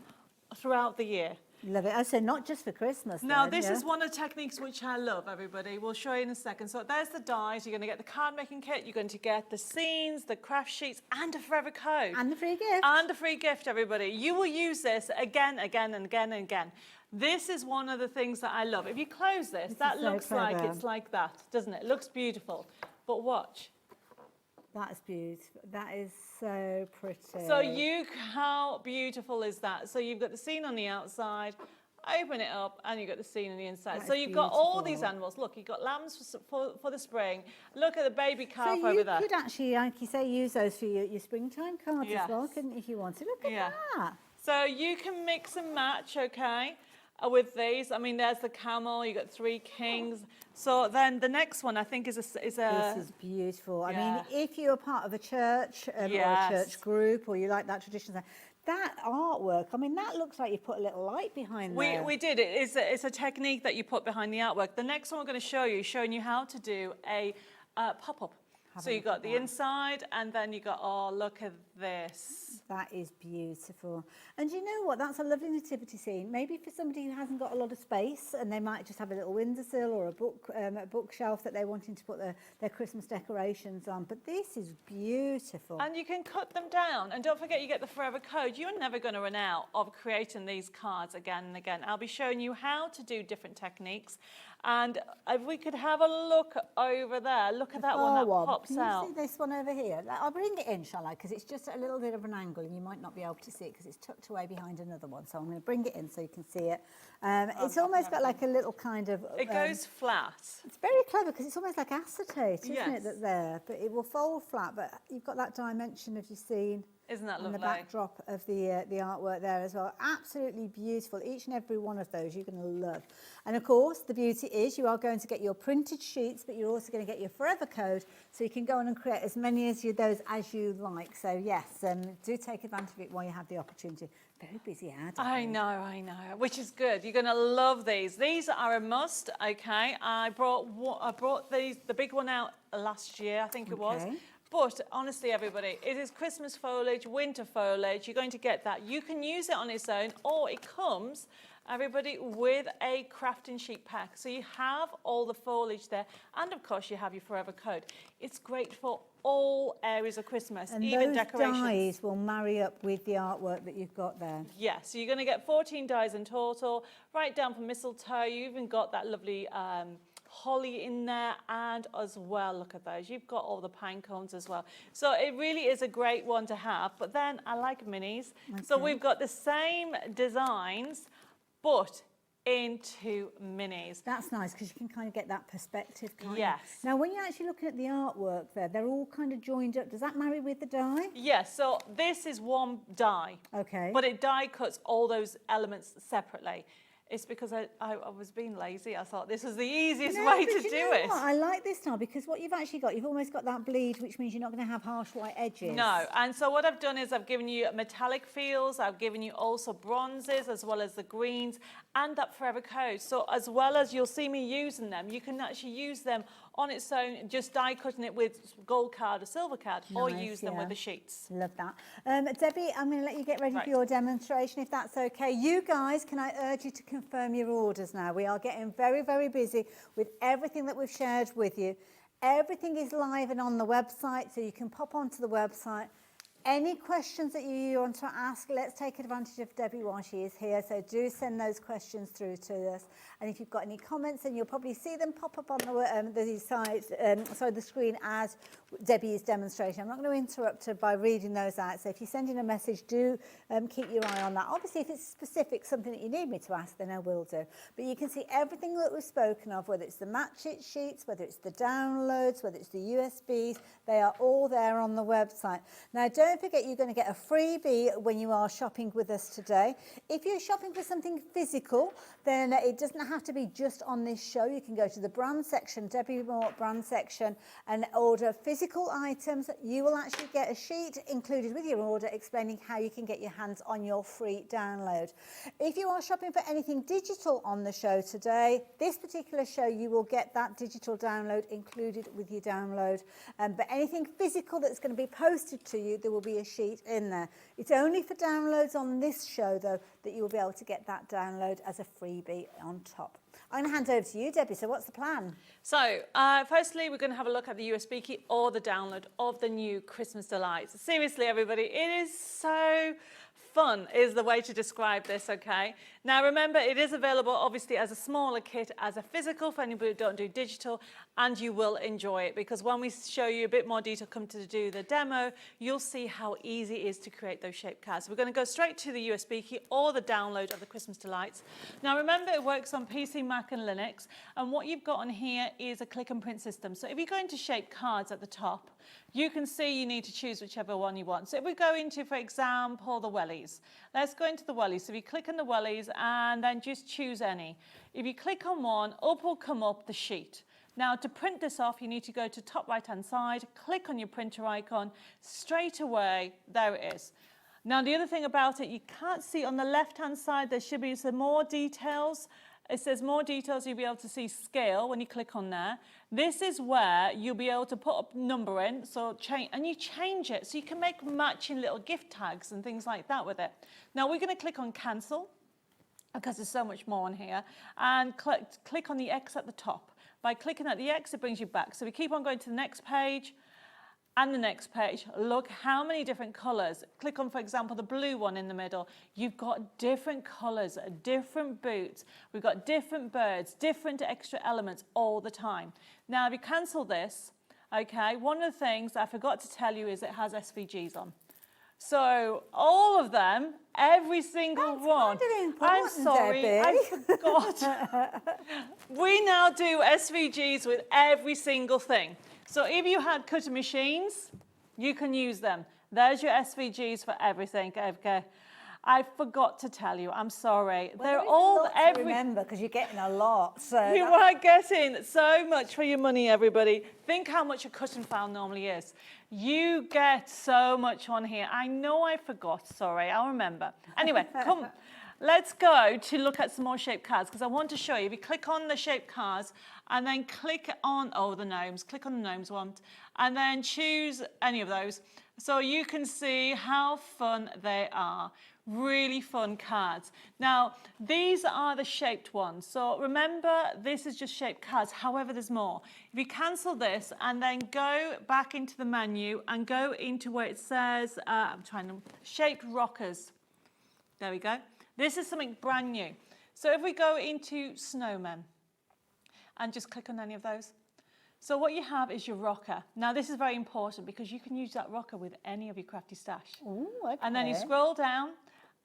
throughout the year. Love it. I say not just for Christmas. Now, this is one of the techniques which I love, everybody. We'll show you in a second. So there's the dies. You're going to get the card making kit. You're going to get the scenes, the craft sheets, and a forever code. And the free gift. And a free gift, everybody. You will use this again, again, and again, and again. This is one of the things that I love. If you close this, that looks like it's like that, doesn't it? It looks beautiful. But watch. That's beautiful. That is so pretty. So how beautiful is that? So you've got the scene on the outside, open it up, and you've got the scene on the inside. So you've got all these animals. Look, you've got lambs for the spring. Look at the baby calf over there. So you could actually, like you say, use those for your springtime cards as well, couldn't you, if you wanted? Look at that. So you can mix and match, okay, with these. I mean, there's the camel. You've got 3 kings. So then the next one, I think, is a... This is beautiful. I mean, if you're part of a church or a church group, or you like that tradition, that artwork, I mean, that looks like you put a little light behind there. We did. It's a technique that you put behind the artwork. The next one I'm going to show you is showing you how to do a pop-up. So you got the inside, and then you got, oh, look at this. That is beautiful. And you know what? That's a lovely nativity scene. Maybe for somebody who hasn't got a lot of space, and they might just have a little windowsill or a bookshelf that they're wanting to put their Christmas decorations on. But this is beautiful. And you can cut them down. And don't forget, you get the forever code. You're never going to run out of creating these cards again and again. I'll be showing you how to do different techniques. And if we could have a look over there, look at that one that pops out. Can you see this one over here? I'll bring it in, shall I? Because it's just a little bit of an angle, and you might not be able to see it because it's tucked away behind another one. So I'm going to bring it in so you can see it. It's almost got like a little kind of... It goes flat. It's very clever because it's almost like acetate, isn't it, that's there? But it will fold flat, but you've got that dimension of your scene. Isn't that lovely? And the backdrop of the artwork there as well. Absolutely beautiful. Each and every one of those you're going to love. And of course, the beauty is you are going to get your printed sheets, but you're also going to get your forever code, so you can go on and create as many of those as you like. So yes, do take advantage of it while you have the opportunity. Very busy ad. I know, which is good. You're going to love these. These are a must, okay? I brought the big one out last year, I think it was. But honestly, everybody, it is Christmas foliage, winter foliage. You're going to get that. You can use it on its own, or it comes, everybody, with a crafting sheet pack. So you have all the foliage there, and of course you have your forever code. It's great for all areas of Christmas, and even those decorations. dies will marry up with the artwork that you've got there. Yes, so you're going to get 14 dies in total, right down from mistletoe. You even got that lovely holly in there, and as well, look at those, you've got all the pine cones as well. So it really is a great one to have. But then I like minis. So we've got the same designs, but into minis. That's nice because you can kind of get that perspective. Yes. Now, when you're actually looking at the artwork there, they're all kind of joined up. Does that marry with the die? Yes. So this is one die. Okay. But it die cuts all those elements separately. It's because I was being lazy. I thought this was the easiest way to do it. I like this style because what you've actually got, you've almost got that bleed, which means you're not going to have harsh white edges. No, and so what I've done is I've given you metallic feels, I've given you also bronzes as well as the greens and that forever coat. So as well as you'll see me using them, you can actually use them on its own, just die cutting it with gold card or silver card, or use them with the sheets. Love that. Debbie, I'm going to let you get ready for your demonstration, if that's okay. You guys, can I urge you to confirm your orders now? We are getting very, very busy with everything that we've shared with you. Everything is live and on the website, so you can pop onto the website. Any questions that you want to ask, let's take advantage of Debbie while she is here. So do send those questions through to us. And if you've got any comments, then you'll probably see them pop up on the screen as Debbie is demonstrating. I'm not going to interrupt her by reading those out. So if you send in a message, do keep your eye on that. Obviously, if it's specific, something that you need me to ask, then I will do. But you can see everything that we've spoken of, whether it's the match it sheets, whether it's the downloads, whether it's the USBs, they are all there on the website. Now, don't forget you're going to get a freebie when you are shopping with us today. If you're shopping for something physical, then it doesn't have to be just on this show. You can go to the brand section, Debbi Moore brand section, and order physical items. You will actually get a sheet included with your order explaining how you can get your hands on your free download. If you are shopping for anything digital on the show today, this particular show, you will get that digital download included with your download. But anything physical that's going to be posted to you, there will be a sheet in there. It's only for downloads on this show, though, that you will be able to get that download as a freebie on top. I'm going to hand over to you, Debbie. So what's the plan? So, firstly, we're going to have a look at the USB key or the download of the new Christmas Delights. Seriously, everybody, it is so fun is the way to describe this, okay? Now, remember, it is available, obviously, as a smaller kit, as a physical for anybody who don't do digital, and you will enjoy it because when we show you a bit more detail, come to do the demo, you'll see how easy it is to create those shaped cards. So we're going to go straight to the USB key or the download of the Christmas Delights. Now, remember, it works on PC, Mac, and Linux, and what you've got on here is a click and print system. So if you go into shape cards at the top, you can see you need to choose whichever one you want. So if we go into, for example, the wellies, let's go into the wellies. So if you click on the wellies and then just choose any. If you click on one, up will come up the sheet. Now, to print this off, you need to go to top right-hand side, click on your printer icon, straight away, there it is. Now, the other thing about it, you can't see on the left-hand side, there should be some more details. It says more details, you'll be able to see scale when you click on there. This is where you'll be able to put a number in, so and you change it, so you can make matching little gift tags and things like that with it. Now we're going to click on cancel, because there's so much more on here, and click on the X at the top. By clicking at the X, it brings you back. So we keep on going to the next page, and the next page, look how many different colours. Click on, for example, the blue one in the middle. You've got different colours, different boots. We've got different birds, different extra elements all the time. Now, if you cancel this, okay, one of the things I forgot to tell you is it has SVGs on. So all of them, every single one. I'm sorry, Debbie. I forgot. We now do SVGs with every single thing. So if you had cutting machines, you can use them. There's your SVGs for everything, okay? I forgot to tell you, I'm sorry. Well, they're all every. Remember, because you're getting a lot. So you are getting so much for your money, everybody. Think how much a cutting file normally is. You get so much on here. I know I forgot, sorry, I'll remember. Anyway, come. Let's go to look at some more shaped cards because I want to show you. If you click on the shaped cards and then click on, the gnomes, click on the gnomes one, and then choose any of those. So you can see how fun they are. Really fun cards. Now, these are the shaped ones. So remember, this is just shaped cards. However, there's more. If you cancel this and then go back into the menu and go into where it says, shaped rockers. There we go. This is something brand new. So if we go into snowmen and just click on any of those. So what you have is your rocker. Now this is very important because you can use that rocker with any of your crafty stash. Ooh, okay. And then you scroll down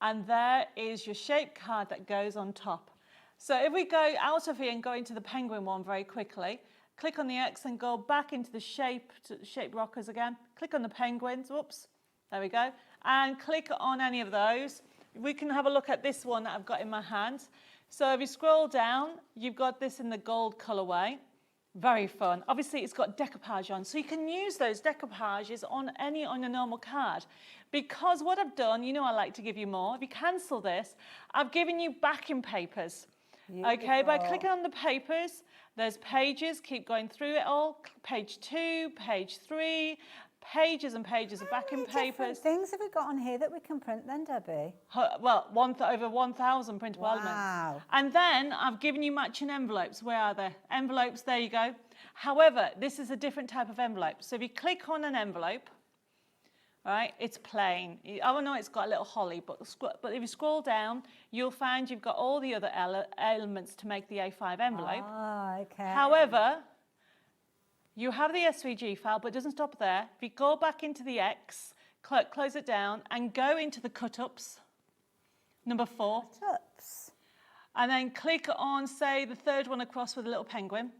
and there is your shape card that goes on top. So if we go out of here and go into the penguin one very quickly, click on the X and go back into the shaped rockers again. Click on the penguins, whoops, there we go. And click on any of those. We can have a look at this one that I've got in my hand. So if you scroll down, you've got this in the gold colorway. Very fun. Obviously, it's got decoupage on, so you can use those decoupages on a normal card. Because what I've done, you know I like to give you more. If you cancel this, I've given you backing papers. Okay, by clicking on the papers, there's pages, keep going through it all. Page 2, page 3, pages and pages of backing papers. Things have we got on here that we can print then, Debbie? Well, over 1,000 printable elements. And then I've given you matching envelopes. Where are they? Envelopes, there you go. However, this is a different type of envelope. So if you click on an envelope, right, it's plain. I know it's got a little holly, but if you scroll down, you'll find you've got all the other elements to make the A5 envelope. Ah, okay. However, you have the SVG file, but it doesn't stop there. If you go back into the X, close it down, and go into the cut-ups, number 4. Cut-ups. And then click on, say, the third one across with a little penguin.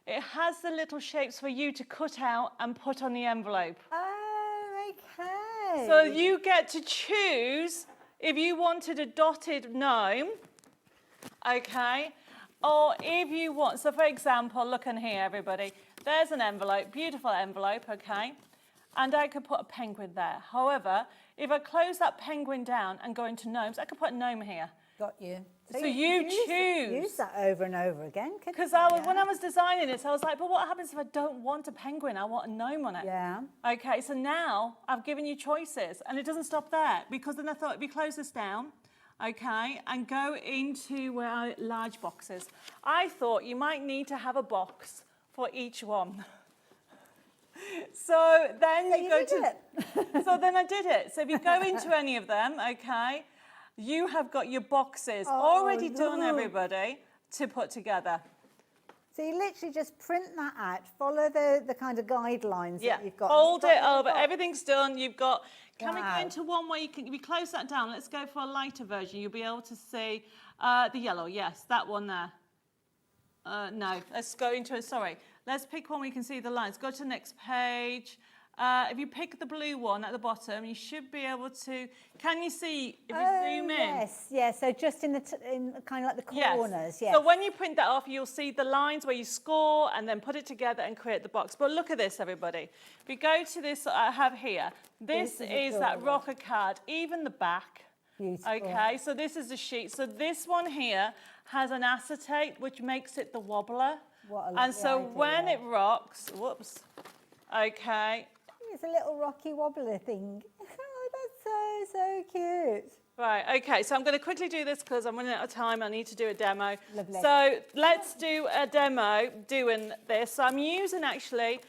It has the little shapes for you to cut out and put on the envelope. Oh, okay. So you get to choose if you wanted a dotted gnome, okay, or if you want, so for example, look in here, everybody. There's an envelope, beautiful envelope, okay? And I could put a penguin there. However, if I close that penguin down and go into gnomes, I could put a gnome here. Got you. So you choose. Use that over and over again. Because when I was designing this, I was like, but what happens if I don't want a penguin? I want a gnome on it. Yeah. Okay, so now I've given you choices. And it doesn't stop there. Because then I thought, if you close this down, okay, and go into large boxes, I thought you might need to have a box for each one. So then you go to... So then I did it. So if you go into any of them, okay, you have got your boxes already done, everybody, to put together. So you literally just print that out, follow the kind of guidelines that you've got. Hold it over, everything's done. You've got, can we go into one where you can, if you close that down, let's go for a lighter version. You'll be able to see the yellow, yes, that one there. No, let's go into, let's pick one where you can see the lines. Go to the next page. If you pick the blue one at the bottom, you should be able to, can you see, if you zoom in? Yes, yeah, so just in kind of like the corners, yes. So when you print that off, you'll see the lines where you score and then put it together and create the box. But look at this, everybody. If you go to this I have here, this is that rocker card, even the back. Beautiful. Okay, so this is the sheet. So this one here has an acetate, which makes it the wobbler. And so when it rocks, whoops, okay. It's a little rocky wobbler thing. Oh, that's so cute. Right, okay, so I'm going to quickly do this because I'm running out of time. I need to do a demo. Lovely. So let's do a demo doing this. So I'm using actually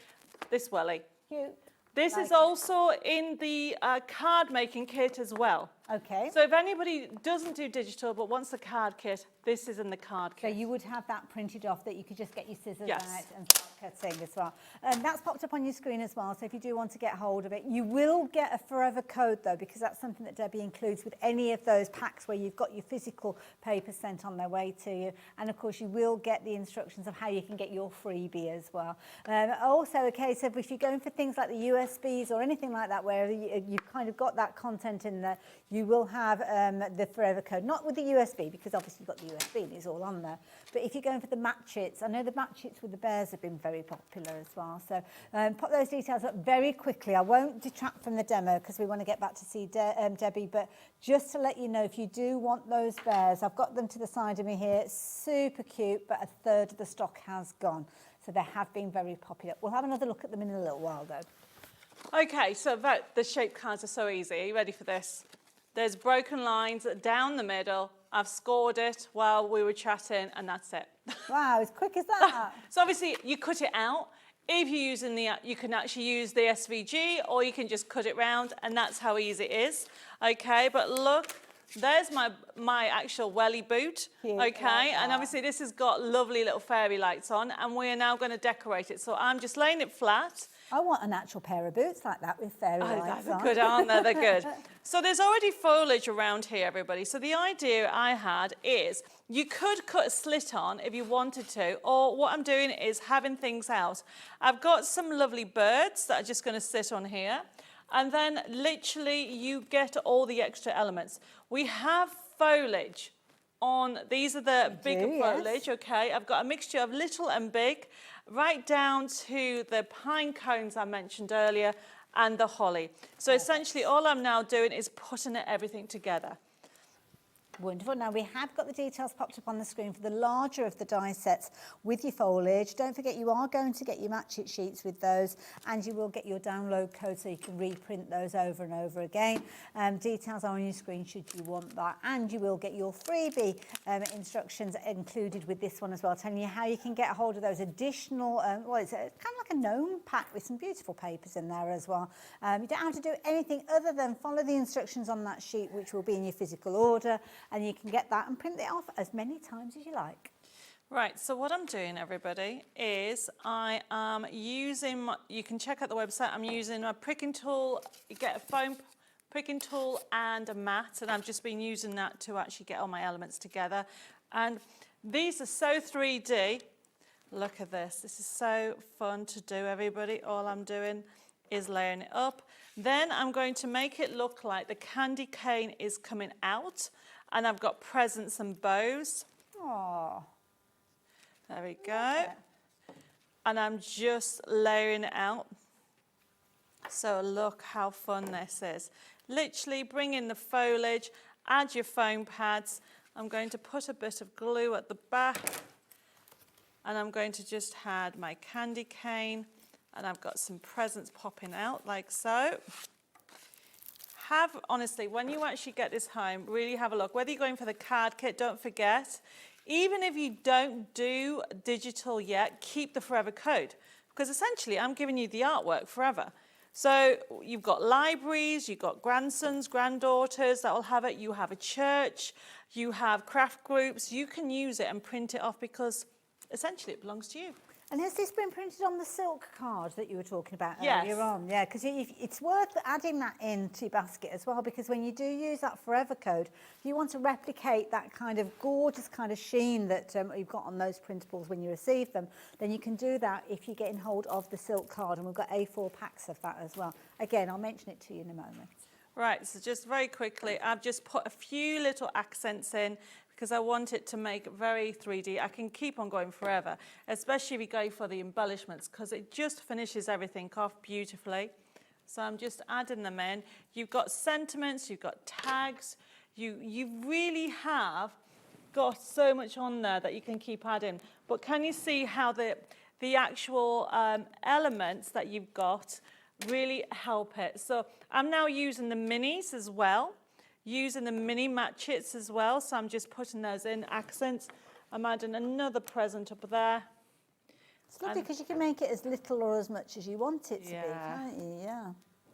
this welly. Cute. This is also in the card making kit as well. Okay. So if anybody doesn't do digital but wants the card kit, this is in the card kit. So you would have that printed off that you could just get your scissors Yes. out and start cutting as well. That's popped up on your screen as well, so if you do want to get hold of it, you will get a forever code though, because that's something that Debbie includes with any of those packs where you've got your physical papers sent on their way to you. And of course you will get the instructions of how you can get your freebie as well. Also a case of if you're going for things like the USBs or anything like that where you've kind of got that content in there, you will have the forever code, not with the USB because obviously you've got the USB and it's all on there, but if you're going for the matchits, I know the matchits with the bears have been very popular as well, so pop those details up very quickly. I won't detract from the demo because we want to get back to see Debbie, but just to let you know, if you do want those bears, I've got them to the side of me here, super cute, but a third of the stock has gone, so they have been very popular. We'll have another look at them in a little while though. Okay, so the shape cards are so easy. Are you ready for this? There's broken lines down the middle. I've scored it while we were chatting, and that's it. Wow, as quick as that. So obviously, you cut it out. If you're using you can actually use the SVG, or you can just cut it round, and that's how easy it is. Okay, but look, there's my actual welly boot. Cute, okay, and obviously this has got lovely little fairy lights on, and we are now going to decorate it. So I'm just laying it flat. I want an actual pair of boots like that with fairy lights on. They're good, aren't they? They're good. So there's already foliage around here, everybody. So the idea I had is you could cut a slit on if you wanted to, or what I'm doing is having things out. I've got some lovely birds that are just going to sit on here. And then literally you get all the extra elements. We have foliage on, these are the bigger yes. foliage, okay? I've got a mixture of little and big, right down to the pine cones I mentioned earlier and the holly. So essentially all I'm now doing is putting everything together. Wonderful. Now we have got the details popped up on the screen for the larger of the die sets with your foliage. Don't forget you are going to get your match it sheets with those, and you will get your download code so you can reprint those over and over again. Details are on your screen should you want that, and you will get your freebie instructions included with this one as well, telling you how you can get a hold of those additional, well, it's kind of like a gnome pack with some beautiful papers in there as well. You don't have to do anything other than follow the instructions on that sheet, which will be in your physical order, and you can get that and print it off as many times as you like. Right, so what I'm doing, everybody, is I am using, you can check out the website, I'm using my pricking tool. You get a foam pricking tool and a mat, and I've just been using that to actually get all my elements together. And these are so 3D. Look at this. This is so fun to do, everybody. All I'm doing is layering it up. Then I'm going to make it look like the candy cane is coming out, and I've got presents and bows. Aww. There we go. And I'm just layering it out. So look how fun this is. Literally bring in the foliage, add your foam pads. I'm going to put a bit of glue at the back, and I'm going to just add my candy cane, and I've got some presents popping out like so. Honestly, when you actually get this home, really have a look. Whether you're going for the card kit, don't forget, even if you don't do digital yet, keep the forever code, because essentially I'm giving you the artwork forever. So you've got libraries, you've got grandsons, granddaughters that will have it, you have a church, you have craft groups, you can use it and print it off because essentially it belongs to you. And has this been printed on the silk card that you were talking about Yes. earlier on? Yeah, because it's worth adding that into your basket as well, because when you do use that forever code, if you want to replicate that kind of gorgeous kind of sheen that you've got on those printables when you receive them, then you can do that if you're getting hold of the silk card, and we've got A4 packs of that as well. Again, I'll mention it to you in a moment. Right, so just very quickly, I've just put a few little accents in because I want it to make it very 3D. I can keep on going forever, especially if you go for the embellishments, because it just finishes everything off beautifully. So I'm just adding them in. You've got sentiments, you've got tags, you really have got so much on there that you can keep adding. But can you see how the actual elements that you've got really help it? So I'm now using the minis as well, using the mini matchets as well. So I'm just putting those in accents. I'm adding another present up there. It's lovely because you can make it as little or as much as you want it to be, can't you? Yeah.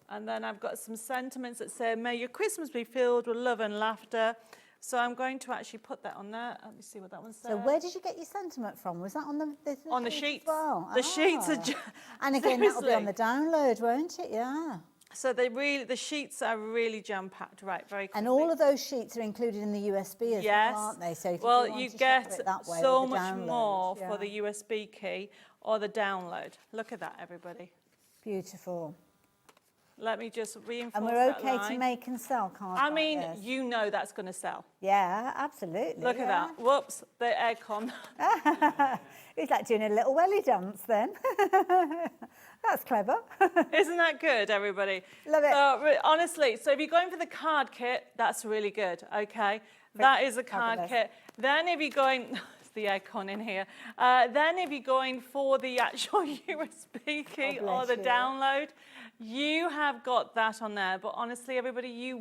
And then I've got some sentiments that say, may your Christmas be filled with love and laughter. So I'm going to actually put that on there. Let me see what that one says. So where did you get your sentiment from? Was that on the sheets? As well? The sheets are and again, that'll be on the download, won't it? Yeah. So the sheets are really jam-packed, right, very quickly. And all of those sheets are included in the USB as well, aren't they? So if you get that way, so much more for the USB key or the download. Look at that, everybody. Beautiful. Let me just reinforce And we're that okay line. to make and sell, can't we? I mean, you know that's going to sell. Yeah, absolutely. Look at that. Whoops, the aircon. It's like doing a little welly dance then. That's clever. Isn't that good, everybody? Love it. So, honestly, so if you're going for the card kit, that's really good, okay? That is a card kit. Then if you're going... the aircon in here. Then if you're going for the actual USB key or the download, you have got that on there. But honestly, everybody,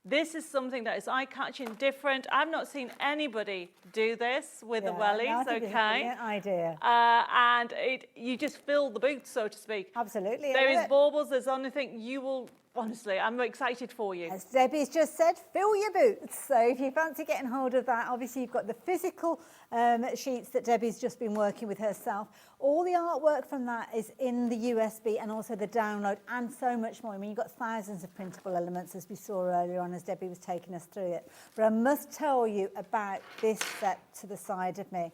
this is something that is eye-catching, different. I've not seen anybody do this with the wellies, okay? It's a brilliant idea. And you just fill the boots, so to speak. Absolutely. There is baubles, there's anything you will... Honestly, I'm excited for you. As Debbie's just said, fill your boots. So if you fancy getting hold of that, obviously you've got the physical sheets that Debbie's just been working with herself. All the artwork from that is in the USB and also the download and so much more. I mean, you've got thousands of printable elements, as we saw earlier on as Debbie was taking us through it. But I must tell you about this set to the side of me.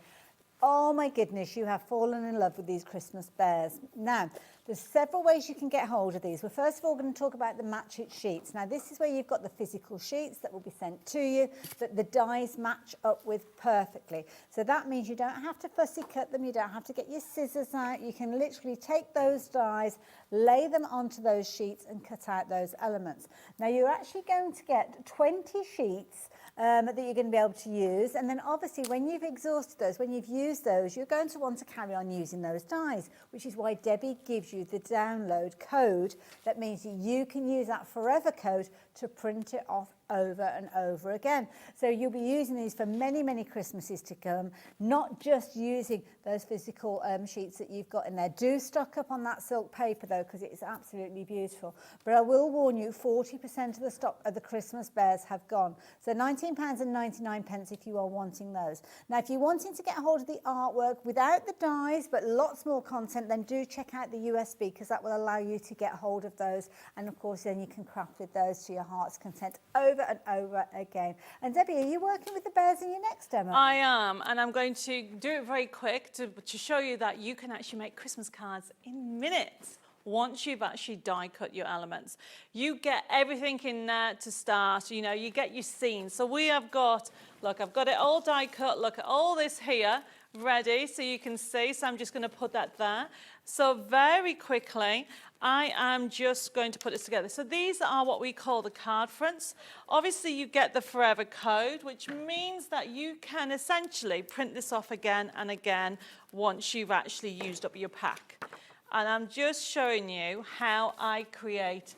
Oh my goodness, you have fallen in love with these Christmas bears. Now, there's several ways you can get hold of these. We're first of all going to talk about the match it sheets. Now, this is where you've got the physical sheets that will be sent to you that the dies match up with perfectly. So that means you don't have to fussy cut them, you don't have to get your scissors out. You can literally take those dies, lay them onto those sheets and cut out those elements. Now, you're actually going to get 20 sheets that you're going to be able to use, and then obviously when you've exhausted those, when you've used those, you're going to want to carry on using those dies, which is why Debbie gives you the download code. That means that you can use that forever code to print it off over and over again. So you'll be using these for many, many Christmases to come, not just using those physical sheets that you've got in there. Do stock up on that silk paper though, because it's absolutely beautiful. But I will warn you, 40% of the stock of the Christmas bears have gone. So £19.99 if you are wanting those. Now, if you're wanting to get a hold of the artwork without the dies, but lots more content, then do check out the USB, because that will allow you to get hold of those. And of course, then you can craft with those to your heart's content over and over again. And Debbie, are you working with the bears in your next demo? I am, and I'm going to do it very quick to show you that you can actually make Christmas cards in minutes once you've actually die cut your elements. You get everything in there to start, you know, you get your scene. So we have got, look, I've got it all die cut, look at all this here, ready, so you can see. So I'm just going to put that there. So very quickly, I am just going to put this together. So these are what we call the card fronts. Obviously, you get the forever code, which means that you can essentially print this off again and again once you've actually used up your pack. And I'm just showing you how I create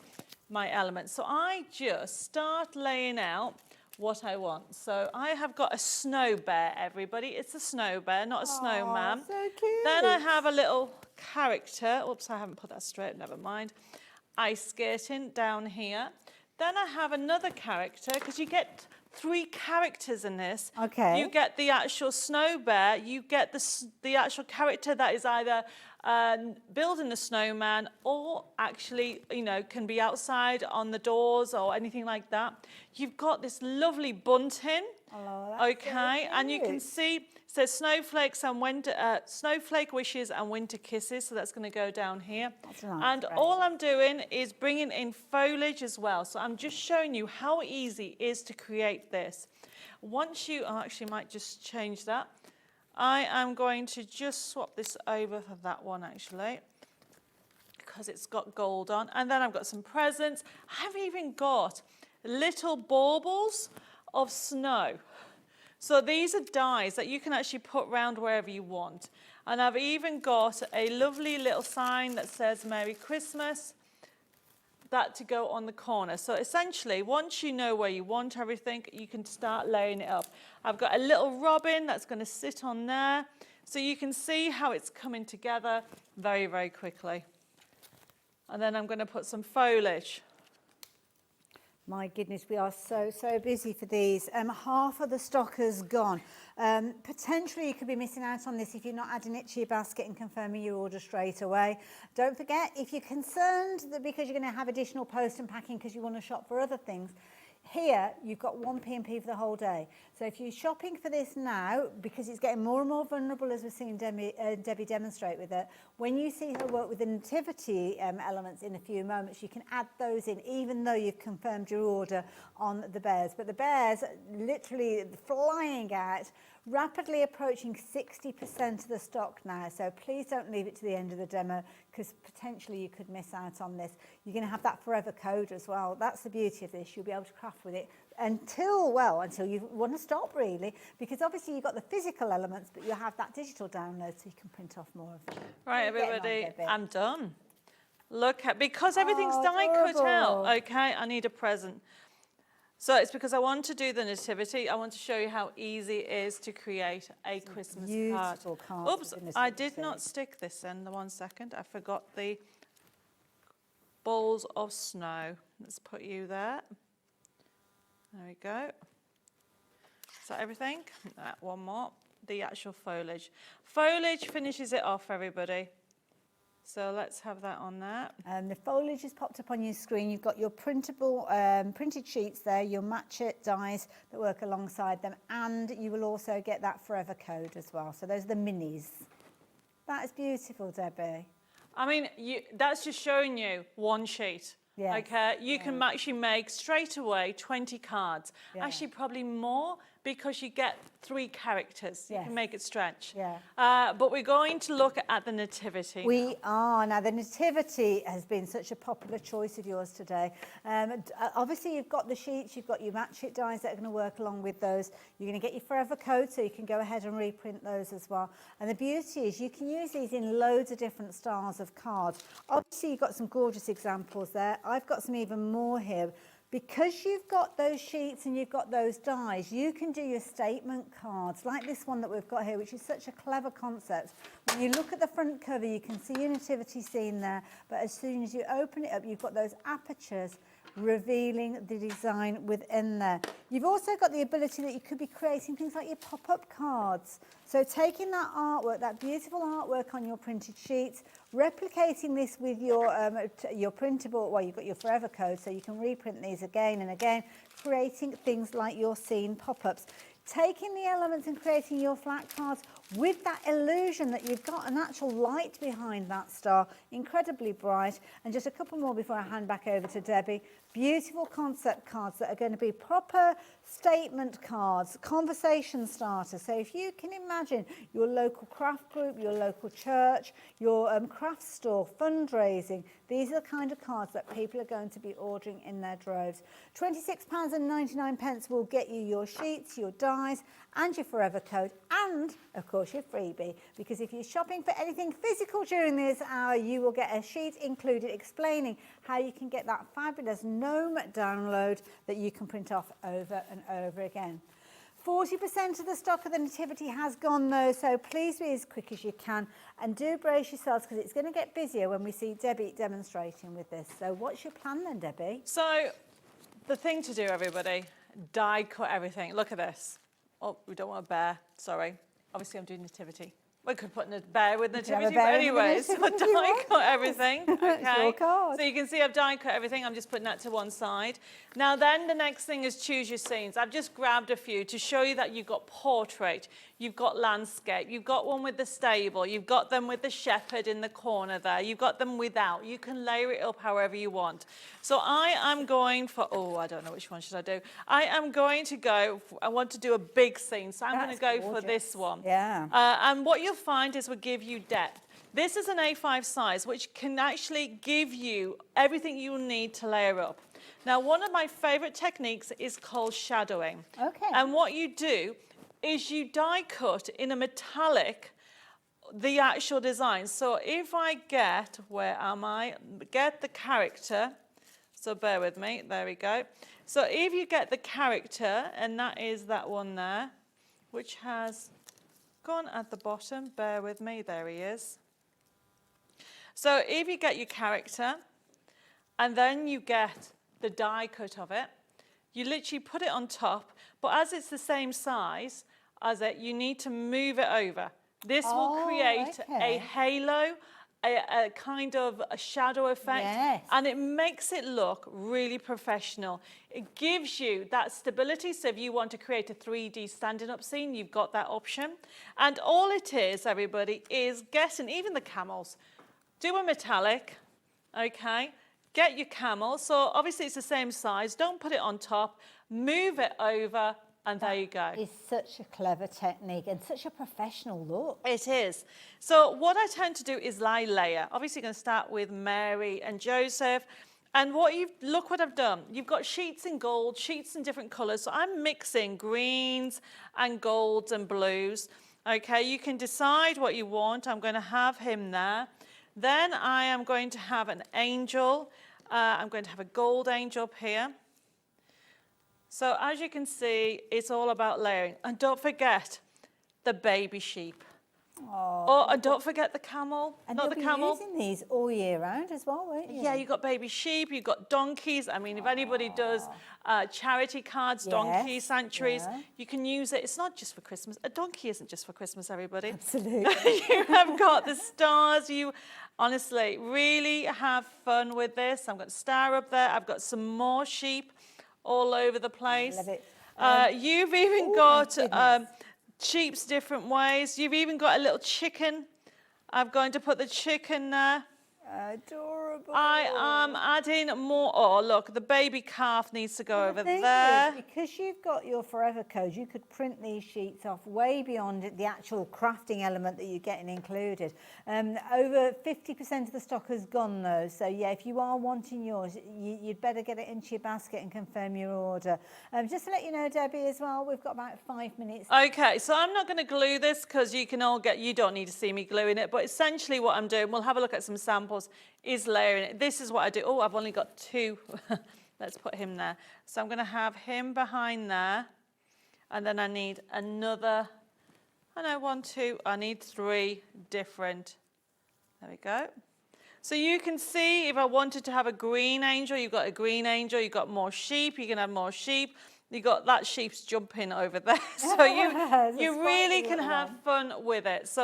my elements. So I just start laying out what I want. So I have got a snow bear, everybody. It's a snow bear, not a snowman. So cute. Then I have a little character. Oops, I haven't put that straight, never mind. Ice skating down here. Then I have another character, because you get 3 characters in this. Okay. You get the actual snow bear, you get the actual character that is either building the snowman or actually, you know, can be outside on the doors or anything like that. You've got this lovely bunting. Oh, that's okay, so and you can cute. see it says snowflakes and winter, snowflake wishes and winter kisses. So that's going to go down here. That's nice, and right. all I'm doing is bringing in foliage as well. So I'm just showing you how easy it is to create this. Once you, I actually might just change that. I am going to just swap this over for that one actually, because it's got gold on. And then I've got some presents. I've even got little baubles of snow. So these are dies that you can actually put round wherever you want. And I've even got a lovely little sign that says Merry Christmas, that to go on the corner. So essentially, once you know where you want everything, you can start laying it up. I've got a little robin that's going to sit on there. So you can see how it's coming together very, very quickly. And then I'm going to put some foliage. My goodness, we are so busy for these. Half of the stock has gone. Potentially you could be missing out on this if you're not adding it to your basket and confirming your order straight away. Don't forget, if you're concerned that because you're going to have additional post and packing because you want to shop for other things, here you've got 1 P&P for the whole day. So if you're shopping for this now, because it's getting more and more vulnerable as we're seeing Debbie demonstrate with it, when you see her work with the nativity elements in a few moments, you can add those in even though you've confirmed your order on the bears. But the bears literally flying out, rapidly approaching 60% of the stock now. So please don't leave it to the end of the demo, because potentially you could miss out on this. You're going to have that forever code as well. That's the beauty of this. You'll be able to craft with it until you want to stop really, because obviously you've got the physical elements, but you have that digital download so you can print off more of them. Right, everybody, I'm done. Look at, because everything's die cut out, okay, I need a present. So it's because I want to do the nativity. I want to show you how easy it is to create a Christmas card. Oops, I did not stick this in. 1 second. I forgot the balls of snow. Let's put you there. There we go. Is that everything? One more. The actual foliage. Foliage finishes it off, everybody. So let's have that on there. The foliage is popped up on your screen. You've got your printable, printed sheets there, your match it dies that work alongside them, and you will also get that forever code as well. So those are the minis. That is beautiful, Debbie. I mean, that's just showing you one sheet. Yes. Okay, you can actually make straight away 20 cards. Yeah. Actually, probably more because you get 3 characters. You Yes. can make it stretch. Yeah. But we're going to look at the nativity. We are. Now, the nativity has been such a popular choice of yours today. Obviously, you've got the sheets, you've got your match it dies that are going to work along with those. You're going to get your forever code, so you can go ahead and reprint those as well. And the beauty is you can use these in loads of different styles of cards. Obviously, you've got some gorgeous examples there. I've got some even more here. Because you've got those sheets and you've got those dies, you can do your statement cards, like this one that we've got here, which is such a clever concept. When you look at the front cover, you can see your nativity scene there, but as soon as you open it up, you've got those apertures revealing the design within there. You've also got the ability that you could be creating things like your pop-up cards. So taking that artwork, that beautiful artwork on your printed sheets, replicating this with your printable, well, you've got your forever code, so you can reprint these again and again, creating things like your scene pop-ups. Taking the elements and creating your flat cards with that illusion that you've got an actual light behind that star, incredibly bright. And just a couple more before I hand back over to Debbie. Beautiful concept cards that are going to be proper statement cards, conversation starters. So if you can imagine your local craft group, your local church, your craft store, fundraising, these are the kind of cards that people are going to be ordering in their droves. £26.99 will get you your sheets, your dies, and your forever code, and of course your freebie, because if you're shopping for anything physical during this hour, you will get a sheet included explaining how you can get that fabulous gnome download that you can print off over and over again. 40% of the stock of the nativity has gone though, so please be as quick as you can and do brace yourselves because it's going to get busier when we see Debbie demonstrating with this. So what's your plan then, Debbie? So the thing to do, everybody, die cut everything. Look at this. Oh, we don't want a bear, sorry. Obviously I'm doing nativity. We could put a bear with nativity, but anyways, die cut everything. Okay. So you can see I've die cut everything. I'm just putting that to one side. Now then, the next thing is choose your scenes. I've just grabbed a few to show you that you've got portrait, you've got landscape, you've got one with the stable, you've got them with the shepherd in the corner there, you've got them without. You can layer it up however you want. So I am going for, oh, I don't know which one should I do. I am going to go, I want to do a big scene, so I'm going to go for this one. Yeah. And what you'll find is we'll give you depth. This is an A5 size, which can actually give you everything you need to layer up. Now, one of my favorite techniques is called shadowing. Okay. And what you do is you die cut in a metallic the actual design. So if I get, where am I? Get the character. So bear with me, there we go. So if you get the character, and that is that one there, which has gone at the bottom, bear with me, there he is. So if you get your character, and then you get the die cut of it, you literally put it on top, but as it's the same size as it, you need to move it over. This will create a halo, a kind of a shadow effect, and it makes it look really professional. It gives you that stability, so if you want to create a 3D standing up scene, you've got that option. And all it is, everybody, is getting, even the camels, do a metallic, okay? Get your camel, so obviously it's the same size, don't put it on top, move it over, and there you go. It's such a clever technique and such a professional look. It is. So what I tend to do is layer. Obviously going to start with Mary and Joseph. And look what I've done. You've got sheets in gold, sheets in different colours. So I'm mixing greens and golds and blues. Okay, you can decide what you want. I'm going to have him there. Then I am going to have an angel. I'm going to have a gold angel up here. So as you can see, it's all about layering. And don't forget the baby sheep. Oh, and don't forget the camel. And Not you'll the be camel. using these all year round as well, won't you? Yeah, you've got baby sheep, you've got donkeys. I mean, if anybody does charity cards, donkey Yes, sanctuaries, yeah. you can use it. It's not just for Christmas. A donkey isn't just for Christmas, everybody. Absolutely. You have got the stars. You honestly really have fun with this. I've got a star up there. I've got some more sheep all over the place. Love it. You've even got sheep's different ways. You've even got a little chicken. I'm going to put the chicken there. Adorable. I am adding more. Oh, look, the baby calf needs to go over thing there. is, because you've got your forever code, you could print these sheets off way beyond the actual crafting element that you're getting included. Over 50% of the stock has gone though, so yeah, if you are wanting yours, you'd better get it into your basket and confirm your order. Just to let you know, Debbie, as well, we've got about 5 minutes. Okay, so I'm not going to glue this because you don't need to see me gluing it, but essentially what I'm doing, we'll have a look at some samples, is layering it. This is what I do. Oh, I've only got 2. Let's put him there. So I'm going to have him behind there, and then I need another, 1, 2, I need 3 different. There we go. So you can see if I wanted to have a green angel, you've got a green angel, you've got more sheep, you can have more sheep. You got that sheep's jumping over there, so you really can have fun with it. So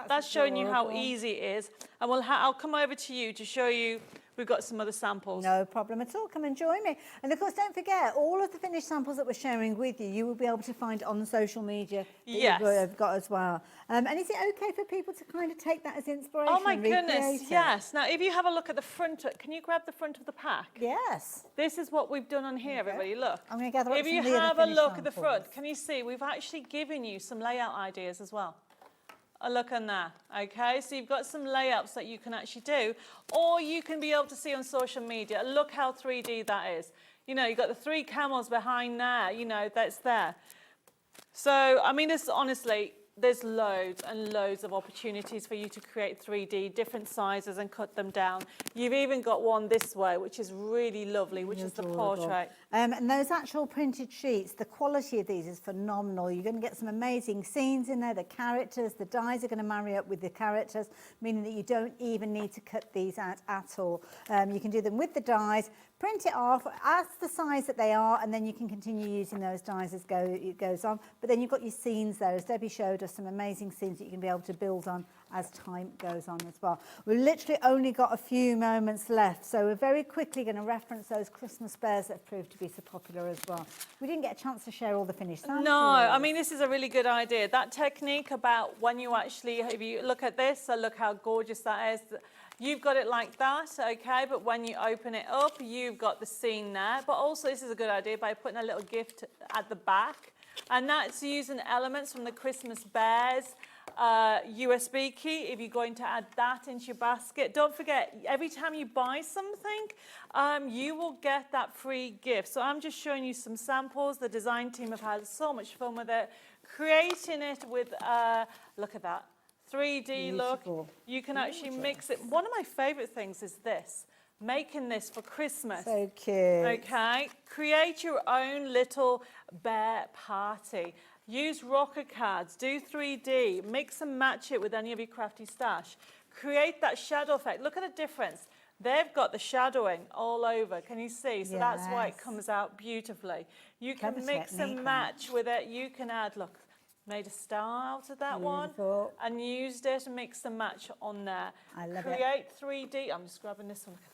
that's showing you how easy it is. And I'll come over to you to show you. We've got some other samples. No problem at all. Come and join me. And of course, don't forget, all of the finished samples that we're sharing with you, you will be able to find on social media that you've got as well. And is it okay for people to kind of take that as inspiration? Oh my goodness, yes. Now, if you have a look at the front, can you grab the front of the pack? Yes. This is what we've done on here, everybody. Look. I'm going to gather up If you some of the have other a look finished at the samples. front, can you see we've actually given you some layout ideas as well? A look on that, okay? So you've got some layouts that you can actually do, or you can be able to see on social media. Look how 3D that is. You know, you've got the 3 camels behind there, you know, that's there. So, I mean, honestly, there's loads and loads of opportunities for you to create 3D, different sizes, and cut them down. You've even got one this way, which is really lovely, which is the portrait. And those actual printed sheets, the quality of these is phenomenal. You're going to get some amazing scenes in there, the characters, the dies are going to marry up with the characters, meaning that you don't even need to cut these out at all. You can do them with the dies, print it off, ask the size that they are, and then you can continue using those dies as it goes on. But then you've got your scenes there, as Debbie showed us, some amazing scenes that you can be able to build on as time goes on as well. We've literally only got a few moments left, so we're very quickly going to reference those Christmas bears that have proved to be so popular as well. We didn't get a chance to share all the finished samples. No, I mean, this is a really good idea. That technique about when you actually, if you look at this, so look how gorgeous that is. You've got it like that, okay, but when you open it up, you've got the scene there. But also, this is a good idea by putting a little gift at the back. And that's using elements from the Christmas bears USB key, if you're going to add that into your basket. Don't forget, every time you buy something, you will get that free gift. So I'm just showing you some samples. The design team have had so much fun with it, creating it with, look at that, 3D look. You can actually mix it. One of my favorite things is this. Making this for Christmas. So cute. Okay, create your own little bear party. Use rocker cards, do 3D, mix and match it with any of your crafty stash. Create that shadow effect. Look at the difference. They've got the shadowing all over. Can you see? So that's why it comes out beautifully. You can mix and match with it. You can add, look, made a star out of that one and used it and mix and match on there. I love Create 3D. I'm just grabbing this one. Look at that.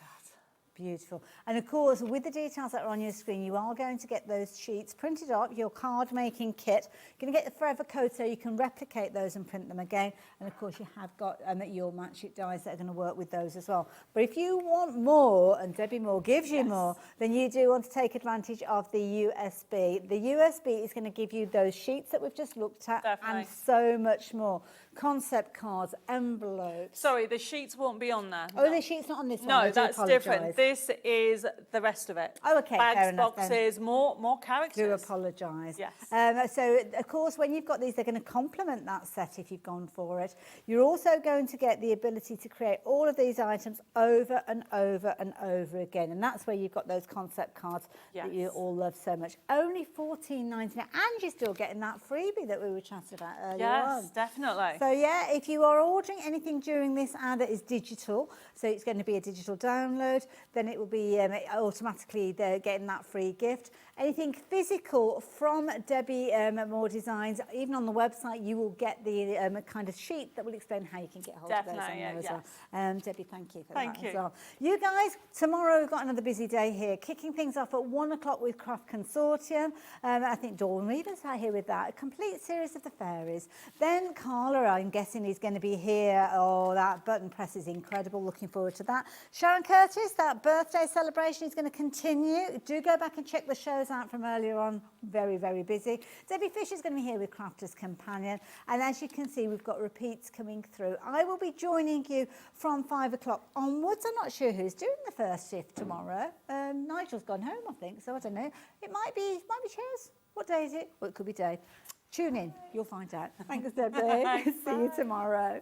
Beautiful. And of course, with the details that are on your screen, you are going to get those sheets printed up, your card making kit. You're going to get the forever code so you can replicate those and print them again. And of course, you have got your match it dies that are going to work with those as well. But if you want more, and Debbi Moore gives you more, then you do want to take advantage of the USB. The USB is going to give you those sheets that we've just looked at and so much more. Concept cards, envelopes. Sorry, the sheets won't be on there. Oh, the sheet's not on this one. No, that's different. This is the rest of it. Oh, okay, Bags, fair enough then. boxes, more characters. Do apologise. Yes. So, of course, when you've got these, they're going to complement that set if you've gone for it. You're also going to get the ability to create all of these items over and over and over again. And that's where you've got those concept cards that you all love so much. Only $14.99, and you're still getting that freebie that we were chatting about earlier on. Yes, definitely. So, yeah, if you are ordering anything during this ad that is digital, so it's going to be a digital download, then it will be automatically getting that free gift. Anything physical from Debbi Moore Designs, even on the website, you will get the kind of sheet that will explain how you can get hold of those on there as well. Debbie, thank you for that as well. You guys, tomorrow we've got another busy day here, kicking things off at 1 o'clock with Craft Consortium. I think Dawn Reeves are here with that, a complete series of the fairies. Then Carla, I'm guessing, is going to be here. Oh, that button press is incredible. Looking forward to that. Sharon Curtis, that birthday celebration is going to continue. Do go back and check the shows out from earlier on. Very, very busy. Debbie Fisher is going to be here with Crafter's Companion. And as you can see, we've got repeats coming through. I will be joining you from 5 o'clock onwards. I'm not sure who's doing the first shift tomorrow. Nigel's gone home, I think, so I don't know. It might be Cheers. What day is it? Well, it could be Dave. Tune in. You'll find out. Thanks, Debbie. See you tomorrow.